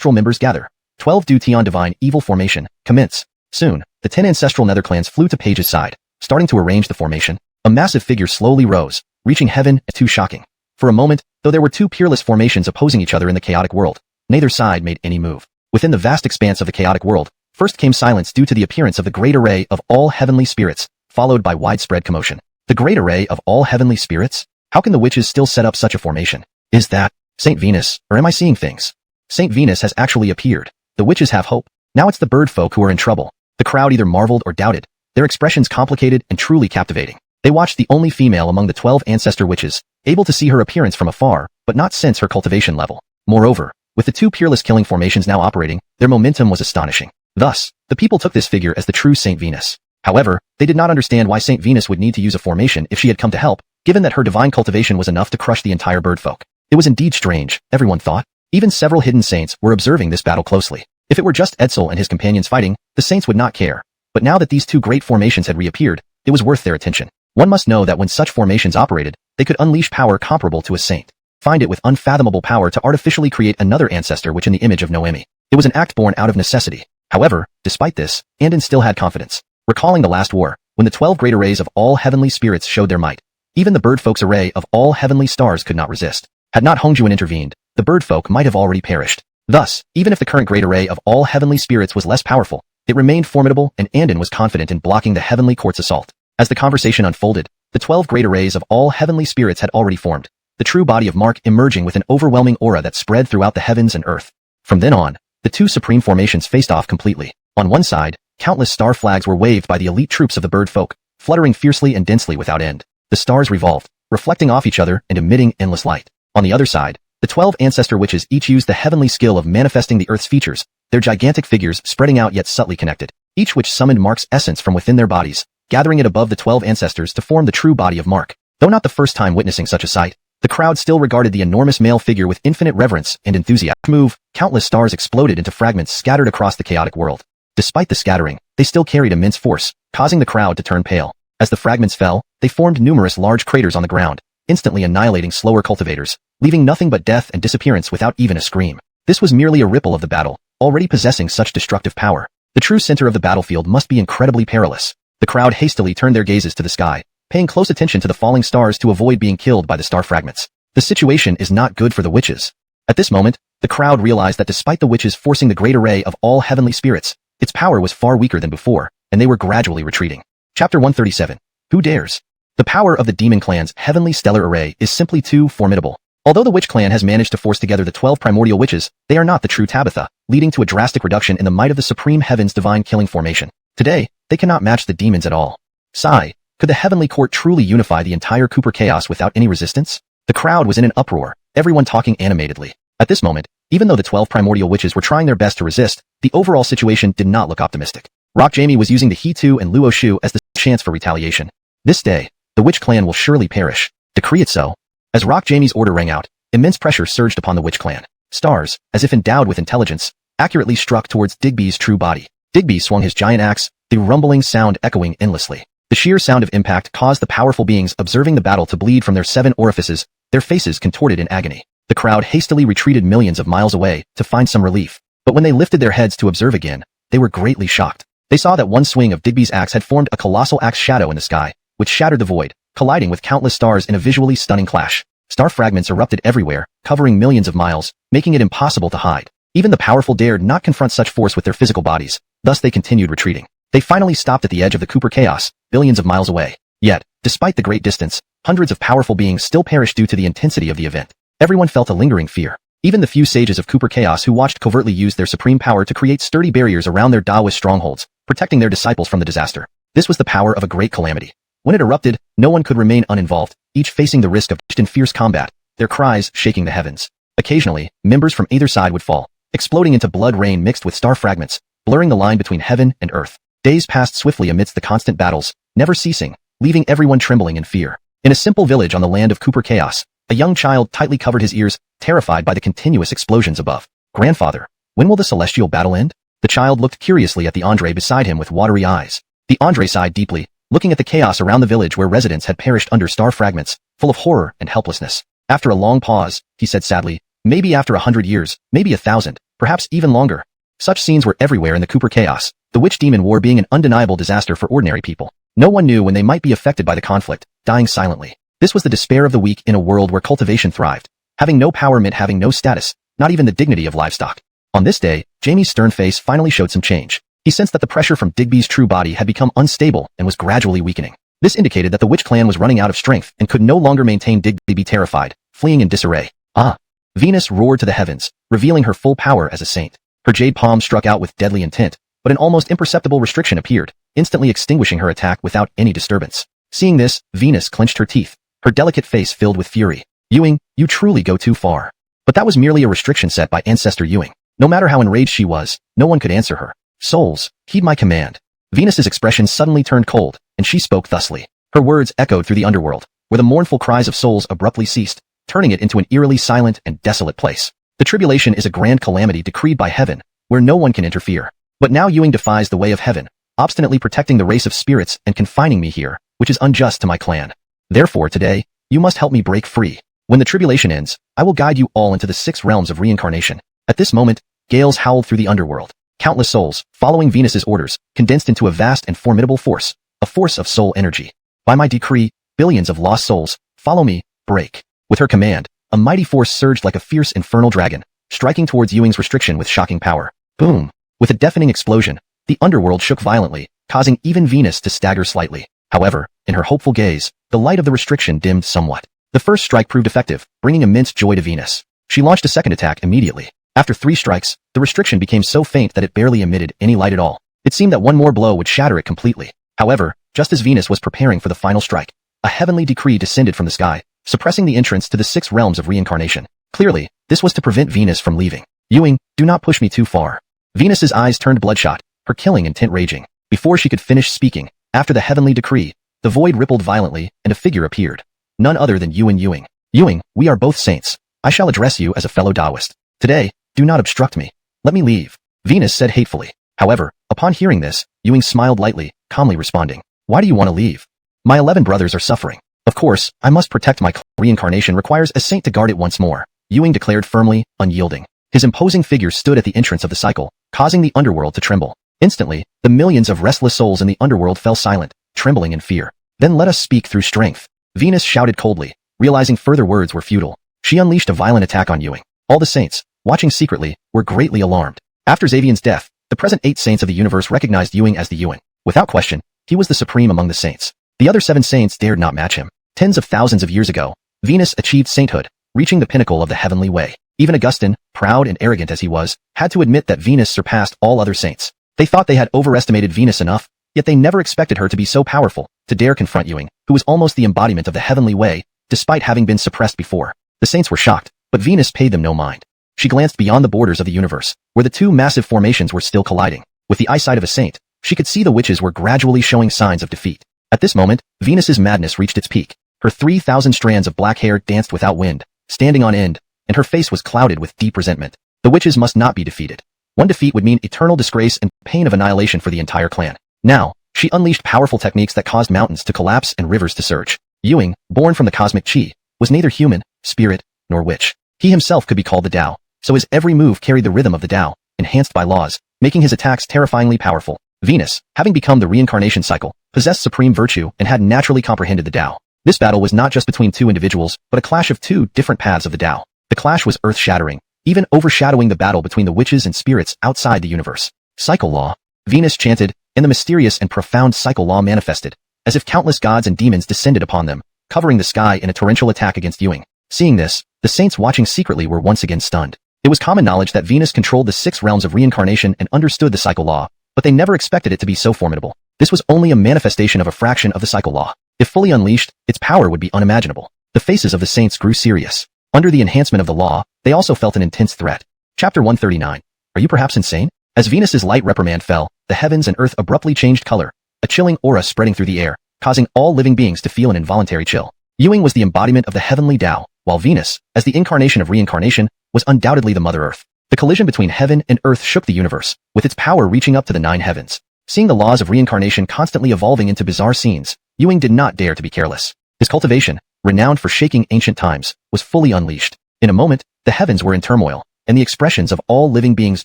ancestral members gather. 12 Zhu Xian divine evil formation, commence. Soon, the 10 ancestral nether clans flew to Page's side, starting to arrange the formation. A massive figure slowly rose, reaching heaven. Too shocking. For a moment, though there were two peerless formations opposing each other in the chaotic world, neither side made any move. Within the vast expanse of the chaotic world, first came silence due to the appearance of the great array of all heavenly spirits, followed by widespread commotion. The great array of all heavenly spirits? How can the witches still set up such a formation? Is that Saint Venus, or am I seeing things? Saint Venus has actually appeared. The witches have hope. Now it's the bird folk who are in trouble. The crowd either marveled or doubted, their expressions complicated and truly captivating. They watched the only female among the 12 ancestor witches, able to see her appearance from afar, but not sense her cultivation level. Moreover, with the two peerless killing formations now operating, their momentum was astonishing. Thus, the people took this figure as the true Saint Venus. However, they did not understand why Saint Venus would need to use a formation if she had come to help, given that her divine cultivation was enough to crush the entire bird folk. It was indeed strange, everyone thought. Even several hidden saints were observing this battle closely. If it were just Edsel and his companions fighting, the saints would not care. But now that these two great formations had reappeared, it was worth their attention. One must know that when such formations operated, they could unleash power comparable to a saint. Find it with unfathomable power to artificially create another ancestor which in the image of Noemi. It was an act born out of necessity. However, despite this, Andon still had confidence. Recalling the last war, when the 12 great arrays of all heavenly spirits showed their might, even the bird folk's array of all heavenly stars could not resist. Had not XuanHuan intervened, the bird folk might have already perished. Thus, even if the current great array of all heavenly spirits was less powerful, it remained formidable, and Andon was confident in blocking the heavenly court's assault. As the conversation unfolded, the 12 great arrays of all heavenly spirits had already formed, the true body of Mark emerging with an overwhelming aura that spread throughout the heavens and earth. From then on, the two supreme formations faced off completely. On one side, countless star flags were waved by the elite troops of the bird folk, fluttering fiercely and densely without end. The stars revolved, reflecting off each other and emitting endless light. On the other side, the 12 ancestor witches each used the heavenly skill of manifesting the earth's features, their gigantic figures spreading out yet subtly connected. Each witch summoned Mark's essence from within their bodies, gathering it above the 12 ancestors to form the true body of Mark. Though not the first time witnessing such a sight, the crowd still regarded the enormous male figure with infinite reverence and enthusiasm. Countless stars exploded into fragments scattered across the chaotic world. Despite the scattering, they still carried immense force, causing the crowd to turn pale. As the fragments fell, they formed numerous large craters on the ground, instantly annihilating slower cultivators, leaving nothing but death and disappearance without even a scream. This was merely a ripple of the battle, already possessing such destructive power. The true center of the battlefield must be incredibly perilous. The crowd hastily turned their gazes to the sky, paying close attention to the falling stars to avoid being killed by the star fragments. The situation is not good for the witches. At this moment, the crowd realized that despite the witches forcing the great array of all heavenly spirits, its power was far weaker than before, and they were gradually retreating. Chapter 137. Who dares? The power of the demon clan's heavenly stellar array is simply too formidable. Although the witch clan has managed to force together the 12 primordial witches, they are not the true Tabitha, leading to a drastic reduction in the might of the supreme heaven's divine killing formation. Today, they cannot match the demons at all. Sigh, could the heavenly court truly unify the entire Cooper chaos without any resistance? The crowd was in an uproar, everyone talking animatedly. At this moment, even though the 12 primordial witches were trying their best to resist, the overall situation did not look optimistic. Rock Jamie was using the He Tu and Luo Shu as the chance for retaliation. This day, the witch clan will surely perish. Decree it so. As Rock Jamie's order rang out, immense pressure surged upon the witch clan. Stars, as if endowed with intelligence, accurately struck towards Digby's true body. Digby swung his giant axe, the rumbling sound echoing endlessly. The sheer sound of impact caused the powerful beings observing the battle to bleed from their 7 orifices, their faces contorted in agony. The crowd hastily retreated millions of miles away to find some relief. But when they lifted their heads to observe again, they were greatly shocked. They saw that one swing of Digby's axe had formed a colossal axe shadow in the sky, which shattered the void, colliding with countless stars in a visually stunning clash. Star fragments erupted everywhere, covering millions of miles, making it impossible to hide. Even the powerful dared not confront such force with their physical bodies, thus they continued retreating. They finally stopped at the edge of the Cooper chaos, billions of miles away. Yet, despite the great distance, hundreds of powerful beings still perished due to the intensity of the event. Everyone felt a lingering fear. Even the few sages of Cooper chaos who watched covertly used their supreme power to create sturdy barriers around their Taoist strongholds, protecting their disciples from the disaster. This was the power of a great calamity. When it erupted, no one could remain uninvolved, each facing the risk of in fierce combat, their cries shaking the heavens. Occasionally, members from either side would fall, exploding into blood rain mixed with star fragments, blurring the line between heaven and earth. Days passed swiftly amidst the constant battles, never ceasing, leaving everyone trembling in fear. In a simple village on the land of Cooper chaos, a young child tightly covered his ears, terrified by the continuous explosions above. Grandfather, when will the celestial battle end? The child looked curiously at the Andre beside him with watery eyes. The Andre sighed deeply, looking at the chaos around the village where residents had perished under star fragments, full of horror and helplessness. After a long pause, he said sadly, maybe after 100 years, maybe 1,000. perhaps even longer. Such scenes were everywhere in the Cooper chaos, the witch demon war being an undeniable disaster for ordinary people. No one knew when they might be affected by the conflict, dying silently. This was the despair of the weak in a world where cultivation thrived. Having no power meant having no status, not even the dignity of livestock. On this day, Jamie's stern face finally showed some change. He sensed that the pressure from Digby's true body had become unstable and was gradually weakening. This indicated that the witch clan was running out of strength and could no longer maintain Digby terrified, fleeing in disarray. Ah! Venus roared to the heavens, revealing her full power as a saint. Her jade palm struck out with deadly intent, but an almost imperceptible restriction appeared, instantly extinguishing her attack without any disturbance. Seeing this, Venus clenched her teeth, her delicate face filled with fury. Ewing, you truly go too far. But that was merely a restriction set by Ancestor Ewing. No matter how enraged she was, no one could answer her. Souls, heed my command. Venus's expression suddenly turned cold, and she spoke thusly. Her words echoed through the underworld, where the mournful cries of souls abruptly ceased, turning it into an eerily silent and desolate place. The tribulation is a grand calamity decreed by heaven, where no one can interfere. But now Ewing defies the way of heaven, obstinately protecting the race of spirits and confining me here, which is unjust to my clan. Therefore today, you must help me break free. When the tribulation ends, I will guide you all into the 6 realms of reincarnation. At this moment, gales howled through the underworld. Countless souls, following Venus's orders, condensed into a vast and formidable force, a force of soul energy. By my decree, billions of lost souls, follow me, break. With her command, a mighty force surged like a fierce infernal dragon, striking towards Ewing's restriction with shocking power. Boom! With a deafening explosion, the underworld shook violently, causing even Venus to stagger slightly. However, in her hopeful gaze, the light of the restriction dimmed somewhat. The first strike proved effective, bringing immense joy to Venus. She launched a second attack immediately. After 3 strikes, the restriction became so faint that it barely emitted any light at all. It seemed that one more blow would shatter it completely. However, just as Venus was preparing for the final strike, a heavenly decree descended from the sky, suppressing the entrance to the 6 realms of reincarnation. Clearly, this was to prevent Venus from leaving. Ewing, do not push me too far. Venus's eyes turned bloodshot, her killing intent raging. Before she could finish speaking, after the heavenly decree, the void rippled violently, and a figure appeared. None other than Yuan Ewing. Ewing, we are both saints. I shall address you as a fellow Taoist. Today, do not obstruct me. Let me leave. Venus said hatefully. However, upon hearing this, Ewing smiled lightly, calmly responding. Why do you want to leave? My 11 brothers are suffering. Of course, I must protect my clan. Reincarnation requires a saint to guard it once more. Ewing declared firmly, unyielding. His imposing figure stood at the entrance of the cycle, causing the underworld to tremble. Instantly, the millions of restless souls in the underworld fell silent, trembling in fear. Then let us speak through strength. Venus shouted coldly, realizing further words were futile. She unleashed a violent attack on Ewing. All the saints, watching secretly, were greatly alarmed. After Xavian's death, the present 8 saints of the universe recognized Ewing as the Ewing. Without question, he was the supreme among the saints. The other 7 saints dared not match him. Tens of thousands of years ago, Venus achieved sainthood, reaching the pinnacle of the heavenly way. Even Augustine, proud and arrogant as he was, had to admit that Venus surpassed all other saints. They thought they had overestimated Venus enough, yet they never expected her to be so powerful, to dare confront Ewing, who was almost the embodiment of the heavenly way, despite having been suppressed before. The saints were shocked, but Venus paid them no mind. She glanced beyond the borders of the universe, where the 2 massive formations were still colliding. With the eyesight of a saint, she could see the witches were gradually showing signs of defeat. At this moment, Venus's madness reached its peak. Her 3,000 strands of black hair danced without wind, standing on end, and her face was clouded with deep resentment. The witches must not be defeated. One defeat would mean eternal disgrace and pain of annihilation for the entire clan. Now, she unleashed powerful techniques that caused mountains to collapse and rivers to surge. Ewing, born from the cosmic chi, was neither human, spirit, nor witch. He himself could be called the Tao, so his every move carried the rhythm of the Tao, enhanced by laws, making his attacks terrifyingly powerful. Venus, having become the reincarnation cycle, possessed supreme virtue and had naturally comprehended the Tao. This battle was not just between 2 individuals, but a clash of 2 different paths of the Tao. The clash was earth-shattering, even overshadowing the battle between the witches and spirits outside the universe. Cycle law. Venus chanted, and the mysterious and profound cycle law manifested, as if countless gods and demons descended upon them, covering the sky in a torrential attack against Ewing. Seeing this, the saints watching secretly were once again stunned. It was common knowledge that Venus controlled the 6 realms of reincarnation and understood the cycle law, but they never expected it to be so formidable. This was only a manifestation of a fraction of the cycle law. If fully unleashed, its power would be unimaginable. The faces of the saints grew serious. Under the enhancement of the law, they also felt an intense threat. Chapter 139. Are you perhaps insane? As Venus's light reprimand fell, the heavens and earth abruptly changed color, a chilling aura spreading through the air, causing all living beings to feel an involuntary chill. Ewing was the embodiment of the heavenly Tao, while Venus, as the incarnation of reincarnation, was undoubtedly the Mother Earth. The collision between heaven and earth shook the universe, with its power reaching up to the 9 heavens. Seeing the laws of reincarnation constantly evolving into bizarre scenes, Ewing did not dare to be careless. His cultivation, renowned for shaking ancient times, was fully unleashed. In a moment, the heavens were in turmoil, and the expressions of all living beings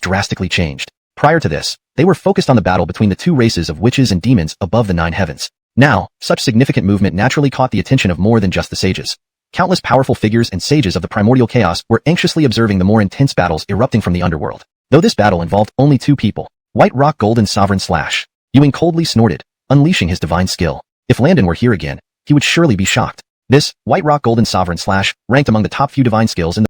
drastically changed. Prior to this, they were focused on the battle between the two races of witches and demons above the 9 heavens. Now, such significant movement naturally caught the attention of more than just the sages. Countless powerful figures and sages of the primordial chaos were anxiously observing the more intense battles erupting from the underworld. Though this battle involved only 2 people, White Rock Golden Sovereign / Ewing coldly snorted, unleashing his divine skill. If Landon were here again, he would surely be shocked. This, White Rock Golden Sovereign / ranked among the top few divine skills in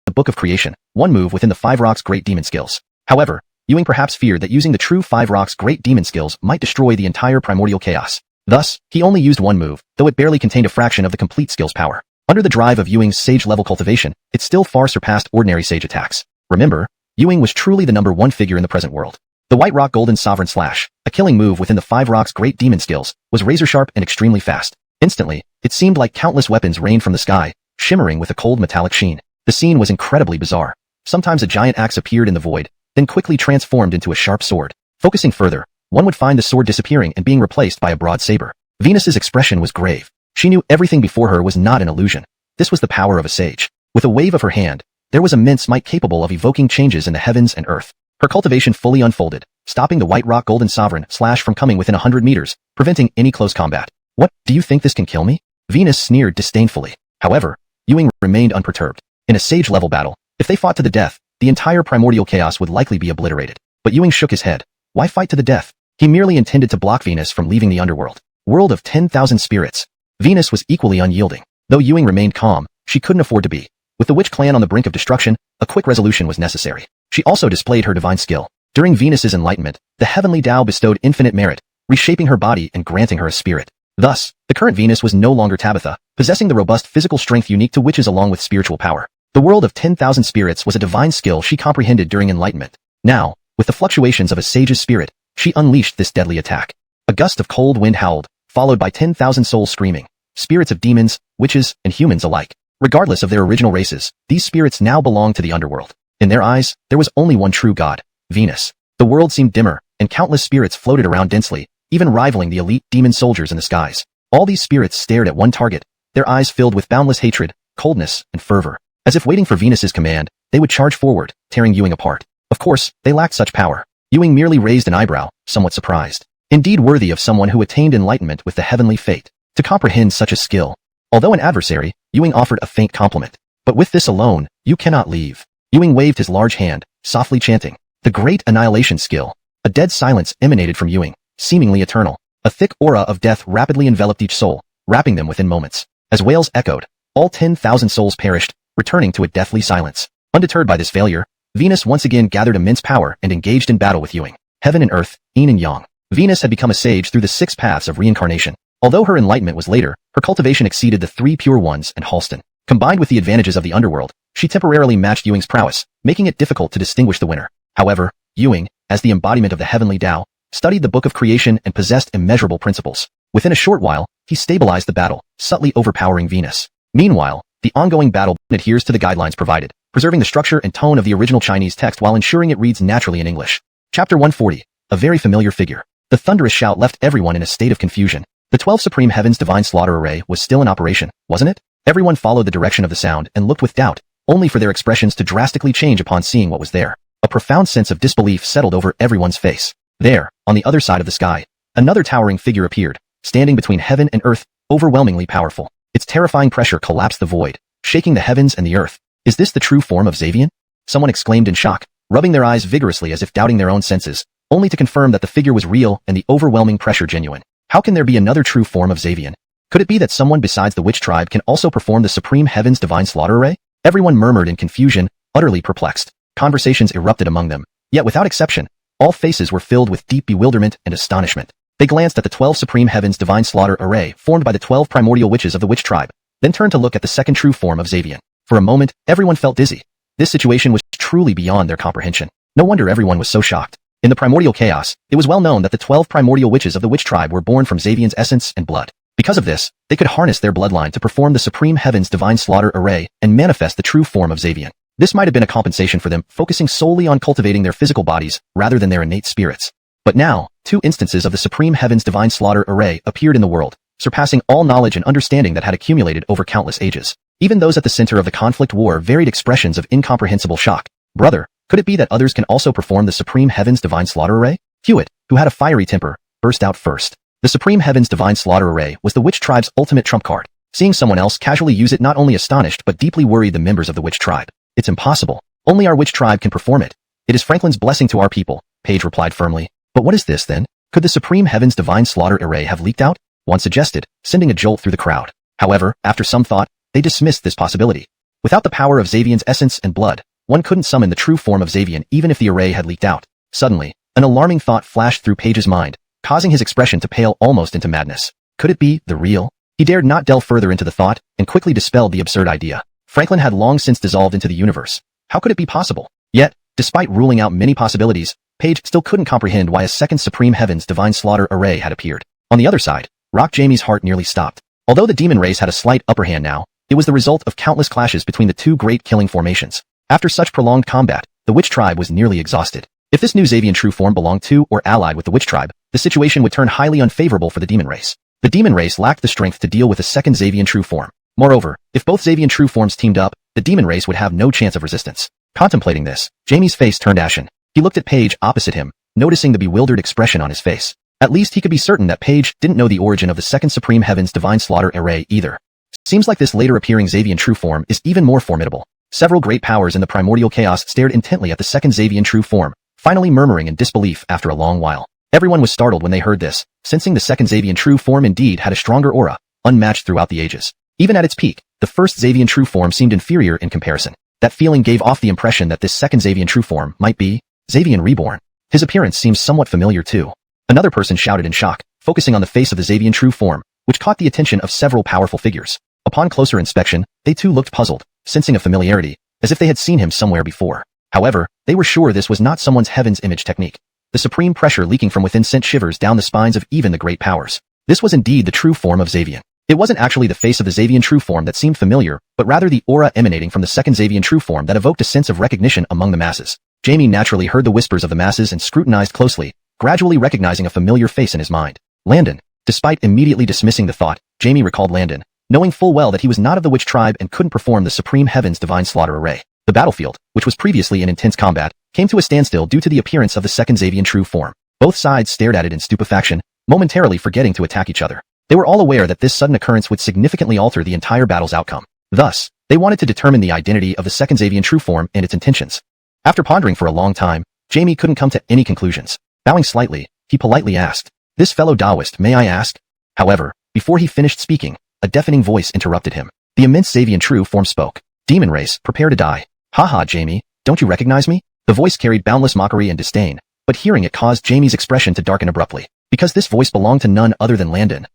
the Book of Creation, one move within the 5 Rocks Great Demon skills. However, Ewing perhaps feared that using the true 5 Rocks Great Demon skills might destroy the entire primordial chaos. Thus, he only used one move, though it barely contained a fraction of the complete skill's power. Under the drive of Ewing's sage-level cultivation, it still far surpassed ordinary sage attacks. Remember, Ewing was truly the #1 figure in the present world. The White Rock Golden Sovereign / a killing move within the 5 Rocks Great Demon skills, was razor-sharp and extremely fast. Instantly, it seemed like countless weapons rained from the sky, shimmering with a cold metallic sheen. The scene was incredibly bizarre. Sometimes a giant axe appeared in the void, then quickly transformed into a sharp sword. Focusing further, one would find the sword disappearing and being replaced by a broad saber. Venus's expression was grave. She knew everything before her was not an illusion. This was the power of a sage. With a wave of her hand, there was immense might capable of evoking changes in the heavens and earth. Her cultivation fully unfolded, stopping the White Rock Golden Sovereign / from coming within 100 meters, preventing any close combat. What, do you think this can kill me? Venus sneered disdainfully. However, Ewing remained unperturbed. In a sage-level battle, if they fought to the death, the entire primordial chaos would likely be obliterated. But Ewing shook his head. Why fight to the death? He merely intended to block Venus from leaving the underworld. World of 10,000 spirits. Venus was equally unyielding. Though Ewing remained calm, she couldn't afford to be. With the witch clan on the brink of destruction, a quick resolution was necessary. She also displayed her divine skill. During Venus's enlightenment, the heavenly Tao bestowed infinite merit, reshaping her body and granting her a spirit. Thus, the current Venus was no longer Tabitha, possessing the robust physical strength unique to witches along with spiritual power. The world of 10,000 spirits was a divine skill she comprehended during enlightenment. Now, with the fluctuations of a sage's spirit, she unleashed this deadly attack. A gust of cold wind howled, followed by 10,000 souls screaming, spirits of demons, witches, and humans alike. Regardless of their original races, these spirits now belonged to the underworld. In their eyes, there was only one true god, Venus. The world seemed dimmer, and countless spirits floated around densely, even rivaling the elite demon soldiers in the skies. All these spirits stared at one target, their eyes filled with boundless hatred, coldness, and fervor. As if waiting for Venus's command, they would charge forward, tearing Ewing apart. Of course, they lacked such power. Ewing merely raised an eyebrow, somewhat surprised. Indeed worthy of someone who attained enlightenment with the heavenly fate. To comprehend such a skill. Although an adversary, Ewing offered a faint compliment. But with this alone, you cannot leave. Ewing waved his large hand, softly chanting, the great annihilation skill. A dead silence emanated from Ewing, seemingly eternal. A thick aura of death rapidly enveloped each soul, wrapping them within moments. As wails echoed, all 10,000 souls perished, returning to a deathly silence. Undeterred by this failure, Venus once again gathered immense power and engaged in battle with Ewing. Heaven and earth, yin and yang. Venus had become a sage through the 6 paths of reincarnation. Although her enlightenment was later, her cultivation exceeded the 3 pure ones and Halston. Combined with the advantages of the underworld, she temporarily matched Ewing's prowess, making it difficult to distinguish the winner. However, Ewing, as the embodiment of the heavenly Tao, studied the Book of Creation and possessed immeasurable principles. Within a short while, he stabilized the battle, subtly overpowering Venus. Meanwhile, the ongoing battle adheres to the guidelines provided, preserving the structure and tone of the original Chinese text while ensuring it reads naturally in English. Chapter 140. A very familiar figure. The thunderous shout left everyone in a state of confusion. The 12 Supreme Heavens Divine Slaughter Array was still in operation, wasn't it? Everyone followed the direction of the sound and looked with doubt, only for their expressions to drastically change upon seeing what was there. A profound sense of disbelief settled over everyone's face. There, on the other side of the sky, another towering figure appeared, standing between heaven and earth, overwhelmingly powerful. Its terrifying pressure collapsed the void, shaking the heavens and the earth. Is this the true form of Xavian? Someone exclaimed in shock, rubbing their eyes vigorously as if doubting their own senses, only to confirm that the figure was real and the overwhelming pressure genuine. How can there be another true form of Xavian? Could it be that someone besides the witch tribe can also perform the Supreme Heavens Divine Slaughter Array? Everyone murmured in confusion, utterly perplexed. Conversations erupted among them, yet without exception, all faces were filled with deep bewilderment and astonishment. They glanced at the 12 Supreme Heavens Divine Slaughter Array formed by the 12 primordial witches of the witch tribe, then turned to look at the second true form of Xavian. For a moment, everyone felt dizzy. This situation was truly beyond their comprehension. No wonder everyone was so shocked. In the primordial chaos, it was well known that the 12 primordial witches of the witch tribe were born from Xavian's essence and blood. Because of this, they could harness their bloodline to perform the Supreme Heavens Divine Slaughter Array and manifest the true form of Xavian. This might have been a compensation for them focusing solely on cultivating their physical bodies rather than their innate spirits. But now, 2 instances of the Supreme Heavens Divine Slaughter Array appeared in the world, surpassing all knowledge and understanding that had accumulated over countless ages. Even those at the center of the conflict wore varied expressions of incomprehensible shock. Brother, could it be that others can also perform the Supreme Heaven's Divine Slaughter Array? Hewitt, who had a fiery temper, burst out first. The Supreme Heaven's Divine Slaughter Array was the Witch Tribe's ultimate trump card. Seeing someone else casually use it not only astonished but deeply worried the members of the Witch Tribe. It's impossible. Only our Witch Tribe can perform it. It is Franklin's blessing to our people, Paige replied firmly. But what is this then? Could the Supreme Heaven's Divine Slaughter Array have leaked out? One suggested, sending a jolt through the crowd. However, after some thought, they dismissed this possibility. Without the power of Xavian's essence and blood, one couldn't summon the true form of Xavian even if the array had leaked out. Suddenly, an alarming thought flashed through Paige's mind, causing his expression to pale almost into madness. Could it be the real? He dared not delve further into the thought, and quickly dispelled the absurd idea. Franklin had long since dissolved into the universe. How could it be possible? Yet, despite ruling out many possibilities, Paige still couldn't comprehend why a second Supreme Heaven's Divine Slaughter Array had appeared. On the other side, Rock Jamie's heart nearly stopped. Although the demon race had a slight upper hand now, it was the result of countless clashes between the two great killing formations. After such prolonged combat, the Witch Tribe was nearly exhausted. If this new Xavian true form belonged to or allied with the Witch Tribe, the situation would turn highly unfavorable for the demon race. The demon race lacked the strength to deal with a second Xavian true form. Moreover, if both Xavian true forms teamed up, the demon race would have no chance of resistance. Contemplating this, Jamie's face turned ashen. He looked at Paige opposite him, noticing the bewildered expression on his face. At least he could be certain that Paige didn't know the origin of the second Supreme Heaven's Divine Slaughter Array either. Seems like this later appearing Xavian true form is even more formidable. Several great powers in the primordial chaos stared intently at the second Xavian true form, finally murmuring in disbelief after a long while. Everyone was startled when they heard this, sensing the second Xavian true form indeed had a stronger aura, unmatched throughout the ages. Even at its peak, the first Xavian true form seemed inferior in comparison. That feeling gave off the impression that this second Xavian true form might be Xavian reborn. His appearance seems somewhat familiar too. Another person shouted in shock, focusing on the face of the Xavian true form, which caught the attention of several powerful figures. Upon closer inspection, they too looked puzzled, sensing a familiarity, as if they had seen him somewhere before. However, they were sure this was not someone's heaven's image technique. The supreme pressure leaking from within sent shivers down the spines of even the great powers. This was indeed the true form of Xavian. It wasn't actually the face of the Xavian true form that seemed familiar, but rather the aura emanating from the second Xavian true form that evoked a sense of recognition among the masses. Jamie naturally heard the whispers of the masses and scrutinized closely, gradually recognizing a familiar face in his mind. Landon. Despite immediately dismissing the thought, Jamie recalled Landon, knowing full well that he was not of the Witch Tribe and couldn't perform the Supreme Heaven's Divine Slaughter Array. The battlefield, which was previously in intense combat, came to a standstill due to the appearance of the second Xavian true form. Both sides stared at it in stupefaction, momentarily forgetting to attack each other. They were all aware that this sudden occurrence would significantly alter the entire battle's outcome. Thus, they wanted to determine the identity of the second Xavian true form and its intentions. After pondering for a long time, Jamie couldn't come to any conclusions. Bowing slightly, he politely asked, "This fellow Taoist, may I ask?" However, before he finished speaking, a deafening voice interrupted him. The immense Xavian true form spoke. "Demon race, prepare to die." "Haha, Jamie, don't you recognize me?" The voice carried boundless mockery and disdain, but hearing it caused Jamie's expression to darken abruptly, because this voice belonged to none other than Landon.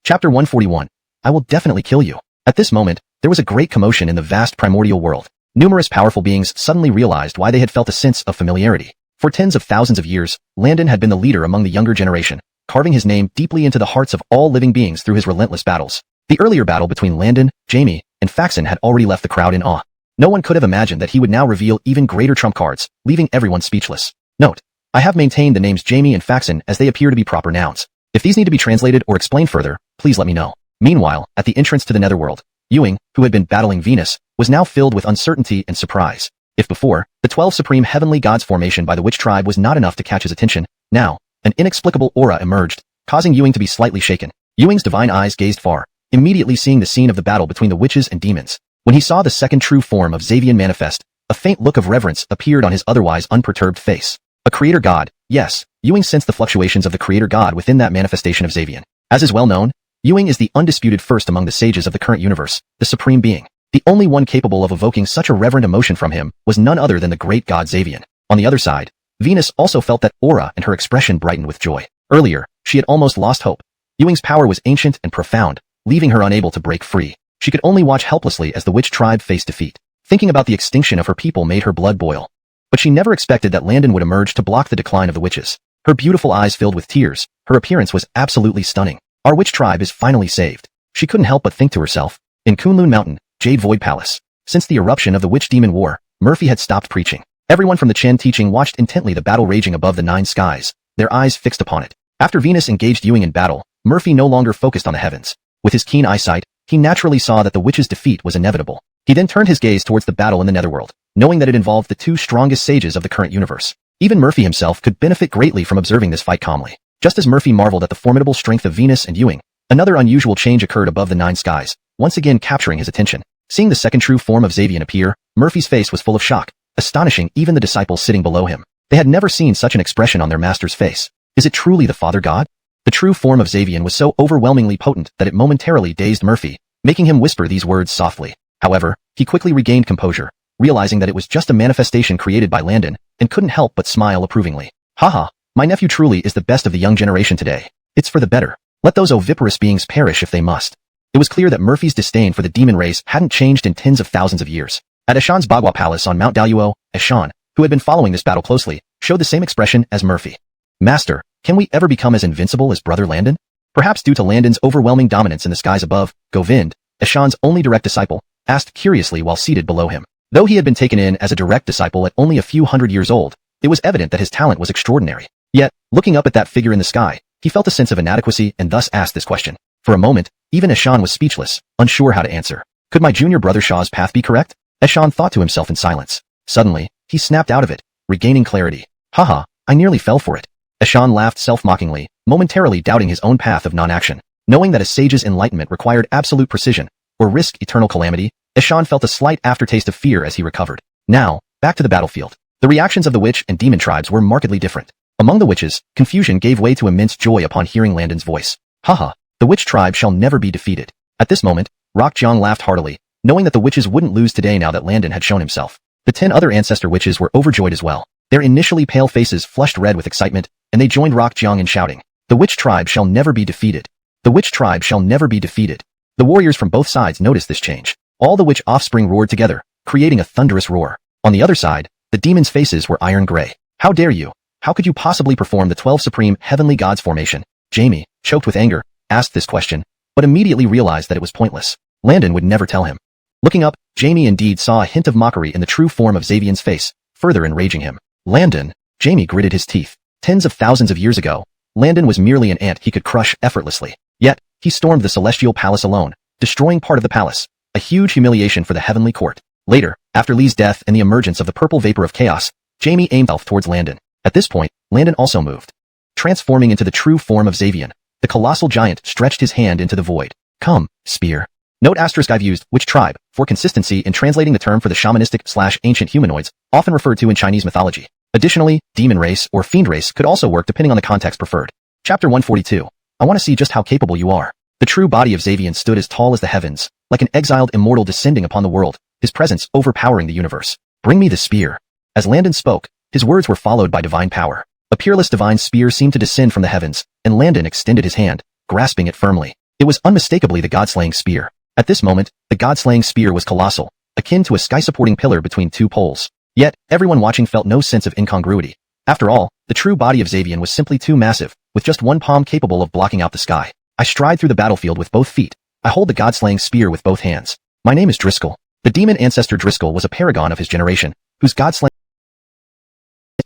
Chapter 141. I will definitely kill you. At this moment, there was a great commotion in the vast primordial world. Numerous powerful beings suddenly realized why they had felt a sense of familiarity. For tens of thousands of years, Landon had been the leader among the younger generation, carving his name deeply into the hearts of all living beings through his relentless battles. The earlier battle between Landon, Jamie, and Faxon had already left the crowd in awe. No one could have imagined that he would now reveal even greater trump cards, leaving everyone speechless. Note: I have maintained the names Jamie and Faxon as they appear to be proper nouns. If these need to be translated or explained further, please let me know. Meanwhile, at the entrance to the netherworld, Ewing, who had been battling Venus, was now filled with uncertainty and surprise. If before, the 12 supreme heavenly gods formation by the Witch Tribe was not enough to catch his attention, now, an inexplicable aura emerged, causing Ewing to be slightly shaken. Ewing's divine eyes gazed far, immediately seeing the scene of the battle between the witches and demons. When he saw the second true form of Xavian manifest, a faint look of reverence appeared on his otherwise unperturbed face. A creator god, yes, Ewing sensed the fluctuations of the creator god within that manifestation of Xavian. As is well known, Ewing is the undisputed first among the sages of the current universe, the supreme being. The only one capable of evoking such a reverent emotion from him was none other than the great god Xavian. On the other side, Venus also felt that aura and her expression brightened with joy. Earlier, she had almost lost hope. Ewing's power was ancient and profound, leaving her unable to break free. She could only watch helplessly as the Witch Tribe faced defeat. Thinking about the extinction of her people made her blood boil. But she never expected that Landon would emerge to block the decline of the witches. Her beautiful eyes filled with tears, her appearance was absolutely stunning. Our Witch Tribe is finally saved. She couldn't help but think to herself. In Kunlun Mountain, Jade Void Palace. Since the eruption of the Witch Demon War, Murphy had stopped preaching. Everyone from the Chen teaching watched intently the battle raging above the 9 skies, their eyes fixed upon it. After Venus engaged Ewing in battle, Murphy no longer focused on the heavens. With his keen eyesight, he naturally saw that the witch's defeat was inevitable. He then turned his gaze towards the battle in the netherworld, knowing that it involved the two strongest sages of the current universe. Even Murphy himself could benefit greatly from observing this fight calmly. Just as Murphy marveled at the formidable strength of Venus and Ewing, another unusual change occurred above the nine skies, once again capturing his attention. Seeing the second true form of Xavian appear, Murphy's face was full of shock, astonishing even the disciples sitting below him. They had never seen such an expression on their master's face. Is it truly the Father God? The true form of Xavian was so overwhelmingly potent that it momentarily dazed Murphy, making him whisper these words softly. However, he quickly regained composure, realizing that it was just a manifestation created by Landon, and couldn't help but smile approvingly. Haha, my nephew truly is the best of the young generation today. It's for the better. Let those oviparous beings perish if they must. It was clear that Murphy's disdain for the demon race hadn't changed in tens of thousands of years. At Ashan's Bagua Palace on Mount Daluo, Ashan, who had been following this battle closely, showed the same expression as Murphy. Master, can we ever become as invincible as Brother Landon? Perhaps due to Landon's overwhelming dominance in the skies above, Govind, Ashan's only direct disciple, asked curiously while seated below him. Though he had been taken in as a direct disciple at only a few hundred years old, it was evident that his talent was extraordinary. Yet, looking up at that figure in the sky, he felt a sense of inadequacy and thus asked this question. For a moment, even Ashan was speechless, unsure how to answer. Could my junior brother Shah's path be correct? Ashan thought to himself in silence. Suddenly, he snapped out of it, regaining clarity. Haha, I nearly fell for it. Ashan laughed self-mockingly, momentarily doubting his own path of non-action. Knowing that a sage's enlightenment required absolute precision, or risk eternal calamity, Ashan felt a slight aftertaste of fear as he recovered. Now, back to the battlefield. The reactions of the witch and demon tribes were markedly different. Among the witches, confusion gave way to immense joy upon hearing Landon's voice. Haha, the witch tribe shall never be defeated. At this moment, Rock Jiang laughed heartily, knowing that the witches wouldn't lose today now that Landon had shown himself. The 10 other ancestor witches were overjoyed as well. Their initially pale faces flushed red with excitement, and they joined Rock Jiang in shouting, "The witch tribe shall never be defeated. The witch tribe shall never be defeated." The warriors from both sides noticed this change. All the witch offspring roared together, creating a thunderous roar. On the other side, the demons' faces were iron gray. How dare you? How could you possibly perform the 12 supreme heavenly gods formation? Jamie, choked with anger, asked this question, but immediately realized that it was pointless. Landon would never tell him. Looking up, Jamie indeed saw a hint of mockery in the true form of Xavian's face, further enraging him. Landon, Jamie gritted his teeth. Tens of thousands of years ago, Landon was merely an ant he could crush effortlessly. Yet, he stormed the celestial palace alone, destroying part of the palace, a huge humiliation for the heavenly court. Later, after Lee's death and the emergence of the purple vapor of chaos, Jamie aimed himself towards Landon. At this point, Landon also moved. Transforming into the true form of Xavian, the colossal giant stretched his hand into the void. Come, spear. Note asterisk I've used which tribe for consistency in translating the term for the shamanistic/ancient humanoids, often referred to in Chinese mythology. Additionally, demon race or fiend race could also work depending on the context preferred. Chapter 142. I want to see just how capable you are. The true body of Xavian stood as tall as the heavens, like an exiled immortal descending upon the world, his presence overpowering the universe. Bring me the spear. As Landon spoke, his words were followed by divine power. A peerless divine spear seemed to descend from the heavens, and Landon extended his hand, grasping it firmly. It was unmistakably the god-slaying spear. At this moment, the god-slaying spear was colossal, akin to a sky-supporting pillar between two poles. Yet, everyone watching felt no sense of incongruity. After all, the true body of Xavian was simply too massive, with just one palm capable of blocking out the sky. I stride through the battlefield with both feet. I hold the god-slaying spear with both hands. My name is Driscoll. The demon ancestor Driscoll was a paragon of his generation, whose god-slaying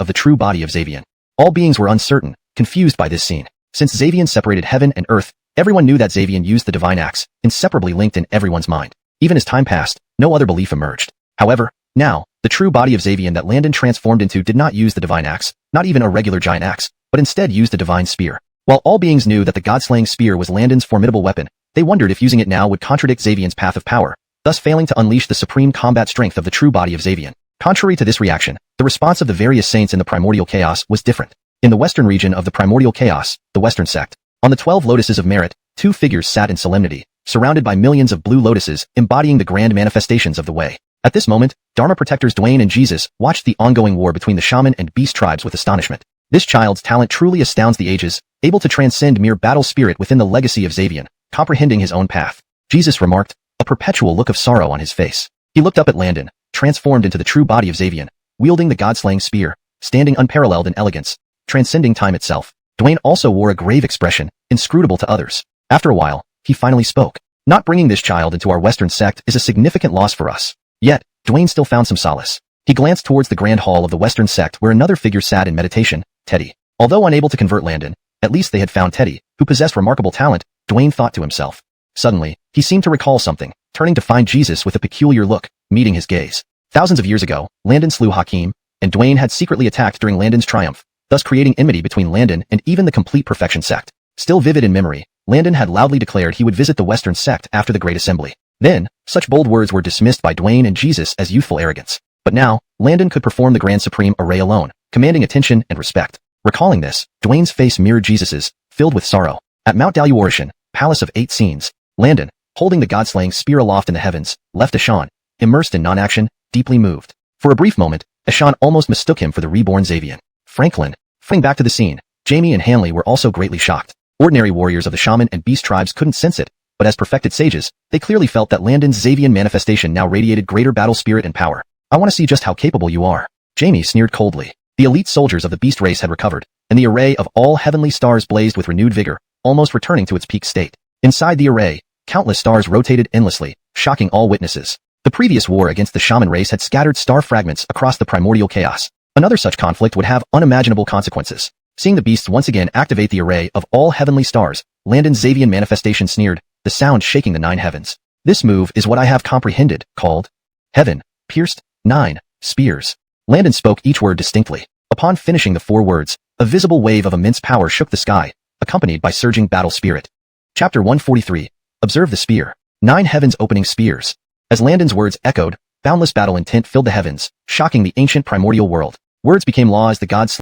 of the true body of Xavian. All beings were uncertain, confused by this scene. Since Xavian separated heaven and earth, everyone knew that Xavian used the divine axe, inseparably linked in everyone's mind. Even as time passed, no other belief emerged. However, now, the true body of Xavian that Landon transformed into did not use the divine axe, not even a regular giant axe, but instead used the divine spear. While all beings knew that the god-slaying spear was Landon's formidable weapon, they wondered if using it now would contradict Xavian's path of power, thus failing to unleash the supreme combat strength of the true body of Xavian. Contrary to this reaction, the response of the various saints in the primordial chaos was different. In the western region of the primordial chaos, the Western Sect, on the 12 lotuses of merit, two figures sat in solemnity, surrounded by millions of blue lotuses embodying the grand manifestations of the way. At this moment, Dharma protectors Dwayne and Jesus watched the ongoing war between the shaman and beast tribes with astonishment. This child's talent truly astounds the ages, able to transcend mere battle spirit within the legacy of Xavian, comprehending his own path. Jesus remarked, a perpetual look of sorrow on his face. He looked up at Landon, transformed into the true body of Xavian, wielding the god-slaying spear, standing unparalleled in elegance, transcending time itself. Dwayne also wore a grave expression, inscrutable to others. After a while, he finally spoke. Not bringing this child into our Western sect is a significant loss for us. Yet, Dwayne still found some solace. He glanced towards the grand hall of the Western sect where another figure sat in meditation, Teddy. Although unable to convert Landon, at least they had found Teddy, who possessed remarkable talent, Dwayne thought to himself. Suddenly, he seemed to recall something, turning to find Jesus with a peculiar look, meeting his gaze. Thousands of years ago, Landon slew Hakim, and Dwayne had secretly attacked during Landon's triumph, thus creating enmity between Landon and even the complete Perfection sect. Still vivid in memory, Landon had loudly declared he would visit the Western sect after the Great Assembly. Then, such bold words were dismissed by Dwayne and Jesus as youthful arrogance. But now, Landon could perform the Grand Supreme array alone, commanding attention and respect. Recalling this, Dwayne's face mirrored Jesus's, filled with sorrow. At Mount Daluorishan, Palace of 8 Scenes, Landon, holding the god-slaying spear aloft in the heavens, left Ashan, immersed in non-action, deeply moved. For a brief moment, Ashan almost mistook him for the reborn Xavian. Franklin, fleeing back to the scene, Jamie and Hanley were also greatly shocked. Ordinary warriors of the shaman and beast tribes couldn't sense it, but as perfected sages, they clearly felt that Landon's Xavian manifestation now radiated greater battle spirit and power. I want to see just how capable you are. Jamie sneered coldly. The elite soldiers of the beast race had recovered, and the array of all heavenly stars blazed with renewed vigor, almost returning to its peak state. Inside the array, countless stars rotated endlessly, shocking all witnesses. The previous war against the shaman race had scattered star fragments across the primordial chaos. Another such conflict would have unimaginable consequences. Seeing the beasts once again activate the array of all heavenly stars, Landon's Xavian manifestation sneered, the sound shaking the 9 heavens. This move is what I have comprehended, called Heaven, Pierced, 9, Spears. Landon spoke each word distinctly. Upon finishing the 4 words, a visible wave of immense power shook the sky, accompanied by surging battle spirit. Chapter 143. Observe the spear. 9 heavens opening spears. As Landon's words echoed, boundless battle intent filled the heavens, shocking the ancient primordial world. Words became law as the gods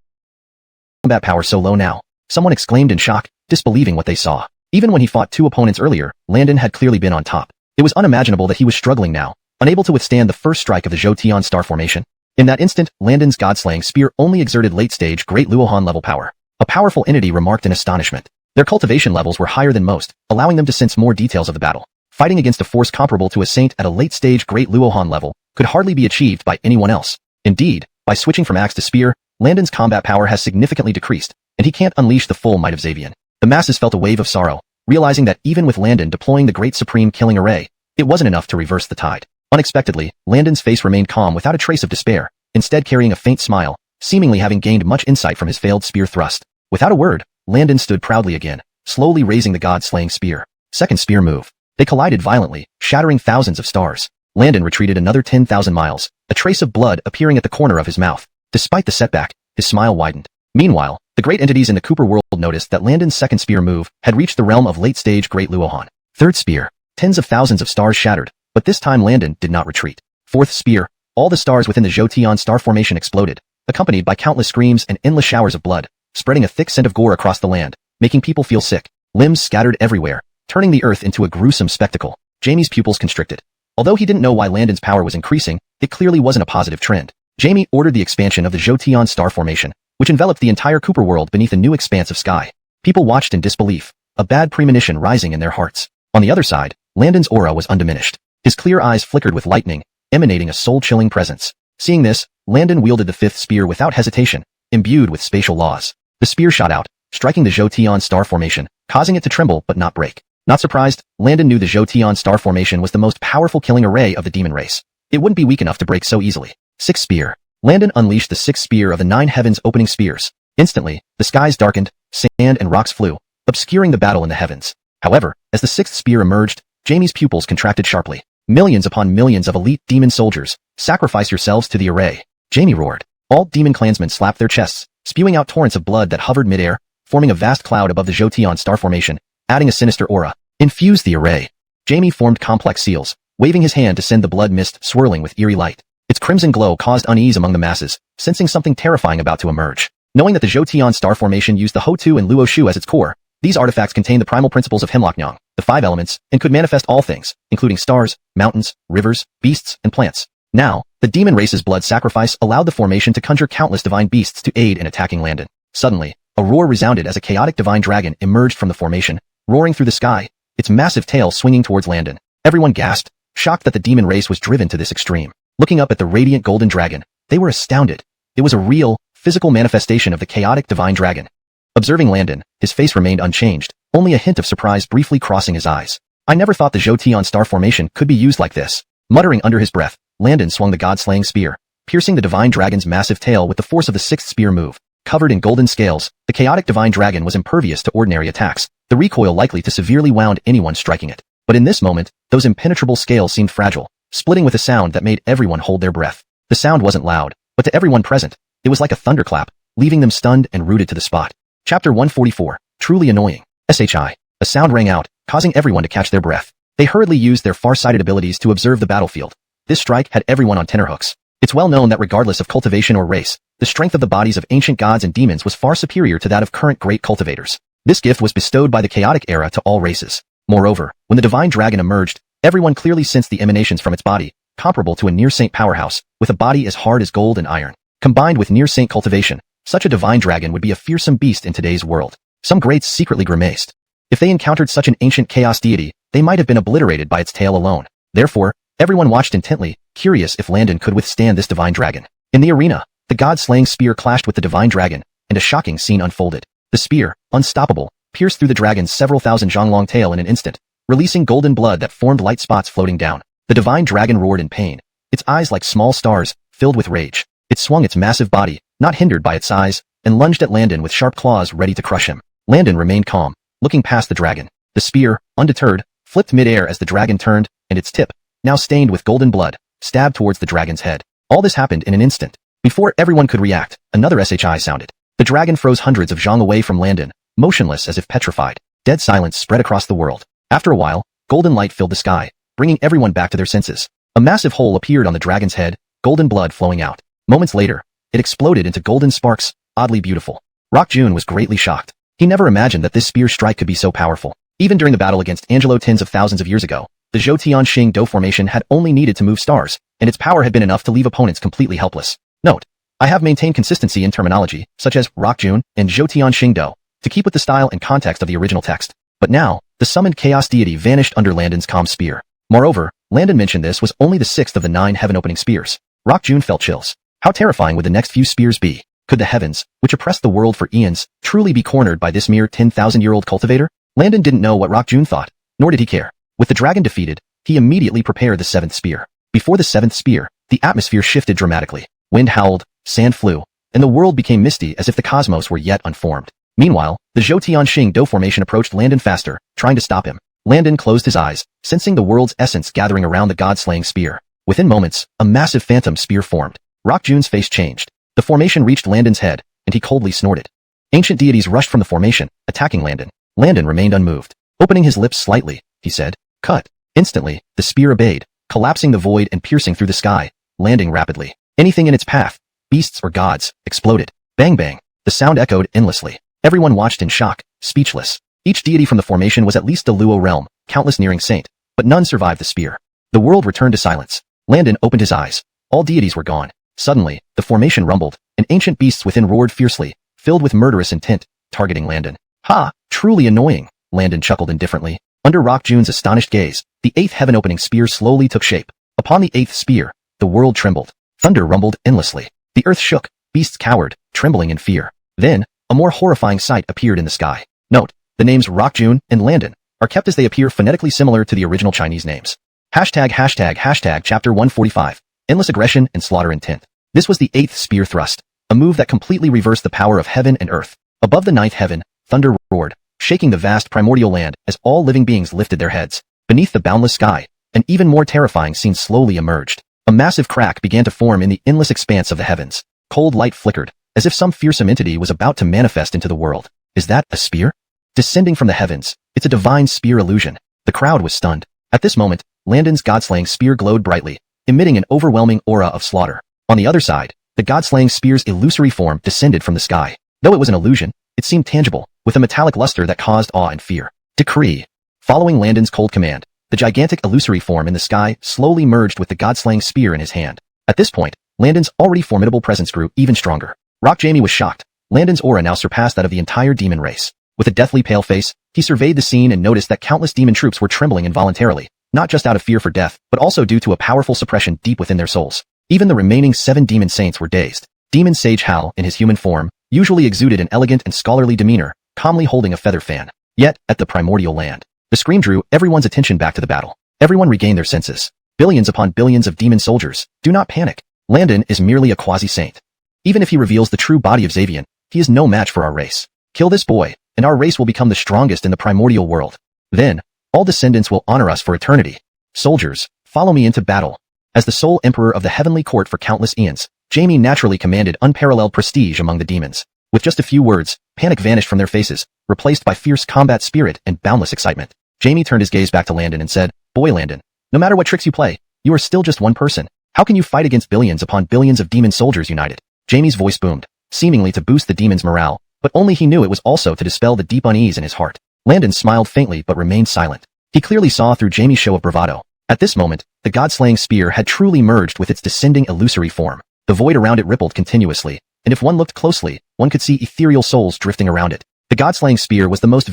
combat power so low now. Someone exclaimed in shock, disbelieving what they saw. Even when he fought 2 opponents earlier, Landon had clearly been on top. It was unimaginable that he was struggling now, unable to withstand the first strike of the Zhou star formation. In that instant, Landon's god-slaying spear only exerted late-stage Great Luohan level power. A powerful entity remarked in astonishment. Their cultivation levels were higher than most, allowing them to sense more details of the battle. Fighting against a force comparable to a saint at a late-stage Great Luohan level could hardly be achieved by anyone else. Indeed, by switching from axe to spear, Landon's combat power has significantly decreased, and he can't unleash the full might of Xavian. The masses felt a wave of sorrow, realizing that even with Landon deploying the Great Supreme killing array, it wasn't enough to reverse the tide. Unexpectedly, Landon's face remained calm without a trace of despair, instead carrying a faint smile, seemingly having gained much insight from his failed spear thrust. Without a word, Landon stood proudly again, slowly raising the god-slaying spear. Second spear move. They collided violently, shattering thousands of stars. Landon retreated another 10,000 miles, a trace of blood appearing at the corner of his mouth. Despite the setback, his smile widened. Meanwhile, the great entities in the Cooper world noticed that Landon's second spear move had reached the realm of late-stage Great Luohan. Third spear. Tens of thousands of stars shattered, but this time Landon did not retreat. Fourth spear. All the stars within the Zhou star formation exploded, accompanied by countless screams and endless showers of blood, spreading a thick scent of gore across the land, making people feel sick. Limbs scattered everywhere, turning the earth into a gruesome spectacle. Jamie's pupils constricted. Although he didn't know why Landon's power was increasing, it clearly wasn't a positive trend. Jamie ordered the expansion of the Zhou star formation, which enveloped the entire Cooper world beneath a new expanse of sky. People watched in disbelief, a bad premonition rising in their hearts. On the other side, Landon's aura was undiminished. His clear eyes flickered with lightning, emanating a soul-chilling presence. Seeing this, Landon wielded the 5th spear without hesitation, imbued with spatial laws. The spear shot out, striking the Zhou star formation, causing it to tremble but not break. Not surprised, Landon knew the Zhou star formation was the most powerful killing array of the demon race. It wouldn't be weak enough to break so easily. 6th spear. Landon unleashed the 6th spear of the 9 heavens opening spears. Instantly, the skies darkened, sand and rocks flew, obscuring the battle in the heavens. However, as the 6th spear emerged, Jamie's pupils contracted sharply. Millions upon millions of elite demon soldiers, sacrifice yourselves to the array. Jamie roared. All demon clansmen slapped their chests, spewing out torrents of blood that hovered midair, forming a vast cloud above the Zhou star formation, adding a sinister aura. Infuse the array. Jamie formed complex seals, waving his hand to send the blood mist swirling with eerie light. Its crimson glow caused unease among the masses, sensing something terrifying about to emerge. Knowing that the Zhou star formation used the Ho-Tu and Luo Shu as its core, these artifacts contain the primal principles of Hemlock Nyang, the 5 elements, and could manifest all things, including stars, mountains, rivers, beasts, and plants. Now, the demon race's blood sacrifice allowed the formation to conjure countless divine beasts to aid in attacking Landon. Suddenly, a roar resounded as a chaotic divine dragon emerged from the formation, roaring through the sky, its massive tail swinging towards Landon. Everyone gasped, shocked that the demon race was driven to this extreme. Looking up at the radiant golden dragon, they were astounded. It was a real, physical manifestation of the chaotic divine dragon. Observing Landon, his face remained unchanged, only a hint of surprise briefly crossing his eyes. I never thought the Zhou star formation could be used like this. Muttering under his breath, Landon swung the god-slaying spear, piercing the divine dragon's massive tail with the force of the 6th spear move. Covered in golden scales, the chaotic divine dragon was impervious to ordinary attacks, the recoil likely to severely wound anyone striking it. But in this moment, those impenetrable scales seemed fragile, splitting with a sound that made everyone hold their breath. The sound wasn't loud, but to everyone present, it was like a thunderclap, leaving them stunned and rooted to the spot. Chapter 144, Truly Annoying. SHI. A sound rang out, causing everyone to catch their breath. They hurriedly used their far-sighted abilities to observe the battlefield. This strike had everyone on tenterhooks. It's well known that regardless of cultivation or race, the strength of the bodies of ancient gods and demons was far superior to that of current great cultivators. This gift was bestowed by the chaotic era to all races. Moreover, when the divine dragon emerged, everyone clearly sensed the emanations from its body, comparable to a near-saint powerhouse, with a body as hard as gold and iron. Combined with near-saint cultivation, such a divine dragon would be a fearsome beast in today's world. Some greats secretly grimaced. If they encountered such an ancient chaos deity, they might have been obliterated by its tail alone. Therefore, everyone watched intently, curious if Landon could withstand this divine dragon. In the arena, the god-slaying spear clashed with the divine dragon, and a shocking scene unfolded. The spear, unstoppable, pierced through the dragon's several thousand zhang-long tail in an instant, releasing golden blood that formed light spots floating down. The divine dragon roared in pain, its eyes like small stars, filled with rage. It swung its massive body, not hindered by its size, and lunged at Landon with sharp claws ready to crush him. Landon remained calm, looking past the dragon. The spear, undeterred, flipped mid-air as the dragon turned, and its tip, now stained with golden blood, stabbed towards the dragon's head. All this happened in an instant. Before everyone could react, another SHI sounded. The dragon froze hundreds of zhang away from Landon, motionless as if petrified. Dead silence spread across the world. After a while, golden light filled the sky, bringing everyone back to their senses. A massive hole appeared on the dragon's head, golden blood flowing out. Moments later, it exploded into golden sparks, oddly beautiful. Rock Jun was greatly shocked. He never imagined that this spear strike could be so powerful. Even during the battle against Angelo tens of thousands of years ago, the Zhou Xing Do formation had only needed to move stars, and its power had been enough to leave opponents completely helpless. Note: I have maintained consistency in terminology, such as Rock Jun and Zhou Xing Do, to keep with the style and context of the original text. But now, the summoned chaos deity vanished under Landon's calm spear. Moreover, Landon mentioned this was only the 6th of the 9 heaven-opening spears. Rock Jun felt chills. How terrifying would the next few spears be? Could the heavens, which oppressed the world for eons, truly be cornered by this mere 10,000-year-old cultivator? Landon didn't know what Rock Jun thought, nor did he care. With the dragon defeated, he immediately prepared the 7th spear. Before the 7th spear, the atmosphere shifted dramatically. Wind howled, sand flew, and the world became misty as if the cosmos were yet unformed. Meanwhile, the Zhou Xing Do formation approached Landon faster, trying to stop him. Landon closed his eyes, sensing the world's essence gathering around the god-slaying spear. Within moments, a massive phantom spear formed. Rock Jun's face changed. The formation reached Landon's head, and he coldly snorted. Ancient deities rushed from the formation, attacking Landon. Landon remained unmoved. Opening his lips slightly, he said, "Cut." Instantly, the spear obeyed, collapsing the void and piercing through the sky, landing rapidly. Anything in its path, beasts or gods, exploded. Bang bang. The sound echoed endlessly. Everyone watched in shock, speechless. Each deity from the formation was at least a Luo realm, countless nearing saint, but none survived the spear. The world returned to silence. Landon opened his eyes. All deities were gone. Suddenly, the formation rumbled, and ancient beasts within roared fiercely, filled with murderous intent, targeting Landon. Ha! Truly annoying, Landon chuckled indifferently. Under Rock Jun's astonished gaze, the 8th heaven-opening spear slowly took shape. Upon the 8th spear, the world trembled. Thunder rumbled endlessly. The earth shook, beasts cowered, trembling in fear. Then, a more horrifying sight appeared in the sky. Note: the names Rock Jun and Landon are kept as they appear phonetically similar to the original Chinese names. ####Chapter 145. Endless aggression and slaughter intent. This was the 8th spear thrust, a move that completely reversed the power of heaven and earth. Above the 9th heaven, thunder roared, shaking the vast primordial land as all living beings lifted their heads. Beneath the boundless sky, an even more terrifying scene slowly emerged. A massive crack began to form in the endless expanse of the heavens. Cold light flickered, as if some fearsome entity was about to manifest into the world. Is that a spear? Descending from the heavens, it's a divine spear illusion. The crowd was stunned. At this moment, Landon's god-slaying spear glowed brightly, emitting an overwhelming aura of slaughter. On the other side, the god-slaying spear's illusory form descended from the sky. Though it was an illusion, it seemed tangible, with a metallic luster that caused awe and fear. Decree. Following Landon's cold command, the gigantic illusory form in the sky slowly merged with the god-slaying spear in his hand. At this point, Landon's already formidable presence grew even stronger. Rock Jamie was shocked. Landon's aura now surpassed that of the entire demon race. With a deathly pale face, he surveyed the scene and noticed that countless demon troops were trembling involuntarily, not just out of fear for death, but also due to a powerful suppression deep within their souls. Even the remaining 7 demon saints were dazed. Demon Sage Hal, in his human form, usually exuded an elegant and scholarly demeanor, calmly holding a feather fan. Yet, at the primordial land, the scream drew everyone's attention back to the battle. Everyone regained their senses. Billions upon billions of demon soldiers. Do not panic. Landon is merely a quasi-saint. Even if he reveals the true body of Xavian, he is no match for our race. Kill this boy, and our race will become the strongest in the primordial world. Then, All descendants will honor us for eternity. Soldiers, follow me into battle. As the sole emperor of the heavenly court for countless eons, Jaime naturally commanded unparalleled prestige among the demons. With just a few words, panic vanished from their faces, replaced by fierce combat spirit and boundless excitement. Jaime turned his gaze back to Landon and said, "Boy Landon, no matter what tricks you play, you are still just one person. How can you fight against billions upon billions of demon soldiers united?" Jaime's voice boomed, seemingly to boost the demon's morale, but only he knew it was also to dispel the deep unease in his heart. Landon smiled faintly but remained silent. He clearly saw through Jaime's show of bravado. At this moment, the god-slaying spear had truly merged with its descending illusory form. The void around it rippled continuously, and if one looked closely, one could see ethereal souls drifting around it. The god-slaying spear was the most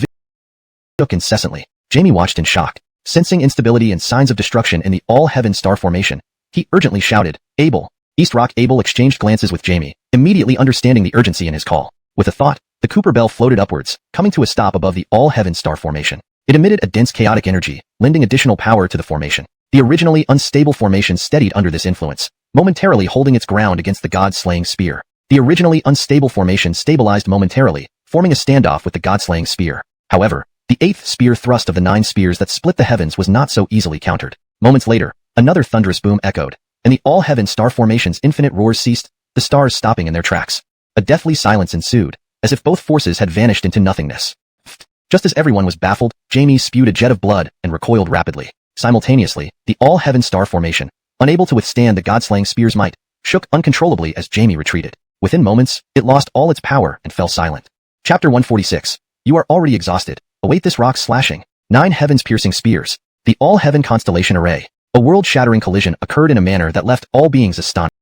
shook incessantly. Jaime watched in shock, sensing instability and signs of destruction in the all-heaven star formation. He urgently shouted, "Abel!" East Rock Abel exchanged glances with Jaime, immediately understanding the urgency in his call. With a thought, the Cooper bell floated upwards, coming to a stop above the all-heaven star formation. It emitted a dense chaotic energy, lending additional power to the formation. The originally unstable formation steadied under this influence, momentarily holding its ground against the god-slaying spear. The originally unstable formation stabilized momentarily, forming a standoff with the god-slaying spear. However, the eighth spear thrust of the 9 spears that split the heavens was not so easily countered. Moments later, another thunderous boom echoed, and the all-heaven star formation's infinite roars ceased, the stars stopping in their tracks. A deathly silence ensued, as if both forces had vanished into nothingness. Just as everyone was baffled, Jaime spewed a jet of blood and recoiled rapidly. Simultaneously, the all-heaven star formation, unable to withstand the god-slaying spear's might, shook uncontrollably as Jaime retreated. Within moments, it lost all its power and fell silent. Chapter 146. You are already exhausted. Await this rock slashing. 9 heavens-piercing spears. The all-heaven constellation array. A world-shattering collision occurred in a manner that left all beings astonished.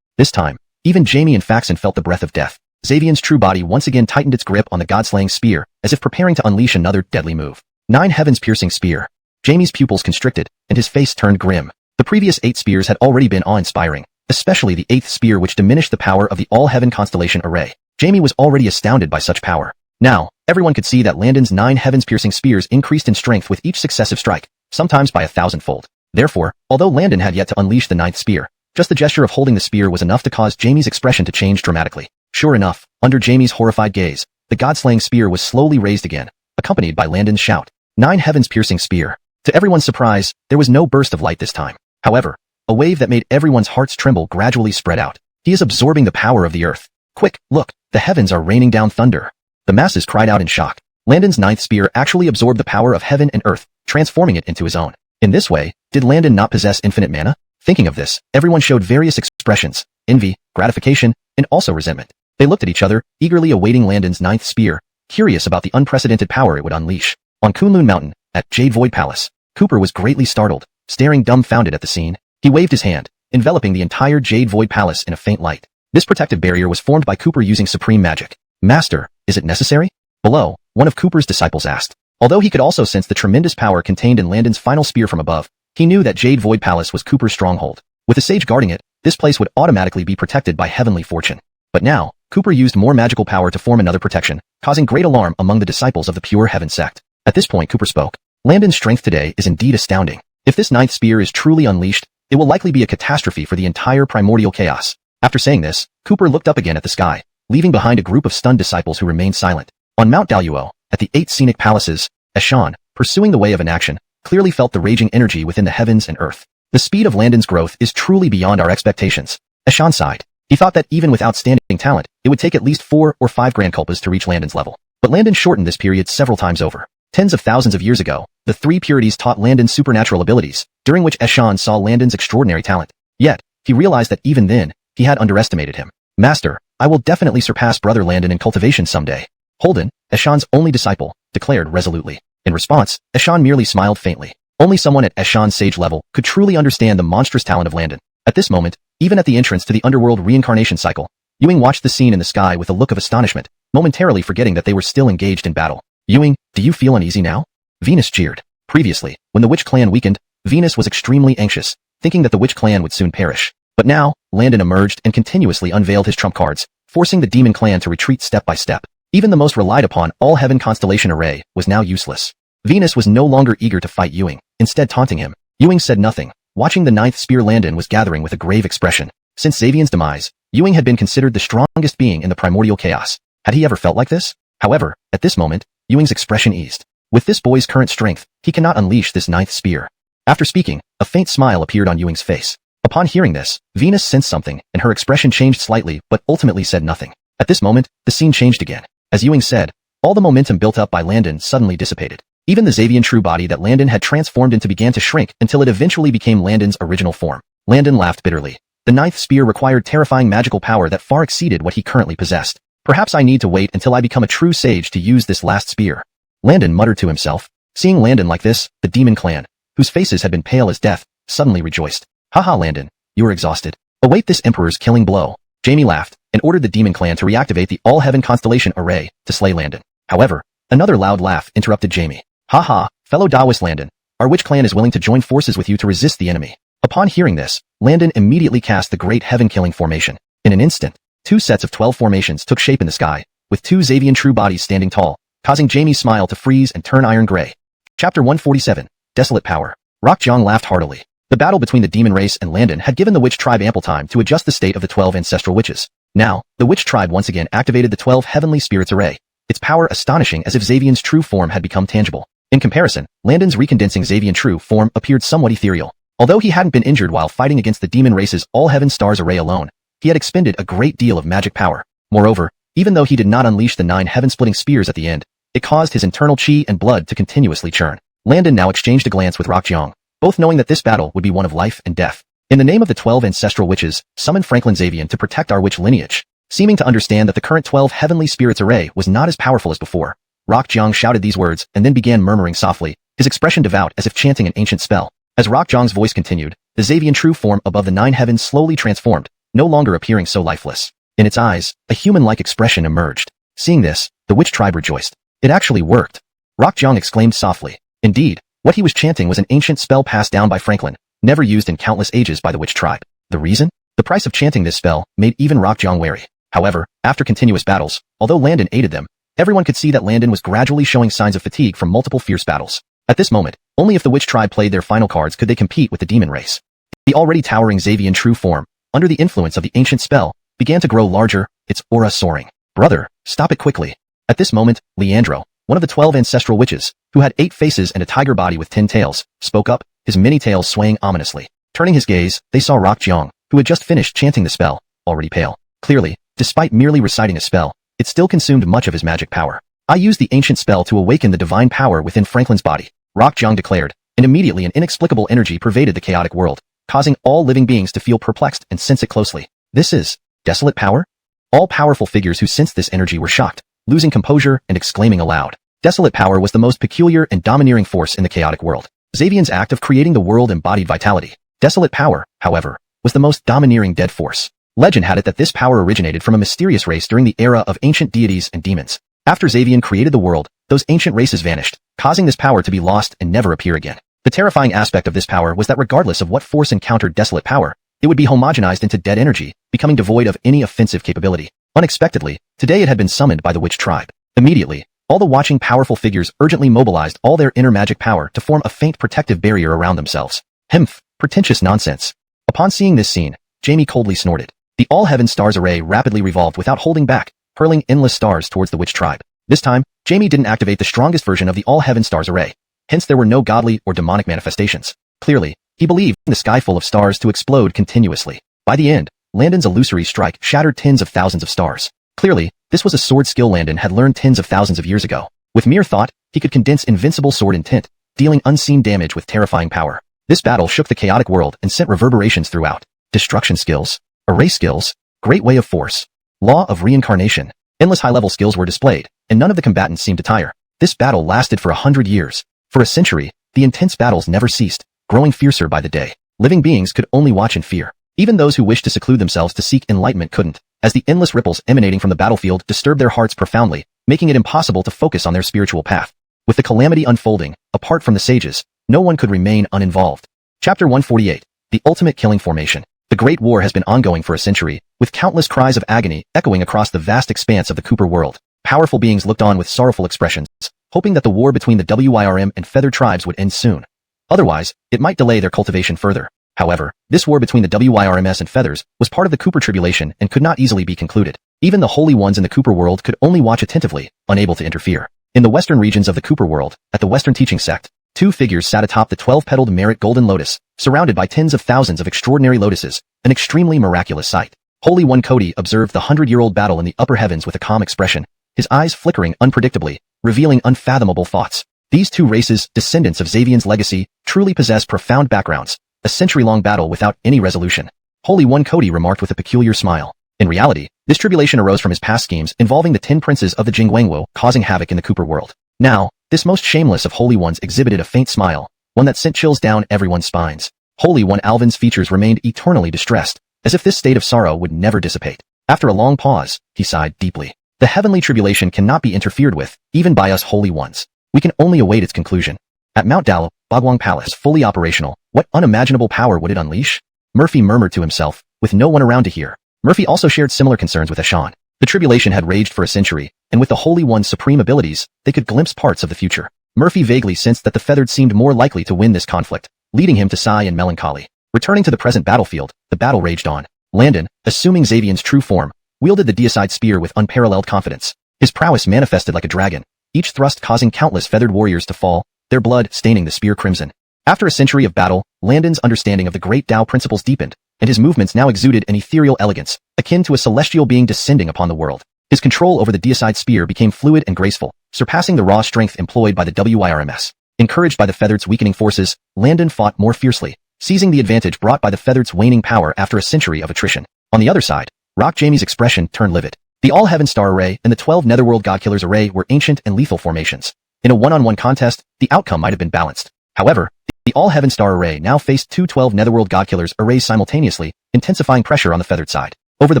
This time, even Jaime and Faxon felt the breath of death. Xavian's true body once again tightened its grip on the god-slaying spear, as if preparing to unleash another deadly move. 9 heavens-piercing spear. Jaime's pupils constricted, and his face turned grim. The previous 8 spears had already been awe-inspiring, especially the 8th spear which diminished the power of the all-heaven constellation array. Jaime was already astounded by such power. Now, everyone could see that Landon's 9 heavens-piercing spears increased in strength with each successive strike, sometimes by 1,000-fold. Therefore, although Landon had yet to unleash the 9th spear, just the gesture of holding the spear was enough to cause Jaime's expression to change dramatically. Sure enough, under Jaime's horrified gaze, the god-slaying spear was slowly raised again, accompanied by Landon's shout, 9 heavens-piercing spear. To everyone's surprise, there was no burst of light this time. However, a wave that made everyone's hearts tremble gradually spread out. He is absorbing the power of the earth. Quick, look, the heavens are raining down thunder. The masses cried out in shock. Landon's 9th spear actually absorbed the power of heaven and earth, transforming it into his own. In this way, did Landon not possess infinite mana? Thinking of this, everyone showed various expressions, envy, gratification, and also resentment. They looked at each other, eagerly awaiting Landon's 9th spear, curious about the unprecedented power it would unleash. On Kunlun Mountain, at Jade Void Palace, Cooper was greatly startled, staring dumbfounded at the scene. He waved his hand, enveloping the entire Jade Void Palace in a faint light. This protective barrier was formed by Cooper using supreme magic. "Master, is it necessary?" Below, one of Cooper's disciples asked. Although he could also sense the tremendous power contained in Landon's final spear from above, he knew that Jade Void Palace was Cooper's stronghold. With a sage guarding it, this place would automatically be protected by heavenly fortune. But now, Cooper used more magical power to form another protection, causing great alarm among the disciples of the Pure Heaven sect. At this point, Cooper spoke. Landon's strength today is indeed astounding. If this 9th spear is truly unleashed, it will likely be a catastrophe for the entire primordial chaos. After saying this, Cooper looked up again at the sky, leaving behind a group of stunned disciples who remained silent. On Mount Daluo, at the 8 scenic palaces, Xian, pursuing the way of inaction, clearly felt the raging energy within the heavens and earth. The speed of Landon's growth is truly beyond our expectations. Xian sighed. He thought that even with outstanding talent, it would take at least 4 or 5 Grand Culpas to reach Landon's level. But Landon shortened this period several times over. Tens of thousands of years ago, the 3 purities taught Landon supernatural abilities, during which Xian saw Landon's extraordinary talent. Yet, he realized that even then, he had underestimated him. "Master, I will definitely surpass Brother Landon in cultivation someday." Holden, Xian's only disciple, declared resolutely. In response, Xian merely smiled faintly. Only someone at Xian's sage level could truly understand the monstrous talent of Landon. At this moment, even at the entrance to the underworld reincarnation cycle, Ewing watched the scene in the sky with a look of astonishment, momentarily forgetting that they were still engaged in battle. "Ewing, do you feel uneasy now?" Venus jeered. Previously, when the Witch Clan weakened, Venus was extremely anxious, thinking that the Witch Clan would soon perish. But now, Landon emerged and continuously unveiled his trump cards, forcing the Demon Clan to retreat step by step. Even the most relied upon all-heaven constellation array was now useless. Venus was no longer eager to fight Ewing, instead taunting him. Ewing said nothing, watching the 9th spear Landon was gathering with a grave expression. Since Xavian's demise, Ewing had been considered the strongest being in the primordial chaos. Had he ever felt like this? However, at this moment, Ewing's expression eased. With this boy's current strength, he cannot unleash this ninth spear. After speaking, a faint smile appeared on Ewing's face. Upon hearing this, Venus sensed something, and her expression changed slightly, but ultimately said nothing. At this moment, the scene changed again. As Ewing said, all the momentum built up by Landon suddenly dissipated. Even the Xavian true body that Landon had transformed into began to shrink until it eventually became Landon's original form. Landon laughed bitterly. The ninth spear required terrifying magical power that far exceeded what he currently possessed. Perhaps I need to wait until I become a true sage to use this last spear. Landon muttered to himself. Seeing Landon like this, the demon clan, whose faces had been pale as death, suddenly rejoiced. Haha, Landon, you are exhausted. Await this emperor's killing blow. Jamie laughed and ordered the demon clan to reactivate the all-heaven constellation array to slay Landon. However, another loud laugh interrupted Jamie. Haha, fellow Taoist Landon, our witch clan is willing to join forces with you to resist the enemy. Upon hearing this, Landon immediately cast the great heaven-killing formation. In an instant, 2 sets of 12 formations took shape in the sky, with 2 Xavian true bodies standing tall, causing Jamie's smile to freeze and turn iron gray. Chapter 147, Desolate Power. Rock Jiang laughed heartily. The battle between the demon race and Landon had given the witch tribe ample time to adjust the state of the 12 ancestral witches. Now, the witch tribe once again activated the 12 heavenly spirits array, its power astonishing as if Xavian's true form had become tangible. In comparison, Landon's recondensing Xavian true form appeared somewhat ethereal. Although he hadn't been injured while fighting against the demon race's all-heaven stars array alone, he had expended a great deal of magic power. Moreover, even though he did not unleash the 9 heaven-splitting spears at the end, it caused his internal chi and blood to continuously churn. Landon now exchanged a glance with Rock Jiang, both knowing that this battle would be one of life and death. In the name of the 12 ancestral witches, summon Franklin Xavian to protect our witch lineage. Seeming to understand that the current 12 heavenly spirits array was not as powerful as before, Rock Jiang shouted these words and then began murmuring softly, his expression devout as if chanting an ancient spell. As Rock Jiang's voice continued, the Xavian true form above the 9 heavens slowly transformed, no longer appearing so lifeless. In its eyes, a human-like expression emerged. Seeing this, the witch tribe rejoiced. It actually worked. Rock Jiang exclaimed softly. Indeed, what he was chanting was an ancient spell passed down by Franklin, never used in countless ages by the witch tribe. The reason? The price of chanting this spell made even Rock Jiang wary. However, after continuous battles, although Landon aided them, everyone could see that Landon was gradually showing signs of fatigue from multiple fierce battles. At this moment, only if the witch tribe played their final cards could they compete with the demon race. The already towering Xavian true form, under the influence of the ancient spell, began to grow larger, its aura soaring. Brother, stop it quickly. At this moment, Leandro, one of the 12 ancestral witches, who had 8 faces and a tiger body with 10 tails, spoke up, his many tails swaying ominously. Turning his gaze, they saw Rock Jiang, who had just finished chanting the spell, already pale. Clearly, despite merely reciting a spell, it still consumed much of his magic power. I used the ancient spell to awaken the divine power within Franklin's body, Rock Jiang declared, and immediately an inexplicable energy pervaded the chaotic world, causing all living beings to feel perplexed and sense it closely. This is desolate power? All powerful figures who sensed this energy were shocked, losing composure and exclaiming aloud. Desolate power was the most peculiar and domineering force in the chaotic world. Xavian's act of creating the world embodied vitality. Desolate power, however, was the most domineering dead force. Legend had it that this power originated from a mysterious race during the era of ancient deities and demons. After Xavian created the world, those ancient races vanished, causing this power to be lost and never appear again. The terrifying aspect of this power was that regardless of what force encountered desolate power, it would be homogenized into dead energy, becoming devoid of any offensive capability. Unexpectedly, today it had been summoned by the witch tribe. Immediately, all the watching powerful figures urgently mobilized all their inner magic power to form a faint protective barrier around themselves. Hmph, pretentious nonsense. Upon seeing this scene, Jamie coldly snorted. The all-heaven stars array rapidly revolved without holding back, hurling endless stars towards the witch tribe. This time, Jamie didn't activate the strongest version of the all-heaven stars array. Hence there were no godly or demonic manifestations. Clearly, he believed in the sky full of stars to explode continuously. By the end, Landon's illusory strike shattered tens of thousands of stars. Clearly, this was a sword skill Landon had learned tens of thousands of years ago. With mere thought, he could condense invincible sword intent, dealing unseen damage with terrifying power. This battle shook the chaotic world and sent reverberations throughout. Destruction skills, array skills, great way of force, law of reincarnation. Endless high-level skills were displayed, and none of the combatants seemed to tire. This battle lasted for 100 years. For a century, the intense battles never ceased, growing fiercer by the day. Living beings could only watch in fear. Even those who wished to seclude themselves to seek enlightenment couldn't, as the endless ripples emanating from the battlefield disturbed their hearts profoundly, making it impossible to focus on their spiritual path. With the calamity unfolding, apart from the sages, no one could remain uninvolved. Chapter 148, The Ultimate Killing Formation. The Great War has been ongoing for a century, with countless cries of agony echoing across the vast expanse of the Cooper world. Powerful beings looked on with sorrowful expressions, hoping that the war between the WYRM and feathered tribes would end soon. Otherwise, it might delay their cultivation further. However, this war between the WYRMS and feathers was part of the Cooper tribulation and could not easily be concluded. Even the holy ones in the Cooper world could only watch attentively, unable to interfere. In the western regions of the Cooper world, at the Western Teaching Sect, two figures sat atop the 12-petaled merit golden lotus, surrounded by tens of thousands of extraordinary lotuses, an extremely miraculous sight. Holy One Cody observed the 100-year-old battle in the upper heavens with a calm expression, his eyes flickering unpredictably, revealing unfathomable thoughts. These two races, descendants of Xavian's legacy, truly possess profound backgrounds, a century-long battle without any resolution. Holy One Cody remarked with a peculiar smile. In reality, this tribulation arose from his past schemes involving the 10 princes of the Jingguangwu, causing havoc in the Cooper world. Now, this most shameless of Holy Ones exhibited a faint smile, one that sent chills down everyone's spines. Holy One Alvin's features remained eternally distressed, as if this state of sorrow would never dissipate. After a long pause, he sighed deeply. The heavenly tribulation cannot be interfered with, even by us Holy Ones. We can only await its conclusion. At Mount Dalo, Bagwang Palace fully operational, what unimaginable power would it unleash? Murphy murmured to himself, with no one around to hear. Murphy also shared similar concerns with Ashan. The tribulation had raged for a century, and with the Holy One's supreme abilities, they could glimpse parts of the future. Murphy vaguely sensed that the Feathered seemed more likely to win this conflict, leading him to sigh in melancholy. Returning to the present battlefield, the battle raged on. Landon, assuming Xavian's true form, wielded the deicide spear with unparalleled confidence. His prowess manifested like a dragon, each thrust causing countless feathered warriors to fall, their blood staining the spear crimson. After a century of battle, Landon's understanding of the great Tao principles deepened, and his movements now exuded an ethereal elegance, akin to a celestial being descending upon the world. His control over the deicide spear became fluid and graceful, surpassing the raw strength employed by the WIRMS. Encouraged by the Feathered's weakening forces, Landon fought more fiercely, seizing the advantage brought by the Feathered's waning power after a century of attrition. On the other side, Rock Jamie's expression turned livid. The All-Heaven Star Array and the 12 Netherworld Godkillers Array were ancient and lethal formations. In a one-on-one contest, the outcome might have been balanced. However, the All-Heaven Star Array now faced two 12 Netherworld Godkillers arrays simultaneously, intensifying pressure on the Feathered side. Over the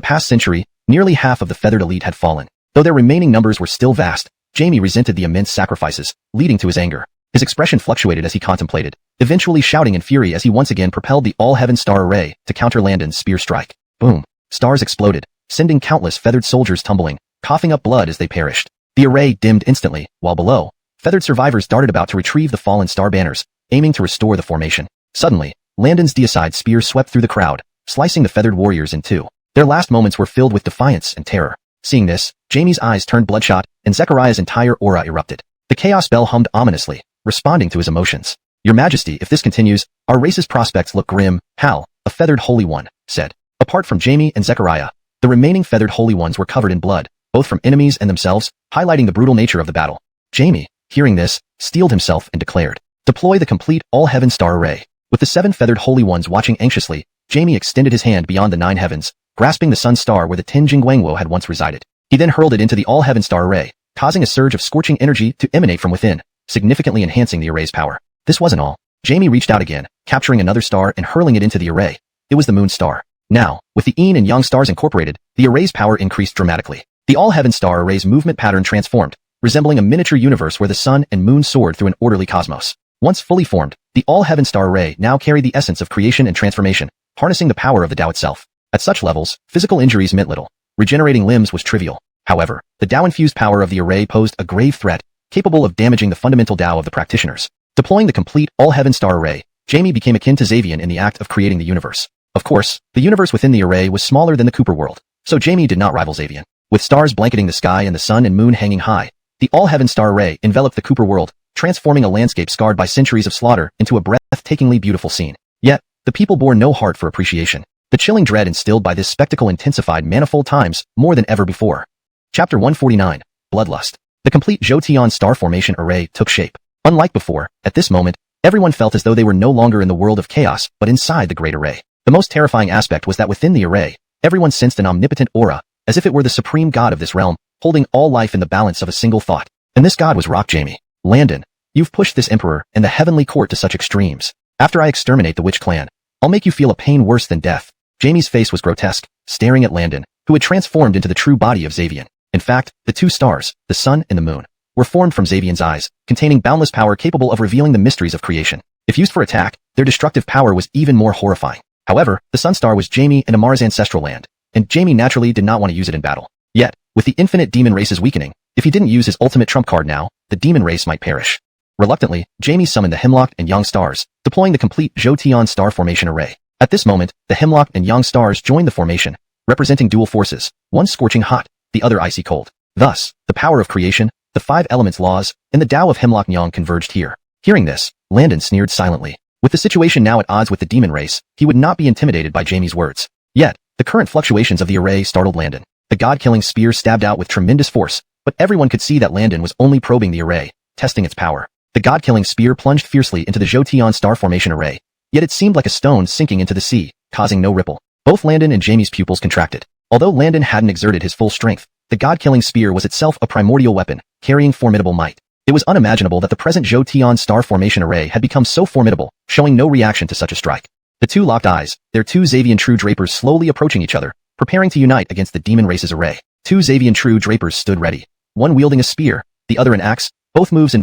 past century, nearly half of the Feathered elite had fallen. Though their remaining numbers were still vast, Jamie resented the immense sacrifices, leading to his anger. His expression fluctuated as he contemplated, eventually shouting in fury as he once again propelled the All-Heaven Star Array to counter Landon's spear strike. Boom! Stars exploded, sending countless feathered soldiers tumbling, coughing up blood as they perished. The array dimmed instantly, while below, feathered survivors darted about to retrieve the fallen star banners, aiming to restore the formation. Suddenly, Landon's deicide spear swept through the crowd, slicing the feathered warriors in two. Their last moments were filled with defiance and terror. Seeing this, Jamie's eyes turned bloodshot, and Zechariah's entire aura erupted. The chaos bell hummed ominously, responding to his emotions. Your Majesty, if this continues, our race's prospects look grim. Hal, a feathered Holy One, said. Apart from Jamie and Zechariah, the remaining feathered Holy Ones were covered in blood, both from enemies and themselves, highlighting the brutal nature of the battle. Jamie, hearing this, steeled himself and declared, "Deploy the complete All-Heaven Star Array." With the 7 feathered Holy Ones watching anxiously, Jamie extended his hand beyond the 9 heavens, grasping the Sun Star where the 10 Jingguangwu had once resided. He then hurled it into the All-Heaven Star Array, causing a surge of scorching energy to emanate from within, significantly enhancing the array's power. This wasn't all. Jamie reached out again, capturing another star and hurling it into the array. It was the Moon Star. Now, with the Yin and Yang stars incorporated, the array's power increased dramatically. The All-Heaven Star Array's movement pattern transformed, resembling a miniature universe where the Sun and Moon soared through an orderly cosmos. Once fully formed, the All-Heaven Star Array now carried the essence of creation and transformation, harnessing the power of the Tao itself. At such levels, physical injuries meant little. Regenerating limbs was trivial. However, the Tao-infused power of the array posed a grave threat, capable of damaging the fundamental Tao of the practitioners. Deploying the complete All-Heaven Star Array, Jamie became akin to Xavian in the act of creating the universe. Of course, the universe within the array was smaller than the Cooper world, so Jamie did not rival Xavian. With stars blanketing the sky and the sun and moon hanging high, the All-Heaven Star Array enveloped the Cooper world, transforming a landscape scarred by centuries of slaughter into a breathtakingly beautiful scene. Yet, the people bore no heart for appreciation. The chilling dread instilled by this spectacle intensified manifold times, more than ever before. Chapter 149, Bloodlust. The complete Zhoutian star formation array took shape. Unlike before, at this moment, everyone felt as though they were no longer in the world of chaos, but inside the great array. The most terrifying aspect was that within the array, everyone sensed an omnipotent aura, as if it were the supreme god of this realm, holding all life in the balance of a single thought. And this god was Rock Jamie. Landon, you've pushed this emperor and the heavenly court to such extremes. After I exterminate the witch clan, I'll make you feel a pain worse than death. Jamie's face was grotesque, staring at Landon, who had transformed into the true body of Xavian. In fact, the 2 stars, the sun and the moon, were formed from Xavian's eyes, containing boundless power capable of revealing the mysteries of creation. If used for attack, their destructive power was even more horrifying. However, the Sun Star was Jamie and Amar's ancestral land, and Jamie naturally did not want to use it in battle. Yet, with the infinite demon race's weakening, if he didn't use his ultimate trump card now, the demon race might perish. Reluctantly, Jamie summoned the Hemlock and Yang stars, deploying the complete Zhoutian star formation array. At this moment, the Hemlock and Yang stars joined the formation, representing dual forces, one scorching hot, the other icy cold. Thus, the power of creation, The 5 elements laws and the Tao of Hemlock Nyang converged here. Hearing this, Landon sneered silently. With the situation now at odds with the demon race, he would not be intimidated by Jamie's words. Yet, the current fluctuations of the array startled Landon. The god-killing spear stabbed out with tremendous force, but everyone could see that Landon was only probing the array, testing its power. The god-killing spear plunged fiercely into the Zhou Tian star formation array, yet it seemed like a stone sinking into the sea, causing no ripple. Both Landon and Jamie's pupils contracted. Although Landon hadn't exerted his full strength, the god-killing spear was itself a primordial weapon, carrying formidable might. It was unimaginable that the present Zhou Tian star formation array had become so formidable, showing no reaction to such a strike. The two locked eyes, their 2 Xavian true drapers slowly approaching each other, preparing to unite against the demon race's array. 2 Xavian true drapers stood ready, one wielding a spear, the other an axe, both moves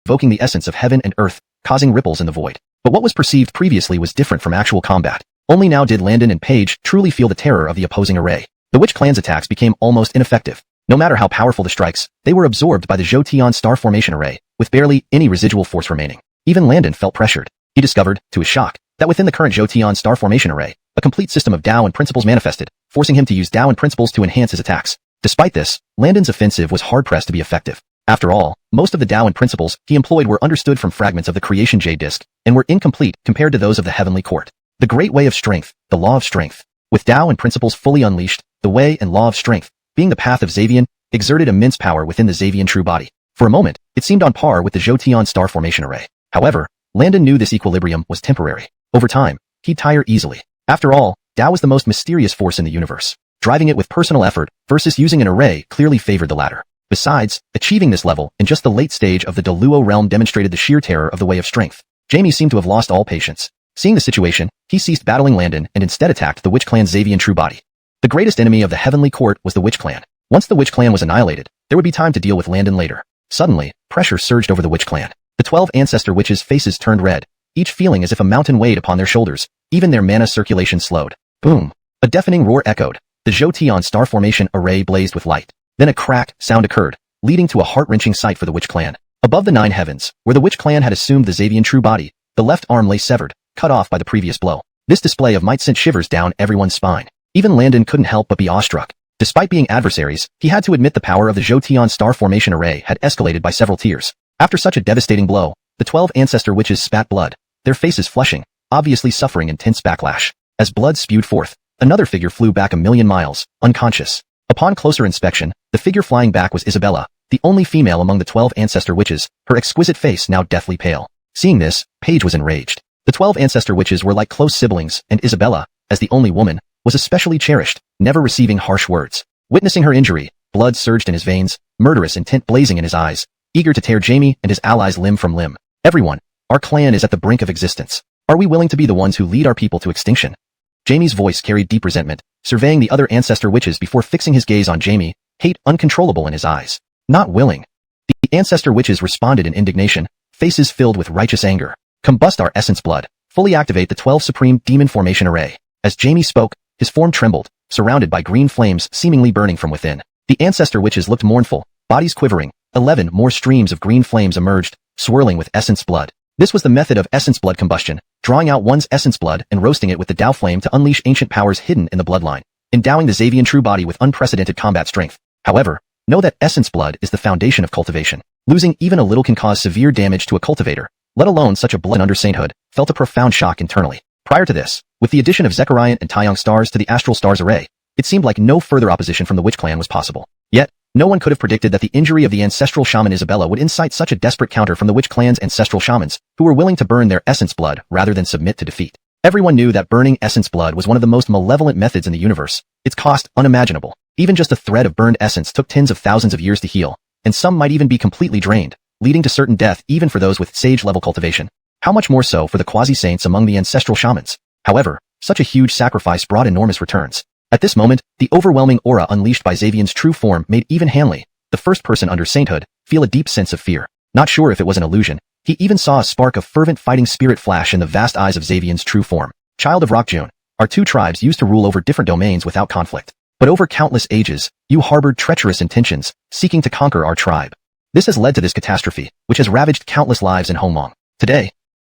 invoking the essence of heaven and earth, causing ripples in the void. But what was perceived previously was different from actual combat. Only now did Landon and Paige truly feel the terror of the opposing array. The Witch Clan's attacks became almost ineffective. No matter how powerful the strikes, they were absorbed by the Zhou Tian star formation array, with barely any residual force remaining. Even Landon felt pressured. He discovered, to his shock, that within the current Zhou Tian star formation array, a complete system of Tao and principles manifested, forcing him to use Tao and principles to enhance his attacks. Despite this, Landon's offensive was hard-pressed to be effective. After all, most of the Tao and principles he employed were understood from fragments of the creation Jade Disc, and were incomplete compared to those of the Heavenly Court. The Great Way of Strength, the Law of Strength. With Tao and principles fully unleashed, the Way and Law of Strength, being the path of Xavian, exerted immense power within the Xavian true body. For a moment, it seemed on par with the Zhou Tian star formation array. However, Landon knew this equilibrium was temporary. Over time, he'd tire easily. After all, Tao was the most mysterious force in the universe. Driving it with personal effort versus using an array clearly favored the latter. Besides, achieving this level in just the late stage of the Deluo realm demonstrated the sheer terror of the Way of Strength. Jamie seemed to have lost all patience. Seeing the situation, he ceased battling Landon and instead attacked the Witch Clan's Xavian true body. The greatest enemy of the Heavenly Court was the Witch Clan. Once the Witch Clan was annihilated, there would be time to deal with Landon later. Suddenly, pressure surged over the Witch Clan. The 12 ancestor witches' faces turned red, each feeling as if a mountain weighed upon their shoulders. Even their mana circulation slowed. Boom! A deafening roar echoed. The Zhou Tian star formation array blazed with light. Then a crack sound occurred, leading to a heart-wrenching sight for the Witch Clan. Above the 9 heavens, where the Witch Clan had assumed the Xavian true body, the left arm lay severed, cut off by the previous blow. This display of might sent shivers down everyone's spine. Even Landon couldn't help but be awestruck. Despite being adversaries, he had to admit the power of the Zhou Tian star formation array had escalated by several tiers. After such a devastating blow, the 12 ancestor witches spat blood, their faces flushing, obviously suffering intense backlash. As blood spewed forth, another figure flew back 1,000,000 miles, unconscious. Upon closer inspection, the figure flying back was Isabella, the only female among the 12 ancestor witches, her exquisite face now deathly pale. Seeing this, Paige was enraged. The 12 ancestor witches were like close siblings, and Isabella, as the only woman, was especially cherished, never receiving harsh words. Witnessing her injury, blood surged in his veins, murderous intent blazing in his eyes, eager to tear Jamie and his allies limb from limb. Everyone, our clan is at the brink of existence. Are we willing to be the ones who lead our people to extinction? Jamie's voice carried deep resentment, surveying the other ancestor witches before fixing his gaze on Jamie, hate uncontrollable in his eyes. Not willing. The ancestor witches responded in indignation, faces filled with righteous anger. Combust our essence blood. Fully activate the 12 supreme demon formation array. As Jamie spoke, his form trembled, surrounded by green flames seemingly burning from within. The ancestor witches looked mournful, bodies quivering. 11 more streams of green flames emerged, swirling with essence blood. This was the method of essence blood combustion, drawing out one's essence blood and roasting it with the Tao flame to unleash ancient powers hidden in the bloodline, endowing the Xavian true body with unprecedented combat strength. However, know that essence blood is the foundation of cultivation. Losing even a little can cause severe damage to a cultivator, let alone such a blood under sainthood, felt a profound shock internally. Prior to this, with the addition of Zechariah and Taiyang stars to the astral stars array, it seemed like no further opposition from the Witch Clan was possible. Yet, no one could have predicted that the injury of the ancestral shaman Isabella would incite such a desperate counter from the Witch Clan's ancestral shamans, who were willing to burn their essence blood rather than submit to defeat. Everyone knew that burning essence blood was one of the most malevolent methods in the universe, its cost unimaginable. Even just a thread of burned essence took tens of thousands of years to heal, and some might even be completely drained, leading to certain death even for those with sage-level cultivation. How much more so for the quasi-saints among the ancestral shamans? However, such a huge sacrifice brought enormous returns. At this moment, the overwhelming aura unleashed by Xavian's true form made even Hanley, the first person under sainthood, feel a deep sense of fear. Not sure if it was an illusion, he even saw a spark of fervent fighting spirit flash in the vast eyes of Xavian's true form. Child of Rockjune, our two tribes used to rule over different domains without conflict. But over countless ages, you harbored treacherous intentions, seeking to conquer our tribe. This has led to this catastrophe, which has ravaged countless lives in Hongmong. Today,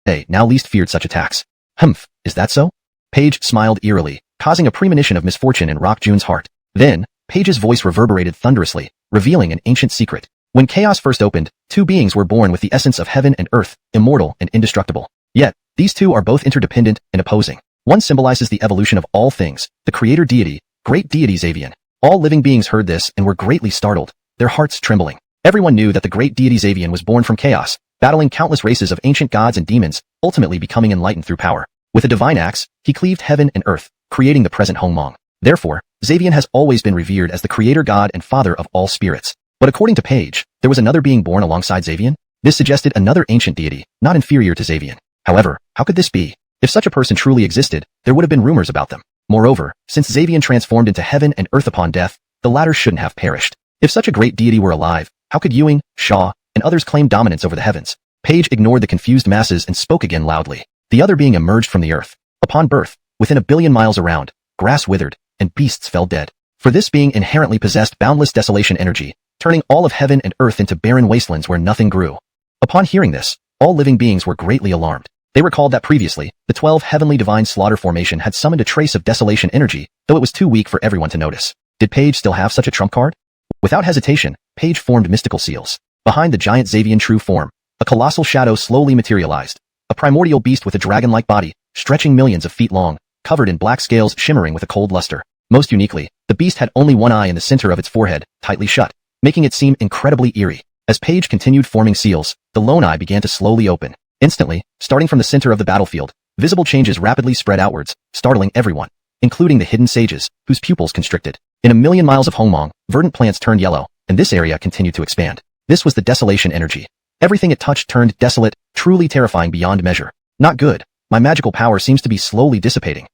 they now least feared such attacks. Humph, is that so? Paige smiled eerily, causing a premonition of misfortune in Rockjune's heart. Then, Paige's voice reverberated thunderously, revealing an ancient secret. When chaos first opened, two beings were born with the essence of heaven and earth, immortal and indestructible. Yet, these two are both interdependent and opposing. One symbolizes the evolution of all things, the creator deity, great deity Xavian. All living beings heard this and were greatly startled, their hearts trembling. Everyone knew that the great deity Xavian was born from chaos, battling countless races of ancient gods and demons, ultimately becoming enlightened through power. With a divine axe, he cleaved heaven and earth, creating the present Hongmong. Therefore, Xavian has always been revered as the creator god and father of all spirits. But according to Page, there was another being born alongside Xavian? This suggested another ancient deity, not inferior to Xavian. However, how could this be? If such a person truly existed, there would have been rumors about them. Moreover, since Xavian transformed into heaven and earth upon death, the latter shouldn't have perished. If such a great deity were alive, how could Ewing, Shaw, and others claim dominance over the heavens? Page ignored the confused masses and spoke again loudly. The other being emerged from the earth. Upon birth, within 1 billion miles around, grass withered, and beasts fell dead. For this being inherently possessed boundless desolation energy, turning all of heaven and earth into barren wastelands where nothing grew. Upon hearing this, all living beings were greatly alarmed. They recalled that previously, the 12 heavenly divine slaughter formation had summoned a trace of desolation energy, though it was too weak for everyone to notice. Did Page still have such a trump card? Without hesitation, Page formed mystical seals. Behind the giant Xavian true form, a colossal shadow slowly materialized. A primordial beast with a dragon-like body, stretching millions of feet long, covered in black scales shimmering with a cold luster. Most uniquely, the beast had only one eye in the center of its forehead, tightly shut, making it seem incredibly eerie. As Page continued forming seals, the lone eye began to slowly open. Instantly, starting from the center of the battlefield, visible changes rapidly spread outwards, startling everyone, including the hidden sages, whose pupils constricted. In 1 million miles of Hongmong, verdant plants turned yellow, and this area continued to expand. This was the desolation energy. Everything it touched turned desolate, truly terrifying beyond measure. Not good. My magical power seems to be slowly dissipating.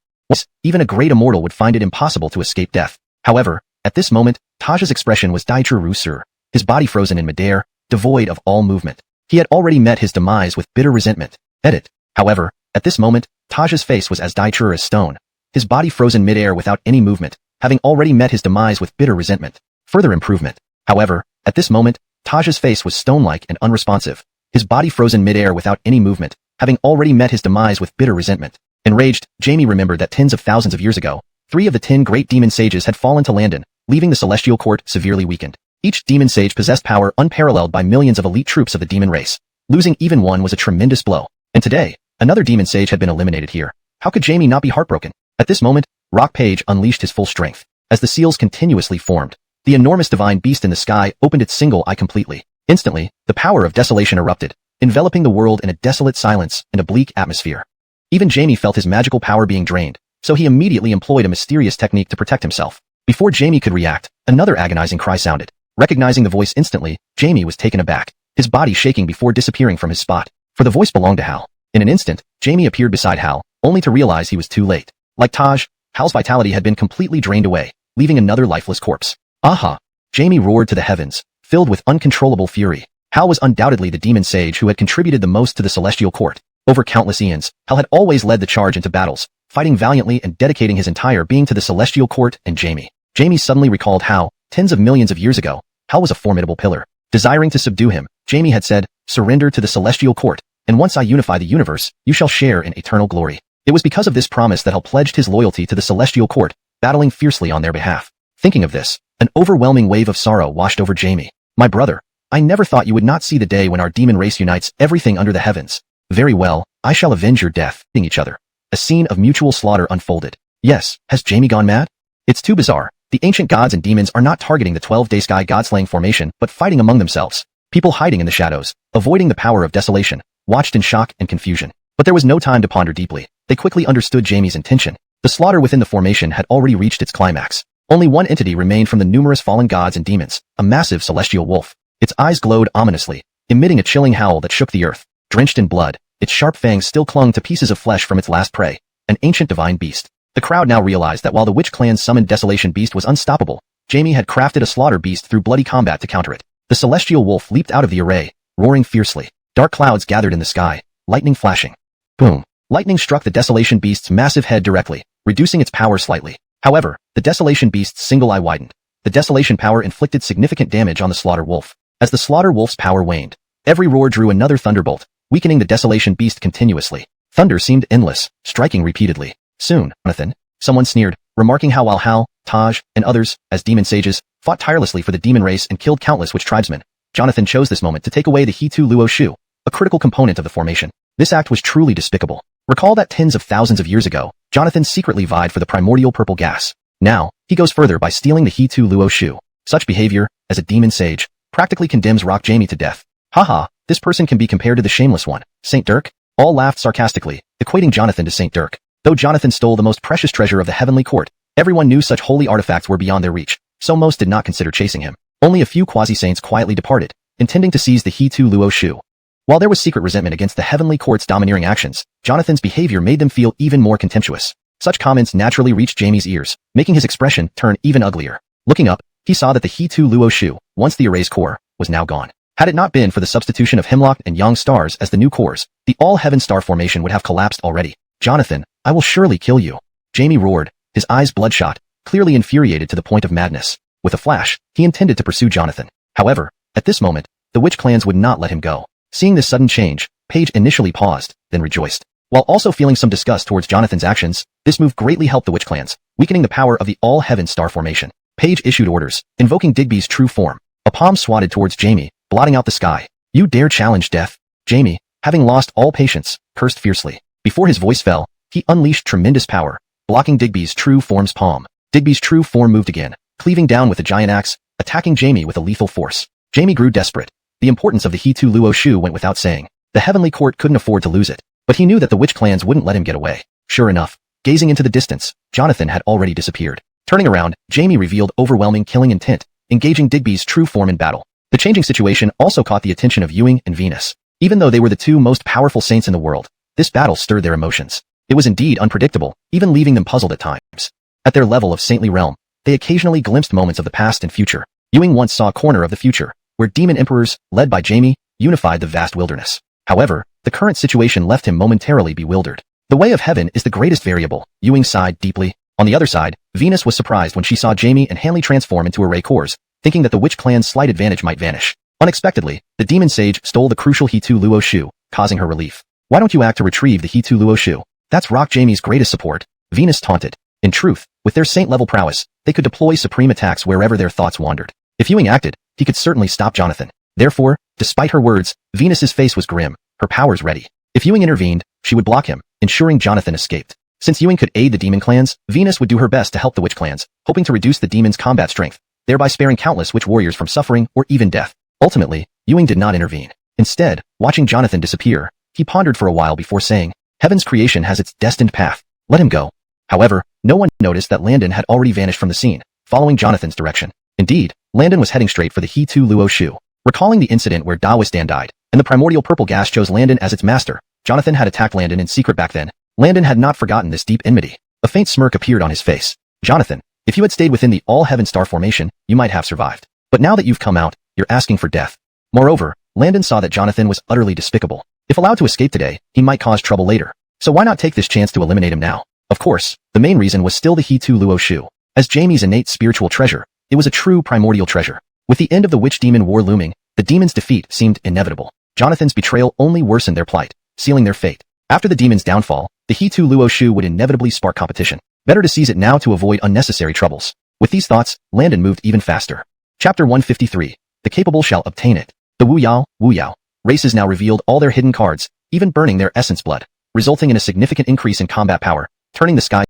Even a great immortal would find it impossible to escape death. However, at this moment, Taj's expression was Daichu Rusur, his body frozen in midair, devoid of all movement. He had already met his demise with bitter resentment. Edit. However, at this moment, Taj's face was as Daichu as stone, his body frozen midair without any movement, having already met his demise with bitter resentment. Further improvement. However, at this moment, Taj's face was stone-like and unresponsive, his body frozen midair without any movement, having already met his demise with bitter resentment. Enraged, Jamie remembered that tens of thousands of years ago, 3 of the 10 great demon sages had fallen to Landon, leaving the celestial court severely weakened. Each demon sage possessed power unparalleled by millions of elite troops of the demon race. Losing even one was a tremendous blow. And today, another demon sage had been eliminated here. How could Jamie not be heartbroken? At this moment, Rock Page unleashed his full strength. As the seals continuously formed, the enormous divine beast in the sky opened its single eye completely. Instantly, the power of desolation erupted, enveloping the world in a desolate silence and a bleak atmosphere. Even Jamie felt his magical power being drained, so he immediately employed a mysterious technique to protect himself. Before Jamie could react, another agonizing cry sounded. Recognizing the voice instantly, Jamie was taken aback, his body shaking before disappearing from his spot. For the voice belonged to Hal. In an instant, Jamie appeared beside Hal, only to realize he was too late. Like Taj, Hal's vitality had been completely drained away, leaving another lifeless corpse. Aha! Jamie roared to the heavens, filled with uncontrollable fury. Hal was undoubtedly the demon sage who had contributed the most to the celestial court. Over countless eons, Hal had always led the charge into battles, fighting valiantly and dedicating his entire being to the celestial court and Jamie. Jamie suddenly recalled how, tens of millions of years ago, Hal was a formidable pillar. Desiring to subdue him, Jamie had said, "Surrender to the celestial court, and once I unify the universe, you shall share in eternal glory." It was because of this promise that Hal pledged his loyalty to the celestial court, battling fiercely on their behalf. Thinking of this, an overwhelming wave of sorrow washed over Jamie. "My brother, I never thought you would not see the day when our demon race unites everything under the heavens. Very well, I shall avenge your death." Each other. A scene of mutual slaughter unfolded. Yes, has Jamie gone mad? It's too bizarre. The ancient gods and demons are not targeting the 12-day sky god-slaying formation, but fighting among themselves. People hiding in the shadows, avoiding the power of desolation, watched in shock and confusion. But there was no time to ponder deeply. They quickly understood Jamie's intention. The slaughter within the formation had already reached its climax. Only one entity remained from the numerous fallen gods and demons, a massive celestial wolf. Its eyes glowed ominously, emitting a chilling howl that shook the earth. Drenched in blood, its sharp fangs still clung to pieces of flesh from its last prey, an ancient divine beast. The crowd now realized that while the witch clan's summoned desolation beast was unstoppable, Jamie had crafted a slaughter beast through bloody combat to counter it. The celestial wolf leaped out of the array, roaring fiercely. Dark clouds gathered in the sky, lightning flashing. Boom! Lightning struck the desolation beast's massive head directly, reducing its power slightly. However, the desolation beast's single eye widened. The desolation power inflicted significant damage on the slaughter wolf. As the slaughter wolf's power waned, every roar drew another thunderbolt, weakening the desolation beast continuously. Thunder seemed endless, striking repeatedly. Soon, Jonathan, someone sneered, remarking how while Hal, Taj, and others, as demon sages, fought tirelessly for the demon race and killed countless witch tribesmen, Jonathan chose this moment to take away the He-Tu Luo Shu, a critical component of the formation. This act was truly despicable. Recall that tens of thousands of years ago, Jonathan secretly vied for the primordial purple gas. Now, he goes further by stealing the He-Tu Luo Shu. Such behavior, as a demon sage, practically condemns Rock Jamie to death. Haha, this person can be compared to the shameless one, Saint Dirk? All laughed sarcastically, equating Jonathan to Saint Dirk. Though Jonathan stole the most precious treasure of the heavenly court, everyone knew such holy artifacts were beyond their reach, so most did not consider chasing him. Only a few quasi-saints quietly departed, intending to seize the He-Tu Luo Shu. While there was secret resentment against the heavenly court's domineering actions, Jonathan's behavior made them feel even more contemptuous. Such comments naturally reached Jamie's ears, making his expression turn even uglier. Looking up, he saw that the He-Tu Luo Shu, once the erased core, was now gone. Had it not been for the substitution of Hemlock and Yang stars as the new cores, the all-heaven star formation would have collapsed already. Jonathan, I will surely kill you. Jamie roared, his eyes bloodshot, clearly infuriated to the point of madness. With a flash, he intended to pursue Jonathan. However, at this moment, the witch clans would not let him go. Seeing this sudden change, Paige initially paused, then rejoiced. While also feeling some disgust towards Jonathan's actions, this move greatly helped the witch clans, weakening the power of the all-heaven star formation. Paige issued orders, invoking Digby's true form. A palm swatted towards Jamie, blotting out the sky. You dare challenge death? Jamie, having lost all patience, cursed fiercely. Before his voice fell, he unleashed tremendous power, blocking Digby's true form's palm. Digby's true form moved again, cleaving down with a giant axe, attacking Jamie with a lethal force. Jamie grew desperate. The importance of the He-Tu Luo Shu went without saying. The heavenly court couldn't afford to lose it, but he knew that the witch clans wouldn't let him get away. Sure enough, gazing into the distance, Jonathan had already disappeared. Turning around, Jamie revealed overwhelming killing intent, engaging Digby's true form in battle. The changing situation also caught the attention of Ewing and Venus. Even though they were the two most powerful saints in the world, this battle stirred their emotions. It was indeed unpredictable, even leaving them puzzled at times. At their level of saintly realm, they occasionally glimpsed moments of the past and future. Ewing once saw a corner of the future, where demon emperors, led by Jamie, unified the vast wilderness. However, the current situation left him momentarily bewildered. The way of heaven is the greatest variable, Ewing sighed deeply. On the other side, Venus was surprised when she saw Jamie and Hanley transform into array cores, thinking that the witch clan's slight advantage might vanish. Unexpectedly, the demon sage stole the crucial He-Tu Luo Shu, causing her relief. Why don't you act to retrieve the He-Tu Luo Shu? That's Rock Jamie's greatest support, Venus taunted. In truth, with their saint-level prowess, they could deploy supreme attacks wherever their thoughts wandered. If Ewing acted, he could certainly stop Jonathan. Therefore, despite her words, Venus's face was grim, her powers ready. If Ewing intervened, she would block him, ensuring Jonathan escaped. Since Ewing could aid the demon clans, Venus would do her best to help the witch clans, hoping to reduce the demons' combat strength, thereby sparing countless witch warriors from suffering or even death. Ultimately, Ewing did not intervene. Instead, watching Jonathan disappear, he pondered for a while before saying, Heaven's creation has its destined path. Let him go. However, no one noticed that Landon had already vanished from the scene, following Jonathan's direction. Indeed, Landon was heading straight for the He-Tu Luo Shu. Recalling the incident where Daoistan died, and the primordial purple gas chose Landon as its master, Jonathan had attacked Landon in secret back then. Landon had not forgotten this deep enmity. A faint smirk appeared on his face. Jonathan, if you had stayed within the all-heaven star formation, you might have survived. But now that you've come out, you're asking for death. Moreover, Landon saw that Jonathan was utterly despicable. If allowed to escape today, he might cause trouble later. So why not take this chance to eliminate him now? Of course, the main reason was still the He-Tu Luo Shu. As Jamie's innate spiritual treasure, it was a true primordial treasure. With the end of the witch demon war looming, the demons' defeat seemed inevitable. Jonathan's betrayal only worsened their plight, sealing their fate. After the demons' downfall, the He-Tu Luo Shu would inevitably spark competition. Better to seize it now to avoid unnecessary troubles. With these thoughts, Landon moved even faster. Chapter 153. The capable shall obtain it. The Wu Yao races now revealed all their hidden cards, even burning their essence blood, resulting in a significant increase in combat power, turning the sky.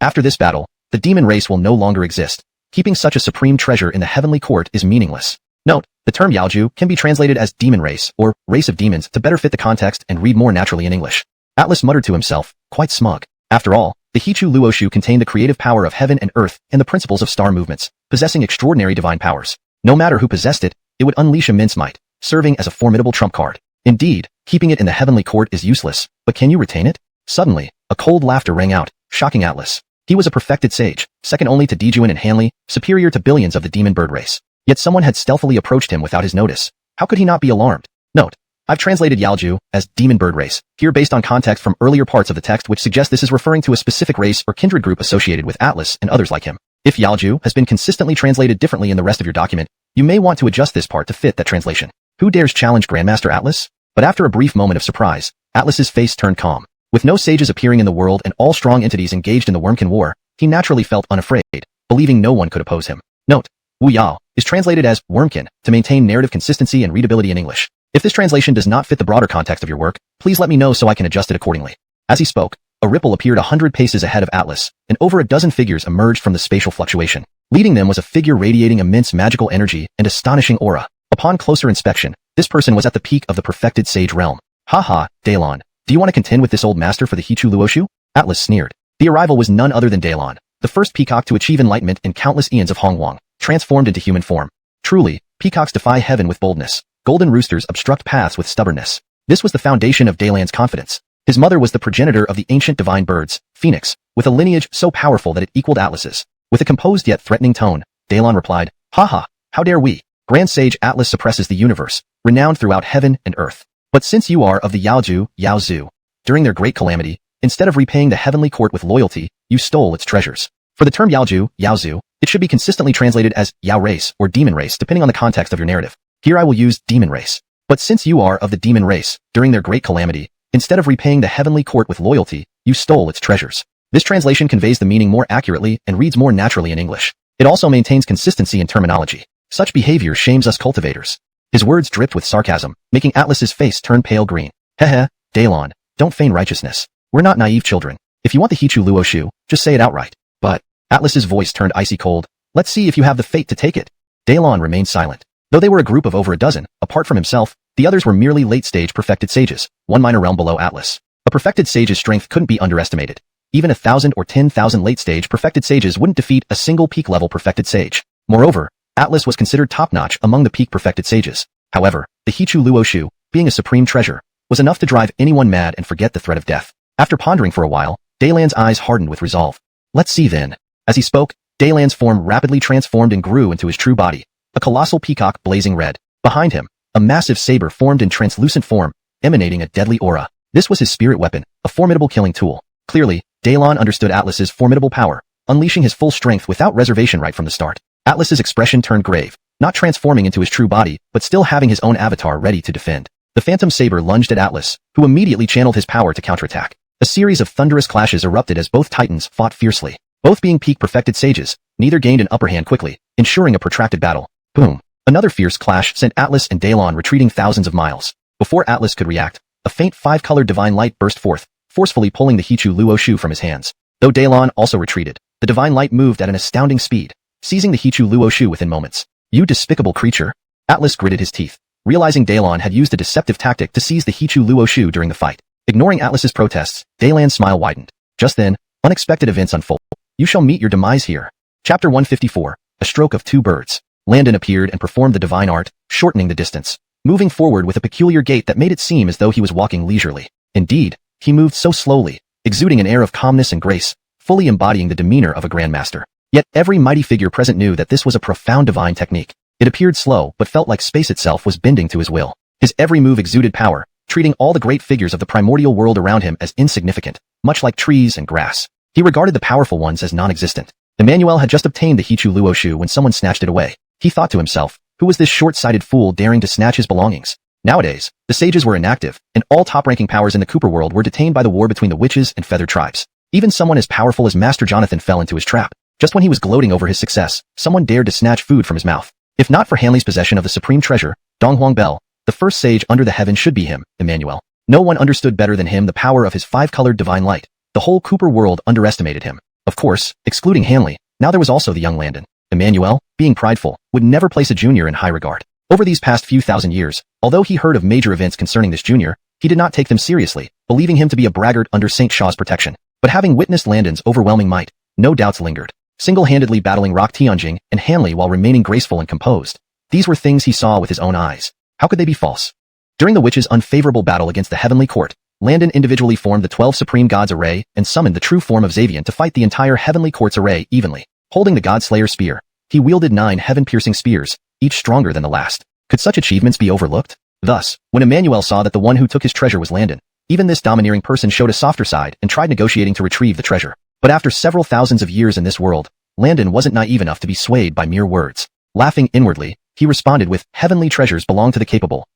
After this battle, the demon race will no longer exist. Keeping such a supreme treasure in the heavenly court is meaningless. Note, the term Yaoju can be translated as demon race or race of demons to better fit the context and read more naturally in English. Atlas muttered to himself, quite smug. After all, the He-Tu Luo Shu contained the creative power of heaven and earth and the principles of star movements, possessing extraordinary divine powers. No matter who possessed it, it would unleash immense might, serving as a formidable trump card. Indeed, keeping it in the heavenly court is useless, but can you retain it? Suddenly, a cold laughter rang out, shocking Atlas. He was a perfected sage, second only to Dijuan and Hanley, superior to billions of the demon bird race. Yet someone had stealthily approached him without his notice. How could he not be alarmed? Note, I've translated Yaoju as demon bird race, here based on context from earlier parts of the text which suggest this is referring to a specific race or kindred group associated with Atlas and others like him. If Yaoju has been consistently translated differently in the rest of your document, you may want to adjust this part to fit that translation. Who dares challenge Grandmaster Atlas? But after a brief moment of surprise, Atlas's face turned calm. With no sages appearing in the world and all strong entities engaged in the Wormkin War, he naturally felt unafraid, believing no one could oppose him. Note, Wu Yao is translated as wormkin to maintain narrative consistency and readability in English. If this translation does not fit the broader context of your work, please let me know so I can adjust it accordingly. As he spoke, a ripple appeared 100 paces ahead of Atlas, and over a dozen figures emerged from the spatial fluctuation. Leading them was a figure radiating immense magical energy and astonishing aura. Upon closer inspection, this person was at the peak of the perfected sage realm. Haha, Daylon, do you want to contend with this old master for the Hichu Luoshu? Atlas sneered. The arrival was none other than Daylon, the first peacock to achieve enlightenment in countless eons of Hongwang, transformed into human form. Truly, peacocks defy heaven with boldness. Golden roosters obstruct paths with stubbornness. This was the foundation of Daylon's confidence. His mother was the progenitor of the ancient divine birds, Phoenix, with a lineage so powerful that it equaled Atlas's. With a composed yet threatening tone, Daylon replied, Haha, how dare we? Grand Sage Atlas suppresses the universe, renowned throughout heaven and earth. But since you are of the Yaozu, during their great calamity, instead of repaying the heavenly court with loyalty, you stole its treasures. For the term Yaozu, it should be consistently translated as Yao race or demon race depending on the context of your narrative. Here I will use demon race. But since you are of the demon race, during their great calamity, instead of repaying the heavenly court with loyalty, you stole its treasures. This translation conveys the meaning more accurately and reads more naturally in English. It also maintains consistency in terminology. Such behavior shames us cultivators. His words dripped with sarcasm, making Atlas's face turn pale green. Heh, Daylon, don't feign righteousness. We're not naive children. If you want the Hichu Luoshu, just say it outright. But Atlas's voice turned icy cold. Let's see if you have the fate to take it. Daylon remained silent. Though they were a group of over a dozen, apart from himself, the others were merely late-stage perfected sages, one minor realm below Atlas. A perfected sage's strength couldn't be underestimated. Even 1,000 or 10,000 late-stage perfected sages wouldn't defeat a single peak-level perfected sage. Moreover, Atlas was considered top-notch among the peak perfected sages. However, the Hichu Luoshu, being a supreme treasure, was enough to drive anyone mad and forget the threat of death. After pondering for a while, Daylon's eyes hardened with resolve. Let's see then. As he spoke, Daylon's form rapidly transformed and grew into his true body, a colossal peacock blazing red. Behind him, a massive saber formed in translucent form, emanating a deadly aura. This was his spirit weapon, a formidable killing tool. Clearly, Daylon understood Atlas's formidable power, unleashing his full strength without reservation right from the start. Atlas's expression turned grave, not transforming into his true body, but still having his own avatar ready to defend. The phantom saber lunged at Atlas, who immediately channeled his power to counterattack. A series of thunderous clashes erupted as both titans fought fiercely. Both being peak perfected sages, neither gained an upper hand quickly, ensuring a protracted battle. Boom. Another fierce clash sent Atlas and Daylon retreating thousands of miles. Before Atlas could react, a faint five-colored divine light burst forth, forcefully pulling the Hichu Luoshu from his hands. Though Daylon also retreated, the divine light moved at an astounding speed, seizing the Hichu Luoshu within moments. You despicable creature! Atlas gritted his teeth, realizing Daylon had used a deceptive tactic to seize the Hichu Luoshu during the fight. Ignoring Atlas's protests, Daylon's smile widened. Just then, unexpected events unfolded. You shall meet your demise here. Chapter 154, A Stroke of Two Birds. Landon appeared and performed the divine art, shortening the distance, moving forward with a peculiar gait that made it seem as though he was walking leisurely. Indeed, he moved so slowly, exuding an air of calmness and grace, fully embodying the demeanor of a grandmaster. Yet every mighty figure present knew that this was a profound divine technique. It appeared slow, but felt like space itself was bending to his will. His every move exuded power, treating all the great figures of the primordial world around him as insignificant, much like trees and grass. He regarded the powerful ones as non-existent. Emmanuel had just obtained the Hichu Luoshu when someone snatched it away. He thought to himself, who was this short-sighted fool daring to snatch his belongings? Nowadays, the sages were inactive, and all top-ranking powers in the Cooper world were detained by the war between the witches and feathered tribes. Even someone as powerful as Master Jonathan fell into his trap. Just when he was gloating over his success, someone dared to snatch food from his mouth. If not for Hanley's possession of the supreme treasure, Donghuang Bell, the first sage under the heaven should be him, Emmanuel. No one understood better than him the power of his five-colored divine light. The whole Cooper world underestimated him. Of course, excluding Hanley, now there was also the young Landon. Emmanuel, being prideful, would never place a junior in high regard. Over these past few thousand years, although he heard of major events concerning this junior, he did not take them seriously, believing him to be a braggart under Saint Shaw's protection. But having witnessed Landon's overwhelming might, no doubts lingered. Single-handedly battling Rock Tianjing and Hanley while remaining graceful and composed. These were things he saw with his own eyes. How could they be false? During the witches' unfavorable battle against the heavenly court, Landon individually formed the 12 supreme gods array and summoned the true form of Xavian to fight the entire heavenly court's array evenly. Holding the God-Slayer spear, he wielded 9 heaven-piercing spears, each stronger than the last. Could such achievements be overlooked? Thus, when Emmanuel saw that the one who took his treasure was Landon, even this domineering person showed a softer side and tried negotiating to retrieve the treasure. But after several thousands of years in this world, Landon wasn't naive enough to be swayed by mere words. Laughing inwardly, he responded with, heavenly treasures belong to the capable.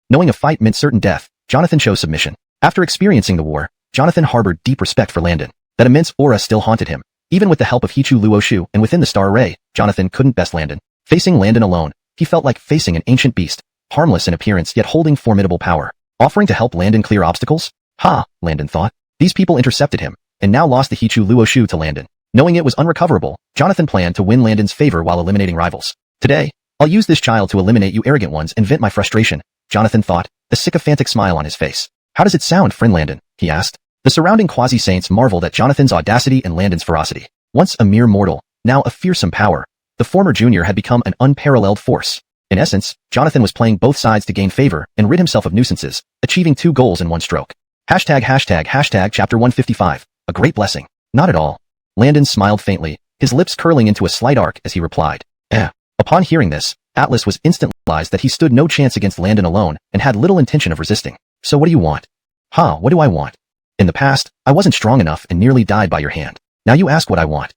Knowing a fight meant certain death, Jonathan chose submission. After experiencing the war, Jonathan harbored deep respect for Landon. That immense aura still haunted him. Even with the help of Hichu Luoshu and within the star array, Jonathan couldn't best Landon. Facing Landon alone, he felt like facing an ancient beast, harmless in appearance yet holding formidable power. Offering to help Landon clear obstacles? Ha, Landon thought. These people intercepted him, and now lost the Hichu Luoshu to Landon. Knowing it was unrecoverable, Jonathan planned to win Landon's favor while eliminating rivals. Today, I'll use this child to eliminate you arrogant ones and vent my frustration, Jonathan thought, a sycophantic smile on his face. How does it sound, friend Landon? He asked. The surrounding quasi-saints marveled at Jonathan's audacity and Landon's ferocity. Once a mere mortal, now a fearsome power, the former junior had become an unparalleled force. In essence, Jonathan was playing both sides to gain favor and rid himself of nuisances, achieving 2 goals in one stroke. Hashtag chapter 155. A great blessing. Not at all. Landon smiled faintly, his lips curling into a slight arc as he replied. Upon hearing this, Atlas was instantly realized that he stood no chance against Landon alone and had little intention of resisting. So what do you want? What do I want? In the past, I wasn't strong enough and nearly died by your hand. Now you ask what I want.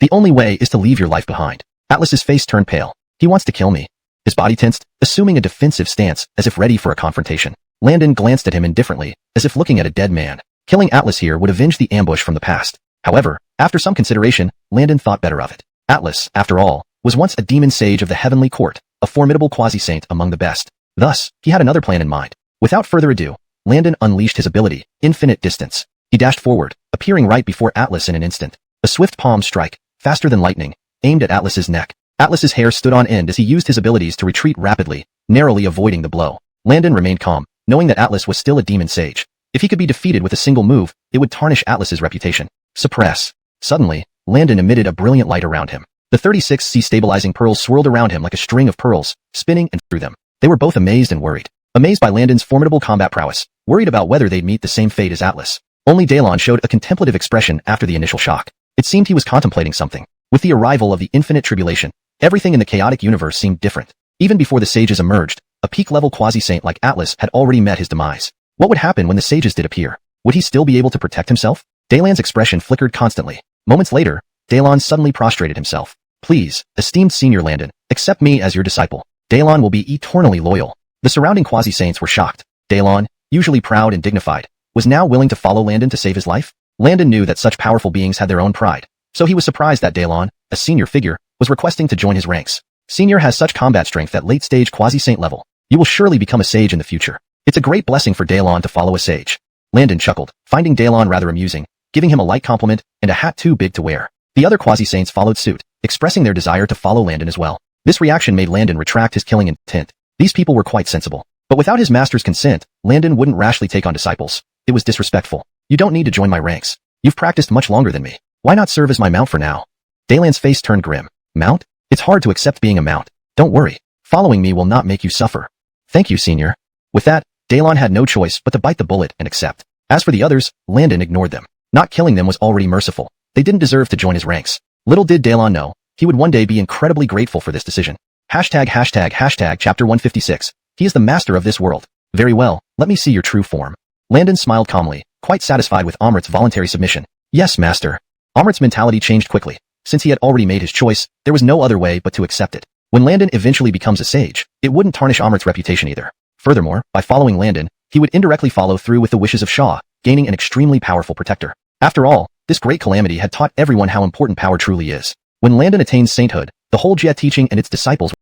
The only way is to leave your life behind. Atlas's face turned pale. He wants to kill me. His body tensed, assuming a defensive stance, as if ready for a confrontation. Landon glanced at him indifferently, as if looking at a dead man. Killing Atlas here would avenge the ambush from the past. However, after some consideration, Landon thought better of it. Atlas, after all, was once a demon sage of the heavenly court, a formidable quasi-saint among the best. Thus, he had another plan in mind. Without further ado, Landon unleashed his ability, Infinite Distance. He dashed forward, appearing right before Atlas in an instant. A swift palm strike, faster than lightning, aimed at Atlas's neck. Atlas's hair stood on end as he used his abilities to retreat rapidly, narrowly avoiding the blow. Landon remained calm, knowing that Atlas was still a demon sage. If he could be defeated with a single move, it would tarnish Atlas's reputation. Suppress. Suddenly, Landon emitted a brilliant light around him. The 36 C-stabilizing pearls swirled around him like a string of pearls, spinning and through them. They were both amazed and worried. Amazed by Landon's formidable combat prowess, worried about whether they'd meet the same fate as Atlas. Only Dalon showed a contemplative expression after the initial shock. It seemed he was contemplating something. With the arrival of the infinite tribulation, everything in the chaotic universe seemed different. Even before the sages emerged, a peak-level quasi-saint like Atlas had already met his demise. What would happen when the sages did appear? Would he still be able to protect himself? Dalon's expression flickered constantly. Moments later, Dalon suddenly prostrated himself. Please, esteemed Senior Landon, accept me as your disciple. Dalon will be eternally loyal. The surrounding quasi-saints were shocked. Dalon, usually proud and dignified, was now willing to follow Landon to save his life? Landon knew that such powerful beings had their own pride, so he was surprised that Dalon, a senior figure, was requesting to join his ranks. Senior has such combat strength at late-stage quasi-saint level. You will surely become a sage in the future. It's a great blessing for Dalon to follow a sage. Landon chuckled, finding Dalon rather amusing, giving him a light compliment and a hat too big to wear. The other quasi-saints followed suit, expressing their desire to follow Landon as well. This reaction made Landon retract his killing intent. These people were quite sensible. But without his master's consent, Landon wouldn't rashly take on disciples. It was disrespectful. You don't need to join my ranks. You've practiced much longer than me. Why not serve as my mount for now? Dalon's face turned grim. Mount? It's hard to accept being a mount. Don't worry. Following me will not make you suffer. Thank you, Senior. With that, Dalon had no choice but to bite the bullet and accept. As for the others, Landon ignored them. Not killing them was already merciful. They didn't deserve to join his ranks. Little did Dalon know, he would one day be incredibly grateful for this decision. Hashtag chapter 156. He is the master of this world. Very well, let me see your true form. Landon smiled calmly, quite satisfied with Amrit's voluntary submission. Yes, master. Amrit's mentality changed quickly. Since he had already made his choice, there was no other way but to accept it. When Landon eventually becomes a sage, it wouldn't tarnish Amrit's reputation either. Furthermore, by following Landon, he would indirectly follow through with the wishes of Shaw, gaining an extremely powerful protector. After all, this great calamity had taught everyone how important power truly is. When Landon attained sainthood, the whole Jia teaching and its disciples.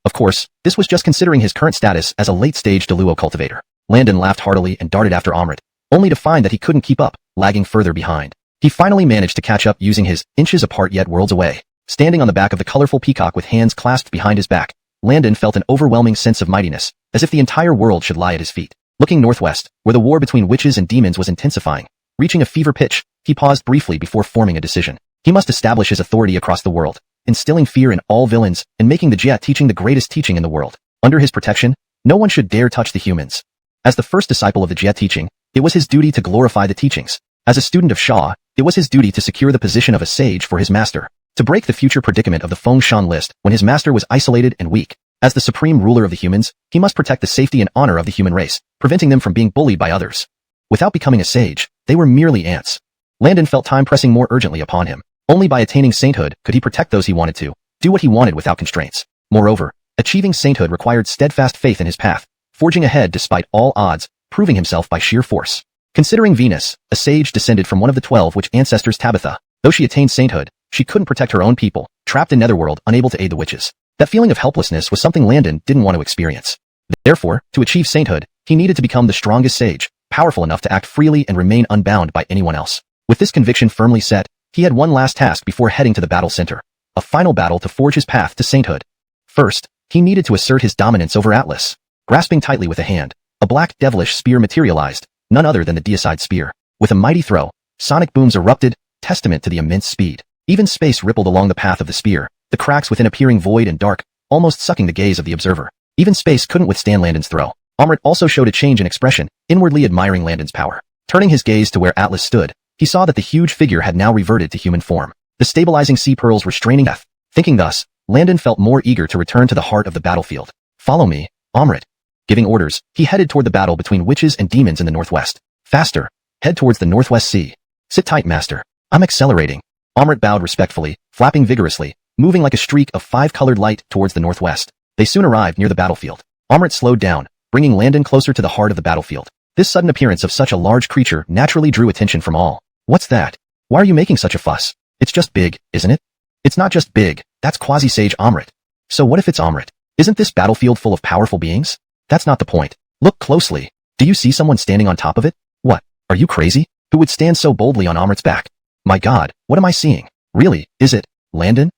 Of course, this was just considering his current status as a late-stage Deluo cultivator. Landon laughed heartily and darted after Amrit, only to find that he couldn't keep up, lagging further behind. He finally managed to catch up using his inches apart yet worlds away. Standing on the back of the colorful peacock with hands clasped behind his back, Landon felt an overwhelming sense of mightiness, as if the entire world should lie at his feet. Looking northwest, where the war between witches and demons was intensifying, reaching a fever pitch, he paused briefly before forming a decision. He must establish his authority across the world, instilling fear in all villains and making the Jia teaching the greatest teaching in the world. Under his protection, no one should dare touch the humans. As the first disciple of the Jia teaching, it was his duty to glorify the teachings. As a student of Shaw, it was his duty to secure the position of a sage for his master, to break the future predicament of the Feng Shan list when his master was isolated and weak. As the supreme ruler of the humans, he must protect the safety and honor of the human race, preventing them from being bullied by others. Without becoming a sage, they were merely ants. Landon felt time pressing more urgently upon him. Only by attaining sainthood could he protect those he wanted to, do what he wanted without constraints. Moreover, achieving sainthood required steadfast faith in his path, forging ahead despite all odds, proving himself by sheer force. Considering Venus, a sage descended from one of the 12 witch ancestors Tabitha, though she attained sainthood, she couldn't protect her own people, trapped in Netherworld, unable to aid the witches. That feeling of helplessness was something Landon didn't want to experience. Therefore, to achieve sainthood, he needed to become the strongest sage, powerful enough to act freely and remain unbound by anyone else. With this conviction firmly set, he had one last task before heading to the battle center. A final battle to forge his path to sainthood. First, he needed to assert his dominance over Atlas. Grasping tightly with a hand, a black devilish spear materialized, none other than the deicide spear. With a mighty throw, sonic booms erupted, testament to the immense speed. Even space rippled along the path of the spear, the cracks within appearing void and dark, almost sucking the gaze of the observer. Even space couldn't withstand Landon's throw. Amrit also showed a change in expression, inwardly admiring Landon's power. Turning his gaze to where Atlas stood, he saw that the huge figure had now reverted to human form. The stabilizing sea pearls restraining death. Thinking thus, Landon felt more eager to return to the heart of the battlefield. Follow me, Amrit. Giving orders, he headed toward the battle between witches and demons in the northwest. Faster. Head towards the northwest sea. Sit tight, master. I'm accelerating. Amrit bowed respectfully, flapping vigorously, moving like a streak of five-colored light towards the northwest. They soon arrived near the battlefield. Amrit slowed down, bringing Landon closer to the heart of the battlefield. This sudden appearance of such a large creature naturally drew attention from all. What's that? Why are you making such a fuss? It's just big, isn't it? It's not just big, that's quasi-sage Amrit. So what if it's Amrit? Isn't this battlefield full of powerful beings? That's not the point. Look closely. Do you see someone standing on top of it? What? Are you crazy? Who would stand so boldly on Amrit's back? My god, what am I seeing? Really, is it Landon?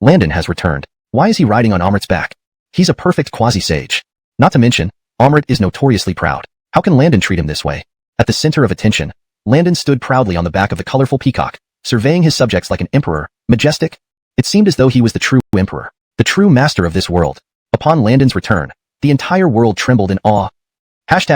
Landon has returned. Why is he riding on Amrit's back? He's a perfect quasi-sage. Not to mention, Amrit is notoriously proud. How can Landon treat him this way? At the center of attention, Landon stood proudly on the back of the colorful peacock, surveying his subjects like an emperor, majestic. It seemed as though he was the true emperor, the true master of this world. Upon Landon's return, the entire world trembled in awe. Chapter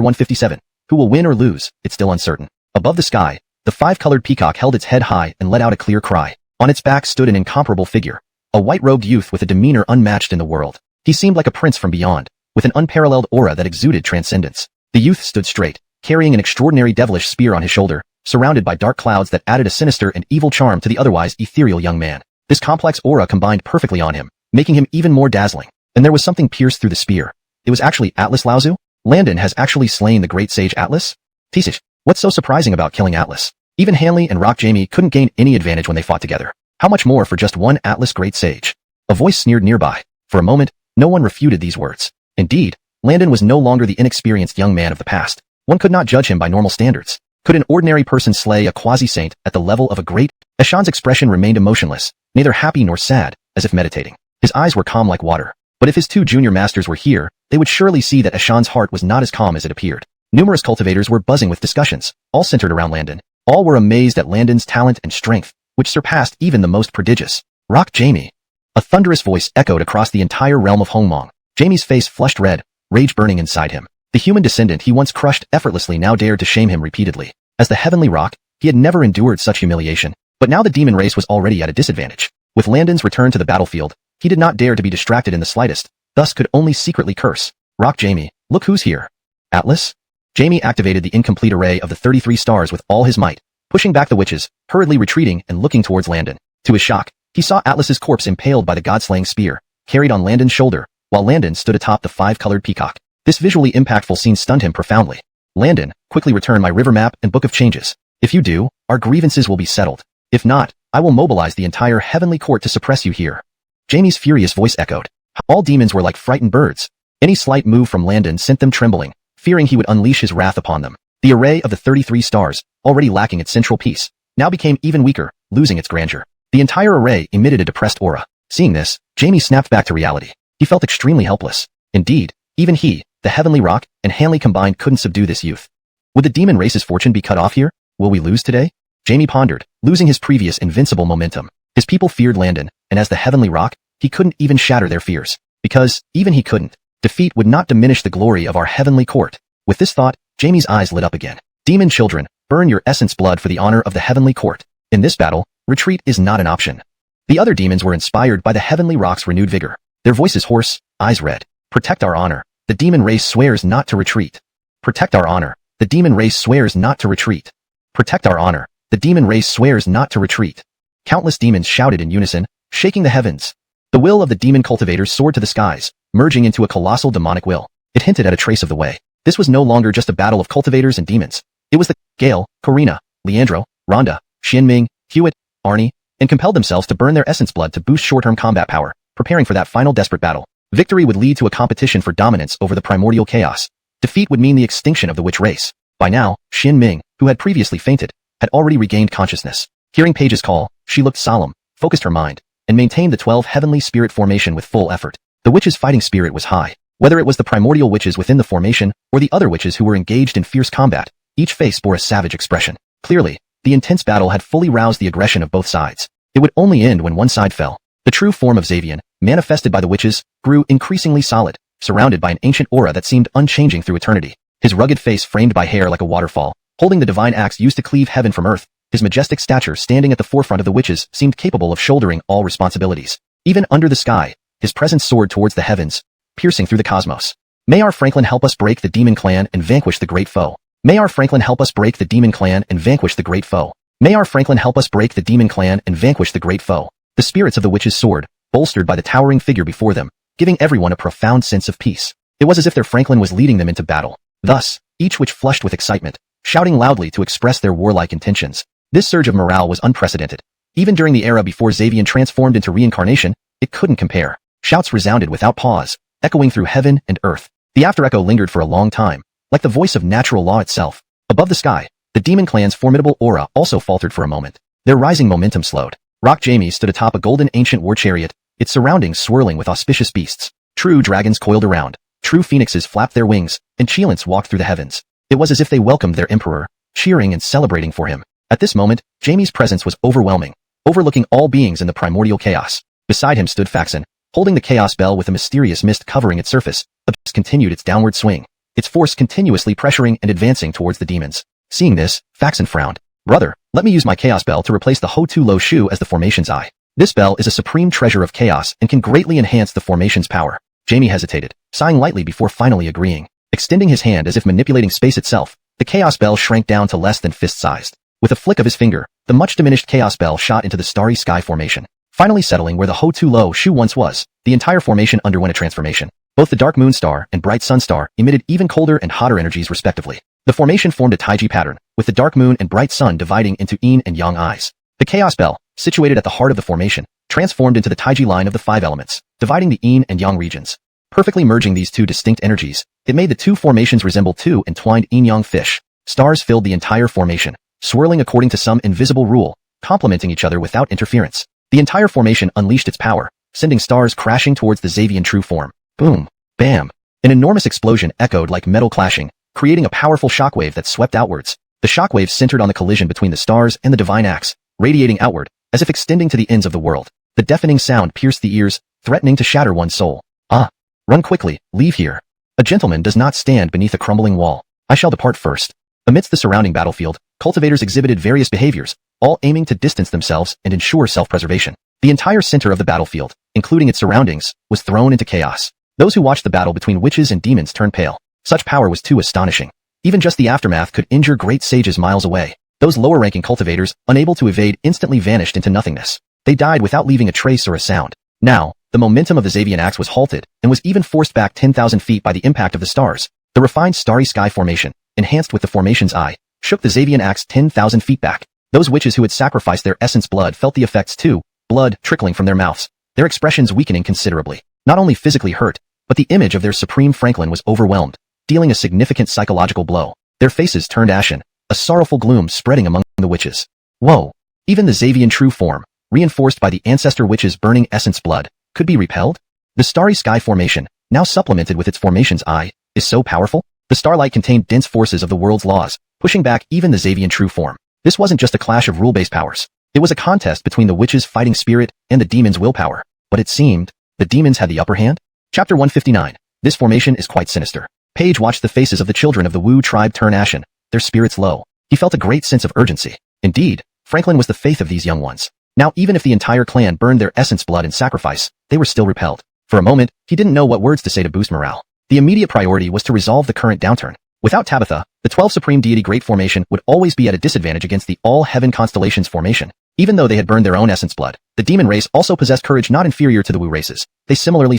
157. Who will win or lose? It's still uncertain. Above the sky, the five-colored peacock held its head high and let out a clear cry. On its back stood an incomparable figure, a white-robed youth with a demeanor unmatched in the world. He seemed like a prince from beyond, with an unparalleled aura that exuded transcendence. The youth stood straight, carrying an extraordinary devilish spear on his shoulder, surrounded by dark clouds that added a sinister and evil charm to the otherwise ethereal young man. This complex aura combined perfectly on him, making him even more dazzling. And there was something pierced through the spear. It was actually Atlas Laozi? Landon has actually slain the great sage Atlas? Tisish, what's so surprising about killing Atlas? Even Hanley and Rock Jamie couldn't gain any advantage when they fought together. How much more for just one Atlas great sage? A voice sneered nearby. For a moment, no one refuted these words. Indeed, Landon was no longer the inexperienced young man of the past. One could not judge him by normal standards. Could an ordinary person slay a quasi-saint at the level of a great? Ashan's expression remained emotionless, neither happy nor sad, as if meditating. His eyes were calm like water. But if his two junior masters were here, they would surely see that Ashan's heart was not as calm as it appeared. Numerous cultivators were buzzing with discussions, all centered around Landon. All were amazed at Landon's talent and strength, which surpassed even the most prodigious. Rock Jamie. A thunderous voice echoed across the entire realm of Hongmong. Jamie's face flushed red, rage burning inside him. The human descendant he once crushed effortlessly now dared to shame him repeatedly. As the heavenly rock, he had never endured such humiliation. But now the demon race was already at a disadvantage. With Landon's return to the battlefield, he did not dare to be distracted in the slightest, thus could only secretly curse. Rock Jamie, look who's here. Atlas? Jamie activated the incomplete array of the 33 stars with all his might, pushing back the witches, hurriedly retreating and looking towards Landon. To his shock, he saw Atlas's corpse impaled by the god-slaying spear, carried on Landon's shoulder, while Landon stood atop the five-colored peacock. This visually impactful scene stunned him profoundly. Landon, quickly return my river map and book of changes. If you do, our grievances will be settled. If not, I will mobilize the entire heavenly court to suppress you here. Jamie's furious voice echoed. All demons were like frightened birds. Any slight move from Landon sent them trembling, fearing he would unleash his wrath upon them. The array of the 33 stars, already lacking its central piece, now became even weaker, losing its grandeur. The entire array emitted a depressed aura. Seeing this, Jamie snapped back to reality. He felt extremely helpless. Indeed, even he, the heavenly rock, and Hanley combined couldn't subdue this youth. Would the demon race's fortune be cut off here? Will we lose today? Jamie pondered, losing his previous invincible momentum. His people feared Landon, and as the heavenly rock, he couldn't even shatter their fears. Because, even he couldn't, defeat would not diminish the glory of our heavenly court. With this thought, Jamie's eyes lit up again. Demon children, burn your essence blood for the honor of the heavenly court. In this battle, retreat is not an option. The other demons were inspired by the heavenly rock's renewed vigor. Their voices hoarse, eyes red. Protect our honor. The demon race swears not to retreat. Protect our honor. The demon race swears not to retreat. Protect our honor. The demon race swears not to retreat. Countless demons shouted in unison, shaking the heavens. The will of the demon cultivators soared to the skies, merging into a colossal demonic will. It hinted at a trace of the way. This was no longer just a battle of cultivators and demons. It was the Gale, Karina, Leandro, Rhonda, Xianming, Hewitt, Arnie, and compelled themselves to burn their essence blood to boost short-term combat power, preparing for that final desperate battle. Victory would lead to a competition for dominance over the primordial chaos. Defeat would mean the extinction of the witch race. By now, Xin Ming, who had previously fainted, had already regained consciousness. Hearing Page's call, she looked solemn, focused her mind, and maintained the 12 heavenly spirit formation with full effort. The witches' fighting spirit was high. Whether it was the primordial witches within the formation, or the other witches who were engaged in fierce combat, each face bore a savage expression. Clearly, the intense battle had fully roused the aggression of both sides. It would only end when one side fell. The true form of Xiavian, manifested by the witches, grew increasingly solid, surrounded by an ancient aura that seemed unchanging through eternity. His rugged face framed by hair like a waterfall, holding the divine axe used to cleave heaven from earth, his majestic stature standing at the forefront of the witches seemed capable of shouldering all responsibilities. Even under the sky, his presence soared towards the heavens, piercing through the cosmos. May our Franklin help us break the demon clan and vanquish the great foe. May our Franklin help us break the demon clan and vanquish the great foe. May our Franklin help us break the demon clan and vanquish the great foe. The spirits of the witches soared, bolstered by the towering figure before them, giving everyone a profound sense of peace. It was as if their Franklin was leading them into battle. Thus, each witch flushed with excitement, shouting loudly to express their warlike intentions. This surge of morale was unprecedented. Even during the era before Xiavian transformed into reincarnation, it couldn't compare. Shouts resounded without pause, echoing through heaven and earth. The afterecho lingered for a long time, like the voice of natural law itself. Above the sky, the demon clan's formidable aura also faltered for a moment. Their rising momentum slowed. Rock Jamie stood atop a golden ancient war chariot, its surroundings swirling with auspicious beasts. True dragons coiled around, true phoenixes flapped their wings, and Cheelants walked through the heavens. It was as if they welcomed their emperor, cheering and celebrating for him. At this moment, Jamie's presence was overwhelming, overlooking all beings in the primordial chaos. Beside him stood Faxon, holding the chaos bell with a mysterious mist covering its surface. The beast continued its downward swing, its force continuously pressuring and advancing towards the demons. Seeing this, Faxon frowned. Brother, let me use my chaos bell to replace the Ho Tu Lo Shu as the formation's eye. This bell is a supreme treasure of chaos and can greatly enhance the formation's power. Jamie hesitated, sighing lightly before finally agreeing. Extending his hand as if manipulating space itself, the chaos bell shrank down to less than fist-sized. With a flick of his finger, the much-diminished chaos bell shot into the starry sky formation. Finally settling where the Ho Tu Lo Shu once was, the entire formation underwent a transformation. Both the dark moon star and bright sun star emitted even colder and hotter energies respectively. The formation formed a Tai Chi pattern, with the dark moon and bright sun dividing into yin and yang eyes. The chaos bell, situated at the heart of the formation, transformed into the Tai Chi line of the 5 elements, dividing the yin and yang regions. Perfectly merging these two distinct energies, it made the two formations resemble two entwined yin-yang fish. Stars filled the entire formation, swirling according to some invisible rule, complementing each other without interference. The entire formation unleashed its power, sending stars crashing towards the Xiavian true form. Boom! Bam! An enormous explosion echoed like metal clashing, creating a powerful shockwave that swept outwards. The shockwave centered on the collision between the stars and the divine axe, radiating outward, as if extending to the ends of the world. The deafening sound pierced the ears, threatening to shatter one's soul. Ah! Run quickly, leave here. A gentleman does not stand beneath a crumbling wall. I shall depart first. Amidst the surrounding battlefield, cultivators exhibited various behaviors, all aiming to distance themselves and ensure self-preservation. The entire center of the battlefield, including its surroundings, was thrown into chaos. Those who watched the battle between witches and demons turned pale. Such power was too astonishing. Even just the aftermath could injure great sages miles away. Those lower-ranking cultivators, unable to evade, instantly vanished into nothingness. They died without leaving a trace or a sound. Now, the momentum of the Xiavian axe was halted, and was even forced back 10,000 feet by the impact of the stars. The refined starry sky formation, enhanced with the formation's eye, shook the Xiavian axe 10,000 feet back. Those witches who had sacrificed their essence blood felt the effects too, blood trickling from their mouths, their expressions weakening considerably. Not only physically hurt, but the image of their supreme Franklin was overwhelmed, dealing a significant psychological blow. Their faces turned ashen, a sorrowful gloom spreading among the witches. Whoa! Even the Xiavian true form, reinforced by the ancestor witch's burning essence blood, could be repelled? The starry sky formation, now supplemented with its formation's eye, is so powerful? The starlight contained dense forces of the world's laws, pushing back even the Xiavian true form. This wasn't just a clash of rule-based powers. It was a contest between the witch's fighting spirit and the demon's willpower. But it seemed, the demons had the upper hand? Chapter 159. This formation is quite sinister. Page watched the faces of the children of the Wu tribe turn ashen, their spirits low. He felt a great sense of urgency. Indeed, Franklin was the faith of these young ones. Now even if the entire clan burned their essence blood in sacrifice, they were still repelled. For a moment, he didn't know what words to say to boost morale. The immediate priority was to resolve the current downturn. Without Tabitha, the 12 Supreme Deity Great Formation would always be at a disadvantage against the All-Heaven Constellations formation. Even though they had burned their own essence blood, the demon race also possessed courage not inferior to the Wu races. They similarly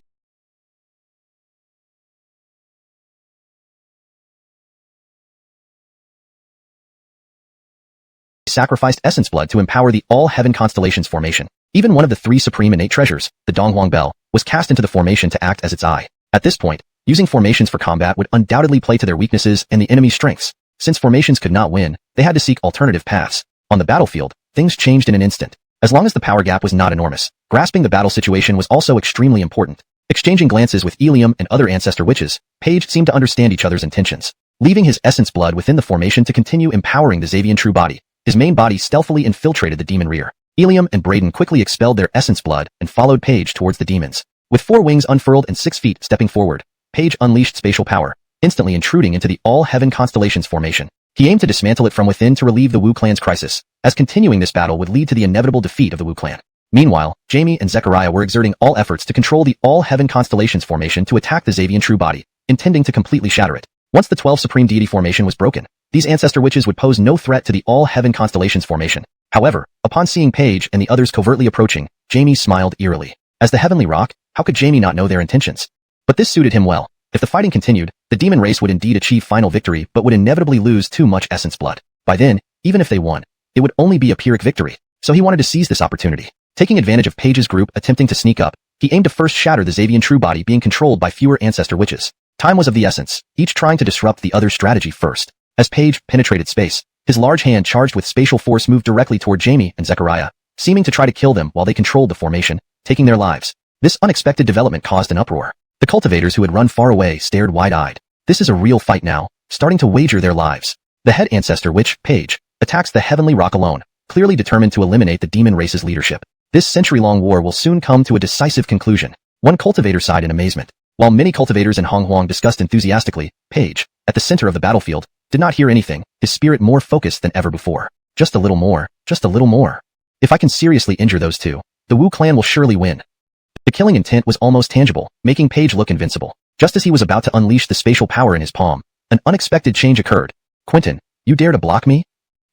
sacrificed essence blood to empower the all-heaven constellations formation. Even one of the 3 supreme innate treasures, the Donghuang Bell, was cast into the formation to act as its eye. At this point, using formations for combat would undoubtedly play to their weaknesses and the enemy's strengths. Since formations could not win, they had to seek alternative paths. On the battlefield, things changed in an instant. As long as the power gap was not enormous, grasping the battle situation was also extremely important. Exchanging glances with Ilium and other ancestor witches, Paige seemed to understand each other's intentions. Leaving his essence blood within the formation to continue empowering the Xavian true body, his main body stealthily infiltrated the demon rear. Ilium and Braden quickly expelled their essence blood and followed Paige towards the demons. With 4 wings unfurled and 6 feet stepping forward, Paige unleashed spatial power, instantly intruding into the all-heaven constellations formation. He aimed to dismantle it from within to relieve the Wu clan's crisis, as continuing this battle would lead to the inevitable defeat of the Wu clan. Meanwhile, Jamie and Zechariah were exerting all efforts to control the all-heaven constellations formation to attack the Xavian true body, intending to completely shatter it. Once the 12 supreme deity formation was broken, these ancestor witches would pose no threat to the all-heaven constellations formation. However, upon seeing Paige and the others covertly approaching, Jamie smiled eerily. As the heavenly rock, how could Jamie not know their intentions? But this suited him well. If the fighting continued, the demon race would indeed achieve final victory but would inevitably lose too much essence blood. By then, even if they won, it would only be a Pyrrhic victory. So he wanted to seize this opportunity. Taking advantage of Paige's group attempting to sneak up, he aimed to first shatter the Xavian true body being controlled by fewer ancestor witches. Time was of the essence, each trying to disrupt the other's strategy first. As Paige penetrated space, his large hand charged with spatial force moved directly toward Jamie and Zechariah, seeming to try to kill them while they controlled the formation, taking their lives. This unexpected development caused an uproar. The cultivators who had run far away stared wide-eyed. This is a real fight now, starting to wager their lives. The head ancestor witch, Paige, attacks the heavenly rock alone, clearly determined to eliminate the demon race's leadership. This century-long war will soon come to a decisive conclusion. One cultivator sighed in amazement. While many cultivators in XuanHuan discussed enthusiastically, Paige, at the center of the battlefield, did not hear anything, his spirit more focused than ever before. Just a little more, just a little more. If I can seriously injure those two, the Wu clan will surely win. The killing intent was almost tangible, making Paige look invincible. Just as he was about to unleash the spatial power in his palm, an unexpected change occurred. Quentin, you dare to block me?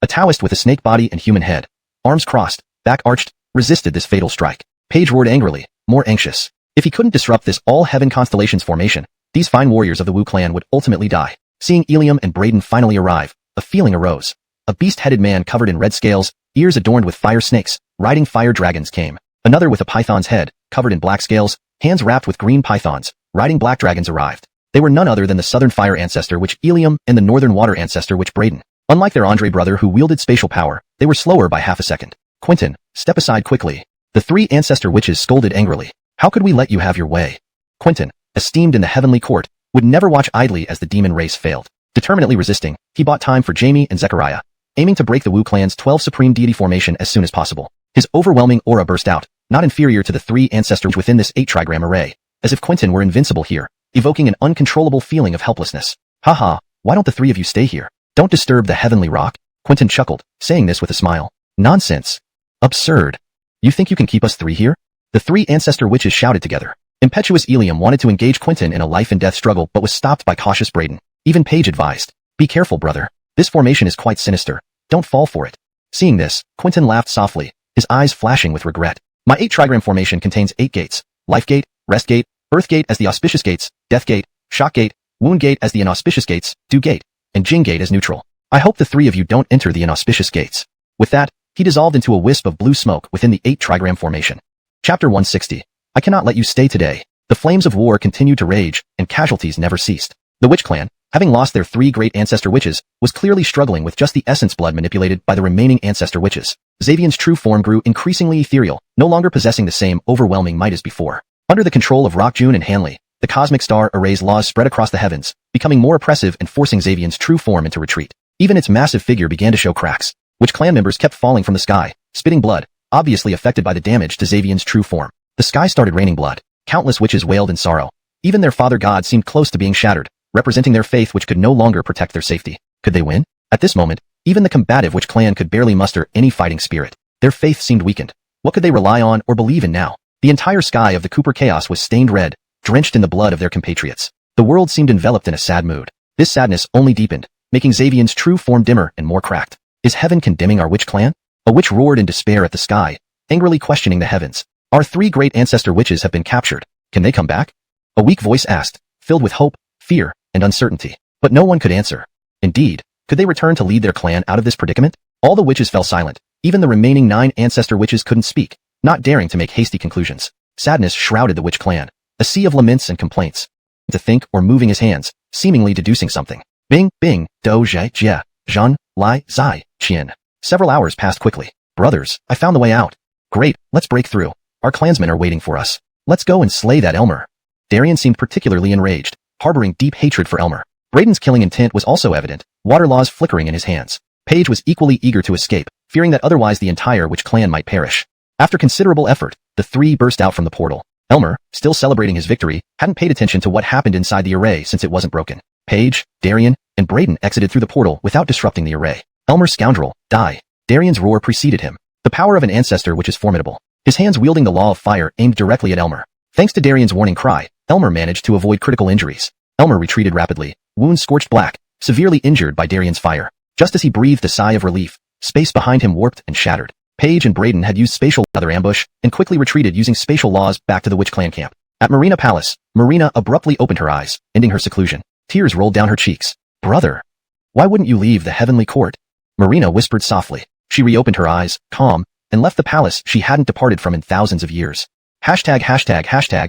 A Taoist with a snake body and human head, arms crossed, back arched, resisted this fatal strike. Paige roared angrily, more anxious. If he couldn't disrupt this all-heaven constellations formation, these fine warriors of the Wu clan would ultimately die. Seeing Ilium and Braden finally arrive, a feeling arose. A beast-headed man covered in red scales, ears adorned with fire snakes, riding fire dragons came. Another with a python's head, covered in black scales, hands wrapped with green pythons, riding black dragons arrived. They were none other than the southern fire ancestor witch Ilium and the northern water ancestor witch Braden. Unlike their Andre brother who wielded spatial power, they were slower by half a second. Quentin, step aside quickly. The 3 ancestor witches scolded angrily. How could we let you have your way? Quentin, esteemed in the heavenly court, would never watch idly as the demon race failed. Determinately resisting, he bought time for Jamie and Zechariah, aiming to break the Wu clan's 12 supreme deity formation as soon as possible. His overwhelming aura burst out, not inferior to the 3 ancestors within this 8-trigram array, as if Quentin were invincible here, evoking an uncontrollable feeling of helplessness. Haha, why don't the 3 of you stay here? Don't disturb the heavenly rock. Quentin chuckled, saying this with a smile. Nonsense. Absurd. You think you can keep us 3 here? The 3 ancestor witches shouted together. Impetuous Ilium wanted to engage Quentin in a life-and-death struggle but was stopped by cautious Braden. Even Paige advised. Be careful, brother. This formation is quite sinister. Don't fall for it. Seeing this, Quentin laughed softly, his eyes flashing with regret. My 8-trigram formation contains 8 gates. Life gate, rest gate, birth gate as the auspicious gates, death gate, shock gate, wound gate as the inauspicious gates, do gate, and Jing gate as neutral. I hope the 3 of you don't enter the inauspicious gates. With that, he dissolved into a wisp of blue smoke within the 8-trigram formation. Chapter 160. I cannot let you stay today. The flames of war continued to rage, and casualties never ceased. The witch clan, having lost their 3 great ancestor witches, was clearly struggling with just the essence blood manipulated by the remaining ancestor witches. Xavian's true form grew increasingly ethereal, no longer possessing the same overwhelming might as before. Under the control of Rock June and Hanley, the cosmic star array's laws spread across the heavens, becoming more oppressive and forcing Xavian's true form into retreat. Even its massive figure began to show cracks. Witch clan members kept falling from the sky, spitting blood, obviously affected by the damage to Xavian's true form. The sky started raining blood. Countless witches wailed in sorrow. Even their father god seemed close to being shattered, representing their faith which could no longer protect their safety. Could they win? At this moment, even the combative witch clan could barely muster any fighting spirit. Their faith seemed weakened. What could they rely on or believe in now? The entire sky of the Cooper Chaos was stained red, drenched in the blood of their compatriots. The world seemed enveloped in a sad mood. This sadness only deepened, making Xavian's true form dimmer and more cracked. Is heaven condemning our witch clan? A witch roared in despair at the sky, angrily questioning the heavens. Our 3 great ancestor witches have been captured. Can they come back? A weak voice asked, filled with hope, fear, and uncertainty. But no one could answer. Indeed, could they return to lead their clan out of this predicament? All the witches fell silent. Even the remaining 9 ancestor witches couldn't speak, not daring to make hasty conclusions. Sadness shrouded the witch clan, a sea of laments and complaints. To think or moving his hands, seemingly deducing something. Bing, bing, do, jie, jie, zhan, lai, zai, qian. Several hours passed quickly. Brothers, I found the way out. Great, let's break through. Our clansmen are waiting for us. Let's go and slay that Elmer. Darien seemed particularly enraged, harboring deep hatred for Elmer. Braden's killing intent was also evident, water laws flickering in his hands. Paige was equally eager to escape, fearing that otherwise the entire witch clan might perish. After considerable effort, the 3 burst out from the portal. Elmer, still celebrating his victory, hadn't paid attention to what happened inside the array since it wasn't broken. Paige, Darien, and Braden exited through the portal without disrupting the array. Elmer scoundrel, die. Darien's roar preceded him. The power of an ancestor which is formidable. His hands wielding the law of fire aimed directly at Elmer. Thanks to Darien's warning cry, Elmer managed to avoid critical injuries. Elmer retreated rapidly, wounds scorched black, severely injured by Darien's fire. Just as he breathed a sigh of relief, space behind him warped and shattered. Paige and Braden had used spatial other ambush and quickly retreated using spatial laws back to the witch clan camp. At Marina Palace, Marina abruptly opened her eyes, ending her seclusion. Tears rolled down her cheeks. Brother, why wouldn't you leave the heavenly court? Marina whispered softly. She reopened her eyes, calm, and left the palace she hadn't departed from in thousands of years. Hashtag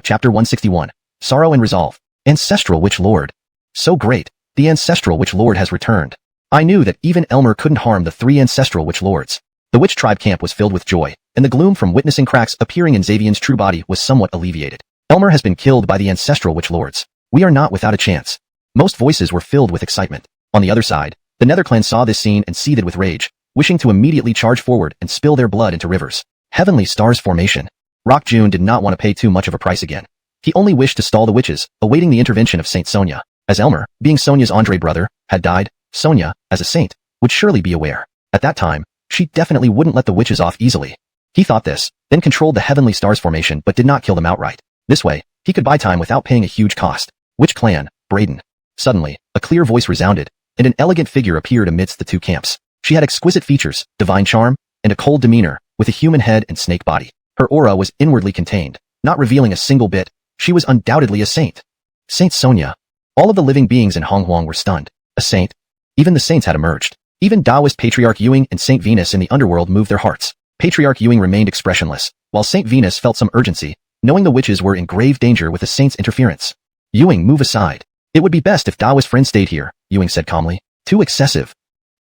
chapter 161. Sorrow and resolve. Ancestral Witch Lord. So great. The Ancestral Witch Lord has returned. I knew that even Elmer couldn't harm the 3 Ancestral Witch Lords. The witch tribe camp was filled with joy, and the gloom from witnessing cracks appearing in Xavian's true body was somewhat alleviated. Elmer has been killed by the Ancestral Witch Lords. We are not without a chance. Most voices were filled with excitement. On the other side, the Netherclan saw this scene and seethed with rage, wishing to immediately charge forward and spill their blood into rivers. Heavenly Stars formation. Rock June did not want to pay too much of a price again. He only wished to stall the witches, awaiting the intervention of Saint Sonia. As Elmer, being Sonia's Andre brother, had died, Sonia, as a saint, would surely be aware. At that time, she definitely wouldn't let the witches off easily. He thought this, then controlled the Heavenly Stars formation but did not kill them outright. This way, he could buy time without paying a huge cost. Witch clan, Braden. Suddenly, a clear voice resounded, and an elegant figure appeared amidst the 2 camps. She had exquisite features, divine charm, and a cold demeanor, with a human head and snake body. Her aura was inwardly contained, not revealing a single bit. She was undoubtedly a saint. Saint Sonia. All of the living beings in XuanHuan were stunned. A saint? Even the saints had emerged. Even Taoist Patriarch Ewing and Saint Venus in the underworld moved their hearts. Patriarch Ewing remained expressionless, while Saint Venus felt some urgency, knowing the witches were in grave danger with the saint's interference. Ewing, move aside. It would be best if Taoist friend stayed here, Ewing said calmly. Too excessive.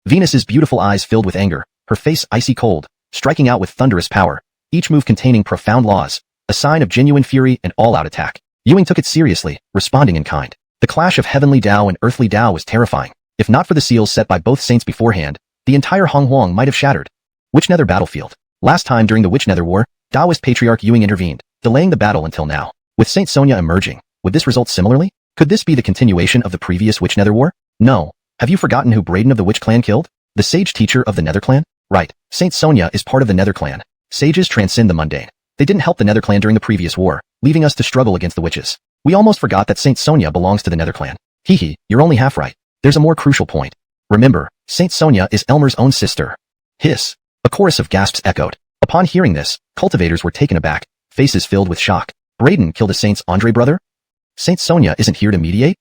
Venus's beautiful eyes filled with anger, her face icy cold, striking out with thunderous power, each move containing profound laws, a sign of genuine fury and all-out attack. Ewing took it seriously, responding in kind. The clash of heavenly Tao and earthly Tao was terrifying. If not for the seals set by both saints beforehand, the entire XuanHuan might have shattered. Witch Nether battlefield. Last time during the Witch Nether War, Taoist Patriarch Ewing intervened, delaying the battle until now. With Saint Sonia emerging, would this result similarly? Could this be the continuation of the previous Witch Nether War? No. Have you forgotten who Braden of the Witch Clan killed? The sage teacher of the Nether Clan? Right. Saint Sonia is part of the Nether Clan. Sages transcend the mundane. They didn't help the Nether Clan during the previous war, leaving us to struggle against the witches. We almost forgot that Saint Sonia belongs to the Nether Clan. Hee, you're only half right. There's a more crucial point. Remember, Saint Sonia is Elmer's own sister. Hiss. A chorus of gasps echoed. Upon hearing this, cultivators were taken aback, faces filled with shock. Braden killed a Saint's Andre brother? Saint Sonia isn't here to mediate?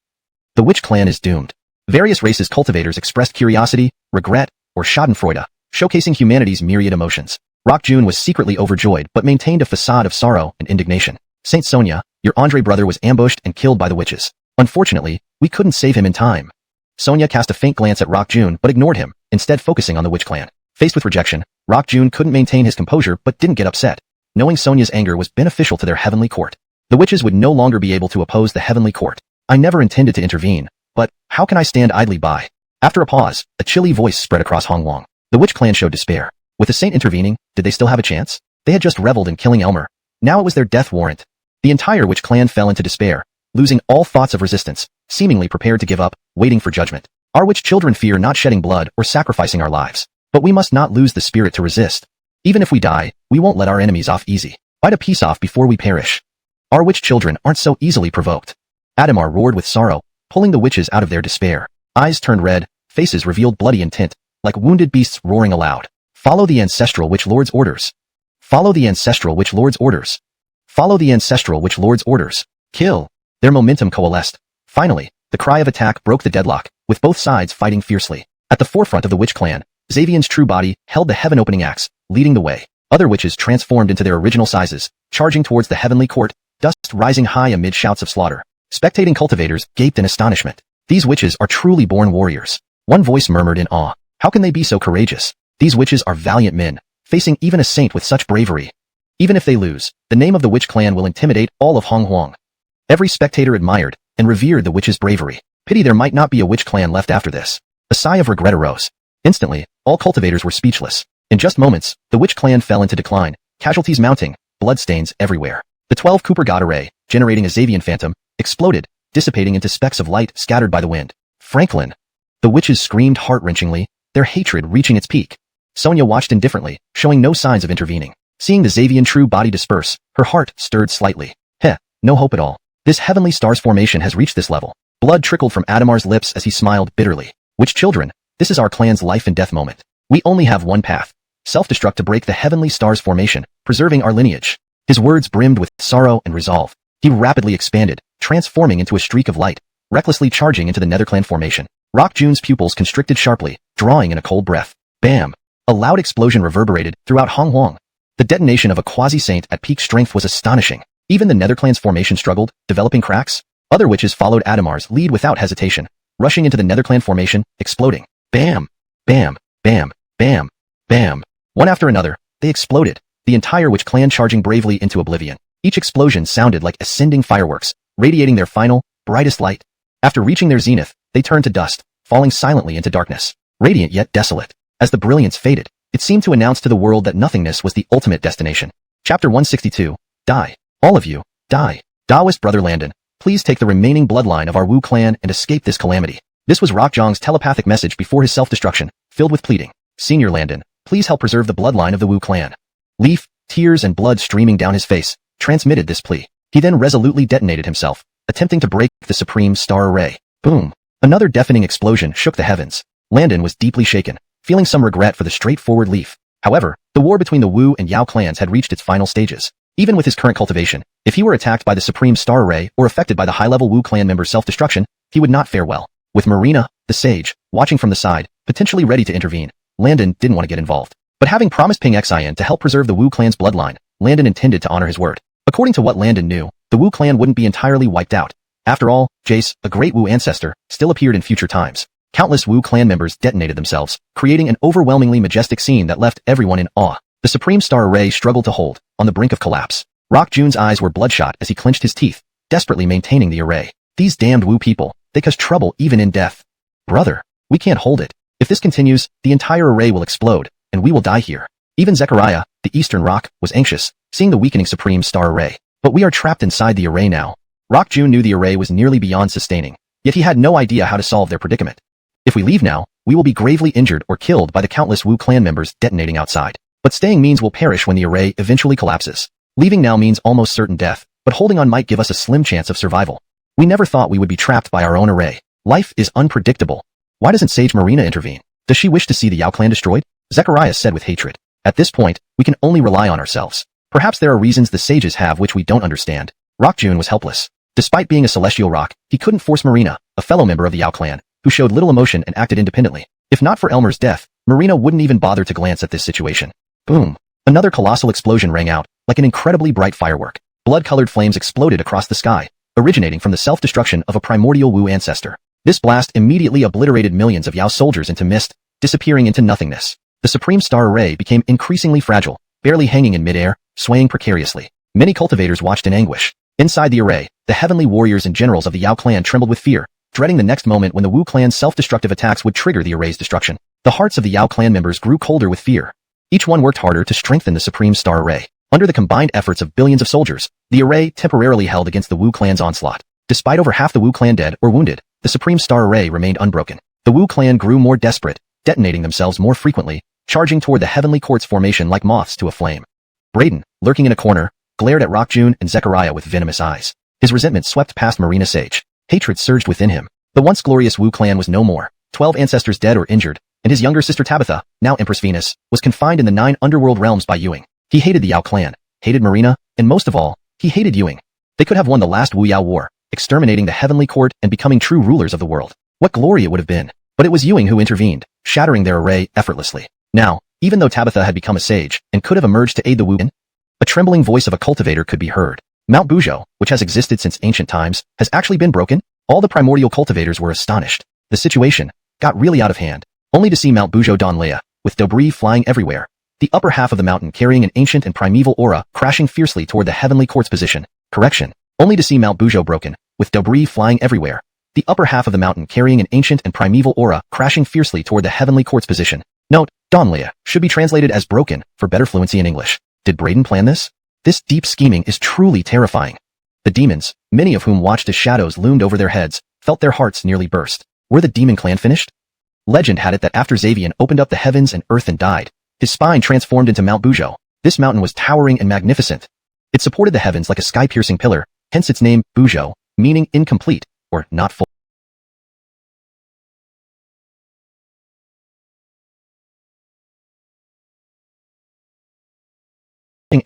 The Witch Clan is doomed. Various races cultivators expressed curiosity, regret, or schadenfreude, showcasing humanity's myriad emotions. Rock June was secretly overjoyed but maintained a facade of sorrow and indignation. Saint Sonia, your Andre brother was ambushed and killed by the witches. Unfortunately, we couldn't save him in time. Sonia cast a faint glance at Rock June but ignored him, instead focusing on the Witch Clan. Faced with rejection, Rock June couldn't maintain his composure but didn't get upset, knowing Sonia's anger was beneficial to their heavenly court. The witches would no longer be able to oppose the heavenly court. I never intended to intervene, but how can I stand idly by? After a pause, a chilly voice spread across XuanHuan. The Witch Clan showed despair. With the saint intervening, did they still have a chance? They had just reveled in killing Elmer. Now it was their death warrant. The entire Witch Clan fell into despair, losing all thoughts of resistance, seemingly prepared to give up, waiting for judgment. Our witch children fear not shedding blood or sacrificing our lives. But we must not lose the spirit to resist. Even if we die, we won't let our enemies off easy. Fight a peace off before we perish. Our witch children aren't so easily provoked. Adamar roared with sorrow, pulling the witches out of their despair. Eyes turned red, faces revealed bloody intent, like wounded beasts roaring aloud. Follow the ancestral witch lord's orders. Follow the ancestral witch lord's orders. Follow the ancestral witch lord's orders. Kill. Their momentum coalesced. Finally, the cry of attack broke the deadlock, with both sides fighting fiercely. At the forefront of the Witch Clan, Xavian's true body held the heaven-opening axe, leading the way. Other witches transformed into their original sizes, charging towards the heavenly court, dust rising high amid shouts of slaughter. Spectating cultivators gaped in astonishment. These witches are truly born warriors. One voice murmured in awe. How can they be so courageous? These witches are valiant men, facing even a saint with such bravery. Even if they lose, the name of the witch clan will intimidate all of XuanHuan. Every spectator admired and revered the witches' bravery. Pity there might not be a witch clan left after this. A sigh of regret arose. Instantly, all cultivators were speechless. In just moments, the witch clan fell into decline, casualties mounting, bloodstains everywhere. The 12 Cooper God array, generating a Xavian phantom, exploded, dissipating into specks of light scattered by the wind. Franklin! The witches screamed heart-wrenchingly, their hatred reaching its peak. Sonia watched indifferently, showing no signs of intervening. Seeing the Xavian true body disperse, her heart stirred slightly. Heh, no hope at all. This heavenly stars formation has reached this level. Blood trickled from Adamar's lips as he smiled bitterly. Witch children, this is our clan's life and death moment. We only have one path. Self-destruct to break the heavenly stars formation, preserving our lineage. His words brimmed with sorrow and resolve. He rapidly expanded, transforming into a streak of light, recklessly charging into the netherclan formation. Rock June's pupils constricted sharply, drawing in a cold breath. Bam! A loud explosion reverberated throughout XuanHuan. The detonation of a quasi-saint at peak strength was astonishing. Even the netherclan's formation struggled, developing cracks. Other witches followed Adamar's lead without hesitation, rushing into the netherclan formation, exploding. Bam! Bam! Bam! Bam! Bam! One after another, they exploded, the entire witch clan charging bravely into oblivion. Each explosion sounded like ascending fireworks, radiating their final, brightest light. After reaching their zenith, they turned to dust, falling silently into darkness, radiant yet desolate. As the brilliance faded, it seemed to announce to the world that nothingness was the ultimate destination. Chapter 162. Die. All of you, die. Taoist brother Landon, please take the remaining bloodline of our Wu clan and escape this calamity. This was Rockjong's telepathic message before his self-destruction, filled with pleading. Senior Landon, please help preserve the bloodline of the Wu clan. Leaf, tears and blood streaming down his face, transmitted this plea. He then resolutely detonated himself, attempting to break the supreme star array. Boom. Another deafening explosion shook the heavens. Landon was deeply shaken, feeling some regret for the straightforward Leaf. However, the war between the Wu and Yao clans had reached its final stages. Even with his current cultivation, if he were attacked by the supreme star array or affected by the high-level Wu clan member's self-destruction, he would not fare well. With Marina, the sage, watching from the side, potentially ready to intervene, Landon didn't want to get involved. But having promised Ping Xian to help preserve the Wu clan's bloodline, Landon intended to honor his word. According to what Landon knew, the Wu clan wouldn't be entirely wiped out. After all, Jace, a great Wu ancestor, still appeared in future times. Countless Wu clan members detonated themselves, creating an overwhelmingly majestic scene that left everyone in awe. The supreme star array struggled to hold, on the brink of collapse. Rock June's eyes were bloodshot as he clenched his teeth, desperately maintaining the array. These damned Wu people, they cause trouble even in death. Brother, we can't hold it. If this continues, the entire array will explode, and we will die here. Even Zechariah, the Eastern Rock, was anxious, seeing the weakening supreme star array. But we are trapped inside the array now. Rock June knew the array was nearly beyond sustaining, yet he had no idea how to solve their predicament. If we leave now, we will be gravely injured or killed by the countless Wu clan members detonating outside. But staying means we'll perish when the array eventually collapses. Leaving now means almost certain death, but holding on might give us a slim chance of survival. We never thought we would be trapped by our own array. Life is unpredictable. Why doesn't Sage Marina intervene? Does she wish to see the Yao clan destroyed? Zechariah said with hatred. At this point, we can only rely on ourselves. Perhaps there are reasons the sages have which we don't understand. Rock June was helpless. Despite being a celestial rock, he couldn't force Marina, a fellow member of the Yao clan, who showed little emotion and acted independently. If not for Elmer's death, Marina wouldn't even bother to glance at this situation. Boom. Another colossal explosion rang out, like an incredibly bright firework. Blood-colored flames exploded across the sky, originating from the self-destruction of a primordial Wu ancestor. This blast immediately obliterated millions of Yao soldiers into mist, disappearing into nothingness. The Supreme Star Array became increasingly fragile, barely hanging in midair, swaying precariously. Many cultivators watched in anguish. Inside the array, the heavenly warriors and generals of the Yao clan trembled with fear, dreading the next moment when the Wu clan's self-destructive attacks would trigger the array's destruction. The hearts of the Yao clan members grew colder with fear. Each one worked harder to strengthen the Supreme Star Array. Under the combined efforts of billions of soldiers, the array temporarily held against the Wu clan's onslaught. Despite over half the Wu clan dead or wounded, the Supreme Star Array remained unbroken. The Wu clan grew more desperate, detonating themselves more frequently, charging toward the heavenly court's formation like moths to a flame. Brayden, lurking in a corner, glared at Rock June and Zechariah with venomous eyes. His resentment swept past Marina Sage. Hatred surged within him. The once glorious Wu clan was no more, 12 ancestors dead or injured, and his younger sister Tabitha, now Empress Venus, was confined in the 9 underworld realms by Ewing. He hated the Yao clan, hated Marina, and most of all, he hated Ewing. They could have won the last Wu Yao war, exterminating the heavenly court and becoming true rulers of the world. What glory it would have been. But it was Ewing who intervened, shattering their array effortlessly. Now, even though Tabitha had become a sage and could have emerged to aid the Wu, a trembling voice of a cultivator could be heard. Mount Buzhou, which has existed since ancient times, has actually been broken? All the primordial cultivators were astonished. The situation got really out of hand, only to see Mount Buzhou Donlea, with debris flying everywhere. The upper half of the mountain carrying an ancient and primeval aura crashing fiercely toward the heavenly quartz position. Correction. Only to see Mount Buzhou broken, with debris flying everywhere. The upper half of the mountain carrying an ancient and primeval aura crashing fiercely toward the heavenly quartz position. Note, Donlea should be translated as broken for better fluency in English. Did Braden plan this? This deep scheming is truly terrifying. The demons, many of whom watched as shadows loomed over their heads, felt their hearts nearly burst. Were the demon clan finished? Legend had it that after Xavian opened up the heavens and earth and died, his spine transformed into Mount Buzhou. This mountain was towering and magnificent. It supported the heavens like a sky-piercing pillar, hence its name, Buzhou, meaning incomplete, or not full.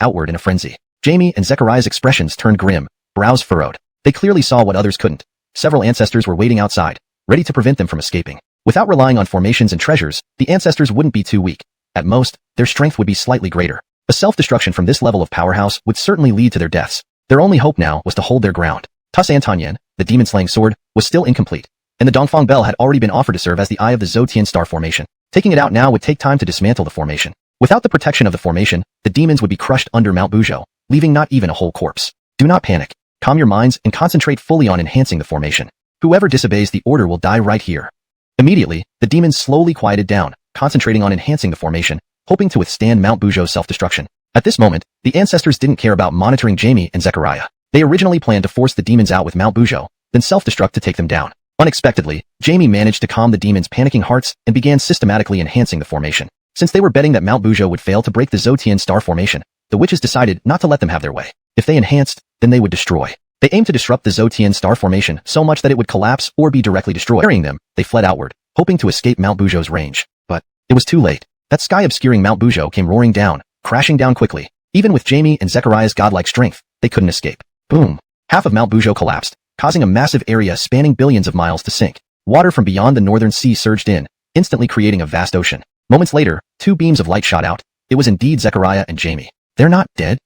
Outward in a frenzy. Jamie and Zechariah's expressions turned grim, brows furrowed. They clearly saw what others couldn't. Several ancestors were waiting outside, ready to prevent them from escaping. Without relying on formations and treasures, the ancestors wouldn't be too weak. At most, their strength would be slightly greater. A self-destruction from this level of powerhouse would certainly lead to their deaths. Their only hope now was to hold their ground. Tongtian, the demon-slaying sword, was still incomplete, and the Dongfang bell had already been offered to serve as the eye of the Zhoutian star formation. Taking it out now would take time to dismantle the formation. Without the protection of the formation, the demons would be crushed under Mount Buzhou, leaving not even a whole corpse. Do not panic. Calm your minds and concentrate fully on enhancing the formation. Whoever disobeys the order will die right here. Immediately, the demons slowly quieted down, concentrating on enhancing the formation, hoping to withstand Mount Buzhou's self-destruction. At this moment, the ancestors didn't care about monitoring Jamie and Zechariah. They originally planned to force the demons out with Mount Buzhou, then self-destruct to take them down. Unexpectedly, Jamie managed to calm the demons' panicking hearts and began systematically enhancing the formation. Since they were betting that Mount Buzhou would fail to break the Zhoutian star formation, the witches decided not to let them have their way. If they enhanced, then they would destroy. They aimed to disrupt the Zhoutian star formation so much that it would collapse or be directly destroyed. Carrying them, they fled outward, hoping to escape Mount Buzhou's range. But it was too late. That sky obscuring Mount Buzhou came roaring down, crashing down quickly. Even with Jamie and Zechariah's godlike strength, they couldn't escape. Boom! Half of Mount Buzhou collapsed, causing a massive area spanning billions of miles to sink. Water from beyond the northern sea surged in, instantly creating a vast ocean. Moments later, two beams of light shot out. It was indeed Zechariah and Jamie. They're not dead?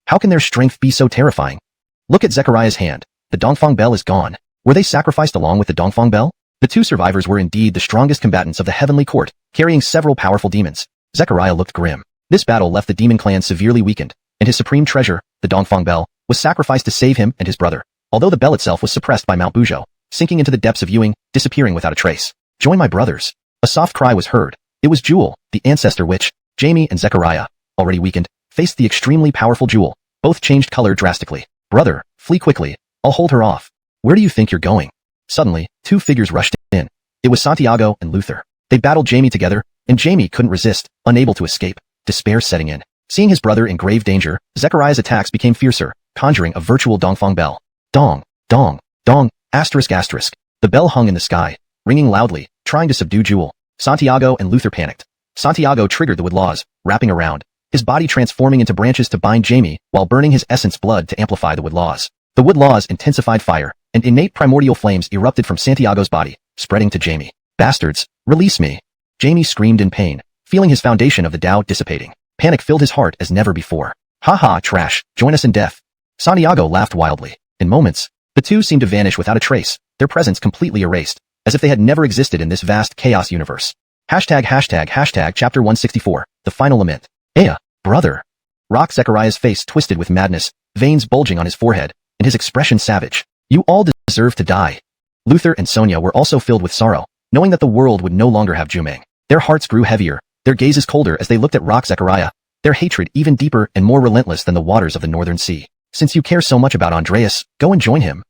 How can their strength be so terrifying? Look at Zechariah's hand. The Dongfang bell is gone. Were they sacrificed along with the Dongfang bell? The two survivors were indeed the strongest combatants of the heavenly court, carrying several powerful demons. Zechariah looked grim. This battle left the demon clan severely weakened, and his supreme treasure, the Dongfang bell, was sacrificed to save him and his brother. Although the bell itself was suppressed by Mount Buzhou, sinking into the depths of Yuing, disappearing without a trace. Join my brothers. A soft cry was heard. It was Jewel, the ancestor witch. Jamie and Zechariah, already weakened, faced the extremely powerful Jewel. Both changed color drastically. Brother, flee quickly. I'll hold her off. Where do you think you're going? Suddenly, two figures rushed in. It was Santiago and Luther. They battled Jamie together, and Jamie couldn't resist, unable to escape. Despair setting in. Seeing his brother in grave danger, Zechariah's attacks became fiercer, conjuring a virtual Dongfang bell. Dong, dong, dong, asterisk asterisk. The bell hung in the sky, ringing loudly, trying to subdue Jewel. Santiago and Luther panicked. Santiago triggered the wood laws, wrapping around, his body transforming into branches to bind Jamie, while burning his essence blood to amplify the wood laws. The wood laws intensified fire, and innate primordial flames erupted from Santiago's body, spreading to Jamie. Bastards, release me! Jamie screamed in pain, feeling his foundation of the Tao dissipating. Panic filled his heart as never before. Ha ha, trash, join us in death. Santiago laughed wildly. In moments, the two seemed to vanish without a trace, their presence completely erased, as if they had never existed in this vast chaos universe. Hashtag chapter 164, the final lament. Aya, brother. Rock Zechariah's face twisted with madness, veins bulging on his forehead, and his expression savage. You all deserve to die. Luther and Sonia were also filled with sorrow, knowing that the world would no longer have Jumeng. Their hearts grew heavier, their gazes colder as they looked at Rock Zechariah, their hatred even deeper and more relentless than the waters of the northern sea. Since you care so much about Andreas, go and join him.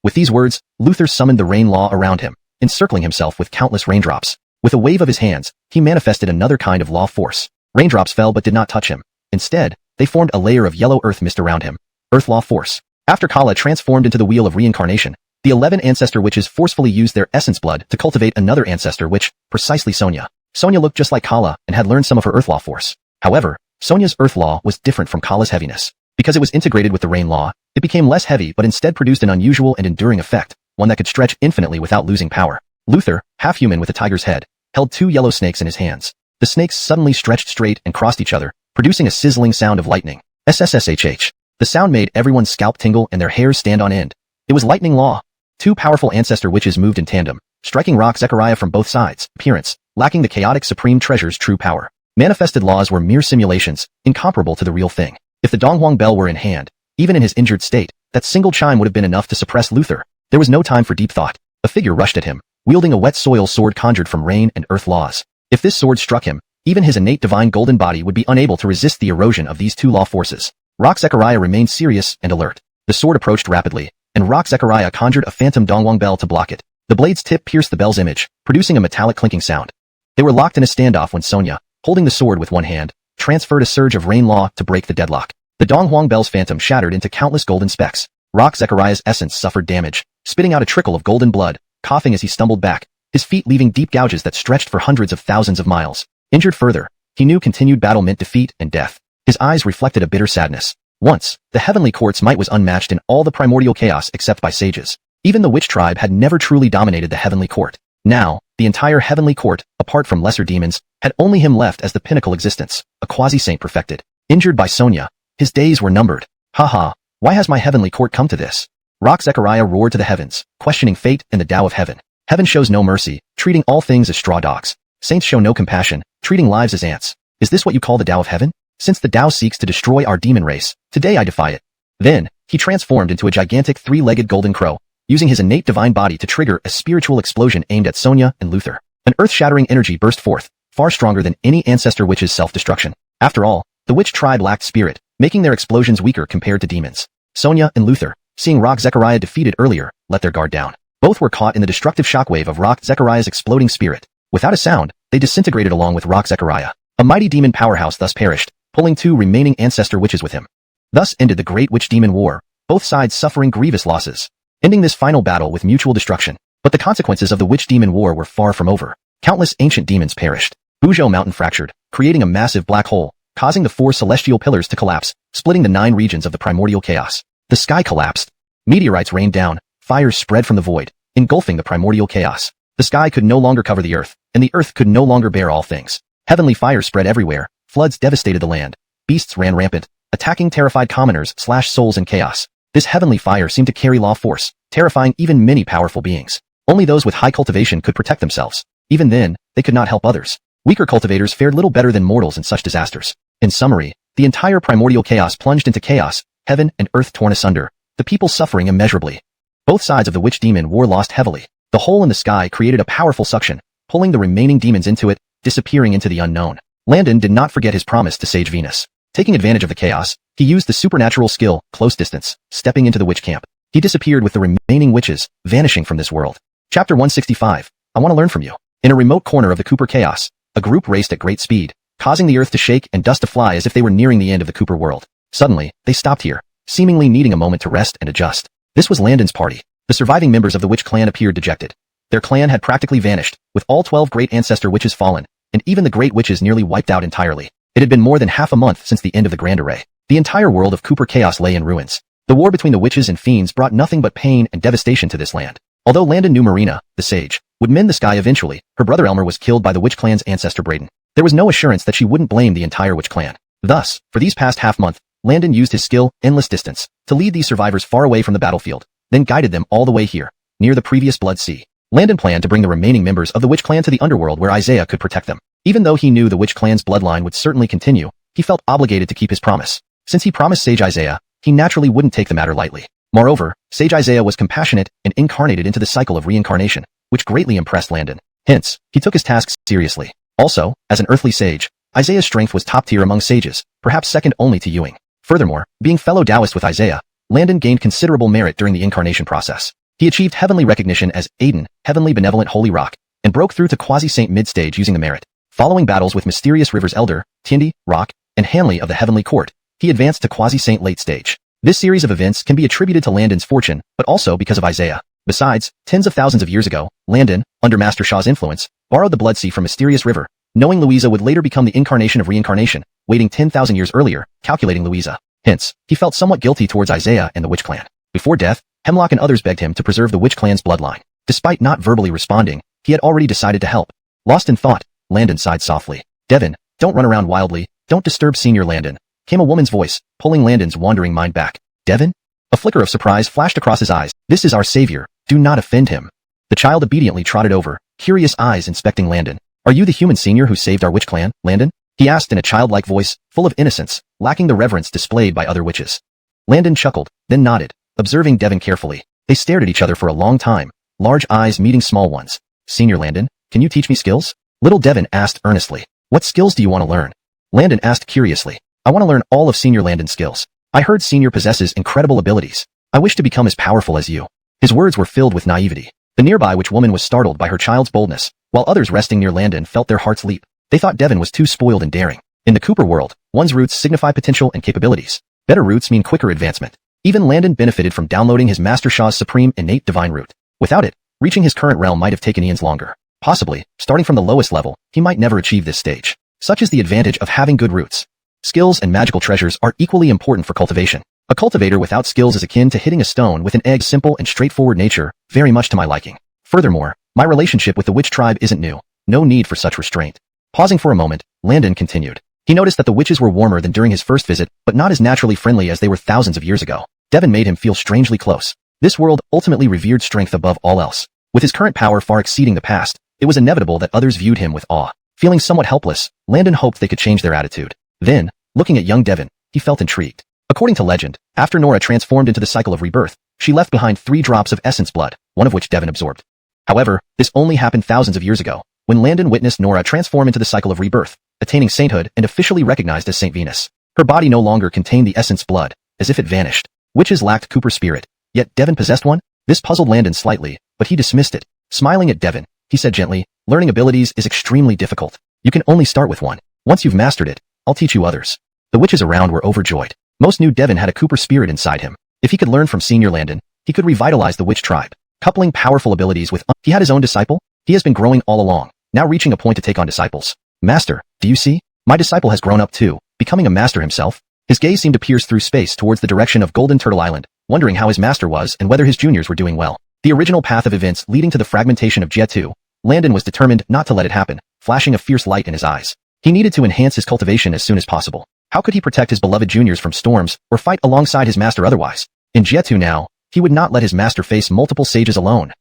With these words, Luther summoned the rain law around him, encircling himself with countless raindrops. With a wave of his hands, he manifested another kind of law force. Raindrops fell but did not touch him. Instead, they formed a layer of yellow earth mist around him. Earth law force. After Kala transformed into the wheel of reincarnation, the 11 ancestor witches forcefully used their essence blood to cultivate another ancestor witch, precisely Sonia. Sonia looked just like Kala and had learned some of her earth law force. However, Sonia's earth law was different from Kala's heaviness. Because it was integrated with the rain law, it became less heavy but instead produced an unusual and enduring effect, one that could stretch infinitely without losing power. Luther, half human with a tiger's head, held 2 yellow snakes in his hands. The snakes suddenly stretched straight and crossed each other, producing a sizzling sound of lightning. SSSHH. The sound made everyone's scalp tingle and their hairs stand on end. It was lightning law. 2 powerful ancestor witches moved in tandem, striking rock Zechariah from both sides. Appearance, lacking the chaotic supreme treasure's true power. Manifested laws were mere simulations, incomparable to the real thing. If the Donghuang bell were in hand, even in his injured state, that single chime would have been enough to suppress Luther. There was no time for deep thought. A figure rushed at him, wielding a wet soil sword conjured from rain and earth laws. If this sword struck him, even his innate divine golden body would be unable to resist the erosion of these 2 law forces. Rock Zechariah remained serious and alert. The sword approached rapidly, and Rock Zechariah conjured a phantom Donghuang bell to block it. The blade's tip pierced the bell's image, producing a metallic clinking sound. They were locked in a standoff when Sonia, holding the sword with one hand, transferred a surge of rain law to break the deadlock. The Donghuang bell's phantom shattered into countless golden specks. Rock Zechariah's essence suffered damage, spitting out a trickle of golden blood, coughing as he stumbled back, his feet leaving deep gouges that stretched for hundreds of thousands of miles. Injured further, he knew continued battle meant defeat and death. His eyes reflected a bitter sadness. Once, the heavenly court's might was unmatched in all the primordial chaos except by sages. Even the witch tribe had never truly dominated the heavenly court. Now, the entire heavenly court, apart from lesser demons, had only him left as the pinnacle existence, a quasi-saint perfected. Injured by Sonia, his days were numbered. Haha, why has my heavenly court come to this? Rock Zechariah roared to the heavens, questioning fate and the Tao of heaven. Heaven shows no mercy, treating all things as straw dogs. Saints show no compassion, treating lives as ants. Is this what you call the Tao of heaven? Since the Tao seeks to destroy our demon race, today I defy it. Then, he transformed into a gigantic 3-legged golden crow, using his innate divine body to trigger a spiritual explosion aimed at Sonia and Luther. An earth-shattering energy burst forth, far stronger than any ancestor witch's self-destruction. After all, the witch tribe lacked spirit, making their explosions weaker compared to demons. Sonia and Luther, seeing Rock Zechariah defeated earlier, let their guard down. Both were caught in the destructive shockwave of Rock Zechariah's exploding spirit. Without a sound, they disintegrated along with Rock Zechariah. A mighty demon powerhouse thus perished, pulling 2 remaining ancestor witches with him. Thus ended the Great Witch-Demon War, both sides suffering grievous losses, ending this final battle with mutual destruction. But the consequences of the Witch-Demon War were far from over. Countless ancient demons perished. Buzhou Mountain fractured, creating a massive black hole, causing the 4 celestial pillars to collapse, splitting the 9 regions of the primordial chaos. The sky collapsed. Meteorites rained down, fires spread from the void, engulfing the primordial chaos. The sky could no longer cover the earth, and the earth could no longer bear all things. Heavenly fire spread everywhere, floods devastated the land, beasts ran rampant, attacking terrified commoners / souls in chaos. This heavenly fire seemed to carry law force, terrifying even many powerful beings. Only those with high cultivation could protect themselves. Even then, they could not help others. Weaker cultivators fared little better than mortals in such disasters. In summary, the entire primordial chaos plunged into chaos, heaven and earth torn asunder, the people suffering immeasurably. Both sides of the witch-demon war lost heavily. The hole in the sky created a powerful suction, pulling the remaining demons into it, disappearing into the unknown. Landon did not forget his promise to Sage Venus. Taking advantage of the chaos, he used the supernatural skill, close distance, stepping into the witch camp. He disappeared with the remaining witches, vanishing from this world. Chapter 165. I want to learn from you. In a remote corner of the Cooper chaos, a group raced at great speed, causing the earth to shake and dust to fly as if they were nearing the end of the Cooper world. Suddenly, they stopped here, seemingly needing a moment to rest and adjust. This was Landon's party. The surviving members of the witch clan appeared dejected. Their clan had practically vanished, with all 12 great ancestor witches fallen, and even the great witches nearly wiped out entirely. It had been more than half a month since the end of the Grand Array. The entire world of Cooper chaos lay in ruins. The war between the witches and fiends brought nothing but pain and devastation to this land. Although Landon knew Marina, the sage, would mend the sky eventually, her brother Elmer was killed by the witch clan's ancestor Braden. There was no assurance that she wouldn't blame the entire witch clan. Thus, for these past half-month, Landon used his skill, Endless Distance, to lead these survivors far away from the battlefield, then guided them all the way here, near the previous Blood Sea. Landon planned to bring the remaining members of the witch clan to the underworld where Isaiah could protect them. Even though he knew the witch clan's bloodline would certainly continue, he felt obligated to keep his promise. Since he promised Sage Isaiah, he naturally wouldn't take the matter lightly. Moreover, Sage Isaiah was compassionate and incarnated into the cycle of reincarnation, which greatly impressed Landon. Hence, he took his tasks seriously. Also, as an earthly sage, Isaiah's strength was top tier among sages, perhaps second only to Ewing. Furthermore, being fellow Taoist with Isaiah, Landon gained considerable merit during the incarnation process. He achieved heavenly recognition as Aiden, Heavenly Benevolent Holy Rock, and broke through to Quasi-Saint mid-stage using the merit. Following battles with Mysterious River's Elder, Tiandi, Rock, and Hanley of the Heavenly Court, he advanced to Quasi-Saint late stage. This series of events can be attributed to Landon's fortune, but also because of Isaiah. Besides, tens of thousands of years ago, Landon, under Master Shaw's influence, borrowed the Blood Sea from Mysterious River, knowing Louisa would later become the incarnation of reincarnation, waiting 10,000 years earlier, calculating Louisa. Hence, he felt somewhat guilty towards Isaiah and the Witch Clan. Before death, Hemlock and others begged him to preserve the Witch Clan's bloodline. Despite not verbally responding, he had already decided to help. Lost in thought, Landon sighed softly. Devin, don't run around wildly, don't disturb Senior Landon, came a woman's voice, pulling Landon's wandering mind back. Devin? A flicker of surprise flashed across his eyes. This is our savior, do not offend him. The child obediently trotted over, curious eyes inspecting Landon. Are you the human senior who saved our witch clan, Landon? He asked in a childlike voice, full of innocence, lacking the reverence displayed by other witches. Landon chuckled, then nodded, observing Devin carefully. They stared at each other for a long time, large eyes meeting small ones. Senior Landon, can you teach me skills? Little Devin asked earnestly. What skills do you want to learn? Landon asked curiously. I want to learn all of Senior Landon's skills. I heard Senior possesses incredible abilities. I wish to become as powerful as you. His words were filled with naivety. The nearby witch woman was startled by her child's boldness, while others resting near Landon felt their hearts leap. They thought Devin was too spoiled and daring. In the Cooper world, one's roots signify potential and capabilities. Better roots mean quicker advancement. Even Landon benefited from downloading his Master Sha's supreme innate divine root. Without it, reaching his current realm might have taken eons longer. Possibly, starting from the lowest level, he might never achieve this stage. Such is the advantage of having good roots. Skills and magical treasures are equally important for cultivation. A cultivator without skills is akin to hitting a stone with an egg. Simple and straightforward nature, very much to my liking. Furthermore, my relationship with the witch tribe isn't new. No need for such restraint. Pausing for a moment, Landon continued. He noticed that the witches were warmer than during his first visit, but not as naturally friendly as they were thousands of years ago. Devin made him feel strangely close. This world ultimately revered strength above all else. With his current power far exceeding the past, it was inevitable that others viewed him with awe. Feeling somewhat helpless, Landon hoped they could change their attitude. Then, looking at young Devin, he felt intrigued. According to legend, after Nora transformed into the cycle of rebirth, she left behind 3 drops of essence blood, one of which Devin absorbed. However, this only happened thousands of years ago, when Landon witnessed Nora transform into the cycle of rebirth, attaining sainthood and officially recognized as Saint Venus. Her body no longer contained the essence blood, as if it vanished. Witches lacked Cooper spirit, yet Devin possessed one? This puzzled Landon slightly, but he dismissed it. Smiling at Devin, he said gently, learning abilities is extremely difficult. You can only start with one. Once you've mastered it, I'll teach you others. The witches around were overjoyed. Most knew Devin had a Cooper spirit inside him. If he could learn from Senior Landon, he could revitalize the witch tribe. Coupling powerful abilities with he had his own disciple? He has been growing all along, now reaching a point to take on disciples. Master, do you see? My disciple has grown up too, becoming a master himself. His gaze seemed to pierce through space towards the direction of Golden Turtle Island, wondering how his master was and whether his juniors were doing well. The original path of events leading to the fragmentation of Jie-Tu, Landon was determined not to let it happen, flashing a fierce light in his eyes. He needed to enhance his cultivation as soon as possible. How could he protect his beloved juniors from storms, or fight alongside his master otherwise? In Jie-Tu now, he would not let his master face multiple sages alone.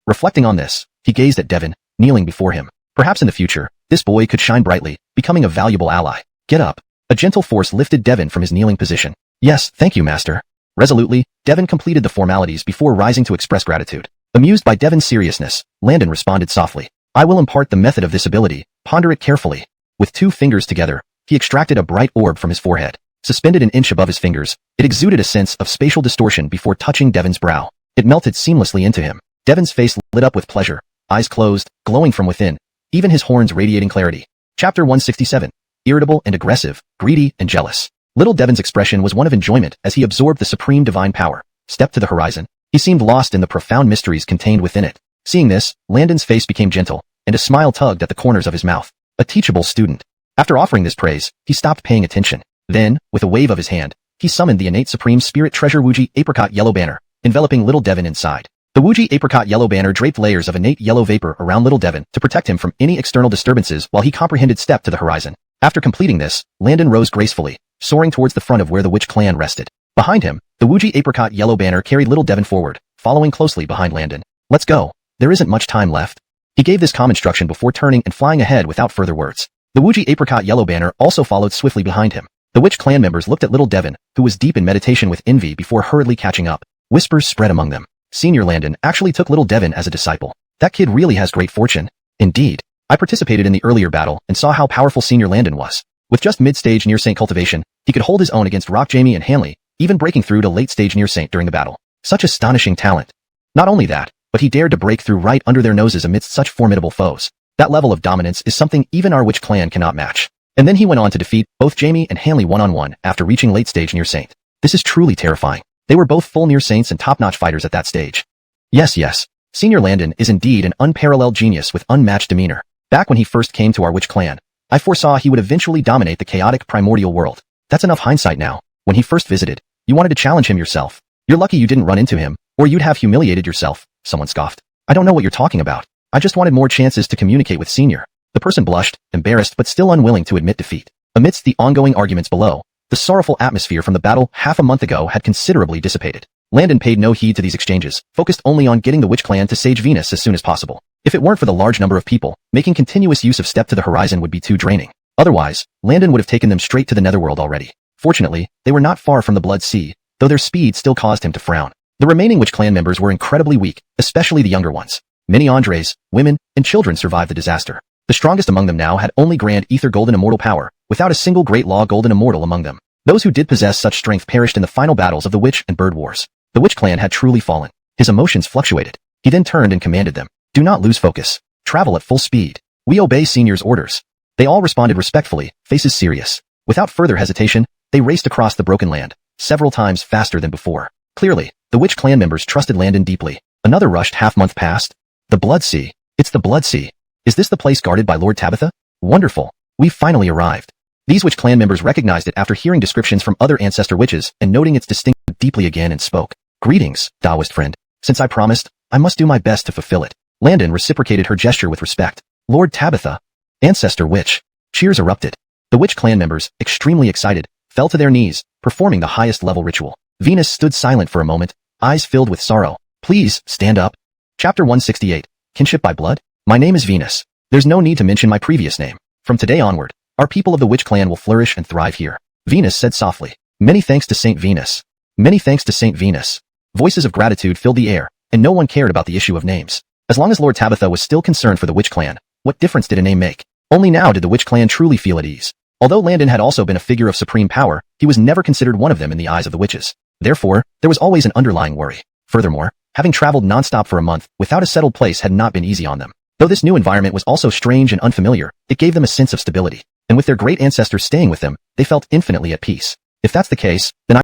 Reflecting on this, he gazed at Devin, kneeling before him. Perhaps in the future, this boy could shine brightly, becoming a valuable ally. Get up. A gentle force lifted Devin from his kneeling position. Yes, thank you, master. Resolutely, Devin completed the formalities before rising to express gratitude. Amused by Devin's seriousness, Landon responded softly. I will impart the method of this ability. Ponder it carefully. With 2 fingers together, he extracted a bright orb from his forehead. Suspended an inch above his fingers, it exuded a sense of spatial distortion before touching Devin's brow. It melted seamlessly into him. Devin's face lit up with pleasure, eyes closed, glowing from within, even his horns radiating clarity. Chapter 167. Irritable and aggressive, greedy and jealous. Little Devin's expression was one of enjoyment as he absorbed the supreme divine power. Stepped to the horizon. He seemed lost in the profound mysteries contained within it. Seeing this, Landon's face became gentle, and a smile tugged at the corners of his mouth. A teachable student. After offering this praise, he stopped paying attention. Then, with a wave of his hand, he summoned the innate supreme spirit treasure Wuji Apricot Yellow Banner, enveloping little Devin inside. The Wuji Apricot Yellow Banner draped layers of innate yellow vapor around little Devin to protect him from any external disturbances while he comprehended step to the horizon. After completing this, Landon rose gracefully, soaring towards the front of where the witch clan rested. Behind him, the Wuji Apricot Yellow Banner carried little Devin forward, following closely behind Landon. Let's go. There isn't much time left. He gave this calm instruction before turning and flying ahead without further words. The Wuji Apricot Yellow Banner also followed swiftly behind him. The witch clan members looked at little Devin, who was deep in meditation with envy before hurriedly catching up. Whispers spread among them. Senior Landon actually took little Devin as a disciple. That kid really has great fortune. Indeed. I participated in the earlier battle and saw how powerful Senior Landon was. With just mid-stage near Saint cultivation, he could hold his own against Rock Jamie and Hanley, even breaking through to late-stage near Saint during the battle. Such astonishing talent. Not only that, but he dared to break through right under their noses amidst such formidable foes. That level of dominance is something even our witch clan cannot match. And then he went on to defeat both Jamie and Hanley one-on-one after reaching late-stage near Saint. This is truly terrifying. They were both full near Saints and top-notch fighters at that stage. Yes. Senior Landon is indeed an unparalleled genius with unmatched demeanor. Back when he first came to our witch clan, I foresaw he would eventually dominate the chaotic primordial world. That's enough hindsight now. When he first visited, you wanted to challenge him yourself. You're lucky you didn't run into him, or you'd have humiliated yourself, someone scoffed. I don't know what you're talking about. I just wanted more chances to communicate with Senior. The person blushed, embarrassed but still unwilling to admit defeat. Amidst the ongoing arguments below, the sorrowful atmosphere from the battle half a month ago had considerably dissipated. Landon paid no heed to these exchanges, focused only on getting the Witch Clan to Sage Venus as soon as possible. If it weren't for the large number of people, making continuous use of Step to the Horizon would be too draining. Otherwise, Landon would have taken them straight to the Netherworld already. Fortunately, they were not far from the Blood Sea, though their speed still caused him to frown. The remaining Witch Clan members were incredibly weak, especially the younger ones. Many Andres, women, and children survived the disaster. The strongest among them now had only Grand Ether Golden Immortal power, without a single Great Law Golden Immortal among them. Those who did possess such strength perished in the final battles of the Witch and Bird Wars. The Witch Clan had truly fallen. His emotions fluctuated. He then turned and commanded them. Do not lose focus. Travel at full speed. We obey Senior's orders. They all responded respectfully, faces serious. Without further hesitation, they raced across the broken land, several times faster than before. Clearly, the Witch Clan members trusted Landon deeply. Another rushed half-month passed. The Blood Sea. It's the Blood Sea. Is this the place guarded by Lord Tabitha? Wonderful. We've finally arrived. These Witch Clan members recognized it after hearing descriptions from other ancestor witches and noting its distinct deeply again and spoke. Greetings, Taoist friend. Since I promised, I must do my best to fulfill it. Landon reciprocated her gesture with respect. Lord Tabitha. Ancestor Witch. Cheers erupted. The Witch Clan members, extremely excited, fell to their knees, performing the highest level ritual. Venus stood silent for a moment, eyes filled with sorrow. Please, stand up. Chapter 168. Kinship by Blood? My name is Venus. There's no need to mention my previous name. From today onward, our people of the Witch Clan will flourish and thrive here. Venus said softly. Many thanks to Saint Venus. Many thanks to Saint Venus. Voices of gratitude filled the air, and no one cared about the issue of names. As long as Lord Tabitha was still concerned for the Witch Clan, what difference did a name make? Only now did the Witch Clan truly feel at ease. Although Landon had also been a figure of supreme power, he was never considered one of them in the eyes of the witches. Therefore, there was always an underlying worry. Furthermore, having traveled non-stop for a month without a settled place had not been easy on them. Though this new environment was also strange and unfamiliar, it gave them a sense of stability. And with their great ancestors staying with them, they felt infinitely at peace. If that's the case, then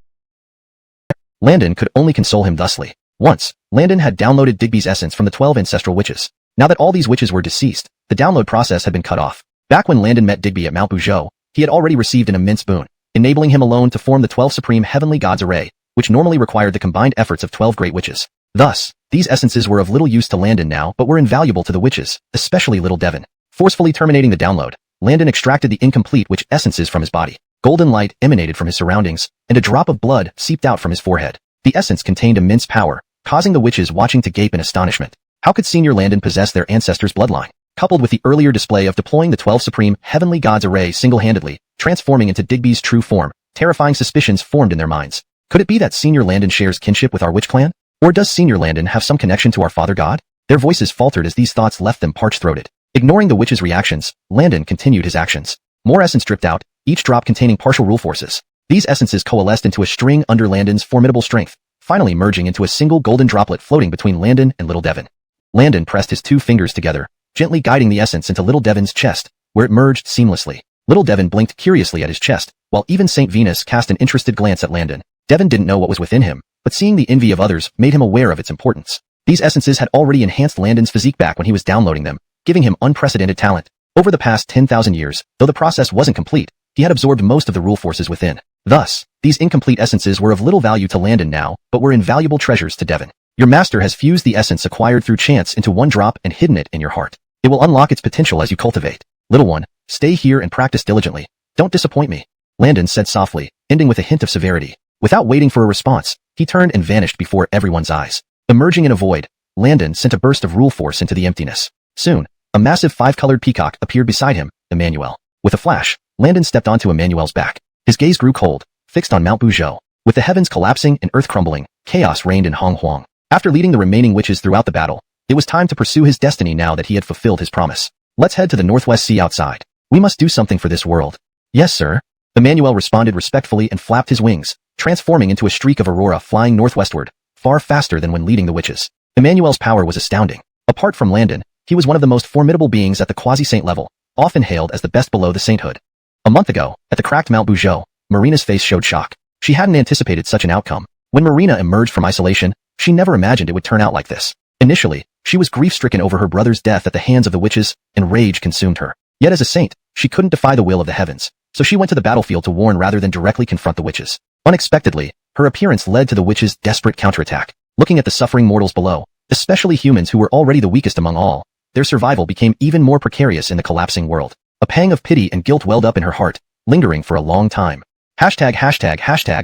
Landon could only console him thusly. Once, Landon had downloaded Digby's essence from the 12 ancestral witches. Now that all these witches were deceased, the download process had been cut off. Back when Landon met Digby at Mount Buzhou, he had already received an immense boon, enabling him alone to form the 12 supreme heavenly gods array, which normally required the combined efforts of 12 great witches. Thus, these essences were of little use to Landon now but were invaluable to the witches, especially little Devon. Forcefully terminating the download, Landon extracted the incomplete witch essences from his body. Golden light emanated from his surroundings, and a drop of blood seeped out from his forehead. The essence contained immense power, causing the witches watching to gape in astonishment. How could Senior Landon possess their ancestors' bloodline? Coupled with the earlier display of deploying the 12 supreme heavenly gods array single-handedly, transforming into Digby's true form, terrifying suspicions formed in their minds. Could it be that Senior Landon shares kinship with our Witch Clan? Or does Senior Landon have some connection to our Father God? Their voices faltered as these thoughts left them parched-throated. Ignoring the witches' reactions, Landon continued his actions. More essence dripped out, each drop containing partial rule forces. These essences coalesced into a string under Landon's formidable strength, finally merging into a single golden droplet floating between Landon and Little Devon. Landon pressed his two fingers together, gently guiding the essence into Little Devon's chest, where it merged seamlessly. Little Devon blinked curiously at his chest, while even Saint Venus cast an interested glance at Landon. Devon didn't know what was within him, but seeing the envy of others made him aware of its importance. These essences had already enhanced Landon's physique back when he was downloading them, giving him unprecedented talent. Over the past 10,000 years, though the process wasn't complete, he had absorbed most of the rule forces within. Thus, these incomplete essences were of little value to Landon now, but were invaluable treasures to Devon. Your master has fused the essence acquired through chance into one drop and hidden it in your heart. It will unlock its potential as you cultivate. Little one, stay here and practice diligently. Don't disappoint me, Landon said softly, ending with a hint of severity. Without waiting for a response, he turned and vanished before everyone's eyes. Emerging in a void, Landon sent a burst of rule force into the emptiness. Soon, a massive five-colored peacock appeared beside him, Emmanuel. With a flash, Landon stepped onto Emmanuel's back. His gaze grew cold, fixed on Mount Buzhou. With the heavens collapsing and earth crumbling, chaos reigned in XuanHuan. After leading the remaining witches throughout the battle, it was time to pursue his destiny now that he had fulfilled his promise. Let's head to the Northwest Sea outside. We must do something for this world. Yes, sir. Emmanuel responded respectfully and flapped his wings, transforming into a streak of aurora flying northwestward, far faster than when leading the witches. Emmanuel's power was astounding. Apart from Landon, he was one of the most formidable beings at the quasi-saint level, often hailed as the best below the sainthood. A month ago, at the cracked Mount Buzhou, Marina's face showed shock. She hadn't anticipated such an outcome. When Marina emerged from isolation, she never imagined it would turn out like this. Initially, she was grief-stricken over her brother's death at the hands of the witches, and rage consumed her. Yet as a saint, she couldn't defy the will of the heavens, so she went to the battlefield to warn rather than directly confront the witches. Unexpectedly, her appearance led to the witches' desperate counterattack. Looking at the suffering mortals below, especially humans who were already the weakest among all, their survival became even more precarious in the collapsing world. A pang of pity and guilt welled up in her heart, lingering for a long time. Hashtag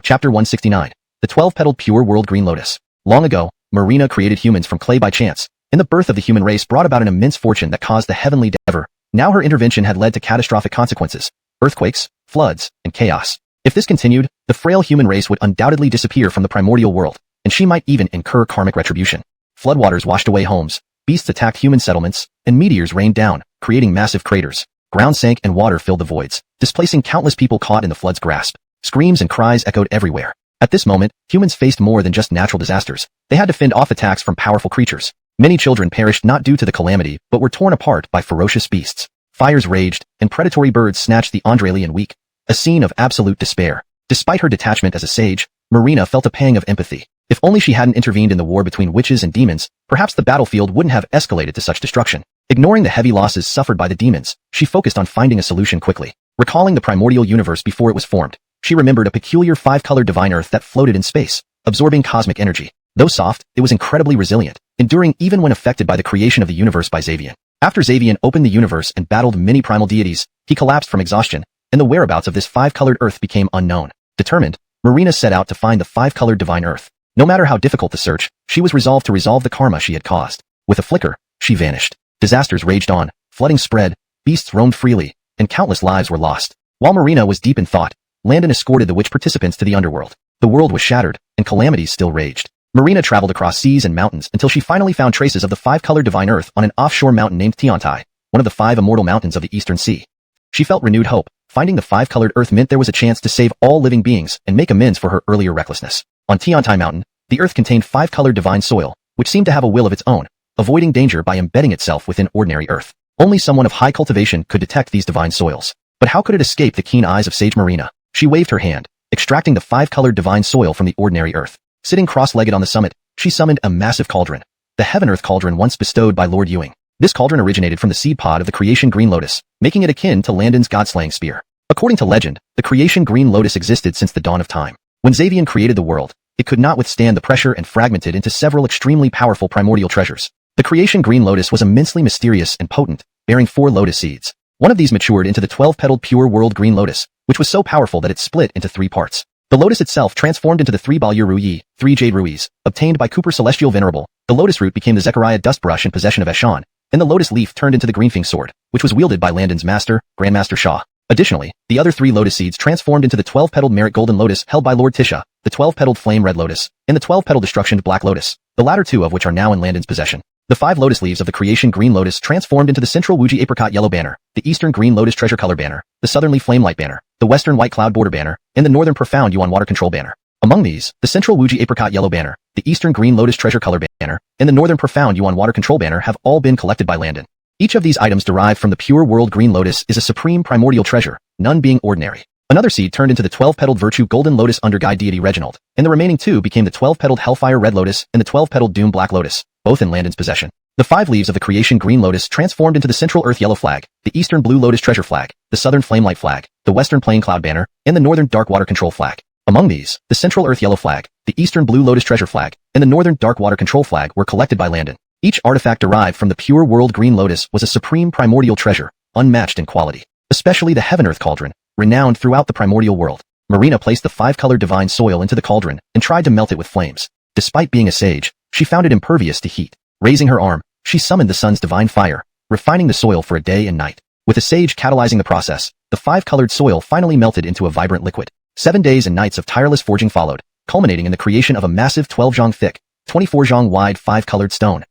Chapter 169. The 12-petaled pure world green lotus. Long ago, Marina created humans from clay by chance, and the birth of the human race brought about an immense fortune that caused the heavenly endeavor. Now her intervention had led to catastrophic consequences: earthquakes, floods, and chaos. If this continued, the frail human race would undoubtedly disappear from the primordial world, and she might even incur karmic retribution. Floodwaters washed away homes, beasts attacked human settlements, and meteors rained down, creating massive craters. Ground sank and water filled the voids, displacing countless people caught in the flood's grasp. Screams and cries echoed everywhere. At this moment, humans faced more than just natural disasters. They had to fend off attacks from powerful creatures. Many children perished not due to the calamity, but were torn apart by ferocious beasts. Fires raged, and predatory birds snatched the Andrelian weak. A scene of absolute despair. Despite her detachment as a sage, Marina felt a pang of empathy. If only she hadn't intervened in the war between witches and demons, perhaps the battlefield wouldn't have escalated to such destruction. Ignoring the heavy losses suffered by the demons, she focused on finding a solution quickly. Recalling the primordial universe before it was formed, she remembered a peculiar five-colored divine earth that floated in space, absorbing cosmic energy. Though soft, it was incredibly resilient, enduring even when affected by the creation of the universe by Xavian. After Xavian opened the universe and battled many primal deities, he collapsed from exhaustion, and the whereabouts of this five-colored earth became unknown. Determined, Marina set out to find the five-colored divine earth. No matter how difficult the search, she was resolved to resolve the karma she had caused. With a flicker, she vanished. Disasters raged on, flooding spread, beasts roamed freely, and countless lives were lost. While Marina was deep in thought, Landon escorted the witch participants to the underworld. The world was shattered, and calamities still raged. Marina traveled across seas and mountains until she finally found traces of the five-colored divine earth on an offshore mountain named Tiantai, one of the 5 immortal mountains of the Eastern Sea. She felt renewed hope. Finding the five-colored earth meant there was a chance to save all living beings and make amends for her earlier recklessness. On Tiantai Mountain, the earth contained five-colored divine soil, which seemed to have a will of its own, avoiding danger by embedding itself within ordinary earth. Only someone of high cultivation could detect these divine soils. But how could it escape the keen eyes of Sage Marina? She waved her hand, extracting the five-colored divine soil from the ordinary earth. Sitting cross-legged on the summit, she summoned a massive cauldron. The Heaven-Earth Cauldron once bestowed by Lord Ewing. This cauldron originated from the seed pod of the creation green lotus, making it akin to Landon's god-slaying spear. According to legend, the creation green lotus existed since the dawn of time. When Xavian created the world, it could not withstand the pressure and fragmented into several extremely powerful primordial treasures. The creation green lotus was immensely mysterious and potent, bearing 4 lotus seeds. One of these matured into the 12-petaled pure world green lotus, which was so powerful that it split into 3 parts. The lotus itself transformed into the 3 Balyer Ruyi, 3 Jade Ruies, obtained by Cooper Celestial Venerable. The lotus root became the Zechariah Dustbrush in possession of Eshan, and the lotus leaf turned into the Greenfing Sword, which was wielded by Landon's master, Grandmaster Shaw. Additionally, the other 3 lotus seeds transformed into the 12-petaled Merit Golden Lotus held by Lord Tisha, the 12-petaled Flame Red Lotus, and the 12-petaled Destruction Black Lotus, the latter 2 of which are now in Landon's possession. The 5 lotus leaves of the creation green lotus transformed into the central Wuji Apricot Yellow Banner, the eastern green lotus Treasure Color Banner, the southern Leaf Flame Light Banner, the western White Cloud Border Banner, and the northern Profound Yuan Water Control Banner. Among these, the central Wuji Apricot Yellow Banner, the eastern green lotus Treasure Color Banner, and the northern Profound Yuan Water Control Banner have all been collected by Landon. Each of these items derived from the pure world green lotus is a supreme primordial treasure, none being ordinary. Another seed turned into the 12-petaled Virtue Golden Lotus under guide deity Reginald, and the remaining 2 became the 12-petaled Hellfire Red Lotus and the 12-petaled Doom Black Lotus, both in Landon's possession. The 5 leaves of the creation green lotus transformed into the central Earth Yellow Flag, the eastern Blue Lotus Treasure Flag, the southern Flamelight Flag, the western Plain Cloud Banner, and the northern Dark Water Control Flag. Among these, the central Earth Yellow Flag, the eastern Blue Lotus Treasure Flag, and the northern Dark Water Control Flag were collected by Landon. Each artifact derived from the pure world green lotus was a supreme primordial treasure, unmatched in quality. Especially the Heaven-Earth Cauldron, renowned throughout the primordial world. Marina placed the 5-colored divine soil into the cauldron and tried to melt it with flames. Despite being a sage, she found it impervious to heat. Raising her arm, she summoned the sun's divine fire, refining the soil for a day and night. With a sage catalyzing the process, the 5-colored soil finally melted into a vibrant liquid. 7 days and nights of tireless forging followed, culminating in the creation of a massive 12-zhang thick, 24-zhang wide 5-colored stone.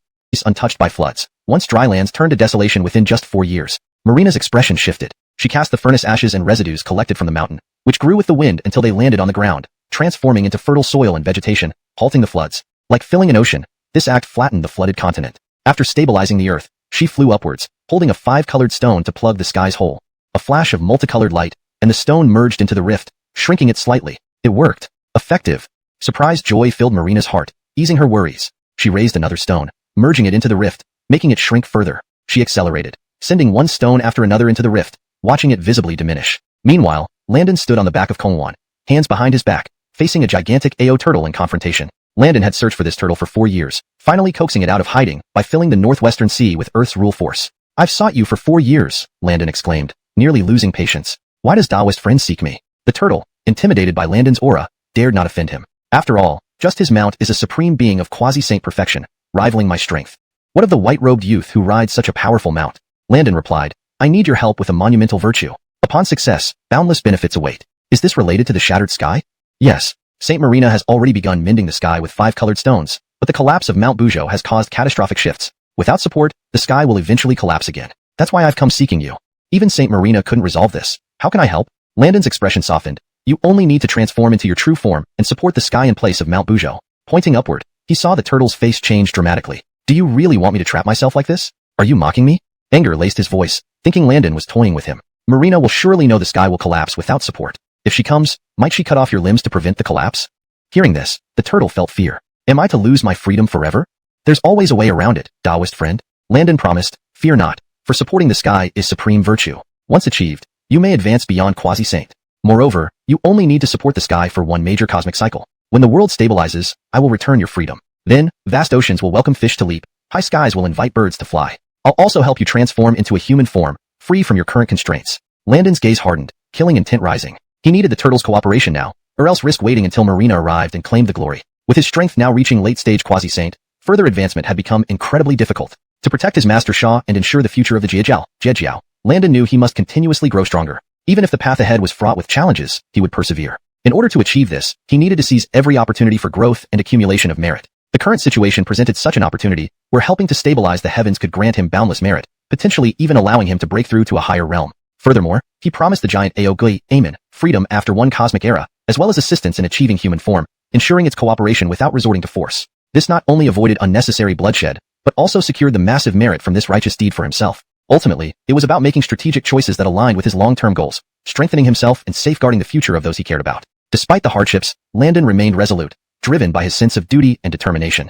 Untouched by floods. Once dry lands turned to desolation within just 4 years. Marina's expression shifted. She cast the furnace ashes and residues collected from the mountain, which grew with the wind until they landed on the ground, transforming into fertile soil and vegetation, halting the floods. Like filling an ocean, this act flattened the flooded continent. After stabilizing the earth, she flew upwards, holding a 5-colored stone to plug the sky's hole. A flash of multicolored light, and the stone merged into the rift, shrinking it slightly. It worked. Effective. Surprised joy filled Marina's heart, easing her worries. She raised another stone, merging it into the rift, making it shrink further. She accelerated, sending one stone after another into the rift, watching it visibly diminish. Meanwhile, Landon stood on the back of XuanHuan, hands behind his back, facing a gigantic AO turtle in confrontation. Landon had searched for this turtle for 4 years, finally coaxing it out of hiding by filling the northwestern sea with Earth's rule force. I've sought you for 4 years, Landon exclaimed, nearly losing patience. Why does Taoist friend seek me? The turtle, intimidated by Landon's aura, dared not offend him. After all, just his mount is a supreme being of quasi-saint perfection, rivaling my strength. What of the white-robed youth who rides such a powerful mount? Landon replied, I need your help with a monumental virtue. Upon success, boundless benefits await. Is this related to the shattered sky? Yes. Saint Marina has already begun mending the sky with 5 colored stones, but the collapse of Mount Buzhou has caused catastrophic shifts. Without support, the sky will eventually collapse again. That's why I've come seeking you. Even Saint Marina couldn't resolve this. How can I help? Landon's expression softened. You only need to transform into your true form and support the sky in place of Mount Buzhou. Pointing upward, he saw the turtle's face change dramatically. Do you really want me to trap myself like this? Are you mocking me? Anger laced his voice, thinking Landon was toying with him. Marina will surely know the sky will collapse without support. If she comes, might she cut off your limbs to prevent the collapse? Hearing this, the turtle felt fear. Am I to lose my freedom forever? There's always a way around it, Taoist friend. Landon promised, fear not, for supporting the sky is supreme virtue. Once achieved, you may advance beyond quasi-saint. Moreover, you only need to support the sky for one major cosmic cycle. When the world stabilizes, I will return your freedom. Then, vast oceans will welcome fish to leap, high skies will invite birds to fly. I'll also help you transform into a human form, free from your current constraints. Landon's gaze hardened, killing intent rising. He needed the turtle's cooperation now, or else risk waiting until Marina arrived and claimed the glory. With his strength now reaching late-stage quasi-saint, further advancement had become incredibly difficult. To protect his master Xia and ensure the future of the Zhejiao, Landon knew he must continuously grow stronger. Even if the path ahead was fraught with challenges, he would persevere. In order to achieve this, he needed to seize every opportunity for growth and accumulation of merit. The current situation presented such an opportunity, where helping to stabilize the heavens could grant him boundless merit, potentially even allowing him to break through to a higher realm. Furthermore, he promised the giant awaken, freedom after one cosmic era, as well as assistance in achieving human form, ensuring its cooperation without resorting to force. This not only avoided unnecessary bloodshed, but also secured the massive merit from this righteous deed for himself. Ultimately, it was about making strategic choices that aligned with his long-term goals, strengthening himself and safeguarding the future of those he cared about. Despite the hardships, Landon remained resolute, driven by his sense of duty and determination.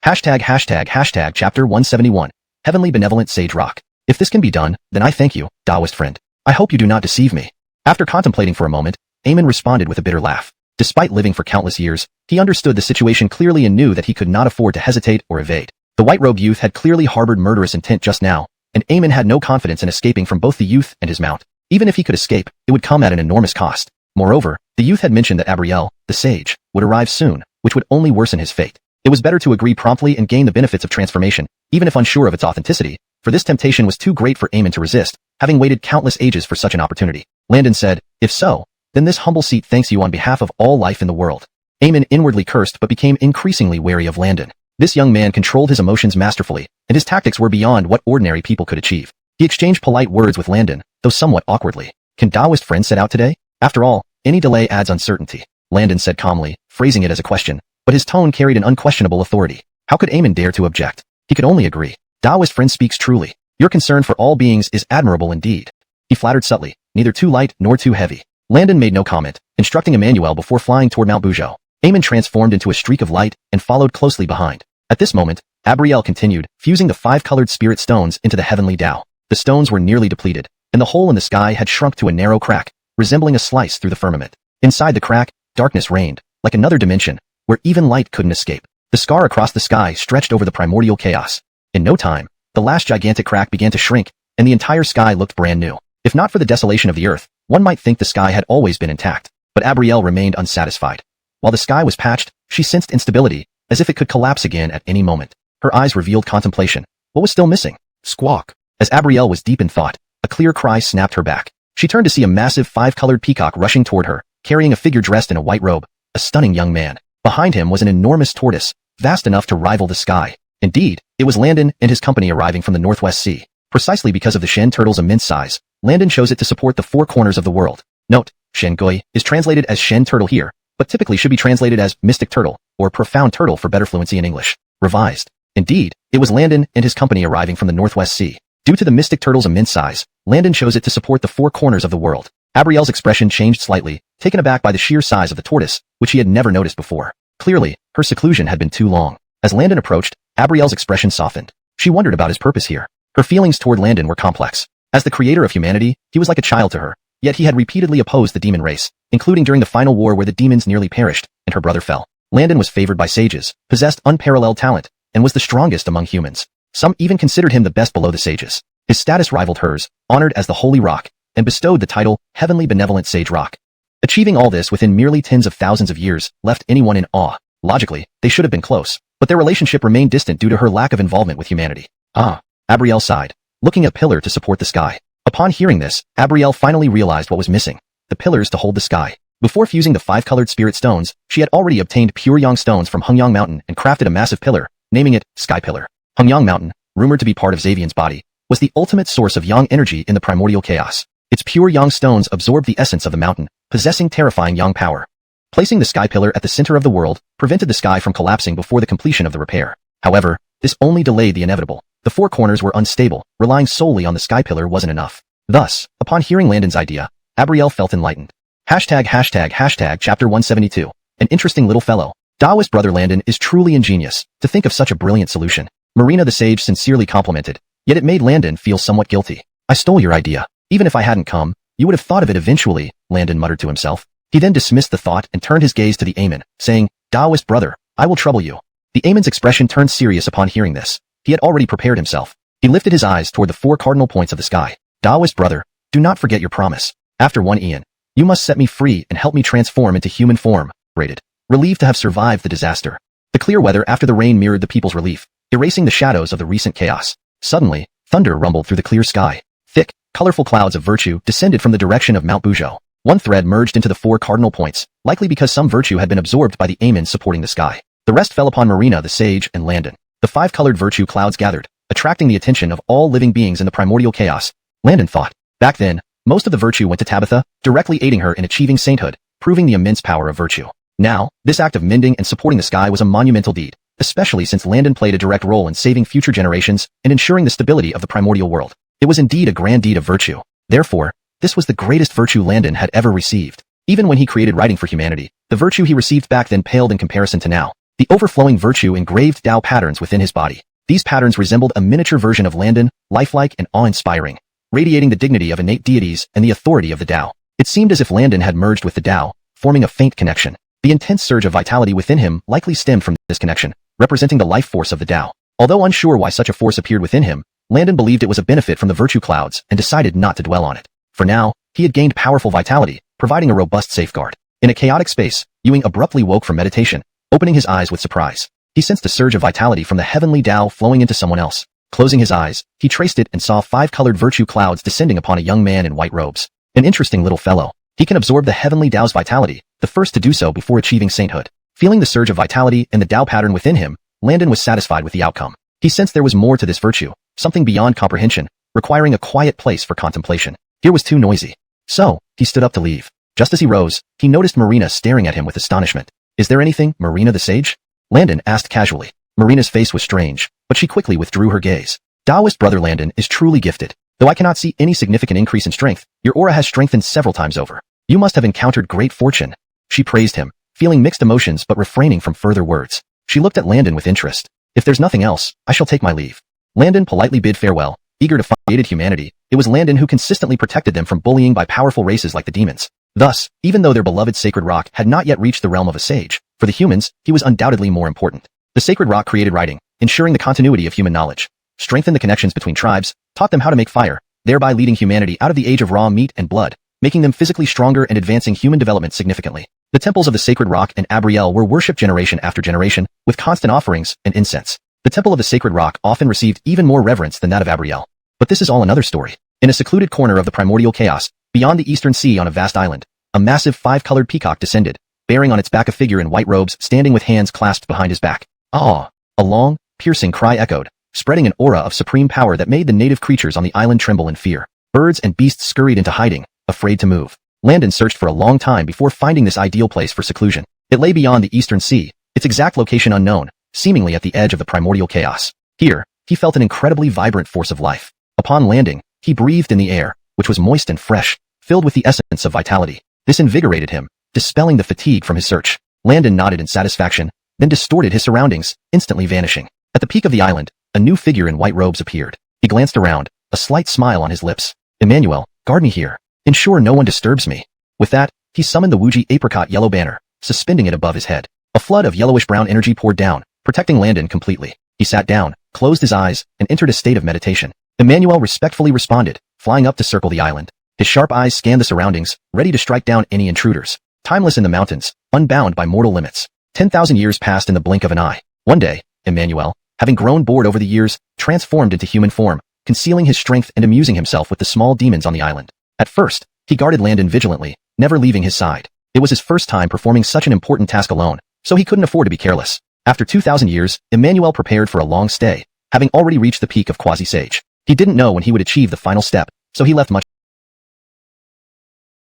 Hashtag Chapter 171. Heavenly Benevolent Sage Rock. If this can be done, then I thank you, Taoist friend. I hope you do not deceive me. After contemplating for a moment, Eamon responded with a bitter laugh. Despite living for countless years, he understood the situation clearly and knew that he could not afford to hesitate or evade. The white-robed youth had clearly harbored murderous intent just now, and Eamon had no confidence in escaping from both the youth and his mount. Even if he could escape, it would come at an enormous cost. Moreover, the youth had mentioned that Abriel, the sage, would arrive soon, which would only worsen his fate. It was better to agree promptly and gain the benefits of transformation, even if unsure of its authenticity, for this temptation was too great for Eamon to resist, having waited countless ages for such an opportunity. Landon said, if so, then this humble seat thanks you on behalf of all life in the world. Eamon inwardly cursed but became increasingly wary of Landon. This young man controlled his emotions masterfully, and his tactics were beyond what ordinary people could achieve. He exchanged polite words with Landon, though somewhat awkwardly. Can Taoist friend set out today? After all, any delay adds uncertainty. Landon said calmly, phrasing it as a question, but his tone carried an unquestionable authority. How could Eamon dare to object? He could only agree. Taoist friend speaks truly. Your concern for all beings is admirable indeed. He flattered subtly, neither too light nor too heavy. Landon made no comment, instructing Emmanuel before flying toward Mount Buzhou. Eamon transformed into a streak of light and followed closely behind. At this moment, Abriel continued, fusing the 5-colored spirit stones into the heavenly Tao. The stones were nearly depleted, and the hole in the sky had shrunk to a narrow crack, resembling a slice through the firmament. Inside the crack, darkness reigned, like another dimension, where even light couldn't escape. The scar across the sky stretched over the primordial chaos. In no time, the last gigantic crack began to shrink, and the entire sky looked brand new. If not for the desolation of the earth, one might think the sky had always been intact. But Abriel remained unsatisfied. While the sky was patched, she sensed instability, as if it could collapse again at any moment. Her eyes revealed contemplation. What was still missing? Squawk. As Abriel was deep in thought, a clear cry snapped her back. She turned to see a massive 5-colored peacock rushing toward her, carrying a figure dressed in a white robe, a stunning young man. Behind him was an enormous tortoise, vast enough to rival the sky. Indeed, it was Landon and his company arriving from the Northwest Sea. Precisely because of the Shen turtle's immense size, Landon chose it to support the 4 corners of the world. Note, Shen Gui is translated as Shen turtle here, but typically should be translated as mystic turtle, or profound turtle for better fluency in English. Revised. Indeed, it was Landon and his company arriving from the Northwest Sea. Due to the mystic turtle's immense size, Landon chose it to support the 4 corners of the world. Abriel's expression changed slightly, taken aback by the sheer size of the tortoise, which he had never noticed before. Clearly, her seclusion had been too long. As Landon approached, Abriel's expression softened. She wondered about his purpose here. Her feelings toward Landon were complex. As the creator of humanity, he was like a child to her, yet he had repeatedly opposed the demon race, including during the final war where the demons nearly perished, and her brother fell. Landon was favored by sages, possessed unparalleled talent, and was the strongest among humans. Some even considered him the best below the sages. His status rivaled hers, honored as the Holy Rock, and bestowed the title Heavenly Benevolent Sage Rock. Achieving all this within merely tens of thousands of years left anyone in awe. Logically, they should have been close, but their relationship remained distant due to her lack of involvement with humanity. Abrielle sighed, looking at a pillar to support the sky. Upon hearing this, Abrielle finally realized what was missing: the pillars to hold the sky. Before fusing the 5-colored spirit stones, she had already obtained pure yang stones from Hengyang Mountain and crafted a massive pillar, naming it Sky Pillar. Hengyang Mountain, rumored to be part of Xavian's body, was the ultimate source of yang energy in the primordial chaos. Its pure yang stones absorbed the essence of the mountain, possessing terrifying yang power. Placing the sky pillar at the center of the world prevented the sky from collapsing before the completion of the repair. However, this only delayed the inevitable. The 4 corners were unstable, relying solely on the sky pillar wasn't enough. Thus, upon hearing Landon's idea, Abrielle felt enlightened. Chapter 172. An interesting little fellow. Taoist brother Landon is truly ingenious to think of such a brilliant solution. Marina the sage sincerely complimented, yet it made Landon feel somewhat guilty. I stole your idea. Even if I hadn't come, you would have thought of it eventually, Landon muttered to himself. He then dismissed the thought and turned his gaze to the Aemon, saying, Taoist brother, I will trouble you. The Aemon's expression turned serious upon hearing this. He had already prepared himself. He lifted his eyes toward the 4 cardinal points of the sky. Taoist brother, do not forget your promise. After 1 eon, you must set me free and help me transform into human form, rated. Relieved to have survived the disaster. The clear weather after the rain mirrored the people's relief, erasing the shadows of the recent chaos. Suddenly, thunder rumbled through the clear sky. Thick, colorful clouds of virtue descended from the direction of Mount Buzhou. One thread merged into the 4 cardinal points, likely because some virtue had been absorbed by the Aemon supporting the sky. The rest fell upon Marina the sage and Landon. The 5-colored virtue clouds gathered, attracting the attention of all living beings in the primordial chaos. Landon thought. Back then, most of the virtue went to Tabitha, directly aiding her in achieving sainthood, proving the immense power of virtue. Now, this act of mending and supporting the sky was a monumental deed, especially since Landon played a direct role in saving future generations and ensuring the stability of the primordial world. It was indeed a grand deed of virtue. Therefore, this was the greatest virtue Landon had ever received. Even when he created writing for humanity, the virtue he received back then paled in comparison to now. The overflowing virtue engraved Tao patterns within his body. These patterns resembled a miniature version of Landon, lifelike and awe-inspiring, radiating the dignity of innate deities and the authority of the Tao. It seemed as if Landon had merged with the Tao, forming a faint connection. The intense surge of vitality within him likely stemmed from this connection, representing the life force of the Tao. Although unsure why such a force appeared within him, Landon believed it was a benefit from the virtue clouds and decided not to dwell on it. For now, he had gained powerful vitality, providing a robust safeguard. In a chaotic space, Ewing abruptly woke from meditation, opening his eyes with surprise. He sensed a surge of vitality from the heavenly Tao flowing into someone else. Closing his eyes, he traced it and saw 5-colored virtue clouds descending upon a young man in white robes. An interesting little fellow. He can absorb the heavenly Tao's vitality, the first to do so before achieving sainthood. Feeling the surge of vitality and the Tao pattern within him, Landon was satisfied with the outcome. He sensed there was more to this virtue, something beyond comprehension, requiring a quiet place for contemplation. Here was too noisy. So, he stood up to leave. Just as he rose, he noticed Marina staring at him with astonishment. Is there anything, Marina the sage? Landon asked casually. Marina's face was strange, but she quickly withdrew her gaze. Taoist brother Landon is truly gifted. Though I cannot see any significant increase in strength, your aura has strengthened several times over. You must have encountered great fortune. She praised him, feeling mixed emotions but refraining from further words. She looked at Landon with interest. If there's nothing else, I shall take my leave. Landon politely bid farewell, eager to fight humanity. It was Landon who consistently protected them from bullying by powerful races like the demons. Thus, even though their beloved sacred rock had not yet reached the realm of a sage, for the humans, he was undoubtedly more important. The sacred rock created writing, ensuring the continuity of human knowledge, strengthened the connections between tribes, taught them how to make fire, thereby leading humanity out of the age of raw meat and blood, making them physically stronger and advancing human development significantly. The temples of the sacred rock and Abrielle were worshipped generation after generation, with constant offerings and incense. The temple of the sacred rock often received even more reverence than that of Abrielle. But this is all another story. In a secluded corner of the primordial chaos, beyond the eastern sea on a vast island, a massive 5-colored peacock descended, bearing on its back a figure in white robes standing with hands clasped behind his back. Ah! A long, piercing cry echoed, spreading an aura of supreme power that made the native creatures on the island tremble in fear. Birds and beasts scurried into hiding, afraid to move. Landon searched for a long time before finding this ideal place for seclusion. It lay beyond the eastern sea, its exact location unknown, seemingly at the edge of the primordial chaos. Here, he felt an incredibly vibrant force of life. Upon landing, he breathed in the air, which was moist and fresh, filled with the essence of vitality. This invigorated him, dispelling the fatigue from his search. Landon nodded in satisfaction, then distorted his surroundings, instantly vanishing. At the peak of the island, a new figure in white robes appeared. He glanced around, a slight smile on his lips. Emmanuel, guard me here. Ensure no one disturbs me. With that, he summoned the Wuji apricot yellow banner, suspending it above his head. A flood of yellowish-brown energy poured down, protecting Landon completely. He sat down, closed his eyes, and entered a state of meditation. Emmanuel respectfully responded, flying up to circle the island. His sharp eyes scanned the surroundings, ready to strike down any intruders. Timeless in the mountains, unbound by mortal limits. 10,000 years passed in the blink of an eye. One day, Emmanuel, having grown bored over the years, transformed into human form, concealing his strength and amusing himself with the small demons on the island. At first, he guarded Landon vigilantly, never leaving his side. It was his first time performing such an important task alone, so he couldn't afford to be careless. After 2,000 years, Emmanuel prepared for a long stay, having already reached the peak of quasi-sage. He didn't know when he would achieve the final step, so he left much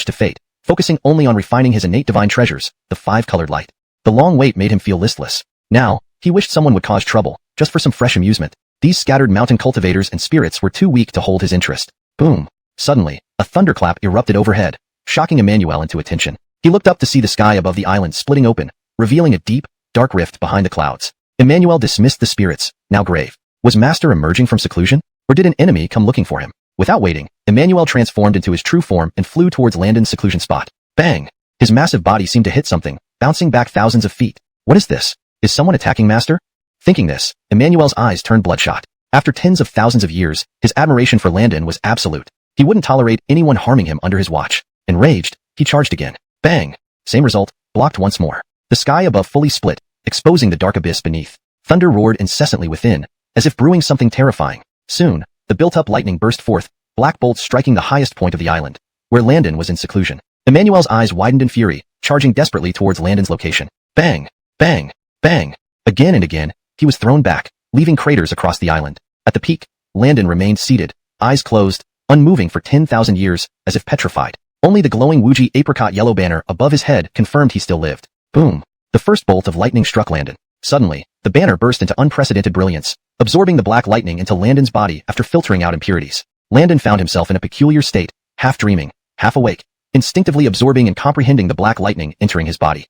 to fate, focusing only on refining his innate divine treasures, the five-colored light. The long wait made him feel listless. Now, he wished someone would cause trouble, just for some fresh amusement. These scattered mountain cultivators and spirits were too weak to hold his interest. Boom! Suddenly, a thunderclap erupted overhead, shocking Emmanuel into attention. He looked up to see the sky above the island splitting open, revealing a deep, dark rift behind the clouds. Emmanuel dismissed the spirits, now grave. Was Master emerging from seclusion? Or did an enemy come looking for him? Without waiting, Emmanuel transformed into his true form and flew towards Landon's seclusion spot. Bang! His massive body seemed to hit something, bouncing back thousands of feet. What is this? Is someone attacking Master? Thinking this, Emmanuel's eyes turned bloodshot. After tens of thousands of years, his admiration for Landon was absolute. He wouldn't tolerate anyone harming him under his watch. Enraged, he charged again. Bang! Same result, blocked once more. The sky above fully split, exposing the dark abyss beneath. Thunder roared incessantly within, as if brewing something terrifying. Soon, the built-up lightning burst forth, black bolts striking the highest point of the island, where Landon was in seclusion. Emmanuel's eyes widened in fury, charging desperately towards Landon's location. Bang! Bang! Bang! Again and again, he was thrown back, leaving craters across the island. At the peak, Landon remained seated, eyes closed, unmoving for 10,000 years, as if petrified. Only the glowing Wuji apricot yellow banner above his head confirmed he still lived. Boom! The first bolt of lightning struck Landon. Suddenly, the banner burst into unprecedented brilliance, absorbing the black lightning into Landon's body after filtering out impurities. Landon found himself in a peculiar state, half dreaming, half awake, instinctively absorbing and comprehending the black lightning entering his body.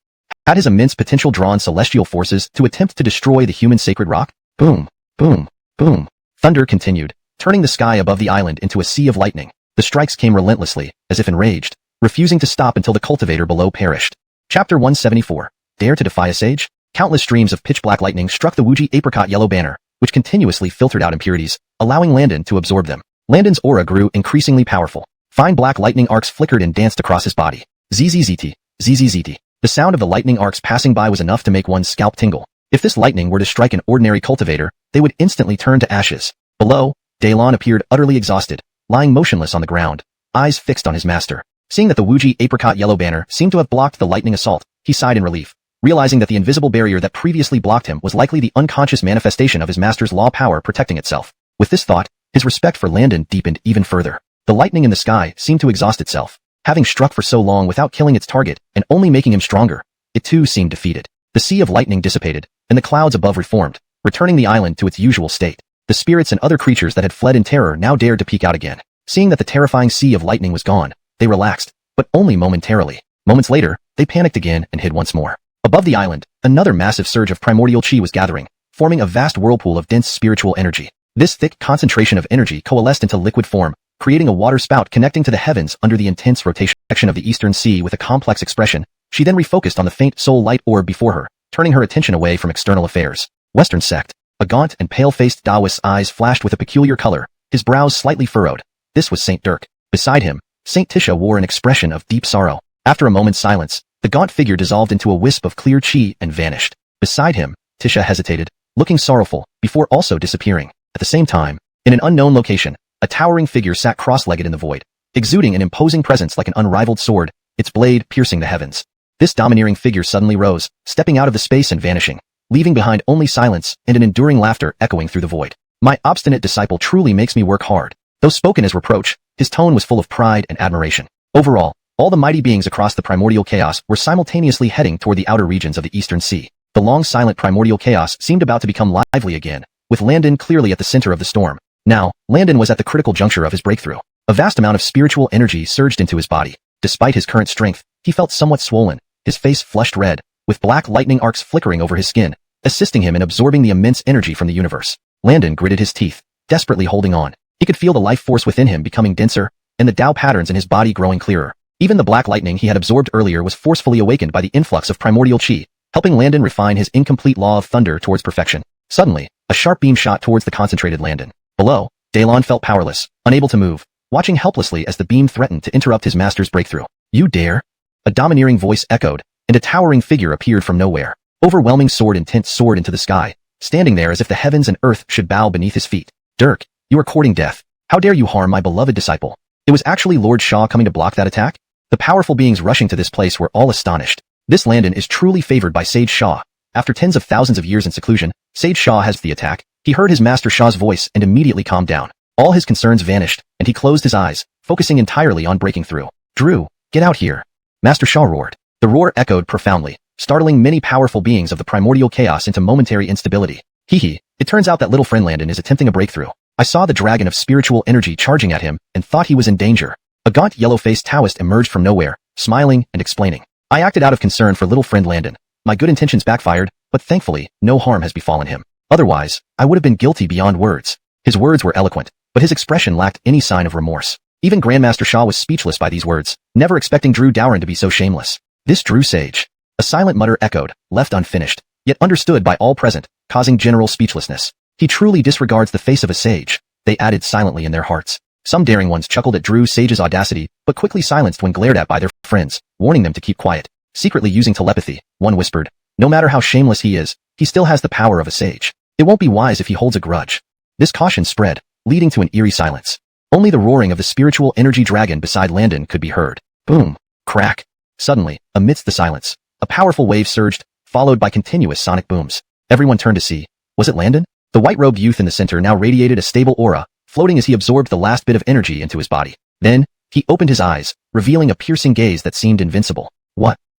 Had his immense potential drawn celestial forces to attempt to destroy the human sacred rock? Boom! Boom! Boom! Thunder continued, turning the sky above the island into a sea of lightning. The strikes came relentlessly, as if enraged, refusing to stop until the cultivator below perished. Chapter 174. Dare to defy a sage? Countless streams of pitch-black lightning struck the Wuji apricot yellow banner, which continuously filtered out impurities, allowing Landon to absorb them. Landon's aura grew increasingly powerful. Fine black lightning arcs flickered and danced across his body. ZZZT, ZZZT. The sound of the lightning arcs passing by was enough to make one's scalp tingle. If this lightning were to strike an ordinary cultivator, they would instantly turn to ashes. Below, Daylon appeared utterly exhausted, lying motionless on the ground, eyes fixed on his master. Seeing that the Wuji apricot yellow banner seemed to have blocked the lightning assault, he sighed in relief, realizing that the invisible barrier that previously blocked him was likely the unconscious manifestation of his master's law power protecting itself. With this thought, his respect for Landon deepened even further. The lightning in the sky seemed to exhaust itself. Having struck for so long without killing its target and only making him stronger, it too seemed defeated. The sea of lightning dissipated, and the clouds above reformed, returning the island to its usual state. The spirits and other creatures that had fled in terror now dared to peek out again. Seeing that the terrifying sea of lightning was gone, they relaxed, but only momentarily. Moments later, they panicked again and hid once more. Above the island, another massive surge of primordial chi was gathering, forming a vast whirlpool of dense spiritual energy. This thick concentration of energy coalesced into liquid form, creating a water spout connecting to the heavens under the intense rotation of the eastern sea. With a complex expression, she then refocused on the faint soul light orb before her, turning her attention away from external affairs. Western Sect. A gaunt and pale-faced Taoist's eyes flashed with a peculiar color, his brows slightly furrowed. This was Saint Dirk. Beside him, Saint Tisha wore an expression of deep sorrow. After a moment's silence, the gaunt figure dissolved into a wisp of clear chi and vanished. Beside him, Tisha hesitated, looking sorrowful, before also disappearing. At the same time, in an unknown location, a towering figure sat cross-legged in the void, exuding an imposing presence like an unrivaled sword, its blade piercing the heavens. This domineering figure suddenly rose, stepping out of the space and vanishing, leaving behind only silence and an enduring laughter echoing through the void. My obstinate disciple truly makes me work hard. Though spoken as reproach, his tone was full of pride and admiration. Overall, all the mighty beings across the primordial chaos were simultaneously heading toward the outer regions of the eastern sea. The long silent primordial chaos seemed about to become lively again, with Landon clearly at the center of the storm. Now, Landon was at the critical juncture of his breakthrough. A vast amount of spiritual energy surged into his body. Despite his current strength, he felt somewhat swollen, his face flushed red, with black lightning arcs flickering over his skin, assisting him in absorbing the immense energy from the universe. Landon gritted his teeth, desperately holding on. He could feel the life force within him becoming denser, and the Tao patterns in his body growing clearer. Even the black lightning he had absorbed earlier was forcefully awakened by the influx of primordial chi, helping Landon refine his incomplete law of thunder towards perfection. Suddenly, a sharp beam shot towards the concentrated Landon. Below, Daylon felt powerless, unable to move, watching helplessly as the beam threatened to interrupt his master's breakthrough. "You dare?" A domineering voice echoed, and a towering figure appeared from nowhere. Overwhelming sword intent soared into the sky, standing there as if the heavens and earth should bow beneath his feet. "Dirk, you are courting death. How dare you harm my beloved disciple?" It was actually Lord Shaw coming to block that attack? The powerful beings rushing to this place were all astonished. This Landon is truly favored by Sage Shaw. After tens of thousands of years in seclusion, Sage Shaw has the attack. He heard his master Shaw's voice and immediately calmed down. All his concerns vanished, and he closed his eyes, focusing entirely on breaking through. "Drew, get out here!" Master Shaw roared. The roar echoed profoundly, startling many powerful beings of the primordial chaos into momentary instability. Hee, it turns out that little friend Landon is attempting a breakthrough. I saw the dragon of spiritual energy charging at him and thought he was in danger. A gaunt yellow-faced Taoist emerged from nowhere, smiling and explaining. "I acted out of concern for little friend Landon. My good intentions backfired, but thankfully, no harm has befallen him. Otherwise, I would have been guilty beyond words." His words were eloquent, but his expression lacked any sign of remorse. Even Grandmaster Shaw was speechless by these words, never expecting Drew Dowran to be so shameless. This Drew Sage. A silent mutter echoed, left unfinished, yet understood by all present, causing general speechlessness. He truly disregards the face of a sage, they added silently in their hearts. Some daring ones chuckled at Drew Sage's audacity, but quickly silenced when glared at by their friends, warning them to keep quiet. Secretly using telepathy, one whispered, "No matter how shameless he is, he still has the power of a sage. It won't be wise if he holds a grudge." This caution spread, leading to an eerie silence. Only the roaring of the spiritual energy dragon beside Landon could be heard. Boom. Crack. Suddenly, amidst the silence, a powerful wave surged, followed by continuous sonic booms. Everyone turned to see. Was it Landon? The white-robed youth in the center now radiated a stable aura, floating as he absorbed the last bit of energy into his body. Then, he opened his eyes, revealing a piercing gaze that seemed invincible.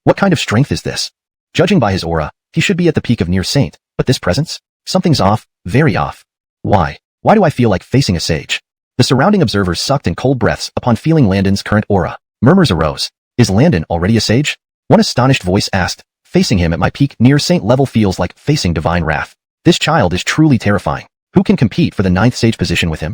What kind of strength is this? Judging by his aura, he should be at the peak of near saint, but this presence? Something's off, very off. Why do I feel like facing a sage? The surrounding observers sucked in cold breaths upon feeling Landon's current aura. Murmurs arose. Is Landon already a sage? One astonished voice asked. Facing him at my peak near saint level feels like facing divine wrath. This child is truly terrifying. Who can compete for the 9th sage position with him?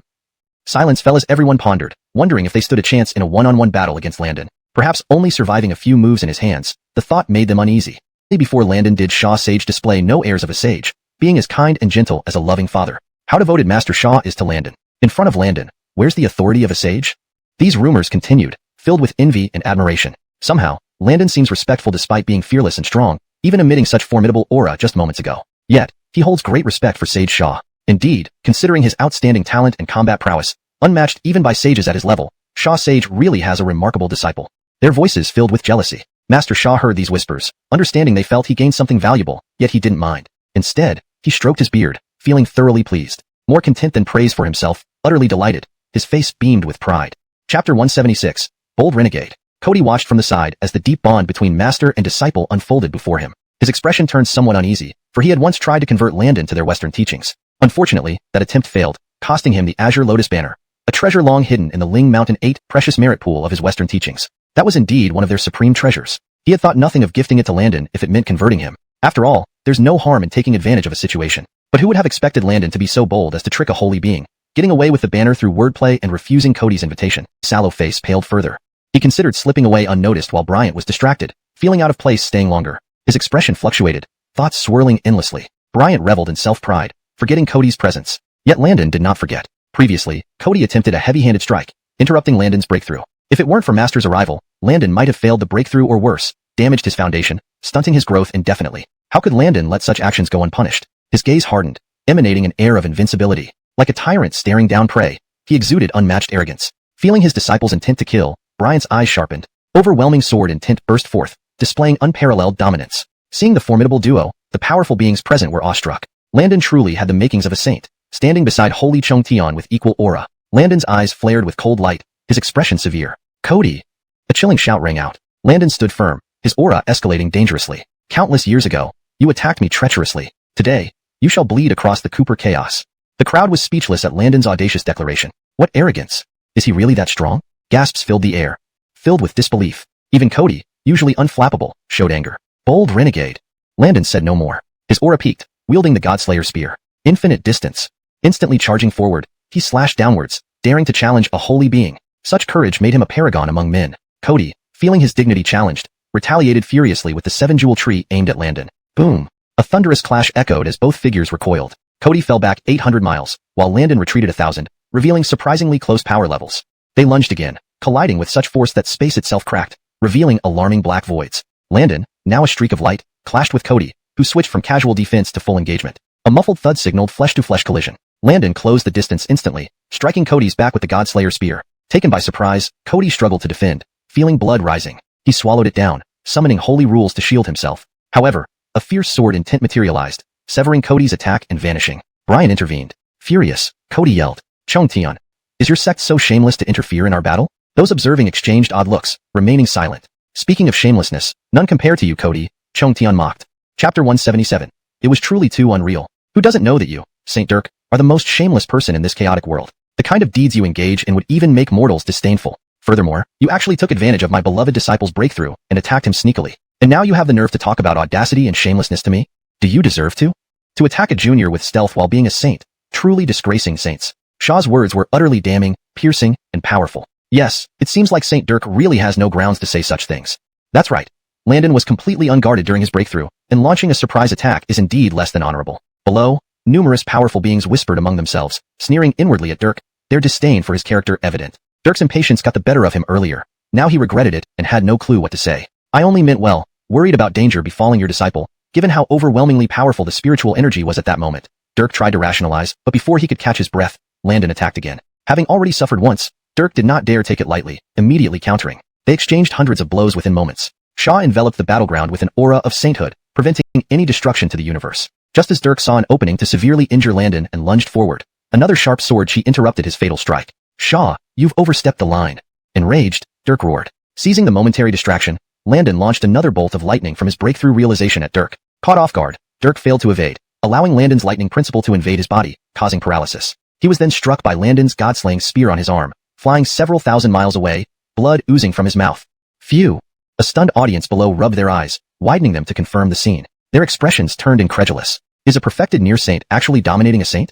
Silence fell as everyone pondered, wondering if they stood a chance in a one-on-one battle against Landon. Perhaps only surviving a few moves in his hands, the thought made them uneasy. Before Landon did Shaw Sage display no airs of a sage, being as kind and gentle as a loving father. How devoted Master Shaw is to Landon. In front of Landon, where's the authority of a sage? These rumors continued, filled with envy and admiration. Somehow, Landon seems respectful despite being fearless and strong, even emitting such formidable aura just moments ago. Yet, he holds great respect for Sage Shaw. Indeed, considering his outstanding talent and combat prowess, unmatched even by sages at his level, Shaw Sage really has a remarkable disciple. Their voices filled with jealousy. Master Shaw heard these whispers, understanding they felt he gained something valuable, yet he didn't mind. Instead, he stroked his beard, feeling thoroughly pleased. More content than praise for himself, utterly delighted. His face beamed with pride. Chapter 176. Bold Renegade. Cody watched from the side as the deep bond between master and disciple unfolded before him. His expression turned somewhat uneasy, for he had once tried to convert Landon to their Western teachings. Unfortunately, that attempt failed, costing him the Azure Lotus Banner, a treasure long hidden in the Ling Mountain 8 precious merit pool of his Western teachings. That was indeed one of their supreme treasures. He had thought nothing of gifting it to Landon if it meant converting him. After all, there's no harm in taking advantage of a situation. But who would have expected Landon to be so bold as to trick a holy being, getting away with the banner through wordplay and refusing Cody's invitation? Sallow face paled further. He considered slipping away unnoticed while Bryant was distracted, feeling out of place staying longer. His expression fluctuated, thoughts swirling endlessly. Bryant reveled in self-pride, forgetting Cody's presence. Yet Landon did not forget. Previously, Cody attempted a heavy-handed strike, interrupting Landon's breakthrough. If it weren't for Master's arrival, Landon might have failed the breakthrough or worse, damaged his foundation, stunting his growth indefinitely. How could Landon let such actions go unpunished? His gaze hardened, emanating an air of invincibility. Like a tyrant staring down prey, he exuded unmatched arrogance. Feeling his disciple's intent to kill, Bryant's eyes sharpened. Overwhelming sword intent burst forth, displaying unparalleled dominance. Seeing the formidable duo, the powerful beings present were awestruck. Landon truly had the makings of a saint, standing beside holy Tongtian with equal aura. Landon's eyes flared with cold light, his expression severe. Cody! A chilling shout rang out. Landon stood firm, his aura escalating dangerously. Countless years ago, you attacked me treacherously. Today, you shall bleed across the Cooper chaos. The crowd was speechless at Landon's audacious declaration. What arrogance! Is he really that strong? Gasps filled the air, filled with disbelief. Even Cody, usually unflappable, showed anger. Bold renegade. Landon said no more. His aura peaked, wielding the Godslayer spear. Infinite distance. Instantly charging forward, he slashed downwards, daring to challenge a holy being. Such courage made him a paragon among men. Cody, feeling his dignity challenged, retaliated furiously with the 7-jewel tree aimed at Landon. Boom! A thunderous clash echoed as both figures recoiled. Cody fell back 800 miles, while Landon retreated 1,000, revealing surprisingly close power levels. They lunged again, colliding with such force that space itself cracked, revealing alarming black voids. Landon, now a streak of light, clashed with Cody, who switched from casual defense to full engagement. A muffled thud signaled flesh-to-flesh collision. Landon closed the distance instantly, striking Cody's back with the Godslayer spear. Taken by surprise, Cody struggled to defend, feeling blood rising. He swallowed it down, summoning holy rules to shield himself. However, a fierce sword intent materialized, severing Cody's attack and vanishing. Brian intervened. Furious, Cody yelled, "Tongtian, is your sect so shameless to interfere in our battle?" Those observing exchanged odd looks, remaining silent. "Speaking of shamelessness, none compare to you, Cody," Tongtian mocked. Chapter 177. It was truly too unreal. Who doesn't know that you, Saint Dirk, are the most shameless person in this chaotic world? The kind of deeds you engage in would even make mortals disdainful. Furthermore, you actually took advantage of my beloved disciple's breakthrough and attacked him sneakily. And now you have the nerve to talk about audacity and shamelessness to me? Do you deserve to? To attack a junior with stealth while being a saint, truly disgracing saints. Shaw's words were utterly damning, piercing, and powerful. Yes, it seems like Saint Dirk really has no grounds to say such things. That's right. Landon was completely unguarded during his breakthrough, and launching a surprise attack is indeed less than honorable. Below, numerous powerful beings whispered among themselves, sneering inwardly at Dirk, their disdain for his character evident. Dirk's impatience got the better of him earlier. Now he regretted it and had no clue what to say. I only meant well, worried about danger befalling your disciple, given how overwhelmingly powerful the spiritual energy was at that moment. Dirk tried to rationalize, but before he could catch his breath, Landon attacked again. Having already suffered once, Dirk did not dare take it lightly, immediately countering. They exchanged hundreds of blows within moments. Shaw enveloped the battleground with an aura of sainthood, preventing any destruction to the universe. Just as Dirk saw an opening to severely injure Landon and lunged forward, another sharp sword she interrupted his fatal strike. Shaw, you've overstepped the line. Enraged, Dirk roared. Seizing the momentary distraction, Landon launched another bolt of lightning from his breakthrough realization at Dirk. Caught off guard, Dirk failed to evade, allowing Landon's lightning principle to invade his body, causing paralysis. He was then struck by Landon's god-slaying spear on his arm, flying several thousand miles away, blood oozing from his mouth. Phew! A stunned audience below rubbed their eyes, widening them to confirm the scene. Their expressions turned incredulous. Is a perfected near saint actually dominating a saint?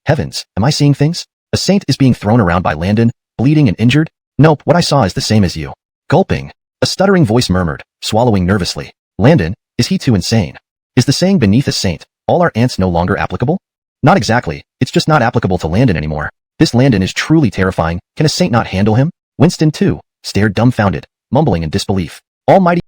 Heavens, am I seeing things? A saint is being thrown around by Landon, bleeding and injured? Nope, what I saw is the same as you. Gulping. A stuttering voice murmured, swallowing nervously. Landon, is he too insane? Is the saying beneath a saint, all our ants no longer applicable? Not exactly, it's just not applicable to Landon anymore. This Landon is truly terrifying, can a saint not handle him? Winston too, stared dumbfounded, mumbling in disbelief. Almighty.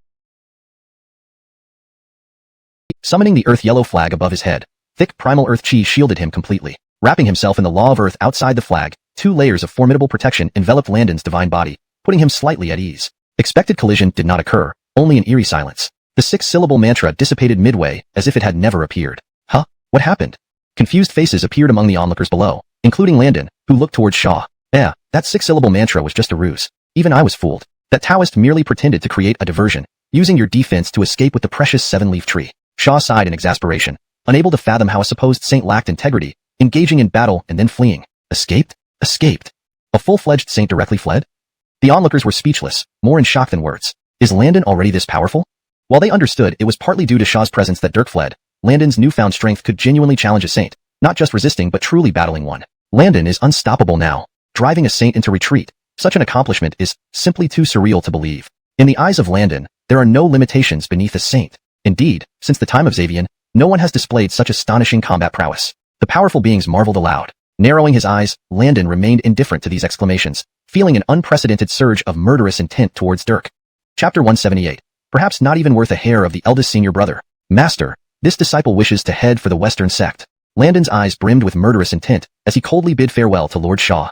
Summoning the earth yellow flag above his head, thick primal earth chi shielded him completely. Wrapping himself in the law of earth outside the flag, 2 layers of formidable protection enveloped Landon's divine body, putting him slightly at ease. Expected collision did not occur, only an eerie silence. The 6-syllable mantra dissipated midway, as if it had never appeared. Huh? What happened? Confused faces appeared among the onlookers below, including Landon, who looked towards Shaw. That 6-syllable mantra was just a ruse. Even I was fooled. That Taoist merely pretended to create a diversion, using your defense to escape with the precious 7-leaf tree. Shaw sighed in exasperation, unable to fathom how a supposed saint lacked integrity, engaging in battle and then fleeing. Escaped? Escaped. A full-fledged saint directly fled? The onlookers were speechless, more in shock than words. Is Landon already this powerful? While they understood it was partly due to Shaw's presence that Dirk fled, Landon's newfound strength could genuinely challenge a saint, not just resisting but truly battling one. Landon is unstoppable now, driving a saint into retreat. Such an accomplishment is simply too surreal to believe. In the eyes of Landon, there are no limitations beneath a saint. Indeed, since the time of Xavian, no one has displayed such astonishing combat prowess. The powerful beings marveled aloud. Narrowing his eyes, Landon remained indifferent to these exclamations, feeling an unprecedented surge of murderous intent towards Dirk. Chapter 178. Perhaps not even worth a hair of the eldest senior brother. Master, this disciple wishes to head for the Western Sect. Landon's eyes brimmed with murderous intent as he coldly bid farewell to Lord Shaw.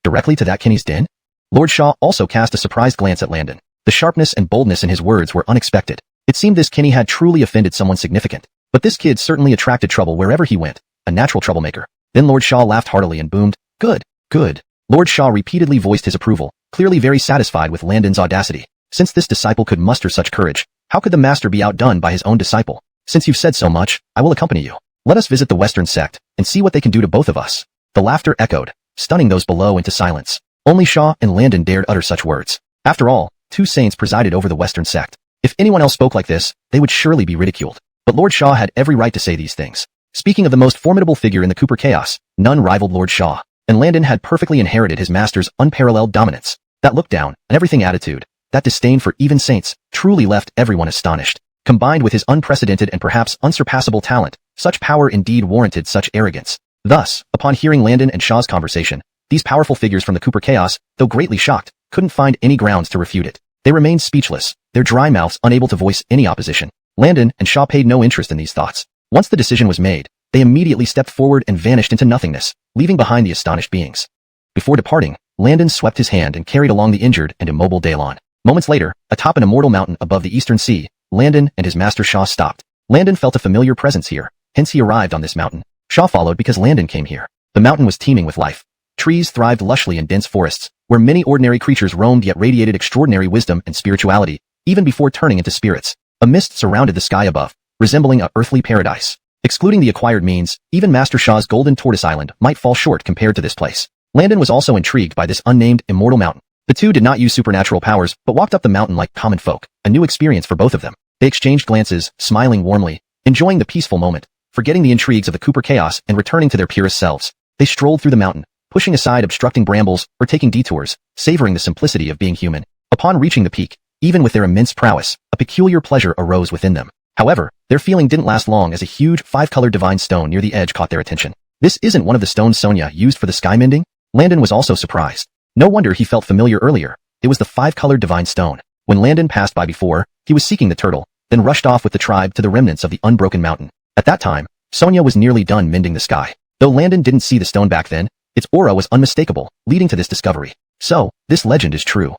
Directly to that Kinney's den? Lord Shaw also cast a surprised glance at Landon. The sharpness and boldness in his words were unexpected. It seemed this Kinney had truly offended someone significant. But this kid certainly attracted trouble wherever he went, a natural troublemaker. Then Lord Shaw laughed heartily and boomed, "Good, good." Lord Shaw repeatedly voiced his approval, clearly very satisfied with Landon's audacity. Since this disciple could muster such courage, how could the master be outdone by his own disciple? Since you've said so much, I will accompany you. Let us visit the Western Sect, and see what they can do to both of us. The laughter echoed, stunning those below into silence. Only Shaw and Landon dared utter such words. After all, 2 saints presided over the Western Sect. If anyone else spoke like this, they would surely be ridiculed. But Lord Shaw had every right to say these things. Speaking of the most formidable figure in the Cooper Chaos, none rivaled Lord Shaw, and Landon had perfectly inherited his master's unparalleled dominance. That look down, and everything attitude, that disdain for even saints, truly left everyone astonished. Combined with his unprecedented and perhaps unsurpassable talent, such power indeed warranted such arrogance. Thus, upon hearing Landon and Shaw's conversation, these powerful figures from the Cooper Chaos, though greatly shocked, couldn't find any grounds to refute it. They remained speechless, their dry mouths unable to voice any opposition. Landon and Shaw paid no interest in these thoughts. Once the decision was made, they immediately stepped forward and vanished into nothingness, leaving behind the astonished beings. Before departing, Landon swept his hand and carried along the injured and immobile Daylon. Moments later, atop an immortal mountain above the eastern sea, Landon and his master Shaw stopped. Landon felt a familiar presence here, hence he arrived on this mountain. Shaw followed because Landon came here. The mountain was teeming with life. Trees thrived lushly in dense forests, where many ordinary creatures roamed yet radiated extraordinary wisdom and spirituality, even before turning into spirits. A mist surrounded the sky above, resembling a earthly paradise. Excluding the acquired means, even Master Shaw's Golden Tortoise Island might fall short compared to this place. Landon was also intrigued by this unnamed immortal mountain. The two did not use supernatural powers, but walked up the mountain like common folk, a new experience for both of them. They exchanged glances, smiling warmly, enjoying the peaceful moment, forgetting the intrigues of the Cooper Chaos and returning to their purest selves. They strolled through the mountain, pushing aside obstructing brambles or taking detours, savoring the simplicity of being human. Upon reaching the peak, even with their immense prowess, a peculiar pleasure arose within them. However, their feeling didn't last long as a huge, 5-colored divine stone near the edge caught their attention. This isn't one of the stones Sonia used for the sky mending? Landon was also surprised. No wonder he felt familiar earlier. It was the 5-colored divine stone. When Landon passed by before, he was seeking the turtle, then rushed off with the tribe to the remnants of the unbroken mountain. At that time, Sonia was nearly done mending the sky. Though Landon didn't see the stone back then, its aura was unmistakable, leading to this discovery. So, this legend is true.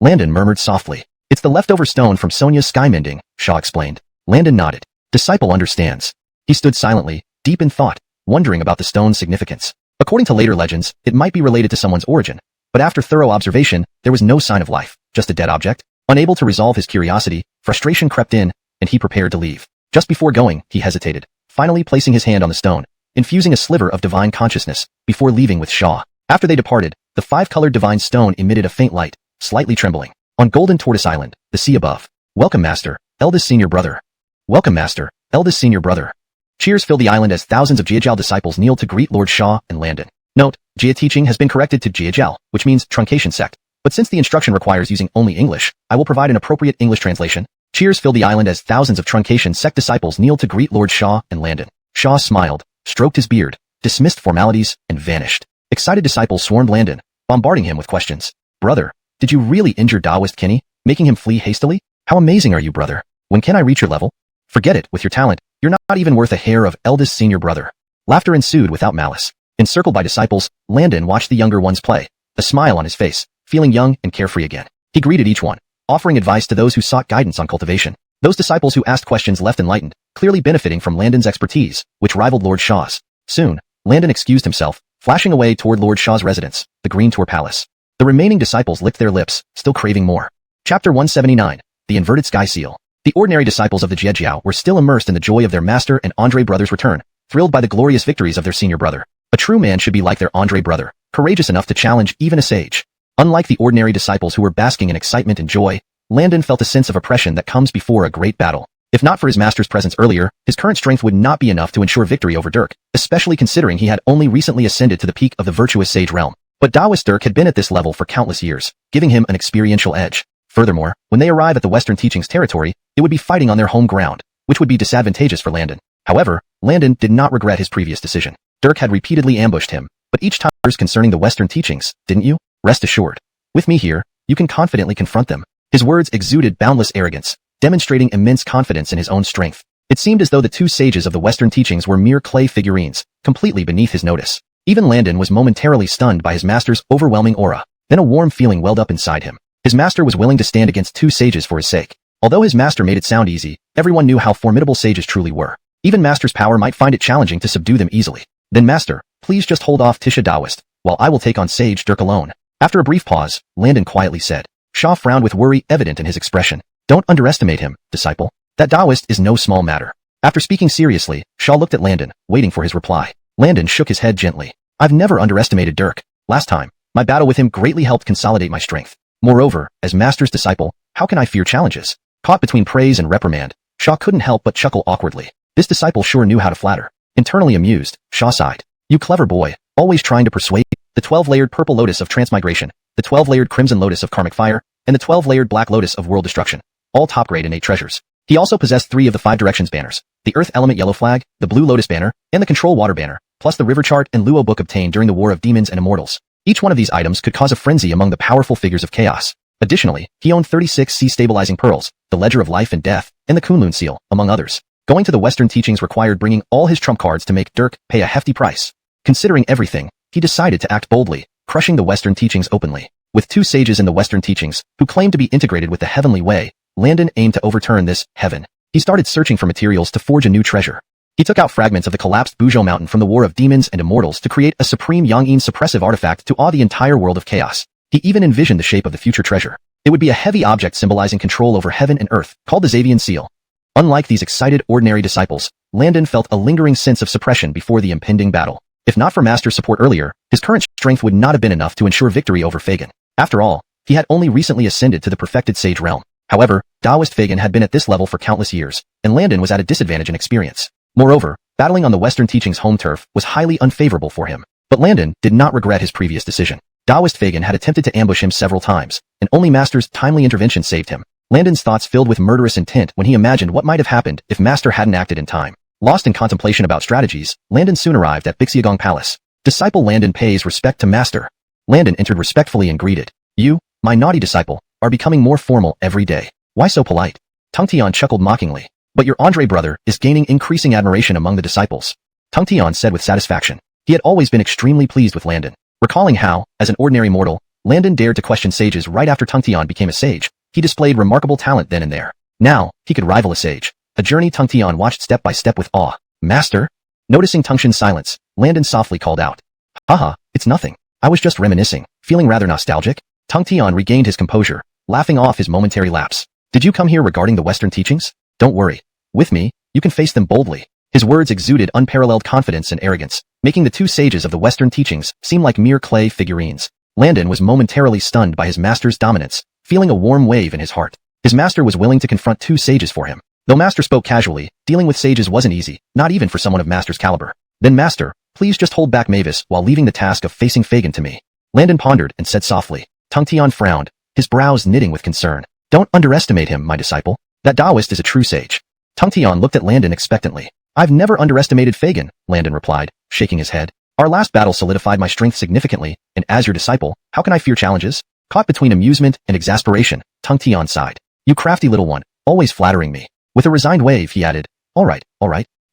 Landon murmured softly. It's the leftover stone from Sonia's sky mending, Shaw explained. Landon nodded. Disciple understands. He stood silently, deep in thought, wondering about the stone's significance. According to later legends, it might be related to someone's origin, but after thorough observation, there was no sign of life, just a dead object. Unable to resolve his curiosity, frustration crept in, and he prepared to leave. Just before going, he hesitated, finally placing his hand on the stone, infusing a sliver of divine consciousness, before leaving with Shaw. After they departed, the 5-colored divine stone emitted a faint light, slightly trembling. On Golden Tortoise Island, the sea above. Welcome, Master, eldest senior brother. Welcome, Master, eldest senior brother. Cheers filled the island as thousands of Jiajiao disciples kneeled to greet Lord Shaw and Landon. Note, Jia teaching has been corrected to Jiajiao, which means Truncation Sect. But since the instruction requires using only English, I will provide an appropriate English translation. Cheers filled the island as thousands of Truncation Sect disciples kneeled to greet Lord Shaw and Landon. Shaw smiled, stroked his beard, dismissed formalities, and vanished. Excited disciples swarmed Landon, bombarding him with questions. Brother, did you really injure Daoist Kenny, making him flee hastily? How amazing are you, brother? When can I reach your level? Forget it, with your talent, you're not even worth a hair of eldest senior brother. Laughter ensued without malice. Encircled by disciples, Landon watched the younger ones play, a smile on his face, feeling young and carefree again. He greeted each one, offering advice to those who sought guidance on cultivation. Those disciples who asked questions left enlightened, clearly benefiting from Landon's expertise, which rivaled Lord Shaw's. Soon, Landon excused himself, flashing away toward Lord Shaw's residence, the Green Tour Palace. The remaining disciples licked their lips, still craving more. Chapter 179, The Inverted Sky Seal. The ordinary disciples of the Jiejiao were still immersed in the joy of their master and Andre brother's return, thrilled by the glorious victories of their senior brother. A true man should be like their Andre brother, courageous enough to challenge even a sage. Unlike the ordinary disciples who were basking in excitement and joy, Landon felt a sense of oppression that comes before a great battle. If not for his master's presence earlier, his current strength would not be enough to ensure victory over Dirk, especially considering he had only recently ascended to the peak of the virtuous sage realm. But Daoist Dirk had been at this level for countless years, giving him an experiential edge. Furthermore, when they arrive at the Western Teachings territory, it would be fighting on their home ground, which would be disadvantageous for Landon. However, Landon did not regret his previous decision. Dirk had repeatedly ambushed him, but each time concerning the Western Teachings, didn't you? Rest assured. With me here, you can confidently confront them. His words exuded boundless arrogance, demonstrating immense confidence in his own strength. It seemed as though the two sages of the Western Teachings were mere clay figurines, completely beneath his notice. Even Landon was momentarily stunned by his master's overwhelming aura. Then a warm feeling welled up inside him. His master was willing to stand against two sages for his sake. Although his master made it sound easy, everyone knew how formidable sages truly were. Even master's power might find it challenging to subdue them easily. Then master, please just hold off Tisha Daoist, while I will take on Sage Dirk alone. After a brief pause, Landon quietly said. Shaw frowned with worry evident in his expression. Don't underestimate him, disciple. That Daoist is no small matter. After speaking seriously, Shaw looked at Landon, waiting for his reply. Landon shook his head gently. I've never underestimated Dirk. Last time, my battle with him greatly helped consolidate my strength. Moreover, as master's disciple, how can I fear challenges? Caught between praise and reprimand, Shaw couldn't help but chuckle awkwardly. This disciple sure knew how to flatter. Internally amused, Shaw sighed. You clever boy, always trying to persuade. The 12-layered purple lotus of transmigration, the 12-layered crimson lotus of karmic fire, and the 12-layered black lotus of world destruction. All top-grade innate treasures. He also possessed 3 of the 5 directions banners, the Earth Element Yellow Flag, the Blue Lotus Banner, and the Control Water Banner, plus the River Chart and Luo Book obtained during the War of Demons and Immortals. Each one of these items could cause a frenzy among the powerful figures of chaos. Additionally, he owned 36 Sea Stabilizing Pearls, the Ledger of Life and Death, and the Kunlun Seal, among others. Going to the Western teachings required bringing all his trump cards to make Dirk pay a hefty price. Considering everything, he decided to act boldly, crushing the Western teachings openly. With 2 sages in the Western teachings, who claimed to be integrated with the heavenly way, Landon aimed to overturn this heaven. He started searching for materials to forge a new treasure. He took out fragments of the collapsed Buzhou Mountain from the War of Demons and Immortals to create a supreme Yangyin suppressive artifact to awe the entire world of chaos. He even envisioned the shape of the future treasure. It would be a heavy object symbolizing control over heaven and earth, called the Xavian Seal. Unlike these excited ordinary disciples, Landon felt a lingering sense of suppression before the impending battle. If not for Master's support earlier, his current strength would not have been enough to ensure victory over Fagin. After all, he had only recently ascended to the perfected sage realm. However, Taoist Fagin had been at this level for countless years, and Landon was at a disadvantage in experience. Moreover, battling on the Western teachings home turf was highly unfavorable for him. But Landon did not regret his previous decision. Taoist Fagin had attempted to ambush him several times, and only Master's timely intervention saved him. Landon's thoughts filled with murderous intent when he imagined what might have happened if Master hadn't acted in time. Lost in contemplation about strategies, Landon soon arrived at Bixiagong Palace. Disciple Landon pays respect to Master. Landon entered respectfully and greeted, "You, my naughty disciple, are becoming more formal every day. Why so polite?" Tongtian chuckled mockingly. "But your Andre brother is gaining increasing admiration among the disciples," Tongtian said with satisfaction. He had always been extremely pleased with Landon. Recalling how, as an ordinary mortal, Landon dared to question sages right after Tongtian became a sage, he displayed remarkable talent then and there. Now, he could rival a sage. A journey Tongtian watched step by step with awe. "Master?" Noticing Tongtian's silence, Landon softly called out. "Haha, it's nothing. I was just reminiscing, feeling rather nostalgic." Tongtian regained his composure, laughing off his momentary lapse. "Did you come here regarding the Western teachings? Don't worry. With me, you can face them boldly." His words exuded unparalleled confidence and arrogance, making the 2 sages of the Western teachings seem like mere clay figurines. Landon was momentarily stunned by his master's dominance, feeling a warm wave in his heart. His master was willing to confront 2 sages for him. Though Master spoke casually, dealing with sages wasn't easy, not even for someone of Master's caliber. "Then Master, please just hold back Mavis while leaving the task of facing Fagin to me." Landon pondered and said softly. Tongtian frowned, his brows knitting with concern. "Don't underestimate him, my disciple. That Taoist is a true sage." Tongtian looked at Landon expectantly. "I've never underestimated Fagin," Landon replied, shaking his head. "Our last battle solidified my strength significantly, and as your disciple, how can I fear challenges?" Caught between amusement and exasperation, Tongtian sighed. "You crafty little one, always flattering me." With a resigned wave, he added, all right,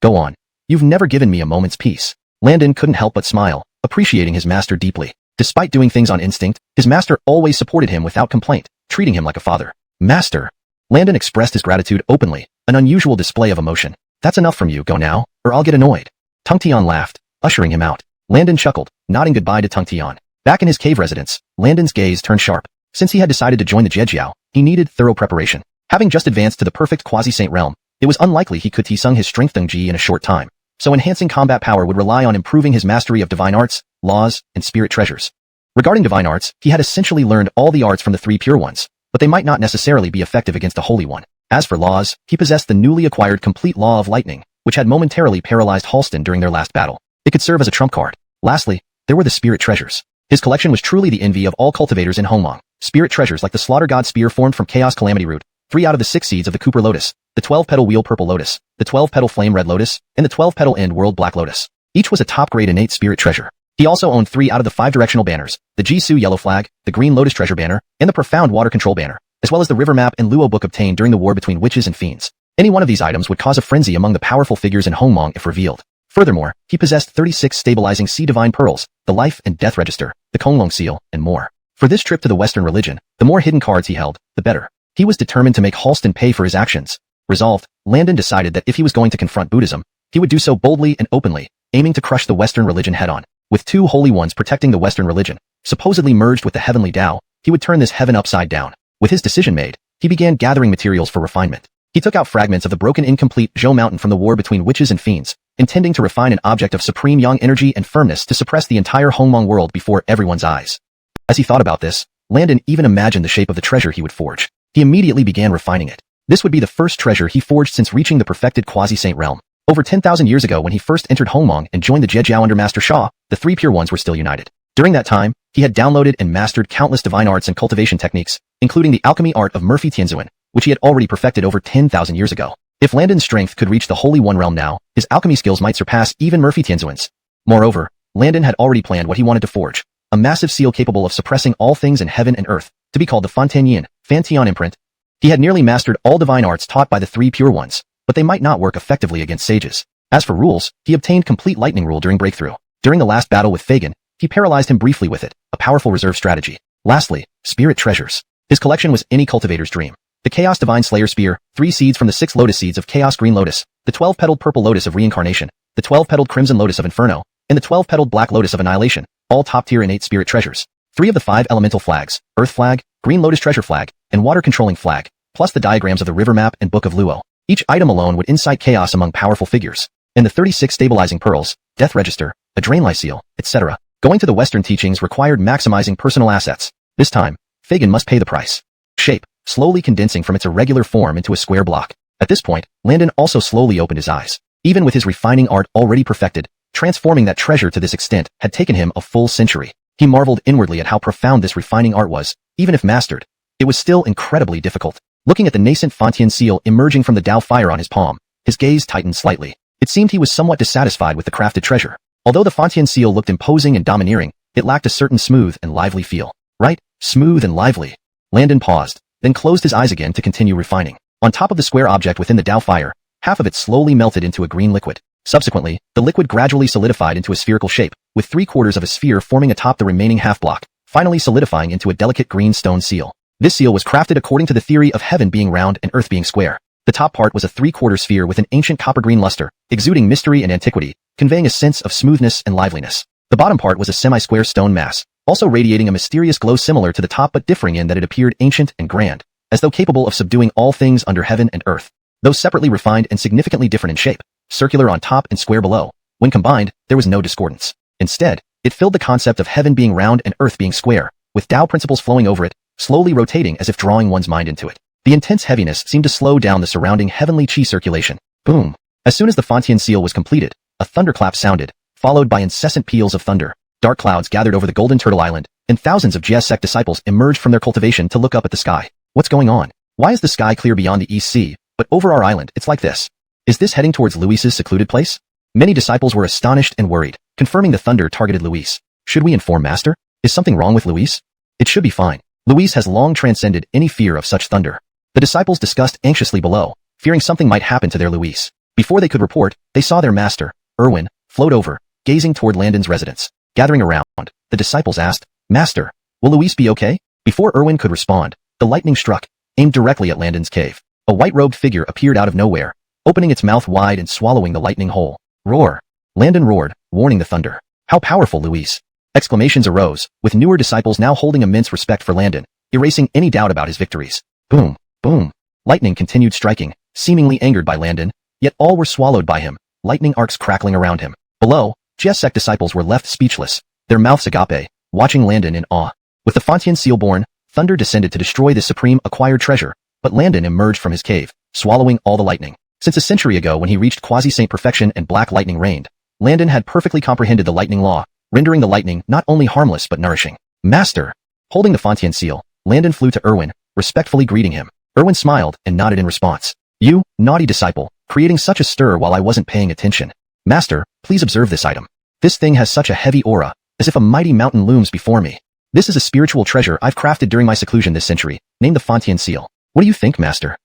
go on. You've never given me a moment's peace." Landon couldn't help but smile, appreciating his master deeply. Despite doing things on instinct, his master always supported him without complaint, treating him like a father. "Master." Landon expressed his gratitude openly, an unusual display of emotion. "That's enough from you, go now, or I'll get annoyed." Tongtian laughed, ushering him out. Landon chuckled, nodding goodbye to Tongtian. Back in his cave residence, Landon's gaze turned sharp. Since he had decided to join the Zhejiao, he needed thorough preparation. Having just advanced to the perfect quasi-saint realm, it was unlikely he could Tsung his strength Ji in a short time. So enhancing combat power would rely on improving his mastery of divine arts, laws, and spirit treasures. Regarding divine arts, he had essentially learned all the arts from the 3 pure ones, but they might not necessarily be effective against the Holy One. As for laws, he possessed the newly acquired complete law of lightning, which had momentarily paralyzed Halston during their last battle. It could serve as a trump card. Lastly, there were the spirit treasures. His collection was truly the envy of all cultivators in Hongmong. Spirit treasures like the Slaughter God Spear formed from Chaos Calamity Root, 3 out of the 6 seeds of the Cooper Lotus, the 12-petal Wheel Purple Lotus, the 12-petal Flame Red Lotus, and the 12-petal End World Black Lotus. Each was a top-grade innate spirit treasure. He also owned 3 out of the 5 directional banners, the Jisoo Yellow Flag, the Green Lotus Treasure Banner, and the Profound Water Control Banner, as well as the River Map and Luo Book obtained during the war between witches and fiends. Any one of these items would cause a frenzy among the powerful figures in Hongmong if revealed. Furthermore, he possessed 36 stabilizing Sea Divine Pearls, the Life and Death Register, the Konglong Seal, and more. For this trip to the Western religion, the more hidden cards he held, the better. He was determined to make Halston pay for his actions. Resolved, Landon decided that if he was going to confront Buddhism, he would do so boldly and openly, aiming to crush the Western religion head-on. With 2 holy ones protecting the Western religion, supposedly merged with the heavenly Tao, he would turn this heaven upside down. With his decision made, he began gathering materials for refinement. He took out fragments of the broken incomplete Zhou Mountain from the war between witches and fiends, intending to refine an object of supreme yang energy and firmness to suppress the entire Hongmong world before everyone's eyes. As he thought about this, Landon even imagined the shape of the treasure he would forge. He immediately began refining it. This would be the first treasure he forged since reaching the perfected quasi-saint realm. Over 10,000 years ago when he first entered Hongmong and joined the Zhejiao under Master Sha, the 3 pure ones were still united. During that time, he had downloaded and mastered countless divine arts and cultivation techniques, including the alchemy art of Murphy Tianzuan, which he had already perfected over 10,000 years ago. If Landon's strength could reach the Holy One realm now, his alchemy skills might surpass even Murphy Tianzuan's. Moreover, Landon had already planned what he wanted to forge, a massive seal capable of suppressing all things in heaven and earth, to be called the Fantian imprint. He had nearly mastered all divine arts taught by the three pure ones, but they might not work effectively against sages. As for rules, he obtained complete lightning rule during breakthrough. During the last battle with Fagin, he paralyzed him briefly with it, a powerful reserve strategy. Lastly, spirit treasures. His collection was any cultivator's dream. The Chaos Divine Slayer Spear, 3 seeds from the 6 lotus seeds of Chaos Green Lotus, the 12-petaled Purple Lotus of Reincarnation, the 12-petaled Crimson Lotus of Inferno, and the 12-petaled Black Lotus of Annihilation, all top-tier innate spirit treasures. 3 of the 5 elemental flags, Earth Flag, Green Lotus Treasure Flag, and Water Controlling Flag, plus the diagrams of the River Map and Book of Luo. Each item alone would incite chaos among powerful figures. And the 36 stabilizing pearls, Death Register, a Drainlight Seal, etc. Going to the Western teachings required maximizing personal assets. This time, Fagin must pay the price. Shape, slowly condensing from its irregular form into a square block. At this point, Landon also slowly opened his eyes. Even with his refining art already perfected, transforming that treasure to this extent had taken him a full century. He marveled inwardly at how profound this refining art was. Even if mastered, it was still incredibly difficult. Looking at the nascent Fantian seal emerging from the Dao fire on his palm, his gaze tightened slightly. It seemed he was somewhat dissatisfied with the crafted treasure. Although the Fantian seal looked imposing and domineering, it lacked a certain smooth and lively feel. Right? Smooth and lively. Landon paused, then closed his eyes again to continue refining. On top of the square object within the Dao fire, half of it slowly melted into a green liquid. Subsequently, the liquid gradually solidified into a spherical shape, with 3/4 of a sphere forming atop the remaining half block, finally solidifying into a delicate green stone seal. This seal was crafted according to the theory of heaven being round and earth being square. The top part was a 3/4 sphere with an ancient copper-green luster, exuding mystery and antiquity, conveying a sense of smoothness and liveliness. The bottom part was a semi-square stone mass, also radiating a mysterious glow similar to the top but differing in that it appeared ancient and grand, as though capable of subduing all things under heaven and earth. Though separately refined and significantly different in shape, circular on top and square below, when combined, there was no discordance. Instead, it filled the concept of heaven being round and earth being square, with Tao principles flowing over it, slowly rotating as if drawing one's mind into it. The intense heaviness seemed to slow down the surrounding heavenly chi circulation. Boom! As soon as the Fantian seal was completed, a thunderclap sounded, followed by incessant peals of thunder. Dark clouds gathered over the Golden Turtle Island, and thousands of Tongtian Sect disciples emerged from their cultivation to look up at the sky. What's going on? Why is the sky clear beyond the East Sea, but over our island it's like this? Is this heading towards Luis's secluded place? Many disciples were astonished and worried, confirming the thunder targeted Luis. Should we inform Master? Is something wrong with Luis? It should be fine. Luis has long transcended any fear of such thunder. The disciples discussed anxiously below, fearing something might happen to their Luis. Before they could report, they saw their master, Erwin, float over, gazing toward Landon's residence. Gathering around, the disciples asked, "Master, will Luis be okay?" Before Erwin could respond, the lightning struck, aimed directly at Landon's cave. A white-robed figure appeared out of nowhere, opening its mouth wide and swallowing the lightning whole. Roar! Landon roared, warning the thunder. How powerful, Luis! Exclamations arose, with newer disciples now holding immense respect for Landon, erasing any doubt about his victories. Boom! Boom! Lightning continued striking, seemingly angered by Landon, yet all were swallowed by him, lightning arcs crackling around him. Below, Tongtian Sect disciples were left speechless, their mouths agape, watching Landon in awe. With the Fantian seal born, thunder descended to destroy this supreme acquired treasure, but Landon emerged from his cave, swallowing all the lightning. Since a century ago when he reached quasi-saint perfection and black lightning reigned, Landon had perfectly comprehended the lightning law, rendering the lightning not only harmless but nourishing. Master! Holding the Fantian seal, Landon flew to Erwin, respectfully greeting him. Erwin smiled and nodded in response. You, naughty disciple, creating such a stir while I wasn't paying attention. Master, please observe this item. This thing has such a heavy aura, as if a mighty mountain looms before me. This is a spiritual treasure I've crafted during my seclusion this century, named the Fantian seal. What do you think, Master?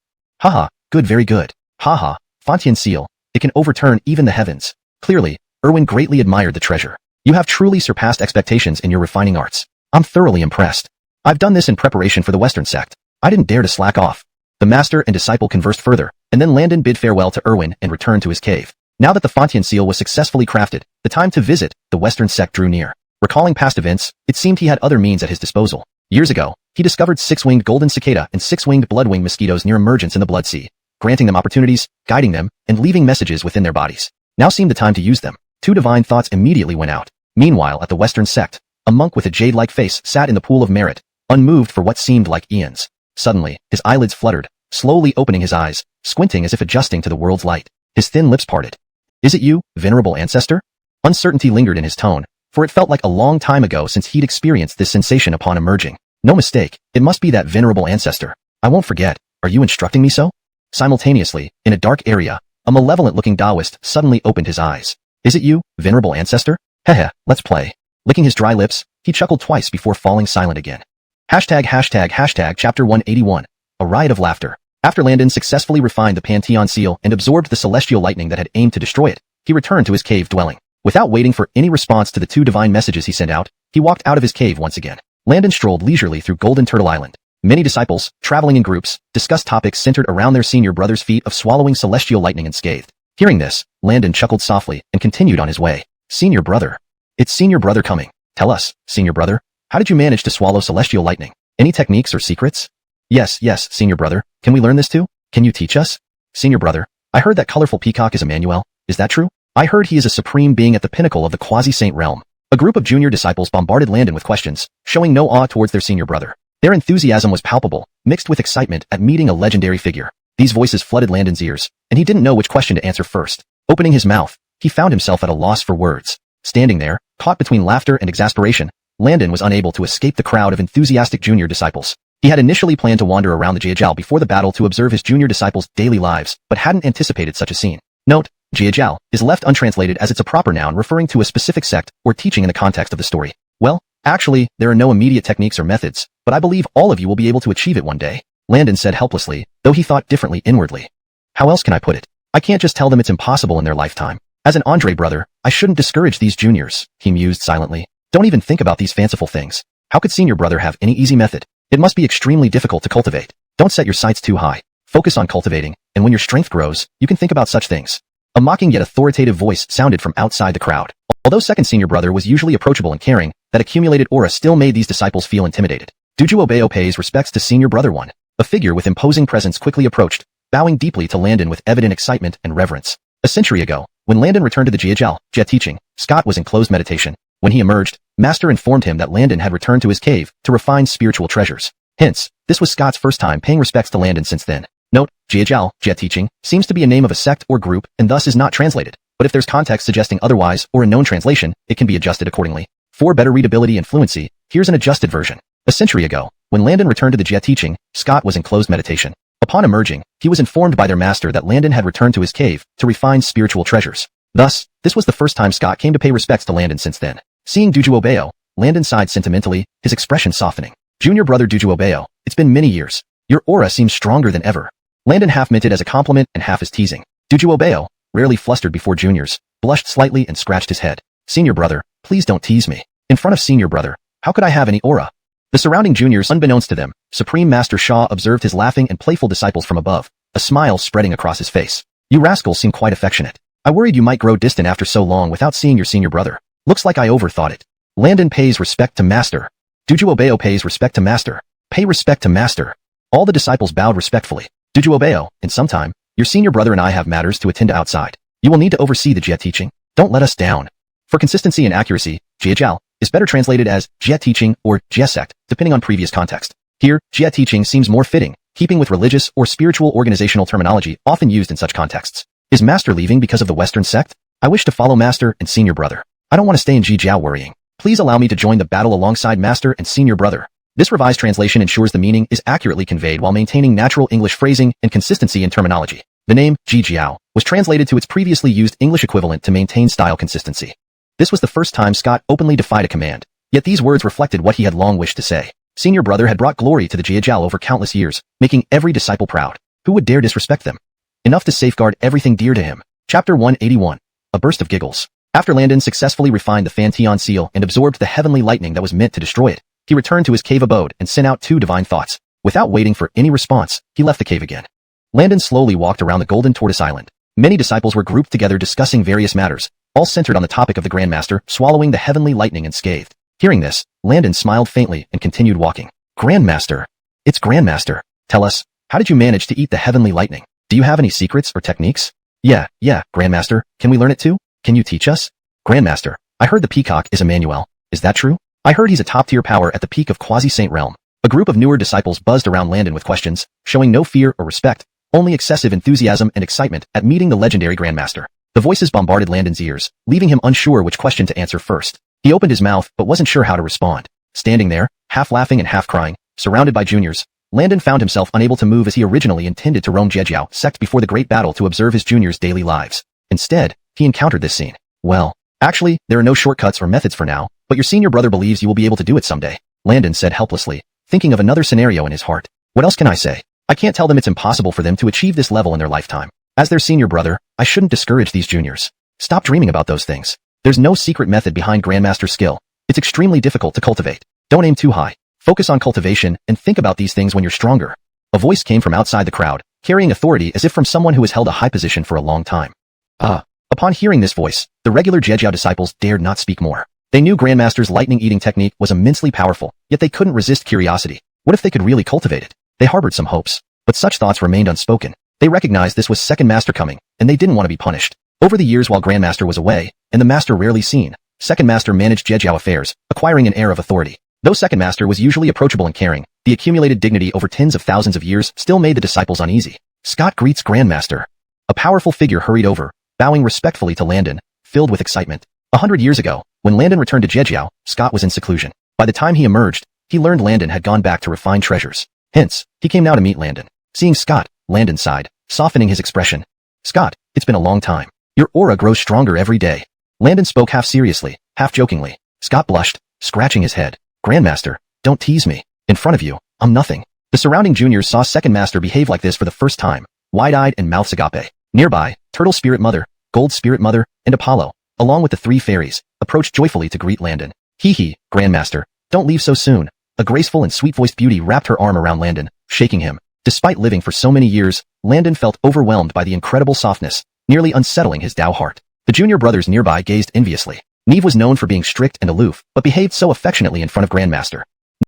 Haha, good, very good. Haha, Fantian seal, it can overturn even the heavens. Clearly, Erwin greatly admired the treasure. You have truly surpassed expectations in your refining arts. I'm thoroughly impressed. I've done this in preparation for the Western sect. I didn't dare to slack off. The master and disciple conversed further, and then Landon bid farewell to Erwin and returned to his cave. Now that the Fantian seal was successfully crafted, the time to visit the Western sect drew near. Recalling past events, it seemed he had other means at his disposal. Years ago, he discovered 6-winged golden cicada and 6-winged blood-winged mosquitoes near emergence in the Blood Sea, granting them opportunities, guiding them, and leaving messages within their bodies. Now seemed the time to use them. 2 divine thoughts immediately went out. Meanwhile, at the Western sect, a monk with a jade-like face sat in the pool of merit, unmoved for what seemed like eons. Suddenly, his eyelids fluttered, slowly opening his eyes, squinting as if adjusting to the world's light. His thin lips parted. Is it you, venerable ancestor? Uncertainty lingered in his tone, for it felt like a long time ago since he'd experienced this sensation upon emerging. No mistake, it must be that venerable ancestor. I won't forget. Are you instructing me so? Simultaneously, in a dark area, a malevolent-looking Taoist suddenly opened his eyes. Is it you, venerable ancestor? Hehe, let's play. Licking his dry lips, he chuckled twice before falling silent again. ##### Chapter 181. A riot of laughter. After Landon successfully refined the Pantheon seal and absorbed the celestial lightning that had aimed to destroy it, he returned to his cave dwelling. Without waiting for any response to the 2 divine messages he sent out, he walked out of his cave once again. Landon strolled leisurely through Golden Turtle Island. Many disciples, traveling in groups, discussed topics centered around their senior brother's feat of swallowing celestial lightning unscathed. Hearing this, Landon chuckled softly and continued on his way. Senior brother. It's senior brother coming. Tell us, senior brother, how did you manage to swallow celestial lightning? Any techniques or secrets? Yes, senior brother. Can we learn this too? Can you teach us? Senior brother, I heard that colorful peacock is Emmanuel. Is that true? I heard he is a supreme being at the pinnacle of the quasi-saint realm. A group of junior disciples bombarded Landon with questions, showing no awe towards their senior brother. Their enthusiasm was palpable, mixed with excitement at meeting a legendary figure. These voices flooded Landon's ears, and he didn't know which question to answer first. Opening his mouth, he found himself at a loss for words. Standing there, caught between laughter and exasperation, Landon was unable to escape the crowd of enthusiastic junior disciples. He had initially planned to wander around the Jiajiao before the battle to observe his junior disciples' daily lives, but hadn't anticipated such a scene. Note, Jiajiao is left untranslated as it's a proper noun referring to a specific sect or teaching in the context of the story. Well, actually, there are no immediate techniques or methods, but I believe all of you will be able to achieve it one day, Landon said helplessly, though he thought differently inwardly. How else can I put it? I can't just tell them it's impossible in their lifetime. As an Andre brother, I shouldn't discourage these juniors, he mused silently. Don't even think about these fanciful things. How could senior brother have any easy method? It must be extremely difficult to cultivate. Don't set your sights too high. Focus on cultivating, and when your strength grows, you can think about such things. A mocking yet authoritative voice sounded from outside the crowd. Although second senior brother was usually approachable and caring, that accumulated aura still made these disciples feel intimidated. Duju Obeo pays respects to senior brother 1. A figure with imposing presence quickly approached, bowing deeply to Landon with evident excitement and reverence. A century ago, when Landon returned to the Jiajiao, teaching, Scott was in closed meditation. When he emerged, Master informed him that Landon had returned to his cave to refine spiritual treasures. Hence, this was Scott's first time paying respects to Landon since then. Note, Jiajiao, teaching, seems to be a name of a sect or group and thus is not translated, but if there's context suggesting otherwise or a known translation, it can be adjusted accordingly. For better readability and fluency, here's an adjusted version. A century ago, when Landon returned to the teaching, Scott was in closed meditation. Upon emerging, he was informed by their master that Landon had returned to his cave to refine spiritual treasures. Thus, this was the first time Scott came to pay respects to Landon since then. Seeing Duju Obeo, Landon sighed sentimentally, his expression softening. Junior brother Duju Obeo, it's been many years. Your aura seems stronger than ever. Landon half meant it as a compliment and half as teasing. Duju Obeo, rarely flustered before juniors, blushed slightly and scratched his head. Senior brother, please don't tease me. In front of senior brother, how could I have any aura? The surrounding juniors, unbeknownst to them, Supreme Master Shaw observed his laughing and playful disciples from above, a smile spreading across his face. You rascals seem quite affectionate. I worried you might grow distant after so long without seeing your senior brother. Looks like I overthought it. Landon pays respect to Master. Duju Obeo pays respect to Master. Pay respect to Master. All the disciples bowed respectfully. Duju Obeo, in some time, your senior brother and I have matters to attend to outside. You will need to oversee the Jia teaching. Don't let us down. For consistency and accuracy, Jiajiao is better translated as Jia teaching or Jia sect, depending on previous context. Here, Jia teaching seems more fitting, keeping with religious or spiritual organizational terminology often used in such contexts. Is Master leaving because of the Western sect? I wish to follow Master and senior brother. I don't want to stay in Jiajiao worrying. Please allow me to join the battle alongside Master and senior brother. This revised translation ensures the meaning is accurately conveyed while maintaining natural English phrasing and consistency in terminology. The name, Jijiao, was translated to its previously used English equivalent to maintain style consistency. This was the first time Scott openly defied a command, yet these words reflected what he had long wished to say. Senior brother had brought glory to the Jiajiao over countless years, making every disciple proud. Who would dare disrespect them? Enough to safeguard everything dear to him. Chapter 181. A burst of giggles. After Landon successfully refined the Pantheon seal and absorbed the heavenly lightning that was meant to destroy it, he returned to his cave abode and sent out 2 divine thoughts. Without waiting for any response, he left the cave again. Landon slowly walked around the Golden Tortoise Island. Many disciples were grouped together discussing various matters, all centered on the topic of the Grandmaster swallowing the heavenly lightning unscathed. Hearing this, Landon smiled faintly and continued walking. Grandmaster. It's Grandmaster. Tell us, how did you manage to eat the heavenly lightning? Do you have any secrets or techniques? Yeah, Grandmaster, can we learn it too? Can you teach us? Grandmaster, I heard the peacock is Emmanuel. Is that true? I heard he's a top-tier power at the peak of quasi-saint realm. A group of newer disciples buzzed around Landon with questions, showing no fear or respect, only excessive enthusiasm and excitement at meeting the legendary Grandmaster. The voices bombarded Landon's ears, leaving him unsure which question to answer first. He opened his mouth but wasn't sure how to respond. Standing there, half laughing and half crying, surrounded by juniors, Landon found himself unable to move as he originally intended to roam Zhejiao Sect before the great battle to observe his juniors' daily lives. Instead, he encountered this scene. Well, actually, there are no shortcuts or methods for now, but your senior brother believes you will be able to do it someday, Landon said helplessly, thinking of another scenario in his heart. What else can I say? I can't tell them it's impossible for them to achieve this level in their lifetime. As their senior brother, I shouldn't discourage these juniors. Stop dreaming about those things. There's no secret method behind Grandmaster skill. It's extremely difficult to cultivate. Don't aim too high. Focus on cultivation and think about these things when you're stronger. A voice came from outside the crowd, carrying authority as if from someone who has held a high position for a long time. Upon hearing this voice, the regular Zhejiao disciples dared not speak more. They knew Grandmaster's lightning-eating technique was immensely powerful, yet they couldn't resist curiosity. What if they could really cultivate it? They harbored some hopes, but such thoughts remained unspoken. They recognized this was second master coming, and they didn't want to be punished. Over the years while Grandmaster was away, and the master rarely seen, second master managed Zhejiao affairs, acquiring an air of authority. Though second master was usually approachable and caring, the accumulated dignity over tens of thousands of years still made the disciples uneasy. Scott greets Grandmaster. A powerful figure hurried over, bowing respectfully to Landon, filled with excitement. 100 years ago, when Landon returned to Zhejiao, Scott was in seclusion. By the time he emerged, he learned Landon had gone back to refine treasures. Hence, he came now to meet Landon. Seeing Scott, Landon sighed, softening his expression. Scott, it's been a long time. Your aura grows stronger every day. Landon spoke half seriously, half jokingly. Scott blushed, scratching his head. Grandmaster, don't tease me. In front of you, I'm nothing. The surrounding juniors saw second master behave like this for the first time, wide-eyed and mouths agape. Nearby, Turtle Spirit Mother, Gold Spirit Mother, and Apollo, along with the three fairies, approached joyfully to greet Landon. Hee, Grandmaster, don't leave so soon. A graceful and sweet-voiced beauty wrapped her arm around Landon, shaking him. Despite living for so many years, Landon felt overwhelmed by the incredible softness, nearly unsettling his Tao heart. The junior brothers nearby gazed enviously. Neve was known for being strict and aloof, but behaved so affectionately in front of Grandmaster.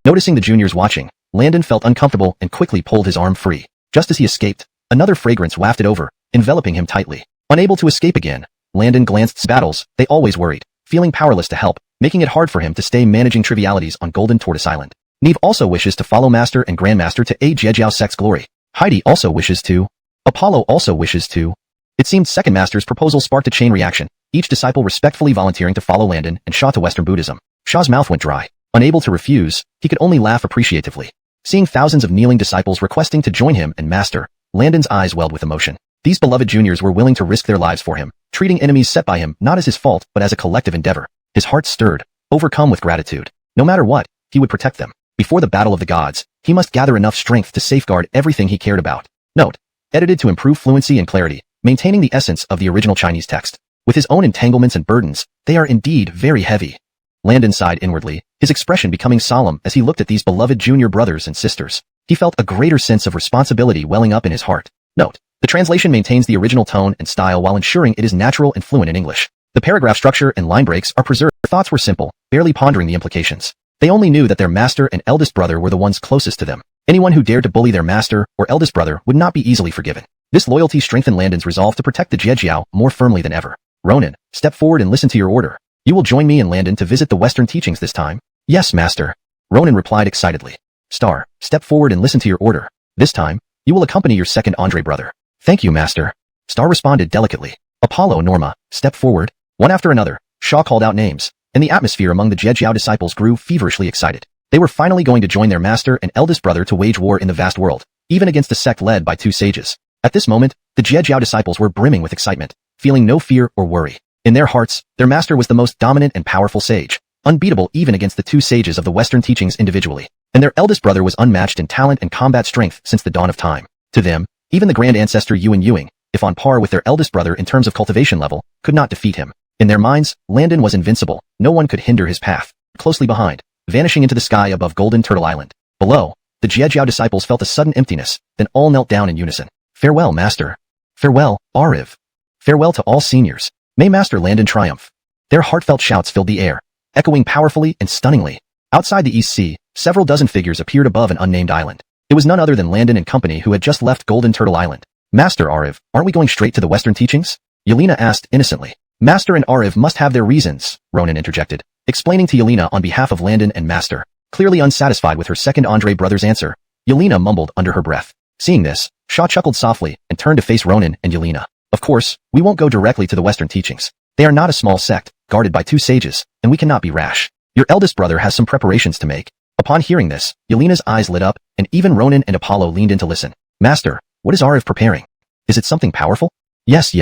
Noticing the juniors watching, Landon felt uncomfortable and quickly pulled his arm free. Just as he escaped, another fragrance wafted over, enveloping him tightly. Unable to escape again, Landon glanced at battles. They always worried, feeling powerless to help, making it hard for him to stay managing trivialities on Golden Tortoise Island. Neve also wishes to follow Master and Grandmaster to aid Zhejiao Sect's glory. Heidi also wishes to. Apollo also wishes to. It seemed second master's proposal sparked a chain reaction, each disciple respectfully volunteering to follow Landon and Sha to Western Buddhism. Sha's mouth went dry. Unable to refuse, he could only laugh appreciatively. Seeing thousands of kneeling disciples requesting to join him and Master, Landon's eyes welled with emotion. These beloved juniors were willing to risk their lives for him, treating enemies set by him not as his fault but as a collective endeavor. His heart stirred, overcome with gratitude. No matter what, he would protect them. Before the battle of the gods, he must gather enough strength to safeguard everything he cared about. Note: edited to improve fluency and clarity, maintaining the essence of the original Chinese text. With his own entanglements and burdens, they are indeed very heavy. Landon sighed inwardly, his expression becoming solemn as he looked at these beloved junior brothers and sisters. He felt a greater sense of responsibility welling up in his heart. Note: the translation maintains the original tone and style while ensuring it is natural and fluent in English. The paragraph structure and line breaks are preserved. Their thoughts were simple, barely pondering the implications. They only knew that their master and eldest brother were the ones closest to them. Anyone who dared to bully their master or eldest brother would not be easily forgiven. This loyalty strengthened Landon's resolve to protect the Zhejiao more firmly than ever. Ronan, step forward and listen to your order. You will join me and Landon to visit the Western teachings this time? Yes, master. Ronan replied excitedly. Star, step forward and listen to your order. This time, you will accompany your second Andre brother. Thank you, master. Star responded delicately. Apollo, Norma, step forward. One after another, Shaw called out names, and the atmosphere among the Zhejiao disciples grew feverishly excited. They were finally going to join their master and eldest brother to wage war in the vast world, even against a sect led by two sages. At this moment, the Zhejiao disciples were brimming with excitement, feeling no fear or worry. In their hearts, their master was the most dominant and powerful sage, unbeatable even against the two sages of the Western teachings individually, and their eldest brother was unmatched in talent and combat strength since the dawn of time. To them, even the grand ancestor Yuan Yuing, if on par with their eldest brother in terms of cultivation level, could not defeat him. In their minds, Landon was invincible. No one could hinder his path. Closely behind, vanishing into the sky above Golden Turtle Island. Below, the Zhejiao disciples felt a sudden emptiness, then all knelt down in unison. Farewell, master. Farewell, Ariv. Farewell to all seniors. May Master Landon triumph. Their heartfelt shouts filled the air, echoing powerfully and stunningly. Outside the East Sea, several dozen figures appeared above an unnamed island. It was none other than Landon and company who had just left Golden Turtle Island. Master Ariv, aren't we going straight to the Western teachings? Yelena asked innocently. Master and Ariv must have their reasons, Ronan interjected, explaining to Yelena on behalf of Landon and Master. Clearly unsatisfied with her second Andre brother's answer, Yelena mumbled under her breath. Seeing this, Shaw chuckled softly and turned to face Ronan and Yelena. Of course, we won't go directly to the Western teachings. They are not a small sect, guarded by two sages, and we cannot be rash. Your eldest brother has some preparations to make. Upon hearing this, Yelena's eyes lit up, and even Ronan and Apollo leaned in to listen. Master, what is Arif preparing? Is it something powerful? Yes.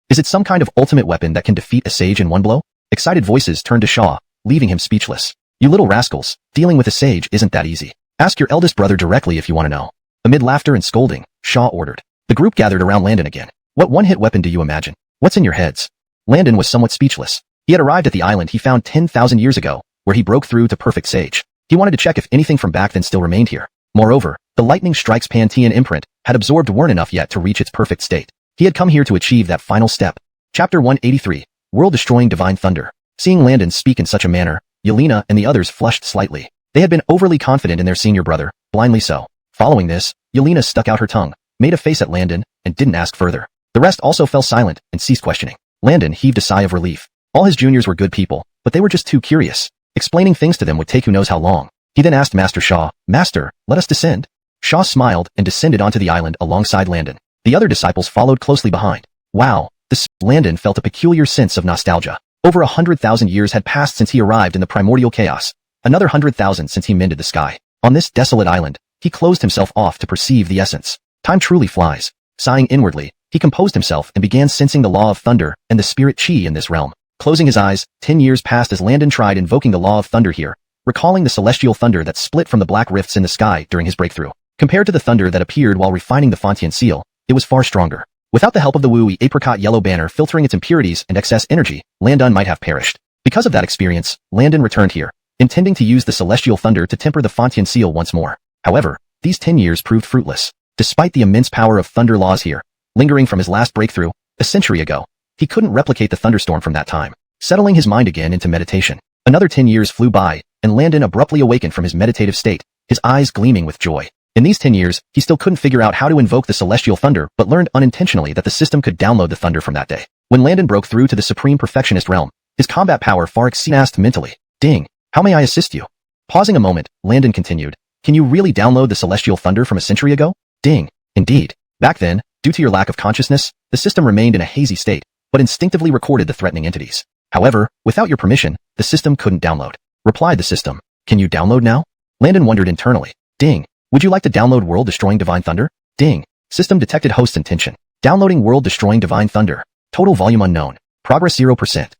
Is it some kind of ultimate weapon that can defeat a sage in one blow? Excited voices turned to Shaw, leaving him speechless. You little rascals, dealing with a sage isn't that easy. Ask your eldest brother directly if you want to know. Amid laughter and scolding, Shaw ordered. The group gathered around Landon again. What one-hit weapon do you imagine? What's in your heads? Landon was somewhat speechless. He had arrived at the island he found 10,000 years ago, where he broke through to perfect sage. He wanted to check if anything from back then still remained here. Moreover, the lightning strike's Pantean imprint had absorbed weren't enough yet to reach its perfect state. He had come here to achieve that final step. Chapter 183, World-Destroying Divine Thunder. Seeing Landon speak in such a manner, Yelena and the others flushed slightly. They had been overly confident in their senior brother, blindly so. Following this, Yelena stuck out her tongue, made a face at Landon, and didn't ask further. The rest also fell silent and ceased questioning. Landon heaved a sigh of relief. All his juniors were good people, but they were just too curious. Explaining things to them would take who knows how long. He then asked Master Shaw, Master, let us descend? Shaw smiled and descended onto the island alongside Landon. The other disciples followed closely behind. Wow, Landon felt a peculiar sense of nostalgia. Over 100,000 years had passed since he arrived in the primordial chaos. Another 100,000 since he mended the sky. On this desolate island, he closed himself off to perceive the essence. Time truly flies. Sighing inwardly, he composed himself and began sensing the law of thunder and the spirit chi in this realm. Closing his eyes, 10 years passed as Landon tried invoking the law of thunder here, recalling the celestial thunder that split from the black rifts in the sky during his breakthrough. Compared to the thunder that appeared while refining the Fontian seal, it was far stronger. Without the help of the wooey apricot yellow banner filtering its impurities and excess energy, Landon might have perished. Because of that experience, Landon returned here, intending to use the celestial thunder to temper the Fontian seal once more. However, these 10 years proved fruitless. Despite the immense power of thunder laws here, lingering from his last breakthrough, a century ago, he couldn't replicate the thunderstorm from that time. Settling his mind again into meditation, another 10 years flew by, and Landon abruptly awakened from his meditative state, his eyes gleaming with joy. In these 10 years, he still couldn't figure out how to invoke the celestial thunder but learned unintentionally that the system could download the thunder from that day. When Landon broke through to the supreme perfectionist realm, his combat power far exceeded. Asked mentally, Ding, how may I assist you? Pausing a moment, Landon continued, can you really download the celestial thunder from a century ago? Ding, indeed. Back then, due to your lack of consciousness, the system remained in a hazy state, but instinctively recorded the threatening entities. However, without your permission, the system couldn't download. Replied the system, can you download now? Landon wondered internally, Ding, would you like to download world-destroying divine thunder? Ding. System detected host's intention. Downloading world-destroying divine thunder. Total volume unknown. Progress 0%.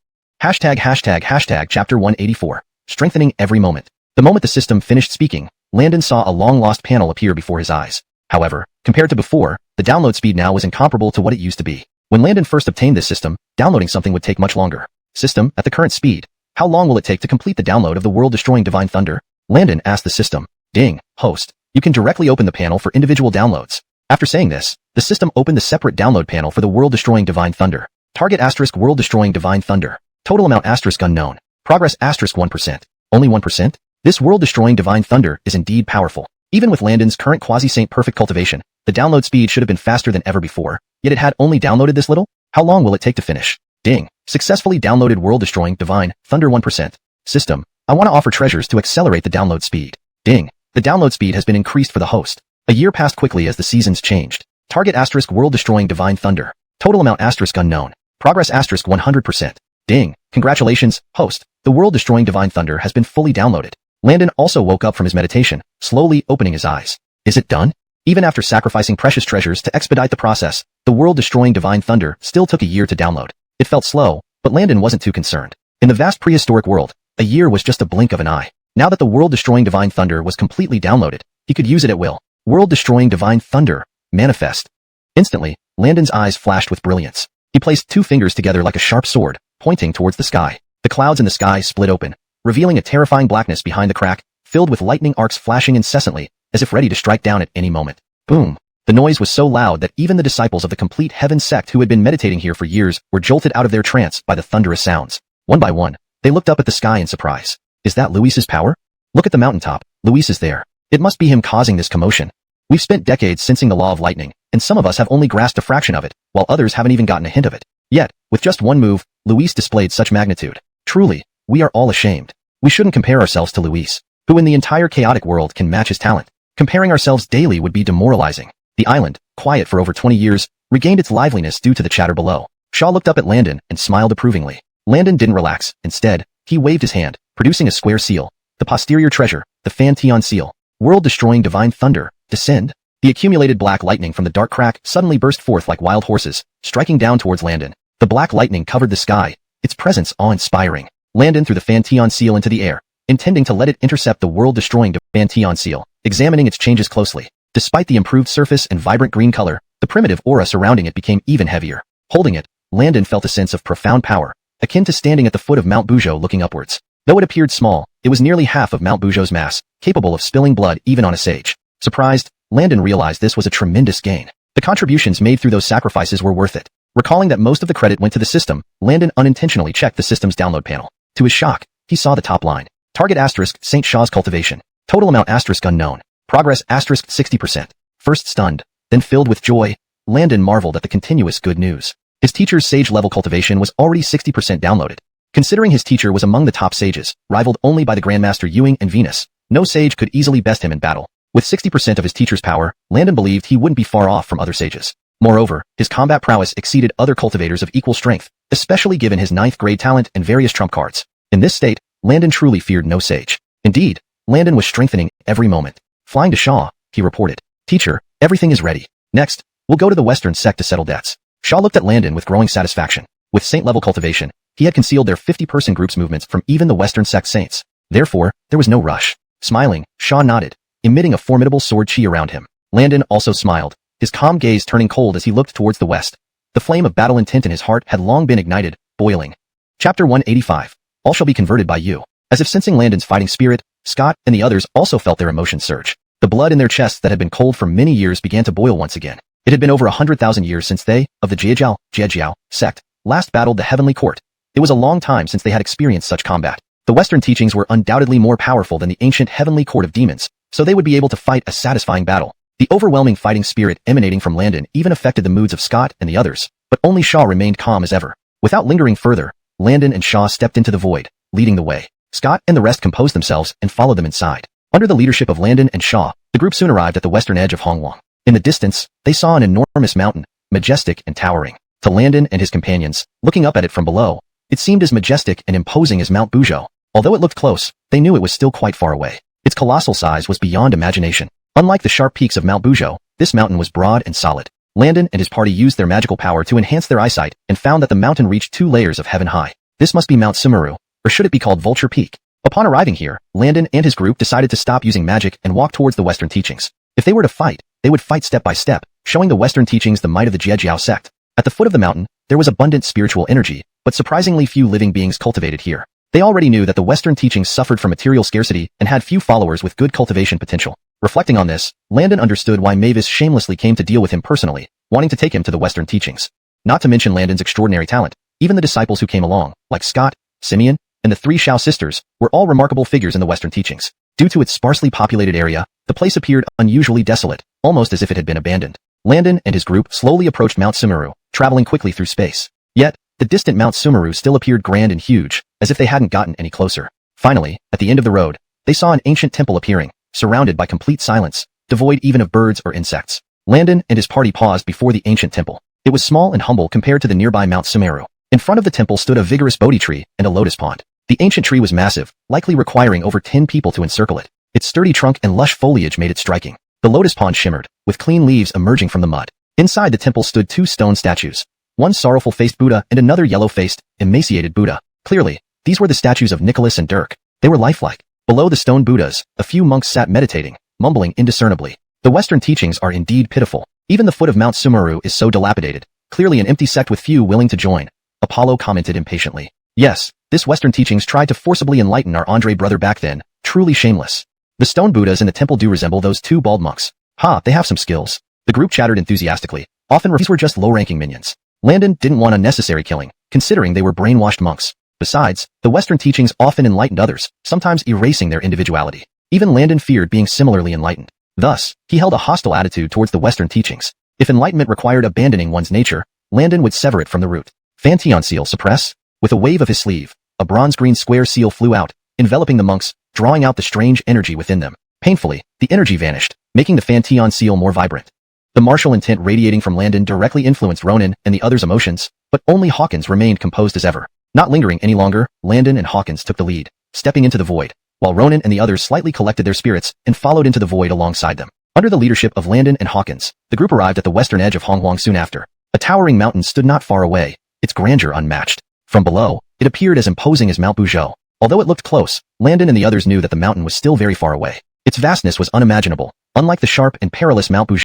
Hashtag chapter 184. Strengthening every moment. The moment the system finished speaking, Landon saw a long-lost panel appear before his eyes. However, compared to before, the download speed now was incomparable to what it used to be. When Landon first obtained this system, downloading something would take much longer. System, at the current speed, how long will it take to complete the download of the world-destroying divine thunder? Landon asked the system. Ding, host. You can directly open the panel for individual downloads. After saying this, the system opened the separate download panel for the world-destroying divine thunder. Target * world-destroying divine thunder. Total amount * unknown. Progress * 1%. Only 1%? This world-destroying divine thunder is indeed powerful. Even with Landon's current quasi-saint perfect cultivation, the download speed should have been faster than ever before, yet it had only downloaded this little? How long will it take to finish? Ding. Successfully downloaded world-destroying divine thunder 1%. System, I want to offer treasures to accelerate the download speed. Ding. The download speed has been increased for the host. A year passed quickly as the seasons changed. Target * world-destroying divine thunder. Total amount * unknown. Progress * 100%. Ding. Congratulations, host. The world-destroying divine thunder has been fully downloaded. Landon also woke up from his meditation, slowly opening his eyes. Is it done? Even after sacrificing precious treasures to expedite the process, the world-destroying divine thunder still took a year to download. It felt slow, but Landon wasn't too concerned. In the vast prehistoric world, a year was just a blink of an eye. Now that the world-destroying divine thunder was completely downloaded, he could use it at will. World-destroying divine thunder. Manifest. Instantly, Landon's eyes flashed with brilliance. He placed 2 fingers together like a sharp sword, pointing towards the sky. The clouds in the sky split open, revealing a terrifying blackness behind the crack, filled with lightning arcs flashing incessantly, as if ready to strike down at any moment. Boom. The noise was so loud that even the disciples of the complete heaven sect who had been meditating here for years were jolted out of their trance by the thunderous sounds. One by one, they looked up at the sky in surprise. Is that Luis's power? Look at the mountaintop. Luis is there. It must be him causing this commotion. We've spent decades sensing the law of lightning, and some of us have only grasped a fraction of it, while others haven't even gotten a hint of it. Yet, with just one move, Luis displayed such magnitude. Truly, we are all ashamed. We shouldn't compare ourselves to Luis, who in the entire chaotic world can match his talent. Comparing ourselves daily would be demoralizing. The island, quiet for over 20 years, regained its liveliness due to the chatter below. Shaw looked up at Landon and smiled approvingly. Landon didn't relax. Instead, he waved his hand, producing a square seal. The posterior treasure, the Tongtian seal. World-destroying divine thunder, descend. The accumulated black lightning from the dark crack suddenly burst forth like wild horses, striking down towards Landon. The black lightning covered the sky, its presence awe-inspiring. Landon threw the Tongtian seal into the air, intending to let it intercept the world-destroying Tongtian seal, examining its changes closely. Despite the improved surface and vibrant green color, the primitive aura surrounding it became even heavier. Holding it, Landon felt a sense of profound power, akin to standing at the foot of Mount Buzhou looking upwards. Though it appeared small, it was nearly half of Mount Buzhou's mass, capable of spilling blood even on a sage. Surprised, Landon realized this was a tremendous gain. The contributions made through those sacrifices were worth it. Recalling that most of the credit went to the system, Landon unintentionally checked the system's download panel. To his shock, he saw the top line. Target * St. Shaw's cultivation. Total amount * unknown. Progress * 60%. First stunned, then filled with joy, Landon marveled at the continuous good news. His teacher's sage-level cultivation was already 60% downloaded. Considering his teacher was among the top sages, rivaled only by the Grandmaster Ewing and Venus, no sage could easily best him in battle. With 60% of his teacher's power, Landon believed he wouldn't be far off from other sages. Moreover, his combat prowess exceeded other cultivators of equal strength, especially given his 9th grade talent and various trump cards. In this state, Landon truly feared no sage. Indeed, Landon was strengthening every moment. Flying to Shaw, he reported. Teacher, everything is ready. Next, we'll go to the Western Sect to settle debts. Shaw looked at Landon with growing satisfaction. With saint-level cultivation, he had concealed their 50-person group's movements from even the Western Sect saints. Therefore, there was no rush. Smiling, Shaw nodded, emitting a formidable sword chi around him. Landon also smiled, his calm gaze turning cold as he looked towards the west. The flame of battle intent in his heart had long been ignited, boiling. Chapter 185. All shall be converted by you. As if sensing Landon's fighting spirit, Scott and the others also felt their emotions surge. The blood in their chests that had been cold for many years began to boil once again. It had been over 100,000 years since they, of the Jiejiao sect, last battled the Heavenly Court. It was a long time since they had experienced such combat. The Western teachings were undoubtedly more powerful than the ancient Heavenly Court of Demons, so they would be able to fight a satisfying battle. The overwhelming fighting spirit emanating from Landon even affected the moods of Scott and the others, but only Shaw remained calm as ever. Without lingering further, Landon and Shaw stepped into the void, leading the way. Scott and the rest composed themselves and followed them inside. Under the leadership of Landon and Shaw, the group soon arrived at the western edge of Hongwang. In the distance, they saw an enormous mountain, majestic and towering. To Landon and his companions, looking up at it from below, it seemed as majestic and imposing as Mount Buzhou. Although it looked close, they knew it was still quite far away. Its colossal size was beyond imagination. Unlike the sharp peaks of Mount Buzhou, this mountain was broad and solid. Landon and his party used their magical power to enhance their eyesight and found that the mountain reached 2 layers of heaven high. This must be Mount Sumeru, or should it be called Vulture Peak? Upon arriving here, Landon and his group decided to stop using magic and walk towards the Western teachings. If they were to fight, they would fight step by step, showing the Western teachings the might of the Jiejiao sect. At the foot of the mountain, there was abundant spiritual energy, but surprisingly few living beings cultivated here. They already knew that the Western teachings suffered from material scarcity and had few followers with good cultivation potential. Reflecting on this, Landon understood why Mavis shamelessly came to deal with him personally, wanting to take him to the Western teachings. Not to mention Landon's extraordinary talent, even the disciples who came along, like Scott, Simeon, and the 3 Xiao sisters, were all remarkable figures in the Western teachings. Due to its sparsely populated area, the place appeared unusually desolate, almost as if it had been abandoned. Landon and his group slowly approached Mount Sumeru, traveling quickly through space. Yet, the distant Mount Sumeru still appeared grand and huge, as if they hadn't gotten any closer. Finally, at the end of the road, they saw an ancient temple appearing, surrounded by complete silence, devoid even of birds or insects. Landon and his party paused before the ancient temple. It was small and humble compared to the nearby Mount Sumeru. In front of the temple stood a vigorous Bodhi tree and a lotus pond. The ancient tree was massive, likely requiring over 10 people to encircle it. Its sturdy trunk and lush foliage made it striking. The lotus pond shimmered, with clean leaves emerging from the mud. Inside the temple stood 2 stone statues, one sorrowful-faced Buddha and another yellow-faced, emaciated Buddha. Clearly, these were the statues of Nicholas and Dirk. They were lifelike. Below the stone Buddhas, a few monks sat meditating, mumbling indiscernibly. The Western teachings are indeed pitiful. Even the foot of Mount Sumeru is so dilapidated, clearly an empty sect with few willing to join. Apollo commented impatiently. Yes, this Western teachings tried to forcibly enlighten our Andre brother back then, truly shameless. The stone Buddhas in the temple do resemble those 2 bald monks. Ha, they have some skills. The group chattered enthusiastically. Often these were just low-ranking minions. Landon didn't want unnecessary killing, considering they were brainwashed monks. Besides, the Western teachings often enlightened others, sometimes erasing their individuality. Even Landon feared being similarly enlightened. Thus, he held a hostile attitude towards the Western teachings. If enlightenment required abandoning one's nature, Landon would sever it from the root. Tongtian seal suppress? With a wave of his sleeve, a bronze-green square seal flew out, enveloping the monks, drawing out the strange energy within them. Painfully, the energy vanished, making the Tongtian seal more vibrant. The martial intent radiating from Landon directly influenced Ronan and the others' emotions, but only Hawkins remained composed as ever. Not lingering any longer, Landon and Hawkins took the lead. Stepping into the void, while Ronan and the others slightly collected their spirits and followed into the void alongside them. Under the leadership of Landon and Hawkins, the group arrived at the western edge of XuanHuan soon after. A towering mountain stood not far away, its grandeur unmatched. From below, it appeared as imposing as Mount Buzhou. Although it looked close, Landon and the others knew that the mountain was still very far away. Its vastness was unimaginable. Unlike the sharp and perilous Mount Buzhou,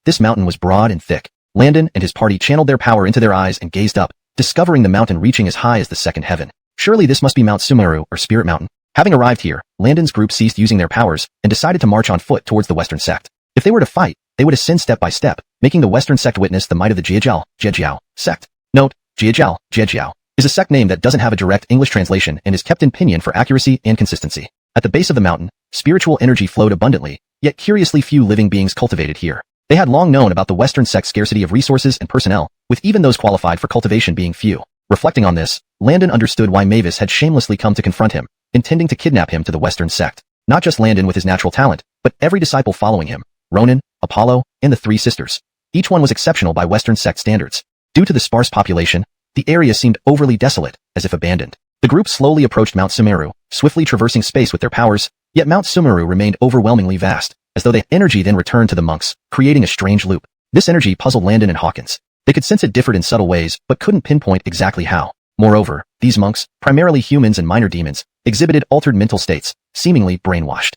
this mountain was broad and thick. Landon and his party channeled their power into their eyes and gazed up, discovering the mountain reaching as high as the second heaven. Surely this must be Mount Sumeru or Spirit Mountain. Having arrived here, Landon's group ceased using their powers and decided to march on foot towards the Western Sect. If they were to fight, they would ascend step by step, making the Western Sect witness the might of the Jiejiao sect. Note, Jiejiao is a sect name that doesn't have a direct English translation and is kept in pinyin for accuracy and consistency. At the base of the mountain, spiritual energy flowed abundantly, yet curiously few living beings cultivated here. They had long known about the Western Sect's scarcity of resources and personnel, with even those qualified for cultivation being few. Reflecting on this, Landon understood why Mavis had shamelessly come to confront him, intending to kidnap him to the Western Sect. Not just Landon with his natural talent, but every disciple following him, Ronan, Apollo, and the three sisters. Each one was exceptional by Western Sect standards. Due to the sparse population, the area seemed overly desolate, as if abandoned. The group slowly approached Mount Sumeru, swiftly traversing space with their powers, yet Mount Sumeru remained overwhelmingly vast, as though the energy then returned to the monks, creating a strange loop. This energy puzzled Landon and Hawkins. They could sense it differed in subtle ways, but couldn't pinpoint exactly how. Moreover, these monks, primarily humans and minor demons, exhibited altered mental states, seemingly brainwashed.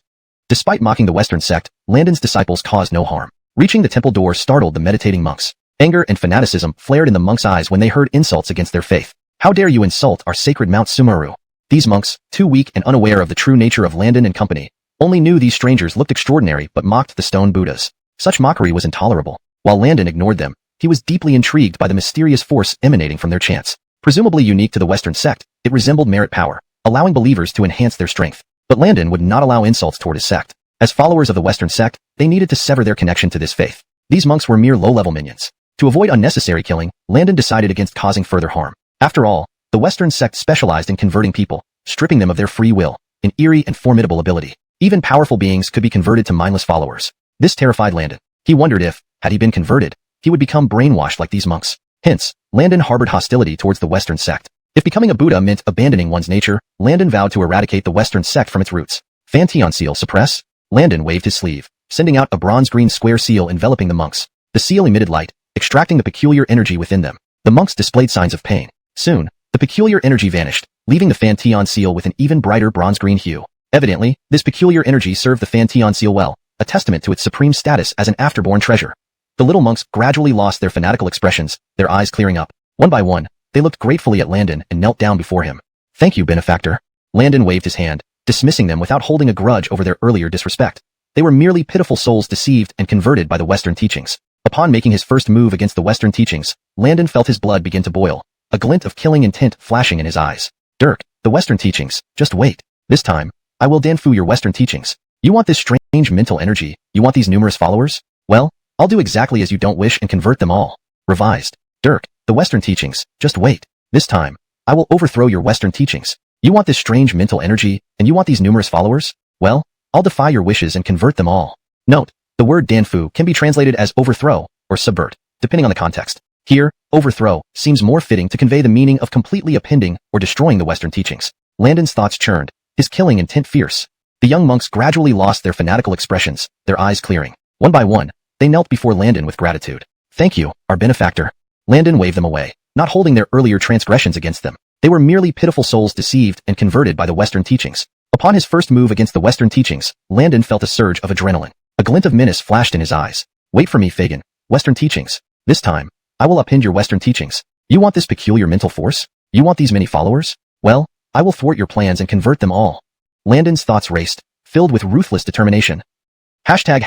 Despite mocking the Western Sect, Landon's disciples caused no harm. Reaching the temple door startled the meditating monks. Anger and fanaticism flared in the monks' eyes when they heard insults against their faith. How dare you insult our sacred Mount Sumeru? These monks, too weak and unaware of the true nature of Landon and company, only knew these strangers looked extraordinary but mocked the stone Buddhas. Such mockery was intolerable. While Landon ignored them, he was deeply intrigued by the mysterious force emanating from their chants. Presumably unique to the Western Sect, it resembled merit power, allowing believers to enhance their strength. But Landon would not allow insults toward his sect. As followers of the Western Sect, they needed to sever their connection to this faith. These monks were mere low-level minions. To avoid unnecessary killing, Landon decided against causing further harm. After all, the Western Sect specialized in converting people, stripping them of their free will, an eerie and formidable ability. Even powerful beings could be converted to mindless followers. This terrified Landon. He wondered if, had he been converted, he would become brainwashed like these monks. Hence, Landon harbored hostility towards the Western Sect. If becoming a Buddha meant abandoning one's nature, Landon vowed to eradicate the Western Sect from its roots. Tongtian seal suppress? Landon waved his sleeve, sending out a bronze-green square seal enveloping the monks. The seal emitted light, extracting the peculiar energy within them. The monks displayed signs of pain. Soon, the peculiar energy vanished, leaving the Tongtian seal with an even brighter bronze-green hue. Evidently, this peculiar energy served the Tongtian seal well, a testament to its supreme status as an afterborn treasure. The little monks gradually lost their fanatical expressions, their eyes clearing up. One by one, they looked gratefully at Landon and knelt down before him. Thank you, benefactor. Landon waved his hand, dismissing them without holding a grudge over their earlier disrespect. They were merely pitiful souls deceived and converted by the Western teachings. Upon making his first move against the Western teachings, Landon felt his blood begin to boil, a glint of killing intent flashing in his eyes. Dirk, the Western teachings, just wait. This time, I will danfu your Western teachings. You want this strange mental energy, you want these numerous followers? Well, I'll do exactly as you don't wish and convert them all. Revised. Dirk, the Western teachings, just wait. This time, I will overthrow your Western teachings. You want this strange mental energy, and you want these numerous followers? Well, I'll defy your wishes and convert them all. Note, the word danfu can be translated as overthrow or subvert, depending on the context. Here, overthrow seems more fitting to convey the meaning of completely appending or destroying the Western teachings. Landon's thoughts churned, his killing intent fierce. The young monks gradually lost their fanatical expressions, their eyes clearing. One by one, they knelt before Landon with gratitude. Thank you, our benefactor. Landon waved them away, not holding their earlier transgressions against them. They were merely pitiful souls deceived and converted by the Western teachings. Upon his first move against the Western teachings, Landon felt a surge of adrenaline. A glint of menace flashed in his eyes. Wait for me, Fagin. Western teachings. This time, I will upend your Western teachings. You want this peculiar mental force? You want these many followers? Well, I will thwart your plans and convert them all. Landon's thoughts raced, filled with ruthless determination. Hashtag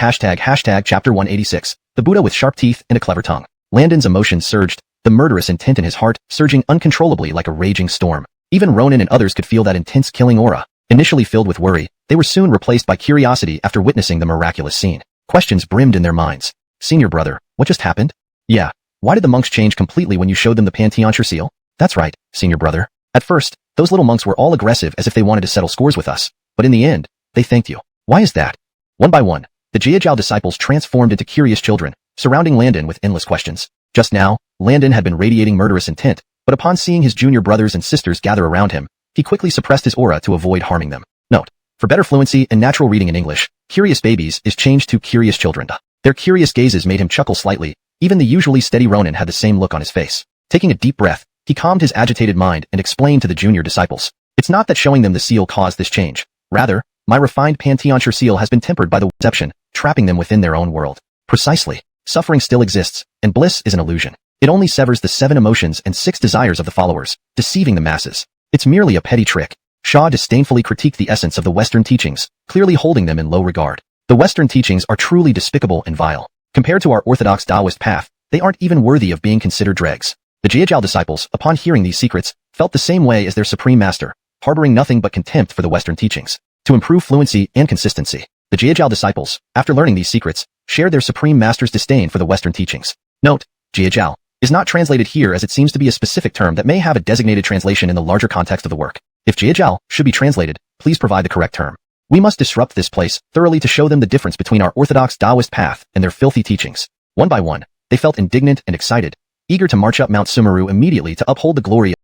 chapter 186, the Buddha with sharp teeth and a clever tongue. Landon's emotions surged, the murderous intent in his heart surging uncontrollably like a raging storm. Even Ronan and others could feel that intense killing aura. Initially filled with worry, they were soon replaced by curiosity after witnessing the miraculous scene. Questions brimmed in their minds. Senior brother, what just happened? Yeah, why did the monks change completely when you showed them the Tongtian seal? That's right, senior brother. At first, those little monks were all aggressive as if they wanted to settle scores with us, but in the end, they thanked you. Why is that? One by one, the Jiejiao disciples transformed into curious children, surrounding Landon with endless questions. Just now, Landon had been radiating murderous intent, but upon seeing his junior brothers and sisters gather around him, he quickly suppressed his aura to avoid harming them. Note: for better fluency and natural reading in English, curious babies is changed to curious children. Their curious gazes made him chuckle slightly. Even the usually steady Ronin had the same look on his face. Taking a deep breath, he calmed his agitated mind and explained to the junior disciples. It's not that showing them the seal caused this change. Rather, my refined Pantheon seal has been tempered by the deception, trapping them within their own world. Precisely. Suffering still exists, and bliss is an illusion. It only severs the 7 emotions and 6 desires of the followers, deceiving the masses. It's merely a petty trick. Shaw disdainfully critiqued the essence of the Western teachings, clearly holding them in low regard. The Western teachings are truly despicable and vile. Compared to our orthodox Taoist path, they aren't even worthy of being considered dregs. The Jiajiao disciples, upon hearing these secrets, felt the same way as their supreme master, harboring nothing but contempt for the Western teachings. To improve fluency and consistency, the Jiajiao disciples, after learning these secrets, shared their supreme master's disdain for the Western teachings. Note: Jiajiao is not translated here as it seems to be a specific term that may have a designated translation in the larger context of the work. If Jiajiao should be translated, please provide the correct term. We must disrupt this place thoroughly to show them the difference between our orthodox Taoist path and their filthy teachings. One by one, they felt indignant and excited, eager to march up Mount Sumeru immediately to uphold the glory at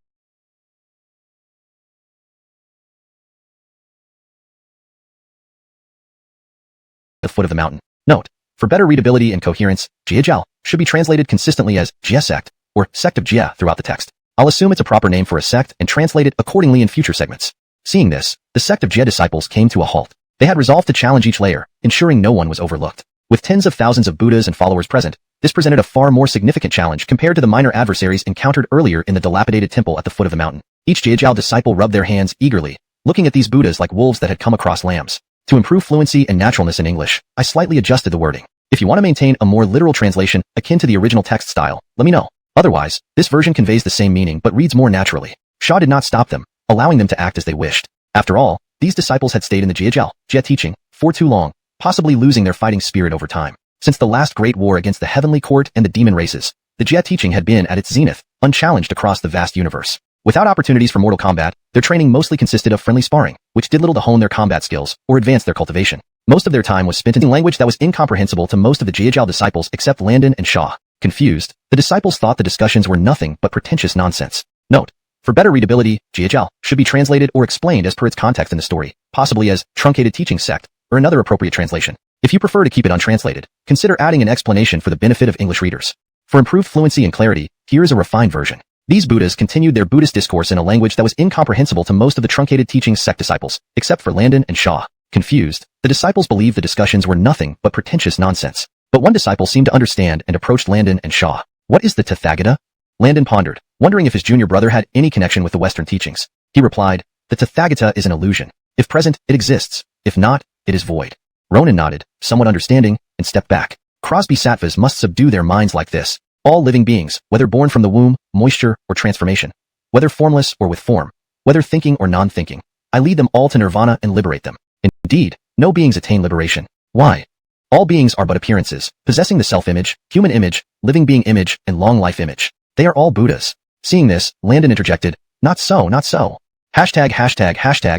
the foot of the mountain. Note: for better readability and coherence, Jiajiao should be translated consistently as Jia sect, or sect of Jia throughout the text. I'll assume it's a proper name for a sect and translate it accordingly in future segments. Seeing this, the sect of Jia disciples came to a halt. They had resolved to challenge each layer, ensuring no one was overlooked. With tens of thousands of Buddhas and followers present, this presented a far more significant challenge compared to the minor adversaries encountered earlier in the dilapidated temple at the foot of the mountain. Each Jiajiao disciple rubbed their hands eagerly, looking at these Buddhas like wolves that had come across lambs. To improve fluency and naturalness in English, I slightly adjusted the wording. If you want to maintain a more literal translation akin to the original text style, let me know. Otherwise, this version conveys the same meaning but reads more naturally. Shaw did not stop them, allowing them to act as they wished. After all, these disciples had stayed in the Jia teaching for too long, possibly losing their fighting spirit over time. Since the last great war against the heavenly court and the demon races, the Jia teaching had been at its zenith, unchallenged across the vast universe. Without opportunities for mortal combat, their training mostly consisted of friendly sparring, which did little to hone their combat skills or advance their cultivation. Most of their time was spent in language that was incomprehensible to most of the Jiajiao disciples except Landon and Shaw. Confused, the disciples thought the discussions were nothing but pretentious nonsense. Note: for better readability, Jiajiao should be translated or explained as per its context in the story, possibly as truncated teaching sect, or another appropriate translation. If you prefer to keep it untranslated, consider adding an explanation for the benefit of English readers. For improved fluency and clarity, here is a refined version. These Buddhas continued their Buddhist discourse in a language that was incomprehensible to most of the truncated teaching sect disciples, except for Landon and Shaw. Confused, the disciples believed the discussions were nothing but pretentious nonsense. But one disciple seemed to understand and approached Landon and Shaw. What is the Tathagata? Landon pondered, wondering if his junior brother had any connection with the Western teachings. He replied, the Tathagata is an illusion. If present, it exists. If not, it is void. Ronan nodded, somewhat understanding, and stepped back. Crosby Sattvas must subdue their minds like this. All living beings, whether born from the womb, moisture, or transformation, whether formless or with form, whether thinking or non-thinking, I lead them all to nirvana and liberate them. Indeed, no beings attain liberation. Why? All beings are but appearances, possessing the self-image, human image, living being image, and long-life image. They are all Buddhas. Seeing this, Landon interjected, not so, not so. Hashtag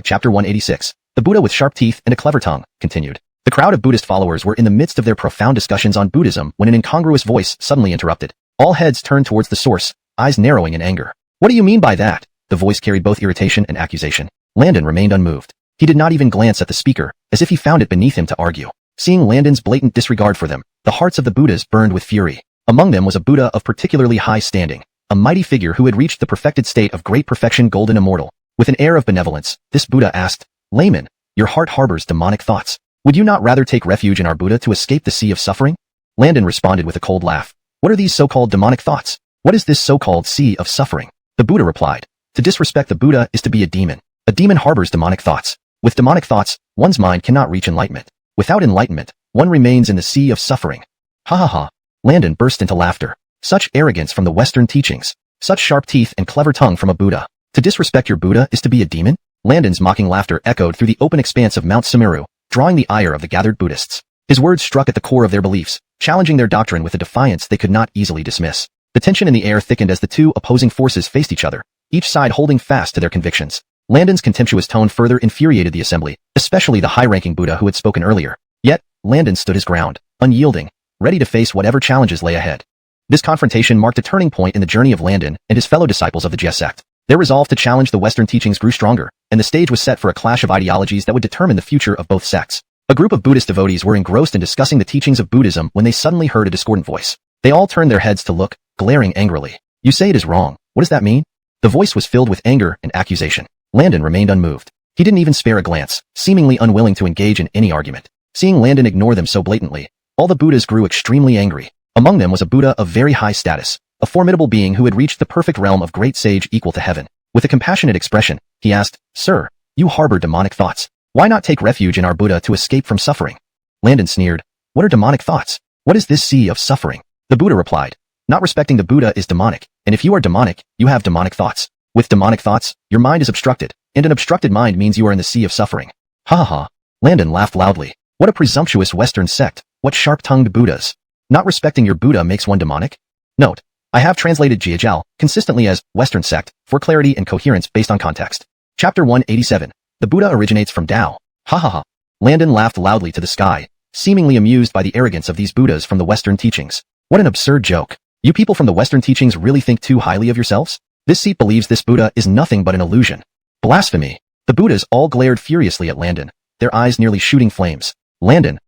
chapter 186. The Buddha with sharp teeth and a clever tongue, continued. The crowd of Buddhist followers were in the midst of their profound discussions on Buddhism when an incongruous voice suddenly interrupted. All heads turned towards the source, eyes narrowing in anger. What do you mean by that? The voice carried both irritation and accusation. Landon remained unmoved. He did not even glance at the speaker, as if he found it beneath him to argue. Seeing Landon's blatant disregard for them, the hearts of the Buddhas burned with fury. Among them was a Buddha of particularly high standing, a mighty figure who had reached the perfected state of great perfection, golden immortal. With an air of benevolence, this Buddha asked, Layman, your heart harbors demonic thoughts. Would you not rather take refuge in our Buddha to escape the sea of suffering? Landon responded with a cold laugh. What are these so-called demonic thoughts? What is this so-called sea of suffering? The Buddha replied, to disrespect the Buddha is to be a demon. A demon harbors demonic thoughts. With demonic thoughts, one's mind cannot reach enlightenment. Without enlightenment, one remains in the sea of suffering. Ha ha ha. Landon burst into laughter. Such arrogance from the Western teachings. Such sharp teeth and clever tongue from a Buddha. To disrespect your Buddha is to be a demon? Landon's mocking laughter echoed through the open expanse of Mount Sumeru, drawing the ire of the gathered Buddhists. His words struck at the core of their beliefs, challenging their doctrine with a defiance they could not easily dismiss. The tension in the air thickened as the two opposing forces faced each other, each side holding fast to their convictions. Landon's contemptuous tone further infuriated the assembly, especially the high-ranking Buddha who had spoken earlier. Yet, Landon stood his ground, unyielding, ready to face whatever challenges lay ahead. This confrontation marked a turning point in the journey of Landon and his fellow disciples of the Jia sect. Their resolve to challenge the Western teachings grew stronger, and the stage was set for a clash of ideologies that would determine the future of both sects. A group of Buddhist devotees were engrossed in discussing the teachings of Buddhism when they suddenly heard a discordant voice. They all turned their heads to look, glaring angrily. "You say it is wrong. What does that mean?" The voice was filled with anger and accusation. Landon remained unmoved. He didn't even spare a glance, seemingly unwilling to engage in any argument. Seeing Landon ignore them so blatantly, all the Buddhas grew extremely angry. Among them was a Buddha of very high status, a formidable being who had reached the perfect realm of great sage equal to heaven. With a compassionate expression, he asked, "Sir, you harbor demonic thoughts. Why not take refuge in our Buddha to escape from suffering?" Landon sneered. "What are demonic thoughts? What is this sea of suffering?" The Buddha replied, "Not respecting the Buddha is demonic, and if you are demonic, you have demonic thoughts. With demonic thoughts, your mind is obstructed, and an obstructed mind means you are in the sea of suffering." Ha ha ha. Landon laughed loudly. What a presumptuous Western sect, what sharp-tongued Buddhas. Not respecting your Buddha makes one demonic? Note, I have translated Jiajiao consistently as Western sect for clarity and coherence based on context. Chapter 187. The Buddha originates from Tao. Ha ha ha. Landon laughed loudly to the sky, seemingly amused by the arrogance of these Buddhas from the Western teachings. What an absurd joke. You people from the Western teachings really think too highly of yourselves? This seat believes this Buddha is nothing but an illusion. Blasphemy. The Buddhas all glared furiously at Landon, their eyes nearly shooting flames. Landon,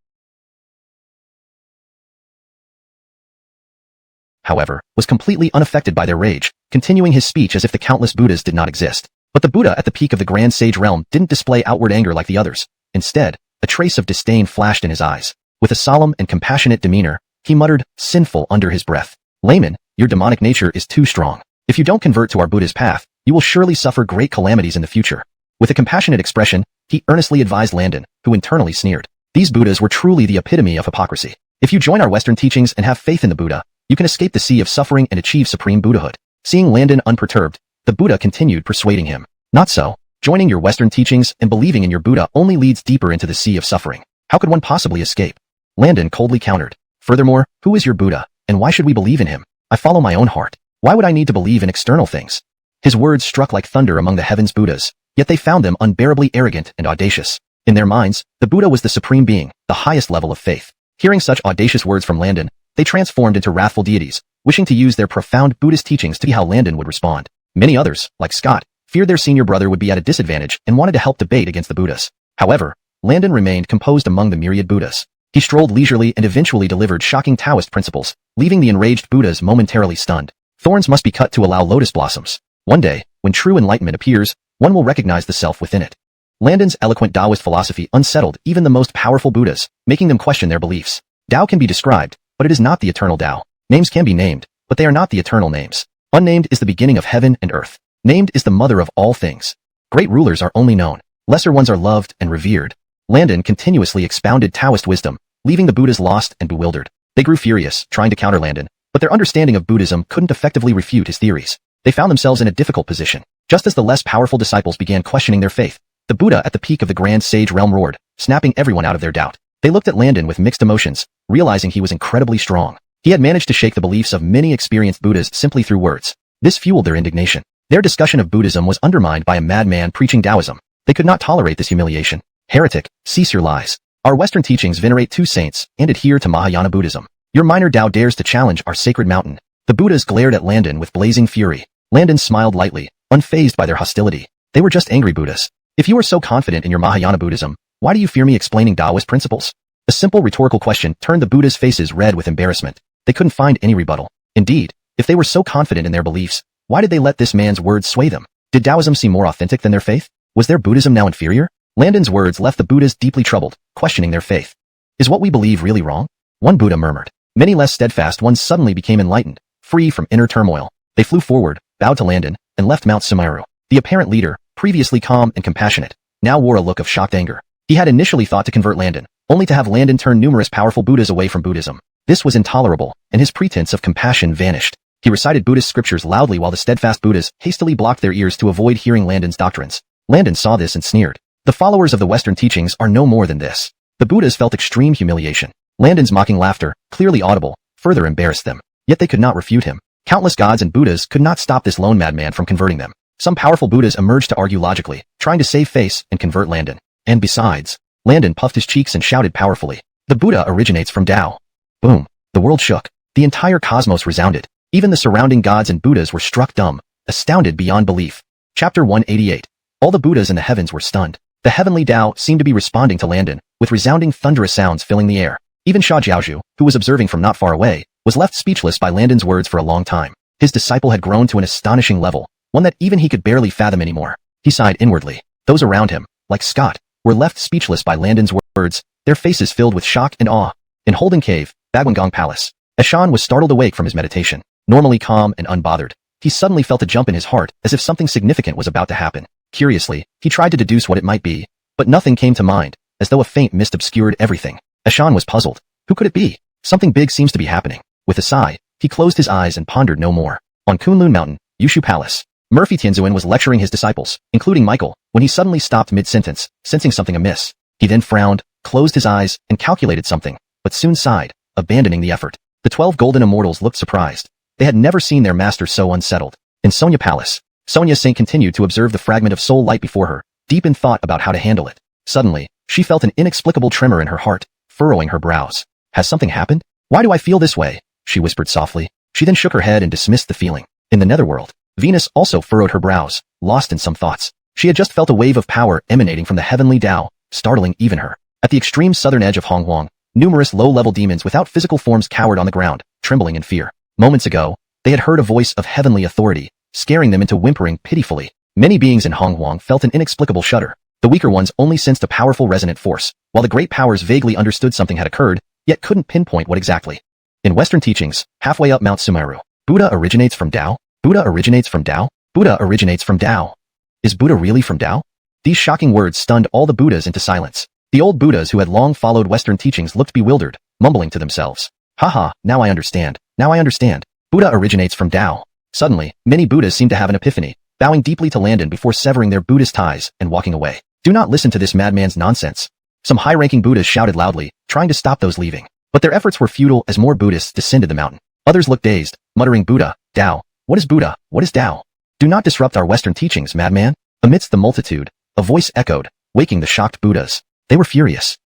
however, was completely unaffected by their rage, continuing his speech as if the countless Buddhas did not exist. But the Buddha at the peak of the grand sage realm didn't display outward anger like the others. Instead, a trace of disdain flashed in his eyes. With a solemn and compassionate demeanor, he muttered, sinful under his breath. Layman, your demonic nature is too strong. If you don't convert to our Buddha's path, you will surely suffer great calamities in the future. With a compassionate expression, he earnestly advised Landon, who internally sneered. These Buddhas were truly the epitome of hypocrisy. If you join our Western teachings and have faith in the Buddha, you can escape the sea of suffering and achieve supreme Buddhahood. Seeing Landon unperturbed, the Buddha continued persuading him. Not so. Joining your Western teachings and believing in your Buddha only leads deeper into the sea of suffering. How could one possibly escape? Landon coldly countered. Furthermore, who is your Buddha, and why should we believe in him? I follow my own heart. Why would I need to believe in external things? His words struck like thunder among the heavens Buddhas, yet they found them unbearably arrogant and audacious. In their minds, the Buddha was the supreme being, the highest level of faith. Hearing such audacious words from Landon, they transformed into wrathful deities, wishing to use their profound Buddhist teachings to see how Landon would respond. Many others, like Scott, feared their senior brother would be at a disadvantage and wanted to help debate against the Buddhas. However, Landon remained composed among the myriad Buddhas. He strolled leisurely and eventually delivered shocking Taoist principles, leaving the enraged Buddhas momentarily stunned. Thorns must be cut to allow lotus blossoms. One day, when true enlightenment appears, one will recognize the self within it. Landon's eloquent Taoist philosophy unsettled even the most powerful Buddhas, making them question their beliefs. Tao can be described, but it is not the eternal Tao. Names can be named, but they are not the eternal names. Unnamed is the beginning of heaven and earth. Named is the mother of all things. Great rulers are only known. Lesser ones are loved and revered. Landon continuously expounded Taoist wisdom, leaving the Buddhas lost and bewildered. They grew furious, trying to counter Landon, but their understanding of Buddhism couldn't effectively refute his theories. They found themselves in a difficult position. Just as the less powerful disciples began questioning their faith, the Buddha at the peak of the grand sage realm roared, snapping everyone out of their doubt. They looked at Landon with mixed emotions, realizing he was incredibly strong. He had managed to shake the beliefs of many experienced Buddhas simply through words. This fueled their indignation. Their discussion of Buddhism was undermined by a madman preaching Taoism. They could not tolerate this humiliation. Heretic, cease your lies. Our Western teachings venerate two saints and adhere to Mahayana Buddhism. Your minor Tao dares to challenge our sacred mountain. The Buddhas glared at Landon with blazing fury. Landon smiled lightly, unfazed by their hostility. They were just angry Buddhas. If you are so confident in your Mahayana Buddhism, why do you fear me explaining Taoist principles? A simple rhetorical question turned the Buddhas' faces red with embarrassment. They couldn't find any rebuttal. Indeed, if they were so confident in their beliefs, why did they let this man's words sway them? Did Taoism seem more authentic than their faith? Was their Buddhism now inferior? Landon's words left the Buddhas deeply troubled, questioning their faith. Is what we believe really wrong? One Buddha murmured. Many less steadfast ones suddenly became enlightened, free from inner turmoil. They flew forward, bowed to Landon, and left Mount Sumeru. The apparent leader, previously calm and compassionate, now wore a look of shocked anger. He had initially thought to convert Landon, only to have Landon turn numerous powerful Buddhas away from Buddhism. This was intolerable, and his pretense of compassion vanished. He recited Buddhist scriptures loudly while the steadfast Buddhas hastily blocked their ears to avoid hearing Landon's doctrines. Landon saw this and sneered. The followers of the Western teachings are no more than this. The Buddhas felt extreme humiliation. Landon's mocking laughter, clearly audible, further embarrassed them. Yet they could not refute him. Countless gods and Buddhas could not stop this lone madman from converting them. Some powerful Buddhas emerged to argue logically, trying to save face and convert Landon. And besides, Landon puffed his cheeks and shouted powerfully. The Buddha originates from Tao. Boom. The world shook. The entire cosmos resounded. Even the surrounding gods and Buddhas were struck dumb, astounded beyond belief. Chapter 188. All the Buddhas in the heavens were stunned. The heavenly Tao seemed to be responding to Landon, with resounding thunderous sounds filling the air. Even Sha Jiaozhu, who was observing from not far away, was left speechless by Landon's words for a long time. His disciple had grown to an astonishing level, one that even he could barely fathom anymore. He sighed inwardly. Those around him, like Scott, were left speechless by Landon's words, their faces filled with shock and awe. In Holden Cave, Bagwangong Palace, Ashan was startled awake from his meditation. Normally calm and unbothered, he suddenly felt a jump in his heart as if something significant was about to happen. Curiously, he tried to deduce what it might be, but nothing came to mind, as though a faint mist obscured everything. Ashan was puzzled. Who could it be? Something big seems to be happening. With a sigh, he closed his eyes and pondered no more. On Kunlun Mountain, Yushu Palace, Murphy Tianzuan was lecturing his disciples, including Michael, when he suddenly stopped mid-sentence, sensing something amiss. He then frowned, closed his eyes, and calculated something, but soon sighed, abandoning the effort. The 12 golden immortals looked surprised. They had never seen their master so unsettled. In Sonia Palace, Sonia Saint continued to observe the fragment of soul light before her, deep in thought about how to handle it. Suddenly, she felt an inexplicable tremor in her heart, furrowing her brows. Has something happened? Why do I feel this way? She whispered softly. She then shook her head and dismissed the feeling. In the netherworld, Venus also furrowed her brows, lost in some thoughts. She had just felt a wave of power emanating from the heavenly Tao, startling even her. At the extreme southern edge of XuanHuan, numerous low-level demons without physical forms cowered on the ground, trembling in fear. Moments ago, they had heard a voice of heavenly authority, scaring them into whimpering pitifully. Many beings in XuanHuan felt an inexplicable shudder. The weaker ones only sensed a powerful resonant force, while the great powers vaguely understood something had occurred, yet couldn't pinpoint what exactly. In Western teachings, halfway up Mount Sumeru, Buddha originates from Tao? Buddha originates from Tao? Buddha originates from Tao. Is Buddha really from Tao? These shocking words stunned all the Buddhas into silence. The old Buddhas who had long followed Western teachings looked bewildered, mumbling to themselves. Haha, now I understand. Now I understand. Buddha originates from Tao. Suddenly, many Buddhas seemed to have an epiphany, bowing deeply to Landon before severing their Buddhist ties and walking away. Do not listen to this madman's nonsense. Some high-ranking Buddhas shouted loudly, trying to stop those leaving. But their efforts were futile as more Buddhists descended the mountain. Others looked dazed, muttering Buddha, Tao. What is Buddha? What is Tao? Do not disrupt our Western teachings, madman. Amidst the multitude, a voice echoed, waking the shocked Buddhas. They were furious.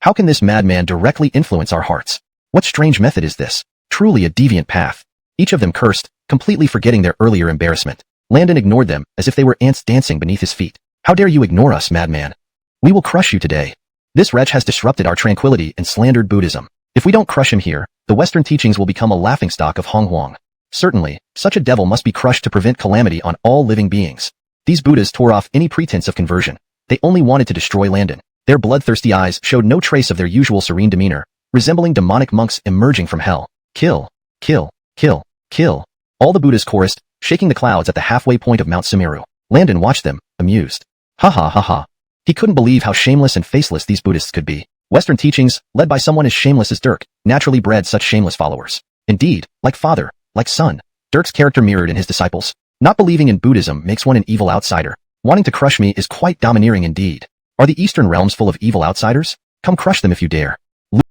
How can this madman directly influence our hearts? What strange method is this? Truly a deviant path. Each of them cursed, completely forgetting their earlier embarrassment. Landon ignored them as if they were ants dancing beneath his feet. How dare you ignore us, madman? We will crush you today. This wretch has disrupted our tranquility and slandered Buddhism. If we don't crush him here, the Western teachings will become a laughingstock of XuanHuan. Certainly, such a devil must be crushed to prevent calamity on all living beings. These Buddhas tore off any pretense of conversion. They only wanted to destroy Landon. Their bloodthirsty eyes showed no trace of their usual serene demeanor, resembling demonic monks emerging from hell. Kill, kill, kill, kill. All the Buddhas chorused, shaking the clouds at the halfway point of Mount Sumeru. Landon watched them, amused. Ha ha ha ha. He couldn't believe how shameless and faceless these Buddhists could be. Western teachings, led by someone as shameless as Dirk, naturally bred such shameless followers. Indeed, like father, like son, Dirk's character mirrored in his disciples. Not believing in Buddhism makes one an evil outsider. Wanting to crush me is quite domineering indeed. Are the Eastern realms full of evil outsiders? Come crush them if you dare.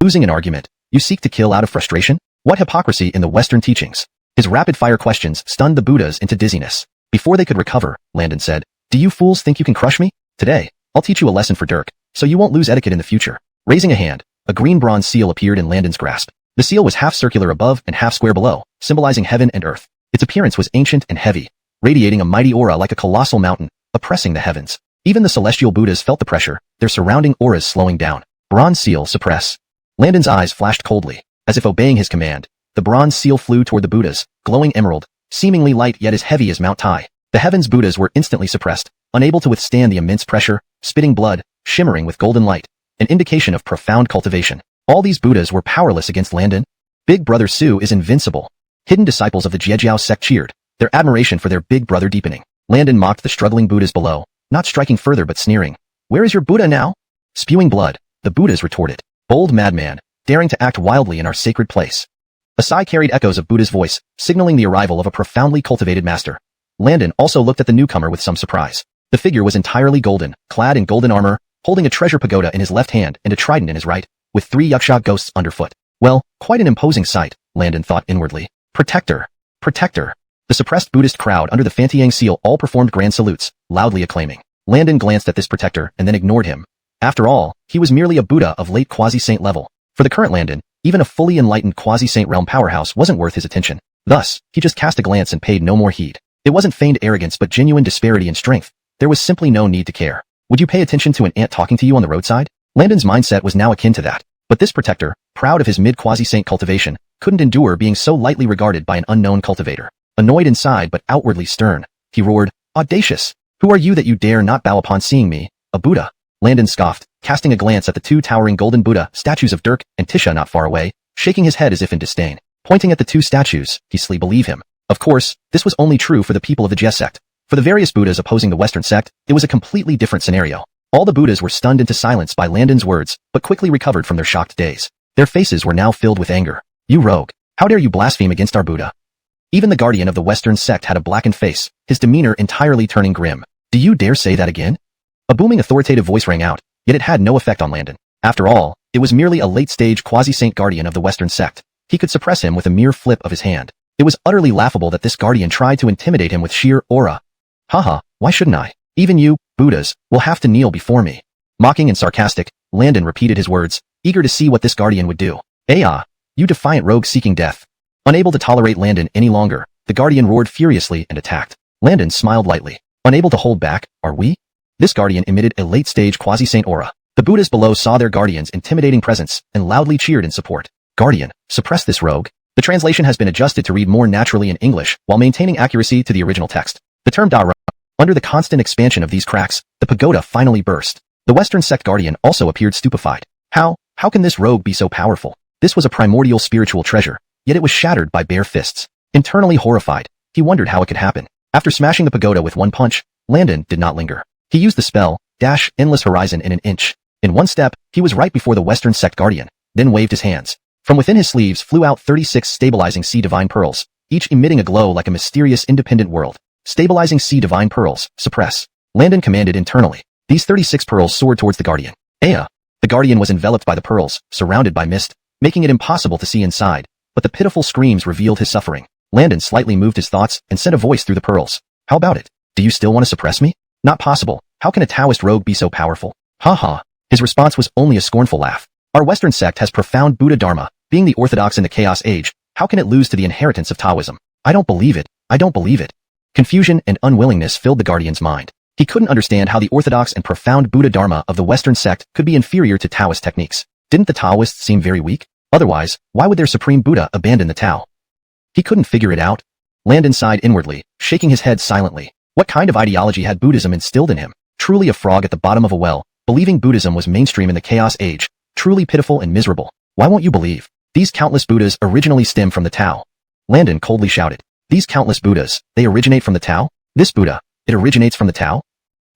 Losing an argument, you seek to kill out of frustration? What hypocrisy in the Western teachings? His rapid-fire questions stunned the Buddhas into dizziness. Before they could recover, Landon said, Do you fools think you can crush me? Today, I'll teach you a lesson for Dirk, so you won't lose etiquette in the future. Raising a hand, a green bronze seal appeared in Landon's grasp. The seal was half circular above and half square below, symbolizing heaven and earth. Its appearance was ancient and heavy, radiating a mighty aura like a colossal mountain, oppressing the heavens. Even the celestial Buddhas felt the pressure, their surrounding auras slowing down. Bronze seal suppress. Landon's eyes flashed coldly. As if obeying his command, the bronze seal flew toward the Buddhas, glowing emerald, seemingly light yet as heavy as Mount Tai. The heavens Buddhas were instantly suppressed, unable to withstand the immense pressure, spitting blood, shimmering with golden light, an indication of profound cultivation. All these Buddhas were powerless against Landon. Big Brother Su is invincible. Hidden disciples of the Zhejiao sect cheered, their admiration for their big brother deepening. Landon mocked the struggling Buddhas below, not striking further but sneering. Where is your Buddha now? Spewing blood, the Buddhas retorted. Bold madman, daring to act wildly in our sacred place. A sigh carried echoes of Buddha's voice, signaling the arrival of a profoundly cultivated master. Landon also looked at the newcomer with some surprise. The figure was entirely golden, clad in golden armor, holding a treasure pagoda in his left hand and a trident in his right, with 3 yaksha ghosts underfoot. Well, quite an imposing sight, Landon thought inwardly. Protector! Protector! The suppressed Buddhist crowd under the Fantiang seal all performed grand salutes, loudly acclaiming. Landon glanced at this protector and then ignored him. After all, he was merely a Buddha of late quasi-saint level. For the current Landon, even a fully enlightened quasi-saint realm powerhouse wasn't worth his attention. Thus, he just cast a glance and paid no more heed. It wasn't feigned arrogance but genuine disparity in strength. There was simply no need to care. Would you pay attention to an ant talking to you on the roadside? Landon's mindset was now akin to that. But this protector, proud of his mid-quasi-saint cultivation, couldn't endure being so lightly regarded by an unknown cultivator. Annoyed inside but outwardly stern, he roared, "Audacious! Who are you that you dare not bow upon seeing me, a Buddha?" Landon scoffed, casting a glance at the two towering golden Buddha statues of Dirk and Tisha not far away, shaking his head as if in disdain. Pointing at the two statues, he sleep believe him. Of course, this was only true for the people of the Jie sect. For the various Buddhas opposing the Western sect, it was a completely different scenario. All the Buddhas were stunned into silence by Landon's words, but quickly recovered from their shocked daze. Their faces were now filled with anger. "You rogue! How dare you blaspheme against our Buddha?" Even the guardian of the Western sect had a blackened face, his demeanor entirely turning grim. "Do you dare say that again?" A booming authoritative voice rang out, yet it had no effect on Landon. After all, it was merely a late-stage quasi-saint guardian of the Western sect. He could suppress him with a mere flip of his hand. It was utterly laughable that this guardian tried to intimidate him with sheer aura. "Haha, why shouldn't I? Even you, Buddhas, will have to kneel before me." Mocking and sarcastic, Landon repeated his words, eager to see what this guardian would do. You defiant rogue seeking death." Unable to tolerate Landon any longer, the guardian roared furiously and attacked. Landon smiled lightly. Unable to hold back, are we? This guardian emitted a late-stage quasi-saint aura. The Buddhas below saw their guardian's intimidating presence and loudly cheered in support. "Guardian, suppress this rogue." The translation has been adjusted to read more naturally in English while maintaining accuracy to the original text. The term Dara. Under the constant expansion of these cracks, the pagoda finally burst. The Western sect guardian also appeared stupefied. How can this rogue be so powerful? This was a primordial spiritual treasure, yet it was shattered by bare fists. Internally horrified, he wondered how it could happen. After smashing the pagoda with one punch, Landon did not linger. He used the spell, Dash Endless Horizon in an inch. In one step, he was right before the Western sect guardian, then waved his hands. From within his sleeves flew out 36 stabilizing sea divine pearls, each emitting a glow like a mysterious independent world. Stabilizing sea divine pearls, suppress. Landon commanded internally. These 36 pearls soared towards the guardian. The guardian was enveloped by the pearls, surrounded by mist, making it impossible to see inside, but the pitiful screams revealed his suffering. Landon slightly moved his thoughts and sent a voice through the pearls. "How about it? Do you still want to suppress me?" "Not possible. How can a Taoist rogue be so powerful?" "Ha." His response was only a scornful laugh. "Our Western sect has profound Buddha Dharma, being the orthodox in the chaos age. How can it lose to the inheritance of Taoism?" "I don't believe it. I don't believe it." Confusion and unwillingness filled the guardian's mind. He couldn't understand how the orthodox and profound Buddha Dharma of the Western sect could be inferior to Taoist techniques. Didn't the Taoists seem very weak? Otherwise, why would their supreme Buddha abandon the Tao? He couldn't figure it out. Landon sighed inwardly, shaking his head silently. What kind of ideology had Buddhism instilled in him? Truly a frog at the bottom of a well, believing Buddhism was mainstream in the chaos age. Truly pitiful and miserable. Why won't you believe? These countless Buddhas originally stem from the Tao. Landon coldly shouted. These countless Buddhas, they originate from the Tao? This Buddha, it originates from the Tao?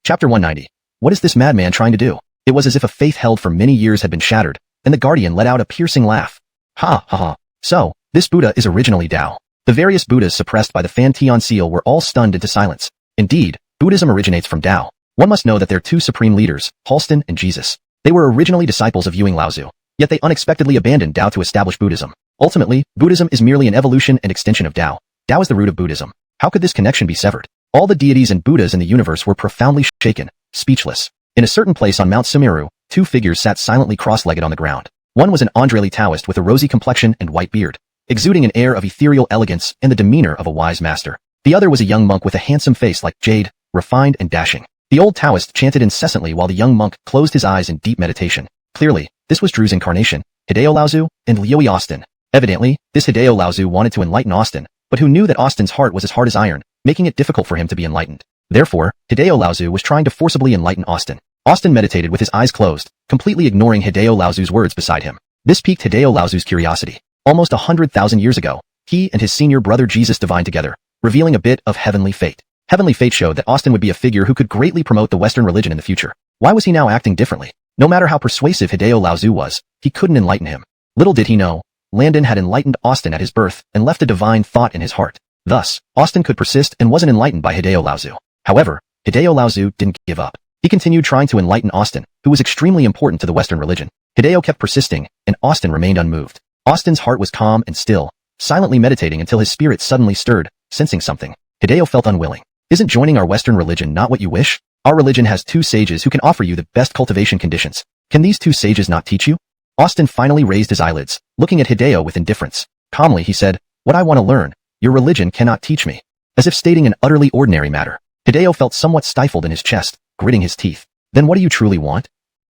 Chapter 190. What is this madman trying to do? It was as if a faith held for many years had been shattered, and the guardian let out a piercing laugh. Ha. So, this Buddha is originally Tao. The various Buddhas suppressed by the Fan Tian seal were all stunned into silence. Indeed, Buddhism originates from Tao. One must know that their two supreme leaders, Halston and Jesus, they were originally disciples of Yuing Laozi, yet they unexpectedly abandoned Tao to establish Buddhism. Ultimately, Buddhism is merely an evolution and extension of Tao. Tao is the root of Buddhism. How could this connection be severed? All the deities and Buddhas in the universe were profoundly shaken, speechless. In a certain place on Mount Sumeru, two figures sat silently cross-legged on the ground. One was an Andreli Taoist with a rosy complexion and white beard, exuding an air of ethereal elegance and the demeanor of a wise master. The other was a young monk with a handsome face like jade, refined and dashing. The old Taoist chanted incessantly while the young monk closed his eyes in deep meditation. Clearly, this was Drew's incarnation, Hideo Laozi and Liuyi Austin. Evidently, this Hideo Laozi wanted to enlighten Austin, but who knew that Austin's heart was as hard as iron, making it difficult for him to be enlightened. Therefore, Hideo Laozi was trying to forcibly enlighten Austin. Austin meditated with his eyes closed, completely ignoring Hideo Laozi's words beside him. This piqued Hideo Laozi's curiosity. Almost 100,000 years ago, he and his senior brother Jesus divined together, revealing a bit of heavenly fate. Heavenly fate showed that Austin would be a figure who could greatly promote the Western religion in the future. Why was he now acting differently? No matter how persuasive Hideo Laozi was, he couldn't enlighten him. Little did he know, Landon had enlightened Austin at his birth and left a divine thought in his heart. Thus, Austin could persist and wasn't enlightened by Hideo Laozi. However, Hideo Laozi didn't give up. He continued trying to enlighten Austin, who was extremely important to the Western religion. Hideo kept persisting, and Austin remained unmoved. Austin's heart was calm and still, silently meditating until his spirit suddenly stirred, sensing something. Hideo felt unwilling. Isn't joining our Western religion not what you wish? Our religion has two sages who can offer you the best cultivation conditions. Can these two sages not teach you? Austin finally raised his eyelids, looking at Hideo with indifference. Calmly he said, what I want to learn, Your religion cannot teach me. As if stating an utterly ordinary matter, Hideo felt somewhat stifled in his chest, gritting his teeth. Then what do you truly want?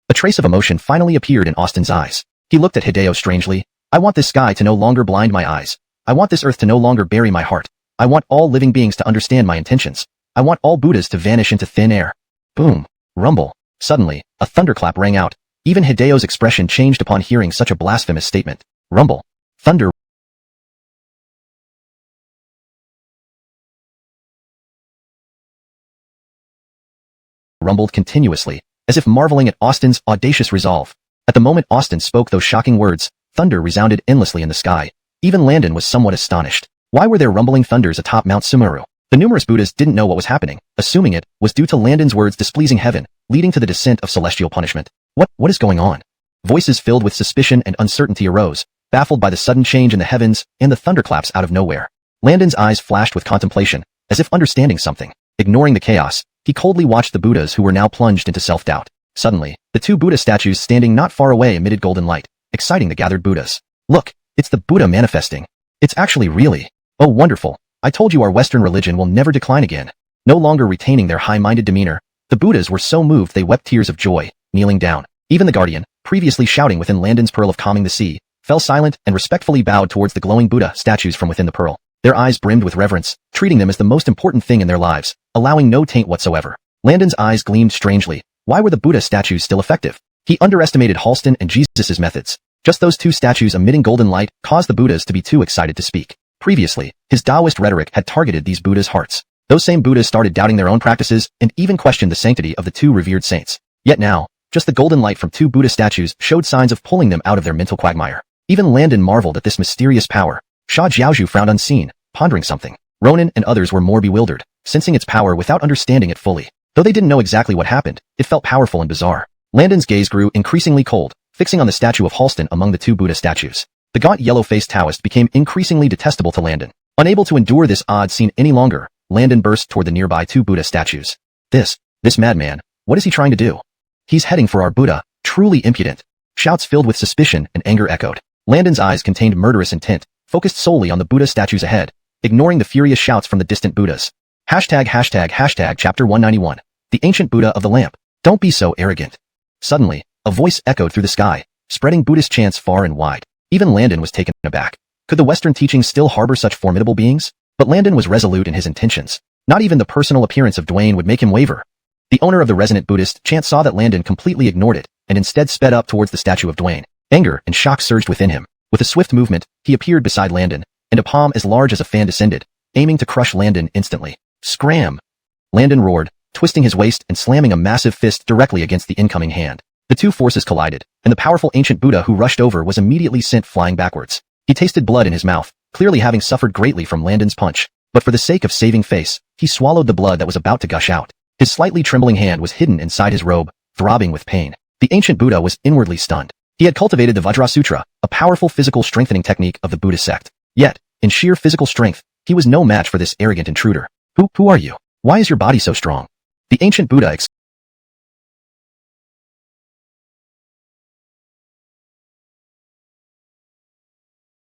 A trace of emotion finally appeared in Austin's eyes. He looked at Hideo strangely. I want this sky to no longer blind my eyes. I want this earth to no longer bury my heart. I want all living beings to understand my intentions. I want all Buddhas to vanish into thin air. Boom. Rumble. Suddenly, a thunderclap rang out. Even Hideo's expression changed upon hearing such a blasphemous statement. Rumble. Thunder rumbled continuously, as if marveling at Austin's audacious resolve. At the moment Austin spoke those shocking words, thunder resounded endlessly in the sky. Even Landon was somewhat astonished. Why were there rumbling thunders atop Mount Sumeru? The numerous Buddhas didn't know what was happening, assuming it was due to Landon's words displeasing heaven, leading to the descent of celestial punishment. What is going on? Voices filled with suspicion and uncertainty arose, baffled by the sudden change in the heavens and the thunderclaps out of nowhere. Landon's eyes flashed with contemplation, as if understanding something. Ignoring the chaos, he coldly watched the Buddhas who were now plunged into self-doubt. Suddenly, the two Buddha statues standing not far away emitted golden light, exciting the gathered Buddhas. Look, it's the Buddha manifesting. It's actually really. Oh, wonderful. I told you our Western religion will never decline again. No longer retaining their high-minded demeanor, the Buddhas were so moved they wept tears of joy, kneeling down. Even the guardian, previously shouting within Landon's pearl of calming the sea, fell silent and respectfully bowed towards the glowing Buddha statues from within the pearl. Their eyes brimmed with reverence, treating them as the most important thing in their lives, allowing no taint whatsoever. Landon's eyes gleamed strangely. Why were the Buddha statues still effective? He underestimated Halston and Jesus' methods. Just those two statues emitting golden light caused the Buddhas to be too excited to speak. Previously, his Taoist rhetoric had targeted these Buddhas' hearts. Those same Buddhas started doubting their own practices and even questioned the sanctity of the two revered saints. Yet now, just the golden light from two Buddha statues showed signs of pulling them out of their mental quagmire. Even Landon marveled at this mysterious power. Sha Jiaozhu frowned unseen, pondering something. Ronan and others were more bewildered, sensing its power without understanding it fully. Though they didn't know exactly what happened, it felt powerful and bizarre. Landon's gaze grew increasingly cold, fixing on the statue of Halston among the two Buddha statues. The gaunt yellow-faced Taoist became increasingly detestable to Landon. Unable to endure this odd scene any longer, Landon burst toward the nearby two Buddha statues. This madman, what is he trying to do? He's heading for our Buddha, truly impudent. Shouts filled with suspicion and anger echoed. Landon's eyes contained murderous intent, focused solely on the Buddha statues ahead, ignoring the furious shouts from the distant Buddhas. Hashtag chapter 191. The ancient Buddha of the lamp. Don't be so arrogant. Suddenly, a voice echoed through the sky, spreading Buddhist chants far and wide. Even Landon was taken aback. Could the Western teachings still harbor such formidable beings? But Landon was resolute in his intentions. Not even the personal appearance of Dwayne would make him waver. The owner of the resonant Buddhist chant saw that Landon completely ignored it, and instead sped up towards the statue of Dwayne. Anger and shock surged within him. With a swift movement, he appeared beside Landon, and a palm as large as a fan descended, aiming to crush Landon instantly. Scram! Landon roared, twisting his waist and slamming a massive fist directly against the incoming hand. The two forces collided, and the powerful ancient Buddha who rushed over was immediately sent flying backwards. He tasted blood in his mouth, clearly having suffered greatly from Landon's punch. But for the sake of saving face, he swallowed the blood that was about to gush out. His slightly trembling hand was hidden inside his robe, throbbing with pain. The ancient Buddha was inwardly stunned. He had cultivated the Vajra Sutra, a powerful physical strengthening technique of the Buddhist sect. Yet, in sheer physical strength, he was no match for this arrogant intruder. Who are you? Why is your body so strong? The ancient Buddha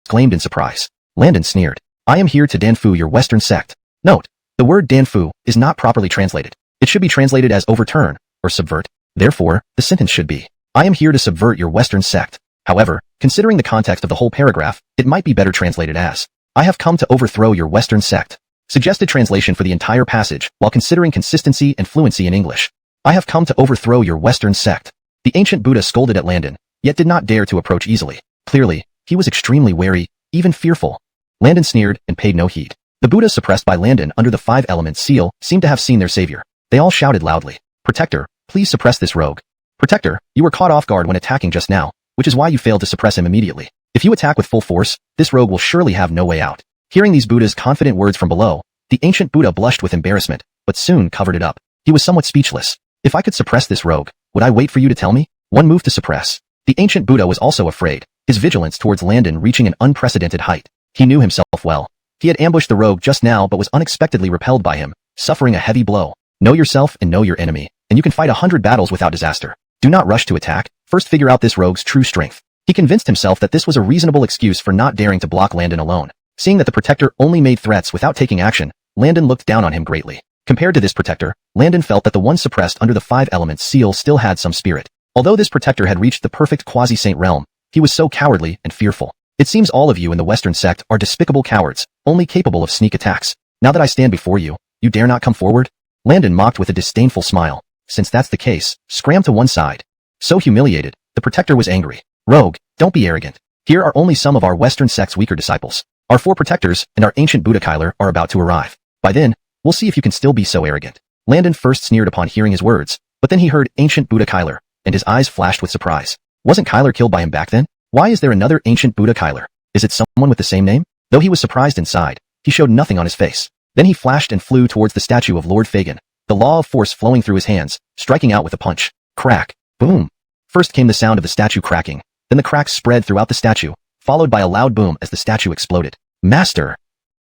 exclaimed in surprise. Landon sneered. I am here to Danfu your Western sect. Note, the word Danfu is not properly translated. It should be translated as overturn, or subvert. Therefore, the sentence should be, I am here to subvert your Western sect. However, considering the context of the whole paragraph, it might be better translated as, I have come to overthrow your Western sect. Suggested translation for the entire passage, while considering consistency and fluency in English. I have come to overthrow your Western sect. The ancient Buddha scolded at Landon, yet did not dare to approach easily. Clearly, he was extremely wary, even fearful. Landon sneered and paid no heed. The Buddhas suppressed by Landon under the Five Elements seal seemed to have seen their savior. They all shouted loudly, Protector, please suppress this rogue. Protector, you were caught off guard when attacking just now, which is why you failed to suppress him immediately. If you attack with full force, this rogue will surely have no way out. Hearing these Buddhas' confident words from below, the ancient Buddha blushed with embarrassment, but soon covered it up. He was somewhat speechless. If I could suppress this rogue, would I wait for you to tell me? One move to suppress. The ancient Buddha was also afraid, his vigilance towards Landon reaching an unprecedented height. He knew himself well. He had ambushed the rogue just now but was unexpectedly repelled by him, suffering a heavy blow. Know yourself and know your enemy, and you can fight 100 battles without disaster. Do not rush to attack, first figure out this rogue's true strength. He convinced himself that this was a reasonable excuse for not daring to block Landon alone. Seeing that the protector only made threats without taking action, Landon looked down on him greatly. Compared to this protector, Landon felt that the one suppressed under the 5 elements seal still had some spirit. Although this protector had reached the perfect quasi-saint realm, he was so cowardly and fearful. It seems all of you in the Western sect are despicable cowards, only capable of sneak attacks. Now that I stand before you, you dare not come forward? Landon mocked with a disdainful smile. Since that's the case, scram to one side. So humiliated, the protector was angry. Rogue, don't be arrogant. Here are only some of our Western sect's weaker disciples. Our 4 protectors and our ancient Buddha Kyler are about to arrive. By then, we'll see if you can still be so arrogant. Landon first sneered upon hearing his words, but then he heard ancient Buddha Kyler, and his eyes flashed with surprise. Wasn't Kyler killed by him back then? Why is there another ancient Buddha Kyler? Is it someone with the same name? Though he was surprised inside, he showed nothing on his face. Then he flashed and flew towards the statue of Lord Fagin, the law of force flowing through his hands, striking out with a punch. Crack. Boom. First came the sound of the statue cracking, then the cracks spread throughout the statue, followed by a loud boom as the statue exploded. Master!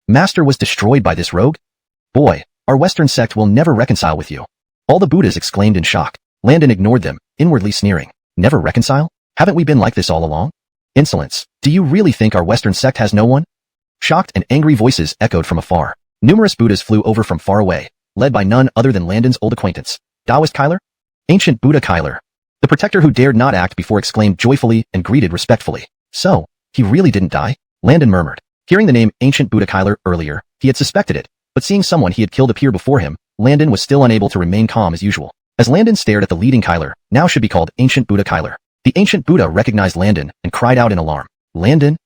Master was destroyed by this rogue? Boy, our Western sect will never reconcile with you. All the Buddhas exclaimed in shock. Landon ignored them, inwardly sneering. Never reconcile? Haven't we been like this all along? Insolence. Do you really think our Western sect has no one? Shocked and angry voices echoed from afar. Numerous Buddhas flew over from far away, led by none other than Landon's old acquaintance. Taoist Kyler? Ancient Buddha Kyler. The protector who dared not act before exclaimed joyfully and greeted respectfully. So, he really didn't die? Landon murmured. Hearing the name Ancient Buddha Kyler earlier, he had suspected it, but seeing someone he had killed appear before him, Landon was still unable to remain calm as usual. As Landon stared at the leading Kyler, now should be called Ancient Buddha Kyler, the ancient Buddha recognized Landon and cried out in alarm. Landon?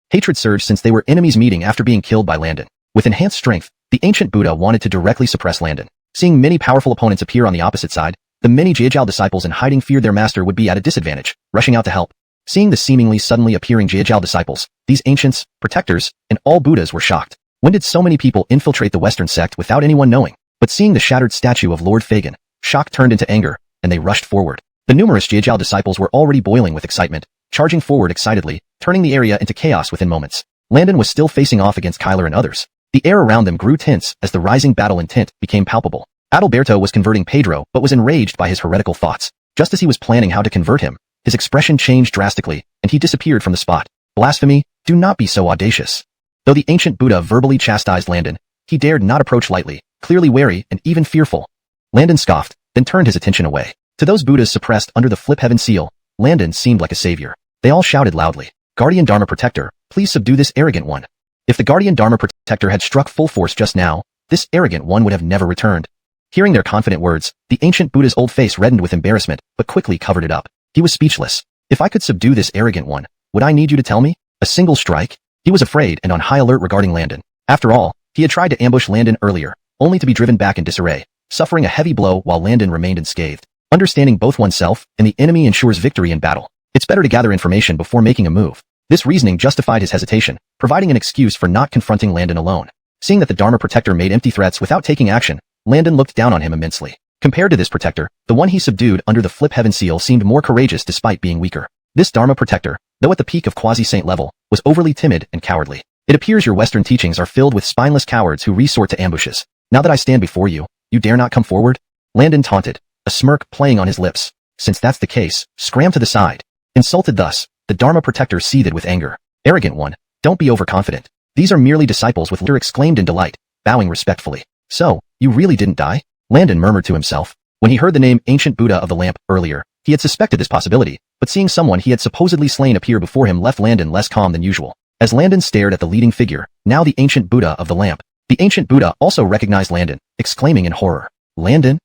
Hatred surged since they were enemies meeting after being killed by Landon. With enhanced strength, the ancient Buddha wanted to directly suppress Landon. Seeing many powerful opponents appear on the opposite side, the many Jiajao disciples in hiding feared their master would be at a disadvantage, rushing out to help. Seeing the seemingly suddenly appearing Jiajao disciples, these ancients, protectors, and all Buddhas were shocked. When did so many people infiltrate the Western sect without anyone knowing? But seeing the shattered statue of Lord Fagin, shock turned into anger, and they rushed forward. The numerous Jiajao disciples were already boiling with excitement, charging forward excitedly, turning the area into chaos within moments. Landon was still facing off against Kyler and others. The air around them grew tense as the rising battle intent became palpable. Adalberto was converting Pedro but was enraged by his heretical thoughts. Just as he was planning how to convert him, his expression changed drastically, and he disappeared from the spot. Blasphemy, do not be so audacious. Though the ancient Buddha verbally chastised Landon, he dared not approach lightly, clearly wary and even fearful. Landon scoffed, then turned his attention away. To those Buddhas suppressed under the Flip Heaven seal, Landon seemed like a savior. They all shouted loudly, Guardian Dharma Protector, please subdue this arrogant one. If the Guardian Dharma Protector had struck full force just now, this arrogant one would have never returned. Hearing their confident words, the ancient Buddha's old face reddened with embarrassment, but quickly covered it up. He was speechless. If I could subdue this arrogant one, would I need you to tell me? A single strike? He was afraid and on high alert regarding Landon. After all, he had tried to ambush Landon earlier, only to be driven back in disarray, suffering a heavy blow while Landon remained unscathed. Understanding both oneself and the enemy ensures victory in battle. It's better to gather information before making a move. This reasoning justified his hesitation, providing an excuse for not confronting Landon alone. Seeing that the Dharma Protector made empty threats without taking action, Landon looked down on him immensely. Compared to this protector, the one he subdued under the Flip Heaven seal seemed more courageous despite being weaker. This Dharma Protector, though at the peak of quasi-saint level, was overly timid and cowardly. It appears your Western teachings are filled with spineless cowards who resort to ambushes. Now that I stand before you, you dare not come forward? Landon taunted, a smirk playing on his lips. Since that's the case, scram to the side. Insulted thus, the Dharma Protector seethed with anger. Arrogant one, don't be overconfident. These are merely disciples with Lear exclaimed in delight, bowing respectfully. So, you really didn't die? Landon murmured to himself. When he heard the name Ancient Buddha of the Lamp earlier, he had suspected this possibility, but seeing someone he had supposedly slain appear before him left Landon less calm than usual. As Landon stared at the leading figure, now the Ancient Buddha of the Lamp, the Ancient Buddha also recognized Landon, exclaiming in horror. Landon?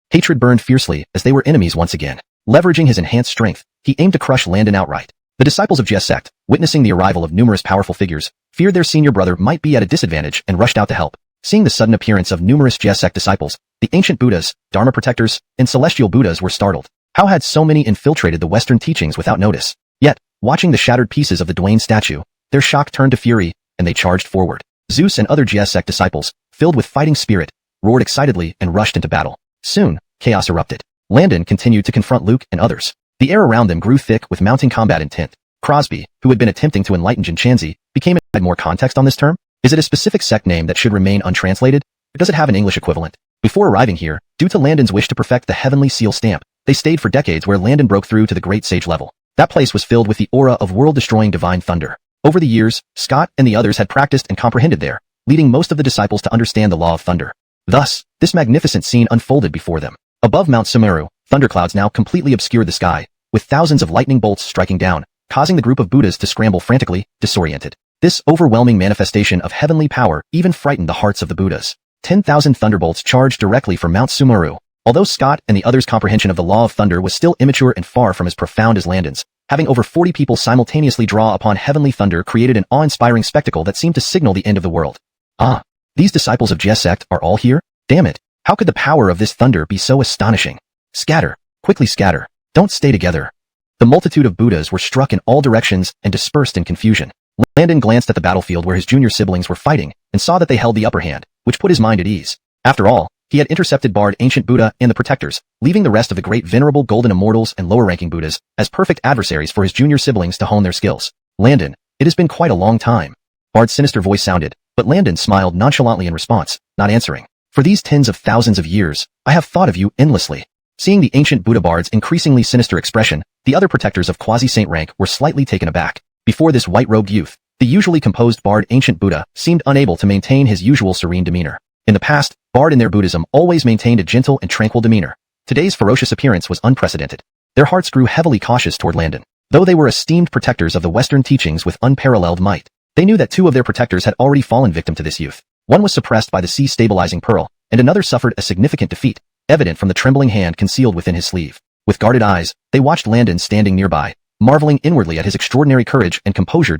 Hatred burned fiercely as they were enemies once again. Leveraging his enhanced strength, he aimed to crush Landon outright. The disciples of Jia sect, witnessing the arrival of numerous powerful figures, feared their senior brother might be at a disadvantage and rushed out to help. Seeing the sudden appearance of numerous Jia sect disciples, the ancient Buddhas, Dharma Protectors, and celestial Buddhas were startled. How had so many infiltrated the Western teachings without notice? Yet, watching the shattered pieces of the Dwayne statue, their shock turned to fury, and they charged forward. Zeus and other Jia sect disciples, filled with fighting spirit, roared excitedly and rushed into battle. Soon, chaos erupted. Landon continued to confront Luke and others. The air around them grew thick with mounting combat intent. Crosby, who had been attempting to enlighten Xianxia, became add more context on this term? Is it a specific sect name that should remain untranslated? Or does it have an English equivalent? Before arriving here, due to Landon's wish to perfect the heavenly seal stamp, they stayed for decades where Landon broke through to the great sage level. That place was filled with the aura of world-destroying divine thunder. Over the years, Scott and the others had practiced and comprehended there, leading most of the disciples to understand the law of thunder. Thus, this magnificent scene unfolded before them. Above Mount Sumeru, thunderclouds now completely obscured the sky, with thousands of lightning bolts striking down, causing the group of Buddhas to scramble frantically, disoriented. This overwhelming manifestation of heavenly power even frightened the hearts of the Buddhas. 10,000 thunderbolts charged directly from Mount Sumeru. Although Scott and the others' comprehension of the law of thunder was still immature and far from as profound as Landon's, having over 40 people simultaneously draw upon heavenly thunder created an awe-inspiring spectacle that seemed to signal the end of the world. Ah, these disciples of Jia sect are all here? Damn it, how could the power of this thunder be so astonishing? Scatter, quickly scatter, don't stay together. The multitude of Buddhas were struck in all directions and dispersed in confusion. Landon glanced at the battlefield where his junior siblings were fighting and saw that they held the upper hand, which put his mind at ease. After all, he had intercepted Bard Ancient Buddha and the Protectors, leaving the rest of the great venerable golden immortals and lower-ranking Buddhas as perfect adversaries for his junior siblings to hone their skills. Landon, it has been quite a long time. Bard's sinister voice sounded, but Landon smiled nonchalantly in response, not answering. For these tens of thousands of years, I have thought of you endlessly. Seeing the ancient Buddha Bard's increasingly sinister expression, the other protectors of quasi-saint rank were slightly taken aback. Before this white-robed youth, the usually composed Bard Ancient Buddha seemed unable to maintain his usual serene demeanor. In the past, Bard in their Buddhism always maintained a gentle and tranquil demeanor. Today's ferocious appearance was unprecedented. Their hearts grew heavily cautious toward Landon. Though they were esteemed protectors of the Western teachings with unparalleled might, they knew that two of their protectors had already fallen victim to this youth. One was suppressed by the sea-stabilizing pearl, and another suffered a significant defeat, evident from the trembling hand concealed within his sleeve. With guarded eyes, they watched Landon standing nearby, marveling inwardly at his extraordinary courage and composure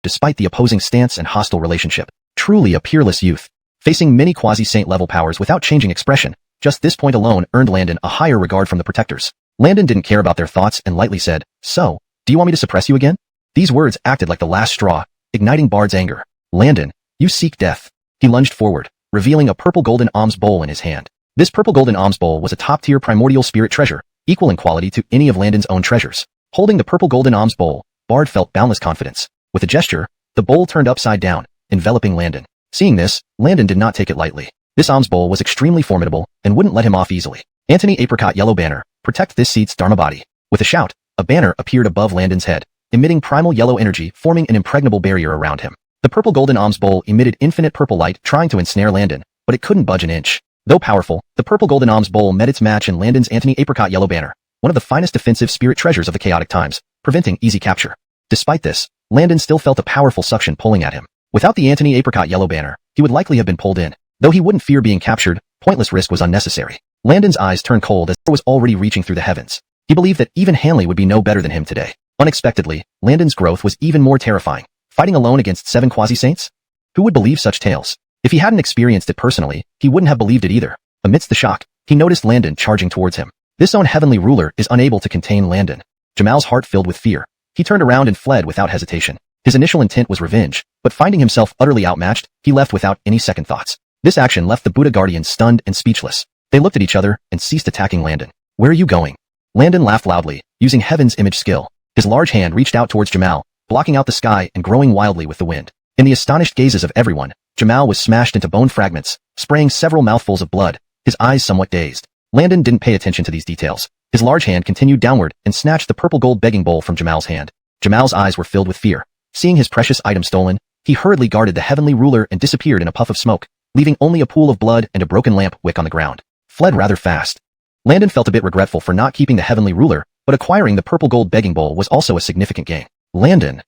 despite the opposing stance and hostile relationship. Truly a peerless youth. Facing many quasi-saint level powers without changing expression, just this point alone earned Landon a higher regard from the protectors. Landon didn't care about their thoughts and lightly said, "So, do you want me to suppress you again?" These words acted like the last straw, igniting Bard's anger. "Landon, you seek death." He lunged forward, revealing a purple golden alms bowl in his hand. This purple golden alms bowl was a top-tier primordial spirit treasure, equal in quality to any of Landon's own treasures. Holding the purple golden alms bowl, Bard felt boundless confidence. With a gesture, the bowl turned upside down, enveloping Landon. Seeing this, Landon did not take it lightly. This alms bowl was extremely formidable and wouldn't let him off easily. Antony Apricot Yellow Banner, protect this seat's Dharma body. With a shout, a banner appeared above Landon's head, emitting primal yellow energy forming an impregnable barrier around him. The purple golden alms bowl emitted infinite purple light trying to ensnare Landon, but it couldn't budge an inch. Though powerful, the purple golden alms bowl met its match in Landon's Antony Apricot Yellow Banner, one of the finest defensive spirit treasures of the chaotic times, preventing easy capture. Despite this, Landon still felt a powerful suction pulling at him. Without the Antony Apricot Yellow Banner, he would likely have been pulled in. Though he wouldn't fear being captured, pointless risk was unnecessary. Landon's eyes turned cold as he was already reaching through the heavens. He believed that even Hanley would be no better than him today. Unexpectedly, Landon's growth was even more terrifying. Fighting alone against 7 quasi-saints? Who would believe such tales? If he hadn't experienced it personally, he wouldn't have believed it either. Amidst the shock, he noticed Landon charging towards him. This own heavenly ruler is unable to contain Landon. Jamal's heart filled with fear. He turned around and fled without hesitation. His initial intent was revenge, but finding himself utterly outmatched, he left without any second thoughts. This action left the Buddha Guardians stunned and speechless. They looked at each other and ceased attacking Landon. "Where are you going?" Landon laughed loudly, using Heaven's image skill. His large hand reached out towards Jamal, blocking out the sky and growing wildly with the wind. In the astonished gazes of everyone, Jamal was smashed into bone fragments, spraying several mouthfuls of blood, his eyes somewhat dazed. Landon didn't pay attention to these details. His large hand continued downward and snatched the purple gold begging bowl from Jamal's hand. Jamal's eyes were filled with fear. Seeing his precious item stolen, he hurriedly guarded the heavenly ruler and disappeared in a puff of smoke, leaving only a pool of blood and a broken lamp wick on the ground. Fled rather fast. Landon felt a bit regretful for not keeping the heavenly ruler, but acquiring the purple gold begging bowl was also a significant gain. Landon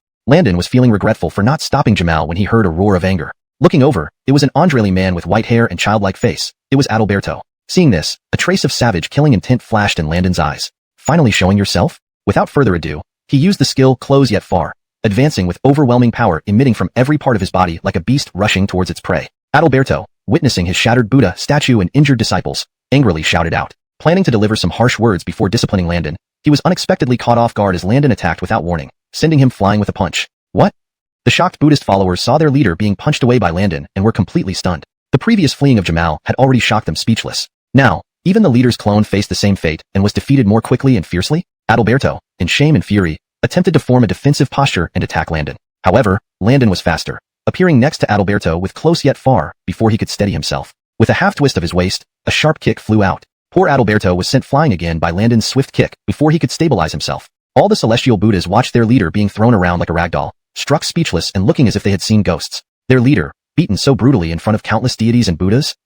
was feeling regretful for not stopping Jamal when he heard a roar of anger. Looking over, it was an Andreli man with white hair and childlike face. It was Adalberto. Seeing this, a trace of savage killing intent flashed in Landon's eyes. Finally showing yourself? Without further ado, he used the skill Close Yet Far, advancing with overwhelming power emitting from every part of his body like a beast rushing towards its prey. Adalberto, witnessing his shattered Buddha statue and injured disciples, angrily shouted out. Planning to deliver some harsh words before disciplining Landon, he was unexpectedly caught off guard as Landon attacked without warning, sending him flying with a punch. What? The shocked Buddhist followers saw their leader being punched away by Landon and were completely stunned. The previous fleeing of Jamal had already shocked them speechless. Now, even the leader's clone faced the same fate and was defeated more quickly and fiercely. Adalberto, in shame and fury, attempted to form a defensive posture and attack Landon. However, Landon was faster, appearing next to Adalberto with Close Yet Far before he could steady himself. With a half twist of his waist, a sharp kick flew out. Poor Adalberto was sent flying again by Landon's swift kick before he could stabilize himself. All the celestial Buddhas watched their leader being thrown around like a ragdoll, struck speechless and looking as if they had seen ghosts. Their leader, beaten so brutally in front of countless deities and Buddhas?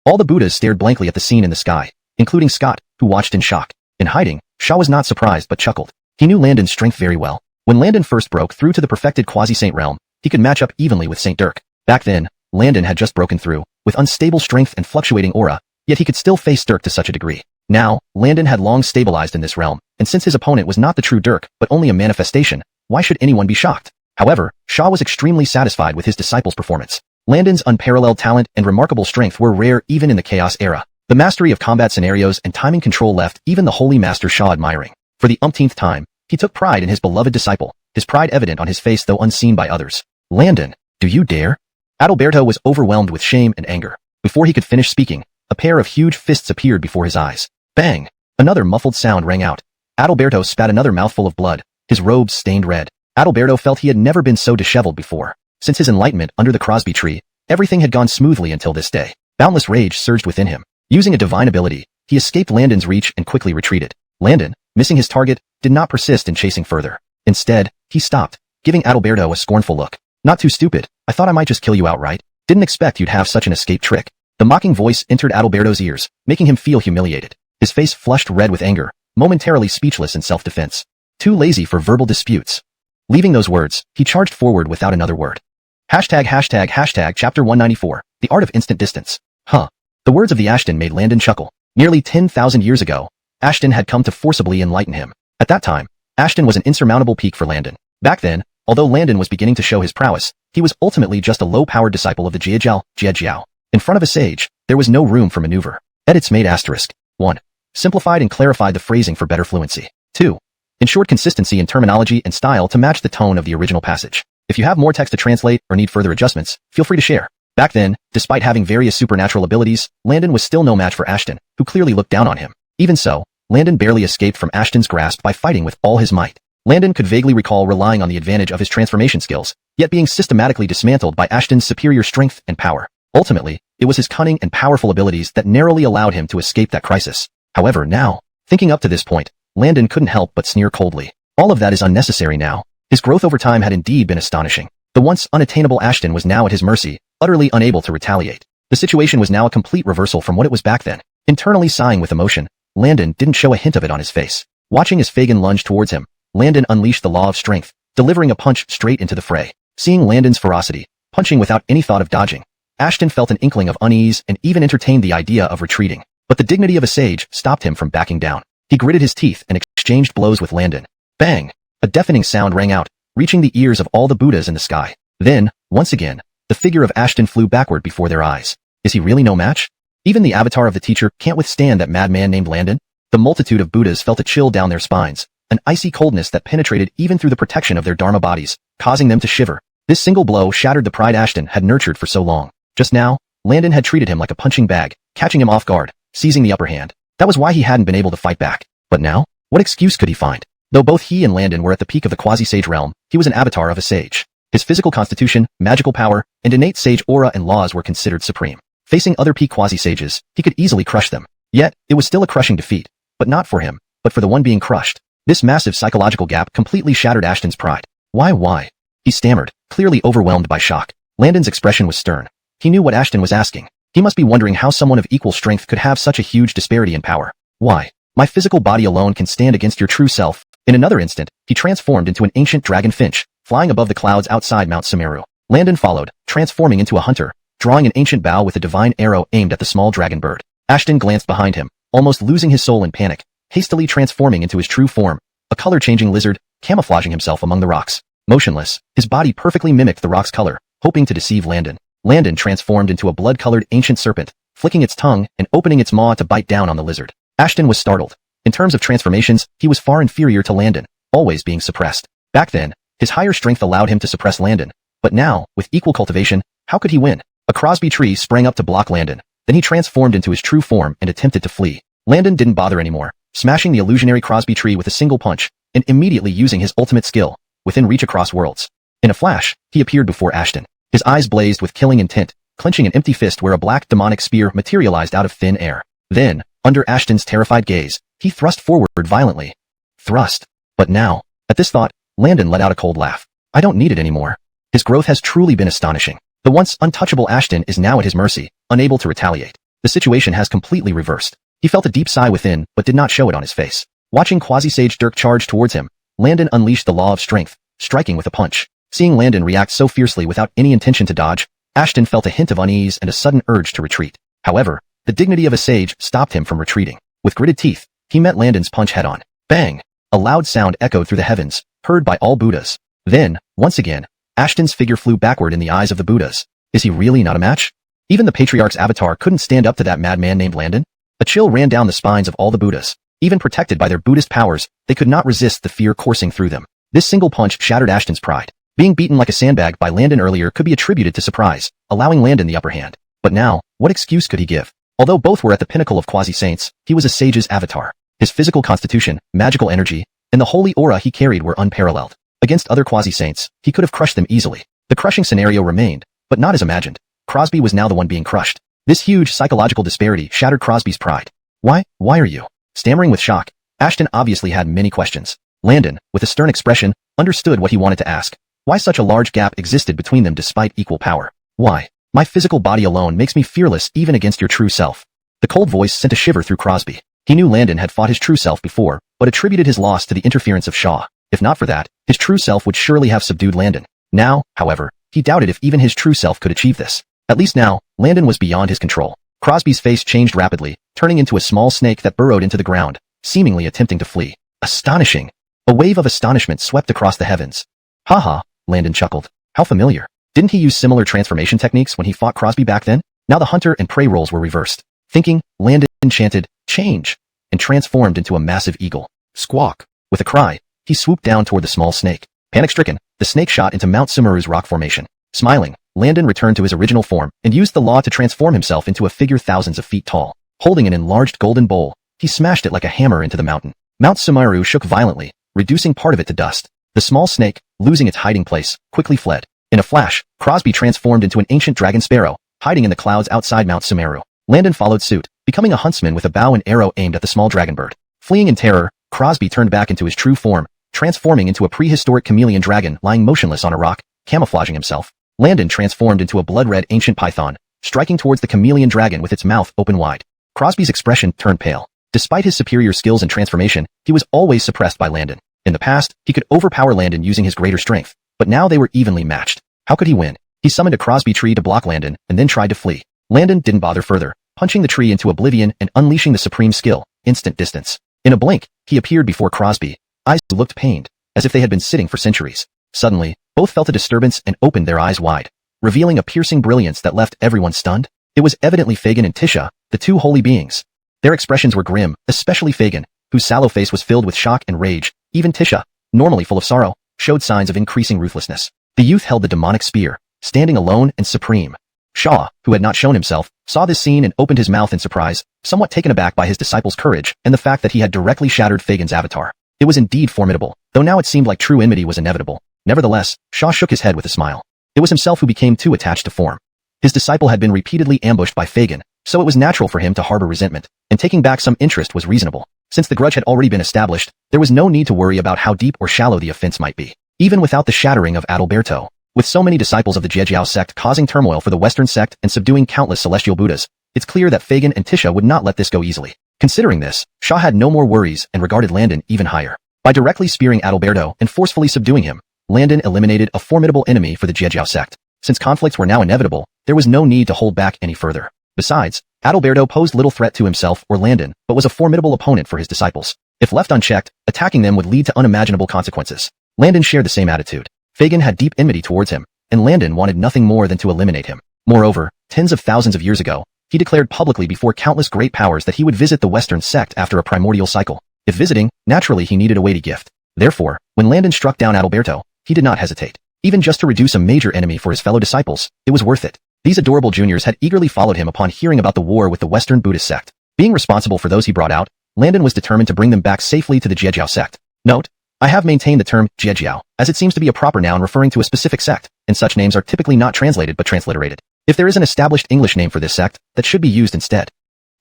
All the Buddhas stared blankly at the scene in the sky, including Scott, who watched in shock. In hiding, Sha was not surprised but chuckled. He knew Landon's strength very well. When Landon first broke through to the perfected quasi-saint realm, he could match up evenly with Saint Dirk. Back then, Landon had just broken through, with unstable strength and fluctuating aura, yet he could still face Dirk to such a degree. Now, Landon had long stabilized in this realm, and since his opponent was not the true Dirk, but only a manifestation, why should anyone be shocked? However, Sha was extremely satisfied with his disciple's performance. Landon's unparalleled talent and remarkable strength were rare even in the Chaos era. The mastery of combat scenarios and timing control left even the Holy Master Sha admiring. For the umpteenth time, he took pride in his beloved disciple, his pride evident on his face though unseen by others. Landon, do you dare? Adalberto was overwhelmed with shame and anger. Before he could finish speaking, a pair of huge fists appeared before his eyes. Bang! Another muffled sound rang out. Adalberto spat another mouthful of blood, his robes stained red. Adalberto felt he had never been so disheveled before. Since his enlightenment under the Crosby tree, everything had gone smoothly until this day. Boundless rage surged within him. Using a divine ability, he escaped Landon's reach and quickly retreated. Landon, missing his target, did not persist in chasing further. Instead, he stopped, giving Adalberto a scornful look. Not too stupid, I thought I might just kill you outright. Didn't expect you'd have such an escape trick. The mocking voice entered Adalberto's ears, making him feel humiliated. His face flushed red with anger, momentarily speechless in self-defense. Too lazy for verbal disputes. Leaving those words, he charged forward without another word. Chapter 194, The Art of Instant Distance. Huh. The words of the Ashton made Landon chuckle. Nearly 10,000 years ago, Ashton had come to forcibly enlighten him. At that time, Ashton was an insurmountable peak for Landon. Back then, although Landon was beginning to show his prowess, he was ultimately just a low-powered disciple of the Jiejiao. In front of a sage, there was no room for maneuver. Edits made asterisk. 1. Simplified and clarified the phrasing for better fluency. 2. Ensured consistency in terminology and style to match the tone of the original passage. If you have more text to translate or need further adjustments, feel free to share. Back then, despite having various supernatural abilities, Landon was still no match for Ashton, who clearly looked down on him. Even so, Landon barely escaped from Ashton's grasp by fighting with all his might. Landon could vaguely recall relying on the advantage of his transformation skills, yet being systematically dismantled by Ashton's superior strength and power. Ultimately, it was his cunning and powerful abilities that narrowly allowed him to escape that crisis. However, now, thinking up to this point, Landon couldn't help but sneer coldly. All of that is unnecessary now. His growth over time had indeed been astonishing. The once unattainable Ashton was now at his mercy, utterly unable to retaliate. The situation was now a complete reversal from what it was back then. Internally sighing with emotion, Landon didn't show a hint of it on his face. Watching as Fagin lunged towards him, Landon unleashed the law of strength, delivering a punch straight into the fray. Seeing Landon's ferocity, punching without any thought of dodging, Ashton felt an inkling of unease and even entertained the idea of retreating. But the dignity of a sage stopped him from backing down. He gritted his teeth and exchanged blows with Landon. Bang! A deafening sound rang out, reaching the ears of all the Buddhas in the sky. Then, once again, the figure of Ashton flew backward before their eyes. Is he really no match? Even the avatar of the teacher can't withstand that madman named Landon? The multitude of Buddhas felt a chill down their spines, an icy coldness that penetrated even through the protection of their Dharma bodies, causing them to shiver. This single blow shattered the pride Ashton had nurtured for so long. Just now, Landon had treated him like a punching bag, catching him off guard, seizing the upper hand. That was why he hadn't been able to fight back. But now, what excuse could he find? Though both he and Landon were at the peak of the quasi-sage realm, he was an avatar of a sage. His physical constitution, magical power, and innate sage aura and laws were considered supreme. Facing other peak quasi-sages, he could easily crush them. Yet, it was still a crushing defeat. But not for him, but for the one being crushed. This massive psychological gap completely shattered Ashton's pride. Why? He stammered, clearly overwhelmed by shock. Landon's expression was stern. He knew what Ashton was asking. He must be wondering how someone of equal strength could have such a huge disparity in power. Why? My physical body alone can stand against your true self. In another instant, he transformed into an ancient dragon finch, flying above the clouds outside Mount Sumeru. Landon followed, transforming into a hunter, drawing an ancient bow with a divine arrow aimed at the small dragon bird. Ashton glanced behind him, almost losing his soul in panic, hastily transforming into his true form, a color-changing lizard, camouflaging himself among the rocks. Motionless, his body perfectly mimicked the rock's color, hoping to deceive Landon. Landon transformed into a blood-colored ancient serpent, flicking its tongue and opening its maw to bite down on the lizard. Ashton was startled. In terms of transformations, he was far inferior to Landon, always being suppressed. Back then, his higher strength allowed him to suppress Landon. But now, with equal cultivation, how could he win? A Crosby tree sprang up to block Landon. Then he transformed into his true form and attempted to flee. Landon didn't bother anymore, smashing the illusionary Crosby tree with a single punch, and immediately using his ultimate skill, within reach across worlds. In a flash, he appeared before Ashton. His eyes blazed with killing intent, clenching an empty fist where a black demonic spear materialized out of thin air. Then, under Ashton's terrified gaze, he thrust forward violently. Thrust. But now, at this thought, Landon let out a cold laugh. I don't need it anymore. His growth has truly been astonishing. The once untouchable Ashton is now at his mercy, unable to retaliate. The situation has completely reversed. He felt a deep sigh within, but did not show it on his face. Watching Quasi-Sage Dirk charge towards him, Landon unleashed the law of strength, striking with a punch. Seeing Landon react so fiercely without any intention to dodge, Ashton felt a hint of unease and a sudden urge to retreat. However, the dignity of a sage stopped him from retreating. With gritted teeth, he met Landon's punch head-on. Bang! A loud sound echoed through the heavens, heard by all Buddhas. Then, once again, Ashton's figure flew backward in the eyes of the Buddhas. Is he really not a match? Even the Patriarch's avatar couldn't stand up to that madman named Landon. A chill ran down the spines of all the Buddhas. Even protected by their Buddhist powers, they could not resist the fear coursing through them. This single punch shattered Ashton's pride. Being beaten like a sandbag by Landon earlier could be attributed to surprise, allowing Landon the upper hand. But now, what excuse could he give? Although both were at the pinnacle of quasi-saints, he was a sage's avatar. His physical constitution, magical energy, and the holy aura he carried were unparalleled. Against other quasi-saints, he could have crushed them easily. The crushing scenario remained, but not as imagined. Crosby was now the one being crushed. This huge psychological disparity shattered Crosby's pride. Why are you? Stammering with shock, Ashton obviously had many questions. Landon, with a stern expression, understood what he wanted to ask. Why such a large gap existed between them despite equal power? Why? My physical body alone makes me fearless even against your true self. The cold voice sent a shiver through Crosby. He knew Landon had fought his true self before, but attributed his loss to the interference of Shaw. If not for that, his true self would surely have subdued Landon. Now, however, he doubted if even his true self could achieve this. At least now, Landon was beyond his control. Crosby's face changed rapidly, turning into a small snake that burrowed into the ground, seemingly attempting to flee. Astonishing! A wave of astonishment swept across the heavens. Haha, Landon chuckled. How familiar. Didn't he use similar transformation techniques when he fought Crosby back then? Now the hunter and prey roles were reversed. Thinking, Landon chanted, change, and transformed into a massive eagle. Squawk. With a cry, he swooped down toward the small snake. Panic-stricken, the snake shot into Mount Sumeru's rock formation. Smiling, Landon returned to his original form and used the law to transform himself into a figure thousands of feet tall. Holding an enlarged golden bowl, he smashed it like a hammer into the mountain. Mount Sumeru shook violently, reducing part of it to dust. The small snake, losing its hiding place, quickly fled. In a flash, Crosby transformed into an ancient dragon sparrow, hiding in the clouds outside Mount Sumeru. Landon followed suit, becoming a huntsman with a bow and arrow aimed at the small dragon bird. Fleeing in terror, Crosby turned back into his true form, transforming into a prehistoric chameleon dragon lying motionless on a rock, camouflaging himself. Landon transformed into a blood-red ancient python, striking towards the chameleon dragon with its mouth open wide. Crosby's expression turned pale. Despite his superior skills in transformation, he was always suppressed by Landon. In the past, he could overpower Landon using his greater strength, but now they were evenly matched. How could he win? He summoned a Crosby tree to block Landon and then tried to flee. Landon didn't bother further, punching the tree into oblivion and unleashing the supreme skill, instant distance. In a blink, he appeared before Crosby. Eyes looked pained, as if they had been sitting for centuries. Suddenly, both felt a disturbance and opened their eyes wide, revealing a piercing brilliance that left everyone stunned. It was evidently Fagin and Tisha, the two holy beings. Their expressions were grim, especially Fagin, whose sallow face was filled with shock and rage. Even Tisha, normally full of sorrow, showed signs of increasing ruthlessness. The youth held the demonic spear, standing alone and supreme. Shaw, who had not shown himself, saw this scene and opened his mouth in surprise, somewhat taken aback by his disciple's courage and the fact that he had directly shattered Fagin's avatar. It was indeed formidable, though now it seemed like true enmity was inevitable. Nevertheless, Shaw shook his head with a smile. It was himself who became too attached to form. His disciple had been repeatedly ambushed by Fagin, so it was natural for him to harbor resentment, and taking back some interest was reasonable. Since the grudge had already been established, there was no need to worry about how deep or shallow the offense might be. Even without the shattering of Adalberto, with so many disciples of the Zhejiao sect causing turmoil for the Western sect and subduing countless celestial Buddhas, it's clear that Fagin and Tisha would not let this go easily. Considering this, Shaw had no more worries and regarded Landon even higher. By directly spearing Adalberto and forcefully subduing him, Landon eliminated a formidable enemy for the Zhejiao sect. Since conflicts were now inevitable, there was no need to hold back any further. Besides, Adalberto posed little threat to himself or Landon, but was a formidable opponent for his disciples. If left unchecked, attacking them would lead to unimaginable consequences. Landon shared the same attitude. Fagin had deep enmity towards him, and Landon wanted nothing more than to eliminate him. Moreover, tens of thousands of years ago, he declared publicly before countless great powers that he would visit the Western sect after a primordial cycle. If visiting, naturally he needed a weighty gift. Therefore, when Landon struck down Adalberto, he did not hesitate. Even just to reduce a major enemy for his fellow disciples, it was worth it. These adorable juniors had eagerly followed him upon hearing about the war with the Western Buddhist sect. Being responsible for those he brought out, Landon was determined to bring them back safely to the Zhejiao sect. Note, I have maintained the term Zhejiao, as it seems to be a proper noun referring to a specific sect, and such names are typically not translated but transliterated. If there is an established English name for this sect, that should be used instead.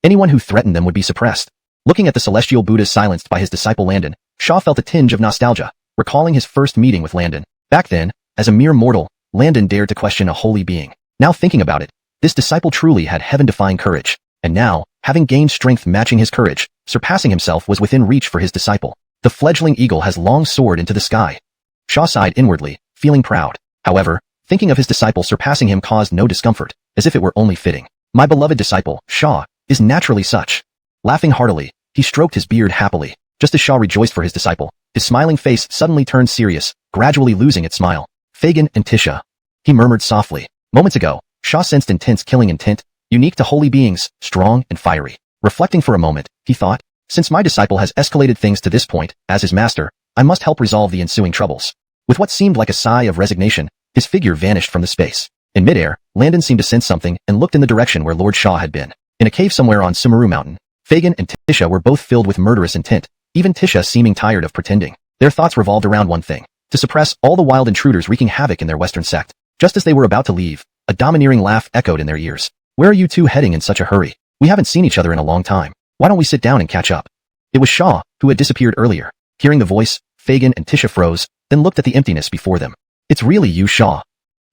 Anyone who threatened them would be suppressed. Looking at the celestial Buddhas silenced by his disciple Landon, Shaw felt a tinge of nostalgia, recalling his first meeting with Landon. Back then, as a mere mortal, Landon dared to question a holy being. Now thinking about it, this disciple truly had heaven-defying courage. And now, having gained strength matching his courage, surpassing himself was within reach for his disciple. The fledgling eagle has long soared into the sky. Xia sighed inwardly, feeling proud. However, thinking of his disciple surpassing him caused no discomfort, as if it were only fitting. My beloved disciple, Xia, is naturally such. Laughing heartily, he stroked his beard happily. Just as Xia rejoiced for his disciple, his smiling face suddenly turned serious, gradually losing its smile. Fagin and Tisha. He murmured softly. Moments ago, Xia sensed intense killing intent, unique to holy beings, strong and fiery. Reflecting for a moment, he thought, since my disciple has escalated things to this point, as his master, I must help resolve the ensuing troubles. With what seemed like a sigh of resignation, his figure vanished from the space. In midair, Landon seemed to sense something and looked in the direction where Lord Xia had been. In a cave somewhere on Sumeru Mountain, Fagin and Tisha were both filled with murderous intent, even Tisha seeming tired of pretending. Their thoughts revolved around one thing, to suppress all the wild intruders wreaking havoc in their western sect. Just as they were about to leave, a domineering laugh echoed in their ears. Where are you two heading in such a hurry? We haven't seen each other in a long time. Why don't we sit down and catch up? It was Xia, who had disappeared earlier. Hearing the voice, Fagin and Tisha froze, then looked at the emptiness before them. It's really you, Xia.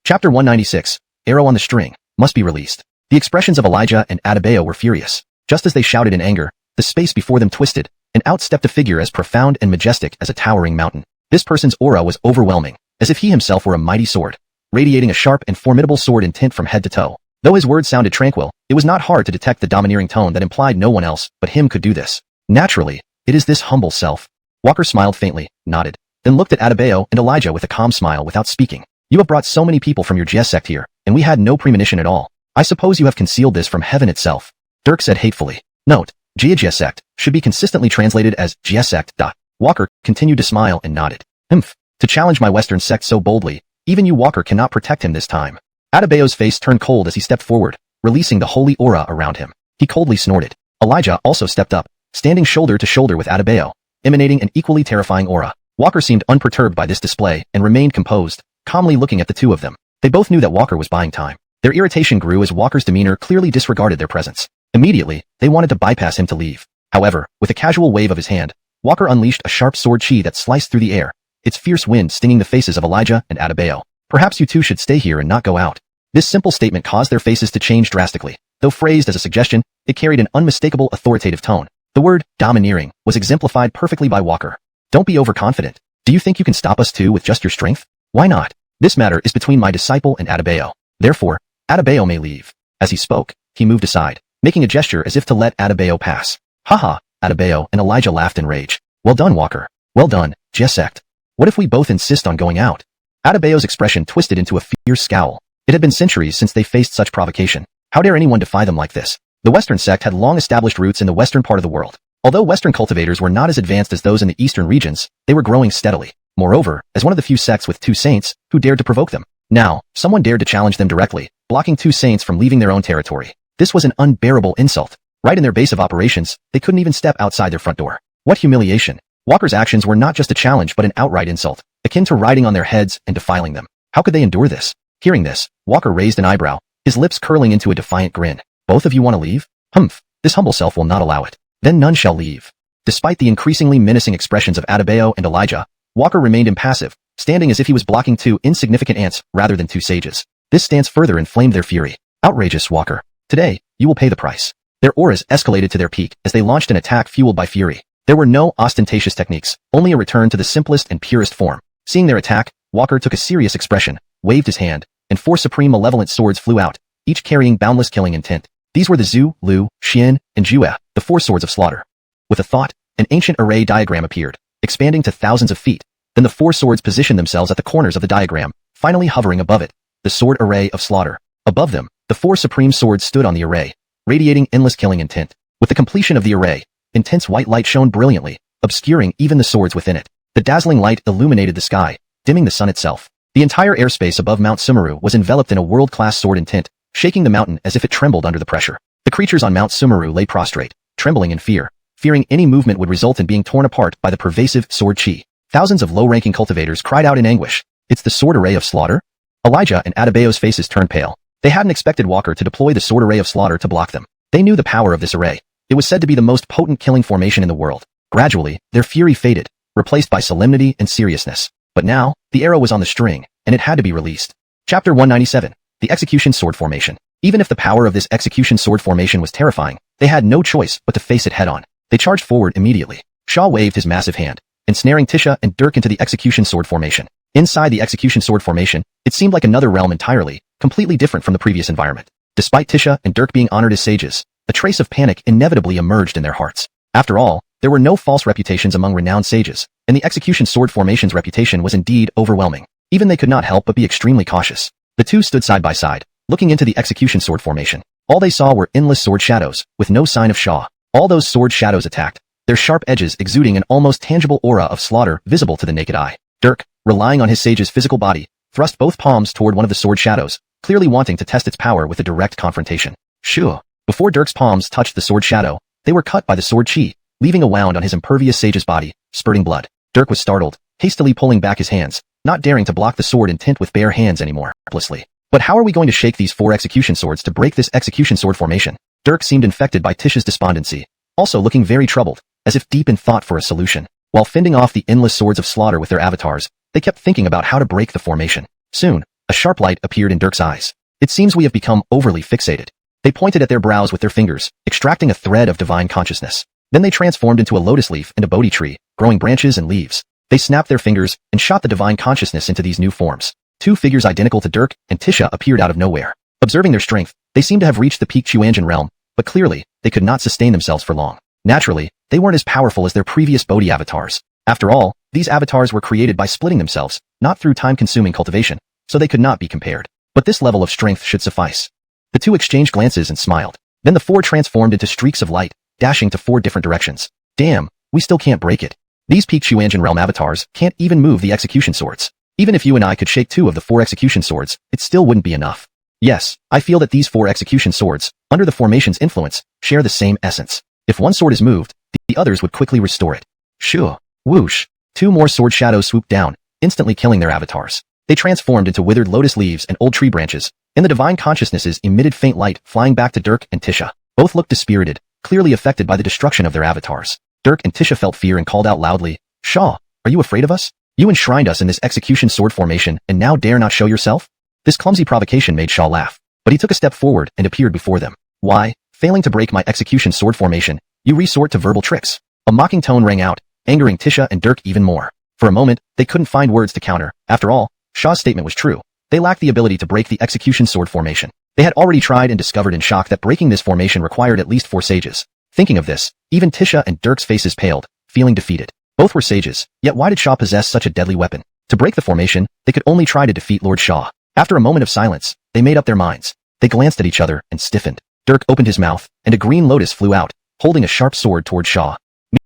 Chapter 196, Arrow on the String, must be released. The expressions of Elijah and Adebayo were furious. Just as they shouted in anger, the space before them twisted, and out stepped a figure as profound and majestic as a towering mountain. This person's aura was overwhelming, as if he himself were a mighty sword, radiating a sharp and formidable sword intent from head to toe. Though his words sounded tranquil, it was not hard to detect the domineering tone that implied no one else but him could do this. Naturally, it is this humble self. Walker smiled faintly, nodded, then looked at Adebayo and Elijah with a calm smile without speaking. You have brought so many people from your Jia sect here, and we had no premonition at all. I suppose you have concealed this from heaven itself. Dirk said hatefully. Note, Jia sect should be consistently translated as Jia sect. Walker continued to smile and nodded. Humph, to challenge my western sect so boldly, even you Walker cannot protect him this time. Adebayo's face turned cold as he stepped forward, releasing the holy aura around him. He coldly snorted. Elijah also stepped up, standing shoulder to shoulder with Adebayo, emanating an equally terrifying aura. Walker seemed unperturbed by this display and remained composed, calmly looking at the two of them. They both knew that Walker was buying time. Their irritation grew as Walker's demeanor clearly disregarded their presence. Immediately, they wanted to bypass him to leave. However, with a casual wave of his hand, Walker unleashed a sharp sword chi that sliced through the air, its fierce wind stinging the faces of Elijah and Adebayo. Perhaps you two should stay here and not go out. This simple statement caused their faces to change drastically. Though phrased as a suggestion, it carried an unmistakable authoritative tone. The word, domineering, was exemplified perfectly by Walker. Don't be overconfident. Do you think you can stop us two with just your strength? Why not? This matter is between my disciple and Adebayo. Therefore, Adebayo may leave. As he spoke, he moved aside, making a gesture as if to let Adebayo pass. Haha, Adebayo and Elijah laughed in rage. Well done, Walker. Well done, Jia sect. What if we both insist on going out? Adebayo's expression twisted into a fierce scowl. It had been centuries since they faced such provocation. How dare anyone defy them like this? The Western sect had long established roots in the western part of the world. Although Western cultivators were not as advanced as those in the eastern regions, they were growing steadily. Moreover, as one of the few sects with two saints, who dared to provoke them. Now, someone dared to challenge them directly, blocking two saints from leaving their own territory. This was an unbearable insult. Right in their base of operations, they couldn't even step outside their front door. What humiliation. Walker's actions were not just a challenge but an outright insult, akin to riding on their heads and defiling them. How could they endure this? Hearing this, Walker raised an eyebrow, his lips curling into a defiant grin. Both of you want to leave? Humph, this humble self will not allow it. Then none shall leave. Despite the increasingly menacing expressions of Adebayo and Elijah, Walker remained impassive, standing as if he was blocking two insignificant ants rather than two sages. This stance further inflamed their fury. Outrageous, Walker. Today, you will pay the price. Their auras escalated to their peak as they launched an attack fueled by fury. There were no ostentatious techniques, only a return to the simplest and purest form. Seeing their attack, Walker took a serious expression, waved his hand, and four supreme malevolent swords flew out, each carrying boundless killing intent. These were the Zhu, Lu, Xian, and Jue, the four swords of slaughter. With a thought, an ancient array diagram appeared, expanding to thousands of feet. Then the four swords positioned themselves at the corners of the diagram, finally hovering above it, the sword array of slaughter. Above them, the four supreme swords stood on the array, radiating endless killing intent. With the completion of the array, intense white light shone brilliantly, obscuring even the swords within it. The dazzling light illuminated the sky, dimming the sun itself. The entire airspace above Mount Sumeru was enveloped in a world-class sword intent, shaking the mountain as if it trembled under the pressure. The creatures on Mount Sumeru lay prostrate, trembling in fear, fearing any movement would result in being torn apart by the pervasive sword chi. Thousands of low-ranking cultivators cried out in anguish. It's the sword array of slaughter? Elijah and Adebayo's faces turned pale. They hadn't expected Walker to deploy the sword array of slaughter to block them. They knew the power of this array. It was said to be the most potent killing formation in the world. Gradually, their fury faded, replaced by solemnity and seriousness. But now, the arrow was on the string, and it had to be released. Chapter 197. The Execution Sword Formation. Even if the power of this Execution Sword Formation was terrifying, they had no choice but to face it head-on. They charged forward immediately. Xia waved his massive hand, ensnaring Tisha and Dirk into the Execution Sword Formation. Inside the Execution Sword Formation, it seemed like another realm entirely, completely different from the previous environment. Despite Tisha and Dirk being honored as sages, a trace of panic inevitably emerged in their hearts. After all, there were no false reputations among renowned sages, and the Execution Sword Formation's reputation was indeed overwhelming. Even they could not help but be extremely cautious. The two stood side by side, looking into the Execution Sword Formation. All they saw were endless sword shadows, with no sign of Xia. All those sword shadows attacked, their sharp edges exuding an almost tangible aura of slaughter visible to the naked eye. Dirk, relying on his sage's physical body, thrust both palms toward one of the sword shadows, clearly wanting to test its power with a direct confrontation. Shoo! Before Dirk's palms touched the sword shadow, they were cut by the sword chi, leaving a wound on his impervious sage's body, spurting blood. Dirk was startled, hastily pulling back his hands, not daring to block the sword intent with bare hands anymore, helplessly. But how are we going to shake these 4 execution swords to break this execution sword formation? Dirk seemed infected by Tisha's despondency, also looking very troubled, as if deep in thought for a solution. While fending off the endless swords of slaughter with their avatars, they kept thinking about how to break the formation. Soon, a sharp light appeared in Dirk's eyes. It seems we have become overly fixated. They pointed at their brows with their fingers, extracting a thread of divine consciousness. Then they transformed into a lotus leaf and a Bodhi tree, growing branches and leaves. They snapped their fingers and shot the divine consciousness into these new forms. 2 figures identical to Dirk and Tisha appeared out of nowhere. Observing their strength, they seemed to have reached the peak XuanHuan realm, but clearly, they could not sustain themselves for long. Naturally, they weren't as powerful as their previous Bodhi avatars. After all, these avatars were created by splitting themselves, not through time-consuming cultivation, so they could not be compared. But this level of strength should suffice. The two exchanged glances and smiled. Then the 4 transformed into streaks of light, dashing to 4 different directions. Damn, we still can't break it. These peak XuanHuan realm avatars can't even move the execution swords. Even if you and I could shake 2 of the 4 execution swords, it still wouldn't be enough. Yes, I feel that these 4 execution swords, under the formation's influence, share the same essence. If one sword is moved, the others would quickly restore it. Shoo! Whoosh! 2 more sword shadows swooped down, instantly killing their avatars. They transformed into withered lotus leaves and old tree branches, and the divine consciousnesses emitted faint light flying back to Dirk and Tisha. Both looked dispirited, clearly affected by the destruction of their avatars. Dirk and Tisha felt fear and called out loudly, "Xia, are you afraid of us? You enshrined us in this execution sword formation and now dare not show yourself?" This clumsy provocation made Xia laugh, but he took a step forward and appeared before them. "Why, failing to break my execution sword formation, you resort to verbal tricks?" A mocking tone rang out, angering Tisha and Dirk even more. For a moment, they couldn't find words to counter. After all, Xia's statement was true. They lacked the ability to break the execution sword formation. They had already tried and discovered in shock that breaking this formation required at least 4 sages. Thinking of this, even Tisha and Dirk's faces paled, feeling defeated. Both were sages, yet why did Xia possess such a deadly weapon? To break the formation, they could only try to defeat Lord Xia. After a moment of silence, they made up their minds. They glanced at each other and stiffened. Dirk opened his mouth, and a green lotus flew out, holding a sharp sword toward Xia.